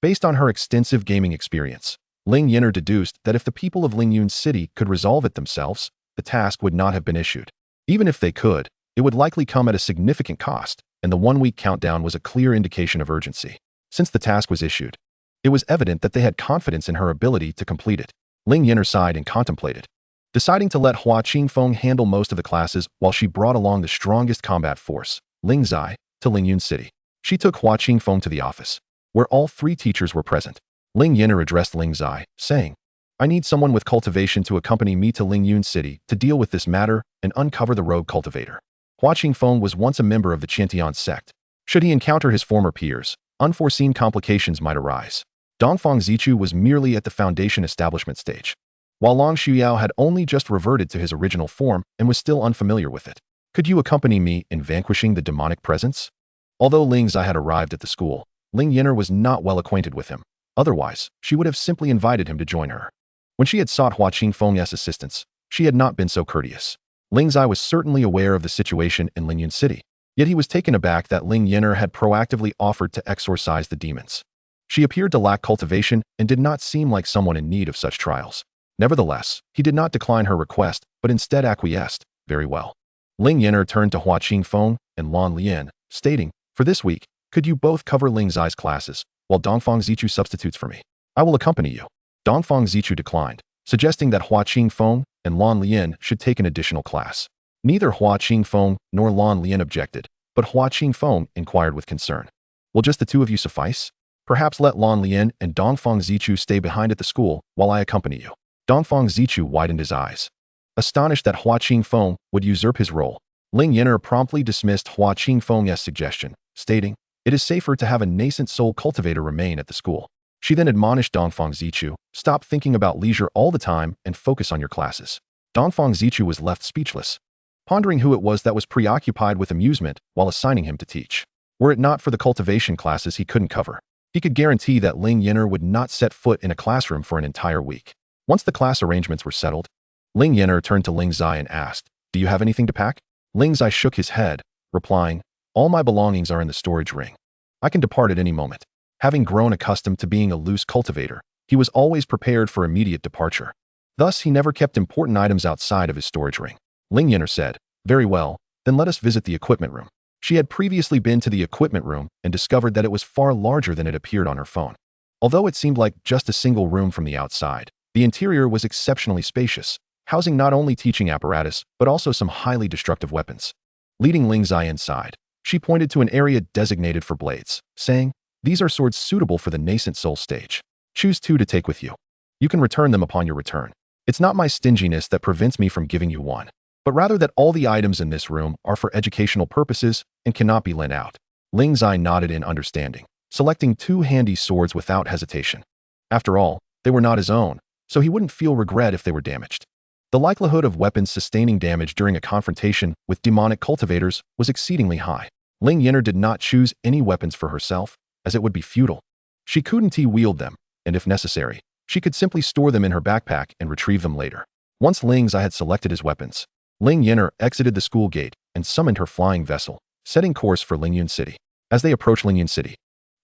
based on her extensive gaming experience, Ling Yan'er deduced that if the people of Lingyun City could resolve it themselves, the task would not have been issued. Even if they could, it would likely come at a significant cost, and the 1-week countdown was a clear indication of urgency. Since the task was issued, it was evident that they had confidence in her ability to complete it. Ling Yan'er sighed and contemplated, deciding to let Hua Qingfeng handle most of the classes while she brought along the strongest combat force, Ling Zai, to Lingyun City. She took Hua Qingfeng to the office, where all 3 teachers were present. Ling Yan'er addressed Ling Zai, saying, "I need someone with cultivation to accompany me to Lingyun City to deal with this matter and uncover the rogue cultivator." Hua Qingfeng was once a member of the Qiantian Sect. Should he encounter his former peers, unforeseen complications might arise. Dongfang Zichu was merely at the foundation establishment stage, while Long Shuyao had only just reverted to his original form and was still unfamiliar with it. "Could you accompany me in vanquishing the demonic presence?" Although Ling Zai had arrived at the school, Ling Yan'er was not well acquainted with him. Otherwise, she would have simply invited him to join her. When she had sought Hua Qingfeng's assistance, she had not been so courteous. Ling Zai was certainly aware of the situation in Lingyun City, yet he was taken aback that Ling Yan'er had proactively offered to exorcise the demons. She appeared to lack cultivation and did not seem like someone in need of such trials. Nevertheless, he did not decline her request, but instead acquiesced. "Very well." Ling Yan'er turned to Hua Qingfeng and Lan Lian, stating, "For this week, could you both cover Ling Zai's classes, while Dongfang Zichu substitutes for me? I will accompany you." Dongfang Zichu declined, suggesting that Hua Qingfeng and Lan Lian should take an additional class. Neither Hua Qingfeng nor Lan Lian objected, but Hua Qingfeng inquired with concern, "Will just the 2 of you suffice? Perhaps let Lan Lian and Dongfang Zichu stay behind at the school while I accompany you." Dongfang Zichu widened his eyes, astonished that Hua Qingfeng would usurp his role. Ling Yan'er promptly dismissed Hua Qingfeng's suggestion, stating, "It is safer to have a nascent soul cultivator remain at the school." She then admonished Dongfang Zichu, "Stop thinking about leisure all the time and focus on your classes." Dongfang Zichu was left speechless, pondering who it was that was preoccupied with amusement while assigning him to teach. Were it not for the cultivation classes he couldn't cover, he could guarantee that Ling Yan'er would not set foot in a classroom for an entire week. Once the class arrangements were settled, Ling Yan'er turned to Ling Zai and asked, "Do you have anything to pack?" Ling Zai shook his head, replying, "All my belongings are in the storage ring. I can depart at any moment." Having grown accustomed to being a loose cultivator, he was always prepared for immediate departure. Thus, he never kept important items outside of his storage ring. Ling Yan'er said, "Very well, then let us visit the equipment room." She had previously been to the equipment room and discovered that it was far larger than it appeared on her phone. Although it seemed like just a single room from the outside, the interior was exceptionally spacious, housing not only teaching apparatus, but also some highly destructive weapons. Leading Ling Zai inside, she pointed to an area designated for blades, saying, "These are swords suitable for the nascent soul stage. Choose 2 to take with you. You can return them upon your return. It's not my stinginess that prevents me from giving you one, but rather that all the items in this room are for educational purposes and cannot be lent out." Ling Zai nodded in understanding, selecting 2 handy swords without hesitation. After all, they were not his own, so he wouldn't feel regret if they were damaged. The likelihood of weapons sustaining damage during a confrontation with demonic cultivators was exceedingly high. Ling Yan'er did not choose any weapons for herself, as it would be futile. She couldn't wield them, and if necessary, she could simply store them in her backpack and retrieve them later. Once Ling Zai had selected his weapons, Ling Yan'er exited the school gate and summoned her flying vessel, setting course for Lingyun City. As they approached Lingyun City,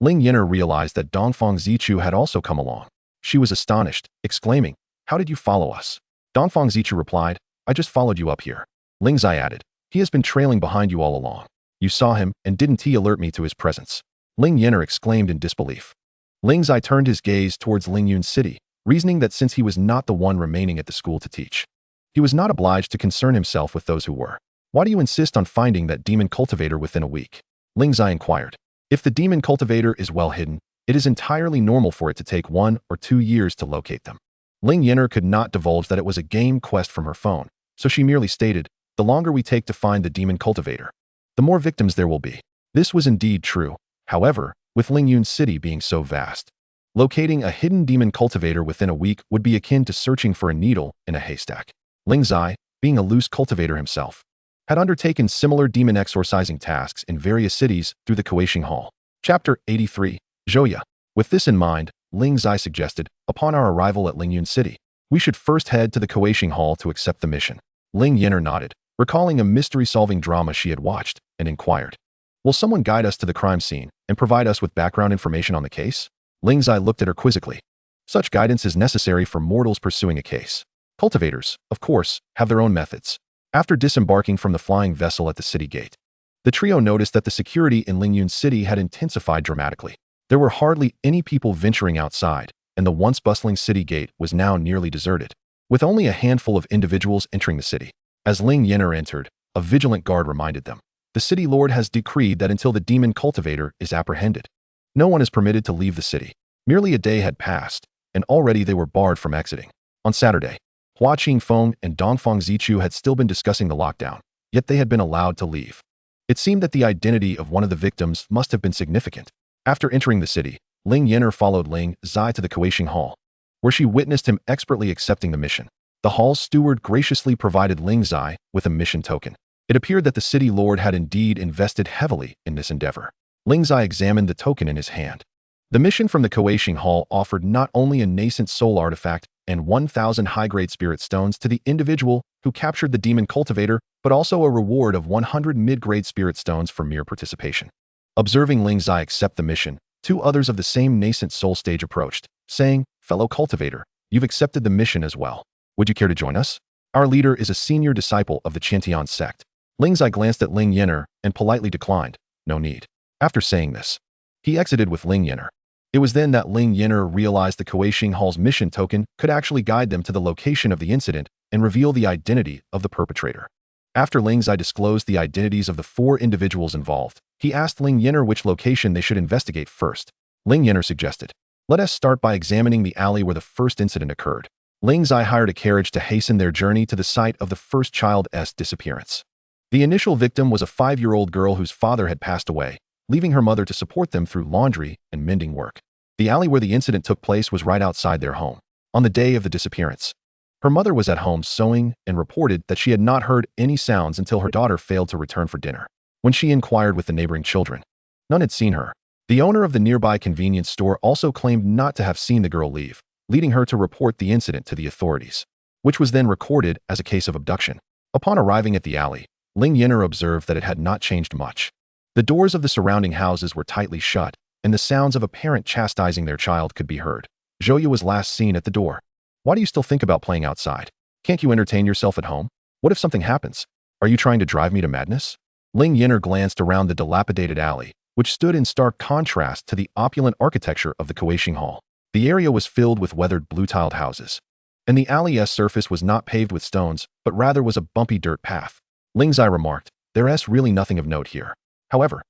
Ling Yan'er realized that Dongfang Zichu had also come along. She was astonished, exclaiming, "How did you follow us?" Dongfang Zichu replied, "I just followed you up here." Ling Zai added, "He has been trailing behind you all along. You saw him, and didn't he alert me to his presence?" Ling Yan'er exclaimed in disbelief. Ling Zai turned his gaze towards Lingyun City, reasoning that since he was not the one remaining at the school to teach, he was not obliged to concern himself with those who were. "Why do you insist on finding that demon cultivator within a week?" Ling Zai inquired. "If the demon cultivator is well hidden, it is entirely normal for it to take 1 or 2 years to locate them." Ling Yan'er could not divulge that it was a game quest from her phone, so she merely stated, "The longer we take to find the demon cultivator, the more victims there will be." This was indeed true. However, with Lingyun City being so vast, locating a hidden demon cultivator within a week would be akin to searching for a needle in a haystack. Ling Zai, being a loose cultivator himself, had undertaken similar demon exorcising tasks in various cities through the Kueishing Hall. Chapter 83, Zhoya. With this in mind, Ling Zai suggested, upon our arrival at Lingyun City, we should first head to the Kueishing Hall to accept the mission. Ling Yan'er nodded, recalling a mystery-solving drama she had watched, and inquired, "Will someone guide us to the crime scene and provide us with background information on the case?" Ling Zai looked at her quizzically. Such guidance is necessary for mortals pursuing a case. Cultivators, of course, have their own methods. After disembarking from the flying vessel at the city gate, the trio noticed that the security in Lingyun City had intensified dramatically. There were hardly any people venturing outside, and the once bustling city gate was now nearly deserted, with only a handful of individuals entering the city. As Ling Yan'er entered, a vigilant guard reminded them, "The city lord has decreed that until the demon cultivator is apprehended, no one is permitted to leave the city." Merely a day had passed, and already they were barred from exiting. On Saturday, Hua Qingfeng and Dongfang Zichu had still been discussing the lockdown, yet they had been allowed to leave. It seemed that the identity of one of the victims must have been significant. After entering the city, Ling Yan'er followed Ling Zai to the Kueishing Hall, where she witnessed him expertly accepting the mission. The hall's steward graciously provided Ling Zai with a mission token. It appeared that the city lord had indeed invested heavily in this endeavor. Ling Zai examined the token in his hand. The mission from the Kueishing Hall offered not only a nascent soul artifact and 1,000 high-grade spirit stones to the individual who captured the demon cultivator, but also a reward of 100 mid-grade spirit stones for mere participation. Observing Ling Zai accept the mission, 2 others of the same nascent soul stage approached, saying, "Fellow cultivator, you've accepted the mission as well. Would you care to join us? Our leader is a senior disciple of the Qiantian Sect." Ling Zai glanced at Ling Yan'er and politely declined, "No need." After saying this, he exited with Ling Yan'er. It was then that Ling Yan'er realized the Kueishing Hall's mission token could actually guide them to the location of the incident and reveal the identity of the perpetrator. After Ling Zai disclosed the identities of the 4 individuals involved, he asked Ling Yan'er which location they should investigate first. Ling Yan'er suggested, "Let us start by examining the alley where the first incident occurred." Ling Zai hired a carriage to hasten their journey to the site of the first child's disappearance. The initial victim was a 5-year-old girl whose father had passed away, leaving her mother to support them through laundry and mending work. The alley where the incident took place was right outside their home. On the day of the disappearance, her mother was at home sewing and reported that she had not heard any sounds until her daughter failed to return for dinner. When she inquired with the neighboring children, none had seen her. The owner of the nearby convenience store also claimed not to have seen the girl leave, leading her to report the incident to the authorities, which was then recorded as a case of abduction. Upon arriving at the alley, Ling Yan'er observed that it had not changed much. The doors of the surrounding houses were tightly shut, and the sounds of a parent chastising their child could be heard. Zhouya was last seen at the door. Why do you still think about playing outside? Can't you entertain yourself at home? What if something happens? Are you trying to drive me to madness? Ling Yan'er glanced around the dilapidated alley, which stood in stark contrast to the opulent architecture of the Kueishing Hall. The area was filled with weathered blue-tiled houses, and the alley's surface was not paved with stones, but rather was a bumpy dirt path. Ling Zai remarked, "There's really nothing of note here." However,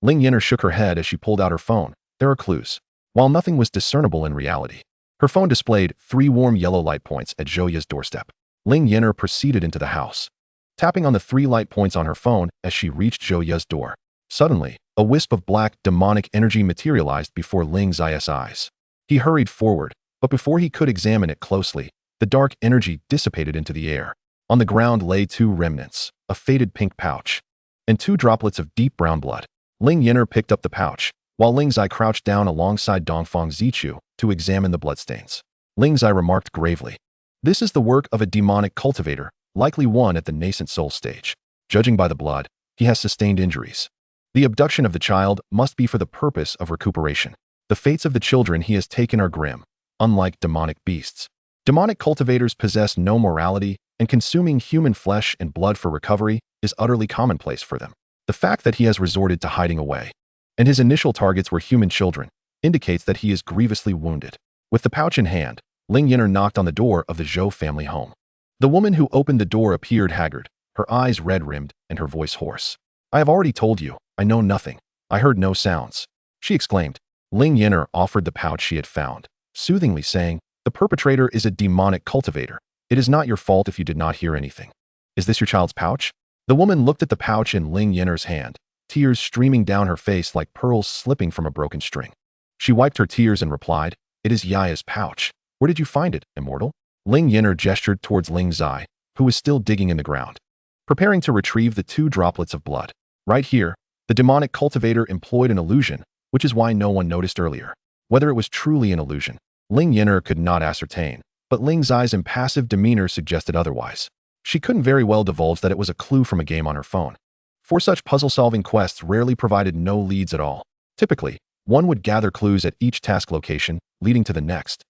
Ling Yan'er shook her head as she pulled out her phone. There are clues. While nothing was discernible in reality, her phone displayed 3 warm yellow light points at Zhouya's doorstep. Ling Yan'er proceeded into the house, tapping on the 3 light points on her phone as she reached Zhouya's door. Suddenly, a wisp of black, demonic energy materialized before Ling Zai's eyes. He hurried forward, but before he could examine it closely, the dark energy dissipated into the air. On the ground lay 2 remnants, a faded pink pouch, and 2 droplets of deep brown blood. Ling Yan'er picked up the pouch, while Ling Zai crouched down alongside Dongfang Zichu to examine the bloodstains. Ling Zai remarked gravely, "This is the work of a demonic cultivator, likely one at the nascent soul stage. Judging by the blood, he has sustained injuries. The abduction of the child must be for the purpose of recuperation. The fates of the children he has taken are grim, unlike demonic beasts. Demonic cultivators possess no morality, and consuming human flesh and blood for recovery is utterly commonplace for them. The fact that he has resorted to hiding away, and his initial targets were human children, indicates that he is grievously wounded." With the pouch in hand, Ling Yan'er knocked on the door of the Zhou family home. The woman who opened the door appeared haggard, her eyes red-rimmed and her voice hoarse. "I have already told you, I know nothing. I heard no sounds," she exclaimed. Ling Yan'er offered the pouch she had found, soothingly saying, "The perpetrator is a demonic cultivator. It is not your fault if you did not hear anything. Is this your child's pouch?" The woman looked at the pouch in Ling Yan'er's hand, tears streaming down her face like pearls slipping from a broken string. She wiped her tears and replied, "It is Yaya's pouch. Where did you find it, immortal?" Ling Yan'er gestured towards Ling Zai, who was still digging in the ground, preparing to retrieve the 2 droplets of blood. Right here, the demonic cultivator employed an illusion, which is why no one noticed earlier. Whether it was truly an illusion, Ling Yan'er could not ascertain, but Ling Zai's impassive demeanor suggested otherwise. She couldn't very well divulge that it was a clue from a game on her phone. For such puzzle-solving quests rarely provided no leads at all. Typically, one would gather clues at each task location, leading to the next,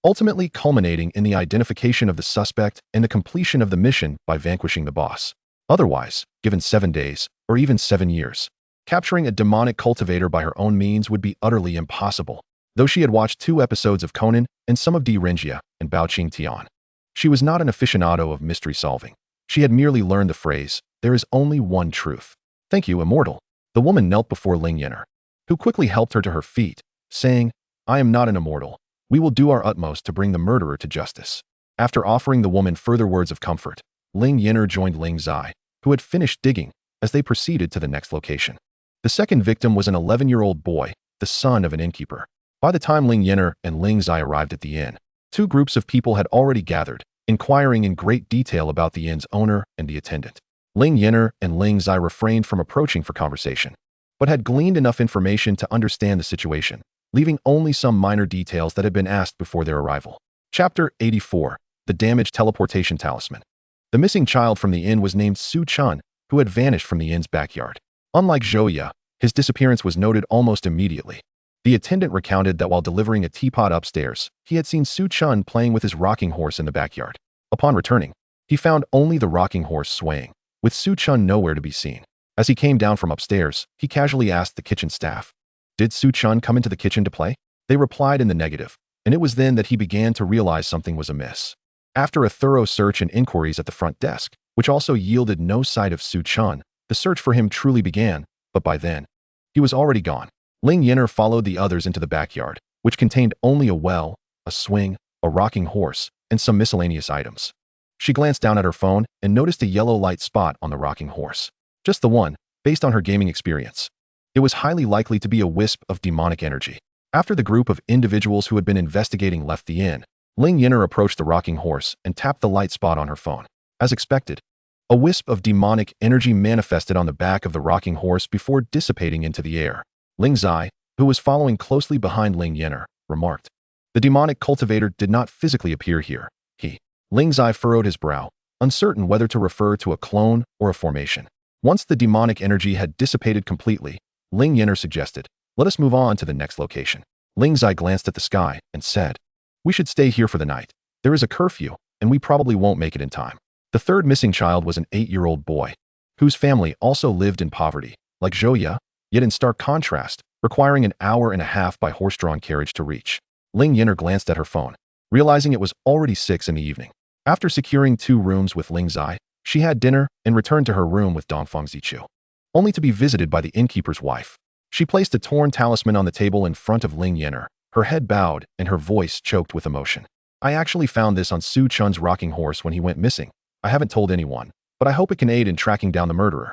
ultimately culminating in the identification of the suspect and the completion of the mission by vanquishing the boss. Otherwise, given 7 days, or even 7 years, capturing a demonic cultivator by her own means would be utterly impossible. Though she had watched 2 episodes of Conan and some of Di Renjia and Bao Qing Tian, she was not an aficionado of mystery solving. She had merely learned the phrase, "There is only one truth." "Thank you, immortal." The woman knelt before Ling Yan'er, who quickly helped her to her feet, saying, "I am not an immortal. We will do our utmost to bring the murderer to justice." After offering the woman further words of comfort, Ling Yan'er joined Ling Zai, who had finished digging, as they proceeded to the next location. The second victim was an 11-year-old boy, the son of an innkeeper. By the time Ling Yan'er and Ling Zai arrived at the inn, 2 groups of people had already gathered, inquiring in great detail about the inn's owner and the attendant. Ling Yan'er and Ling Zai refrained from approaching for conversation, but had gleaned enough information to understand the situation, leaving only some minor details that had been asked before their arrival. Chapter 84. The Damaged Teleportation Talisman. The missing child from the inn was named Su Chun, who had vanished from the inn's backyard. Unlike Zhouya, his disappearance was noted almost immediately. The attendant recounted that while delivering a teapot upstairs, he had seen Su Chun playing with his rocking horse in the backyard. Upon returning, he found only the rocking horse swaying, with Su Chun nowhere to be seen. As he came down from upstairs, he casually asked the kitchen staff, "Did Su Chun come into the kitchen to play?" They replied in the negative, and it was then that he began to realize something was amiss. After a thorough search and inquiries at the front desk, which also yielded no sight of Su Chun, the search for him truly began, but by then, he was already gone. Ling Yan'er followed the others into the backyard, which contained only a well, a swing, a rocking horse, and some miscellaneous items. She glanced down at her phone and noticed a yellow light spot on the rocking horse. Just the one, based on her gaming experience. It was highly likely to be a wisp of demonic energy. After the group of individuals who had been investigating left the inn, Ling Yan'er approached the rocking horse and tapped the light spot on her phone. As expected, a wisp of demonic energy manifested on the back of the rocking horse before dissipating into the air. Ling Zai, who was following closely behind Ling Yan'er, remarked, The demonic cultivator did not physically appear here. Ling Zai furrowed his brow, uncertain whether to refer to a clone or a formation. Once the demonic energy had dissipated completely, Ling Yan'er suggested, "Let us move on to the next location." Ling Zai glanced at the sky and said, "We should stay here for the night. There is a curfew, and we probably won't make it in time." The third missing child was an 8-year-old boy, whose family also lived in poverty, like Zhouya, yet in stark contrast, requiring an hour and a half by horse-drawn carriage to reach. Ling Yan'er glanced at her phone, realizing it was already 6 in the evening. After securing 2 rooms with Ling Zai, she had dinner and returned to her room with Dongfang Zichu, only to be visited by the innkeeper's wife. She placed a torn talisman on the table in front of Ling Yan'er, her head bowed and her voice choked with emotion. "I actually found this on Su Chun's rocking horse when he went missing. I haven't told anyone, but I hope it can aid in tracking down the murderer."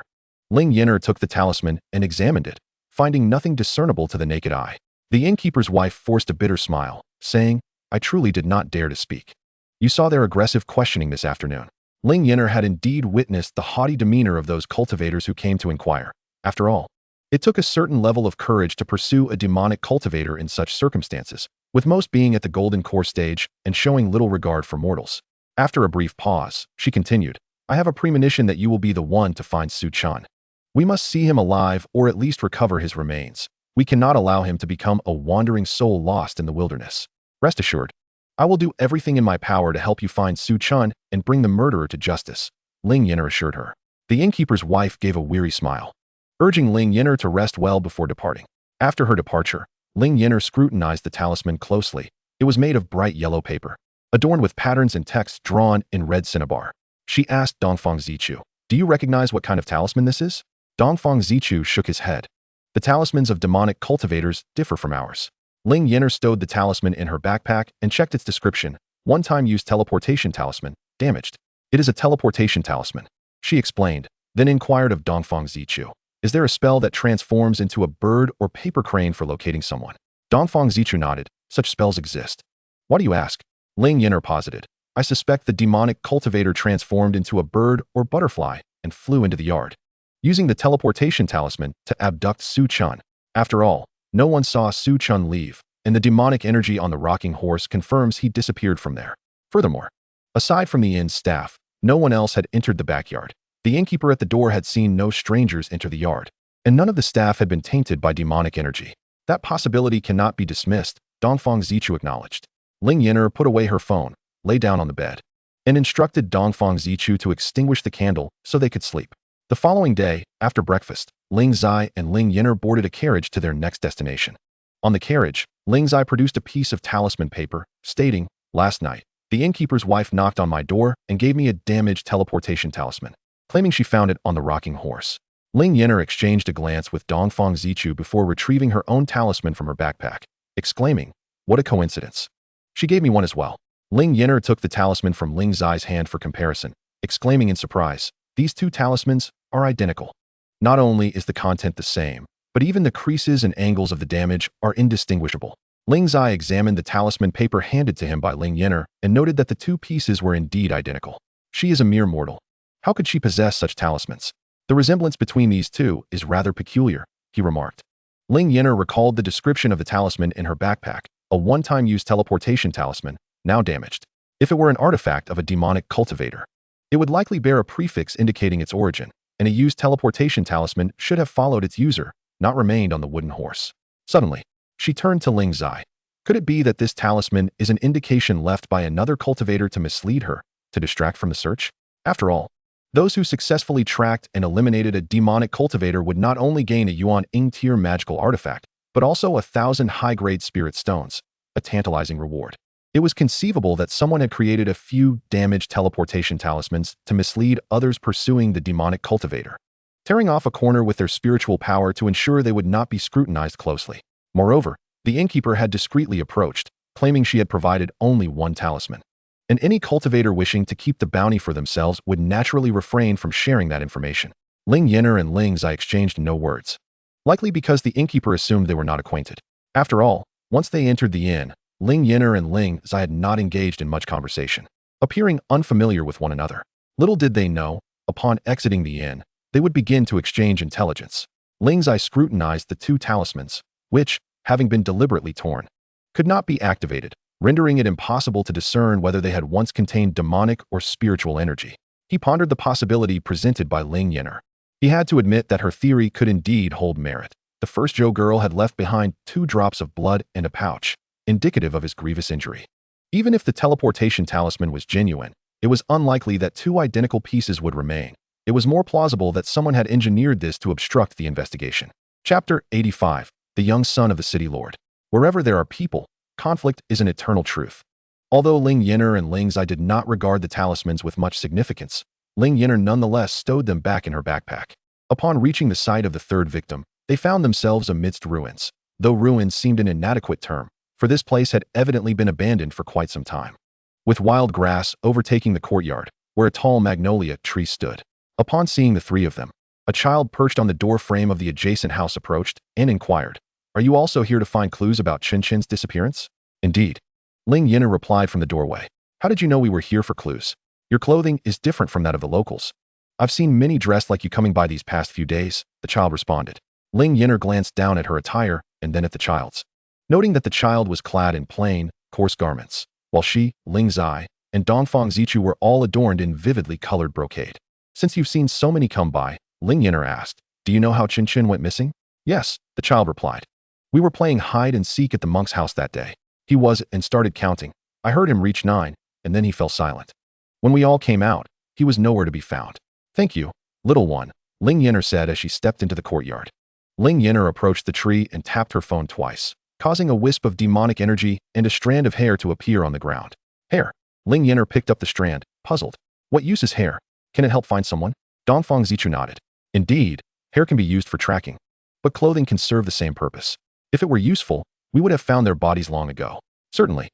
Ling Yan'er took the talisman and examined it, finding nothing discernible to the naked eye. The innkeeper's wife forced a bitter smile, saying, "I truly did not dare to speak. You saw their aggressive questioning this afternoon." Ling Yan'er had indeed witnessed the haughty demeanor of those cultivators who came to inquire. After all, it took a certain level of courage to pursue a demonic cultivator in such circumstances, with most being at the golden core stage and showing little regard for mortals. After a brief pause, she continued, "I have a premonition that you will be the one to find Su Chun. We must see him alive or at least recover his remains. We cannot allow him to become a wandering soul lost in the wilderness. Rest assured, I will do everything in my power to help you find Su Chun and bring the murderer to justice," Ling Yan'er assured her. The innkeeper's wife gave a weary smile, urging Ling Yan'er to rest well before departing. After her departure, Ling Yan'er scrutinized the talisman closely. It was made of bright yellow paper, adorned with patterns and text drawn in red cinnabar. She asked Dongfang Zichu, "Do you recognize what kind of talisman this is?" Dongfang Zichu shook his head. "The talismans of demonic cultivators differ from ours." Ling Yan'er stowed the talisman in her backpack and checked its description. "One-time use teleportation talisman, damaged." "It is a teleportation talisman," she explained, then inquired of Dongfang Zichu, "Is there a spell that transforms into a bird or paper crane for locating someone?" Dongfang Zichu nodded. "Such spells exist." "Why do you ask?" Ling Yan'er posited. "I suspect the demonic cultivator transformed into a bird or butterfly and flew into the yard, using the teleportation talisman to abduct Su Chun. After all, no one saw Su Chun leave, and the demonic energy on the rocking horse confirms he disappeared from there. Furthermore, aside from the inn's staff, no one else had entered the backyard. The innkeeper at the door had seen no strangers enter the yard, and none of the staff had been tainted by demonic energy. That possibility cannot be dismissed," Dongfang Zichu acknowledged. Ling Yan'er put away her phone, lay down on the bed, and instructed Dongfang Zichu to extinguish the candle so they could sleep. The following day, after breakfast, Ling Zai and Ling Yan'er boarded a carriage to their next destination. On the carriage, Ling Zai produced a piece of talisman paper, stating, "Last night, the innkeeper's wife knocked on my door and gave me a damaged teleportation talisman, claiming she found it on the rocking horse." Ling Yan'er exchanged a glance with Dongfang Zichu before retrieving her own talisman from her backpack, exclaiming, "What a coincidence. She gave me one as well." Ling Yan'er took the talisman from Ling Zai's hand for comparison, exclaiming in surprise, "These 2 talismans are identical. Not only is the content the same, but even the creases and angles of the damage are indistinguishable." Ling Zai examined the talisman paper handed to him by Ling Yan'er and noted that the 2 pieces were indeed identical. She is a mere mortal. How could she possess such talismans? "The resemblance between these 2 is rather peculiar," he remarked. Ling Yan'er recalled the description of the talisman in her backpack, a one-time use teleportation talisman, now damaged. If it were an artifact of a demonic cultivator, it would likely bear a prefix indicating its origin, and a used teleportation talisman should have followed its user, not remained on the wooden horse. Suddenly, she turned to Ling Zai. Could it be that this talisman is an indication left by another cultivator to mislead her, to distract from the search? After all, those who successfully tracked and eliminated a demonic cultivator would not only gain a Yuan Ing tier magical artifact, but also 1,000 high-grade spirit stones, a tantalizing reward. It was conceivable that someone had created a few damaged teleportation talismans to mislead others pursuing the demonic cultivator, tearing off a corner with their spiritual power to ensure they would not be scrutinized closely. Moreover, the innkeeper had discreetly approached, claiming she had provided only 1 talisman, and any cultivator wishing to keep the bounty for themselves would naturally refrain from sharing that information. Ling Yan'er and Ling Zai exchanged no words, likely because the innkeeper assumed they were not acquainted. After all, once they entered the inn, Ling Yan'er and Ling Zai had not engaged in much conversation, appearing unfamiliar with one another. Little did they know, upon exiting the inn, they would begin to exchange intelligence. Ling Zai scrutinized the 2 talismans, which, having been deliberately torn, could not be activated, rendering it impossible to discern whether they had once contained demonic or spiritual energy. He pondered the possibility presented by Ling Yan'er. He had to admit that her theory could indeed hold merit. The first Zhou girl had left behind 2 drops of blood and a pouch, indicative of his grievous injury. Even if the teleportation talisman was genuine, it was unlikely that 2 identical pieces would remain. It was more plausible that someone had engineered this to obstruct the investigation. Chapter 85. The Young Son of the City Lord. Wherever there are people, conflict is an eternal truth. Although Ling Yan'er and Ling Zai did not regard the talismans with much significance, Ling Yan'er nonetheless stowed them back in her backpack. Upon reaching the site of the 3rd victim, they found themselves amidst ruins. Though ruins seemed an inadequate term, for this place had evidently been abandoned for quite some time. With wild grass overtaking the courtyard, where a tall magnolia tree stood. Upon seeing the 3 of them, a child perched on the door frame of the adjacent house approached and inquired, "Are you also here to find clues about Qiantian's disappearance?" "Indeed." Ling Yan'er replied from the doorway. "How did you know we were here for clues? Your clothing is different from that of the locals. I've seen many dressed like you coming by these past few days," the child responded. Ling Yan'er glanced down at her attire and then at the child's, noting that the child was clad in plain, coarse garments, while she, Ling Zai, and Dongfang Zichu were all adorned in vividly colored brocade. "Since you've seen so many come by," Ling Yan'er asked, "do you know how Qiantian went missing?" "Yes," the child replied. "We were playing hide and seek at the monk's house that day. He was and started counting. I heard him reach 9, and then he fell silent. When we all came out, he was nowhere to be found." "Thank you, little one," Ling Yan'er said as she stepped into the courtyard. Ling Yan'er approached the tree and tapped her phone twice, causing a wisp of demonic energy and a strand of hair to appear on the ground. "Hair." Ling Yan'er picked up the strand, puzzled. "What use is hair? Can it help find someone?" Dongfang Zichu nodded. "Indeed, hair can be used for tracking, but clothing can serve the same purpose. If it were useful, we would have found their bodies long ago." "Certainly.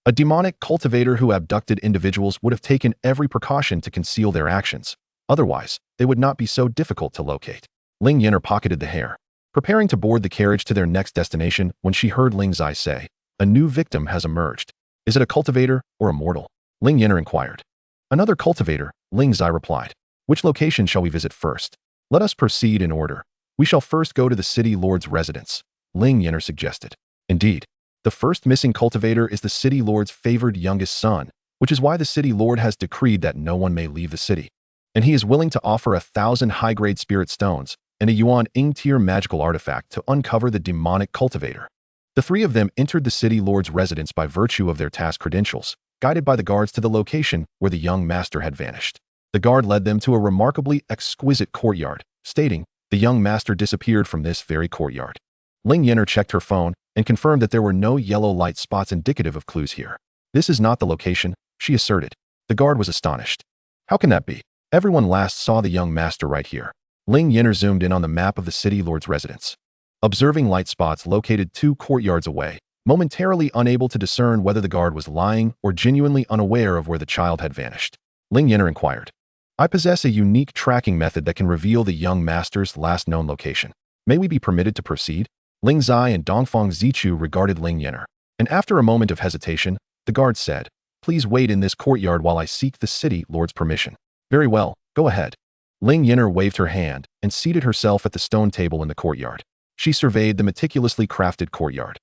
A demonic cultivator who abducted individuals would have taken every precaution to conceal their actions. Otherwise, they would not be so difficult to locate." Ling Yan'er pocketed the hair, preparing to board the carriage to their next destination when she heard Ling Zai say, "A new victim has emerged. Is it a cultivator or a mortal?" Ling Yan'er inquired. "Another cultivator," Ling Zai replied. "Which location shall we visit first?" "Let us proceed in order. We shall first go to the city lord's residence," Ling Yan'er suggested. "Indeed. The first missing cultivator is the city lord's favored youngest son, which is why the city lord has decreed that no one may leave the city. And he is willing to offer 1,000 high-grade spirit stones and a Yuan Ing-tier magical artifact to uncover the demonic cultivator." The 3 of them entered the city lord's residence by virtue of their task credentials, guided by the guards to the location where the young master had vanished. The guard led them to a remarkably exquisite courtyard, stating, "The young master disappeared from this very courtyard." Ling Yan'er checked her phone and confirmed that there were no yellow light spots indicative of clues here. "This is not the location," she asserted. The guard was astonished. "How can that be? Everyone last saw the young master right here." Ling Yan'er zoomed in on the map of the city lord's residence, observing light spots located 2 courtyards away, momentarily unable to discern whether the guard was lying or genuinely unaware of where the child had vanished. Ling Yan'er inquired, "I possess a unique tracking method that can reveal the young master's last known location. May we be permitted to proceed?" Ling Zai and Dongfang Zichu regarded Ling Yan'er, and after a moment of hesitation, the guard said, "Please wait in this courtyard while I seek the city lord's permission." "Very well, go ahead." Ling Yan'er waved her hand and seated herself at the stone table in the courtyard. She surveyed the meticulously crafted courtyard.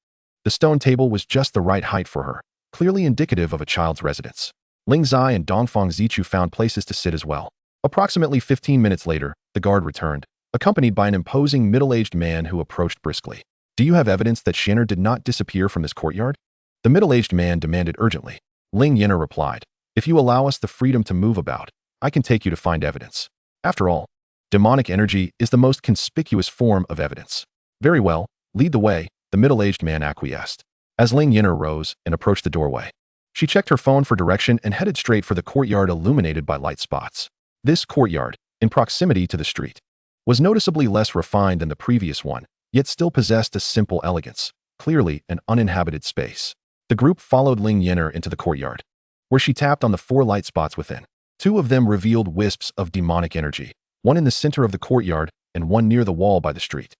The stone table was just the right height for her, clearly indicative of a child's residence. Ling Zai and Dongfang Zichu found places to sit as well. Approximately 15 minutes later, the guard returned, accompanied by an imposing middle-aged man who approached briskly. "Do you have evidence that Yan'er did not disappear from this courtyard?" the middle-aged man demanded urgently. Ling Yan'er replied, "If you allow us the freedom to move about, I can take you to find evidence. After all, demonic energy is the most conspicuous form of evidence." "Very well, lead the way," the middle-aged man acquiesced. As Ling Yan'er rose and approached the doorway, she checked her phone for direction and headed straight for the courtyard illuminated by light spots. This courtyard, in proximity to the street, was noticeably less refined than the previous one, yet still possessed a simple elegance, clearly an uninhabited space. The group followed Ling Yan'er into the courtyard, where she tapped on the 4 light spots within. 2 of them revealed wisps of demonic energy, one in the center of the courtyard and one near the wall by the street.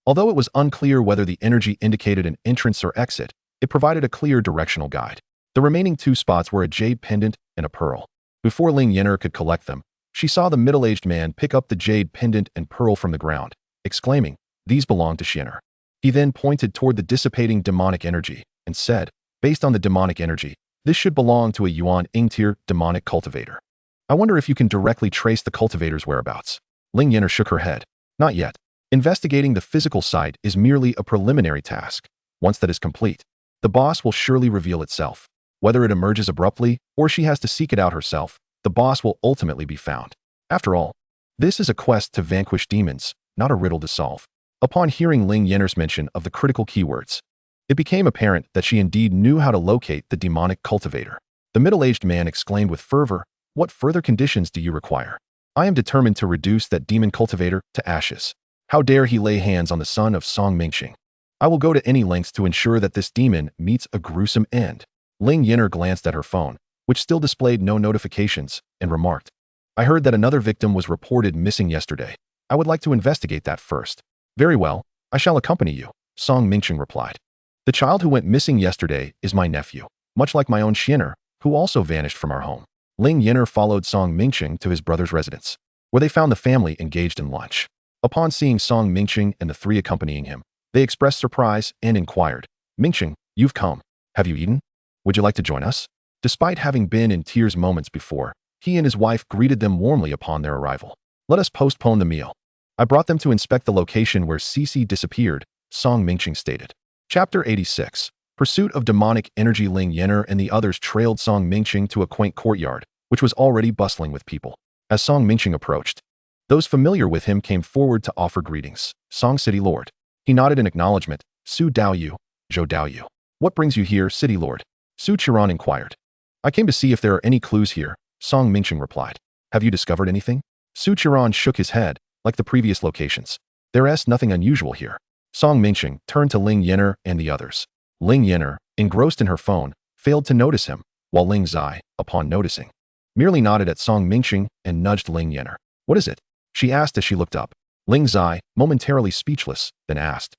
Although it was unclear whether the energy indicated an entrance or exit, it provided a clear directional guide. The remaining 2 spots were a jade pendant and a pearl. Before Ling Yan'er could collect them, she saw the middle-aged man pick up the jade pendant and pearl from the ground, exclaiming, "These belong to Yan'er." He then pointed toward the dissipating demonic energy and said, Based on the demonic energy, this should belong to a Yuan Ingtier demonic cultivator. I wonder if you can directly trace the cultivator's whereabouts. Ling Yan'er shook her head. Not yet. Investigating the physical site is merely a preliminary task. Once that is complete, the boss will surely reveal itself. Whether it emerges abruptly or she has to seek it out herself, the boss will ultimately be found. After all, this is a quest to vanquish demons, not a riddle to solve. Upon hearing Ling Yan'er's mention of the critical keywords, it became apparent that she indeed knew how to locate the demonic cultivator. The middle-aged man exclaimed with fervor, "What further conditions do you require? I am determined to reduce that demon cultivator to ashes. How dare he lay hands on the son of Song Mingxing? I will go to any lengths to ensure that this demon meets a gruesome end." Ling Yan'er glanced at her phone, which still displayed no notifications, and remarked, "I heard that another victim was reported missing yesterday. I would like to investigate that first." "Very well, I shall accompany you," Song Mingxing replied. "The child who went missing yesterday is my nephew, much like my own Qian'er, who also vanished from our home." Ling Yan'er followed Song Mingxing to his brother's residence, where they found the family engaged in lunch. Upon seeing Song Mingxing and the three accompanying him, they expressed surprise and inquired, "Mingxing, you've come. Have you eaten? Would you like to join us?" Despite having been in tears moments before, he and his wife greeted them warmly upon their arrival. "Let us postpone the meal. I brought them to inspect the location where Cici disappeared," Song Mingxing stated. Chapter 86. Pursuit of demonic energy. Ling Yan'er and the others trailed Song Mingxing to a quaint courtyard, which was already bustling with people. As Song Mingxing approached, those familiar with him came forward to offer greetings. "Song City Lord." He nodded in acknowledgement. "Su Daoyu, Zhou Daoyu. What brings you here, City Lord?" Su Qiran inquired. "I came to see if there are any clues here," Song Mingxing replied. "Have you discovered anything?" Su Qiran shook his head, like the previous locations. "There is nothing unusual here." Song Mingxing turned to Ling Yan'er and the others. Ling Yan'er, engrossed in her phone, failed to notice him, while Ling Zai, upon noticing, merely nodded at Song Mingxing and nudged Ling Yan'er. "What is it?" she asked as she looked up. Ling Zai, momentarily speechless, then asked,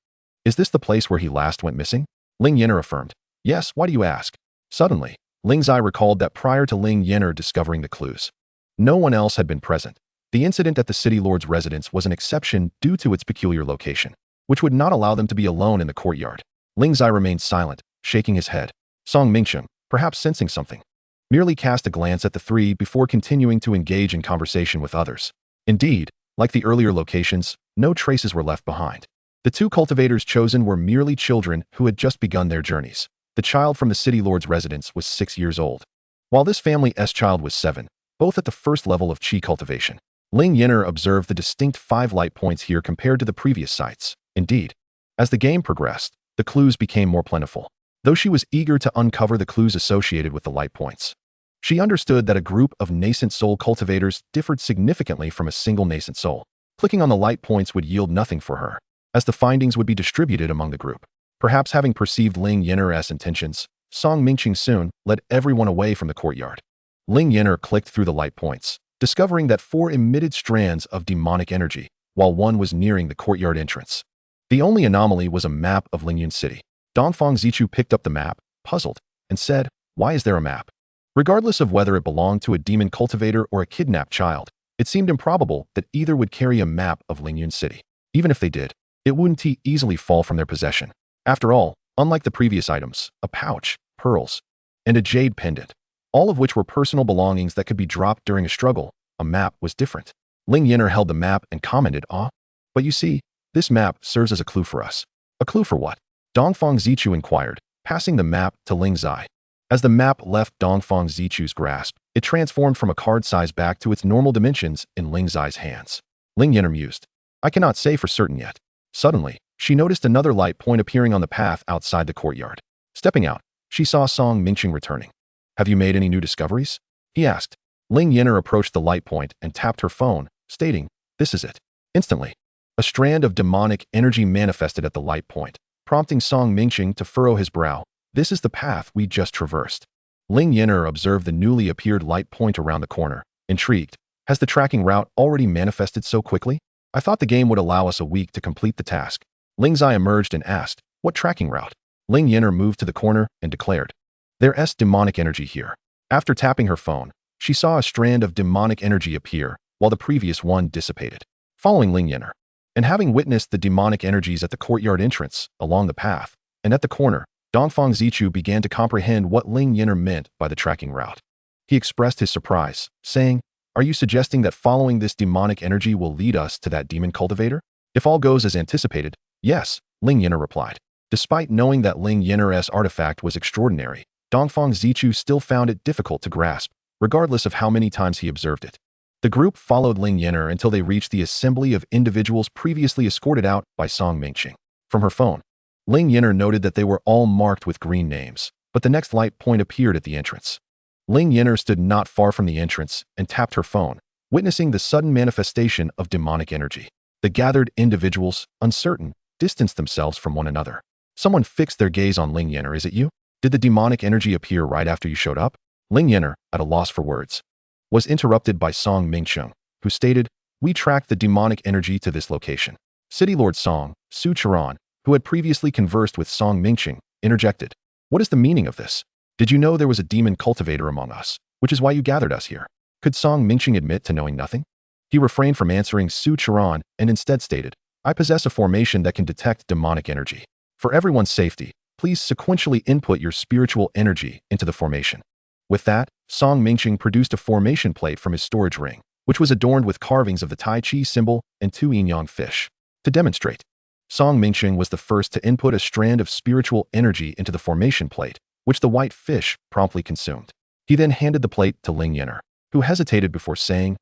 "Is this the place where he last went missing?" Ling Yan'er affirmed, "Yes, why do you ask?" Suddenly, Ling Zai recalled that prior to Ling Yan'er discovering the clues, no one else had been present. The incident at the city lord's residence was an exception due to its peculiar location, which would not allow them to be alone in the courtyard. Ling Zai remained silent, shaking his head. Song Mingxing, perhaps sensing something, merely cast a glance at the three before continuing to engage in conversation with others. Indeed, like the earlier locations, no traces were left behind. The two cultivators chosen were merely children who had just begun their journeys. The child from the city lord's residence was 6 years old, while this family's child was 7, both at the first level of Qi cultivation. Ling Yan'er observed the distinct 5 light points here compared to the previous sites. Indeed, as the game progressed, the clues became more plentiful. Though she was eager to uncover the clues associated with the light points, she understood that a group of nascent soul cultivators differed significantly from a single nascent soul. Clicking on the light points would yield nothing for her, as the findings would be distributed among the group. Perhaps having perceived Ling Yan'er's intentions, Song Mingxing soon led everyone away from the courtyard. Ling Yan'er clicked through the light points, discovering that 4 emitted strands of demonic energy, while one was nearing the courtyard entrance. The only anomaly was a map of Lingyun City. Dongfang Zichu picked up the map, puzzled, and said, "Why is there a map?" Regardless of whether it belonged to a demon cultivator or a kidnapped child, it seemed improbable that either would carry a map of Lingyun City. Even if they did, it wouldn't easily fall from their possession. After all, unlike the previous items, a pouch, pearls, and a jade pendant, all of which were personal belongings that could be dropped during a struggle, a map was different. Ling Yan'er held the map and commented, "But you see, this map serves as a clue for us." "A clue for what?" Dongfang Zichu inquired, passing the map to Ling Zai. As the map left Dongfang Zichu's grasp, it transformed from a card size back to its normal dimensions in Ling Zai's hands. Ling Yan'er mused, "I cannot say for certain yet." Suddenly, she noticed another light point appearing on the path outside the courtyard. Stepping out, she saw Song Mingxing returning. "Have you made any new discoveries?" he asked. Ling Yan'er approached the light point and tapped her phone, stating, "This is it." Instantly, a strand of demonic energy manifested at the light point, prompting Song Mingxing to furrow his brow. "This is the path we just traversed." Ling Yan'er observed the newly appeared light point around the corner, intrigued. "Has the tracking route already manifested so quickly? I thought the game would allow us a week to complete the task." Ling Zai emerged and asked, "What tracking route?" Ling Yan'er moved to the corner and declared, "There's demonic energy here." After tapping her phone, she saw a strand of demonic energy appear, while the previous one dissipated. Following Ling Yan'er, and having witnessed the demonic energies at the courtyard entrance, along the path, and at the corner, Dongfang Zichu began to comprehend what Ling Yan'er meant by the tracking route. He expressed his surprise, saying, "Are you suggesting that following this demonic energy will lead us to that demon cultivator?" "If all goes as anticipated, yes," Ling Yan'er replied. Despite knowing that Ling Yan'er's artifact was extraordinary, Dongfang Zichu still found it difficult to grasp, regardless of how many times he observed it. The group followed Ling Yan'er until they reached the assembly of individuals previously escorted out by Song Mingqing. From her phone, Ling Yan'er noted that they were all marked with green names, but the next light point appeared at the entrance. Ling Yan'er stood not far from the entrance and tapped her phone, witnessing the sudden manifestation of demonic energy. The gathered individuals, uncertain, distanced themselves from one another. Someone fixed their gaze on Ling Yan'er. "Is it you? Did the demonic energy appear right after you showed up?" Ling Yan'er, at a loss for words, was interrupted by Song Mingqing, who stated, "We tracked the demonic energy to this location." City Lord Song, Su Charan, who had previously conversed with Song Mingqing, interjected, "What is the meaning of this? Did you know there was a demon cultivator among us, which is why you gathered us here?" Could Song Mingqing admit to knowing nothing? He refrained from answering Su Charan and instead stated, "I possess a formation that can detect demonic energy. For everyone's safety, please sequentially input your spiritual energy into the formation." With that, Song Mingqing produced a formation plate from his storage ring, which was adorned with carvings of the Tai Chi symbol and two yin-yang fish. To demonstrate, Song Mingqing was the first to input a strand of spiritual energy into the formation plate, which the white fish promptly consumed. He then handed the plate to Ling Yan'er, who hesitated before saying,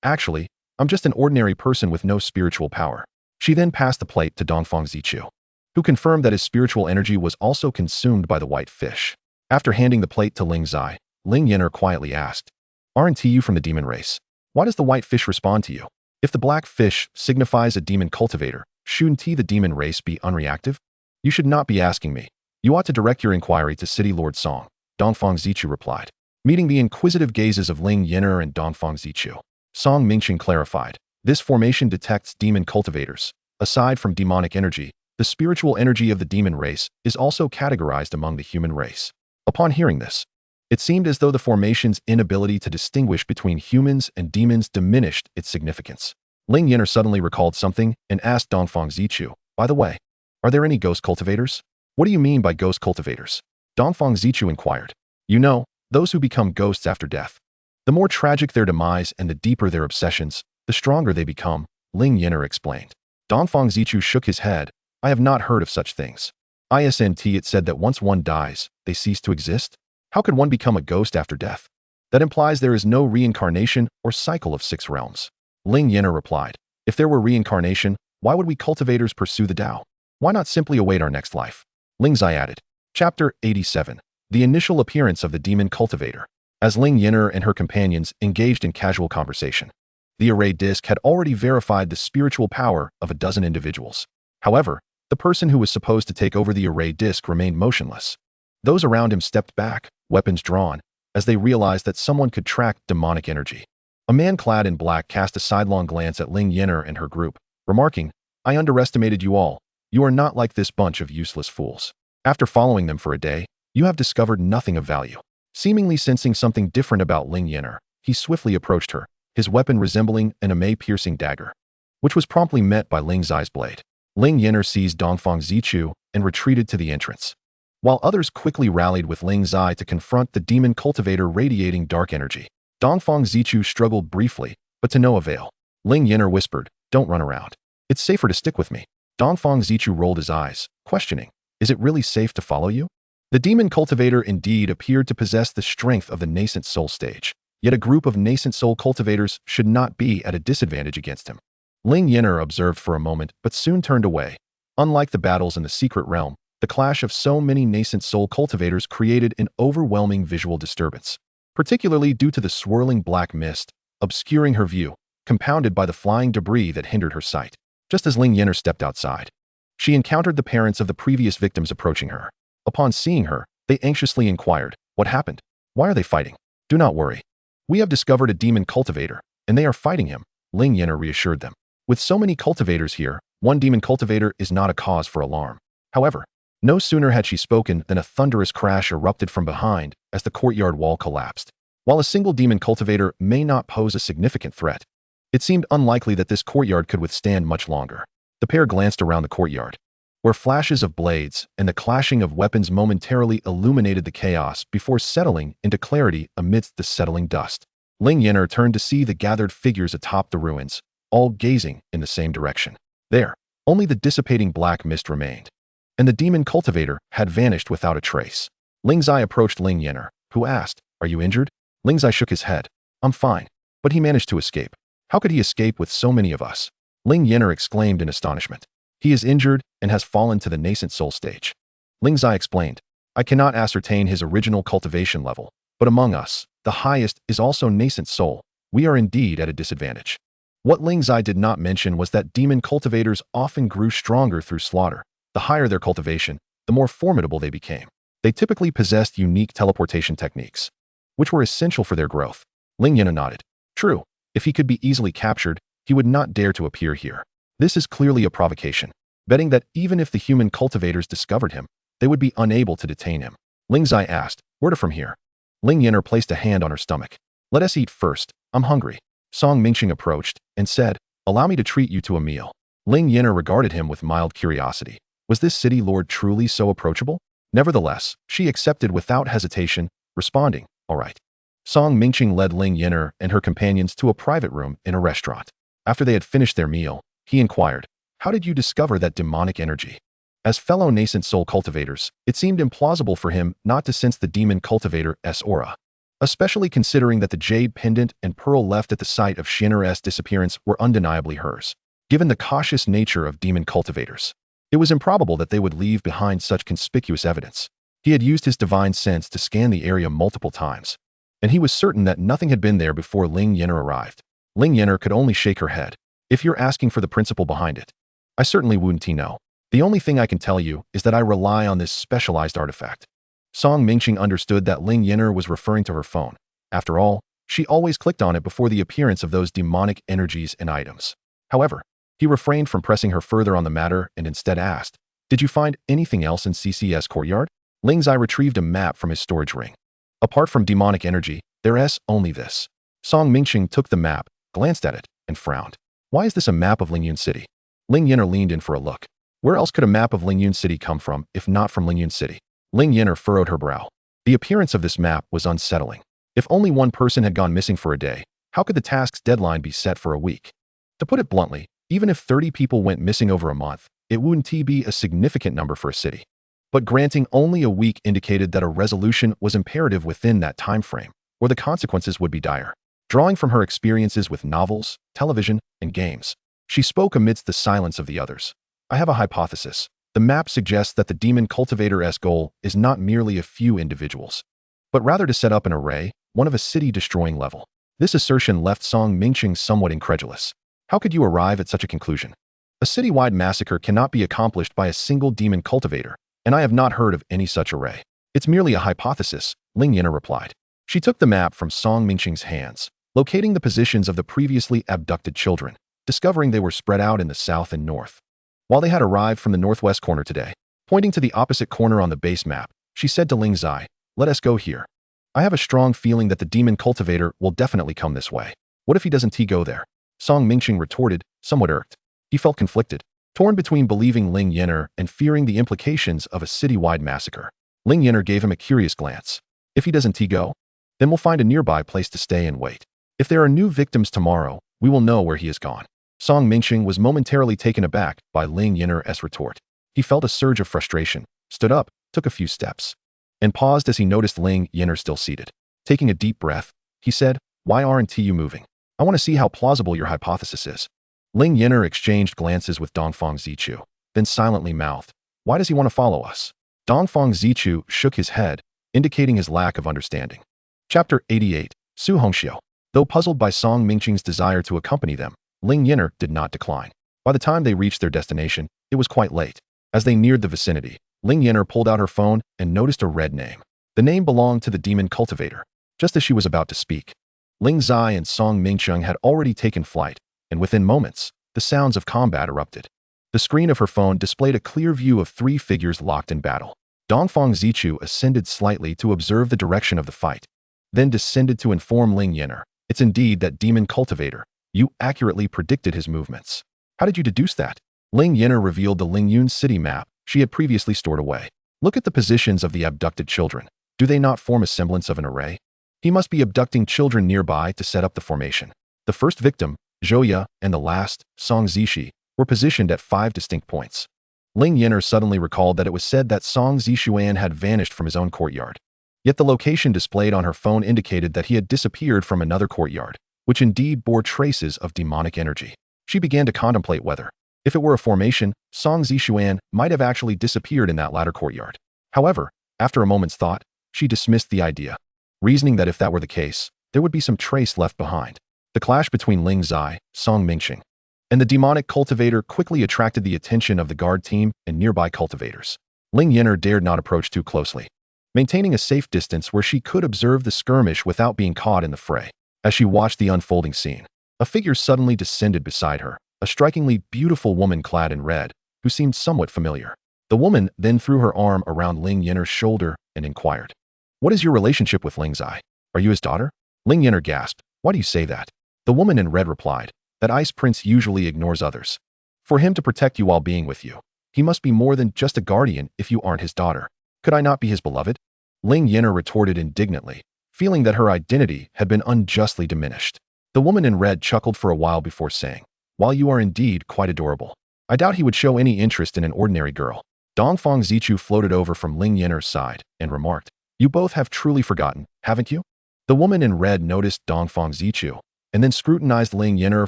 "Actually, I'm just an ordinary person with no spiritual power." She then passed the plate to Dongfang Zichu, who confirmed that his spiritual energy was also consumed by the white fish. After handing the plate to Ling Zai, Ling Yan'er quietly asked, "Aren't you from the demon race? Why does the white fish respond to you? If the black fish signifies a demon cultivator, shouldn't the demon race be unreactive?" "You should not be asking me. You ought to direct your inquiry to City Lord Song," Dongfang Zichu replied. Meeting the inquisitive gazes of Ling Yan'er and Dongfang Zichu, Song Mingqing clarified, "This formation detects demon cultivators. Aside from demonic energy, the spiritual energy of the demon race is also categorized among the human race." Upon hearing this, it seemed as though the formation's inability to distinguish between humans and demons diminished its significance. Ling Yan'er suddenly recalled something and asked Dongfang Zichu, "By the way, are there any ghost cultivators?" "What do you mean by ghost cultivators?" Dongfang Zichu inquired. "You know, those who become ghosts after death. The more tragic their demise and the deeper their obsessions, the stronger they become," Ling Yan'er explained. Dongfang Zichu shook his head. "I have not heard of such things. It said that once one dies, they cease to exist? How could one become a ghost after death? That implies there is no reincarnation or cycle of 6 realms." Ling Yan'er replied, "If there were reincarnation, why would we cultivators pursue the Tao? Why not simply await our next life?" Ling Zai added. Chapter 87. The initial appearance of the demon cultivator. As Ling Yan'er and her companions engaged in casual conversation, the array disc had already verified the spiritual power of a dozen individuals. However, the person who was supposed to take over the array disc remained motionless. Those around him stepped back, weapons drawn, as they realized that someone could track demonic energy. A man clad in black cast a sidelong glance at Ling Yan'er and her group, remarking, "I underestimated you all. You are not like this bunch of useless fools. After following them for a day, you have discovered nothing of value." Seemingly sensing something different about Ling Yan'er, he swiftly approached her, his weapon resembling an ame-piercing dagger, which was promptly met by Ling Zai's blade. Ling Yan'er seized Dongfang Zichu and retreated to the entrance, while others quickly rallied with Ling Zai to confront the demon cultivator radiating dark energy. Dongfang Zichu struggled briefly, but to no avail. Ling Yan'er whispered, "Don't run around. It's safer to stick with me." Dongfang Zichu rolled his eyes, questioning, "Is it really safe to follow you?" The demon cultivator indeed appeared to possess the strength of the nascent soul stage, yet a group of nascent soul cultivators should not be at a disadvantage against him. Ling Yan'er observed for a moment but soon turned away. Unlike the battles in the secret realm, the clash of so many nascent soul cultivators created an overwhelming visual disturbance, particularly due to the swirling black mist, obscuring her view, compounded by the flying debris that hindered her sight. Just as Ling Yan'er stepped outside, she encountered the parents of the previous victims approaching her. Upon seeing her, they anxiously inquired, "What happened? Why are they fighting?" "Do not worry. We have discovered a demon cultivator, and they are fighting him," Ling Yan'er reassured them. "With so many cultivators here, one demon cultivator is not a cause for alarm." However, no sooner had she spoken than a thunderous crash erupted from behind as the courtyard wall collapsed. While a single demon cultivator may not pose a significant threat, it seemed unlikely that this courtyard could withstand much longer. The pair glanced around the courtyard, where flashes of blades and the clashing of weapons momentarily illuminated the chaos before settling into clarity amidst the settling dust. Ling Yan'er turned to see the gathered figures atop the ruins, all gazing in the same direction. There, only the dissipating black mist remained, and the demon cultivator had vanished without a trace. Ling Zai approached Ling Yan'er, who asked, "Are you injured?" Ling Zai shook his head. "I'm fine." But he managed to escape. How could he escape with so many of us? Ling Yan'er exclaimed in astonishment. He is injured and has fallen to the nascent soul stage. Ling Zai explained, I cannot ascertain his original cultivation level, but among us, the highest is also nascent soul. We are indeed at a disadvantage. What Ling Zai did not mention was that demon cultivators often grew stronger through slaughter. The higher their cultivation, the more formidable they became. They typically possessed unique teleportation techniques, which were essential for their growth. Ling Yan'er nodded. True, if he could be easily captured, he would not dare to appear here. This is clearly a provocation, betting that even if the human cultivators discovered him, they would be unable to detain him. Ling Zai asked, "Where to from here?" Ling Yan'er placed a hand on her stomach. "Let us eat first. I'm hungry." Song Mingqing approached and said, "Allow me to treat you to a meal." Ling Yan'er regarded him with mild curiosity. Was this city lord truly so approachable? Nevertheless, she accepted without hesitation, responding, "All right." Song Mingqing led Ling Yan'er and her companions to a private room in a restaurant. After they had finished their meal, he inquired, "How did you discover that demonic energy?" As fellow nascent soul cultivators, it seemed implausible for him not to sense the demon cultivator's aura, especially considering that the jade pendant and pearl left at the site of Qian'er's disappearance were undeniably hers. Given the cautious nature of demon cultivators, it was improbable that they would leave behind such conspicuous evidence. He had used his divine sense to scan the area multiple times, and he was certain that nothing had been there before Ling Yan'er arrived. Ling Yan'er could only shake her head. "If you're asking for the principle behind it, I certainly wouldn't know. The only thing I can tell you is that I rely on this specialized artifact." Song Mingqing understood that Ling Yan'er was referring to her phone. After all, she always clicked on it before the appearance of those demonic energies and items. However, he refrained from pressing her further on the matter and instead asked, "Did you find anything else in CCS courtyard?" Ling Zai retrieved a map from his storage ring. "Apart from demonic energy, there's only this." Song Mingqing took the map, glanced at it, and frowned. "Why is this a map of Lingyun City?" Ling Yan'er leaned in for a look. Where else could a map of Lingyun City come from, if not from Lingyun City? Ling Yan'er furrowed her brow. The appearance of this map was unsettling. If only one person had gone missing for a day, how could the task's deadline be set for a week? To put it bluntly, even if 30 people went missing over a month, it wouldn't be a significant number for a city. But granting only a week indicated that a resolution was imperative within that time frame, or the consequences would be dire. Drawing from her experiences with novels, television, and games, she spoke amidst the silence of the others. "I have a hypothesis. The map suggests that the demon cultivator's goal is not merely a few individuals, but rather to set up an array, one of a city-destroying level." This assertion left Song Mingqing somewhat incredulous. How could you arrive at such a conclusion? A citywide massacre cannot be accomplished by a single demon cultivator, and I have not heard of any such array. "It's merely a hypothesis," Ling Yan'er replied. She took the map from Song Mingqing's hands, locating the positions of the previously abducted children, discovering they were spread out in the south and north. While they had arrived from the northwest corner today, pointing to the opposite corner on the base map, she said to Ling Zai, "Let us go here. I have a strong feeling that the demon cultivator will definitely come this way. What if he doesn't go there?" Song Mingqing retorted, somewhat irked. He felt conflicted, torn between believing Ling Yan'er and fearing the implications of a citywide massacre. Ling Yan'er gave him a curious glance. "If he doesn't go, then we'll find a nearby place to stay and wait. If there are new victims tomorrow, we will know where he has gone." Song Mingqing was momentarily taken aback by Ling Yan'er's retort. He felt a surge of frustration, stood up, took a few steps, and paused as he noticed Ling Yan'er still seated. Taking a deep breath, he said, "Why aren't you moving? I want to see how plausible your hypothesis is." Ling Yan'er exchanged glances with Dongfang Zichu, then silently mouthed, "Why does he want to follow us?" Dongfang Zichu shook his head, indicating his lack of understanding. Chapter 88, Su Hongxiao. Though puzzled by Song Mingqing's desire to accompany them, Ling Yan'er did not decline. By the time they reached their destination, it was quite late. As they neared the vicinity, Ling Yan'er pulled out her phone and noticed a red name. The name belonged to the demon cultivator. Just as she was about to speak, Ling Zai and Song Mingqing had already taken flight, and within moments, the sounds of combat erupted. The screen of her phone displayed a clear view of 3 figures locked in battle. Dongfang Zichu ascended slightly to observe the direction of the fight, then descended to inform Ling Yan'er, "It's indeed that demon cultivator. You accurately predicted his movements. How did you deduce that?" Ling Yan'er revealed the Lingyun city map she had previously stored away. Look at the positions of the abducted children. Do they not form a semblance of an array? He must be abducting children nearby to set up the formation. The first victim, Zhouya, and the last, Song Zishi, were positioned at 5 distinct points. Ling Yan'er suddenly recalled that it was said that Song Zishuan had vanished from his own courtyard. Yet the location displayed on her phone indicated that he had disappeared from another courtyard, which indeed bore traces of demonic energy. She began to contemplate whether, if it were a formation, Song Zishuan might have actually disappeared in that latter courtyard. However, after a moment's thought, she dismissed the idea, reasoning that if that were the case, there would be some trace left behind. The clash between Ling Zai, Song Mingqing, and the demonic cultivator quickly attracted the attention of the guard team and nearby cultivators. Ling Yan'er dared not approach too closely, maintaining a safe distance where she could observe the skirmish without being caught in the fray. As she watched the unfolding scene, a figure suddenly descended beside her, a strikingly beautiful woman clad in red, who seemed somewhat familiar. The woman then threw her arm around Ling Yan'er's shoulder and inquired, "What is your relationship with Ling Zai? Are you his daughter?" Ling Yan'er gasped, "Why do you say that?" The woman in red replied, "That Ice Prince usually ignores others. For him to protect you while being with you, he must be more than just a guardian if you aren't his daughter. Could I not be his beloved?" Ling Yan'er retorted indignantly, feeling that her identity had been unjustly diminished. The woman in red chuckled for a while before saying, "While you are indeed quite adorable, I doubt he would show any interest in an ordinary girl." Dongfang Zichu floated over from Ling Yan'er's side and remarked, "You both have truly forgotten, haven't you?" The woman in red noticed Dongfang Zichu and then scrutinized Ling Yan'er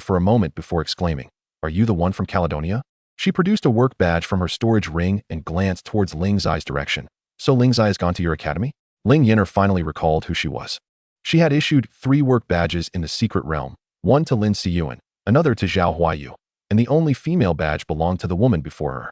for a moment before exclaiming, "Are you the one from Caledonia?" She produced a work badge from her storage ring and glanced towards Ling Zai's direction. "So Ling Zai has gone to your academy?" Ling Yan'er finally recalled who she was. She had issued 3 work badges in the secret realm, one to Lin Siyuan, another to Zhao Huayu, and the only female badge belonged to the woman before her.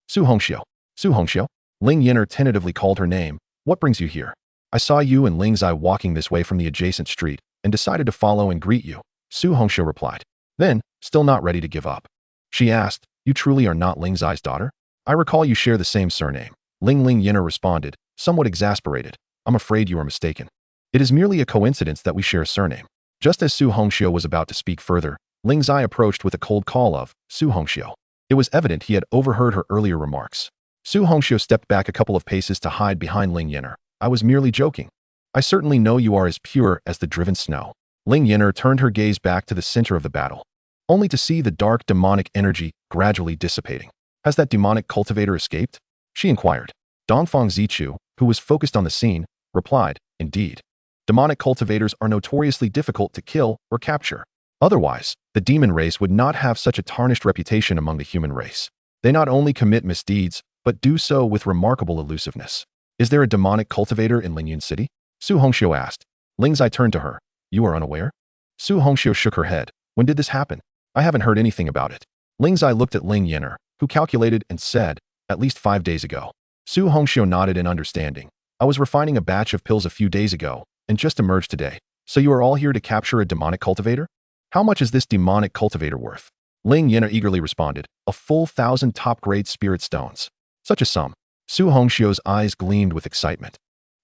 Su Hongxiu. Su Hongxiu? Ling Yan'er tentatively called her name. "What brings you here?" "I saw you and Ling Zai walking this way from the adjacent street and decided to follow and greet you," Su Hongxiu replied. Then, still not ready to give up, she asked, "You truly are not Ling Zai's daughter? I recall you share the same surname." Ling Yan'er responded, somewhat exasperated, "I'm afraid you are mistaken. It is merely a coincidence that we share a surname." Just as Su Hongxiu was about to speak further, Ling Zai approached with a cold call of, "Su Hongxiu." It was evident he had overheard her earlier remarks. Su Hongxiu stepped back a couple of paces to hide behind Ling Yan'er. "I was merely joking. I certainly know you are as pure as the driven snow." Ling Yan'er turned her gaze back to the center of the battle, only to see the dark demonic energy gradually dissipating. "Has that demonic cultivator escaped?" she inquired. Dongfang Zichu, who was focused on the scene, replied, "Indeed. Demonic cultivators are notoriously difficult to kill or capture. Otherwise, the demon race would not have such a tarnished reputation among the human race. They not only commit misdeeds, but do so with remarkable elusiveness." "Is there a demonic cultivator in Lingyun City?" Su Hongxiu asked. Ling Zai turned to her. "You are unaware?" Su Hongxiu shook her head. "When did this happen? I haven't heard anything about it." Ling Zai looked at Ling Yan'er, who calculated and said, "At least 5 days ago." Su Hongxiu nodded in understanding. "I was refining a batch of pills a few days ago, and just emerged today. So you are all here to capture a demonic cultivator? How much is this demonic cultivator worth?" Ling Yan'er eagerly responded, "A full 1,000 top-grade spirit stones." "Such a sum." Su Hongxiu's eyes gleamed with excitement.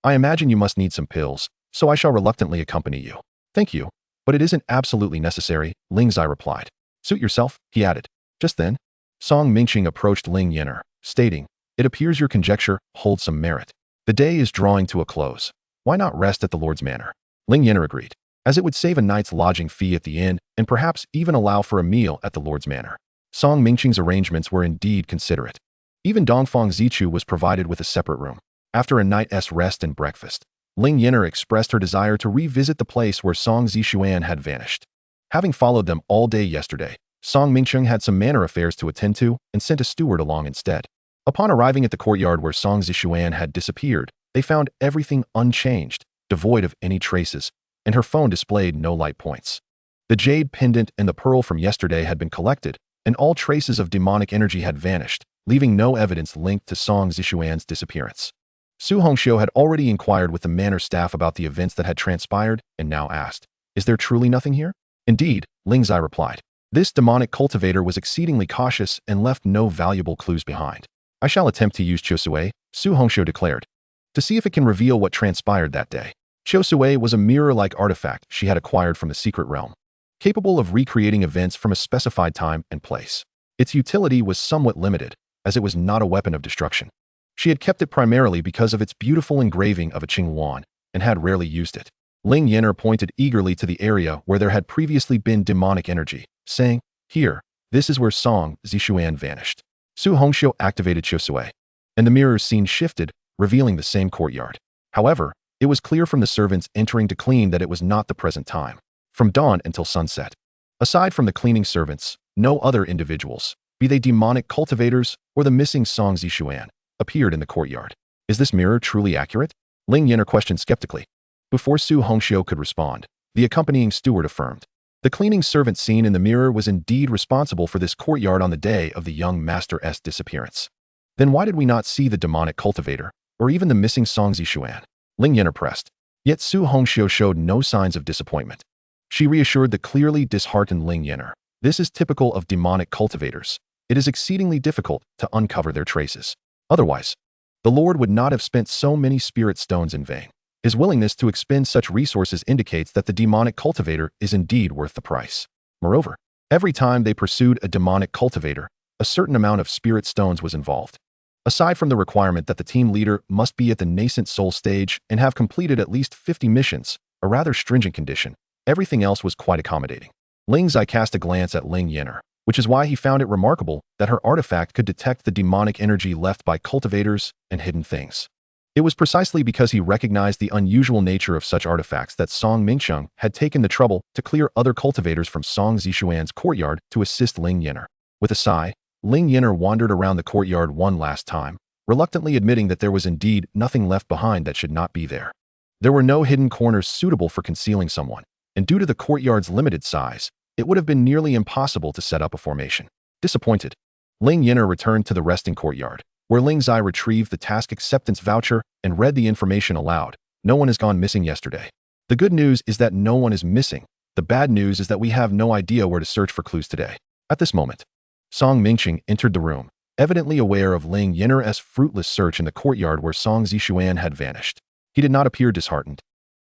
"I imagine you must need some pills, so I shall reluctantly accompany you." "Thank you, but it isn't absolutely necessary," Ling Zai replied. "Suit yourself," he added. Just then, Song Mingqing approached Ling Yan'er, stating, "It appears your conjecture holds some merit. The day is drawing to a close. Why not rest at the Lord's Manor?" Ling Yan'er agreed, as it would save a night's lodging fee at the inn and perhaps even allow for a meal at the Lord's Manor. Song Mingqing's arrangements were indeed considerate. Even Dongfang Zichu was provided with a separate room. After a night's rest and breakfast, Ling Yan'er expressed her desire to revisit the place where Song Zishuan had vanished. Having followed them all day yesterday, Song Mingqing had some manor affairs to attend to and sent a steward along instead. Upon arriving at the courtyard where Song Zishuan had disappeared, they found everything unchanged, devoid of any traces, and her phone displayed no light points. The jade pendant and the pearl from yesterday had been collected, and all traces of demonic energy had vanished, leaving no evidence linked to Song Zishuan's disappearance. Su Hongxiu had already inquired with the manor staff about the events that had transpired and now asked, "Is there truly nothing here?" "Indeed," Ling Zai replied. "This demonic cultivator was exceedingly cautious and left no valuable clues behind." "I shall attempt to use Chosue," Su Hongxiu declared, "to see if it can reveal what transpired that day." Chosue was a mirror-like artifact she had acquired from the secret realm, capable of recreating events from a specified time and place. Its utility was somewhat limited, as it was not a weapon of destruction. She had kept it primarily because of its beautiful engraving of a Qingyuan and had rarely used it. Ling Yan'er pointed eagerly to the area where there had previously been demonic energy, saying, "Here, this is where Song Zishuan vanished." Su Hongxiu activated Chosue, and the mirror scene shifted, revealing the same courtyard. However, it was clear from the servants entering to clean that it was not the present time. From dawn until sunset. Aside from the cleaning servants, no other individuals, be they demonic cultivators or the missing Song Zishuan, appeared in the courtyard. Is this mirror truly accurate? Ling Yan'er questioned skeptically. Before Su Hongxiu could respond, the accompanying steward affirmed. The cleaning servant seen in the mirror was indeed responsible for this courtyard on the day of the young master's disappearance. Then why did we not see the demonic cultivator, or even the missing Song Zishuan? Ling Yan'er pressed. Yet Su Hongxiu showed no signs of disappointment. She reassured the clearly disheartened Ling Yan'er. This is typical of demonic cultivators. It is exceedingly difficult to uncover their traces. Otherwise, the Lord would not have spent so many spirit stones in vain. His willingness to expend such resources indicates that the demonic cultivator is indeed worth the price. Moreover, every time they pursued a demonic cultivator, a certain amount of spirit stones was involved. Aside from the requirement that the team leader must be at the nascent soul stage and have completed at least 50 missions, a rather stringent condition, everything else was quite accommodating. Ling's eye cast a glance at Ling Yan'er, which is why he found it remarkable that her artifact could detect the demonic energy left by cultivators and hidden things. It was precisely because he recognized the unusual nature of such artifacts that Song Mingsheng had taken the trouble to clear other cultivators from Song Zishuan's courtyard to assist Ling Yan'er. With a sigh, Ling Yan'er wandered around the courtyard one last time, reluctantly admitting that there was indeed nothing left behind that should not be there. There were no hidden corners suitable for concealing someone, and due to the courtyard's limited size, it would have been nearly impossible to set up a formation. Disappointed, Ling Yan'er returned to the resting courtyard, where Ling's eye retrieved the task acceptance voucher and read the information aloud. No one has gone missing yesterday. The good news is that no one is missing. The bad news is that we have no idea where to search for clues today. At this moment, Song Mingsheng entered the room, evidently aware of Ling Yan'er's fruitless search in the courtyard where Song Zishuan had vanished. He did not appear disheartened,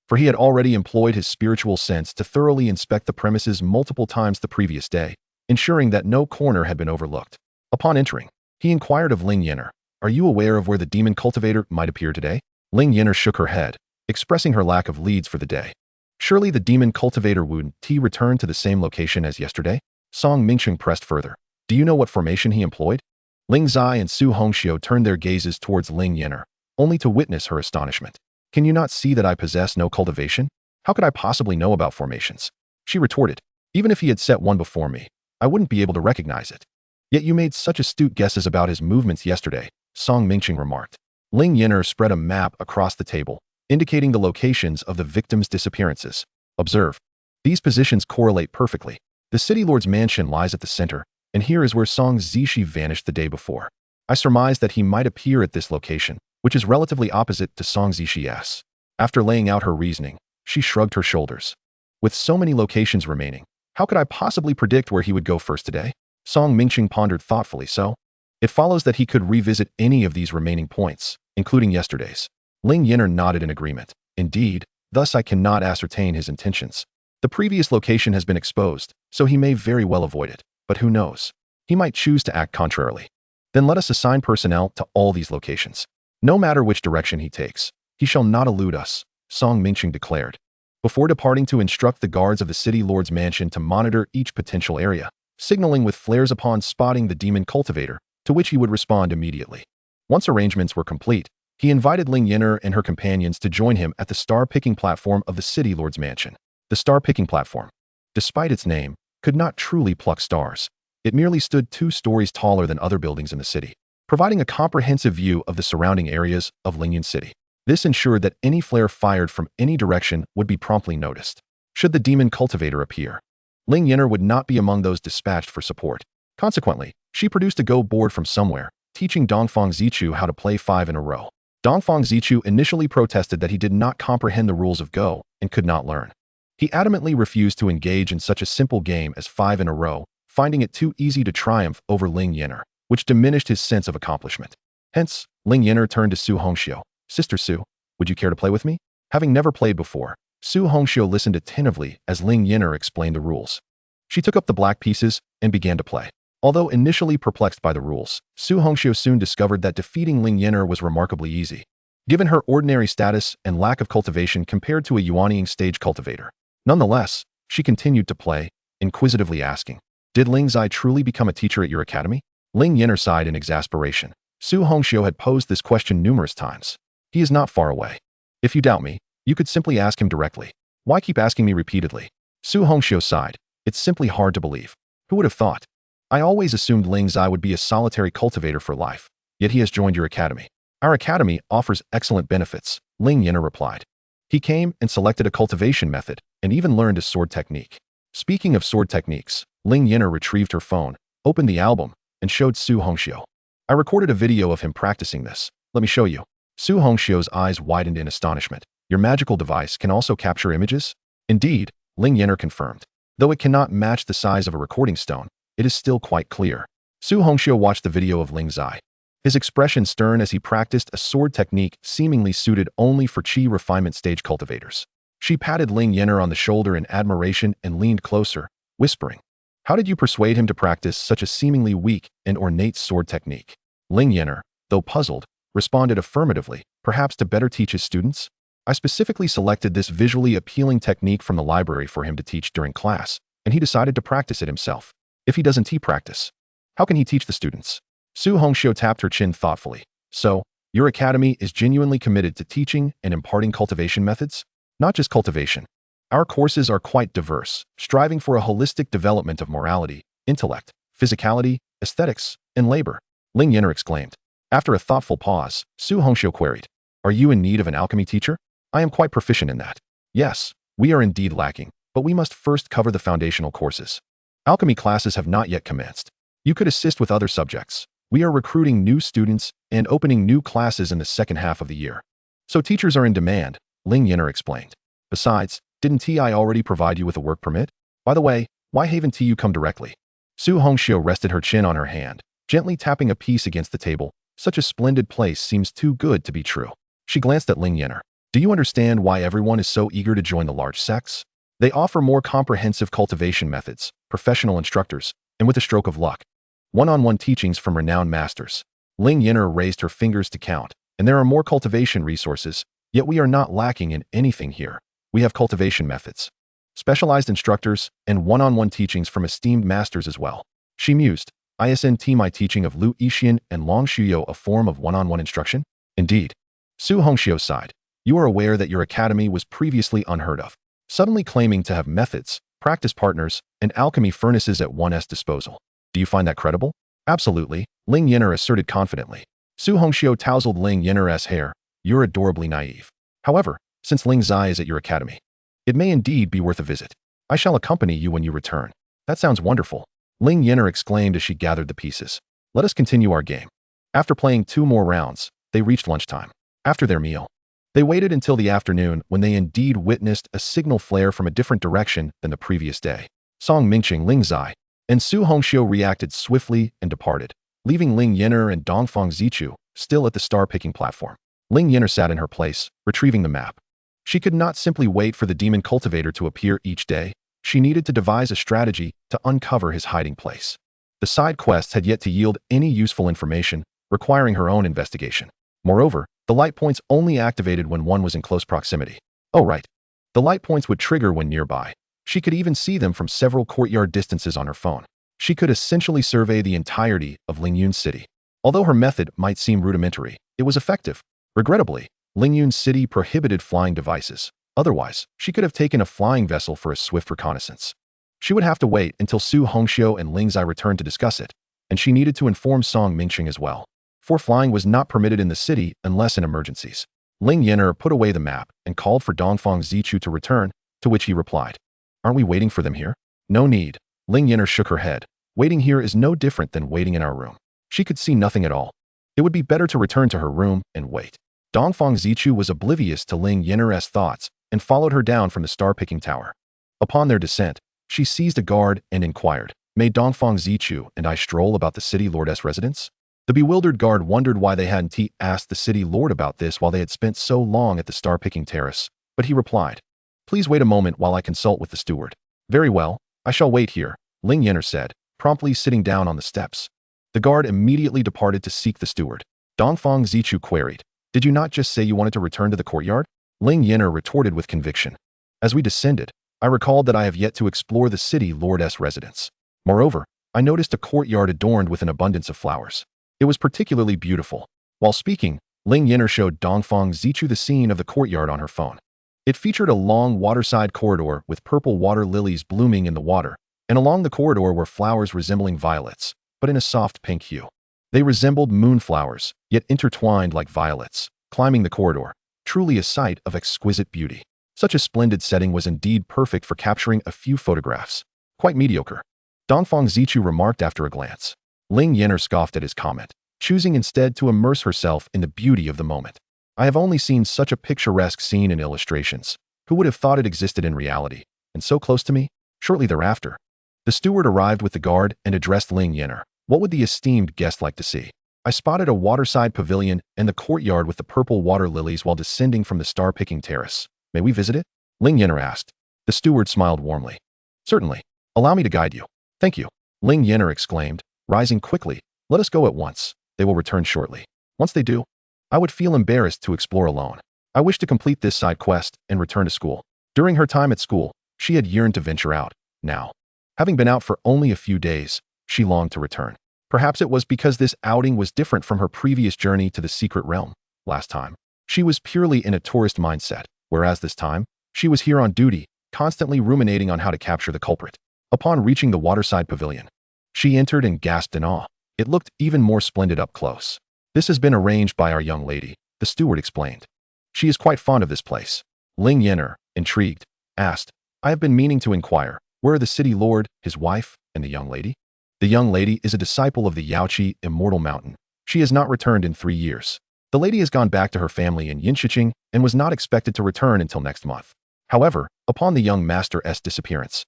for he had already employed his spiritual sense to thoroughly inspect the premises multiple times the previous day, ensuring that no corner had been overlooked. Upon entering, he inquired of Ling Yan'er, "Are you aware of where the demon cultivator might appear today?" Ling Yan'er shook her head, expressing her lack of leads for the day. Surely the demon cultivator wouldn't return to the same location as yesterday? Song Mingsheng pressed further. Do you know what formation he employed? Ling Zai and Su Hongxiu turned their gazes towards Ling Yan'er, only to witness her astonishment. Can you not see that I possess no cultivation? How could I possibly know about formations? She retorted. Even if he had set one before me, I wouldn't be able to recognize it. Yet you made such astute guesses about his movements yesterday, Song Mingsheng remarked. Ling Yan'er spread a map across the table, indicating the locations of the victims' disappearances. Observe. These positions correlate perfectly. The city lord's mansion lies at the center, and here is where Song Zishi vanished the day before. I surmise that he might appear at this location, which is relatively opposite to Song Zishi's. After laying out her reasoning, she shrugged her shoulders. With so many locations remaining, how could I possibly predict where he would go first today? Song Mingsheng pondered thoughtfully. So, it follows that he could revisit any of these remaining points, including yesterday's. Ling Yan'er nodded in agreement. Indeed, thus I cannot ascertain his intentions. The previous location has been exposed, so he may very well avoid it. But who knows? He might choose to act contrarily. Then let us assign personnel to all these locations. No matter which direction he takes, he shall not elude us, Song Mingsheng declared. Before departing to instruct the guards of the city lord's mansion to monitor each potential area, signaling with flares upon spotting the demon cultivator, to which he would respond immediately. Once arrangements were complete, he invited Ling Yan'er and her companions to join him at the star-picking platform of the city lord's mansion. The star-picking platform, despite its name, could not truly pluck stars. It merely stood 2 stories taller than other buildings in the city, providing a comprehensive view of the surrounding areas of Lingyan City. This ensured that any flare fired from any direction would be promptly noticed. Should the demon cultivator appear, Ling Yan'er would not be among those dispatched for support. Consequently, she produced a Go board from somewhere, teaching Dongfang Zichu how to play 5 in a row. Dongfang Zichu initially protested that he did not comprehend the rules of Go and could not learn. He adamantly refused to engage in such a simple game as 5 in a row, finding it too easy to triumph over Ling Yan'er, which diminished his sense of accomplishment. Hence, Ling Yan'er turned to Su Hongxiu. "Sister Su, would you care to play with me?" Having never played before, Su Hongxiu listened attentively as Ling Yan'er explained the rules. She took up the black pieces and began to play. Although initially perplexed by the rules, Su Hongxiu soon discovered that defeating Ling Yan'er was remarkably easy, given her ordinary status and lack of cultivation compared to a Yuanying stage cultivator. Nonetheless, she continued to play, inquisitively asking, "Did Ling Zai truly become a teacher at your academy?" Ling Yan'er sighed in exasperation. Su Hongxiu had posed this question numerous times. "He is not far away. If you doubt me, you could simply ask him directly. Why keep asking me repeatedly?" Su Hongxiu sighed. "It's simply hard to believe. Who would have thought? I always assumed Ling Zai would be a solitary cultivator for life, yet he has joined your academy." "Our academy offers excellent benefits," Ling Yan'er replied. "He came and selected a cultivation method and even learned a sword technique." Speaking of sword techniques, Ling Yan'er retrieved her phone, opened the album, and showed Su Hongxiu. "I recorded a video of him practicing this. Let me show you." Su Hongxiu's eyes widened in astonishment. "Your magical device can also capture images?" "Indeed," Ling Yan'er confirmed. "Though it cannot match the size of a recording stone, it is still quite clear." Su Hongxiu watched the video of Ling Zai, his expression stern as he practiced a sword technique seemingly suited only for qi refinement stage cultivators. She patted Ling Yan'er on the shoulder in admiration and leaned closer, whispering, "How did you persuade him to practice such a seemingly weak and ornate sword technique?" Ling Yan'er, though puzzled, responded affirmatively, "Perhaps to better teach his students? I specifically selected this visually appealing technique from the library for him to teach during class, and he decided to practice it himself. If he doesn't practice, how can he teach the students?" Su Hongxiu tapped her chin thoughtfully. "So, your academy is genuinely committed to teaching and imparting cultivation methods? Not just cultivation. Our courses are quite diverse, striving for a holistic development of morality, intellect, physicality, aesthetics, and labor," Ling Yan'er exclaimed. After a thoughtful pause, Su Hongxiu queried, "Are you in need of an alchemy teacher? I am quite proficient in that." "Yes, we are indeed lacking, but we must first cover the foundational courses. Alchemy classes have not yet commenced. You could assist with other subjects. We are recruiting new students and opening new classes in the second half of the year. So teachers are in demand," Ling Yan'er explained. "Besides, didn't I already provide you with a work permit? By the way, why haven't you come directly?" Su Hongxiu rested her chin on her hand, gently tapping a piece against the table. "Such a splendid place seems too good to be true." She glanced at Ling Yan'er. "Do you understand why everyone is so eager to join the large sects? They offer more comprehensive cultivation methods, professional instructors, and with a stroke of luck, one-on-one teachings from renowned masters." Ling Yan'er raised her fingers to count. "And there are more cultivation resources, yet we are not lacking in anything here. We have cultivation methods, specialized instructors, and one-on-one teachings from esteemed masters as well." She mused. "Isn't my teaching of Lu Yixian and Long Shuyo a form of one-on-one instruction?" "Indeed." Su Hongxiu sighed. "You are aware that your academy was previously unheard of, suddenly claiming to have methods, practice partners, and alchemy furnaces at one's disposal. Do you find that credible?" "Absolutely," Ling Yan'er asserted confidently. Su Hongxiu tousled Ling Yan'er's hair. "You're adorably naive. However, since Ling Zai is at your academy, it may indeed be worth a visit. I shall accompany you when you return." "That sounds wonderful," Ling Yan'er exclaimed as she gathered the pieces. "Let us continue our game." After playing 2 more rounds, they reached lunchtime. After their meal, they waited until the afternoon when they indeed witnessed a signal flare from a different direction than the previous day. Song Mingqing Ling Zai and Su Hongxiu reacted swiftly and departed, leaving Ling Yan'er and Dongfang Zichu still at the star-picking platform. Ling Yan'er sat in her place, retrieving the map. She could not simply wait for the demon cultivator to appear each day. She needed to devise a strategy to uncover his hiding place. The side quests had yet to yield any useful information, requiring her own investigation. Moreover, the light points only activated when one was in close proximity. Oh right. The light points would trigger when nearby. She could even see them from several courtyard distances on her phone. She could essentially survey the entirety of Lingyun City. Although her method might seem rudimentary, it was effective. Regrettably, Lingyun City prohibited flying devices. Otherwise, she could have taken a flying vessel for a swift reconnaissance. She would have to wait until Su Hongxiu and Ling Zai returned to discuss it, and she needed to inform Song Mingqing as well. For flying was not permitted in the city unless in emergencies. Ling Yan'er put away the map and called for Dongfang Zichu to return, to which he replied, "Aren't we waiting for them here?" "No need." Ling Yan'er shook her head. "Waiting here is no different than waiting in our room." She could see nothing at all. It would be better to return to her room and wait. Dongfang Zichu was oblivious to Ling Yan'er's thoughts and followed her down from the star-picking tower. Upon their descent, she seized a guard and inquired, "May Dongfang Zichu and I stroll about the city lord's residence?" The bewildered guard wondered why they hadn't asked the city lord about this while they had spent so long at the star-picking terrace, but he replied, "Please wait a moment while I consult with the steward." "Very well, I shall wait here," Ling Yan'er said, promptly sitting down on the steps. The guard immediately departed to seek the steward. Dongfang Zichu queried, "Did you not just say you wanted to return to the courtyard?" Ling Yan'er retorted with conviction. "As we descended, I recalled that I have yet to explore the city lord's residence. Moreover, I noticed a courtyard adorned with an abundance of flowers. It was particularly beautiful." While speaking, Ling Yan'er showed Dongfang Zichu the scene of the courtyard on her phone. It featured a long waterside corridor with purple water lilies blooming in the water, and along the corridor were flowers resembling violets, but in a soft pink hue. They resembled moonflowers, yet intertwined like violets, climbing the corridor, truly a sight of exquisite beauty. Such a splendid setting was indeed perfect for capturing a few photographs. Quite mediocre, Dongfang Zichu remarked after a glance. Ling Yan'er scoffed at his comment, choosing instead to immerse herself in the beauty of the moment. "I have only seen such a picturesque scene in illustrations. Who would have thought it existed in reality? And so close to me?" Shortly thereafter, the steward arrived with the guard and addressed Ling Yan'er. "What would the esteemed guest like to see?" "I spotted a waterside pavilion and the courtyard with the purple water lilies while descending from the star-picking terrace. May we visit it?" Ling Yan'er asked. The steward smiled warmly. "Certainly. Allow me to guide you." "Thank you," Ling Yan'er exclaimed, rising quickly. "Let us go at once. They will return shortly. Once they do, I would feel embarrassed to explore alone. I wish to complete this side quest and return to school." During her time at school, she had yearned to venture out. Now, having been out for only a few days, she longed to return. Perhaps it was because this outing was different from her previous journey to the secret realm. Last time, she was purely in a tourist mindset, whereas this time, she was here on duty, constantly ruminating on how to capture the culprit. Upon reaching the waterside pavilion, she entered and gasped in awe. It looked even more splendid up close. "This has been arranged by our young lady," the steward explained. "She is quite fond of this place." Ling Yan'er, intrigued, asked, "I have been meaning to inquire, where are the city lord, his wife, and the young lady?" "The young lady is a disciple of the Yaoqi Immortal Mountain. She has not returned in 3 years. The lady has gone back to her family in Yinshiqing and was not expected to return until next month. However, upon the young master's disappearance,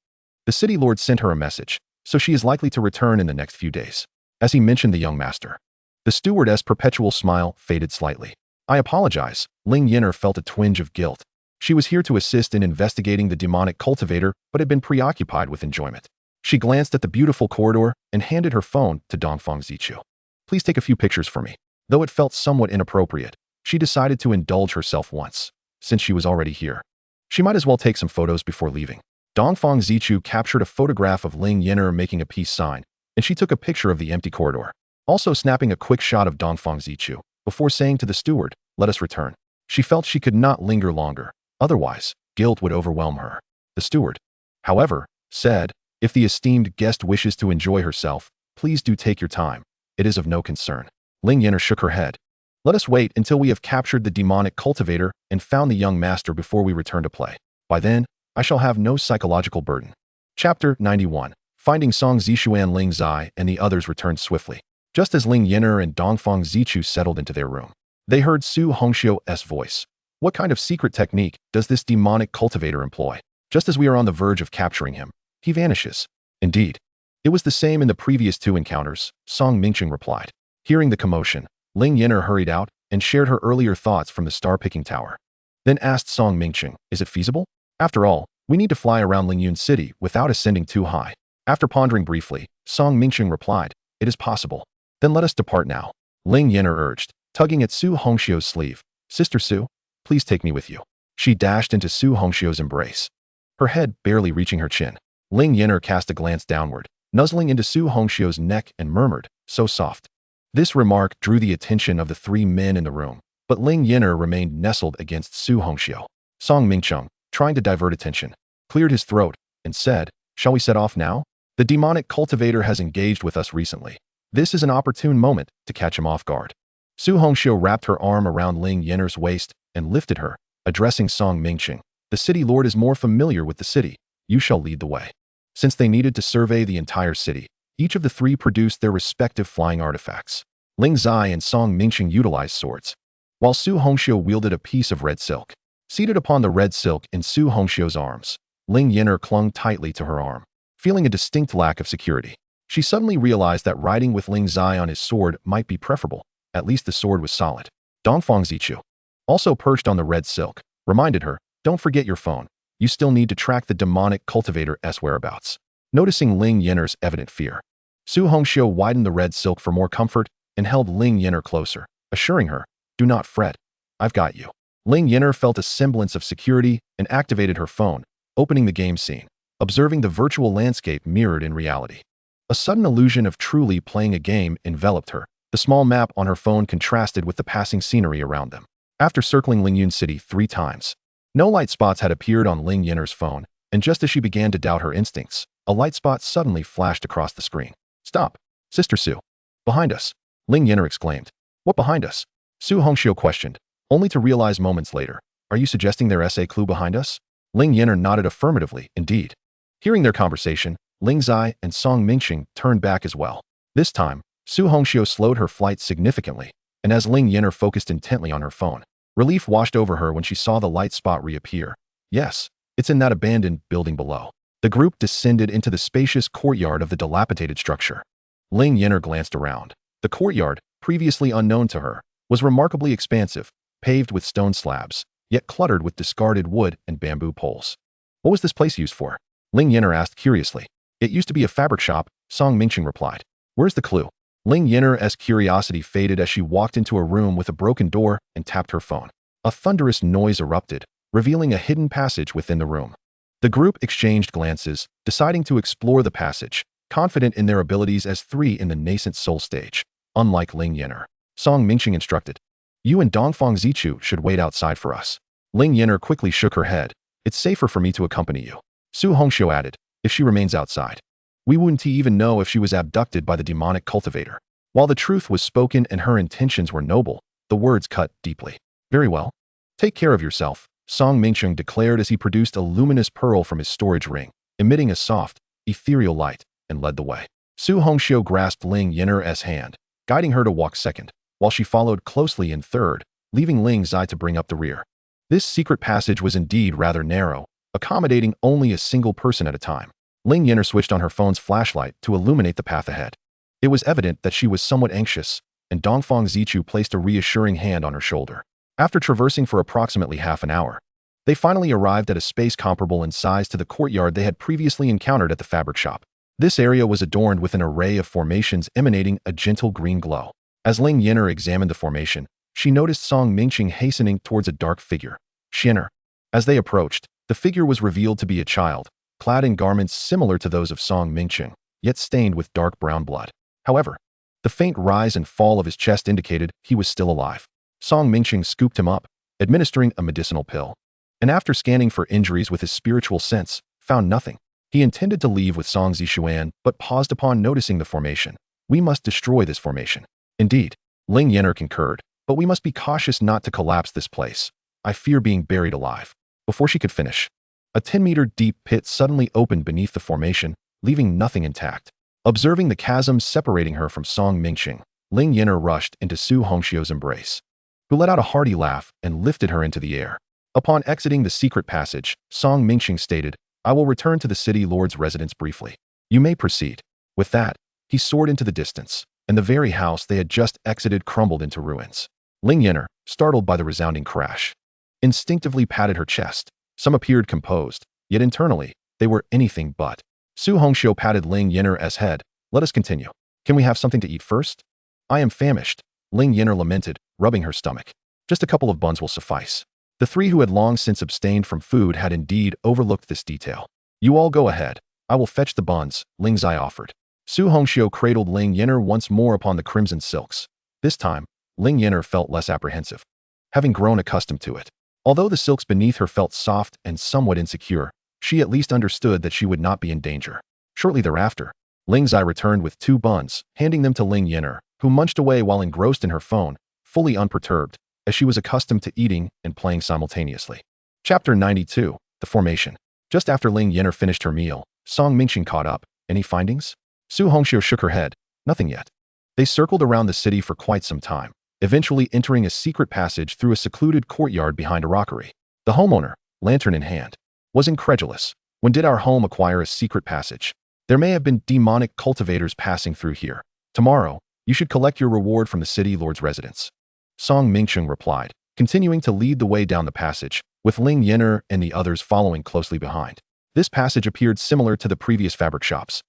the city lord sent her a message, so she is likely to return in the next few days." As he mentioned the young master, the stewardess' perpetual smile faded slightly. "I apologize." Ling Yan'er felt a twinge of guilt. She was here to assist in investigating the demonic cultivator, but had been preoccupied with enjoyment. She glanced at the beautiful corridor and handed her phone to Dongfang Zichu. "Please take a few pictures for me." Though it felt somewhat inappropriate, she decided to indulge herself once. Since she was already here, she might as well take some photos before leaving. Dongfang Zichu captured a photograph of Ling Yan'er making a peace sign, and she took a picture of the empty corridor, also snapping a quick shot of Dongfang Zichu, before saying to the steward, "Let us return." She felt she could not linger longer, otherwise, guilt would overwhelm her. The steward, however, said, "If the esteemed guest wishes to enjoy herself, please do take your time. It is of no concern." Ling Yan'er shook her head. "Let us wait until we have captured the demonic cultivator and found the young master before we return to play. By then, I shall have no psychological burden." Chapter 91. Finding Song Zishuan. Ling Zai and the others returned swiftly. Just as Ling Yan'er and Dongfang Zichu settled into their room, they heard Su Hongxiu's voice. "What kind of secret technique does this demonic cultivator employ? Just as we are on the verge of capturing him, he vanishes." Indeed, it was the same in the previous 2 encounters, Song Mingqing replied. Hearing the commotion, Ling Yan'er hurried out and shared her earlier thoughts from the star-picking tower. Then asked Song Mingqing, "Is it feasible? After all, we need to fly around Lingyun City without ascending too high." After pondering briefly, Song Mingqing replied, "It is possible." "Then let us depart now," Ling Yan'er urged, tugging at Su Hongxiu's sleeve. "Sister Su, please take me with you." She dashed into Su Hongxiu's embrace, her head barely reaching her chin. Ling Yan'er cast a glance downward, nuzzling into Su Hongxiu's neck and murmured, "So soft." This remark drew the attention of the 3 men in the room, but Ling Yan'er remained nestled against Su Hongxiu. Song Mingqing, trying to divert attention, cleared his throat and said, "Shall we set off now? The demonic cultivator has engaged with us recently. This is an opportune moment to catch him off guard." Su Hongxiu wrapped her arm around Ling Yan'er's waist and lifted her, addressing Song Mingqing. "The city lord is more familiar with the city. You shall lead the way." Since they needed to survey the entire city, each of the 3 produced their respective flying artifacts. Ling Zai and Song Mingqing utilized swords, while Su Hongxiu wielded a piece of red silk. Seated upon the red silk in Su Hongxiu's arms, Ling Yan'er clung tightly to her arm, feeling a distinct lack of security. She suddenly realized that riding with Ling Zai on his sword might be preferable. At least the sword was solid. Dongfang Zichu, also perched on the red silk, reminded her, "Don't forget your phone. You still need to track the demonic cultivator's whereabouts." Noticing Ling Yan'er's evident fear, Su Hongxiu widened the red silk for more comfort and held Ling Yan'er closer, assuring her, "Do not fret. I've got you." Ling Yan'er felt a semblance of security and activated her phone, opening the game scene, observing the virtual landscape mirrored in reality. A sudden illusion of truly playing a game enveloped her. The small map on her phone contrasted with the passing scenery around them. After circling Lingyun City 3 times, no light spots had appeared on Ling Yan'er's phone, and just as she began to doubt her instincts, a light spot suddenly flashed across the screen. "Stop! Sister Su! Behind us!" Ling Yan'er exclaimed. "What behind us?" Su Hongxiu questioned, only to realize moments later. "Are you suggesting there's a clue behind us?" Ling Yan'er nodded affirmatively, indeed. Hearing their conversation, Ling Zai and Song Mingxing turned back as well. This time, Su Hongxiu slowed her flight significantly, and as Ling Yan'er focused intently on her phone, relief washed over her when she saw the light spot reappear. "Yes, it's in that abandoned building below." The group descended into the spacious courtyard of the dilapidated structure. Ling Yan'er glanced around. The courtyard, previously unknown to her, was remarkably expansive, paved with stone slabs, yet cluttered with discarded wood and bamboo poles. "What was this place used for?" Ling Yan'er asked curiously. "It used to be a fabric shop," Song Mingxing replied. "Where's the clue?" Ling Yan'er's curiosity faded as she walked into a room with a broken door and tapped her phone. A thunderous noise erupted, revealing a hidden passage within the room. The group exchanged glances, deciding to explore the passage, confident in their abilities as 3 in the nascent soul stage. Unlike Ling Yan'er, Song Mingxing instructed, "You and Dongfang Zichu should wait outside for us." Ling Yan'er quickly shook her head. "It's safer for me to accompany you." Su Hongxiu added, "If she remains outside, we wouldn't even know if she was abducted by the demonic cultivator." While the truth was spoken and her intentions were noble, the words cut deeply. "Very well. Take care of yourself," Song Mingxing declared as he produced a luminous pearl from his storage ring, emitting a soft, ethereal light, and led the way. Su Hongxiu grasped Ling Yan'er's hand, guiding her to walk second, while she followed closely in third, leaving Ling Zai to bring up the rear. This secret passage was indeed rather narrow, accommodating only a single person at a time. Ling Yan'er switched on her phone's flashlight to illuminate the path ahead. It was evident that she was somewhat anxious, and Dongfang Zichu placed a reassuring hand on her shoulder. After traversing for approximately half an hour, they finally arrived at a space comparable in size to the courtyard they had previously encountered at the fabric shop. This area was adorned with an array of formations emanating a gentle green glow. As Ling Yan'er examined the formation, she noticed Song Mingxing hastening towards a dark figure, Qian'er. As they approached, the figure was revealed to be a child, clad in garments similar to those of Song Mingxing, yet stained with dark brown blood. However, the faint rise and fall of his chest indicated he was still alive. Song Mingxing scooped him up, administering a medicinal pill, and after scanning for injuries with his spiritual sense, found nothing. He intended to leave with Song Zishuan, but paused upon noticing the formation. "We must destroy this formation." "Indeed," Ling Yan'er concurred, "but we must be cautious not to collapse this place. I fear being buried alive." Before she could finish, a 10-meter deep pit suddenly opened beneath the formation, leaving nothing intact. Observing the chasm separating her from Song Mingxing, Ling Yan'er rushed into Su Hongxiu's embrace, who let out a hearty laugh and lifted her into the air. Upon exiting the secret passage, Song Mingxing stated, "I will return to the city lord's residence briefly. You may proceed." With that, he soared into the distance, and the very house they had just exited crumbled into ruins. Ling Yan'er, startled by the resounding crash, instinctively patted her chest. Some appeared composed, yet internally, they were anything but. Su Hongxiu patted Ling Yan'er's head. "Let us continue. Can we have something to eat first?" "I am famished," Ling Yan'er lamented, rubbing her stomach. "Just a couple of buns will suffice." The 3 who had long since abstained from food had indeed overlooked this detail. "You all go ahead. I will fetch the buns," Ling Zai offered. Su Hongxiu cradled Ling Yan'er once more upon the crimson silks. This time, Ling Yan'er felt less apprehensive, having grown accustomed to it. Although the silks beneath her felt soft and somewhat insecure, she at least understood that she would not be in danger. Shortly thereafter, Ling Zai returned with 2 buns, handing them to Ling Yan'er, who munched away while engrossed in her phone, fully unperturbed, as she was accustomed to eating and playing simultaneously. Chapter 92, The Formation. Just after Ling Yan'er finished her meal, Song Mingxing caught up. "Any findings?" Su Hongxiu shook her head. "Nothing yet." They circled around the city for quite some time, eventually entering a secret passage through a secluded courtyard behind a rockery. The homeowner, lantern in hand, was incredulous. "When did our home acquire a secret passage? There may have been demonic cultivators passing through here. Tomorrow, you should collect your reward from the city lord's residence." Song Mingxing replied, continuing to lead the way down the passage, with Ling Yan'er and the others following closely behind. This passage appeared similar to the previous fabric shops,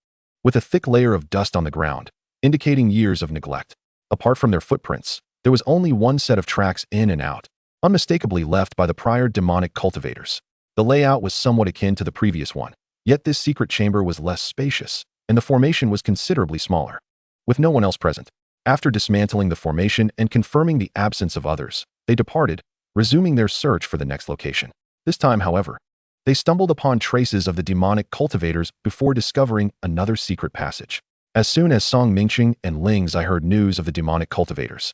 with a thick layer of dust on the ground, indicating years of neglect. Apart from their footprints, there was only one set of tracks in and out, unmistakably left by the prior demonic cultivators. The layout was somewhat akin to the previous one, yet this secret chamber was less spacious, and the formation was considerably smaller. With no one else present, after dismantling the formation and confirming the absence of others, they departed, resuming their search for the next location. This time, however, they stumbled upon traces of the demonic cultivators before discovering another secret passage. As soon as Song Mingqing and Ling Zai heard news of the demonic cultivators,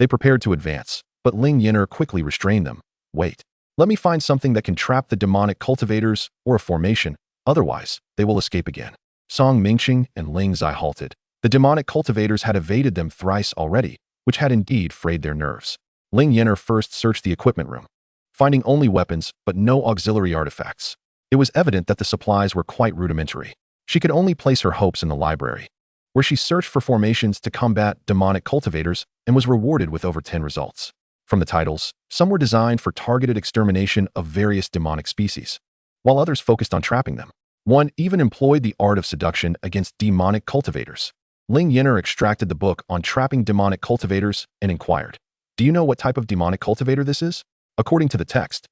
they prepared to advance, but Ling Yan'er quickly restrained them. Wait, let me find something that can trap the demonic cultivators or a formation, otherwise they will escape again. Song Mingqing and Ling Zai halted. The demonic cultivators had evaded them thrice already, which had indeed frayed their nerves. Ling Yan'er first searched the equipment room, finding only weapons but no auxiliary artifacts. It was evident that the supplies were quite rudimentary. She could only place her hopes in the library, where she searched for formations to combat demonic cultivators and was rewarded with over 10 results. From the titles, some were designed for targeted extermination of various demonic species, while others focused on trapping them. One even employed the art of seduction against demonic cultivators. Ling Yan'er extracted the book on trapping demonic cultivators and inquired, "Do you know what type of demonic cultivator this is?" According to the text,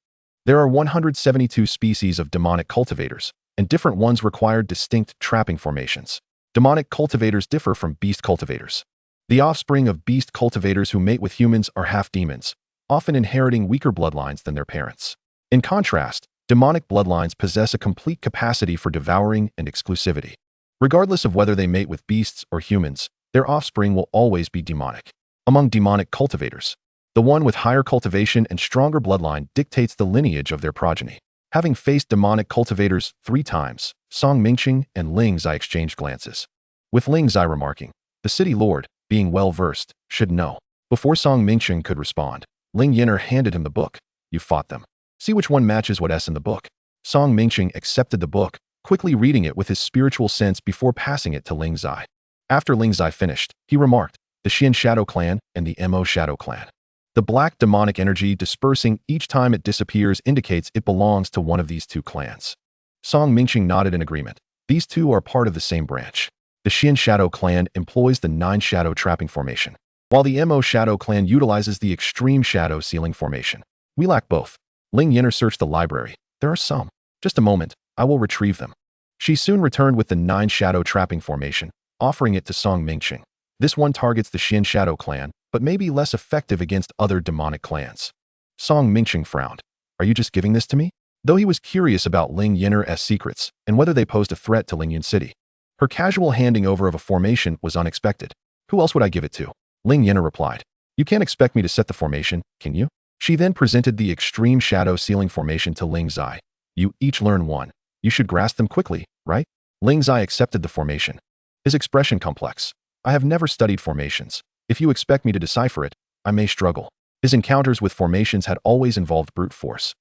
there are 172 species of demonic cultivators, and different ones require distinct trapping formations. Demonic cultivators differ from beast cultivators. The offspring of beast cultivators who mate with humans are half-demons, often inheriting weaker bloodlines than their parents. In contrast, demonic bloodlines possess a complete capacity for devouring and exclusivity. Regardless of whether they mate with beasts or humans, their offspring will always be demonic. Among demonic cultivators, the one with higher cultivation and stronger bloodline dictates the lineage of their progeny. Having faced demonic cultivators 3 times, Song Mingqing and Ling Zai exchanged glances, with Ling Zai remarking, "The city lord, being well-versed, should know." Before Song Mingqing could respond, Ling Yan'er handed him the book. "You fought them. See which one matches what S in the book." Song Mingqing accepted the book, quickly reading it with his spiritual sense before passing it to Ling Zai. After Ling Zai finished, he remarked, "The Xian Shadow Clan and the Mo Shadow Clan." The black demonic energy dispersing each time it disappears indicates it belongs to one of these 2 clans. Song Mingqing nodded in agreement. These 2 are part of the same branch. The Xian Shadow Clan employs the 9 Shadow Trapping Formation, while the Mo Shadow Clan utilizes the Extreme Shadow Sealing Formation. We lack both. Ling Yan'er searched the library. There are some. Just a moment, I will retrieve them. She soon returned with the 9 Shadow Trapping Formation, offering it to Song Mingqing. This one targets the Xian Shadow Clan, but may be less effective against other demonic clans. Song Mingqing frowned. "Are you just giving this to me?" Though he was curious about Ling Yan'er's secrets and whether they posed a threat to Lingyan City, her casual handing over of a formation was unexpected. "Who else would I give it to?" Ling Yan'er replied. "You can't expect me to set the formation, can you?" She then presented the Extreme Shadow Sealing Formation to Ling Zai. "You each learn one. You should grasp them quickly, right?" Ling Zai accepted the formation, his expression complex. "I have never studied formations. If you expect me to decipher it, I may struggle." His encounters with formations had always involved brute force,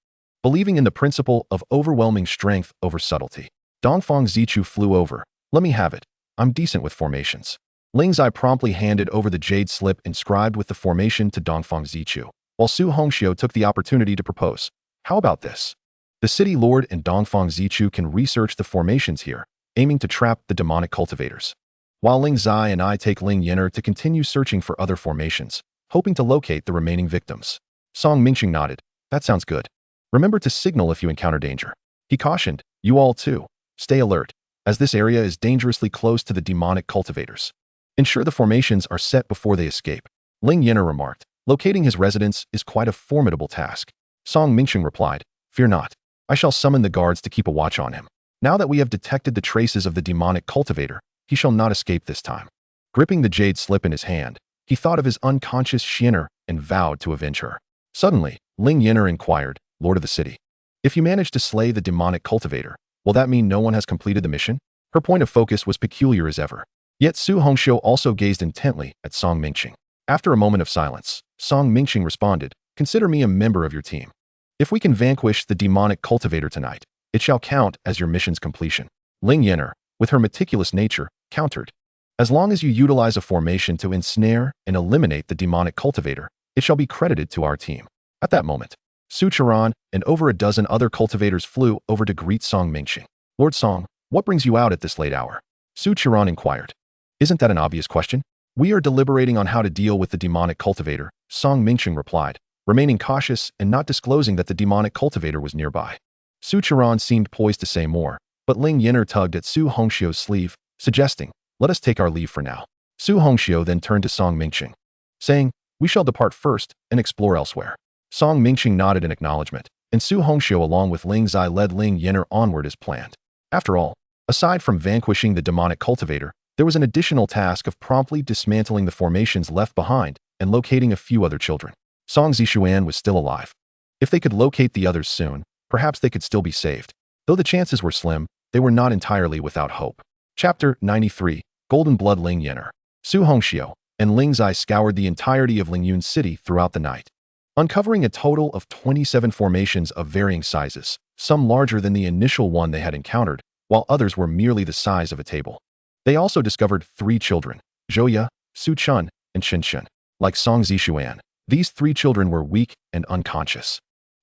believing in the principle of overwhelming strength over subtlety. Dongfang Zichu flew over. "Let me have it. I'm decent with formations." Ling Zai promptly handed over the jade slip inscribed with the formation to Dongfang Zichu, while Su Hongxiu took the opportunity to propose. "How about this? The city lord and Dongfang Zichu can research the formations here, aiming to trap the demonic cultivators, while Ling Zai and I take Ling Yan'er to continue searching for other formations, hoping to locate the remaining victims." Song Mingqing nodded. "That sounds good. Remember to signal if you encounter danger." He cautioned, "You all too. Stay alert, as this area is dangerously close to the demonic cultivators. Ensure the formations are set before they escape." Ling Yan'er remarked, "Locating his residence is quite a formidable task." Song Mingqing replied, "Fear not. I shall summon the guards to keep a watch on him. Now that we have detected the traces of the demonic cultivator, he shall not escape this time." Gripping the jade slip in his hand, he thought of his unconscious Xian'er and vowed to avenge her. Suddenly, Ling Yan'er inquired, "Lord of the city, if you manage to slay the demonic cultivator, will that mean no one has completed the mission?" Her point of focus was peculiar as ever. Yet Su Hongxiu also gazed intently at Song Mingqing. After a moment of silence, Song Mingqing responded, "Consider me a member of your team. If we can vanquish the demonic cultivator tonight, it shall count as your mission's completion." Ling Yan'er, with her meticulous nature, countered, "As long as you utilize a formation to ensnare and eliminate the demonic cultivator, it shall be credited to our team." At that moment, Su Charan and over a dozen other cultivators flew over to greet Song Mingqing. "Lord Song, what brings you out at this late hour?" Su Qiran inquired. Isn't that an obvious question? We are deliberating on how to deal with the demonic cultivator, Song Mingqing replied, remaining cautious and not disclosing that the demonic cultivator was nearby. Su Qiran seemed poised to say more, but Ling Yan'er tugged at Su Hongxiu's sleeve, suggesting, let us take our leave for now. Su Hongxiu then turned to Song Mingqing, saying, we shall depart first and explore elsewhere. Song Mingqing nodded in acknowledgement, and Su Hongxiu along with Ling Zai led Ling Yan'er onward as planned. After all, aside from vanquishing the demonic cultivator, there was an additional task of promptly dismantling the formations left behind and locating a few other children. Song Zishuan was still alive. If they could locate the others soon, perhaps they could still be saved. Though the chances were slim, they were not entirely without hope. Chapter 93, Golden Blood Ling Yan'er. Su Hongxiu and Ling Zai scoured the entirety of Lingyun City throughout the night, uncovering a total of 27 formations of varying sizes, some larger than the initial one they had encountered, while others were merely the size of a table. They also discovered 3 children, Zhouya, Su Chun, and Shen Shen. Like Song Zishuan, these 3 children were weak and unconscious.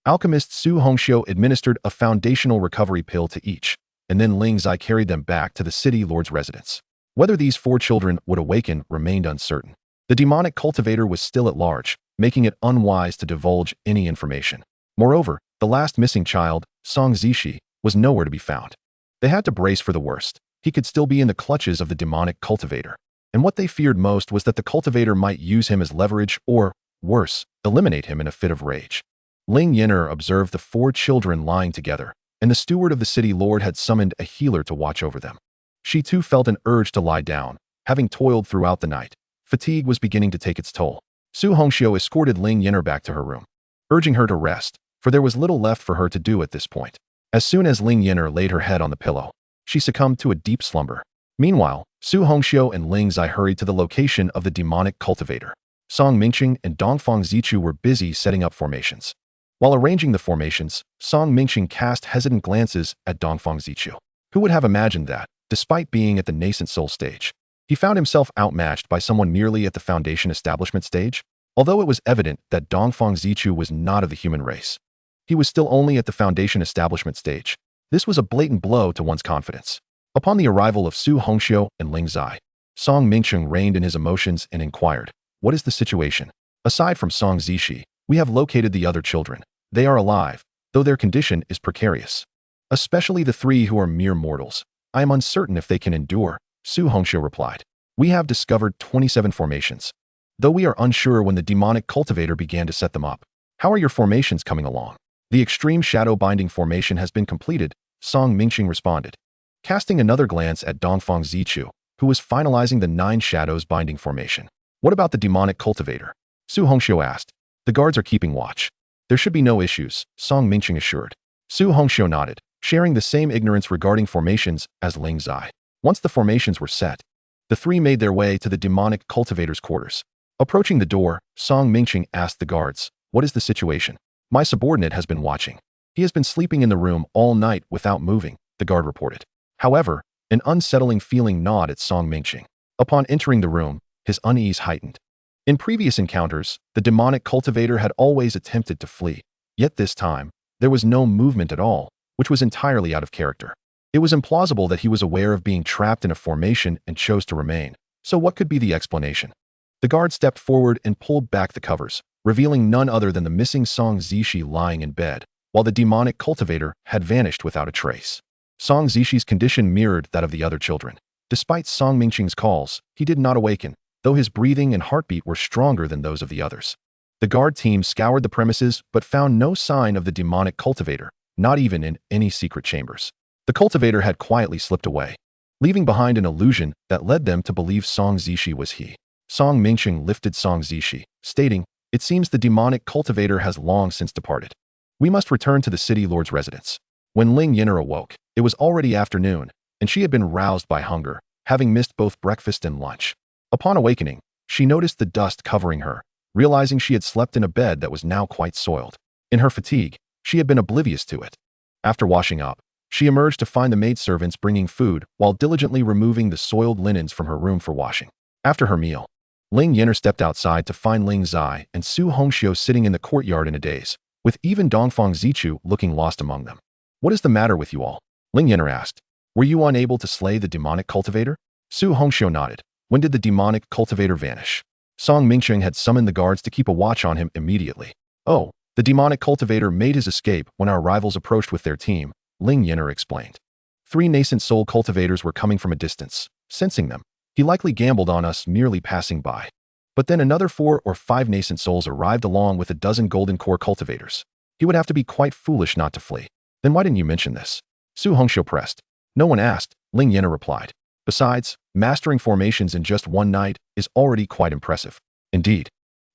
Alchemist Su Hongxiu administered a foundational recovery pill to each, and then Ling Zai carried them back to the city lord's residence. Whether these 4 children would awaken remained uncertain. The demonic cultivator was still at large, making it unwise to divulge any information. Moreover, the last missing child, Song Zishi, was nowhere to be found. They had to brace for the worst. He could still be in the clutches of the demonic cultivator. And what they feared most was that the cultivator might use him as leverage or, worse, eliminate him in a fit of rage. Ling Yan'er observed the 4 children lying together, and the steward of the city lord had summoned a healer to watch over them. She too felt an urge to lie down, having toiled throughout the night. Fatigue was beginning to take its toll. Su Hongxiu escorted Ling Yan'er back to her room, urging her to rest, for there was little left for her to do at this point. As soon as Ling Yan'er laid her head on the pillow, she succumbed to a deep slumber. Meanwhile, Su Hongxiu and Ling Zai hurried to the location of the demonic cultivator. Song Mingqing and Dongfang Zichu were busy setting up formations. While arranging the formations, Song Mingqing cast hesitant glances at Dongfang Zichu. Who would have imagined that, despite being at the nascent soul stage, he found himself outmatched by someone merely at the foundation establishment stage? Although it was evident that Dongfang Zichu was not of the human race, he was still only at the foundation establishment stage. This was a blatant blow to one's confidence. Upon the arrival of Su Hongxiu and Ling Zai, Song Mingqing reined in his emotions and inquired, what is the situation? Aside from Song Zishi, we have located the other children. They are alive, though their condition is precarious. Especially the 3 who are mere mortals. I am uncertain if they can endure, Su Hongxiu replied. We have discovered 27 formations, though we are unsure when the demonic cultivator began to set them up. How are your formations coming along? The extreme shadow binding formation has been completed, Song Mingqing responded, casting another glance at Dongfang Zichu, who was finalizing the 9 shadows binding formation. What about the demonic cultivator? Su Hongxiu asked. The guards are keeping watch. There should be no issues, Song Mingqing assured. Su Hongxiu nodded, sharing the same ignorance regarding formations as Ling Zai. Once the formations were set, the 3 made their way to the demonic cultivator's quarters. Approaching the door, Song Mingqing asked the guards, what is the situation? My subordinate has been watching. He has been sleeping in the room all night without moving, the guard reported. However, an unsettling feeling gnawed at Song Mingqing. Upon entering the room, his unease heightened. In previous encounters, the demonic cultivator had always attempted to flee, yet this time, there was no movement at all, which was entirely out of character. It was implausible that he was aware of being trapped in a formation and chose to remain. So what could be the explanation? The guard stepped forward and pulled back the covers, revealing none other than the missing Song Zishi lying in bed, while the demonic cultivator had vanished without a trace. Song Zishi's condition mirrored that of the other children. Despite Song Mingqing's calls, he did not awaken, though his breathing and heartbeat were stronger than those of the others. The guard team scoured the premises but found no sign of the demonic cultivator, not even in any secret chambers. The cultivator had quietly slipped away, leaving behind an illusion that led them to believe Song Zishi was he. Song Mingqing lifted Song Zishi, stating, it seems the demonic cultivator has long since departed. We must return to the city lord's residence. When Ling Yan'er awoke, it was already afternoon, and she had been roused by hunger, having missed both breakfast and lunch. Upon awakening, she noticed the dust covering her, realizing she had slept in a bed that was now quite soiled. In her fatigue, she had been oblivious to it. After washing up, she emerged to find the maidservants bringing food while diligently removing the soiled linens from her room for washing. After her meal, Ling Yan'er stepped outside to find Ling Zai and Su Hongxiu sitting in the courtyard in a daze, with even Dongfang Zichu looking lost among them. What is the matter with you all? Ling Yan'er asked. Were you unable to slay the demonic cultivator? Su Hongxiu nodded. When did the demonic cultivator vanish? Song Mingqing had summoned the guards to keep a watch on him immediately. Oh, the demonic cultivator made his escape when our rivals approached with their team, Ling Yan'er explained. 3 nascent soul cultivators were coming from a distance. Sensing them, he likely gambled on us merely passing by. But then another 4 or 5 nascent souls arrived along with a dozen golden core cultivators. He would have to be quite foolish not to flee. Then why didn't you mention this? Su Hongxiu pressed. No one asked, Ling Yan'er replied. Besides, mastering formations in just one night is already quite impressive. Indeed.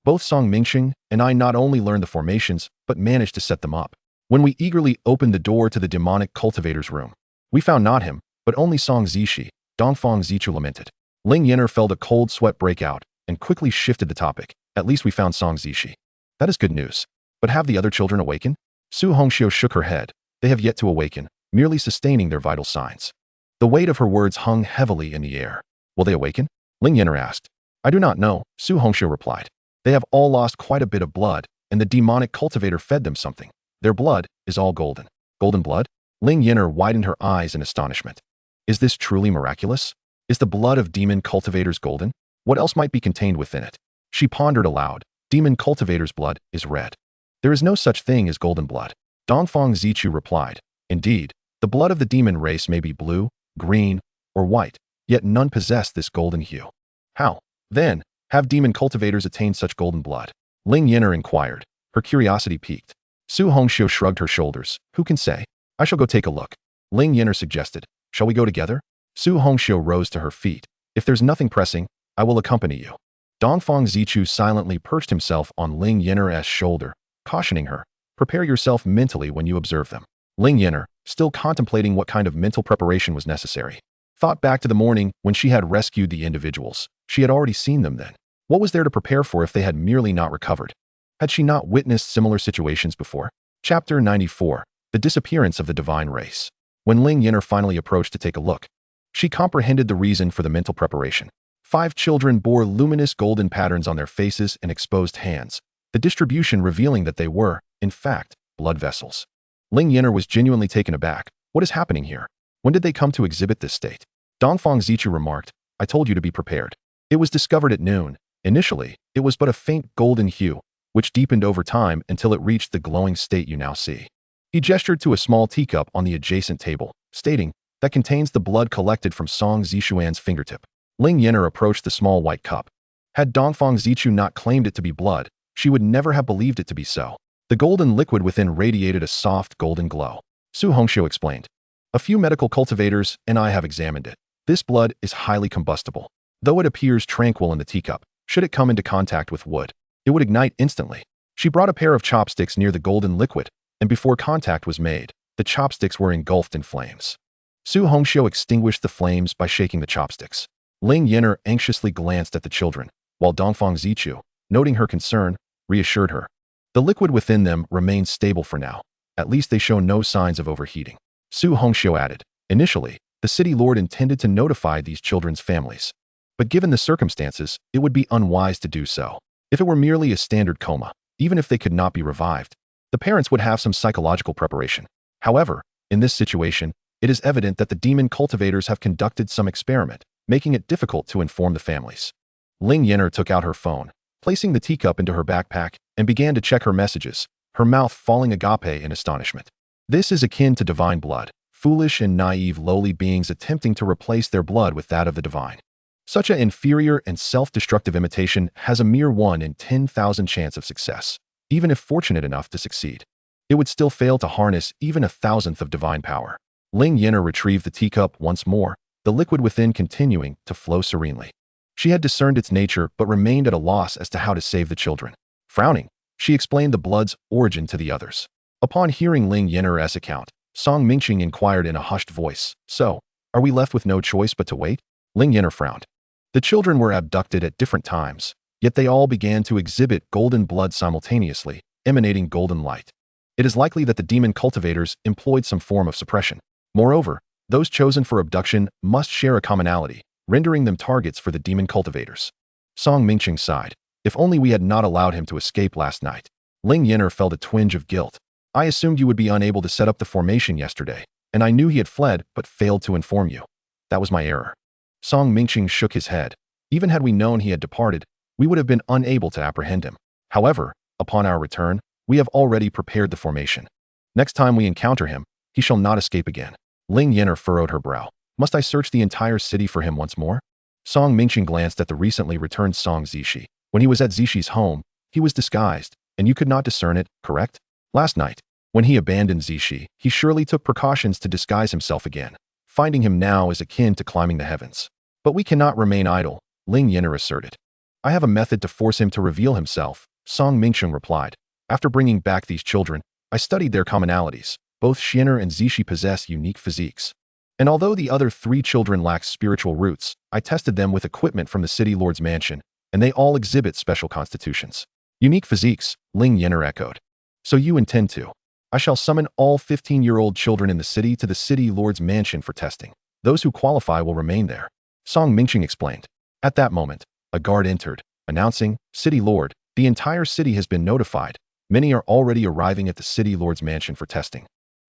Both Song Mingqing and I not only learned the formations, but managed to set them up. When we eagerly opened the door to the demonic cultivator's room, we found not him, but only Song Zishi. Dongfang Zichu lamented. Ling Yan'er felt a cold sweat break out and quickly shifted the topic. At least we found Song Zishi. That is good news. But have the other children awakened? Su Hongxiu shook her head. They have yet to awaken, merely sustaining their vital signs. The weight of her words hung heavily in the air. Will they awaken? Ling Yan'er asked. I do not know, Su Hongxiu replied. They have all lost quite a bit of blood, and the demonic cultivator fed them something. Their blood is all golden. Golden blood? Ling Yan'er widened her eyes in astonishment. Is this truly miraculous? Is the blood of demon cultivators golden? What else might be contained within it? She pondered aloud. Demon cultivator's blood is red. There is no such thing as golden blood. Dongfang Zichu replied. Indeed, the blood of the demon race may be blue, green, or white, yet none possess this golden hue. How, then, have demon cultivators attained such golden blood? Ling Yan'er inquired. Her curiosity piqued. Su Hongxiu shrugged her shoulders. Who can say? I shall go take a look. Ling Yan'er suggested. Shall we go together? Su Hongxiu rose to her feet. If there's nothing pressing, I will accompany you. Dongfang Zichu silently perched himself on Ling Yan'er's shoulder, cautioning her. Prepare yourself mentally when you observe them. Ling Yan'er, still contemplating what kind of mental preparation was necessary, thought back to the morning when she had rescued the individuals. She had already seen them then. What was there to prepare for if they had merely not recovered? Had she not witnessed similar situations before? Chapter 94. The Disappearance of the Divine Race. When Ling Yan'er finally approached to take a look, she comprehended the reason for the mental preparation. 5 children bore luminous golden patterns on their faces and exposed hands, the distribution revealing that they were, in fact, blood vessels. Ling Yan'er was genuinely taken aback. What is happening here? When did they come to exhibit this state? Dongfang Zichu remarked, I told you to be prepared. It was discovered at noon. Initially, it was but a faint golden hue, which deepened over time until it reached the glowing state you now see. He gestured to a small teacup on the adjacent table, stating, that contains the blood collected from Song Zishuan's fingertip. Ling Yan'er approached the small white cup. Had Dongfang Zichu not claimed it to be blood, she would never have believed it to be so. The golden liquid within radiated a soft golden glow. Su Hongxiu explained. A few medical cultivators and I have examined it. This blood is highly combustible. Though it appears tranquil in the teacup, should it come into contact with wood, it would ignite instantly. She brought a pair of chopsticks near the golden liquid, and before contact was made, the chopsticks were engulfed in flames. Su Hongxiu extinguished the flames by shaking the chopsticks. Ling Yan'er anxiously glanced at the children, while Dongfang Zichu, noting her concern, reassured her. The liquid within them remains stable for now. At least they show no signs of overheating. Su Hongxiu added. Initially, the city lord intended to notify these children's families. But given the circumstances, it would be unwise to do so. If it were merely a standard coma, even if they could not be revived, the parents would have some psychological preparation. However, in this situation, it is evident that the demon cultivators have conducted some experiment, making it difficult to inform the families. Ling Yan'er took out her phone, placing the teacup into her backpack, and began to check her messages, her mouth falling agape in astonishment. This is akin to divine blood, foolish and naive lowly beings attempting to replace their blood with that of the divine. Such an inferior and self-destructive imitation has a mere 1 in 10,000 chance of success. Even if fortunate enough to succeed, it would still fail to harness even a thousandth of divine power. Ling Yan'er retrieved the teacup once more, the liquid within continuing to flow serenely. She had discerned its nature but remained at a loss as to how to save the children. Frowning, she explained the blood's origin to the others. Upon hearing Ling Yan'er's account, Song Mingqing inquired in a hushed voice, So, are we left with no choice but to wait? Ling Yan'er frowned. The children were abducted at different times, yet they all began to exhibit golden blood simultaneously, emanating golden light. It is likely that the demon cultivators employed some form of suppression. Moreover, those chosen for abduction must share a commonality, rendering them targets for the demon cultivators. Song Mingqing sighed. If only we had not allowed him to escape last night. Ling Yan'er felt a twinge of guilt. I assumed you would be unable to set up the formation yesterday, and I knew he had fled but failed to inform you. That was my error. Song Mingqing shook his head. Even had we known he had departed, we would have been unable to apprehend him. However, upon our return, we have already prepared the formation. Next time we encounter him, he shall not escape again. Ling Yan'er furrowed her brow. Must I search the entire city for him once more? Song Mingqing glanced at the recently returned Song Zishi. When he was at Zishi's home, he was disguised, and you could not discern it, correct? Last night, when he abandoned Zishi, he surely took precautions to disguise himself again. Finding him now is akin to climbing the heavens. But we cannot remain idle, Ling Yan'er asserted. I have a method to force him to reveal himself, Song Mingqing replied. After bringing back these children, I studied their commonalities. Both Qian'er and Zishi possess unique physiques. And although the other 3 children lack spiritual roots, I tested them with equipment from the city lord's mansion, and they all exhibit special constitutions. Unique physiques, Ling Yan'er echoed. So you intend to? I shall summon all 15-year-old children in the city to the city lord's mansion for testing. Those who qualify will remain there. Song Mingqing explained. At that moment, a guard entered, announcing, City Lord, the entire city has been notified. Many are already arriving at the city lord's mansion for testing.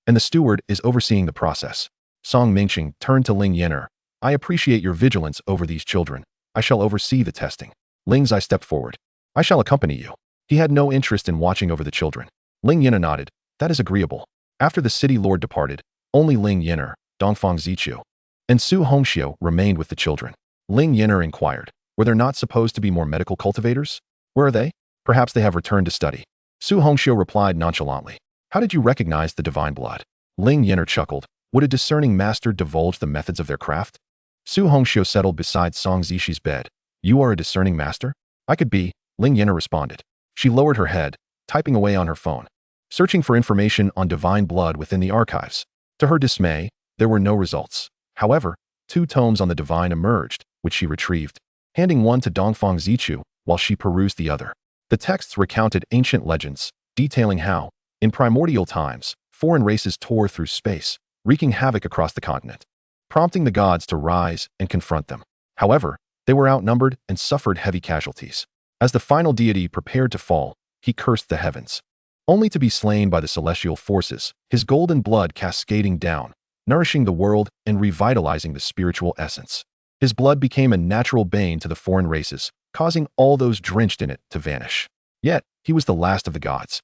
And the steward is overseeing the process. Song Mingqing turned to Ling Yan'er. I appreciate your vigilance over these children. I shall oversee the testing. Ling's eye stepped forward. I shall accompany you. He had no interest in watching over the children. Ling Yan'er nodded. That is agreeable. After the city lord departed, only Ling Yan'er, Dongfang Zichu, and Su Hongxiu remained with the children. Ling Yan'er inquired, were there not supposed to be more medical cultivators? Where are they? Perhaps they have returned to study. Su Hongxiu replied nonchalantly. How did you recognize the divine blood? Ling Yan'er chuckled. Would a discerning master divulge the methods of their craft? Su Hongxiu settled beside Song Zishi's bed. You are a discerning master? I could be, Ling Yan'er responded. She lowered her head, typing away on her phone, searching for information on divine blood within the archives. To her dismay, there were no results. However, 2 tomes on the divine emerged, which she retrieved, handing one to Dongfang Zichu while she perused the other. The texts recounted ancient legends, detailing how, in primordial times, foreign races tore through space, wreaking havoc across the continent, prompting the gods to rise and confront them. However, they were outnumbered and suffered heavy casualties. As the final deity prepared to fall, he cursed the heavens, only to be slain by the celestial forces, his golden blood cascading down, nourishing the world and revitalizing the spiritual essence. His blood became a natural bane to the foreign races, causing all those drenched in it to vanish. Yet, he was the last of the gods.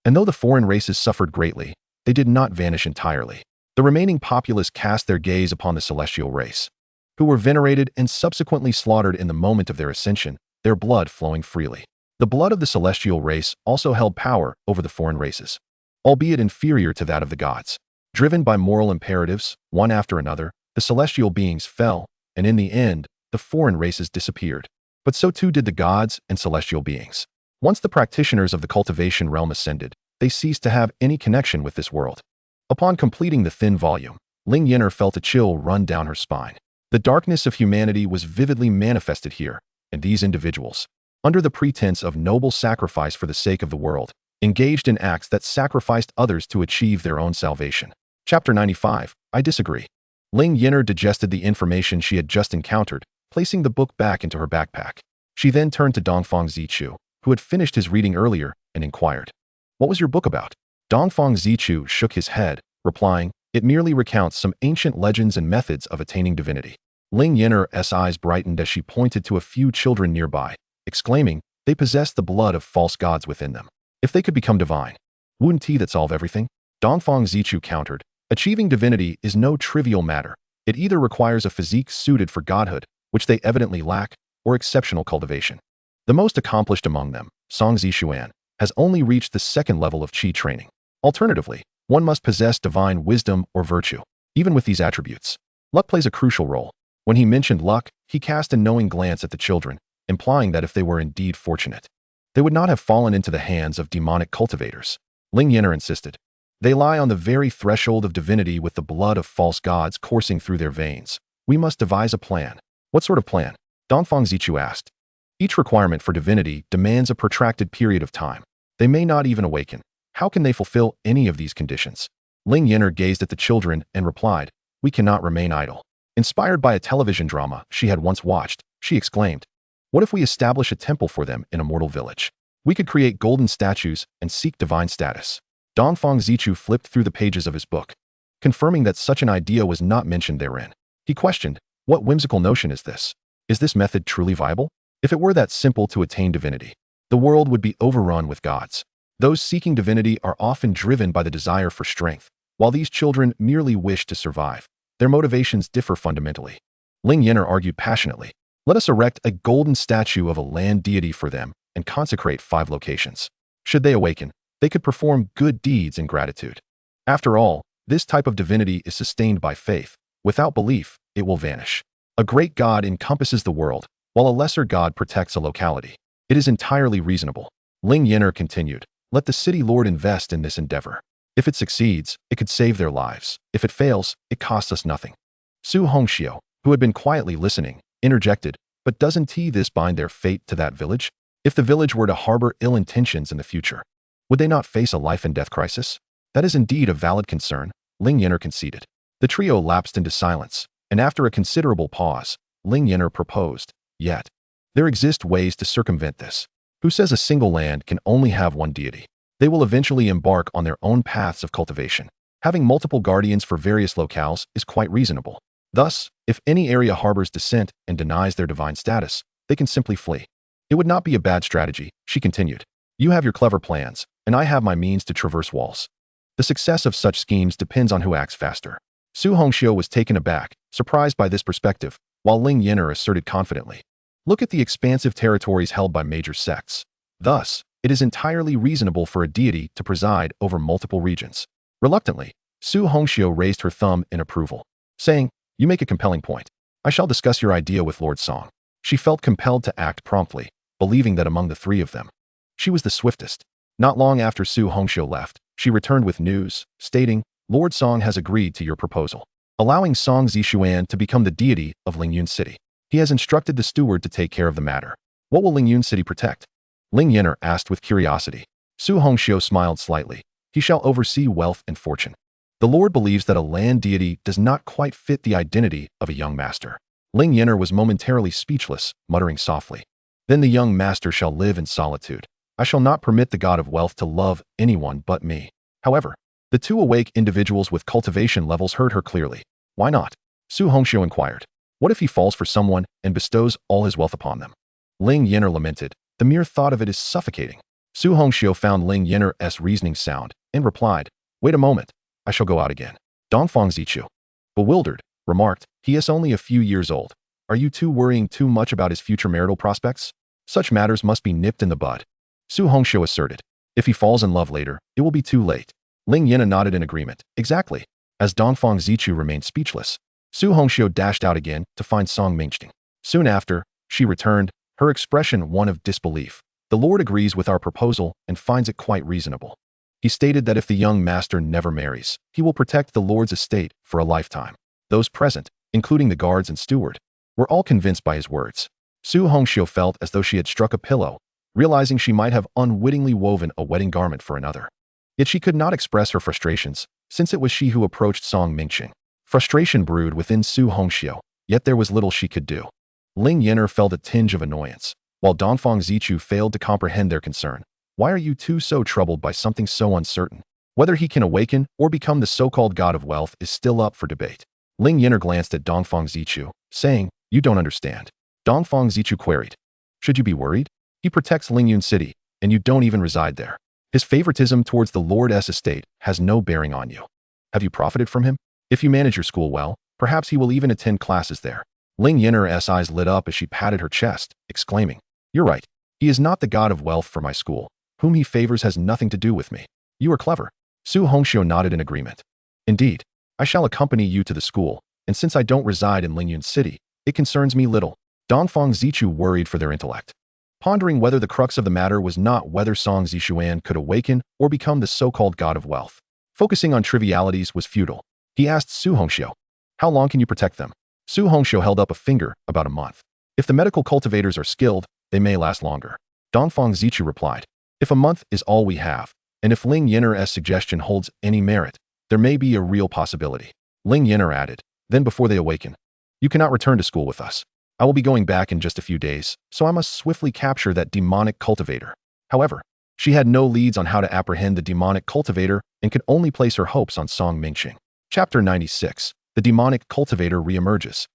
And though the foreign races suffered greatly, they did not vanish entirely. The remaining populace cast their gaze upon the celestial race, who were venerated and subsequently slaughtered in the moment of their ascension, their blood flowing freely. The blood of the celestial race also held power over the foreign races, albeit inferior to that of the gods. Driven by moral imperatives, one after another, the celestial beings fell, and in the end, the foreign races disappeared. But so too did the gods and celestial beings. Once the practitioners of the cultivation realm ascended, they ceased to have any connection with this world. Upon completing the thin volume, Ling Yan'er felt a chill run down her spine. The darkness of humanity was vividly manifested here, and these individuals, under the pretense of noble sacrifice for the sake of the world, engaged in acts that sacrificed others to achieve their own salvation. Chapter 95. I disagree. Ling Yan'er digested the information she had just encountered, placing the book back into her backpack. She then turned to Dongfang Zichu, who had finished his reading earlier, and inquired, What was your book about? Dongfang Zichu shook his head, replying, It merely recounts some ancient legends and methods of attaining divinity. Ling Yan'er's eyes brightened as she pointed to a few children nearby, exclaiming, They possess the blood of false gods within them. If they could become divine, wouldn't that solve everything? Dongfang Zichu countered, Achieving divinity is no trivial matter. It either requires a physique suited for godhood, which they evidently lack, or exceptional cultivation. The most accomplished among them, Song Zishuan, has only reached the 2nd level of qi training. Alternatively, one must possess divine wisdom or virtue. Even with these attributes, luck plays a crucial role. When he mentioned luck, he cast a knowing glance at the children, implying that if they were indeed fortunate, they would not have fallen into the hands of demonic cultivators. Ling Yan'er insisted. They lie on the very threshold of divinity with the blood of false gods coursing through their veins. We must devise a plan. What sort of plan? Dongfang Zichu asked. Each requirement for divinity demands a protracted period of time. They may not even awaken. How can they fulfill any of these conditions? Ling Yan'er gazed at the children and replied, We cannot remain idle. Inspired by a television drama she had once watched, she exclaimed, What if we establish a temple for them in a mortal village? We could create golden statues and seek divine status. Dongfang Zichu flipped through the pages of his book, confirming that such an idea was not mentioned therein. He questioned, What whimsical notion is this? Is this method truly viable? If it were that simple to attain divinity, the world would be overrun with gods. Those seeking divinity are often driven by the desire for strength, while these children merely wish to survive. Their motivations differ fundamentally. Ling Yan'er argued passionately. Let us erect a golden statue of a land deity for them and consecrate 5 locations. Should they awaken, they could perform good deeds in gratitude. After all, this type of divinity is sustained by faith. Without belief, it will vanish. A great god encompasses the world, while a lesser god protects a locality. It is entirely reasonable. Ling Yan'er continued, let the city lord invest in this endeavor. If it succeeds, it could save their lives. If it fails, it costs us nothing. Su Hongxiu, who had been quietly listening, interjected, but doesn't this bind their fate to that village? If the village were to harbor ill intentions in the future, would they not face a life and death crisis? That is indeed a valid concern, Ling Yan'er conceded. The trio lapsed into silence, and after a considerable pause, Ling Yan'er proposed, yet, there exist ways to circumvent this. Who says a single land can only have one deity? They will eventually embark on their own paths of cultivation. Having multiple guardians for various locales is quite reasonable. Thus, if any area harbors dissent and denies their divine status, they can simply flee. It would not be a bad strategy, she continued. You have your clever plans, and I have my means to traverse walls. The success of such schemes depends on who acts faster. Su Hongxiu was taken aback, surprised by this perspective, while Ling Yan'er asserted confidently. Look at the expansive territories held by major sects. Thus, it is entirely reasonable for a deity to preside over multiple regions. Reluctantly, Su Hongxiu raised her thumb in approval, saying, you make a compelling point. I shall discuss your idea with Lord Song. She felt compelled to act promptly, believing that among the 3 of them, she was the swiftest. Not long after Su Hongxiu left, she returned with news, stating, Lord Song has agreed to your proposal, allowing Song Zishuan to become the deity of Lingyun City. He has instructed the steward to take care of the matter. What will Lingyun City protect? Ling Yan'er asked with curiosity. Su Hongxiu smiled slightly. He shall oversee wealth and fortune. The Lord believes that a land deity does not quite fit the identity of a young master. Ling Yan'er was momentarily speechless, muttering softly. Then the young master shall live in solitude. I shall not permit the god of wealth to love anyone but me. However, the 2 awake individuals with cultivation levels heard her clearly. Why not? Su Hongxiu inquired. What if he falls for someone and bestows all his wealth upon them? Ling Yan'er lamented. The mere thought of it is suffocating. Su Hongxiu found Ling Yan'er's reasoning sound and replied, wait a moment, I shall go out again. Dongfang Zichu, bewildered, remarked, he is only a few years old. Are you 2 worrying too much about his future marital prospects? Such matters must be nipped in the bud. Su Hongxiu asserted. If he falls in love later, it will be too late. Ling Yan'er nodded in agreement. Exactly. As Dongfang Zichu remained speechless, Su Hongxiu dashed out again to find Song Mingxing. Soon after, she returned, her expression one of disbelief. The Lord agrees with our proposal and finds it quite reasonable. He stated that if the young master never marries, he will protect the Lord's estate for a lifetime. Those present, including the guards and steward, were all convinced by his words. Su Hongxiu felt as though she had struck a pillow, realizing she might have unwittingly woven a wedding garment for another. Yet she could not express her frustrations, since it was she who approached Song Mingxing. Frustration brewed within Su Hongxiu, yet there was little she could do. Ling Yan'er felt a tinge of annoyance, while Dongfang Zichu failed to comprehend their concern. Why are you 2 so troubled by something so uncertain? Whether he can awaken or become the so-called god of wealth is still up for debate. Ling Yan'er glanced at Dongfang Zichu, saying, you don't understand. Dongfang Zichu queried. Should you be worried? He protects Lingyun City, and you don't even reside there. His favoritism towards the Lord's estate has no bearing on you. Have you profited from him? If you manage your school well, perhaps he will even attend classes there. Ling Yan'er's eyes lit up as she patted her chest, exclaiming, you're right. He is not the god of wealth for my school. Whom he favors has nothing to do with me. You are clever. Su Hongxiu nodded in agreement. Indeed, I shall accompany you to the school, and since I don't reside in Lingyun City, it concerns me little. Dongfang Zichu worried for their intellect, pondering whether the crux of the matter was not whether Song Zishuan could awaken or become the so-called god of wealth. Focusing on trivialities was futile. He asked Su Hongxiu, how long can you protect them? Su Hongxiu held up a finger, about a month. If the medical cultivators are skilled, they may last longer. Dongfang Zichu replied, if a month is all we have, and if Ling Yan'er's suggestion holds any merit, there may be a real possibility. Ling Yan'er added, then before they awaken, you cannot return to school with us. I will be going back in just a few days, so I must swiftly capture that demonic cultivator. However, she had no leads on how to apprehend the demonic cultivator and could only place her hopes on Song Mingxing. Chapter 96. The demonic cultivator reemerges.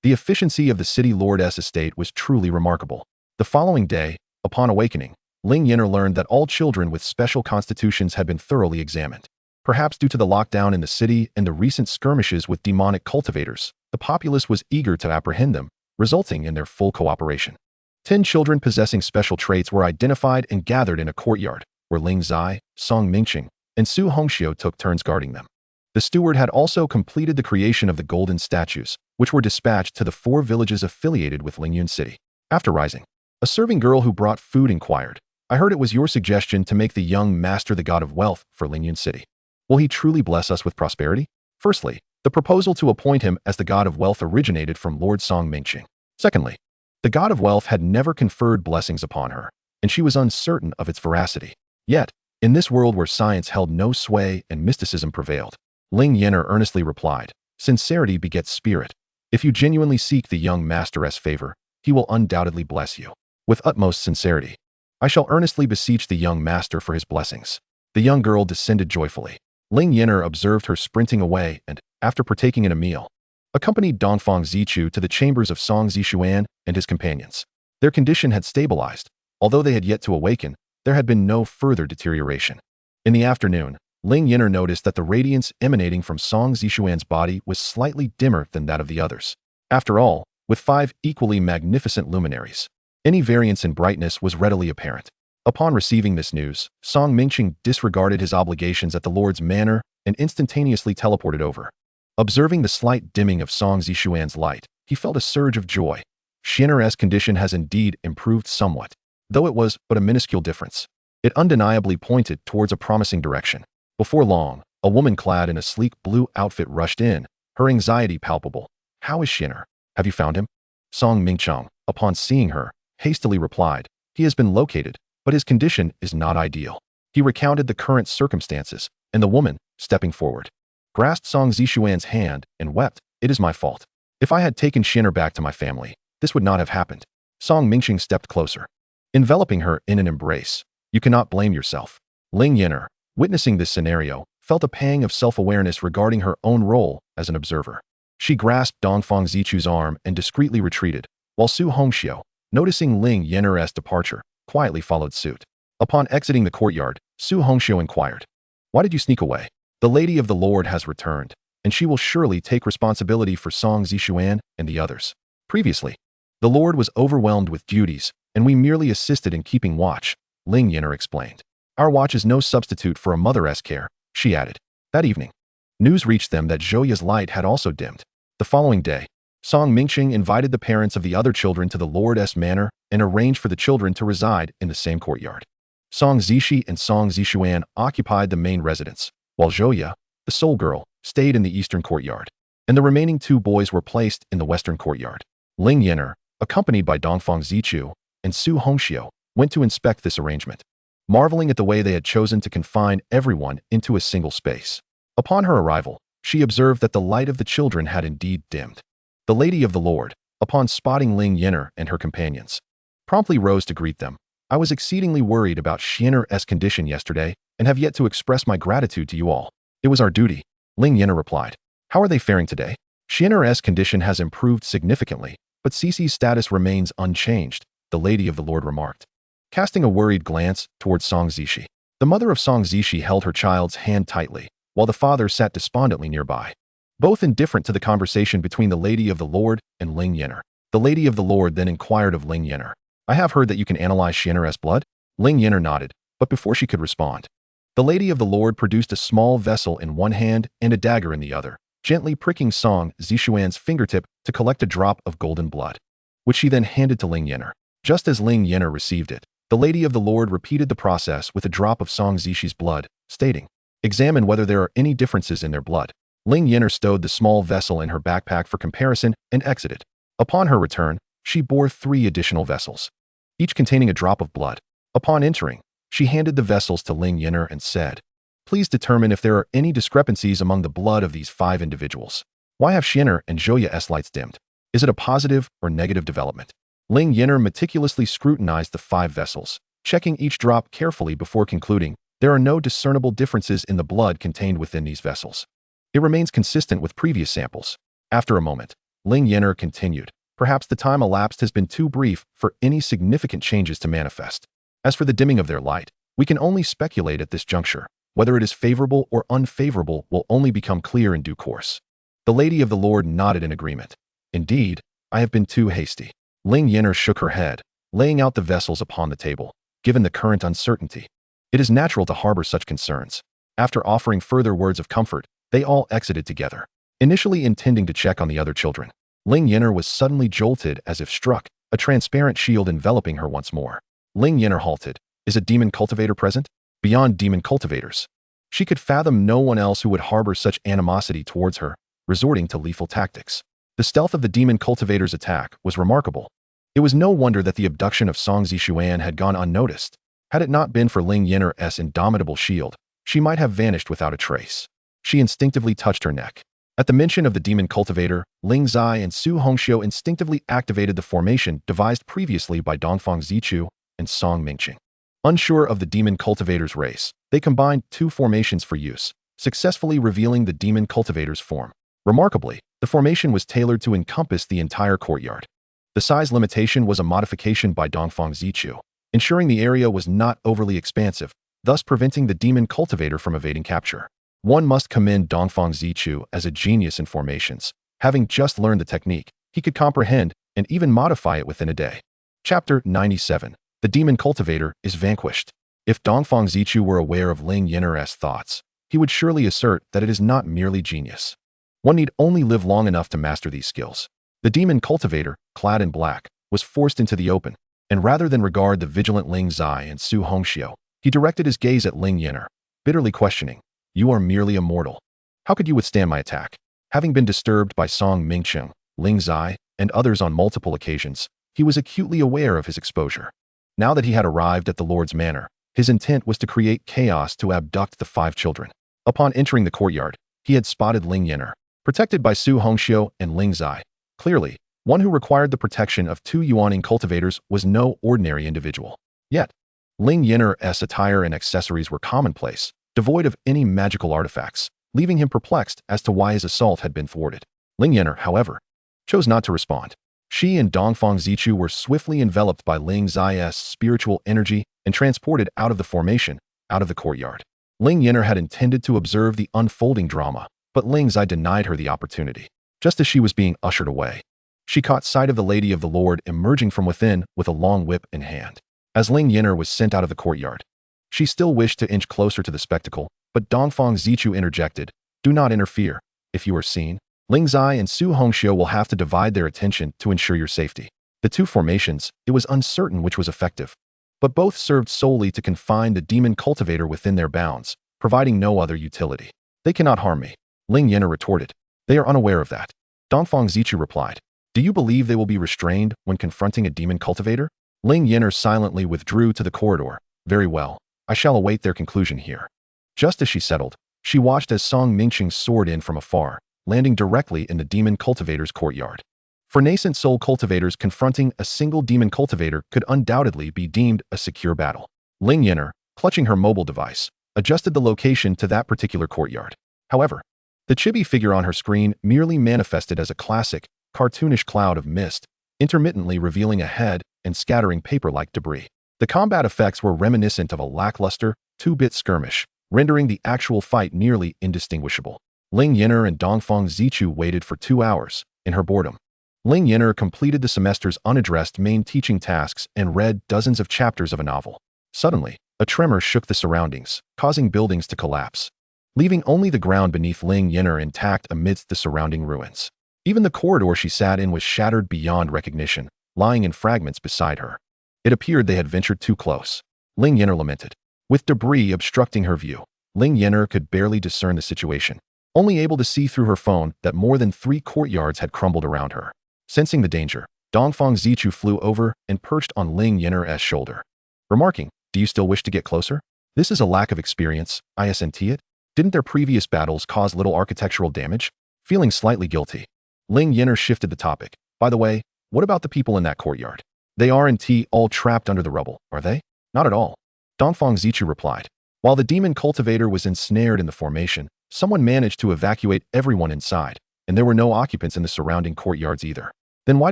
The efficiency of the city lord's estate was truly remarkable. The following day, upon awakening, Ling Yan'er learned that all children with special constitutions had been thoroughly examined. Perhaps due to the lockdown in the city and the recent skirmishes with demonic cultivators, the populace was eager to apprehend them, resulting in their full cooperation. 10 children possessing special traits were identified and gathered in a courtyard, where Ling Zai, Song Mingqing, and Su Hongxiu took turns guarding them. The steward had also completed the creation of the golden statues, which were dispatched to the 4 villages affiliated with Lingyun City. After rising, a serving girl who brought food inquired, "I heard it was your suggestion to make the young master the god of wealth for Lingyun City. Will he truly bless us with prosperity?" Firstly, the proposal to appoint him as the god of wealth originated from Lord Song Mingqing. Secondly, the god of wealth had never conferred blessings upon her, and she was uncertain of its veracity. Yet, in this world where science held no sway and mysticism prevailed, Ling Yan'er earnestly replied, "Sincerity begets spirit. If you genuinely seek the young master's favor, he will undoubtedly bless you. With utmost sincerity, I shall earnestly beseech the young master for his blessings." The young girl descended joyfully. Ling Yan'er observed her sprinting away and, after partaking in a meal, accompanied Dongfang Zichu to the chambers of Song Zishuan and his companions. Their condition had stabilized. Although they had yet to awaken, there had been no further deterioration. In the afternoon, Ling Yan'er noticed that the radiance emanating from Song Zishuan's body was slightly dimmer than that of the others. After all, with 5 equally magnificent luminaries, any variance in brightness was readily apparent. Upon receiving this news, Song Mingqing disregarded his obligations at the Lord's manor and instantaneously teleported over. Observing the slight dimming of Song Zishuan's light, he felt a surge of joy. Qian'er's condition has indeed improved somewhat. Though it was but a minuscule difference, it undeniably pointed towards a promising direction. Before long, a woman clad in a sleek blue outfit rushed in, her anxiety palpable. "How is Qian'er? Have you found him?" Song Mingqiang, upon seeing her, hastily replied, "He has been located, but his condition is not ideal." He recounted the current circumstances, and the woman, stepping forward, grasped Song Zishuan's hand and wept, "It is my fault. If I had taken Qian'er back to my family, this would not have happened." Song Mingqing stepped closer, enveloping her in an embrace. "You cannot blame yourself." Ling Yan'er, witnessing this scenario, felt a pang of self-awareness regarding her own role as an observer. She grasped Dongfang Zichu's arm and discreetly retreated, while Su Hongxiu, noticing Ling Yan'er's departure, quietly followed suit. Upon exiting the courtyard, Su Hongxiu inquired, "Why did you sneak away?" "The Lady of the Lord has returned, and she will surely take responsibility for Song Zishuan and the others. Previously, the Lord was overwhelmed with duties, and we merely assisted in keeping watch," Ling Yan'er explained. "Our watch is no substitute for a mother's care," she added. That evening, news reached them that Zhouya's light had also dimmed. The following day, Song Mingqing invited the parents of the other children to the Lord's manor and arranged for the children to reside in the same courtyard. Song Zishi and Song Zishuan occupied the main residence, while Zhouya, the sole girl, stayed in the eastern courtyard, and the remaining 2 boys were placed in the western courtyard. Ling Yan'er, accompanied by Dongfang Zichu and Su Hongxiu, went to inspect this arrangement, marveling at the way they had chosen to confine everyone into a single space. Upon her arrival, she observed that the light of the children had indeed dimmed. The Lady of the Lord, upon spotting Ling Yan'er and her companions, promptly rose to greet them. "I was exceedingly worried about Qian'er's condition yesterday and have yet to express my gratitude to you all." "It was our duty," Ling Yan'er replied. "How are they faring today?" "Qian'er's condition has improved significantly, but Cece's status remains unchanged," the Lady of the Lord remarked, casting a worried glance towards Song Zishi. The mother of Song Zishi held her child's hand tightly, while the father sat despondently nearby, both indifferent to the conversation between the Lady of the Lord and Ling Yan'er. The Lady of the Lord then inquired of Ling Yan'er, "I have heard that you can analyze Qian'er's blood?" Ling Yan'er nodded, but before she could respond, the Lady of the Lord produced a small vessel in one hand and a dagger in the other, gently pricking Song Zishuan's fingertip to collect a drop of golden blood, which she then handed to Ling Yan'er. Just as Ling Yan'er received it, the Lady of the Lord repeated the process with a drop of Song Zishi's blood, stating, "Examine whether there are any differences in their blood." Ling Yan'er stowed the small vessel in her backpack for comparison and exited. Upon her return, she bore 3 additional vessels, each containing a drop of blood. Upon entering, she handed the vessels to Ling Yan'er and said, "Please determine if there are any discrepancies among the blood of these 5 individuals. Why have Qian'er and Zhouya's lights dimmed? Is it a positive or negative development?" Ling Yan'er meticulously scrutinized the 5 vessels, checking each drop carefully before concluding, "There are no discernible differences in the blood contained within these vessels. It remains consistent with previous samples." After a moment, Ling Yan'er continued. Perhaps the time elapsed has been too brief for any significant changes to manifest. As for the dimming of their light, we can only speculate at this juncture. Whether it is favorable or unfavorable will only become clear in due course. The Lady of the Lord nodded in agreement. Indeed, I have been too hasty. Ling Yan'er shook her head, laying out the vessels upon the table. Given the current uncertainty, it is natural to harbor such concerns. After offering further words of comfort, they all exited together, initially intending to check on the other children. Ling Yan'er was suddenly jolted as if struck, a transparent shield enveloping her once more. Ling Yan'er halted. Is a demon cultivator present? Beyond demon cultivators, she could fathom no one else who would harbor such animosity towards her, resorting to lethal tactics. The stealth of the demon cultivator's attack was remarkable. It was no wonder that the abduction of Song Zishuan had gone unnoticed. Had it not been for Ling Yan'er's indomitable shield, she might have vanished without a trace. She instinctively touched her neck. At the mention of the demon cultivator, Ling Zai and Su Hongxiu instinctively activated the formation devised previously by Dongfang Zichu and Song Mingqing. Unsure of the demon cultivator's race, they combined two formations for use, successfully revealing the demon cultivator's form. Remarkably, the formation was tailored to encompass the entire courtyard. The size limitation was a modification by Dongfang Zichu, ensuring the area was not overly expansive, thus preventing the demon cultivator from evading capture. One must commend Dongfang Zichu as a genius in formations. Having just learned the technique, he could comprehend and even modify it within a day. Chapter 97. The demon cultivator is vanquished. If Dongfang Zichu were aware of Ling Yan'er's thoughts, he would surely assert that it is not merely genius. One need only live long enough to master these skills. The demon cultivator, clad in black, was forced into the open, and rather than regard the vigilant Ling Zai and Su Hongxiu, he directed his gaze at Ling Yan'er, bitterly questioning, "You are merely a mortal. How could you withstand my attack?" Having been disturbed by Song Mingqing, Ling Zai, and others on multiple occasions, he was acutely aware of his exposure. Now that he had arrived at the Lord's manor, his intent was to create chaos to abduct the 5 children. Upon entering the courtyard, he had spotted Ling Yan'er, protected by Su Hongxiu and Ling Zai. Clearly, one who required the protection of 2 Yuaning cultivators was no ordinary individual. Yet, Ling Yan'er's attire and accessories were commonplace, devoid of any magical artifacts, leaving him perplexed as to why his assault had been thwarted. Ling Yan'er, however, chose not to respond. She and Dongfang Zichu were swiftly enveloped by Ling Zai's spiritual energy and transported out of the formation, out of the courtyard. Ling Yan'er had intended to observe the unfolding drama, but Ling Zai denied her the opportunity. Just as she was being ushered away, she caught sight of the Lady of the Lord emerging from within with a long whip in hand. As Ling Yan'er was sent out of the courtyard, she still wished to inch closer to the spectacle, but Dongfang Zichu interjected, "Do not interfere. If you are seen, Ling Zai and Su Hongxiu will have to divide their attention to ensure your safety." The 2 formations, it was uncertain which was effective, but both served solely to confine the demon cultivator within their bounds, providing no other utility. "They cannot harm me," Ling Yan'er retorted. "They are unaware of that." Dongfang Zichu replied. "Do you believe they will be restrained when confronting a demon cultivator?" Ling Yan'er silently withdrew to the corridor. "Very well, I shall await their conclusion here." Just as she settled, she watched as Song Mingqing soared in from afar, landing directly in the demon cultivator's courtyard. For nascent soul cultivators, confronting a single demon cultivator could undoubtedly be deemed a secure battle. Ling Yan'er, clutching her mobile device, adjusted the location to that particular courtyard. However, the chibi figure on her screen merely manifested as a classic, cartoonish cloud of mist, intermittently revealing a head and scattering paper-like debris. The combat effects were reminiscent of a lackluster, 2-bit skirmish, rendering the actual fight nearly indistinguishable. Ling Yan'er and Dongfang Zichu waited for 2 hours, in her boredom. Ling Yan'er completed the semester's unaddressed main teaching tasks and read dozens of chapters of a novel. Suddenly, a tremor shook the surroundings, causing buildings to collapse, leaving only the ground beneath Ling Yan'er intact amidst the surrounding ruins. Even the corridor she sat in was shattered beyond recognition, lying in fragments beside her. It appeared they had ventured too close. Ling Yan'er lamented. With debris obstructing her view, Ling Yan'er could barely discern the situation, only able to see through her phone that more than 3 courtyards had crumbled around her. Sensing the danger, Dongfang Zichu flew over and perched on Ling Yan'er's shoulder, remarking, "Do you still wish to get closer? This is a lack of experience, isn't it? Didn't their previous battles cause little architectural damage?" Feeling slightly guilty, Ling Yan'er shifted the topic. "By the way, what about the people in that courtyard? They aren't all trapped under the rubble, are they?" "Not at all," Dongfang Zichu replied. While the demon cultivator was ensnared in the formation, someone managed to evacuate everyone inside, and there were no occupants in the surrounding courtyards either. Then why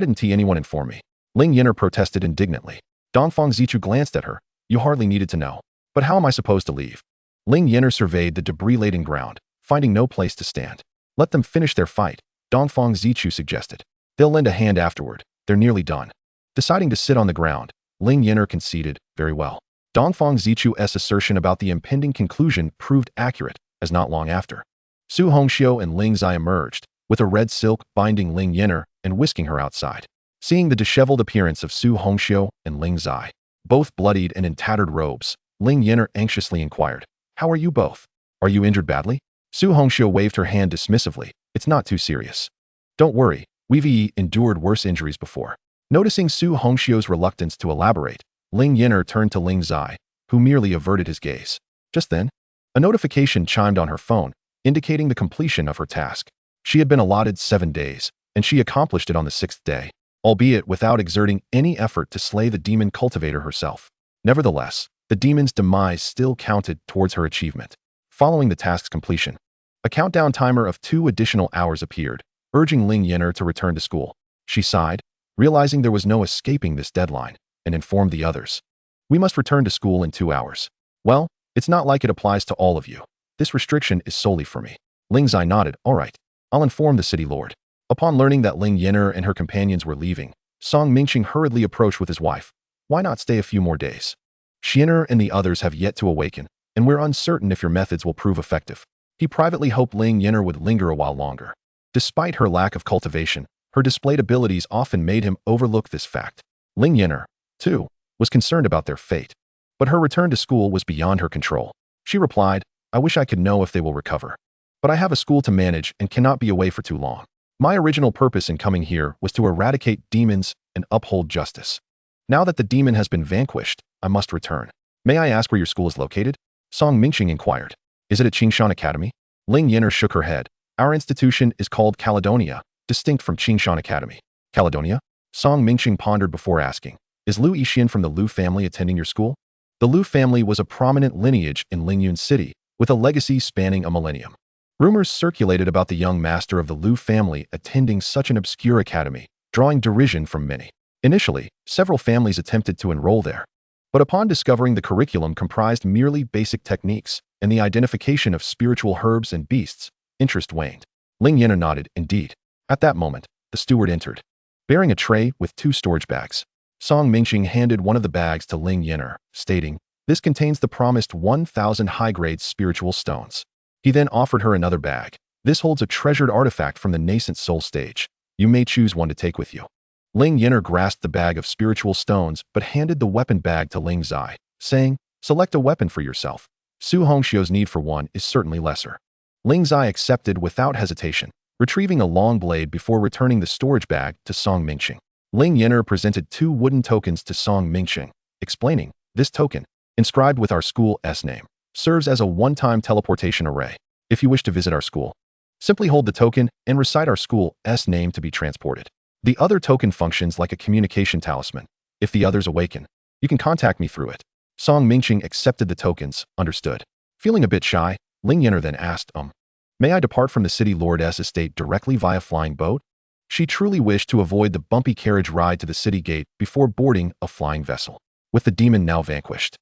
didn't anyone inform me? Ling Yan'er protested indignantly. Dongfang Zichu glanced at her. You hardly needed to know. But how am I supposed to leave? Ling Yan'er surveyed the debris-laden ground, finding no place to stand. Let them finish their fight, Dongfang Zichu suggested. They'll lend a hand afterward. They're nearly done. Deciding to sit on the ground, Ling Yan'er conceded, very well. Dongfang Zichu's assertion about the impending conclusion proved accurate, as not long after, Su Hongxiu and Ling Zai emerged, with a red silk binding Ling Yan'er and whisking her outside. Seeing the disheveled appearance of Su Hongxiu and Ling Zai, both bloodied and in tattered robes, Ling Yan'er anxiously inquired, How are you both? Are you injured badly? Su Hongxiu waved her hand dismissively. It's not too serious. Don't worry, we've endured worse injuries before. Noticing Su Hongxiu's reluctance to elaborate, Ling Yan'er turned to Ling Zai, who merely averted his gaze. Just then, a notification chimed on her phone, indicating the completion of her task. She had been allotted 7 days, and she accomplished it on the 6th day, albeit without exerting any effort to slay the demon cultivator herself. Nevertheless, the demon's demise still counted towards her achievement. Following the task's completion, a countdown timer of 2 additional hours appeared, urging Ling Yan'er to return to school. She sighed, realizing there was no escaping this deadline, and informed the others. We must return to school in 2 hours. Well, it's not like it applies to all of you. This restriction is solely for me. Ling Zai nodded. All right. I'll inform the city lord. Upon learning that Ling Yan'er and her companions were leaving, Song Mingqing hurriedly approached with his wife. Why not stay a few more days? Qian'er and the others have yet to awaken, and we're uncertain if your methods will prove effective. He privately hoped Ling Yan'er would linger a while longer. Despite her lack of cultivation, her displayed abilities often made him overlook this fact. Ling Yan'er, too, was concerned about their fate. But her return to school was beyond her control. She replied, I wish I could know if they will recover. But I have a school to manage and cannot be away for too long. My original purpose in coming here was to eradicate demons and uphold justice. Now that the demon has been vanquished, I must return. May I ask where your school is located? Song Mingqing inquired. Is it at Qingshan Academy? Ling Yan'er shook her head. Our institution is called Caledonia, distinct from Qingshan Academy. Caledonia? Song Mingqing pondered before asking. Is Lu Yixian from the Lu family attending your school? The Lu family was a prominent lineage in Lingyun City, with a legacy spanning a millennium. Rumors circulated about the young master of the Lu family attending such an obscure academy, drawing derision from many. Initially, several families attempted to enroll there. But upon discovering the curriculum comprised merely basic techniques and the identification of spiritual herbs and beasts, interest waned. Ling Yan'er nodded, indeed. At that moment, the steward entered, bearing a tray with 2 storage bags. Song Mingqing handed one of the bags to Ling Yan'er, stating, This contains the promised 1,000 high-grade spiritual stones. He then offered her another bag. This holds a treasured artifact from the nascent soul stage. You may choose one to take with you. Ling Yan'er grasped the bag of spiritual stones but handed the weapon bag to Ling Zai, saying, Select a weapon for yourself. Su Hongxiu's need for one is certainly lesser. Ling Zai accepted without hesitation, retrieving a long blade before returning the storage bag to Song Mingqing. Ling Yan'er presented 2 wooden tokens to Song Mingqing, explaining, This token, inscribed with our school's name, serves as a one-time teleportation array. If you wish to visit our school, simply hold the token and recite our school's name to be transported. The other token functions like a communication talisman. If the others awaken, you can contact me through it. Song Mingqing accepted the tokens, understood. Feeling a bit shy, Ling Yan'er then asked, May I depart from the city lord's estate directly via flying boat? She truly wished to avoid the bumpy carriage ride to the city gate before boarding a flying vessel. With the demon now vanquished,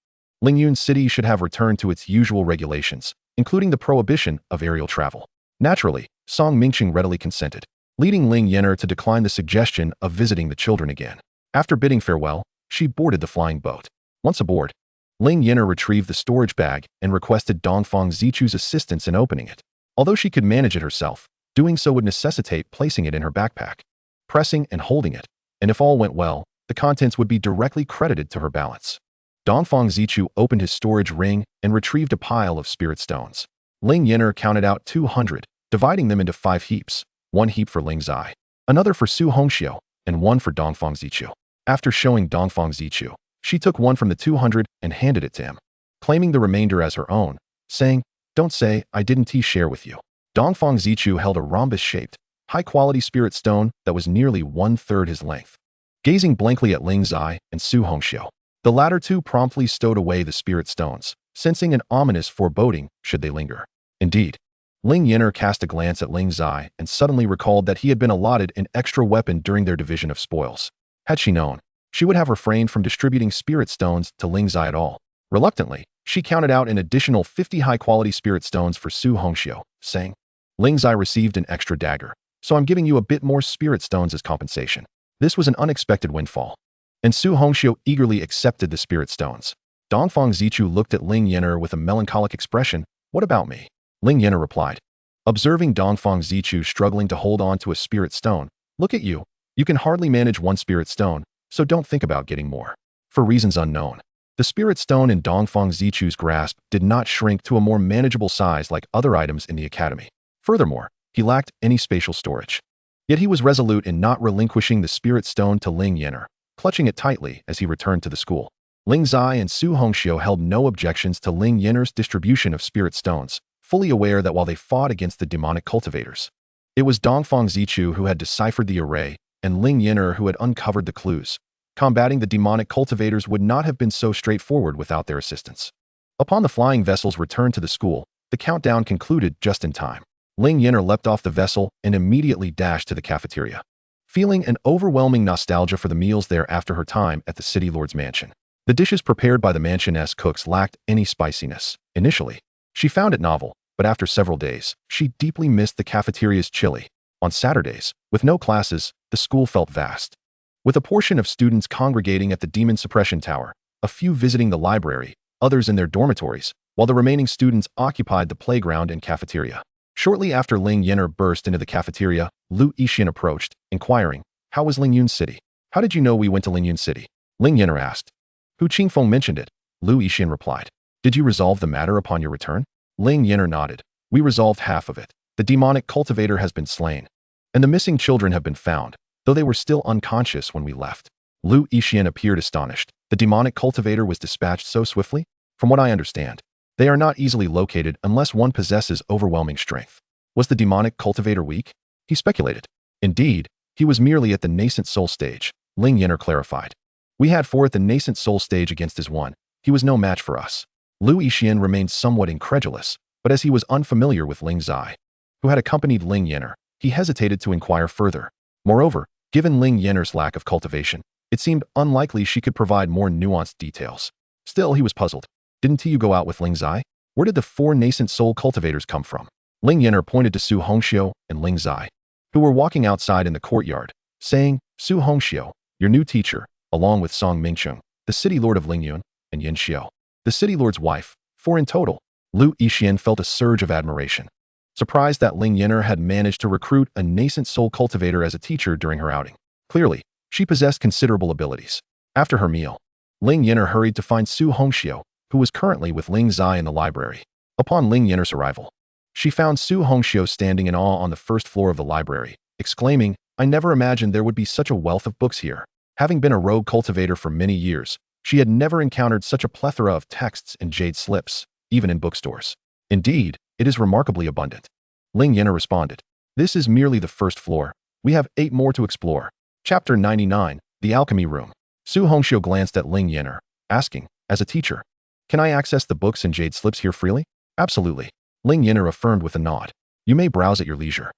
Lingyun City should have returned to its usual regulations, including the prohibition of aerial travel. Naturally, Song Mingqing readily consented, leading Ling Yan'er to decline the suggestion of visiting the children again. After bidding farewell, she boarded the flying boat. Once aboard, Ling Yan'er retrieved the storage bag and requested Dongfang Zichu's assistance in opening it. Although she could manage it herself, doing so would necessitate placing it in her backpack, pressing and holding it, and if all went well, the contents would be directly credited to her balance. Dongfang Zichu opened his storage ring and retrieved a pile of spirit stones. Ling Yan'er counted out 200, dividing them into 5 heaps, 1 heap for Ling Zai, another for Su Hongxiu, and 1 for Dongfang Zichu. After showing Dongfang Zichu, she took 1 from the 200 and handed it to him, claiming the remainder as her own, saying, Don't say I didn't share with you. Dongfang Zichu held a rhombus-shaped, high-quality spirit stone that was nearly 1/3 his length. Gazing blankly at Ling Zai and Su Hongxiu, the latter 2 promptly stowed away the spirit stones, sensing an ominous foreboding should they linger. Indeed, Ling Yan'er cast a glance at Ling Zai and suddenly recalled that he had been allotted an extra weapon during their division of spoils. Had she known, she would have refrained from distributing spirit stones to Ling Zai at all. Reluctantly, she counted out an additional 50 high-quality spirit stones for Su Hongxiu, saying, Ling Zai received an extra dagger, so I'm giving you a bit more spirit stones as compensation. This was an unexpected windfall, and Su Hongxiu eagerly accepted the spirit stones. Dongfang Zichu looked at Ling Yan'er with a melancholic expression. What about me? Ling Yan'er replied. Observing Dongfang Zichu struggling to hold on to a spirit stone, look at you. You can hardly manage one spirit stone, so don't think about getting more. For reasons unknown, the spirit stone in Dongfang Zichu's grasp did not shrink to a more manageable size like other items in the academy. Furthermore, he lacked any spatial storage. Yet he was resolute in not relinquishing the spirit stone to Ling Yan'er, clutching it tightly as he returned to the school. Ling Zai and Su Hongxiu held no objections to Ling Yan'er's distribution of spirit stones, fully aware that while they fought against the demonic cultivators, it was Dongfang Zichu who had deciphered the array and Ling Yan'er who had uncovered the clues. Combating the demonic cultivators would not have been so straightforward without their assistance. Upon the flying vessel's return to the school, the countdown concluded just in time. Ling Yan'er leapt off the vessel and immediately dashed to the cafeteria, feeling an overwhelming nostalgia for the meals there after her time at the city lord's mansion. The dishes prepared by the mansion's cooks lacked any spiciness. Initially, she found it novel, but after several days, she deeply missed the cafeteria's chili. On Saturdays, with no classes, the school felt vast. With a portion of students congregating at the Demon Suppression Tower, a few visiting the library, others in their dormitories, while the remaining students occupied the playground and cafeteria. Shortly after Ling Yan'er burst into the cafeteria, Lu Yixian approached, inquiring, How was Lingyun City? How did you know we went to Lingyun City? Ling Yan'er asked. Hu Qingfeng mentioned it, Lu Yixian replied. Did you resolve the matter upon your return? Ling Yan'er nodded. We resolved half of it. The demonic cultivator has been slain, and the missing children have been found, though they were still unconscious when we left. Lu Yixian appeared astonished. The demonic cultivator was dispatched so swiftly? From what I understand, they are not easily located unless one possesses overwhelming strength. Was the demonic cultivator weak? He speculated. Indeed, he was merely at the nascent soul stage, Ling Yan'er clarified. We had 4 at the nascent soul stage against his 1. He was no match for us. Lu Yixian remained somewhat incredulous, but as he was unfamiliar with Ling Zai, who had accompanied Ling Yan'er, he hesitated to inquire further. Moreover, given Ling Yan'er's lack of cultivation, it seemed unlikely she could provide more nuanced details. Still, he was puzzled. Didn't you go out with Ling Zai? Where did the 4 nascent soul cultivators come from? Ling Yan'er pointed to Su Hongxiu and Ling Zai, who were walking outside in the courtyard, saying, Su Hongxiu, your new teacher, along with Song Mingcheng, the city lord of Lingyun, and Yin Xiao, the city lord's wife, 4 in total. Lu Yixian felt a surge of admiration, surprised that Ling Yan'er had managed to recruit a nascent soul cultivator as a teacher during her outing. Clearly, she possessed considerable abilities. After her meal, Ling Yan'er hurried to find Su Hongxiu, who was currently with Ling Zai in the library. Upon Ling Yan'er's arrival, she found Su Hongxiu standing in awe on the first floor of the library, exclaiming, I never imagined there would be such a wealth of books here. Having been a rogue cultivator for many years, she had never encountered such a plethora of texts and jade slips, even in bookstores. Indeed, it is remarkably abundant. Ling Yan'er responded. This is merely the first floor. We have 8 more to explore. Chapter 99, The Alchemy Room. Su Hongxiu glanced at Ling Yan'er, asking, as a teacher, can I access the books and jade slips here freely? Absolutely. Ling Yan'er affirmed with a nod. You may browse at your leisure,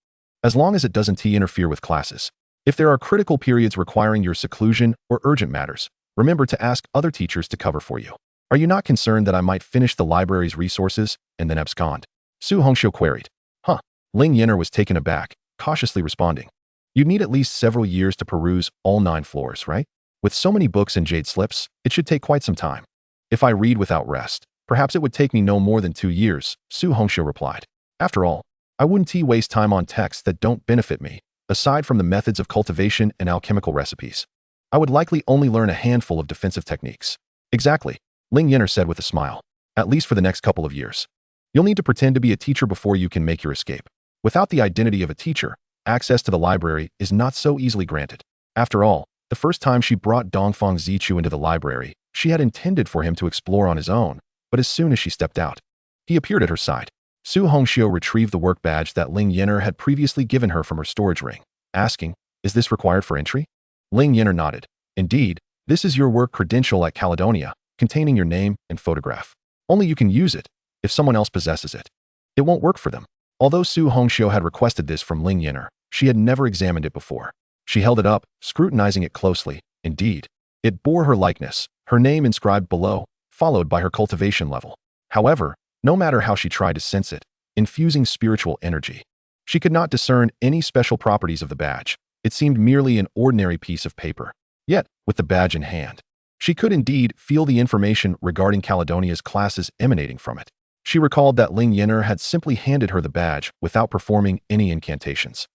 as long as it doesn't interfere with classes. If there are critical periods requiring your seclusion or urgent matters, remember to ask other teachers to cover for you. Are you not concerned that I might finish the library's resources and then abscond? Su Hongxiu queried. Huh. Ling Yan'er was taken aback, cautiously responding. You'd need at least several years to peruse all 9 floors, right? With so many books and jade slips, it should take quite some time. If I read without rest, perhaps it would take me no more than 2 years, Su Hongxiu replied. After all, I wouldn't waste time on texts that don't benefit me, aside from the methods of cultivation and alchemical recipes. I would likely only learn a handful of defensive techniques. Exactly, Ling Yan'er said with a smile. At least for the next couple of years. You'll need to pretend to be a teacher before you can make your escape. Without the identity of a teacher, access to the library is not so easily granted. After all, the first time she brought Dongfang Zichu into the library, she had intended for him to explore on his own, but as soon as she stepped out, he appeared at her side. Su Hongxiu retrieved the work badge that Ling Yan'er had previously given her from her storage ring, asking, Is this required for entry? Ling Yan'er nodded. Indeed, this is your work credential at Caledonia, containing your name and photograph. Only you can use it if someone else possesses it. It won't work for them. Although Su Hongxiu had requested this from Ling Yan'er, she had never examined it before. She held it up, scrutinizing it closely. Indeed, it bore her likeness, her name inscribed below, followed by her cultivation level. However, no matter how she tried to sense it, infusing spiritual energy, she could not discern any special properties of the badge. It seemed merely an ordinary piece of paper. Yet, with the badge in hand, she could indeed feel the information regarding Caledonia's classes emanating from it. She recalled that Ling Yan'er had simply handed her the badge without performing any incantations.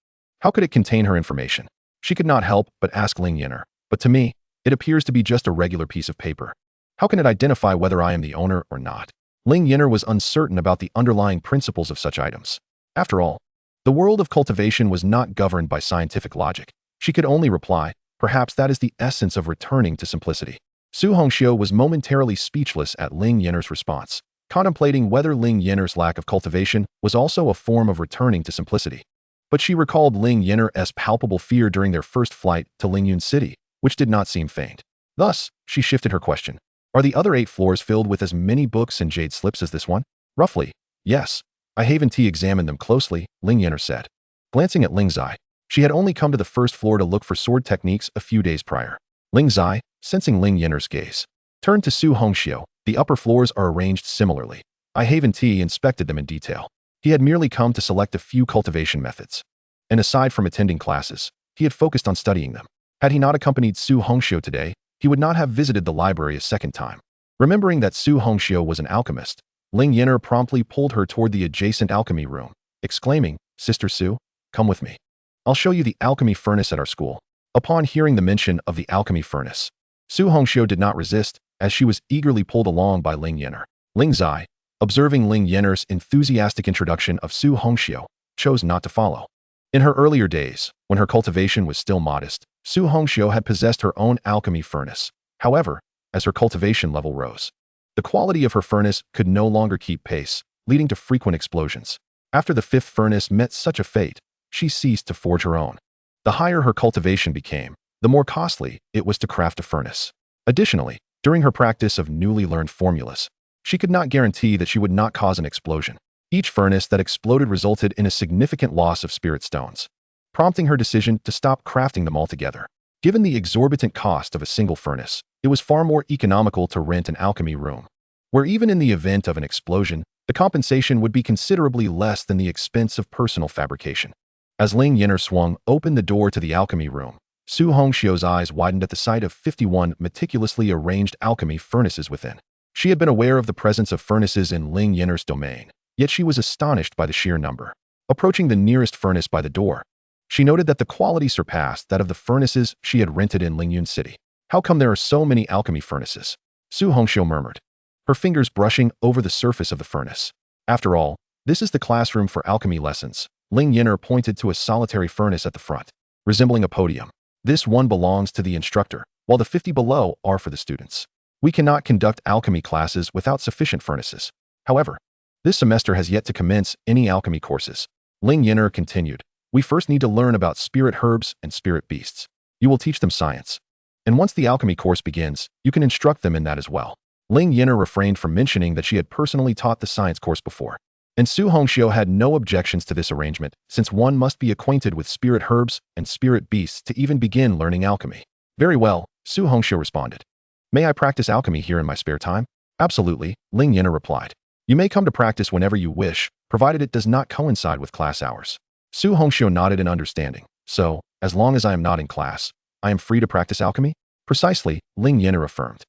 How could it contain her information? She could not help but ask Ling Yan'er, but to me, it appears to be just a regular piece of paper. How can it identify whether I am the owner or not? Ling Yan'er was uncertain about the underlying principles of such items. After all, the world of cultivation was not governed by scientific logic. She could only reply, perhaps that is the essence of returning to simplicity. Su Hongxiu was momentarily speechless at Ling Yan'er's response, contemplating whether Ling Yan'er's lack of cultivation was also a form of returning to simplicity. But she recalled Ling Yan'er's palpable fear during their first flight to Lingyun City, which did not seem feigned. Thus, she shifted her question. Are the other 8 floors filled with as many books and jade slips as this one? Roughly, yes. I haven't examined them closely, Ling Yan'er said. Glancing at Ling Zai, she had only come to the first floor to look for sword techniques a few days prior. Ling Zai, sensing Ling Yan'er's gaze, turned to Su Hongxiu. The upper floors are arranged similarly. I haven't inspected them in detail. He had merely come to select a few cultivation methods. And aside from attending classes, he had focused on studying them. Had he not accompanied Su Hongxiu today, he would not have visited the library a second time. Remembering that Su Hongxiu was an alchemist, Ling Yan'er promptly pulled her toward the adjacent alchemy room, exclaiming, Sister Su, come with me. I'll show you the alchemy furnace at our school. Upon hearing the mention of the alchemy furnace, Su Hongxiu did not resist, as she was eagerly pulled along by Ling Yan'er. Ling Zai, observing Ling Yan'er's enthusiastic introduction of Su Hongxiu, chose not to follow. In her earlier days, when her cultivation was still modest, Su Hongxiu had possessed her own alchemy furnace. However, as her cultivation level rose, the quality of her furnace could no longer keep pace, leading to frequent explosions. After the 5th furnace met such a fate, she ceased to forge her own. The higher her cultivation became, the more costly it was to craft a furnace. Additionally, during her practice of newly learned formulas, she could not guarantee that she would not cause an explosion. Each furnace that exploded resulted in a significant loss of spirit stones, prompting her decision to stop crafting them altogether. Given the exorbitant cost of a single furnace, it was far more economical to rent an alchemy room, where even in the event of an explosion, the compensation would be considerably less than the expense of personal fabrication. As Ling Yan'er swung open the door to the alchemy room, Su Hongxiu's eyes widened at the sight of 51 meticulously arranged alchemy furnaces within. She had been aware of the presence of furnaces in Ling Yan'er's domain, yet she was astonished by the sheer number. Approaching the nearest furnace by the door, she noted that the quality surpassed that of the furnaces she had rented in Lingyun City. How come there are so many alchemy furnaces? Su Hongxiu murmured, her fingers brushing over the surface of the furnace. After all, this is the classroom for alchemy lessons. Ling Yan'er pointed to a solitary furnace at the front, resembling a podium. This one belongs to the instructor, while the 50 below are for the students. We cannot conduct alchemy classes without sufficient furnaces. However, this semester has yet to commence any alchemy courses. Ling Yan'er continued, we first need to learn about spirit herbs and spirit beasts. You will teach them science. And once the alchemy course begins, you can instruct them in that as well. Ling Yan'er refrained from mentioning that she had personally taught the science course before. And Su Hongxiu had no objections to this arrangement, since one must be acquainted with spirit herbs and spirit beasts to even begin learning alchemy. Very well, Su Hongxiu responded. May I practice alchemy here in my spare time? Absolutely, Ling Yan'er replied. You may come to practice whenever you wish, provided it does not coincide with class hours. Su Hongxiu nodded in understanding. So, as long as I am not in class, I am free to practice alchemy? Precisely, Ling Yan'er affirmed.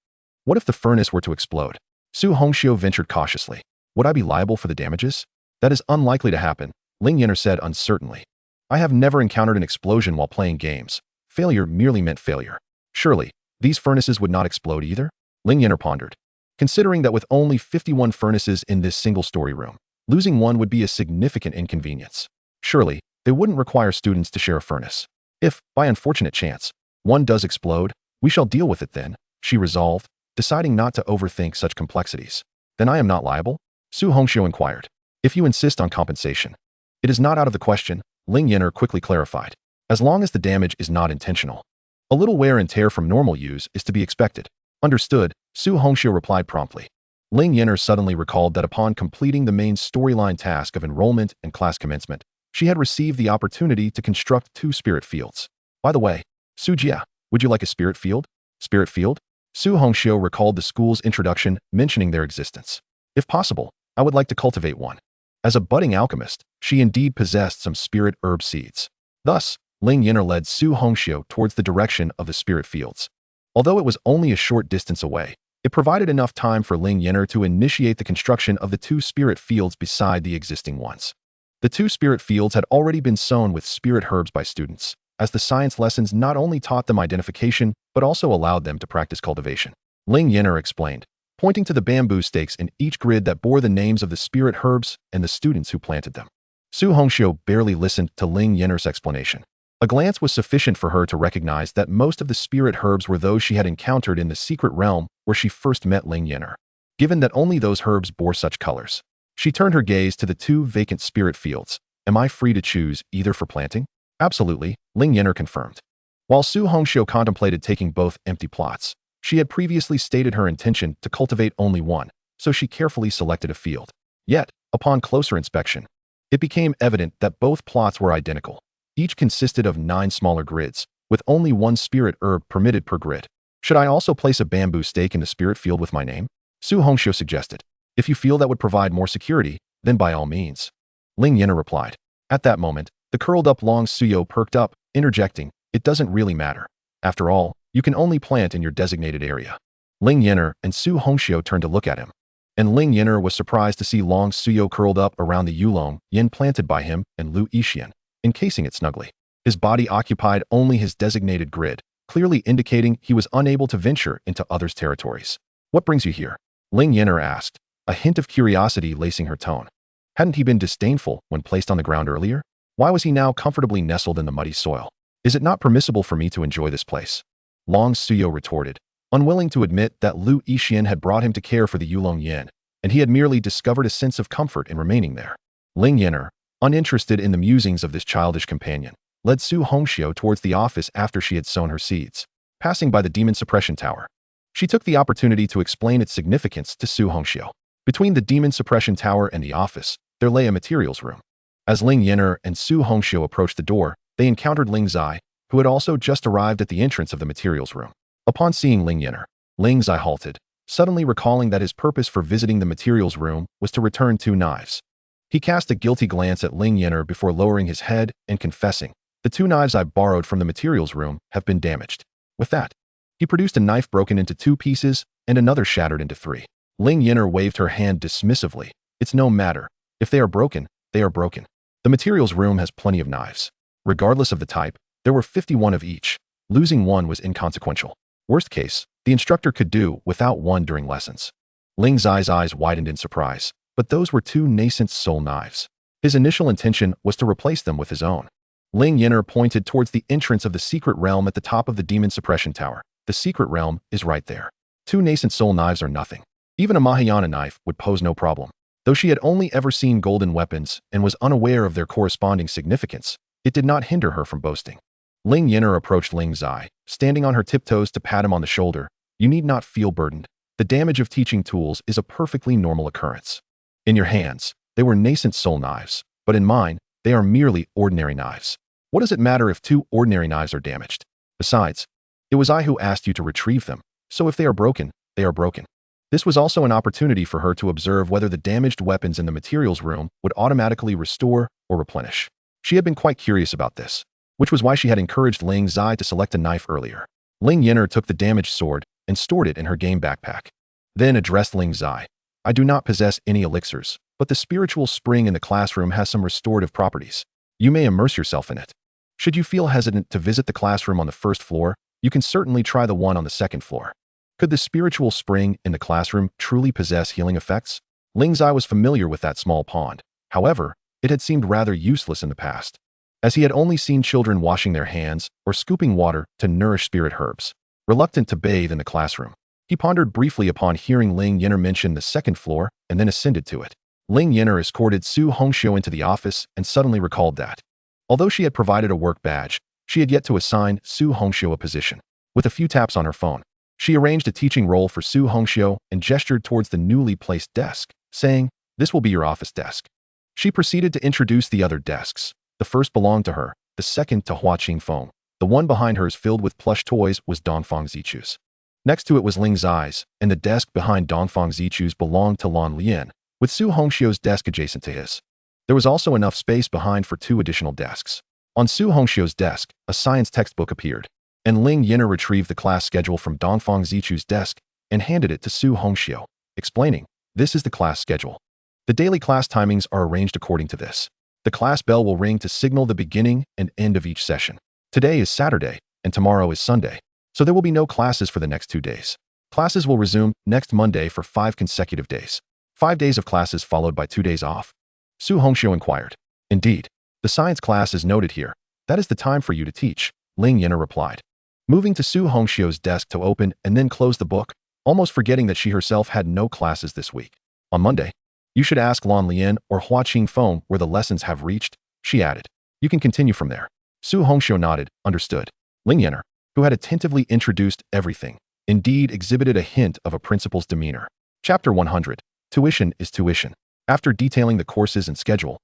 What if the furnace were to explode? Su Hongxiu ventured cautiously. Would I be liable for the damages? That is unlikely to happen, Ling Yan'er said uncertainly. I have never encountered an explosion while playing games. Failure merely meant failure. Surely, these furnaces would not explode either? Ling Yan'er pondered. Considering that with only 51 furnaces in this single-story room, losing one would be a significant inconvenience. Surely, they wouldn't require students to share a furnace. If, by unfortunate chance, one does explode, we shall deal with it then, she resolved, deciding not to overthink such complexities. Then I am not liable? Su Hongxiu inquired. If you insist on compensation. It is not out of the question, Ling Yan'er quickly clarified. As long as the damage is not intentional. A little wear and tear from normal use is to be expected. Understood, Su Hongxiu replied promptly. Ling Yan'er suddenly recalled that upon completing the main storyline task of enrollment and class commencement, she had received the opportunity to construct 2 spirit fields. By the way, Sujia, would you like a spirit field? Spirit field? Su Hongxiu recalled the school's introduction mentioning their existence. If possible, I would like to cultivate one. As a budding alchemist, she indeed possessed some spirit herb seeds. Thus, Ling Yan'er led Su Hongxiu towards the direction of the spirit fields. Although it was only a short distance away, it provided enough time for Ling Yan'er to initiate the construction of the 2 spirit fields beside the existing ones. The 2 spirit fields had already been sown with spirit herbs by students, as the science lessons not only taught them identification, but also allowed them to practice cultivation. Ling Yan'er explained, pointing to the bamboo stakes in each grid that bore the names of the spirit herbs and the students who planted them. Su Hongxiu barely listened to Ling Yan'er's explanation. A glance was sufficient for her to recognize that most of the spirit herbs were those she had encountered in the secret realm where she first met Ling Yan'er. Given that only those herbs bore such colors, she turned her gaze to the 2 vacant spirit fields. Am I free to choose either for planting? Absolutely, Ling Yan'er confirmed. While Su Hongxiu contemplated taking both empty plots, she had previously stated her intention to cultivate only one, so she carefully selected a field. Yet, upon closer inspection, it became evident that both plots were identical. Each consisted of 9 smaller grids, with only 1 spirit herb permitted per grid. Should I also place a bamboo stake in the spirit field with my name? Su Hongxiu suggested. If you feel that would provide more security, then by all means. Ling Yan'er replied. At that moment, the curled-up Long Suyo perked up, interjecting, it doesn't really matter. After all, you can only plant in your designated area. Ling Yan'er and Su Hongxiu turned to look at him. And Ling Yan'er was surprised to see Long Suyo curled up around the Yulong Yin planted by him and Lu Yixian, encasing it snugly. His body occupied only his designated grid, clearly indicating he was unable to venture into others' territories. What brings you here? Ling Yan'er asked, a hint of curiosity lacing her tone. Hadn't he been disdainful when placed on the ground earlier? Why was he now comfortably nestled in the muddy soil? Is it not permissible for me to enjoy this place? Long Suyo retorted, unwilling to admit that Lu Yixian had brought him to care for the Yulong Yin, and he had merely discovered a sense of comfort in remaining there. Ling Yan'er, uninterested in the musings of this childish companion, led Su Hongxiu towards the office after she had sown her seeds, passing by the demon suppression tower. She took the opportunity to explain its significance to Su Hongxiu. Between the demon suppression tower and the office, there lay a materials room. As Ling Yan'er and Su Hongxiu approached the door, they encountered Ling Zai, who had also just arrived at the entrance of the materials room. Upon seeing Ling Yan'er, Ling Zai halted, suddenly recalling that his purpose for visiting the materials room was to return 2 knives. He cast a guilty glance at Ling Yan'er before lowering his head and confessing, the 2 knives I borrowed from the materials room have been damaged. With that, he produced a knife broken into 2 pieces and another shattered into 3. Ling Yan'er waved her hand dismissively. It's no matter. If they are broken, they are broken. The materials room has plenty of knives. Regardless of the type, there were 51 of each. Losing one was inconsequential. Worst case, the instructor could do without one during lessons. Ling Zai's eyes widened in surprise, but those were 2 nascent soul knives. His initial intention was to replace them with his own. Ling Yan'er pointed towards the entrance of the secret realm at the top of the demon suppression tower. The secret realm is right there. 2 nascent soul knives are nothing. Even a Mahayana knife would pose no problem. Though she had only ever seen golden weapons and was unaware of their corresponding significance, it did not hinder her from boasting. Ling Yan'er approached Ling Zai, standing on her tiptoes to pat him on the shoulder. You need not feel burdened. The damage of teaching tools is a perfectly normal occurrence. In your hands, they were nascent soul knives, but in mine, they are merely ordinary knives. What does it matter if 2 ordinary knives are damaged? Besides, it was I who asked you to retrieve them, so if they are broken, they are broken. This was also an opportunity for her to observe whether the damaged weapons in the materials room would automatically restore or replenish. She had been quite curious about this, which was why she had encouraged Ling Zai to select a knife earlier. Ling Yan'er took the damaged sword and stored it in her game backpack. Then addressed Ling Zai. I do not possess any elixirs, but the spiritual spring in the classroom has some restorative properties. You may immerse yourself in it. Should you feel hesitant to visit the classroom on the 1st floor, you can certainly try the one on the 2nd floor. Could the spiritual spring in the classroom truly possess healing effects? Ling Zai was familiar with that small pond. However, it had seemed rather useless in the past, as he had only seen children washing their hands or scooping water to nourish spirit herbs. Reluctant to bathe in the classroom, he pondered briefly upon hearing Ling Yan'er mention the 2nd floor and then ascended to it. Ling Yan'er escorted Su Hongxiu into the office and suddenly recalled that, although she had provided a work badge, she had yet to assign Su Hongxiu a position. With a few taps on her phone, She arranged a teaching role for Su Hongxiu and gestured towards the newly placed desk, saying, "This will be your office desk." She proceeded to introduce the other desks. The first belonged to her, the second to Hua Qingfeng. The one behind hers filled with plush toys was Dongfang Zichu's. Next to it was Ling Zai's, and the desk behind Dongfang Zichu's belonged to Lan Lian, with Su Hongxiu's desk adjacent to his. There was also enough space behind for 2 additional desks. On Su Hongxiu's desk, a science textbook appeared, and Ling Yan'er retrieved the class schedule from Dongfang Zichu's desk and handed it to Su Hongxiu, explaining, "This is the class schedule. The daily class timings are arranged according to this. The class bell will ring to signal the beginning and end of each session. Today is Saturday, and tomorrow is Sunday, so there will be no classes for the next 2 days. Classes will resume next Monday for 5 consecutive days. 5 days of classes followed by 2 days off." Su Hongxiu inquired. "Indeed. The science class is noted here. That is the time for you to teach," Ling Yan'er replied, moving to Su Hongxiu's desk to open and then close the book, almost forgetting that she herself had no classes this week. "On Monday, you should ask Lan Lian or Hua Qingfeng where the lessons have reached," she added. "You can continue from there." Su Hongxiu nodded, understood. Ling Yan'er, who had attentively introduced everything, indeed exhibited a hint of a principal's demeanor. Chapter 100. Tuition is tuition. After detailing the courses and schedule,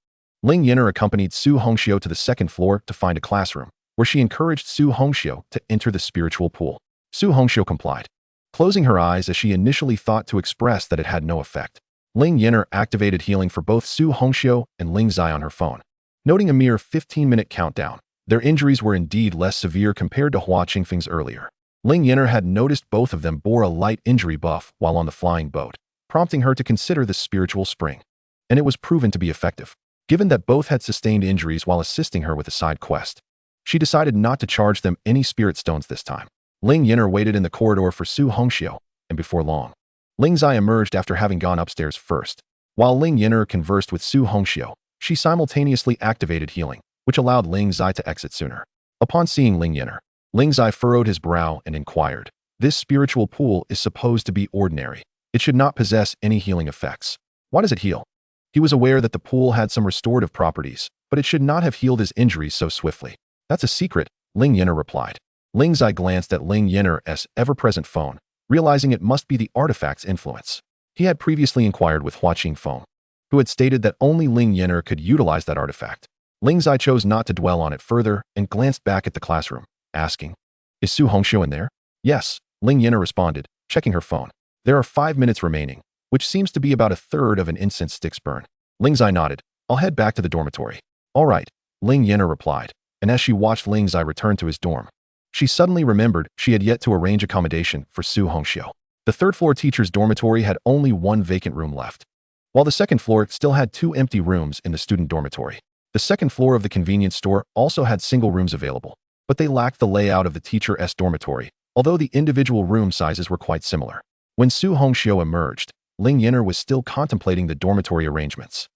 Ling Yan'er accompanied Su Hongxiu to the second floor to find a classroom, where she encouraged Su Hongxiu to enter the spiritual pool. Su Hongxiu complied, closing her eyes as she initially thought to express that it had no effect. Ling Yan'er activated healing for both Su Hongxiu and Ling Zai on her phone. Noting a mere 15-minute countdown, their injuries were indeed less severe compared to Hua Qingfeng's earlier. Ling Yan'er had noticed both of them bore a light injury buff while on the flying boat, prompting her to consider the spiritual spring. And it was proven to be effective. Given that both had sustained injuries while assisting her with a side quest, she decided not to charge them any spirit stones this time. Ling Yan'er waited in the corridor for Su Hongxiu, and before long, Ling Zai emerged after having gone upstairs first. While Ling Yan'er conversed with Su Hongxiu, she simultaneously activated healing, which allowed Ling Zai to exit sooner. Upon seeing Ling Yan'er, Ling Zai furrowed his brow and inquired, "This spiritual pool is supposed to be ordinary. It should not possess any healing effects. Why does it heal?" He was aware that the pool had some restorative properties, but it should not have healed his injuries so swiftly. "That's a secret," Ling Yan'er replied. Ling Zai glanced at Ling Yan'er's ever-present phone, realizing it must be the artifact's influence. He had previously inquired with Hua Qingfeng, who had stated that only Ling Yan'er could utilize that artifact. Ling Zai chose not to dwell on it further and glanced back at the classroom, asking, "Is Su Hongxiu in there?" "Yes," Ling Yan'er responded, checking her phone. "There are 5 minutes remaining, which seems to be about a third of an incense stick's burn." Ling Zai nodded. "I'll head back to the dormitory." "All right," Ling Yan'er replied, and as she watched Ling Zai return to his dorm, she suddenly remembered she had yet to arrange accommodation for Su Hongxiu. The third-floor teacher's dormitory had only 1 vacant room left, while the second floor still had 2 empty rooms in the student dormitory. The second floor of the convenience store also had single rooms available, but they lacked the layout of the teacher's dormitory, although the individual room sizes were quite similar. When Su Hongxiu emerged, Ling Yan'er was still contemplating the dormitory arrangements.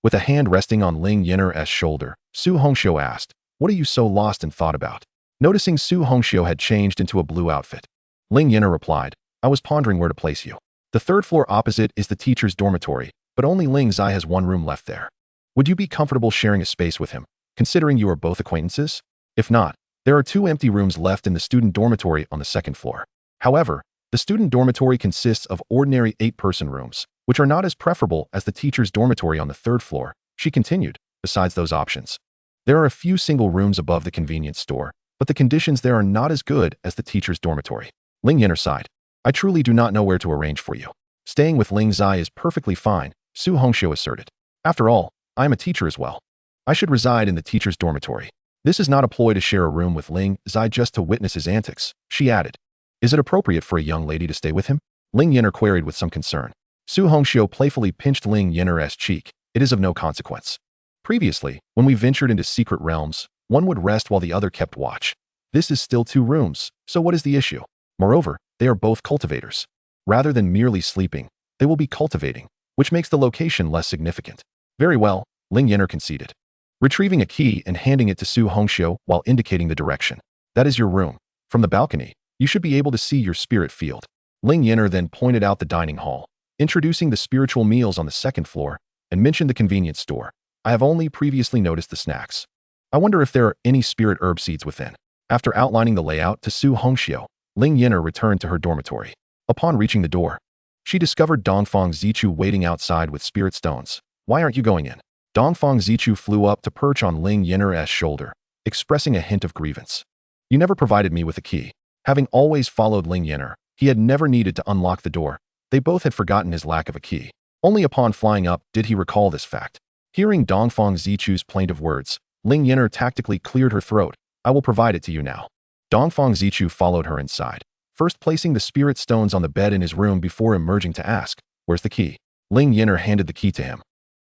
With a hand resting on Ling Yan'er's shoulder, Su Hongxiu asked, "What are you so lost in thought about?" Noticing Su Hongxiu had changed into a blue outfit, Ling Yan'er replied, "I was pondering where to place you. The third floor opposite is the teacher's dormitory, but only Ling Zai has 1 room left there. Would you be comfortable sharing a space with him, considering you are both acquaintances? If not, there are 2 empty rooms left in the student dormitory on the second floor. However, the student dormitory consists of ordinary 8-person rooms, which are not as preferable as the teacher's dormitory on the third floor," she continued. "Besides those options, there are a few single rooms above the convenience store, but the conditions there are not as good as the teacher's dormitory." Ling Yan'er sighed. "I truly do not know where to arrange for you. Staying with Ling Zai is perfectly fine," Su Hongxiu asserted. "After all, I am a teacher as well. I should reside in the teacher's dormitory. This is not a ploy to share a room with Ling Zai just to witness his antics," she added. "Is it appropriate for a young lady to stay with him?" Ling Yan'er queried with some concern. Su Hongxiu playfully pinched Ling Yan'er's cheek. "It is of no consequence. Previously, when we ventured into secret realms, one would rest while the other kept watch. This is still 2 rooms, so what is the issue? Moreover, they are both cultivators. Rather than merely sleeping, they will be cultivating, which makes the location less significant." "Very well," Ling Yan'er conceded, retrieving a key and handing it to Su Hongxiu while indicating the direction. "That is your room. From the balcony, you should be able to see your spirit field." Ling Yan'er then pointed out the dining hall, introducing the spiritual meals on the second floor, and mentioned the convenience store. "I have only previously noticed the snacks. I wonder if there are any spirit herb seeds within." After outlining the layout to Su Hongxiu, Ling Yan'er returned to her dormitory. Upon reaching the door, she discovered Dongfang Zichu waiting outside with spirit stones. "Why aren't you going in?" Dongfang Zichu flew up to perch on Ling Yan'er's shoulder, expressing a hint of grievance. "You never provided me with a key." Having always followed Ling Yan'er, he had never needed to unlock the door. They both had forgotten his lack of a key. Only upon flying up did he recall this fact. Hearing Dongfang Zichu's plaintive words, Ling Yan'er tactically cleared her throat. "I will provide it to you now." Dongfang Zichu followed her inside, first placing the spirit stones on the bed in his room before emerging to ask, "Where's the key?" Ling Yan'er handed the key to him.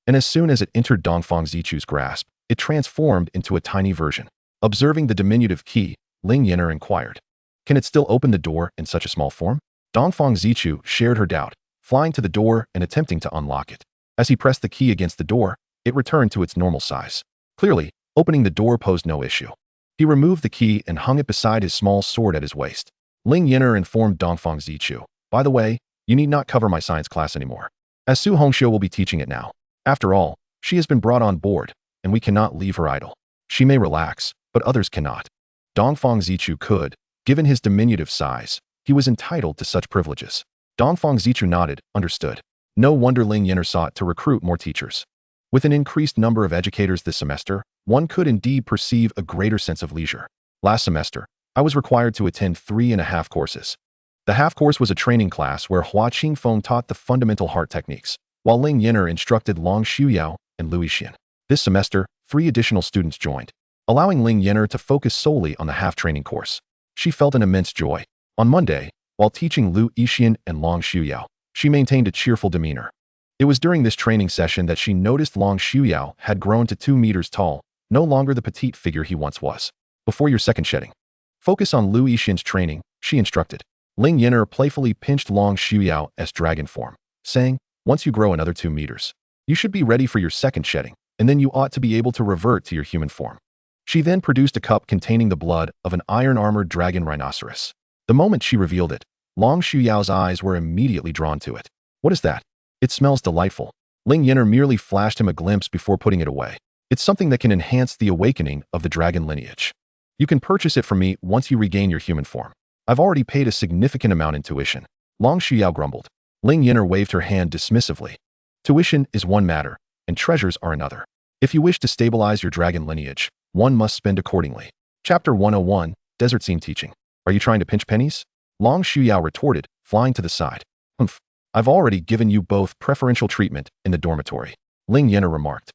And as soon as it entered Dongfang Zichu's grasp, it transformed into a tiny version. Observing the diminutive key, Ling Yan'er inquired, "Can it still open the door in such a small form?" Dongfang Zichu shared her doubt, flying to the door and attempting to unlock it. As he pressed the key against the door, it returned to its normal size. Clearly, opening the door posed no issue. He removed the key and hung it beside his small sword at his waist. Ling Yan'er informed Dongfang Zichu, "By the way, you need not cover my science class anymore, as Su Hongxiu will be teaching it now. After all, she has been brought on board, and we cannot leave her idle. She may relax, but others cannot." Dongfang Zichu could. Given his diminutive size, he was entitled to such privileges. Dongfang Zichu nodded, understood. No wonder Ling Yan'er sought to recruit more teachers. With an increased number of educators this semester, one could indeed perceive a greater sense of leisure. Last semester, I was required to attend 3.5 courses. The half course was a training class where Hua Qingfeng taught the fundamental heart techniques, while Ling Yan'er instructed Long Xiuyao and Lui Xian. This semester, 3 additional students joined, allowing Ling Yan'er to focus solely on the half-training course. She felt an immense joy. On Monday, while teaching Lui Xian and Long Xiuyao, she maintained a cheerful demeanor. It was during this training session that she noticed Long Xiuyao had grown to 2 meters tall, no longer the petite figure he once was. "Before your second shedding, focus on Lui Xian's training," she instructed. Ling Yan'er playfully pinched Long Xiuyao's dragon form, saying, "Once you grow another 2 meters, you should be ready for your second shedding, and then you ought to be able to revert to your human form." She then produced a cup containing the blood of an iron-armored dragon rhinoceros. The moment she revealed it, Long Xiuyao's eyes were immediately drawn to it. "What is that?" "It smells delightful." Ling Yan'er merely flashed him a glimpse before putting it away. "It's something that can enhance the awakening of the dragon lineage. You can purchase it from me once you regain your human form. I've already paid a significant amount in tuition." Long Xiuyao grumbled. Ling Yan'er waved her hand dismissively. "Tuition is one matter, and treasures are another. If you wish to stabilize your dragon lineage, one must spend accordingly." Chapter 101, Desert Scene Teaching. "Are you trying to pinch pennies?" Long Xiuyao retorted, flying to the side. "Humph. I've already given you both preferential treatment in the dormitory," Ling Yan'er remarked.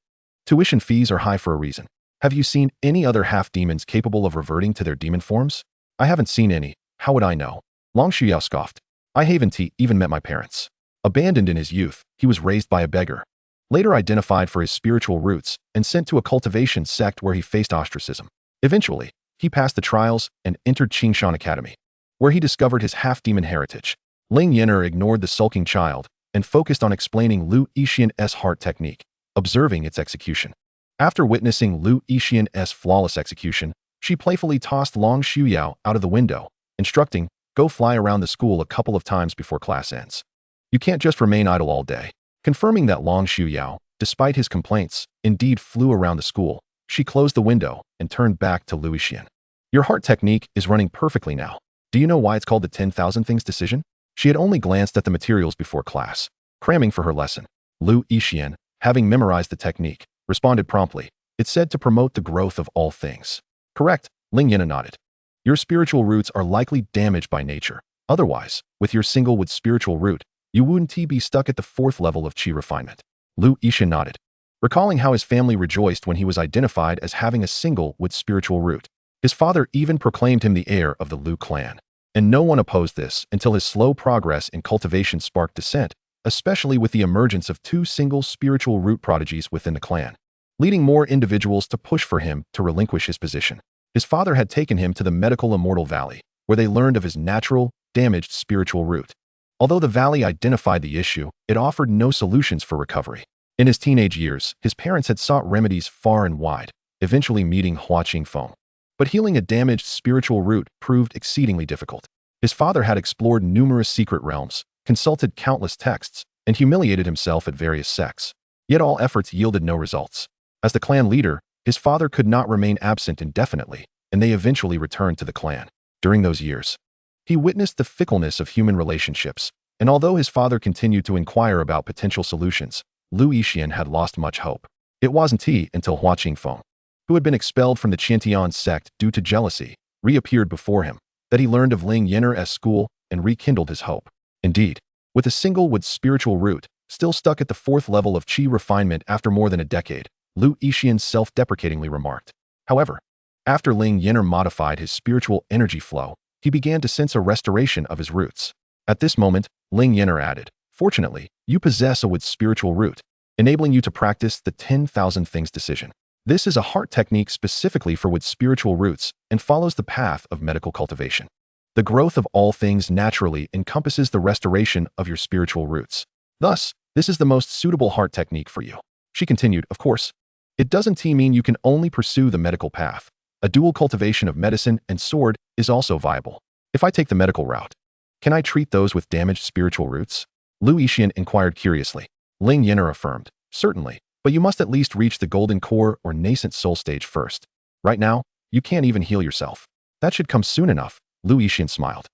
"Tuition fees are high for a reason. Have you seen any other half-demons capable of reverting to their demon forms?" "I haven't seen any. How would I know?" Long Xiuyao scoffed. "I haven't even met my parents." Abandoned in his youth, he was raised by a beggar. Later identified for his spiritual roots and sent to a cultivation sect where he faced ostracism. Eventually, he passed the trials and entered Qingshan Academy, where he discovered his half-demon heritage. Ling Yan'er ignored the sulking child and focused on explaining Lui Xian's heart technique, observing its execution. After witnessing Lui Xian's flawless execution, she playfully tossed Long Xiuyao out of the window, instructing, "Go fly around the school a couple of times before class ends. You can't just remain idle all day." Confirming that Long Xiuyao, despite his complaints, indeed flew around the school, she closed the window and turned back to Lui Xian. "Your heart technique is running perfectly now. Do you know why it's called the 10,000 Things decision?" She had only glanced at the materials before class, cramming for her lesson. Lui Xian, having memorized the technique, responded promptly. "It's said to promote the growth of all things." "Correct," Ling Yan'er nodded. "Your spiritual roots are likely damaged by nature. Otherwise, with your single-wood spiritual root, you wouldn't be stuck at the 4th level of qi refinement." Lui Xian nodded, recalling how his family rejoiced when he was identified as having a single-wood spiritual root. His father even proclaimed him the heir of the Lu clan. And no one opposed this until his slow progress in cultivation sparked dissent, especially with the emergence of 2 single spiritual root prodigies within the clan, leading more individuals to push for him to relinquish his position. His father had taken him to the medical Immortal Valley, where they learned of his natural, damaged spiritual root. Although the valley identified the issue, it offered no solutions for recovery. In his teenage years, his parents had sought remedies far and wide, eventually meeting Hua Qingfeng. But healing a damaged spiritual root proved exceedingly difficult. His father had explored numerous secret realms, consulted countless texts, and humiliated himself at various sects. Yet all efforts yielded no results. As the clan leader, his father could not remain absent indefinitely, and they eventually returned to the clan. During those years, He witnessed the fickleness of human relationships, and although his father continued to inquire about potential solutions, Lu Yixian had lost much hope. It wasn't until Hua Qingfeng, who had been expelled from the Qiantian Sect due to jealousy, reappeared before him, that he learned of Ling Yan'er's school and rekindled his hope. Indeed, with a single wood spiritual root, still stuck at the 4th level of qi refinement after more than a decade, Lu Yixian self-deprecatingly remarked. However, after Ling Yan'er modified his spiritual energy flow, he began to sense a restoration of his roots. At this moment, Ling Yan'er added, "Fortunately, you possess a wood spiritual root, enabling you to practice the 10,000 things decision. This is a heart technique specifically for wood spiritual roots and follows the path of medical cultivation. The growth of all things naturally encompasses the restoration of your spiritual roots. Thus, this is the most suitable heart technique for you." She continued, "Of course, it doesn't mean you can only pursue the medical path. A dual cultivation of medicine and sword is also viable. If I take the medical route, can I treat those with damaged spiritual roots?" Lu Yixian inquired curiously. Ling Yan'er affirmed, "Certainly, but you must at least reach the golden core or nascent soul stage first. Right now, you can't even heal yourself. That should come soon enough." Lu Yixian smiled,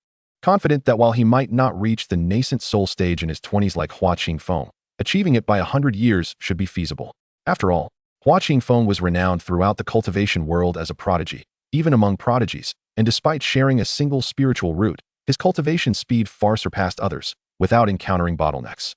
confident that while he might not reach the nascent soul stage in his 20s like Hua Qingfeng, achieving it by 100 years should be feasible. After all, Hua Qingfeng was renowned throughout the cultivation world as a prodigy, even among prodigies, and despite sharing a single spiritual root, his cultivation speed far surpassed others, without encountering bottlenecks.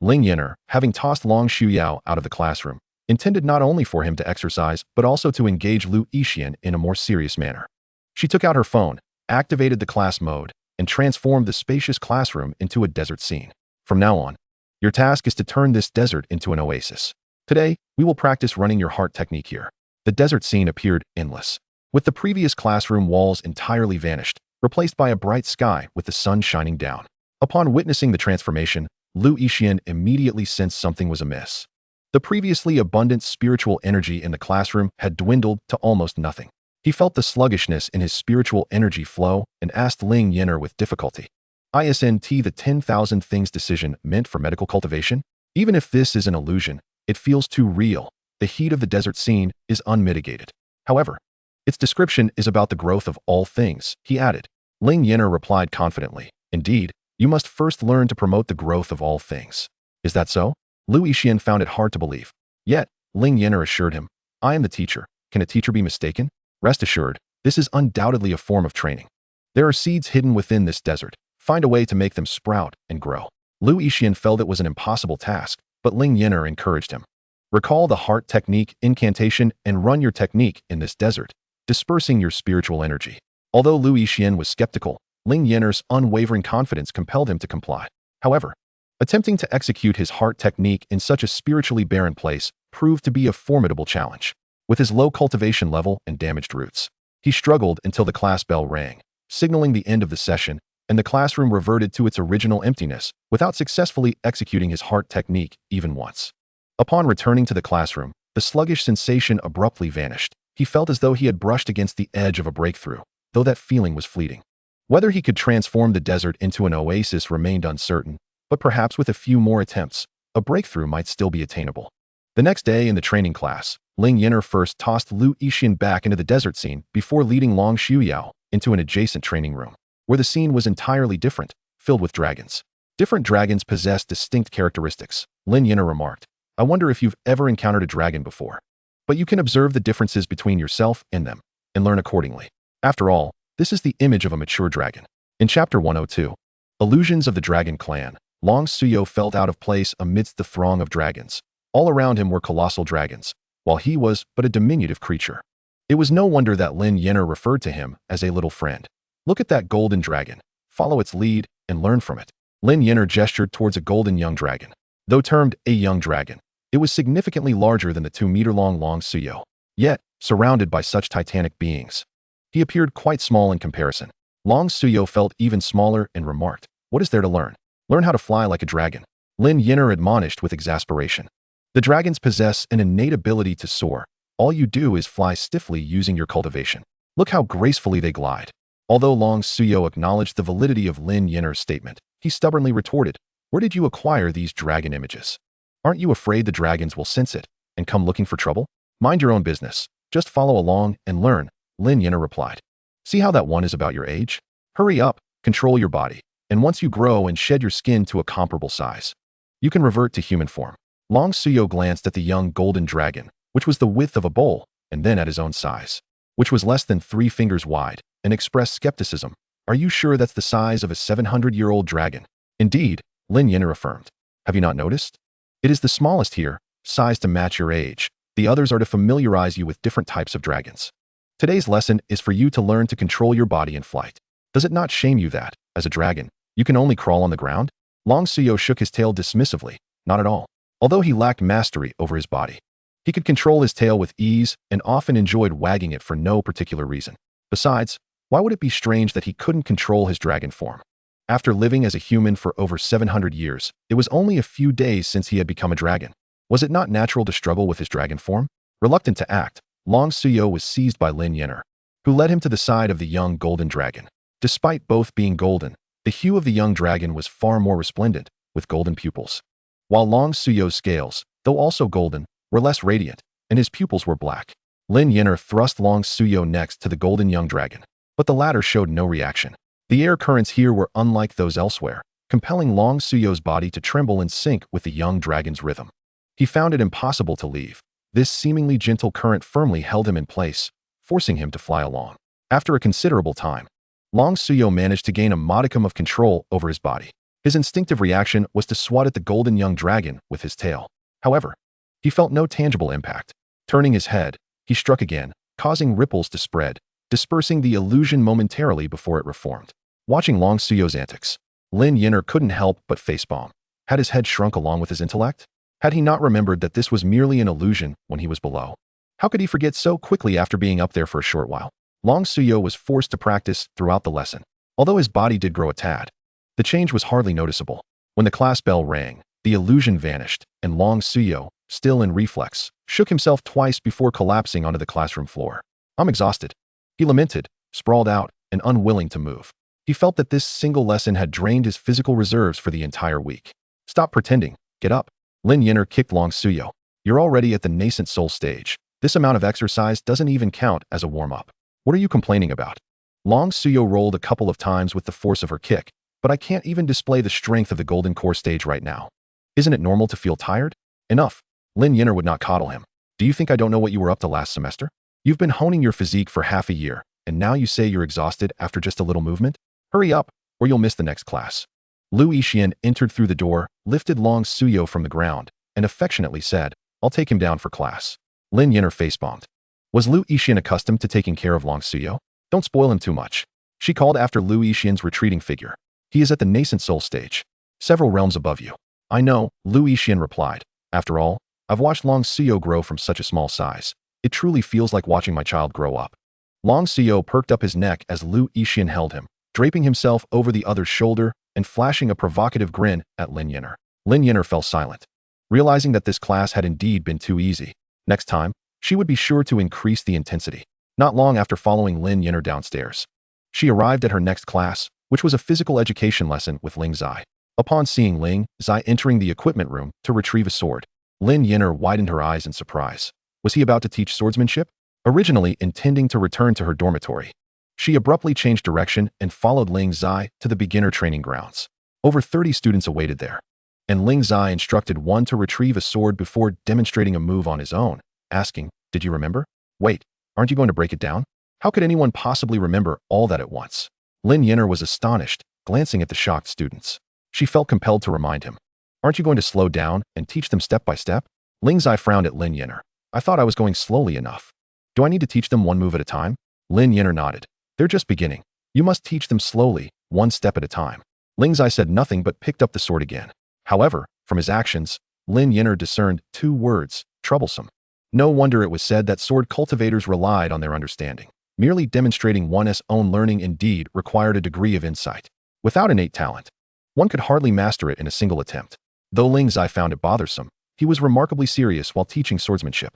Ling Yan'er, having tossed Long Shuyao out of the classroom, intended not only for him to exercise but also to engage Lu Yixian in a more serious manner. She took out her phone, activated the class mode, and transformed the spacious classroom into a desert scene. "From now on, your task is to turn this desert into an oasis. Today, we will practice running your heart technique here." The desert scene appeared endless, with the previous classroom walls entirely vanished, replaced by a bright sky with the sun shining down. Upon witnessing the transformation, Lu Yixian immediately sensed something was amiss. The previously abundant spiritual energy in the classroom had dwindled to almost nothing. He felt the sluggishness in his spiritual energy flow and asked Ling Yan'er with difficulty, "Isn't the 10,000 things decision meant for medical cultivation? Even if this is an illusion, it feels too real. The heat of the desert scene is unmitigated. However, its description is about the growth of all things," he added. Ling Yan'er replied confidently, "Indeed, you must first learn to promote the growth of all things." "Is that so?" Lu Yixian found it hard to believe. Yet, Ling Yan'er assured him, "I am the teacher. Can a teacher be mistaken? Rest assured, this is undoubtedly a form of training. There are seeds hidden within this desert. Find a way to make them sprout and grow." Lu Yixian felt it was an impossible task, but Ling Yan'er encouraged him. "Recall the heart technique incantation and run your technique in this desert, dispersing your spiritual energy." Although Lu Yixian was skeptical, Ling Yan'er's unwavering confidence compelled him to comply. However, attempting to execute his heart technique in such a spiritually barren place proved to be a formidable challenge. With his low cultivation level and damaged roots, he struggled until the class bell rang, signaling the end of the session, and the classroom reverted to its original emptiness without successfully executing his heart technique even once. Upon returning to the classroom, the sluggish sensation abruptly vanished. He felt as though he had brushed against the edge of a breakthrough, though that feeling was fleeting. Whether he could transform the desert into an oasis remained uncertain, but perhaps with a few more attempts, a breakthrough might still be attainable. The next day in the training class, Ling Yan'er first tossed Lu Yixian back into the desert scene before leading Long Shuyao into an adjacent training room, where the scene was entirely different, filled with dragons. Different dragons possessed distinct characteristics. Ling Yan'er remarked, "I wonder if you've ever encountered a dragon before. But you can observe the differences between yourself and them, and learn accordingly. After all, this is the image of a mature dragon." In Chapter 102, Illusions of the Dragon Clan, Long Suyo felt out of place amidst the throng of dragons. All around him were colossal dragons, while he was but a diminutive creature. It was no wonder that Ling Yan'er referred to him as a little friend. "Look at that golden dragon. Follow its lead and learn from it." Ling Yan'er gestured towards a golden young dragon. Though termed a young dragon, it was significantly larger than the 2-meter-long Long Suyo. Yet, surrounded by such titanic beings, he appeared quite small in comparison. Long Suyo felt even smaller and remarked, "What is there to learn? Learn how to fly like a dragon." Ling Yan'er admonished with exasperation. "The dragons possess an innate ability to soar. All you do is fly stiffly using your cultivation. Look how gracefully they glide." Although Long Suyo acknowledged the validity of Ling Yan'er's statement, he stubbornly retorted, "Where did you acquire these dragon images? Aren't you afraid the dragons will sense it and come looking for trouble? Mind your own business. Just follow along and learn," Ling Yan'er replied. "See how that one is about your age? Hurry up, control your body, and once you grow and shed your skin to a comparable size, you can revert to human form. Long Suyo glanced at the young golden dragon, which was the width of a bowl, and then at his own size, which was less than 3 fingers wide, and expressed skepticism. Are you sure that's the size of a 700-year-old dragon? Indeed, Ling Yan'er affirmed. Have you not noticed? It is the smallest here, sized to match your age. The others are to familiarize you with different types of dragons. Today's lesson is for you to learn to control your body in flight. Does it not shame you that, as a dragon, you can only crawl on the ground? Long Suyo shook his tail dismissively. Not at all. Although he lacked mastery over his body, he could control his tail with ease and often enjoyed wagging it for no particular reason. Besides, why would it be strange that he couldn't control his dragon form? After living as a human for over 700 years, it was only a few days since he had become a dragon. Was it not natural to struggle with his dragon form? Reluctant to act, Long Suyo was seized by Ling Yan'er, who led him to the side of the young golden dragon. Despite both being golden, the hue of the young dragon was far more resplendent, with golden pupils. While Long Suyo's scales, though also golden, were less radiant, and his pupils were black. Ling Yan'er thrust Long Suyo next to the golden young dragon, but the latter showed no reaction. The air currents here were unlike those elsewhere, compelling Long Suyo's body to tremble and sync with the young dragon's rhythm. He found it impossible to leave. This seemingly gentle current firmly held him in place, forcing him to fly along. After a considerable time, Long Suyo managed to gain a modicum of control over his body. His instinctive reaction was to swat at the golden young dragon with his tail. However, he felt no tangible impact. Turning his head, he struck again, causing ripples to spread, dispersing the illusion momentarily before it reformed. Watching Long Suyo's antics, Ling Yan'er couldn't help but facepalm. Had his head shrunk along with his intellect? Had he not remembered that this was merely an illusion when he was below? How could he forget so quickly after being up there for a short while? Long Suyo was forced to practice throughout the lesson. Although his body did grow a tad, the change was hardly noticeable. When the class bell rang, the illusion vanished, and Long Suyo, still in reflex, shook himself twice before collapsing onto the classroom floor. I'm exhausted, he lamented, sprawled out and unwilling to move. He felt that this single lesson had drained his physical reserves for the entire week. Stop pretending, get up. Ling Yan'er kicked Long Suyo. You're already at the nascent soul stage. This amount of exercise doesn't even count as a warm-up. What are you complaining about? Long Suyo rolled a couple of times with the force of her kick, but I can't even display the strength of the golden core stage right now. Isn't it normal to feel tired? Enough. Ling Yan'er would not coddle him. Do you think I don't know what you were up to last semester? You've been honing your physique for half a year, and now you say you're exhausted after just a little movement? Hurry up, or you'll miss the next class. Lu Yixian entered through the door, lifted Long Suyo from the ground, and affectionately said, I'll take him down for class. Ling Yan'er facepalmed. Was Lu Yixian accustomed to taking care of Long Suyo? Don't spoil him too much. She called after Lu Yixian's retreating figure. He is at the nascent soul stage, several realms above you. I know, Lu Yixian replied. After all, I've watched Long Suyo grow from such a small size. It truly feels like watching my child grow up. Long Suyo perked up his neck as Lu Yixian held him, draping himself over the other's shoulder and flashing a provocative grin at Ling Yan'er. Ling Yan'er fell silent, realizing that this class had indeed been too easy. Next time, she would be sure to increase the intensity. Not long after following Ling Yan'er downstairs, she arrived at her next class, which was a physical education lesson with Ling Zai. Upon seeing Ling Zai entering the equipment room to retrieve a sword, Ling Yan'er widened her eyes in surprise. Was he about to teach swordsmanship? Originally intending to return to her dormitory, she abruptly changed direction and followed Ling Zai to the beginner training grounds. Over 30 students awaited there, and Ling Zai instructed one to retrieve a sword before demonstrating a move on his own, asking, Did you remember? Wait, aren't you going to break it down? How could anyone possibly remember all that at once? Ling Yan'er was astonished, glancing at the shocked students. She felt compelled to remind him. Aren't you going to slow down and teach them step by step? Ling Zai frowned at Ling Yan'er. I thought I was going slowly enough. Do I need to teach them one move at a time? Ling Yan'er nodded. They're just beginning. You must teach them slowly, one step at a time. Ling Zai said nothing but picked up the sword again. However, from his actions, Ling Yan'er discerned 2 words, troublesome. No wonder it was said that sword cultivators relied on their understanding. Merely demonstrating one's own learning indeed required a degree of insight. Without innate talent, one could hardly master it in a single attempt. Though Ling Zai found it bothersome, he was remarkably serious while teaching swordsmanship.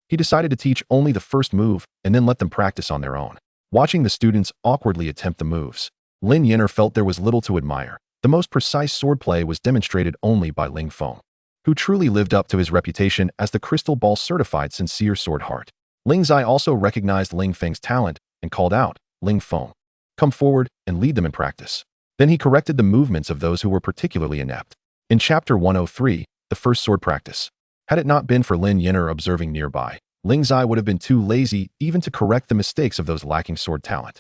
He decided to teach only the first move and then let them practice on their own. Watching the students awkwardly attempt the moves, Ling Yan'er felt there was little to admire. The most precise swordplay was demonstrated only by Ling Feng, who truly lived up to his reputation as the crystal ball certified sincere sword heart. Ling Zai also recognized Ling Feng's talent and called out, Ling Feng, come forward and lead them in practice. Then he corrected the movements of those who were particularly inept. In Chapter 103, the first sword practice. Had it not been for Ling Yan'er observing nearby, Ling Zai would have been too lazy even to correct the mistakes of those lacking sword talent.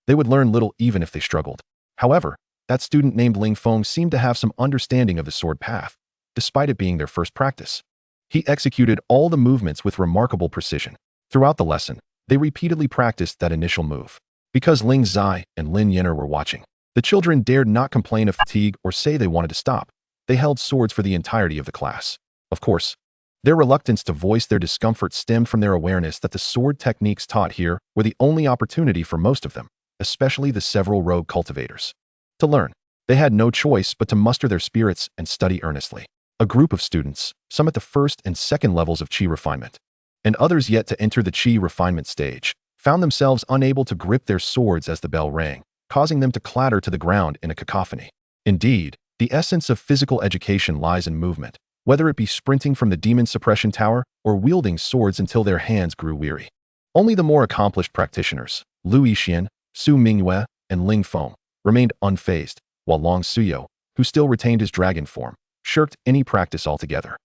They would learn little even if they struggled. However, that student named Ling Feng seemed to have some understanding of the sword path, despite it being their first practice. He executed all the movements with remarkable precision. Throughout the lesson, they repeatedly practiced that initial move. Because Ling Zai and Ling Yan'er were watching, the children dared not complain of fatigue or say they wanted to stop. They held swords for the entirety of the class. Of course, their reluctance to voice their discomfort stemmed from their awareness that the sword techniques taught here were the only opportunity for most of them, especially the several rogue cultivators. To learn, they had no choice but to muster their spirits and study earnestly. A group of students, some at the first and second levels of Qi refinement, and others yet to enter the Qi refinement stage, found themselves unable to grip their swords as the bell rang, causing them to clatter to the ground in a cacophony. Indeed, the essence of physical education lies in movement, whether it be sprinting from the demon suppression tower or wielding swords until their hands grew weary. Only the more accomplished practitioners, Lu Yixian, Su Mingyue, and Ling Feng, remained unfazed, while Long Suyo, who still retained his dragon form, shirked any practice altogether.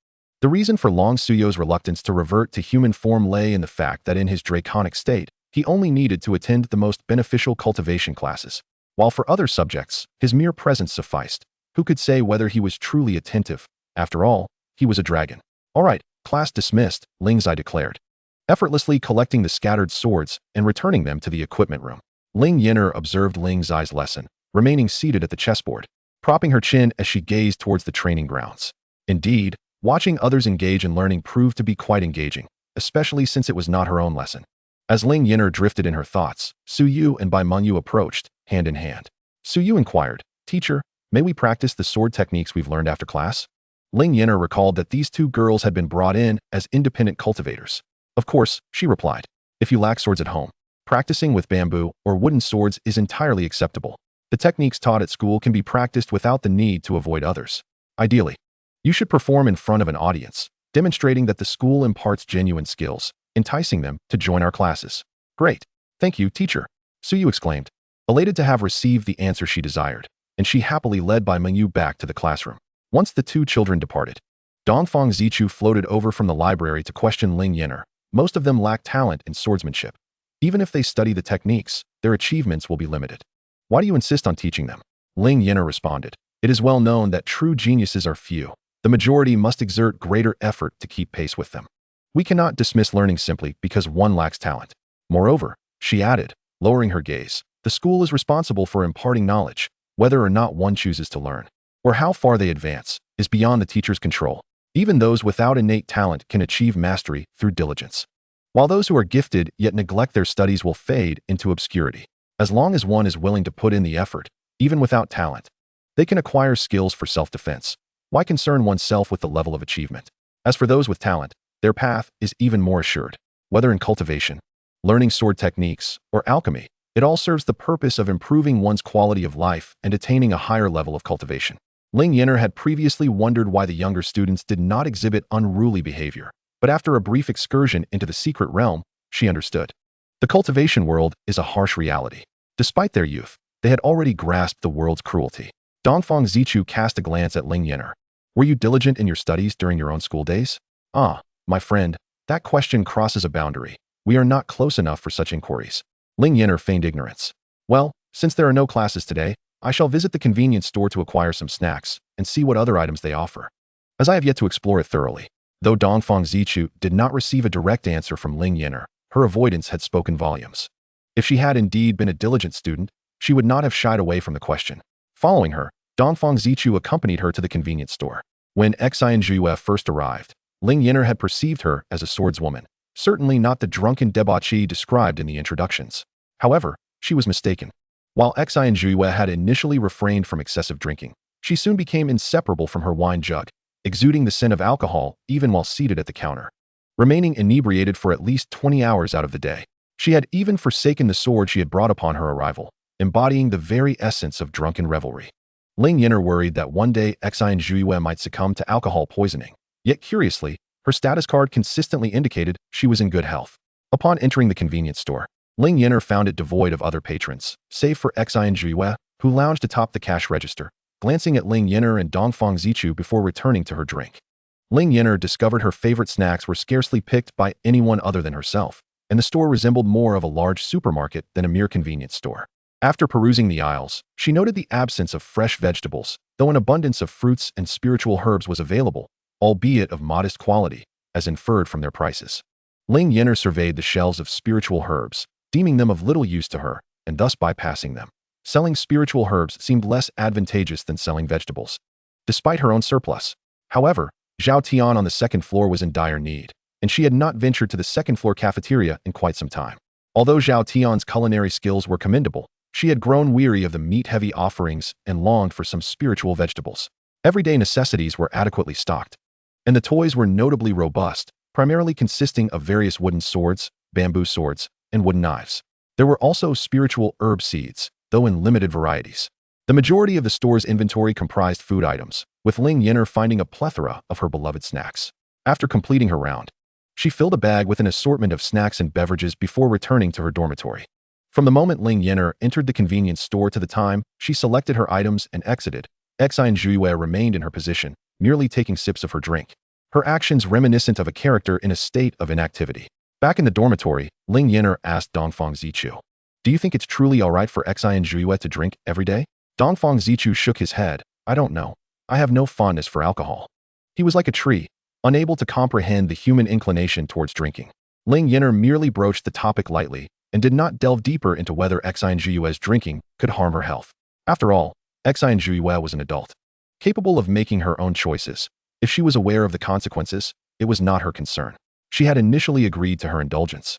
The reason for Long Suyo's reluctance to revert to human form lay in the fact that in his draconic state, he only needed to attend the most beneficial cultivation classes, while for other subjects, his mere presence sufficed. Who could say whether he was truly attentive? After all, he was a dragon. All right, class dismissed, Ling Zai declared, effortlessly collecting the scattered swords and returning them to the equipment room. Ling Yan'er observed Ling Zai's lesson, remaining seated at the chessboard, propping her chin as she gazed towards the training grounds. Indeed, watching others engage in learning proved to be quite engaging, especially since it was not her own lesson. As Ling Yan'er drifted in her thoughts, Su Yu and Bai Mengyu approached, hand in hand. Su Yu inquired, "Teacher, may we practice the sword techniques we've learned after class?" Ling Yan'er recalled that these two girls had been brought in as independent cultivators. Of course, she replied, "If you lack swords at home, practicing with bamboo or wooden swords is entirely acceptable. The techniques taught at school can be practiced without the need to avoid others. Ideally, you should perform in front of an audience, demonstrating that the school imparts genuine skills, enticing them to join our classes." "Great. Thank you, teacher," Su Yu exclaimed, elated to have received the answer she desired, and she happily led Bai Mengyu back to the classroom. Once the two children departed, Dongfang Zichu floated over from the library to question Ling Yan'er. Most of them lack talent in swordsmanship. Even if they study the techniques, their achievements will be limited. "Why do you insist on teaching them?" Ling Yan'er responded. "It is well known that true geniuses are few. The majority must exert greater effort to keep pace with them. We cannot dismiss learning simply because one lacks talent. Moreover," she added, lowering her gaze, "the school is responsible for imparting knowledge. Whether or not one chooses to learn, or how far they advance, is beyond the teacher's control. Even those without innate talent can achieve mastery through diligence, while those who are gifted yet neglect their studies will fade into obscurity. As long as one is willing to put in the effort, even without talent, they can acquire skills for self-defense. Why concern oneself with the level of achievement? As for those with talent, their path is even more assured. Whether in cultivation, learning sword techniques, or alchemy, it all serves the purpose of improving one's quality of life and attaining a higher level of cultivation." Ling Yan'er had previously wondered why the younger students did not exhibit unruly behavior, but after a brief excursion into the secret realm, she understood. The cultivation world is a harsh reality. Despite their youth, they had already grasped the world's cruelty. Dongfang Zichu cast a glance at Ling Yan'er. "Were you diligent in your studies during your own school days?" "Ah, my friend, that question crosses a boundary. We are not close enough for such inquiries." Ling Yan'er feigned ignorance. "Well, since there are no classes today, I shall visit the convenience store to acquire some snacks and see what other items they offer, as I have yet to explore it thoroughly." Though Dongfang Zichu did not receive a direct answer from Ling Yan'er, her avoidance had spoken volumes. If she had indeed been a diligent student, she would not have shied away from the question. Following her, Dongfang Zichu accompanied her to the convenience store. When Xianxiaaudiobooks first arrived, Ling Yan'er had perceived her as a swordswoman, certainly not the drunken debauchee described in the introductions. However, she was mistaken. While Xianxiaaudiobooks had initially refrained from excessive drinking, she soon became inseparable from her wine jug, exuding the scent of alcohol even while seated at the counter. Remaining inebriated for at least 20 hours out of the day, she had even forsaken the sword she had brought upon her arrival, embodying the very essence of drunken revelry. Ling Yan'er worried that one day Xianxiaaudiobooks might succumb to alcohol poisoning, yet curiously, her status card consistently indicated she was in good health. Upon entering the convenience store, Ling Yan'er found it devoid of other patrons, save for Xianxiaaudiobooks, who lounged atop the cash register, glancing at Ling Yan'er and Dongfang Zichu before returning to her drink. Ling Yan'er discovered her favorite snacks were scarcely picked by anyone other than herself, and the store resembled more of a large supermarket than a mere convenience store. After perusing the aisles, she noted the absence of fresh vegetables, though an abundance of fruits and spiritual herbs was available, albeit of modest quality, as inferred from their prices. Ling Yan'er surveyed the shelves of spiritual herbs, deeming them of little use to her, and thus bypassing them. Selling spiritual herbs seemed less advantageous than selling vegetables. Despite her own surplus, however, Zhao Tian on the second floor was in dire need, and she had not ventured to the second-floor cafeteria in quite some time. Although Zhao Tian's culinary skills were commendable, she had grown weary of the meat-heavy offerings and longed for some spiritual vegetables. Everyday necessities were adequately stocked, and the toys were notably robust, primarily consisting of various wooden swords, bamboo swords, and wooden knives. There were also spiritual herb seeds, though in limited varieties. The majority of the store's inventory comprised food items, with Ling Yan'er finding a plethora of her beloved snacks. After completing her round, she filled a bag with an assortment of snacks and beverages before returning to her dormitory. From the moment Ling Yan'er entered the convenience store to the time she selected her items and exited, Xianxiaaudiobooks remained in her position, merely taking sips of her drink. Her actions reminiscent of a character in a state of inactivity. Back in the dormitory, Ling Yan'er asked Dongfang Zichu, "Do you think it's truly alright for Xianxiaaudiobooks to drink every day?" Dongfang Zichu shook his head. "I don't know. I have no fondness for alcohol." He was like a tree, unable to comprehend the human inclination towards drinking. Ling Yan'er merely broached the topic lightly and did not delve deeper into whether Xianxiaaudiobooks drinking could harm her health. After all, Xianxiaaudiobooks was an adult, capable of making her own choices. If she was aware of the consequences, it was not her concern. She had initially agreed to her indulgence,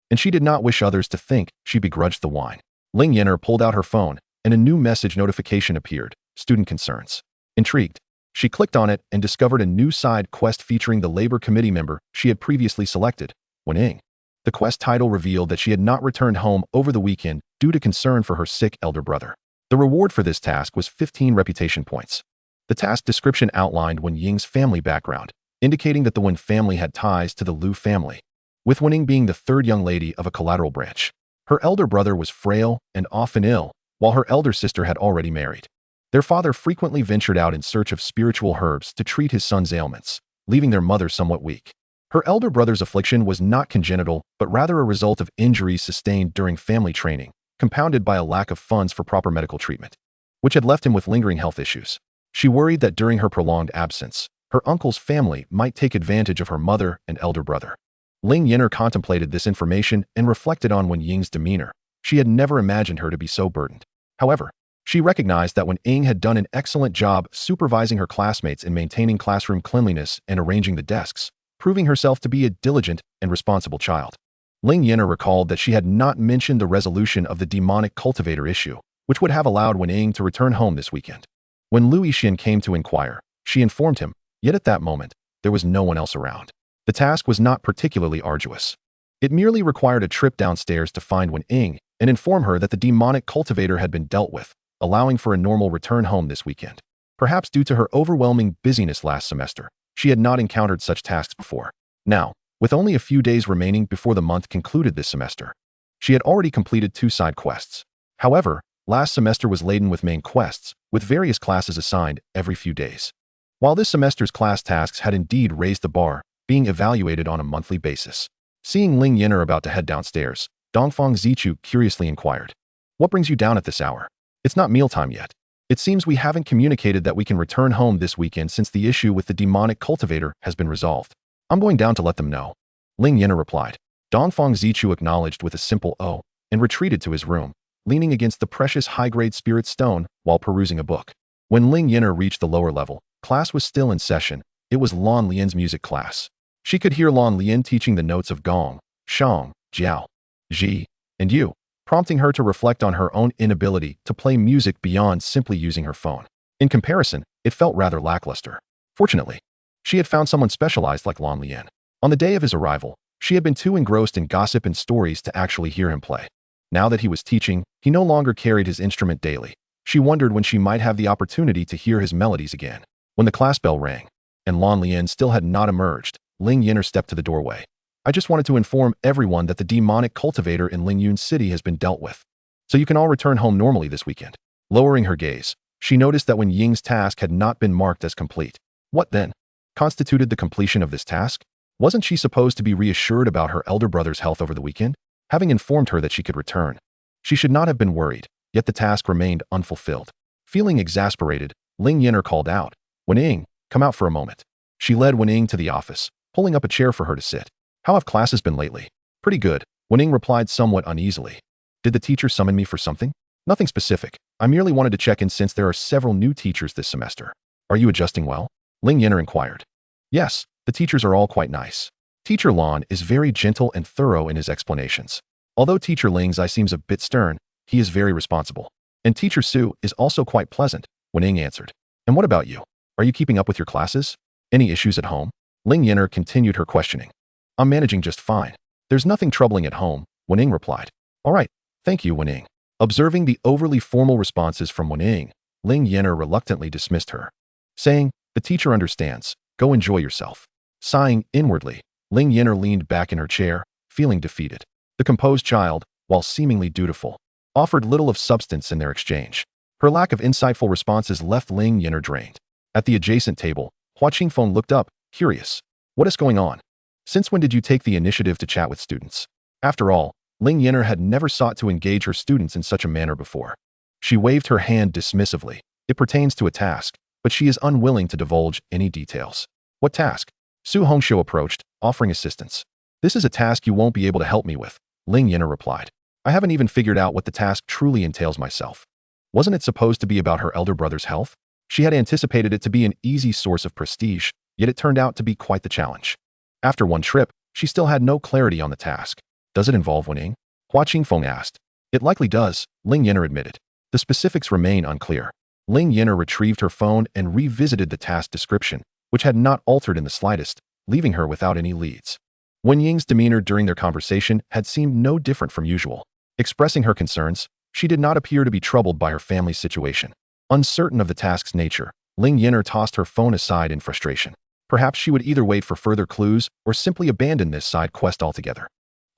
and she did not wish others to think she begrudged the wine. Ling Yan'er pulled out her phone, and a new message notification appeared, "Student concerns." Intrigued, she clicked on it and discovered a new side quest featuring the labor committee member she had previously selected, Wen Ying. The quest title revealed that she had not returned home over the weekend due to concern for her sick elder brother. The reward for this task was 15 reputation points. The task description outlined Wen Ying's family background, indicating that the Wen family had ties to the Liu family, with Wen Ying being the third young lady of a collateral branch. Her elder brother was frail and often ill, while her elder sister had already married. Their father frequently ventured out in search of spiritual herbs to treat his son's ailments, leaving their mother somewhat weak. Her elder brother's affliction was not congenital, but rather a result of injuries sustained during family training, compounded by a lack of funds for proper medical treatment, which had left him with lingering health issues. She worried that during her prolonged absence, her uncle's family might take advantage of her mother and elder brother. Ling Yan'er contemplated this information and reflected on Wen Ying's demeanor. She had never imagined her to be so burdened. However, she recognized that Wen Ying had done an excellent job supervising her classmates in maintaining classroom cleanliness and arranging the desks, proving herself to be a diligent and responsible child. Ling Yan'er recalled that she had not mentioned the resolution of the demonic cultivator issue, which would have allowed Wen Ying to return home this weekend. When Lu Yixin came to inquire, she informed him, yet at that moment, there was no one else around. The task was not particularly arduous. It merely required a trip downstairs to find Wen Ying and inform her that the demonic cultivator had been dealt with, allowing for a normal return home this weekend. Perhaps due to her overwhelming busyness last semester, she had not encountered such tasks before. Now, with only a few days remaining before the month concluded this semester, she had already completed 2 side quests. However, last semester was laden with main quests, with various classes assigned every few days. While this semester's class tasks had indeed raised the bar, being evaluated on a monthly basis. Seeing Ling Yan'er about to head downstairs, Dongfang Zichu curiously inquired, "What brings you down at this hour? It's not mealtime yet. It seems we haven't communicated that we can return home this weekend since the issue with the demonic cultivator has been resolved." "I'm going down to let them know," Ling Yan'er replied. Dongfang Zichu acknowledged with a simple "oh" and retreated to his room, leaning against the precious high-grade spirit stone while perusing a book. When Ling Yan'er reached the lower level, class was still in session. It was Lan Lian's music class. She could hear Lan Lian teaching the notes of gong, shang, jiao, ji, and yu, prompting her to reflect on her own inability to play music beyond simply using her phone. In comparison, it felt rather lackluster. Fortunately, she had found someone specialized like Lan Lian. On the day of his arrival, she had been too engrossed in gossip and stories to actually hear him play. Now that he was teaching, he no longer carried his instrument daily. She wondered when she might have the opportunity to hear his melodies again. When the class bell rang, and Lan Lian still had not emerged, Ling Yan'er stepped to the doorway. "I just wanted to inform everyone that the demonic cultivator in Lingyun City has been dealt with, so you can all return home normally this weekend." Lowering her gaze, she noticed that Wen Ying's task had not been marked as complete. What then constituted the completion of this task? Wasn't she supposed to be reassured about her elder brother's health over the weekend, having informed her that she could return? She should not have been worried, yet the task remained unfulfilled. Feeling exasperated, Ling Yan'er called out, "Wen Ying, come out for a moment." She led Wen Ying to the office, pulling up a chair for her to sit. "How have classes been lately?" "Pretty good," Wen Ying replied somewhat uneasily. "Did the teacher summon me for something?" "Nothing specific. I merely wanted to check in since there are several new teachers this semester." "Are you adjusting well?" Ling Yan'er inquired. "Yes, the teachers are all quite nice. Teacher Lan is very gentle and thorough in his explanations. Although Teacher Ling's eye seems a bit stern, he is very responsible. And Teacher Su is also quite pleasant," Wen Ying answered. "And what about you? Are you keeping up with your classes? Any issues at home?" Ling Yan'er continued her questioning. "I'm managing just fine. There's nothing troubling at home," Wen Ying replied. "All right, thank you, Wen Ying." Observing the overly formal responses from Wen Ying, Ling Yan'er reluctantly dismissed her, saying, "The teacher understands. Go enjoy yourself." Sighing inwardly, Ling Yan'er leaned back in her chair, feeling defeated. The composed child, while seemingly dutiful, offered little of substance in their exchange. Her lack of insightful responses left Ling Yan'er drained. At the adjacent table, Hua Qingfeng looked up, curious. "What is going on? Since when did you take the initiative to chat with students?" After all, Ling Yan'er had never sought to engage her students in such a manner before. She waved her hand dismissively. "It pertains to a task, but she is unwilling to divulge any details." "What task?" Su Hongxiu approached, offering assistance. "This is a task you won't be able to help me with," Ling Yan'er replied. "I haven't even figured out what the task truly entails myself." Wasn't it supposed to be about her elder brother's health? She had anticipated it to be an easy source of prestige, yet it turned out to be quite the challenge. After one trip, she still had no clarity on the task. "Does it involve Wen Ying?" Hua Qingfeng asked. "It likely does," Ling Yan'er admitted. "The specifics remain unclear." Ling Yan'er retrieved her phone and revisited the task description, which had not altered in the slightest, leaving her without any leads. Wen Ying's demeanor during their conversation had seemed no different from usual. Expressing her concerns, she did not appear to be troubled by her family's situation. Uncertain of the task's nature, Ling Yan'er tossed her phone aside in frustration. Perhaps she would either wait for further clues or simply abandon this side quest altogether.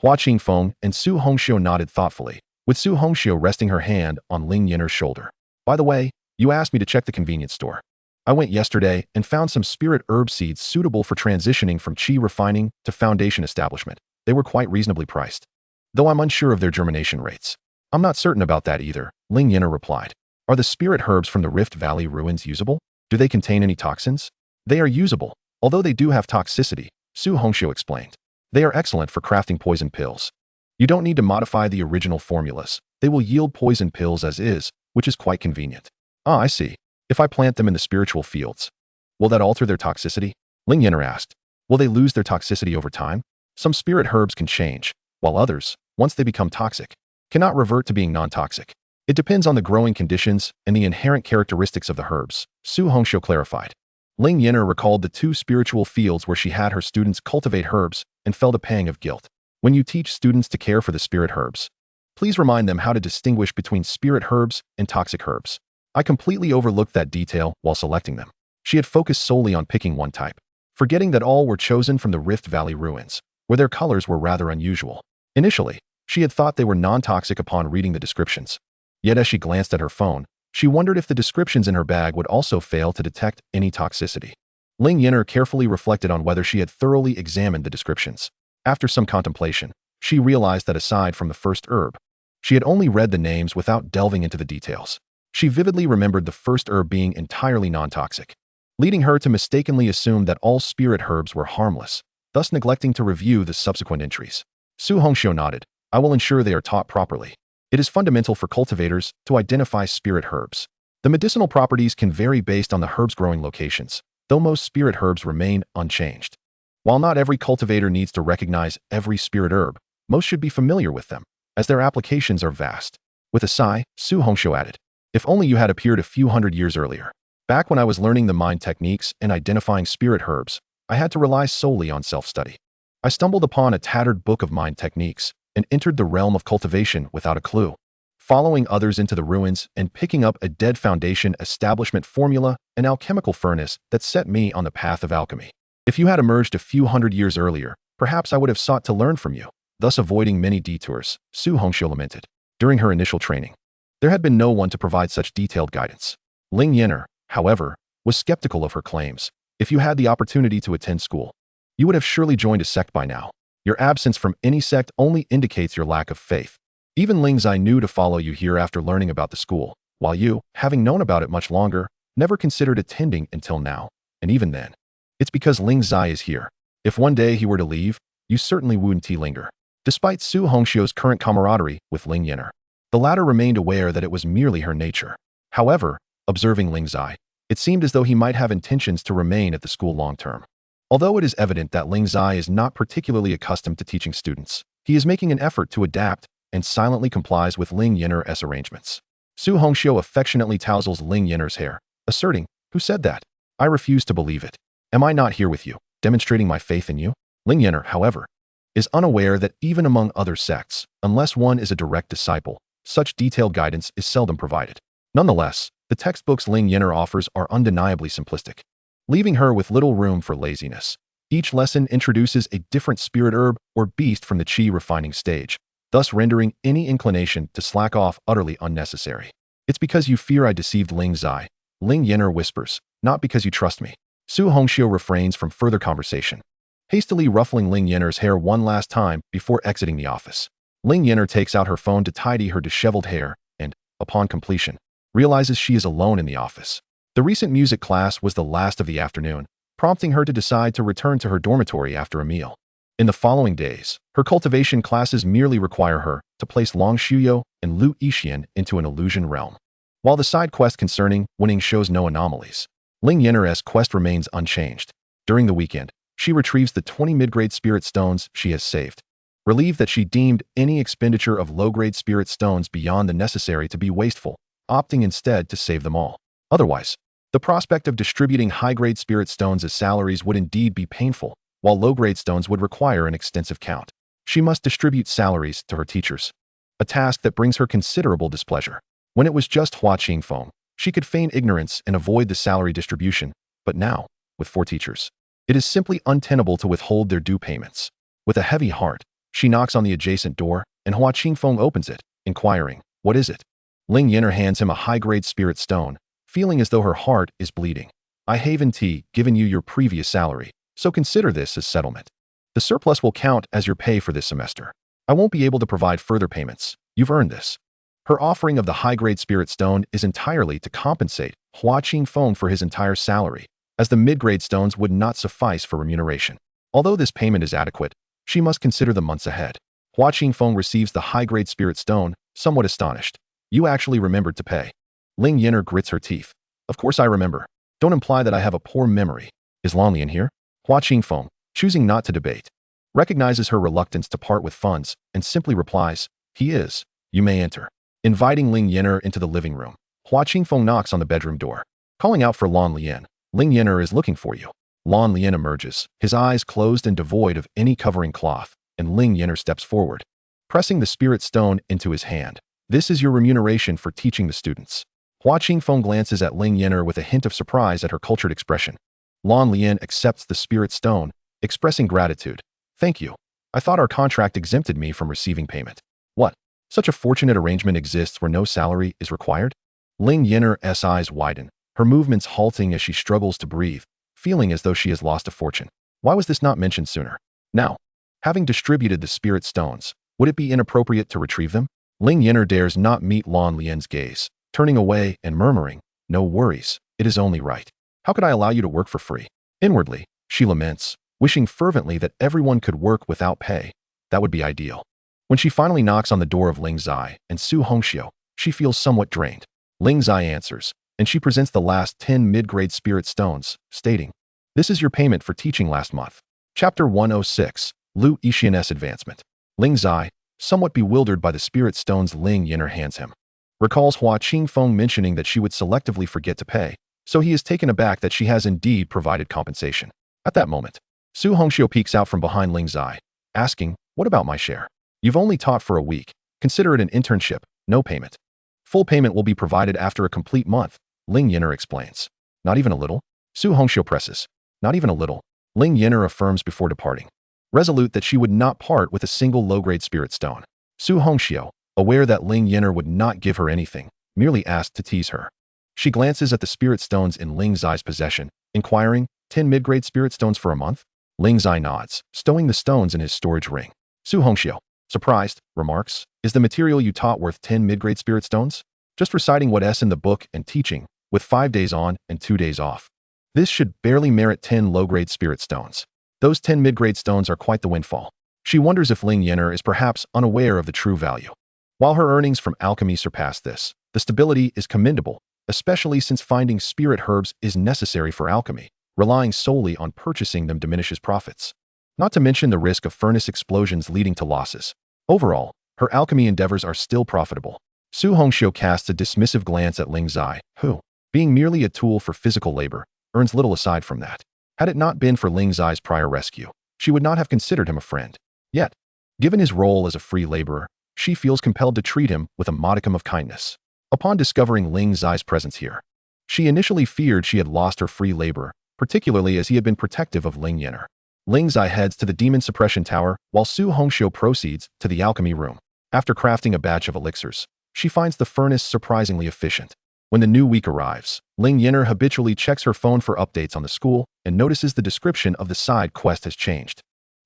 Hua Qingfeng and Su Hongxiu nodded thoughtfully, with Su Hongxiu resting her hand on Ling Yan'er's shoulder. "By the way, you asked me to check the convenience store. I went yesterday and found some spirit herb seeds suitable for transitioning from qi refining to foundation establishment. They were quite reasonably priced, though I'm unsure of their germination rates." "I'm not certain about that either," Ling Yan'er replied. "Are the spirit herbs from the Rift Valley ruins usable? Do they contain any toxins?" "They are usable, although they do have toxicity," Su Hongxiu explained. "They are excellent for crafting poison pills. You don't need to modify the original formulas. They will yield poison pills as is, which is quite convenient." "Ah, I see. If I plant them in the spiritual fields, will that alter their toxicity?" Ling Yan'er asked. "Will they lose their toxicity over time?" "Some spirit herbs can change, while others, once they become toxic, cannot revert to being non-toxic. It depends on the growing conditions and the inherent characteristics of the herbs," Su Hongxiu clarified. Ling Yan'er recalled the 2 spiritual fields where she had her students cultivate herbs and felt a pang of guilt. When you teach students to care for the spirit herbs, please remind them how to distinguish between spirit herbs and toxic herbs. I completely overlooked that detail while selecting them. She had focused solely on picking one type, forgetting that all were chosen from the Rift Valley ruins, where their colors were rather unusual. Initially, she had thought they were non-toxic upon reading the descriptions. Yet as she glanced at her phone, she wondered if the descriptions in her bag would also fail to detect any toxicity. Ling Yan'er carefully reflected on whether she had thoroughly examined the descriptions. After some contemplation, she realized that aside from the first herb, she had only read the names without delving into the details. She vividly remembered the first herb being entirely non-toxic, leading her to mistakenly assume that all spirit herbs were harmless, thus neglecting to review the subsequent entries. Su Hongxiu nodded. "I will ensure they are taught properly. It is fundamental for cultivators to identify spirit herbs. The medicinal properties can vary based on the herb's growing locations, though most spirit herbs remain unchanged. While not every cultivator needs to recognize every spirit herb, most should be familiar with them, as their applications are vast." With a sigh, Su Hongxiu added, "If only you had appeared a few hundred years earlier. Back when I was learning the mind techniques and identifying spirit herbs, I had to rely solely on self-study. I stumbled upon a tattered book of mind techniques and entered the realm of cultivation without a clue, following others into the ruins and picking up a dead foundation establishment formula, an alchemical furnace that set me on the path of alchemy. If you had emerged a few hundred years earlier, perhaps I would have sought to learn from you, thus avoiding many detours," Su Hongxiu lamented. During her initial training, There had been no one to provide such detailed guidance. Ling Yan'er, however, was skeptical of her claims. If you had the opportunity to attend school, you would have surely joined a sect by now. Your absence from any sect only indicates your lack of faith. Even Ling Zai knew to follow you here after learning about the school, while you, having known about it much longer, never considered attending until now. And even then, it's because Ling Zai is here. If one day he were to leave, you certainly wouldn't linger. Despite Su Hongxiu's current camaraderie with Ling Yan'er, the latter remained aware that it was merely her nature. However, observing Ling Zai, it seemed as though he might have intentions to remain at the school long-term. Although it is evident that Ling Zai is not particularly accustomed to teaching students, he is making an effort to adapt and silently complies with Ling Yan'er's arrangements. Su Hongxiu affectionately touzles Ling Yan'er's hair, asserting, "Who said that? I refuse to believe it. Am I not here with you, demonstrating my faith in you?" Ling Yan'er, however, is unaware that even among other sects, unless one is a direct disciple, such detailed guidance is seldom provided. Nonetheless, the textbooks Ling Yan'er offers are undeniably simplistic, leaving her with little room for laziness. Each lesson introduces a different spirit herb or beast from the qi refining stage, thus rendering any inclination to slack off utterly unnecessary. "It's because you fear I deceived Ling Zai," Ling Yan'er whispers, "not because you trust me." Su Hongxiu refrains from further conversation, hastily ruffling Ling Yan'er's hair one last time before exiting the office. Ling Yan'er takes out her phone to tidy her disheveled hair and, upon completion, realizes she is alone in the office. The recent music class was the last of the afternoon, prompting her to decide to return to her dormitory after a meal. In the following days, her cultivation classes merely require her to place Long Shuyo and Lu Yixian into an illusion realm. While the side quest concerning winning shows no anomalies, Ling Yan'er's quest remains unchanged. During the weekend, she retrieves the 20 mid-grade spirit stones she has saved. Relieved that she deemed any expenditure of low-grade spirit stones beyond the necessary to be wasteful, opting instead to save them all. Otherwise, the prospect of distributing high-grade spirit stones as salaries would indeed be painful, while low-grade stones would require an extensive count. She must distribute salaries to her teachers, a task that brings her considerable displeasure. When it was just Hua Qingfeng, she could feign ignorance and avoid the salary distribution, but now, with 4 teachers, it is simply untenable to withhold their due payments. With a heavy heart, she knocks on the adjacent door, and Hua Qingfeng opens it, inquiring, "What is it?" Ling Yan'er hands him a high-grade spirit stone, feeling as though her heart is bleeding. "I haven't given you your previous salary, so consider this as settlement. The surplus will count as your pay for this semester. I won't be able to provide further payments. You've earned this." Her offering of the high-grade spirit stone is entirely to compensate Hua Qingfeng for his entire salary, as the mid-grade stones would not suffice for remuneration. Although this payment is adequate, she must consider the months ahead. Hua Qingfeng receives the high-grade spirit stone, somewhat astonished. "You actually remembered to pay." Ling Yan'er grits her teeth. "Of course I remember. Don't imply that I have a poor memory. Is Lan Lian here?" Hua Qingfeng, choosing not to debate, recognizes her reluctance to part with funds and simply replies, "He is. You may enter." Inviting Ling Yan'er into the living room, Hua Qingfeng knocks on the bedroom door, calling out for Lan Lian. "Ling Yan'er is looking for you." Lan Lian emerges, his eyes closed and devoid of any covering cloth, and Ling Yan'er steps forward, pressing the spirit stone into his hand. "This is your remuneration for teaching the students." Hua Qingfeng glances at Ling Yan'er with a hint of surprise at her cultured expression. Lan Lian accepts the spirit stone, expressing gratitude. "Thank you. I thought our contract exempted me from receiving payment." "What? Such a fortunate arrangement exists where no salary is required?" Ling Yan'er's eyes widen, her movements halting as she struggles to breathe, feeling as though she has lost a fortune. Why was this not mentioned sooner? Now, having distributed the spirit stones, would it be inappropriate to retrieve them? Ling Yan'er dares not meet Lan Lian's gaze, turning away and murmuring, "No worries, it is only right. How could I allow you to work for free?" Inwardly, she laments, wishing fervently that everyone could work without pay. That would be ideal. When she finally knocks on the door of Ling Zai and Su Hongxiu, she feels somewhat drained. Ling Zai answers, and she presents the last 10 mid-grade spirit stones, stating, "This is your payment for teaching last month." Chapter 106, Lu Yixian's Advancement. Ling Zai, somewhat bewildered by the spirit stones Ling Yan'er hands him, recalls Hua Qingfeng mentioning that she would selectively forget to pay, so he is taken aback that she has indeed provided compensation. At that moment, Su Hongxiu peeks out from behind Ling Zai, asking, "What about my share? You've only taught for a week. Consider it an internship, no payment. Full payment will be provided after a complete month," Ling Yan'er explains. "Not even a little?" Su Hongxiu presses. "Not even a little," Ling Yan'er affirms before departing, resolute that she would not part with a single low-grade spirit stone. Su Hongxiu, aware that Ling Yan'er would not give her anything, merely asked to tease her. She glances at the spirit stones in Ling Zai's possession, inquiring, 10 mid-grade spirit stones for a month? Ling Zai nods, stowing the stones in his storage ring. Su Hongxiu, surprised, remarks, is the material you taught worth 10 mid-grade spirit stones? Just reciting what's in the book and teaching, with 5 days on and 2 days off. This should barely merit 10 low-grade spirit stones. Those 10 mid-grade stones are quite the windfall. She wonders if Ling Yan'er is perhaps unaware of the true value. While her earnings from alchemy surpass this, the stability is commendable, especially since finding spirit herbs is necessary for alchemy. Relying solely on purchasing them diminishes profits. Not to mention the risk of furnace explosions leading to losses. Overall, her alchemy endeavors are still profitable. Su Hongxiu casts a dismissive glance at Ling Zai, who, being merely a tool for physical labor, earns little aside from that. Had it not been for Ling Zai's prior rescue, she would not have considered him a friend. Yet, given his role as a free laborer, she feels compelled to treat him with a modicum of kindness. Upon discovering Ling Zai's presence here, she initially feared she had lost her free labor, particularly as he had been protective of Ling Yan'er. Ling Zai heads to the Demon Suppression Tower, while Su Hongxiu proceeds to the alchemy room. After crafting a batch of elixirs, she finds the furnace surprisingly efficient. When the new week arrives, Ling Yan'er habitually checks her phone for updates on the school and notices the description of the side quest has changed.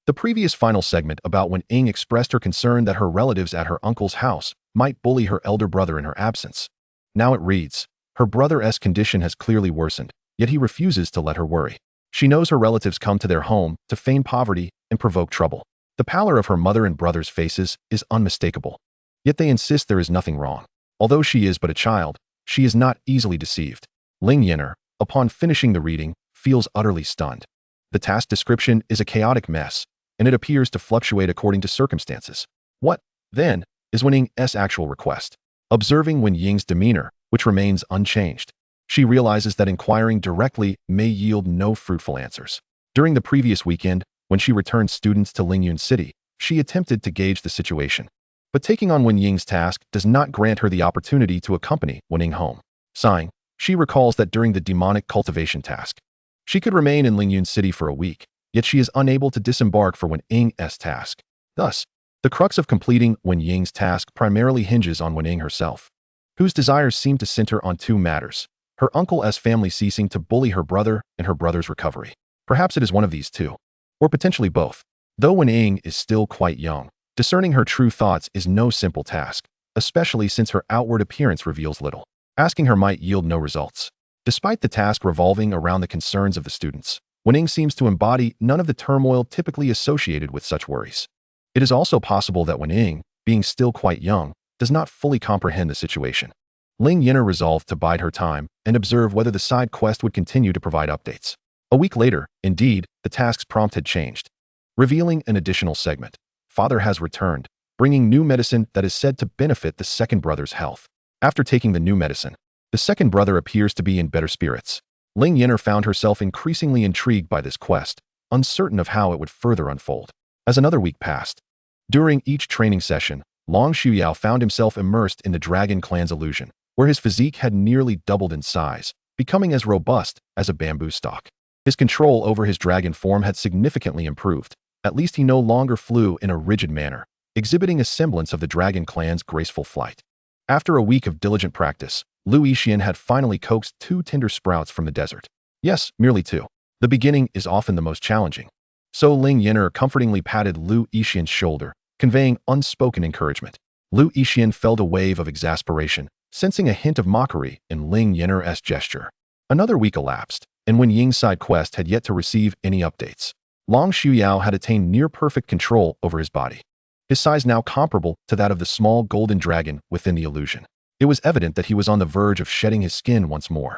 The previous final segment about when Ying expressed her concern that her relatives at her uncle's house might bully her elder brother in her absence. Now it reads, her brother's condition has clearly worsened, yet he refuses to let her worry. She knows her relatives come to their home to feign poverty and provoke trouble. The pallor of her mother and brother's faces is unmistakable. Yet they insist there is nothing wrong. Although she is but a child, she is not easily deceived. Ling Yan'er, upon finishing the reading, feels utterly stunned. The task description is a chaotic mess, and it appears to fluctuate according to circumstances. What, then, is Wen Ying's actual request? Observing Wen Ying's demeanor, which remains unchanged, she realizes that inquiring directly may yield no fruitful answers. During the previous weekend, when she returned students to Lingyun City, she attempted to gauge the situation. But taking on Wen Ying's task does not grant her the opportunity to accompany Wen Ying home. Sighing, she recalls that during the demonic cultivation task, she could remain in Lingyun City for a week, yet she is unable to disembark for Wen Ying's task. Thus, the crux of completing Wen Ying's task primarily hinges on Wen Ying herself, whose desires seem to center on two matters: her uncle's family ceasing to bully her brother and her brother's recovery. Perhaps it is one of these two, or potentially both. Though Wen Ying is still quite young, discerning her true thoughts is no simple task, especially since her outward appearance reveals little. Asking her might yield no results. Despite the task revolving around the concerns of the students, Wen Ying seems to embody none of the turmoil typically associated with such worries. It is also possible that Wen Ying, being still quite young, does not fully comprehend the situation. Ling Yan'er resolved to bide her time and observe whether the side quest would continue to provide updates. A week later, indeed, the task's prompt had changed, revealing an additional segment. Father has returned, bringing new medicine that is said to benefit the second brother's health. After taking the new medicine, the second brother appears to be in better spirits. Ling Yan'er found herself increasingly intrigued by this quest, uncertain of how it would further unfold. As another week passed, during each training session, Long Shuyao found himself immersed in the Dragon Clan's illusion, where his physique had nearly doubled in size, becoming as robust as a bamboo stalk. His control over his dragon form had significantly improved. At least he no longer flew in a rigid manner, exhibiting a semblance of the Dragon Clan's graceful flight. After a week of diligent practice, Lu Yixian had finally coaxed 2 tender sprouts from the desert. Yes, merely 2. The beginning is often the most challenging. So Ling Yan'er comfortingly patted Lu Yixian's shoulder, conveying unspoken encouragement. Lu Yixian felt a wave of exasperation, sensing a hint of mockery in Ling Yan'er's gesture. Another week elapsed, and Wen Ying's side quest had yet to receive any updates. Long Shuyao had attained near-perfect control over his body, his size now comparable to that of the small golden dragon within the illusion. It was evident that he was on the verge of shedding his skin once more.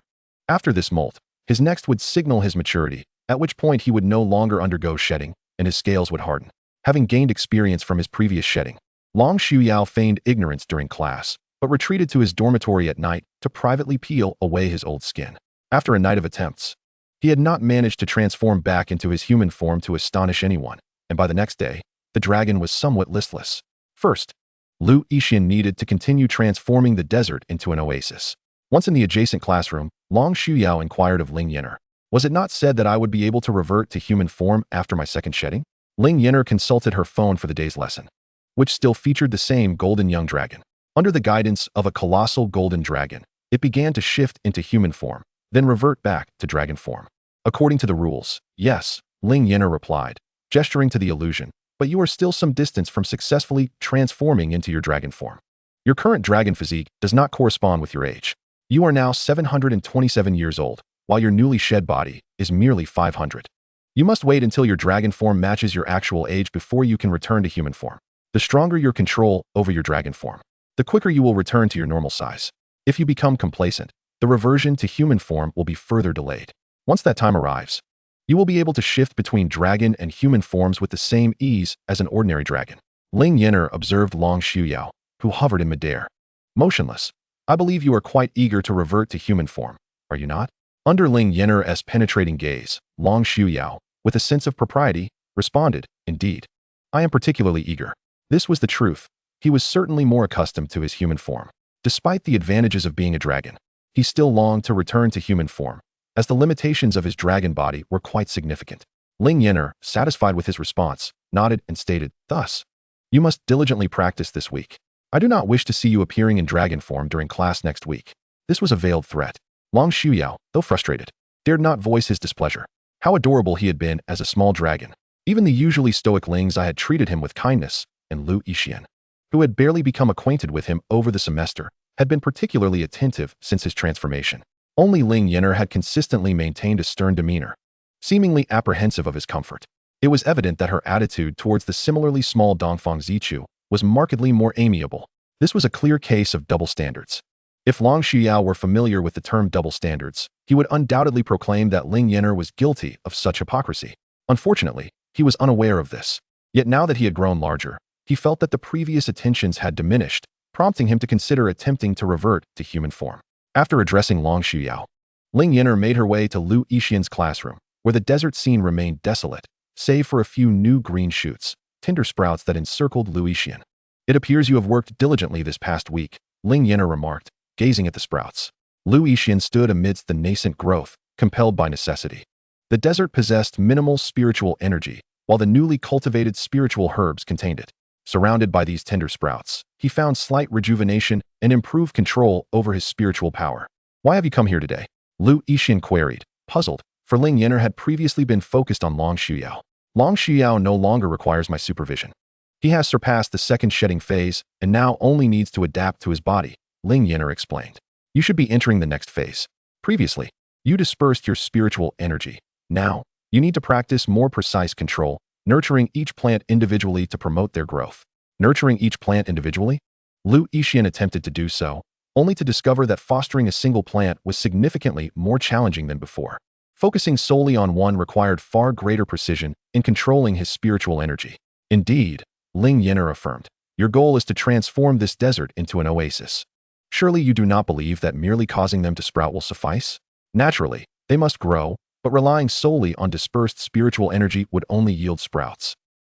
After this molt, his next would signal his maturity, at which point he would no longer undergo shedding, and his scales would harden. Having gained experience from his previous shedding, Long Shuyao feigned ignorance during class, but retreated to his dormitory at night to privately peel away his old skin. After a night of attempts, he had not managed to transform back into his human form to astonish anyone, and by the next day, the dragon was somewhat listless. First, Lu Yixian needed to continue transforming the desert into an oasis. Once in the adjacent classroom, Long Shuyao inquired of Ling Yan'er, "Was it not said that I would be able to revert to human form after my second shedding?" Ling Yan'er consulted her phone for the day's lesson. which still featured the same golden young dragon. Under the guidance of a colossal golden dragon, it began to shift into human form, then revert back to dragon form. According to the rules, yes, Ling Yan'er replied, gesturing to the illusion, but you are still some distance from successfully transforming into your dragon form. Your current dragon physique does not correspond with your age. You are now 727 years old, while your newly shed body is merely 500. You must wait until your dragon form matches your actual age before you can return to human form. The stronger your control over your dragon form, the quicker you will return to your normal size. If you become complacent, the reversion to human form will be further delayed. Once that time arrives, you will be able to shift between dragon and human forms with the same ease as an ordinary dragon. Ling Yan'er observed Long Xiuyao, who hovered in midair. Motionless, I believe you are quite eager to revert to human form, are you not? Under Ling Yan'er's penetrating gaze, Long Xiuyao, with a sense of propriety, responded, indeed. I am particularly eager. This was the truth. He was certainly more accustomed to his human form. Despite the advantages of being a dragon, he still longed to return to human form, as the limitations of his dragon body were quite significant. Ling Yan'er, satisfied with his response, nodded and stated, thus, you must diligently practice this week. I do not wish to see you appearing in dragon form during class next week. This was a veiled threat. Long Xiuyao, though frustrated, dared not voice his displeasure. How adorable he had been as a small dragon. Even the usually stoic Lings I had treated him with kindness, and Lu Yixian, who had barely become acquainted with him over the semester, had been particularly attentive since his transformation. Only Ling Yan'er had consistently maintained a stern demeanor, seemingly apprehensive of his comfort. It was evident that her attitude towards the similarly small Dongfang Zichu was markedly more amiable. This was a clear case of double standards. If Long Xiuyao were familiar with the term double standards, he would undoubtedly proclaim that Ling Yan'er was guilty of such hypocrisy. Unfortunately, he was unaware of this. Yet now that he had grown larger, he felt that the previous attentions had diminished, prompting him to consider attempting to revert to human form. After addressing Long Xiuyao, Ling Yan'er made her way to Lu Yixian's classroom, where the desert scene remained desolate, save for a few new green shoots, tender sprouts that encircled Lu Yixian. It appears you have worked diligently this past week, Ling Yan'er remarked, gazing at the sprouts. Lu Yixian stood amidst the nascent growth, compelled by necessity. The desert possessed minimal spiritual energy, while the newly cultivated spiritual herbs contained it. Surrounded by these tender sprouts, he found slight rejuvenation and improved control over his spiritual power. Why have you come here today? Lu Yixian queried, puzzled, for Ling Yan'er had previously been focused on Long Xiuyao. Long Xiuyao no longer requires my supervision. He has surpassed the second shedding phase and now only needs to adapt to his body, Ling Yan'er explained. You should be entering the next phase. Previously, you dispersed your spiritual energy. Now, you need to practice more precise control, nurturing each plant individually to promote their growth. Nurturing each plant individually? Lu Yixian attempted to do so, only to discover that fostering a single plant was significantly more challenging than before. Focusing solely on one required far greater precision in controlling his spiritual energy. Indeed, Ling Yan'er affirmed, your goal is to transform this desert into an oasis. Surely you do not believe that merely causing them to sprout will suffice? Naturally, they must grow, but relying solely on dispersed spiritual energy would only yield sprouts.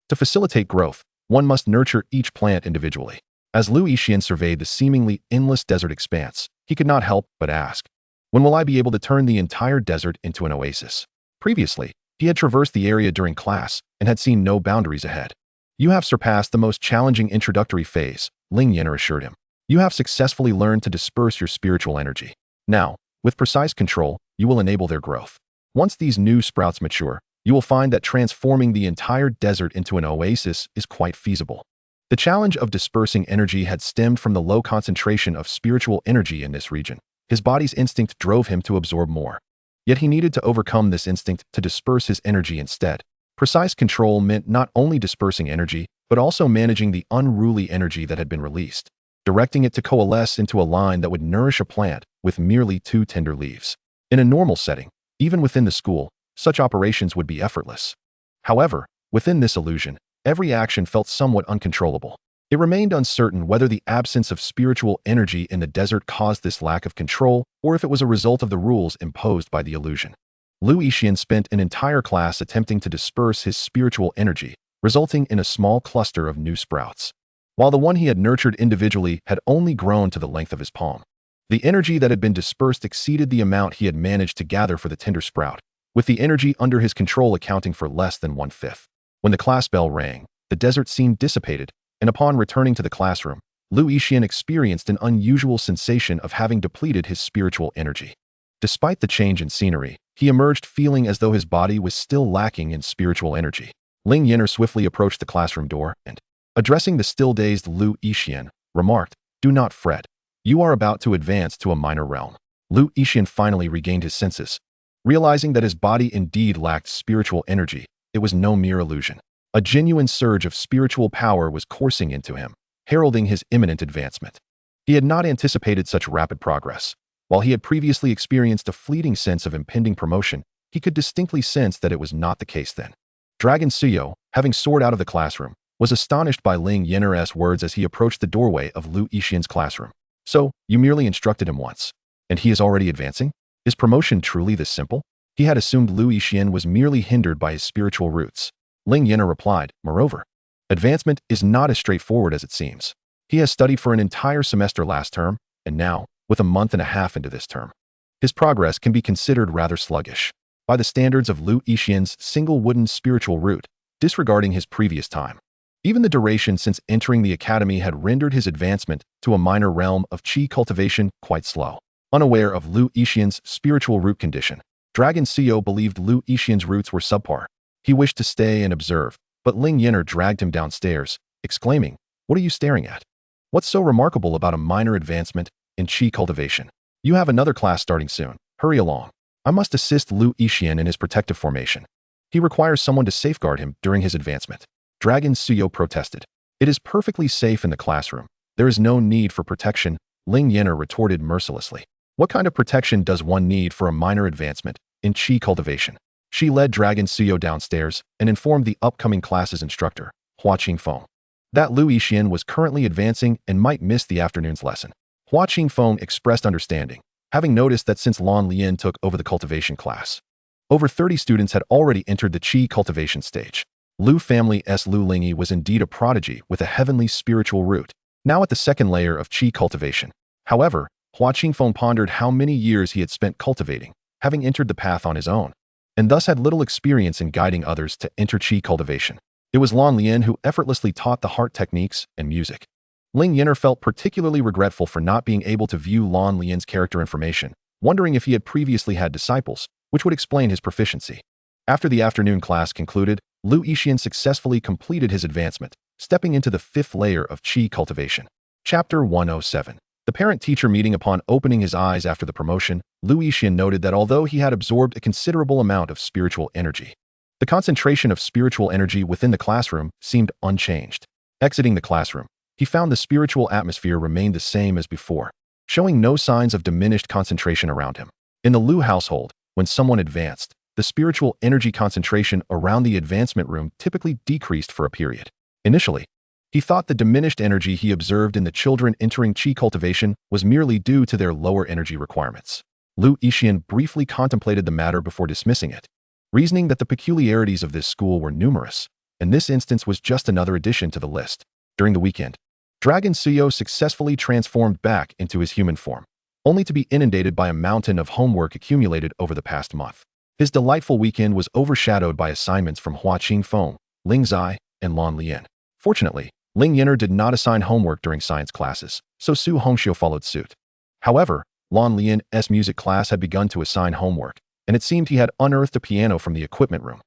To facilitate growth, one must nurture each plant individually. As Lu Yixian surveyed the seemingly endless desert expanse, he could not help but ask, when will I be able to turn the entire desert into an oasis? Previously, he had traversed the area during class and had seen no boundaries ahead. You have surpassed the most challenging introductory phase, Ling Yan'er assured him. You have successfully learned to disperse your spiritual energy. Now, with precise control, you will enable their growth. Once these new sprouts mature, you will find that transforming the entire desert into an oasis is quite feasible. The challenge of dispersing energy had stemmed from the low concentration of spiritual energy in this region. His body's instinct drove him to absorb more. Yet he needed to overcome this instinct to disperse his energy instead. Precise control meant not only dispersing energy, but also managing the unruly energy that had been released, directing it to coalesce into a line that would nourish a plant with merely 2 tender leaves. In a normal setting, even within the school, such operations would be effortless. However, within this illusion, every action felt somewhat uncontrollable. It remained uncertain whether the absence of spiritual energy in the desert caused this lack of control or if it was a result of the rules imposed by the illusion. Lu Yixian spent an entire class attempting to disperse his spiritual energy, resulting in a small cluster of new sprouts, while the one he had nurtured individually had only grown to the length of his palm. The energy that had been dispersed exceeded the amount he had managed to gather for the tender sprout, with the energy under his control accounting for less than 1/5. When the class bell rang, the desert seemed dissipated, and upon returning to the classroom, Lu Yixian experienced an unusual sensation of having depleted his spiritual energy. Despite the change in scenery, he emerged feeling as though his body was still lacking in spiritual energy. Ling Yan'er swiftly approached the classroom door and, addressing the still-dazed Lu Yixian, remarked, "Do not fret. You are about to advance to a minor realm." Lu Yixian finally regained his senses. Realizing that his body indeed lacked spiritual energy, it was no mere illusion. A genuine surge of spiritual power was coursing into him, heralding his imminent advancement. He had not anticipated such rapid progress. While he had previously experienced a fleeting sense of impending promotion, he could distinctly sense that it was not the case then. Dragon Suyo, having soared out of the classroom, was astonished by Ling Yan'er's words as he approached the doorway of Lu Yixian's classroom. "So, you merely instructed him once, and he is already advancing? Is promotion truly this simple?" He had assumed Lu Yixian was merely hindered by his spiritual roots. Ling Yan'er replied, "Moreover, advancement is not as straightforward as it seems. He has studied for an entire semester last term, and now, with a month and a half into this term, his progress can be considered rather sluggish by the standards of Lu Yixian's single wooden spiritual root, disregarding his previous time. Even the duration since entering the academy had rendered his advancement to a minor realm of qi cultivation quite slow." Unaware of Lu Yixian's spiritual root condition, Dragon Suyo believed Lu Yixian's roots were subpar. He wished to stay and observe, but Ling Yan'er dragged him downstairs, exclaiming, "What are you staring at? What's so remarkable about a minor advancement in qi cultivation? You have another class starting soon. Hurry along. I must assist Lu Yixian in his protective formation. He requires someone to safeguard him during his advancement." Dragon Suyo protested. "It is perfectly safe in the classroom. There is no need for protection," Ling Yan'er retorted mercilessly. "What kind of protection does one need for a minor advancement in qi cultivation?" She led Dragon Suyo downstairs and informed the upcoming class's instructor, Hua Qingfeng, that Lu Yixian was currently advancing and might miss the afternoon's lesson. Hua Qingfeng expressed understanding, having noticed that since Lan Lian took over the cultivation class, over 30 students had already entered the qi cultivation stage. Lu family's Lu Lingyi was indeed a prodigy with a heavenly spiritual root, now at the second layer of qi cultivation. However, Hua Qingfeng pondered how many years he had spent cultivating, having entered the path on his own, and thus had little experience in guiding others to enter qi cultivation. It was Lan Lian who effortlessly taught the heart techniques and music. Ling Yan'er felt particularly regretful for not being able to view Lan Lian's character information, wondering if he had previously had disciples, which would explain his proficiency. After the afternoon class concluded, Lu Yixian successfully completed his advancement, stepping into the 5th layer of qi cultivation. Chapter 107. The parent-teacher meeting. Upon opening his eyes after the promotion, Lu Yixian noted that although he had absorbed a considerable amount of spiritual energy, the concentration of spiritual energy within the classroom seemed unchanged. Exiting the classroom, he found the spiritual atmosphere remained the same as before, showing no signs of diminished concentration around him. In the Lu household, when someone advanced, the spiritual energy concentration around the advancement room typically decreased for a period. Initially, he thought the diminished energy he observed in the children entering qi cultivation was merely due to their lower energy requirements. Lu Yixian briefly contemplated the matter before dismissing it, reasoning that the peculiarities of this school were numerous, and this instance was just another addition to the list. During the weekend, Dragon Suyo successfully transformed back into his human form, only to be inundated by a mountain of homework accumulated over the past month. His delightful weekend was overshadowed by assignments from Hua Qingfeng, Ling Zai, and Lan Lian. Fortunately, Ling Yan'er did not assign homework during science classes, so Su Hongxiu followed suit. However, Lan Lian's music class had begun to assign homework, and it seemed he had unearthed a piano from the equipment room,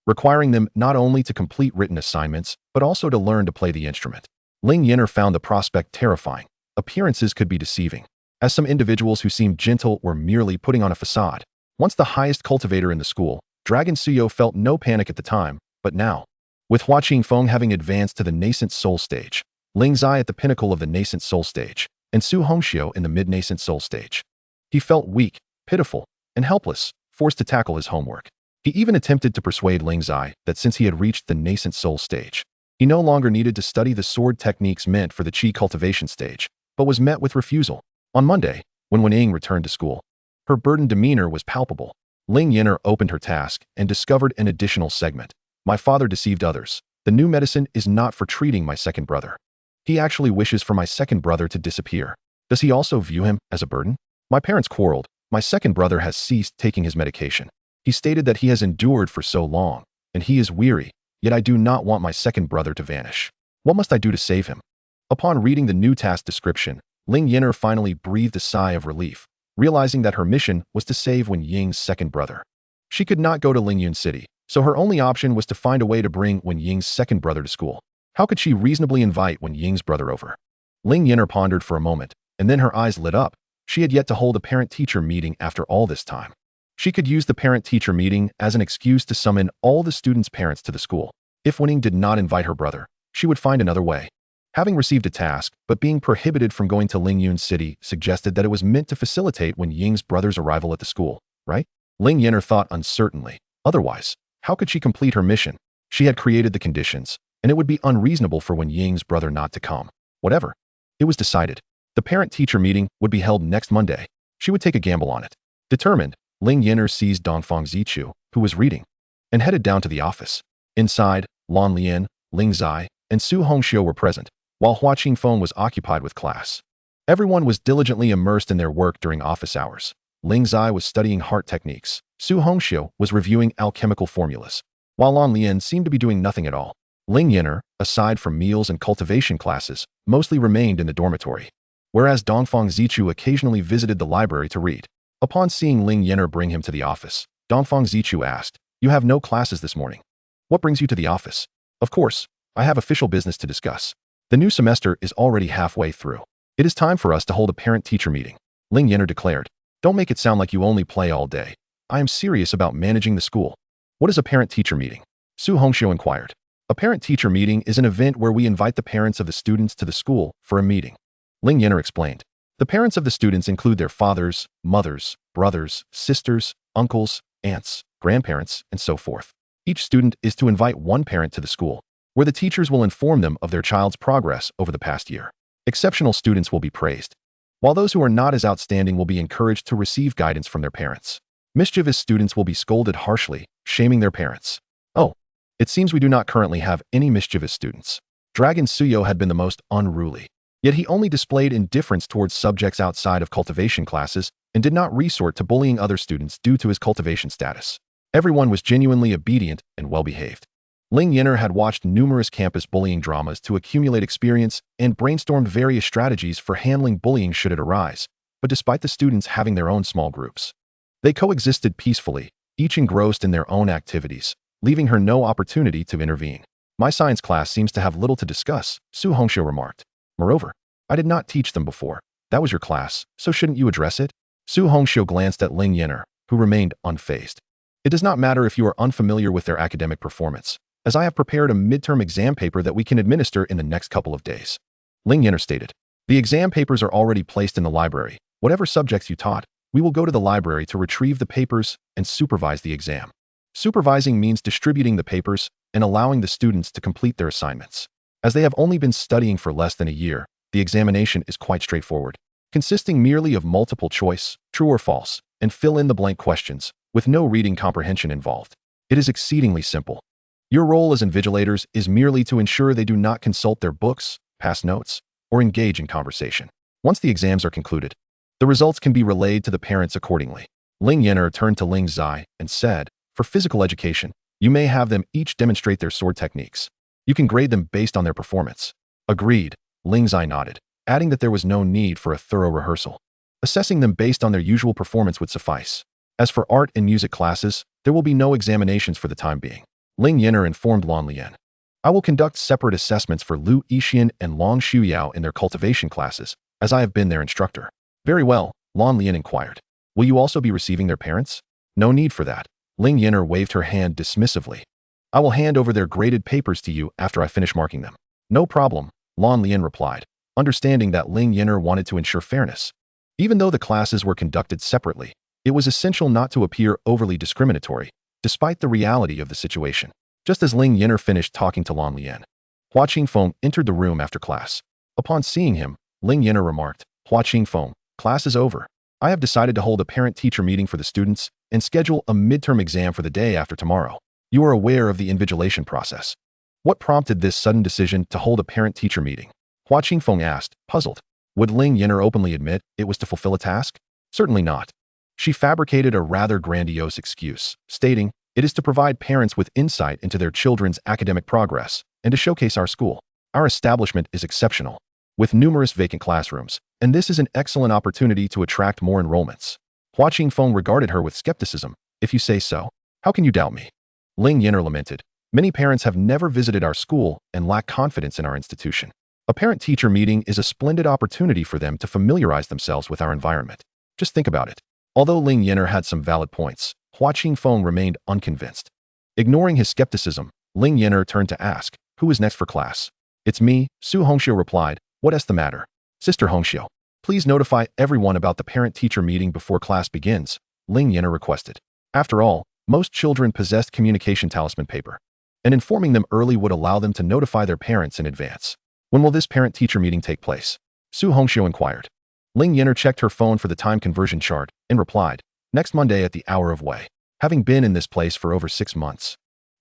requiring them not only to complete written assignments, but also to learn to play the instrument. Ling Yan'er found the prospect terrifying. Appearances could be deceiving, as some individuals who seemed gentle were merely putting on a facade. Once the highest cultivator in the school, Dragon Suyo felt no panic at the time, but now, with Hua Qingfeng having advanced to the nascent soul stage, Ling Zai at the pinnacle of the nascent soul stage, and Su Hongxiu in the mid-nascent soul stage, he felt weak, pitiful, and helpless, forced to tackle his homework. He even attempted to persuade Ling Zai that since he had reached the nascent soul stage, he no longer needed to study the sword techniques meant for the qi cultivation stage, but was met with refusal. On Monday, when Wenying returned to school, her burdened demeanor was palpable. Ling Yan'er opened her task and discovered an additional segment. "My father deceived others. The new medicine is not for treating my second brother. He actually wishes for my second brother to disappear. Does he also view him as a burden? My parents quarreled. My second brother has ceased taking his medication. He stated that he has endured for so long, and he is weary, yet I do not want my second brother to vanish." What must I do to save him? Upon reading the new task description, Ling Yan'er finally breathed a sigh of relief, realizing that her mission was to save Wen Ying's second brother. She could not go to Lingyun City, so her only option was to find a way to bring Wen Ying's second brother to school. How could she reasonably invite Wen Ying's brother over? Ling Yan'er pondered for a moment, and then her eyes lit up. She had yet to hold a parent-teacher meeting after all this time. She could use the parent-teacher meeting as an excuse to summon all the students' parents to the school. If Wen Ying did not invite her brother, she would find another way. Having received a task, but being prohibited from going to Lingyun City suggested that it was meant to facilitate Wen Ying's brother's arrival at the school, right? Ling Yan'er thought uncertainly. Otherwise, how could she complete her mission? She had created the conditions, and it would be unreasonable for Wen Ying's brother not to come. Whatever. It was decided. The parent-teacher meeting would be held next Monday. She would take a gamble on it. Determined, Ling Yan'er seized Dongfang Zichu, who was reading, and headed down to the office. Inside, Lan Lian, Ling Zai, and Su Hongxiu were present, while Hua Qingfeng was occupied with class. Everyone was diligently immersed in their work during office hours. Ling Zai was studying heart techniques. Su Hongxiu was reviewing alchemical formulas, while Lan Lian seemed to be doing nothing at all. Ling Yan'er, aside from meals and cultivation classes, mostly remained in the dormitory, whereas Dongfang Zichu occasionally visited the library to read. Upon seeing Ling Yan'er bring him to the office, Dongfang Zichu asked, "You have no classes this morning. What brings you to the office?" "Of course, I have official business to discuss. The new semester is already halfway through. It is time for us to hold a parent-teacher meeting," Ling Yan'er declared. "Don't make it sound like you only play all day. I am serious about managing the school." "What is a parent-teacher meeting?" Su Hongxiu inquired. "A parent-teacher meeting is an event where we invite the parents of the students to the school for a meeting," Ling Yan'er explained. The parents of the students include their fathers, mothers, brothers, sisters, uncles, aunts, grandparents, and so forth. Each student is to invite one parent to the school, where the teachers will inform them of their child's progress over the past year. Exceptional students will be praised, while those who are not as outstanding will be encouraged to receive guidance from their parents. Mischievous students will be scolded harshly, shaming their parents. Oh, it seems we do not currently have any mischievous students. Dragon Suyo had been the most unruly, yet he only displayed indifference towards subjects outside of cultivation classes and did not resort to bullying other students due to his cultivation status. Everyone was genuinely obedient and well-behaved. Ling Yan'er had watched numerous campus bullying dramas to accumulate experience and brainstormed various strategies for handling bullying should it arise, but despite the students having their own small groups, they coexisted peacefully, each engrossed in their own activities, leaving her no opportunity to intervene. "My science class seems to have little to discuss," Su Hongxiu remarked. "Moreover, I did not teach them before. That was your class, so shouldn't you address it?" Su Hongxiu glanced at Ling Yan'er, who remained unfazed. "It does not matter if you are unfamiliar with their academic performance, as I have prepared a midterm exam paper that we can administer in the next couple of days," Ling Yan'er stated. "The exam papers are already placed in the library. Whatever subjects you taught, we will go to the library to retrieve the papers and supervise the exam." Supervising means distributing the papers and allowing the students to complete their assignments. As they have only been studying for less than a year, the examination is quite straightforward, consisting merely of multiple choice, true or false, and fill-in-the-blank questions, with no reading comprehension involved. It is exceedingly simple. Your role as invigilators is merely to ensure they do not consult their books, pass notes, or engage in conversation. Once the exams are concluded, the results can be relayed to the parents accordingly. Ling Yan'er turned to Ling Zai and said, "For physical education, you may have them each demonstrate their sword techniques. You can grade them based on their performance." "Agreed," Ling Zai nodded, adding that there was no need for a thorough rehearsal. Assessing them based on their usual performance would suffice. As for art and music classes, there will be no examinations for the time being. Ling Yan'er informed Lan Lian. "I will conduct separate assessments for Lu Yixian and Long Shuyao in their cultivation classes, as I have been their instructor." "Very well," Lan Lian inquired. "Will you also be receiving their parents?" "No need for that." Ling Yan'er waved her hand dismissively. "I will hand over their graded papers to you after I finish marking them." "No problem," Lan Lian replied, understanding that Ling Yan'er wanted to ensure fairness. Even though the classes were conducted separately, it was essential not to appear overly discriminatory, despite the reality of the situation. Just as Ling Yan'er finished talking to Lan Lian, Hua Qingfeng entered the room after class. Upon seeing him, Ling Yan'er remarked, "Hua Qingfeng, class is over. I have decided to hold a parent-teacher meeting for the students and schedule a midterm exam for the day after tomorrow. You are aware of the invigilation process." "What prompted this sudden decision to hold a parent-teacher meeting?" Hua Qingfeng asked, puzzled. Would Ling Yan'er openly admit it was to fulfill a task? Certainly not. She fabricated a rather grandiose excuse, stating, "It is to provide parents with insight into their children's academic progress and to showcase our school." Our establishment is exceptional, with numerous vacant classrooms, and this is an excellent opportunity to attract more enrollments. Hua Qingfeng regarded her with skepticism. If you say so, how can you doubt me? Ling Yan'er lamented. Many parents have never visited our school and lack confidence in our institution. A parent-teacher meeting is a splendid opportunity for them to familiarize themselves with our environment. Just think about it. Although Ling Yan'er had some valid points, Hua Qingfeng remained unconvinced. Ignoring his skepticism, Ling Yan'er turned to ask, "Who is next for class?" "It's me," Su Hongxiu replied. "What's the matter?" "Sister Hongxiu, please notify everyone about the parent-teacher meeting before class begins," Ling Yan'er requested. After all, most children possessed communication talisman paper, and informing them early would allow them to notify their parents in advance. "When will this parent-teacher meeting take place?" Su Hongxiu inquired. Ling Yan'er checked her phone for the time conversion chart and replied, "Next Monday at the hour of Wei." Having been in this place for over 6 months,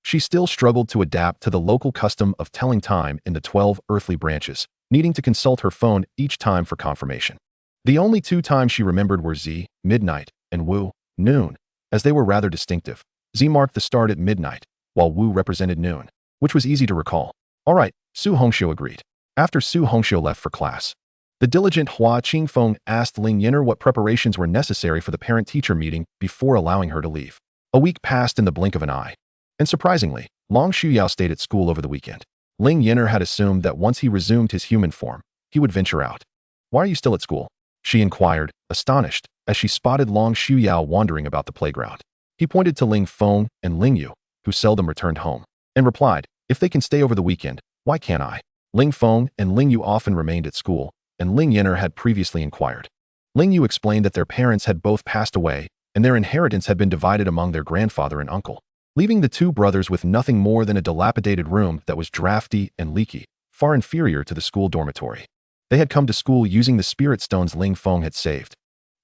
she still struggled to adapt to the local custom of telling time in the 12 earthly branches, needing to consult her phone each time for confirmation. The only 2 times she remembered were Z, midnight, and Wu, noon, as they were rather distinctive. Z marked the start at midnight, while Wu represented noon, which was easy to recall. "All right," Su Hongxiu agreed. After Su Hongxiu left for class, the diligent Hua Qingfeng asked Ling Yan'er what preparations were necessary for the parent-teacher meeting before allowing her to leave. A week passed in the blink of an eye. And surprisingly, Long Shuyao stayed at school over the weekend. Ling Yan'er had assumed that once he resumed his human form, he would venture out. "Why are you still at school?" she inquired, astonished, as she spotted Long Shuyao wandering about the playground. He pointed to Ling Feng and Ling Yu, who seldom returned home, and replied, "If they can stay over the weekend, why can't I?" Ling Feng and Ling Yu often remained at school, and Ling Yan'er had previously inquired. Ling Yu explained that their parents had both passed away, and their inheritance had been divided among their grandfather and uncle, leaving the 2 brothers with nothing more than a dilapidated room that was drafty and leaky, far inferior to the school dormitory. They had come to school using the spirit stones Ling Feng had saved.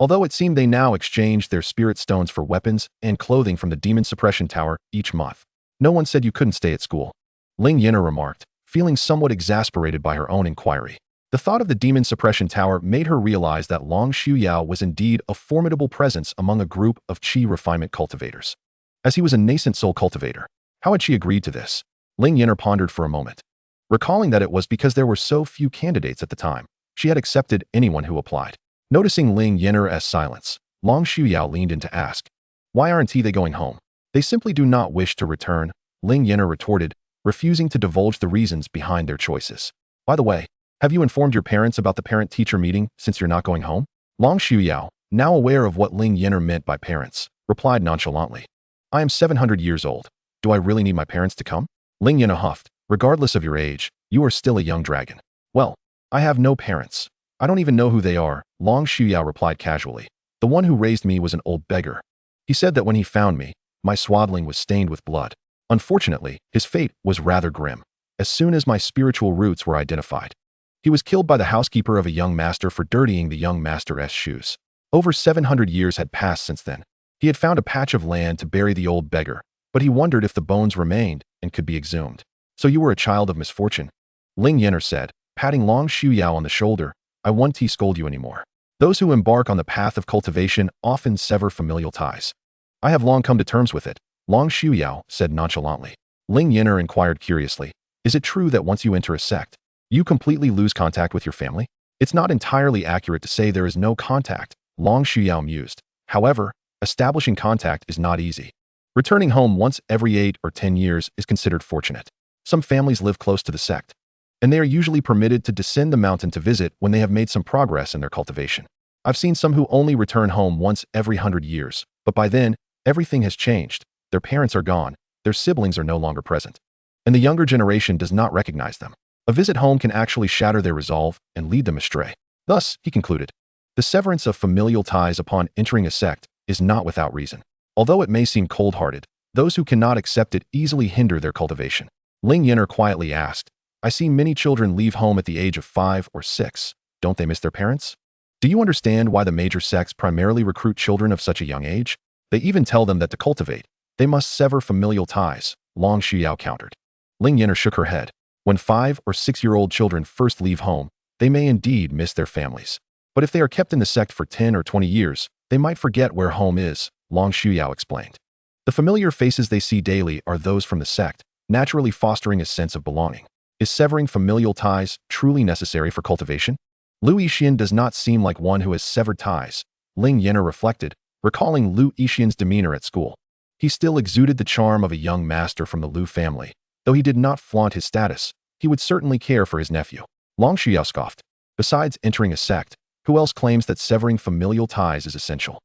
Although it seemed they now exchanged their spirit stones for weapons and clothing from the demon suppression tower each month. "No one said you couldn't stay at school," Ling Yan'er remarked, feeling somewhat exasperated by her own inquiry. The thought of the demon suppression tower made her realize that Long Shuyao was indeed a formidable presence among a group of qi refinement cultivators. As he was a nascent soul cultivator, how had she agreed to this? Ling Yan'er pondered for a moment. Recalling that it was because there were so few candidates at the time, she had accepted anyone who applied. Noticing Ling Yan'er's silence, Long Shuyao leaned in to ask, "Why aren't they going home?" "They simply do not wish to return," Ling Yan'er retorted, refusing to divulge the reasons behind their choices. "By the way, have you informed your parents about the parent-teacher meeting since you're not going home?" Long Shuyao, now aware of what Ling Yan'er meant by parents, replied nonchalantly, "I am 700 years old. Do I really need my parents to come?" Ling Yan'er huffed, "Regardless of your age, you are still a young dragon." "Well, I have no parents. I don't even know who they are," Long Shuyao replied casually. "The one who raised me was an old beggar. He said that when he found me, my swaddling was stained with blood. Unfortunately, his fate was rather grim. As soon as my spiritual roots were identified, he was killed by the housekeeper of a young master for dirtying the young master's shoes. Over 700 years had passed since then. He had found a patch of land to bury the old beggar, but he wondered if the bones remained and could be exhumed. "So you were a child of misfortune," Ling Yan'er said, patting Long Shuyao on the shoulder. "I won't scold you anymore. Those who embark on the path of cultivation often sever familial ties. I have long come to terms with it," Long Shuyao said nonchalantly. Ling Yan'er inquired curiously, "Is it true that once you enter a sect, you completely lose contact with your family?" "It's not entirely accurate to say there is no contact," Long Shuyao mused. "However, establishing contact is not easy. Returning home once every 8 or 10 years is considered fortunate. Some families live close to the sect, and they are usually permitted to descend the mountain to visit when they have made some progress in their cultivation. I've seen some who only return home once every 100 years, but by then, everything has changed. Their parents are gone, their siblings are no longer present, and the younger generation does not recognize them. A visit home can actually shatter their resolve and lead them astray." Thus, he concluded, the severance of familial ties upon entering a sect is not without reason. Although it may seem cold-hearted, those who cannot accept it easily hinder their cultivation. Ling Yan'er quietly asked, "I see many children leave home at the age of 5 or 6. Don't they miss their parents? Do you understand why the major sects primarily recruit children of such a young age? They even tell them that to cultivate, they must sever familial ties," Long Shuyao countered. Ling Yan'er shook her head. When 5 or 6-year-old children first leave home, they may indeed miss their families. But if they are kept in the sect for 10 or 20 years, they might forget where home is, Long Shuyao explained. The familiar faces they see daily are those from the sect, naturally fostering a sense of belonging. Is severing familial ties truly necessary for cultivation? Lu Yixian does not seem like one who has severed ties, Ling Yan'er reflected, recalling Lu Yixian's demeanor at school. He still exuded the charm of a young master from the Lu family. Though he did not flaunt his status, he would certainly care for his nephew. Long Xiao scoffed. Besides entering a sect, who else claims that severing familial ties is essential?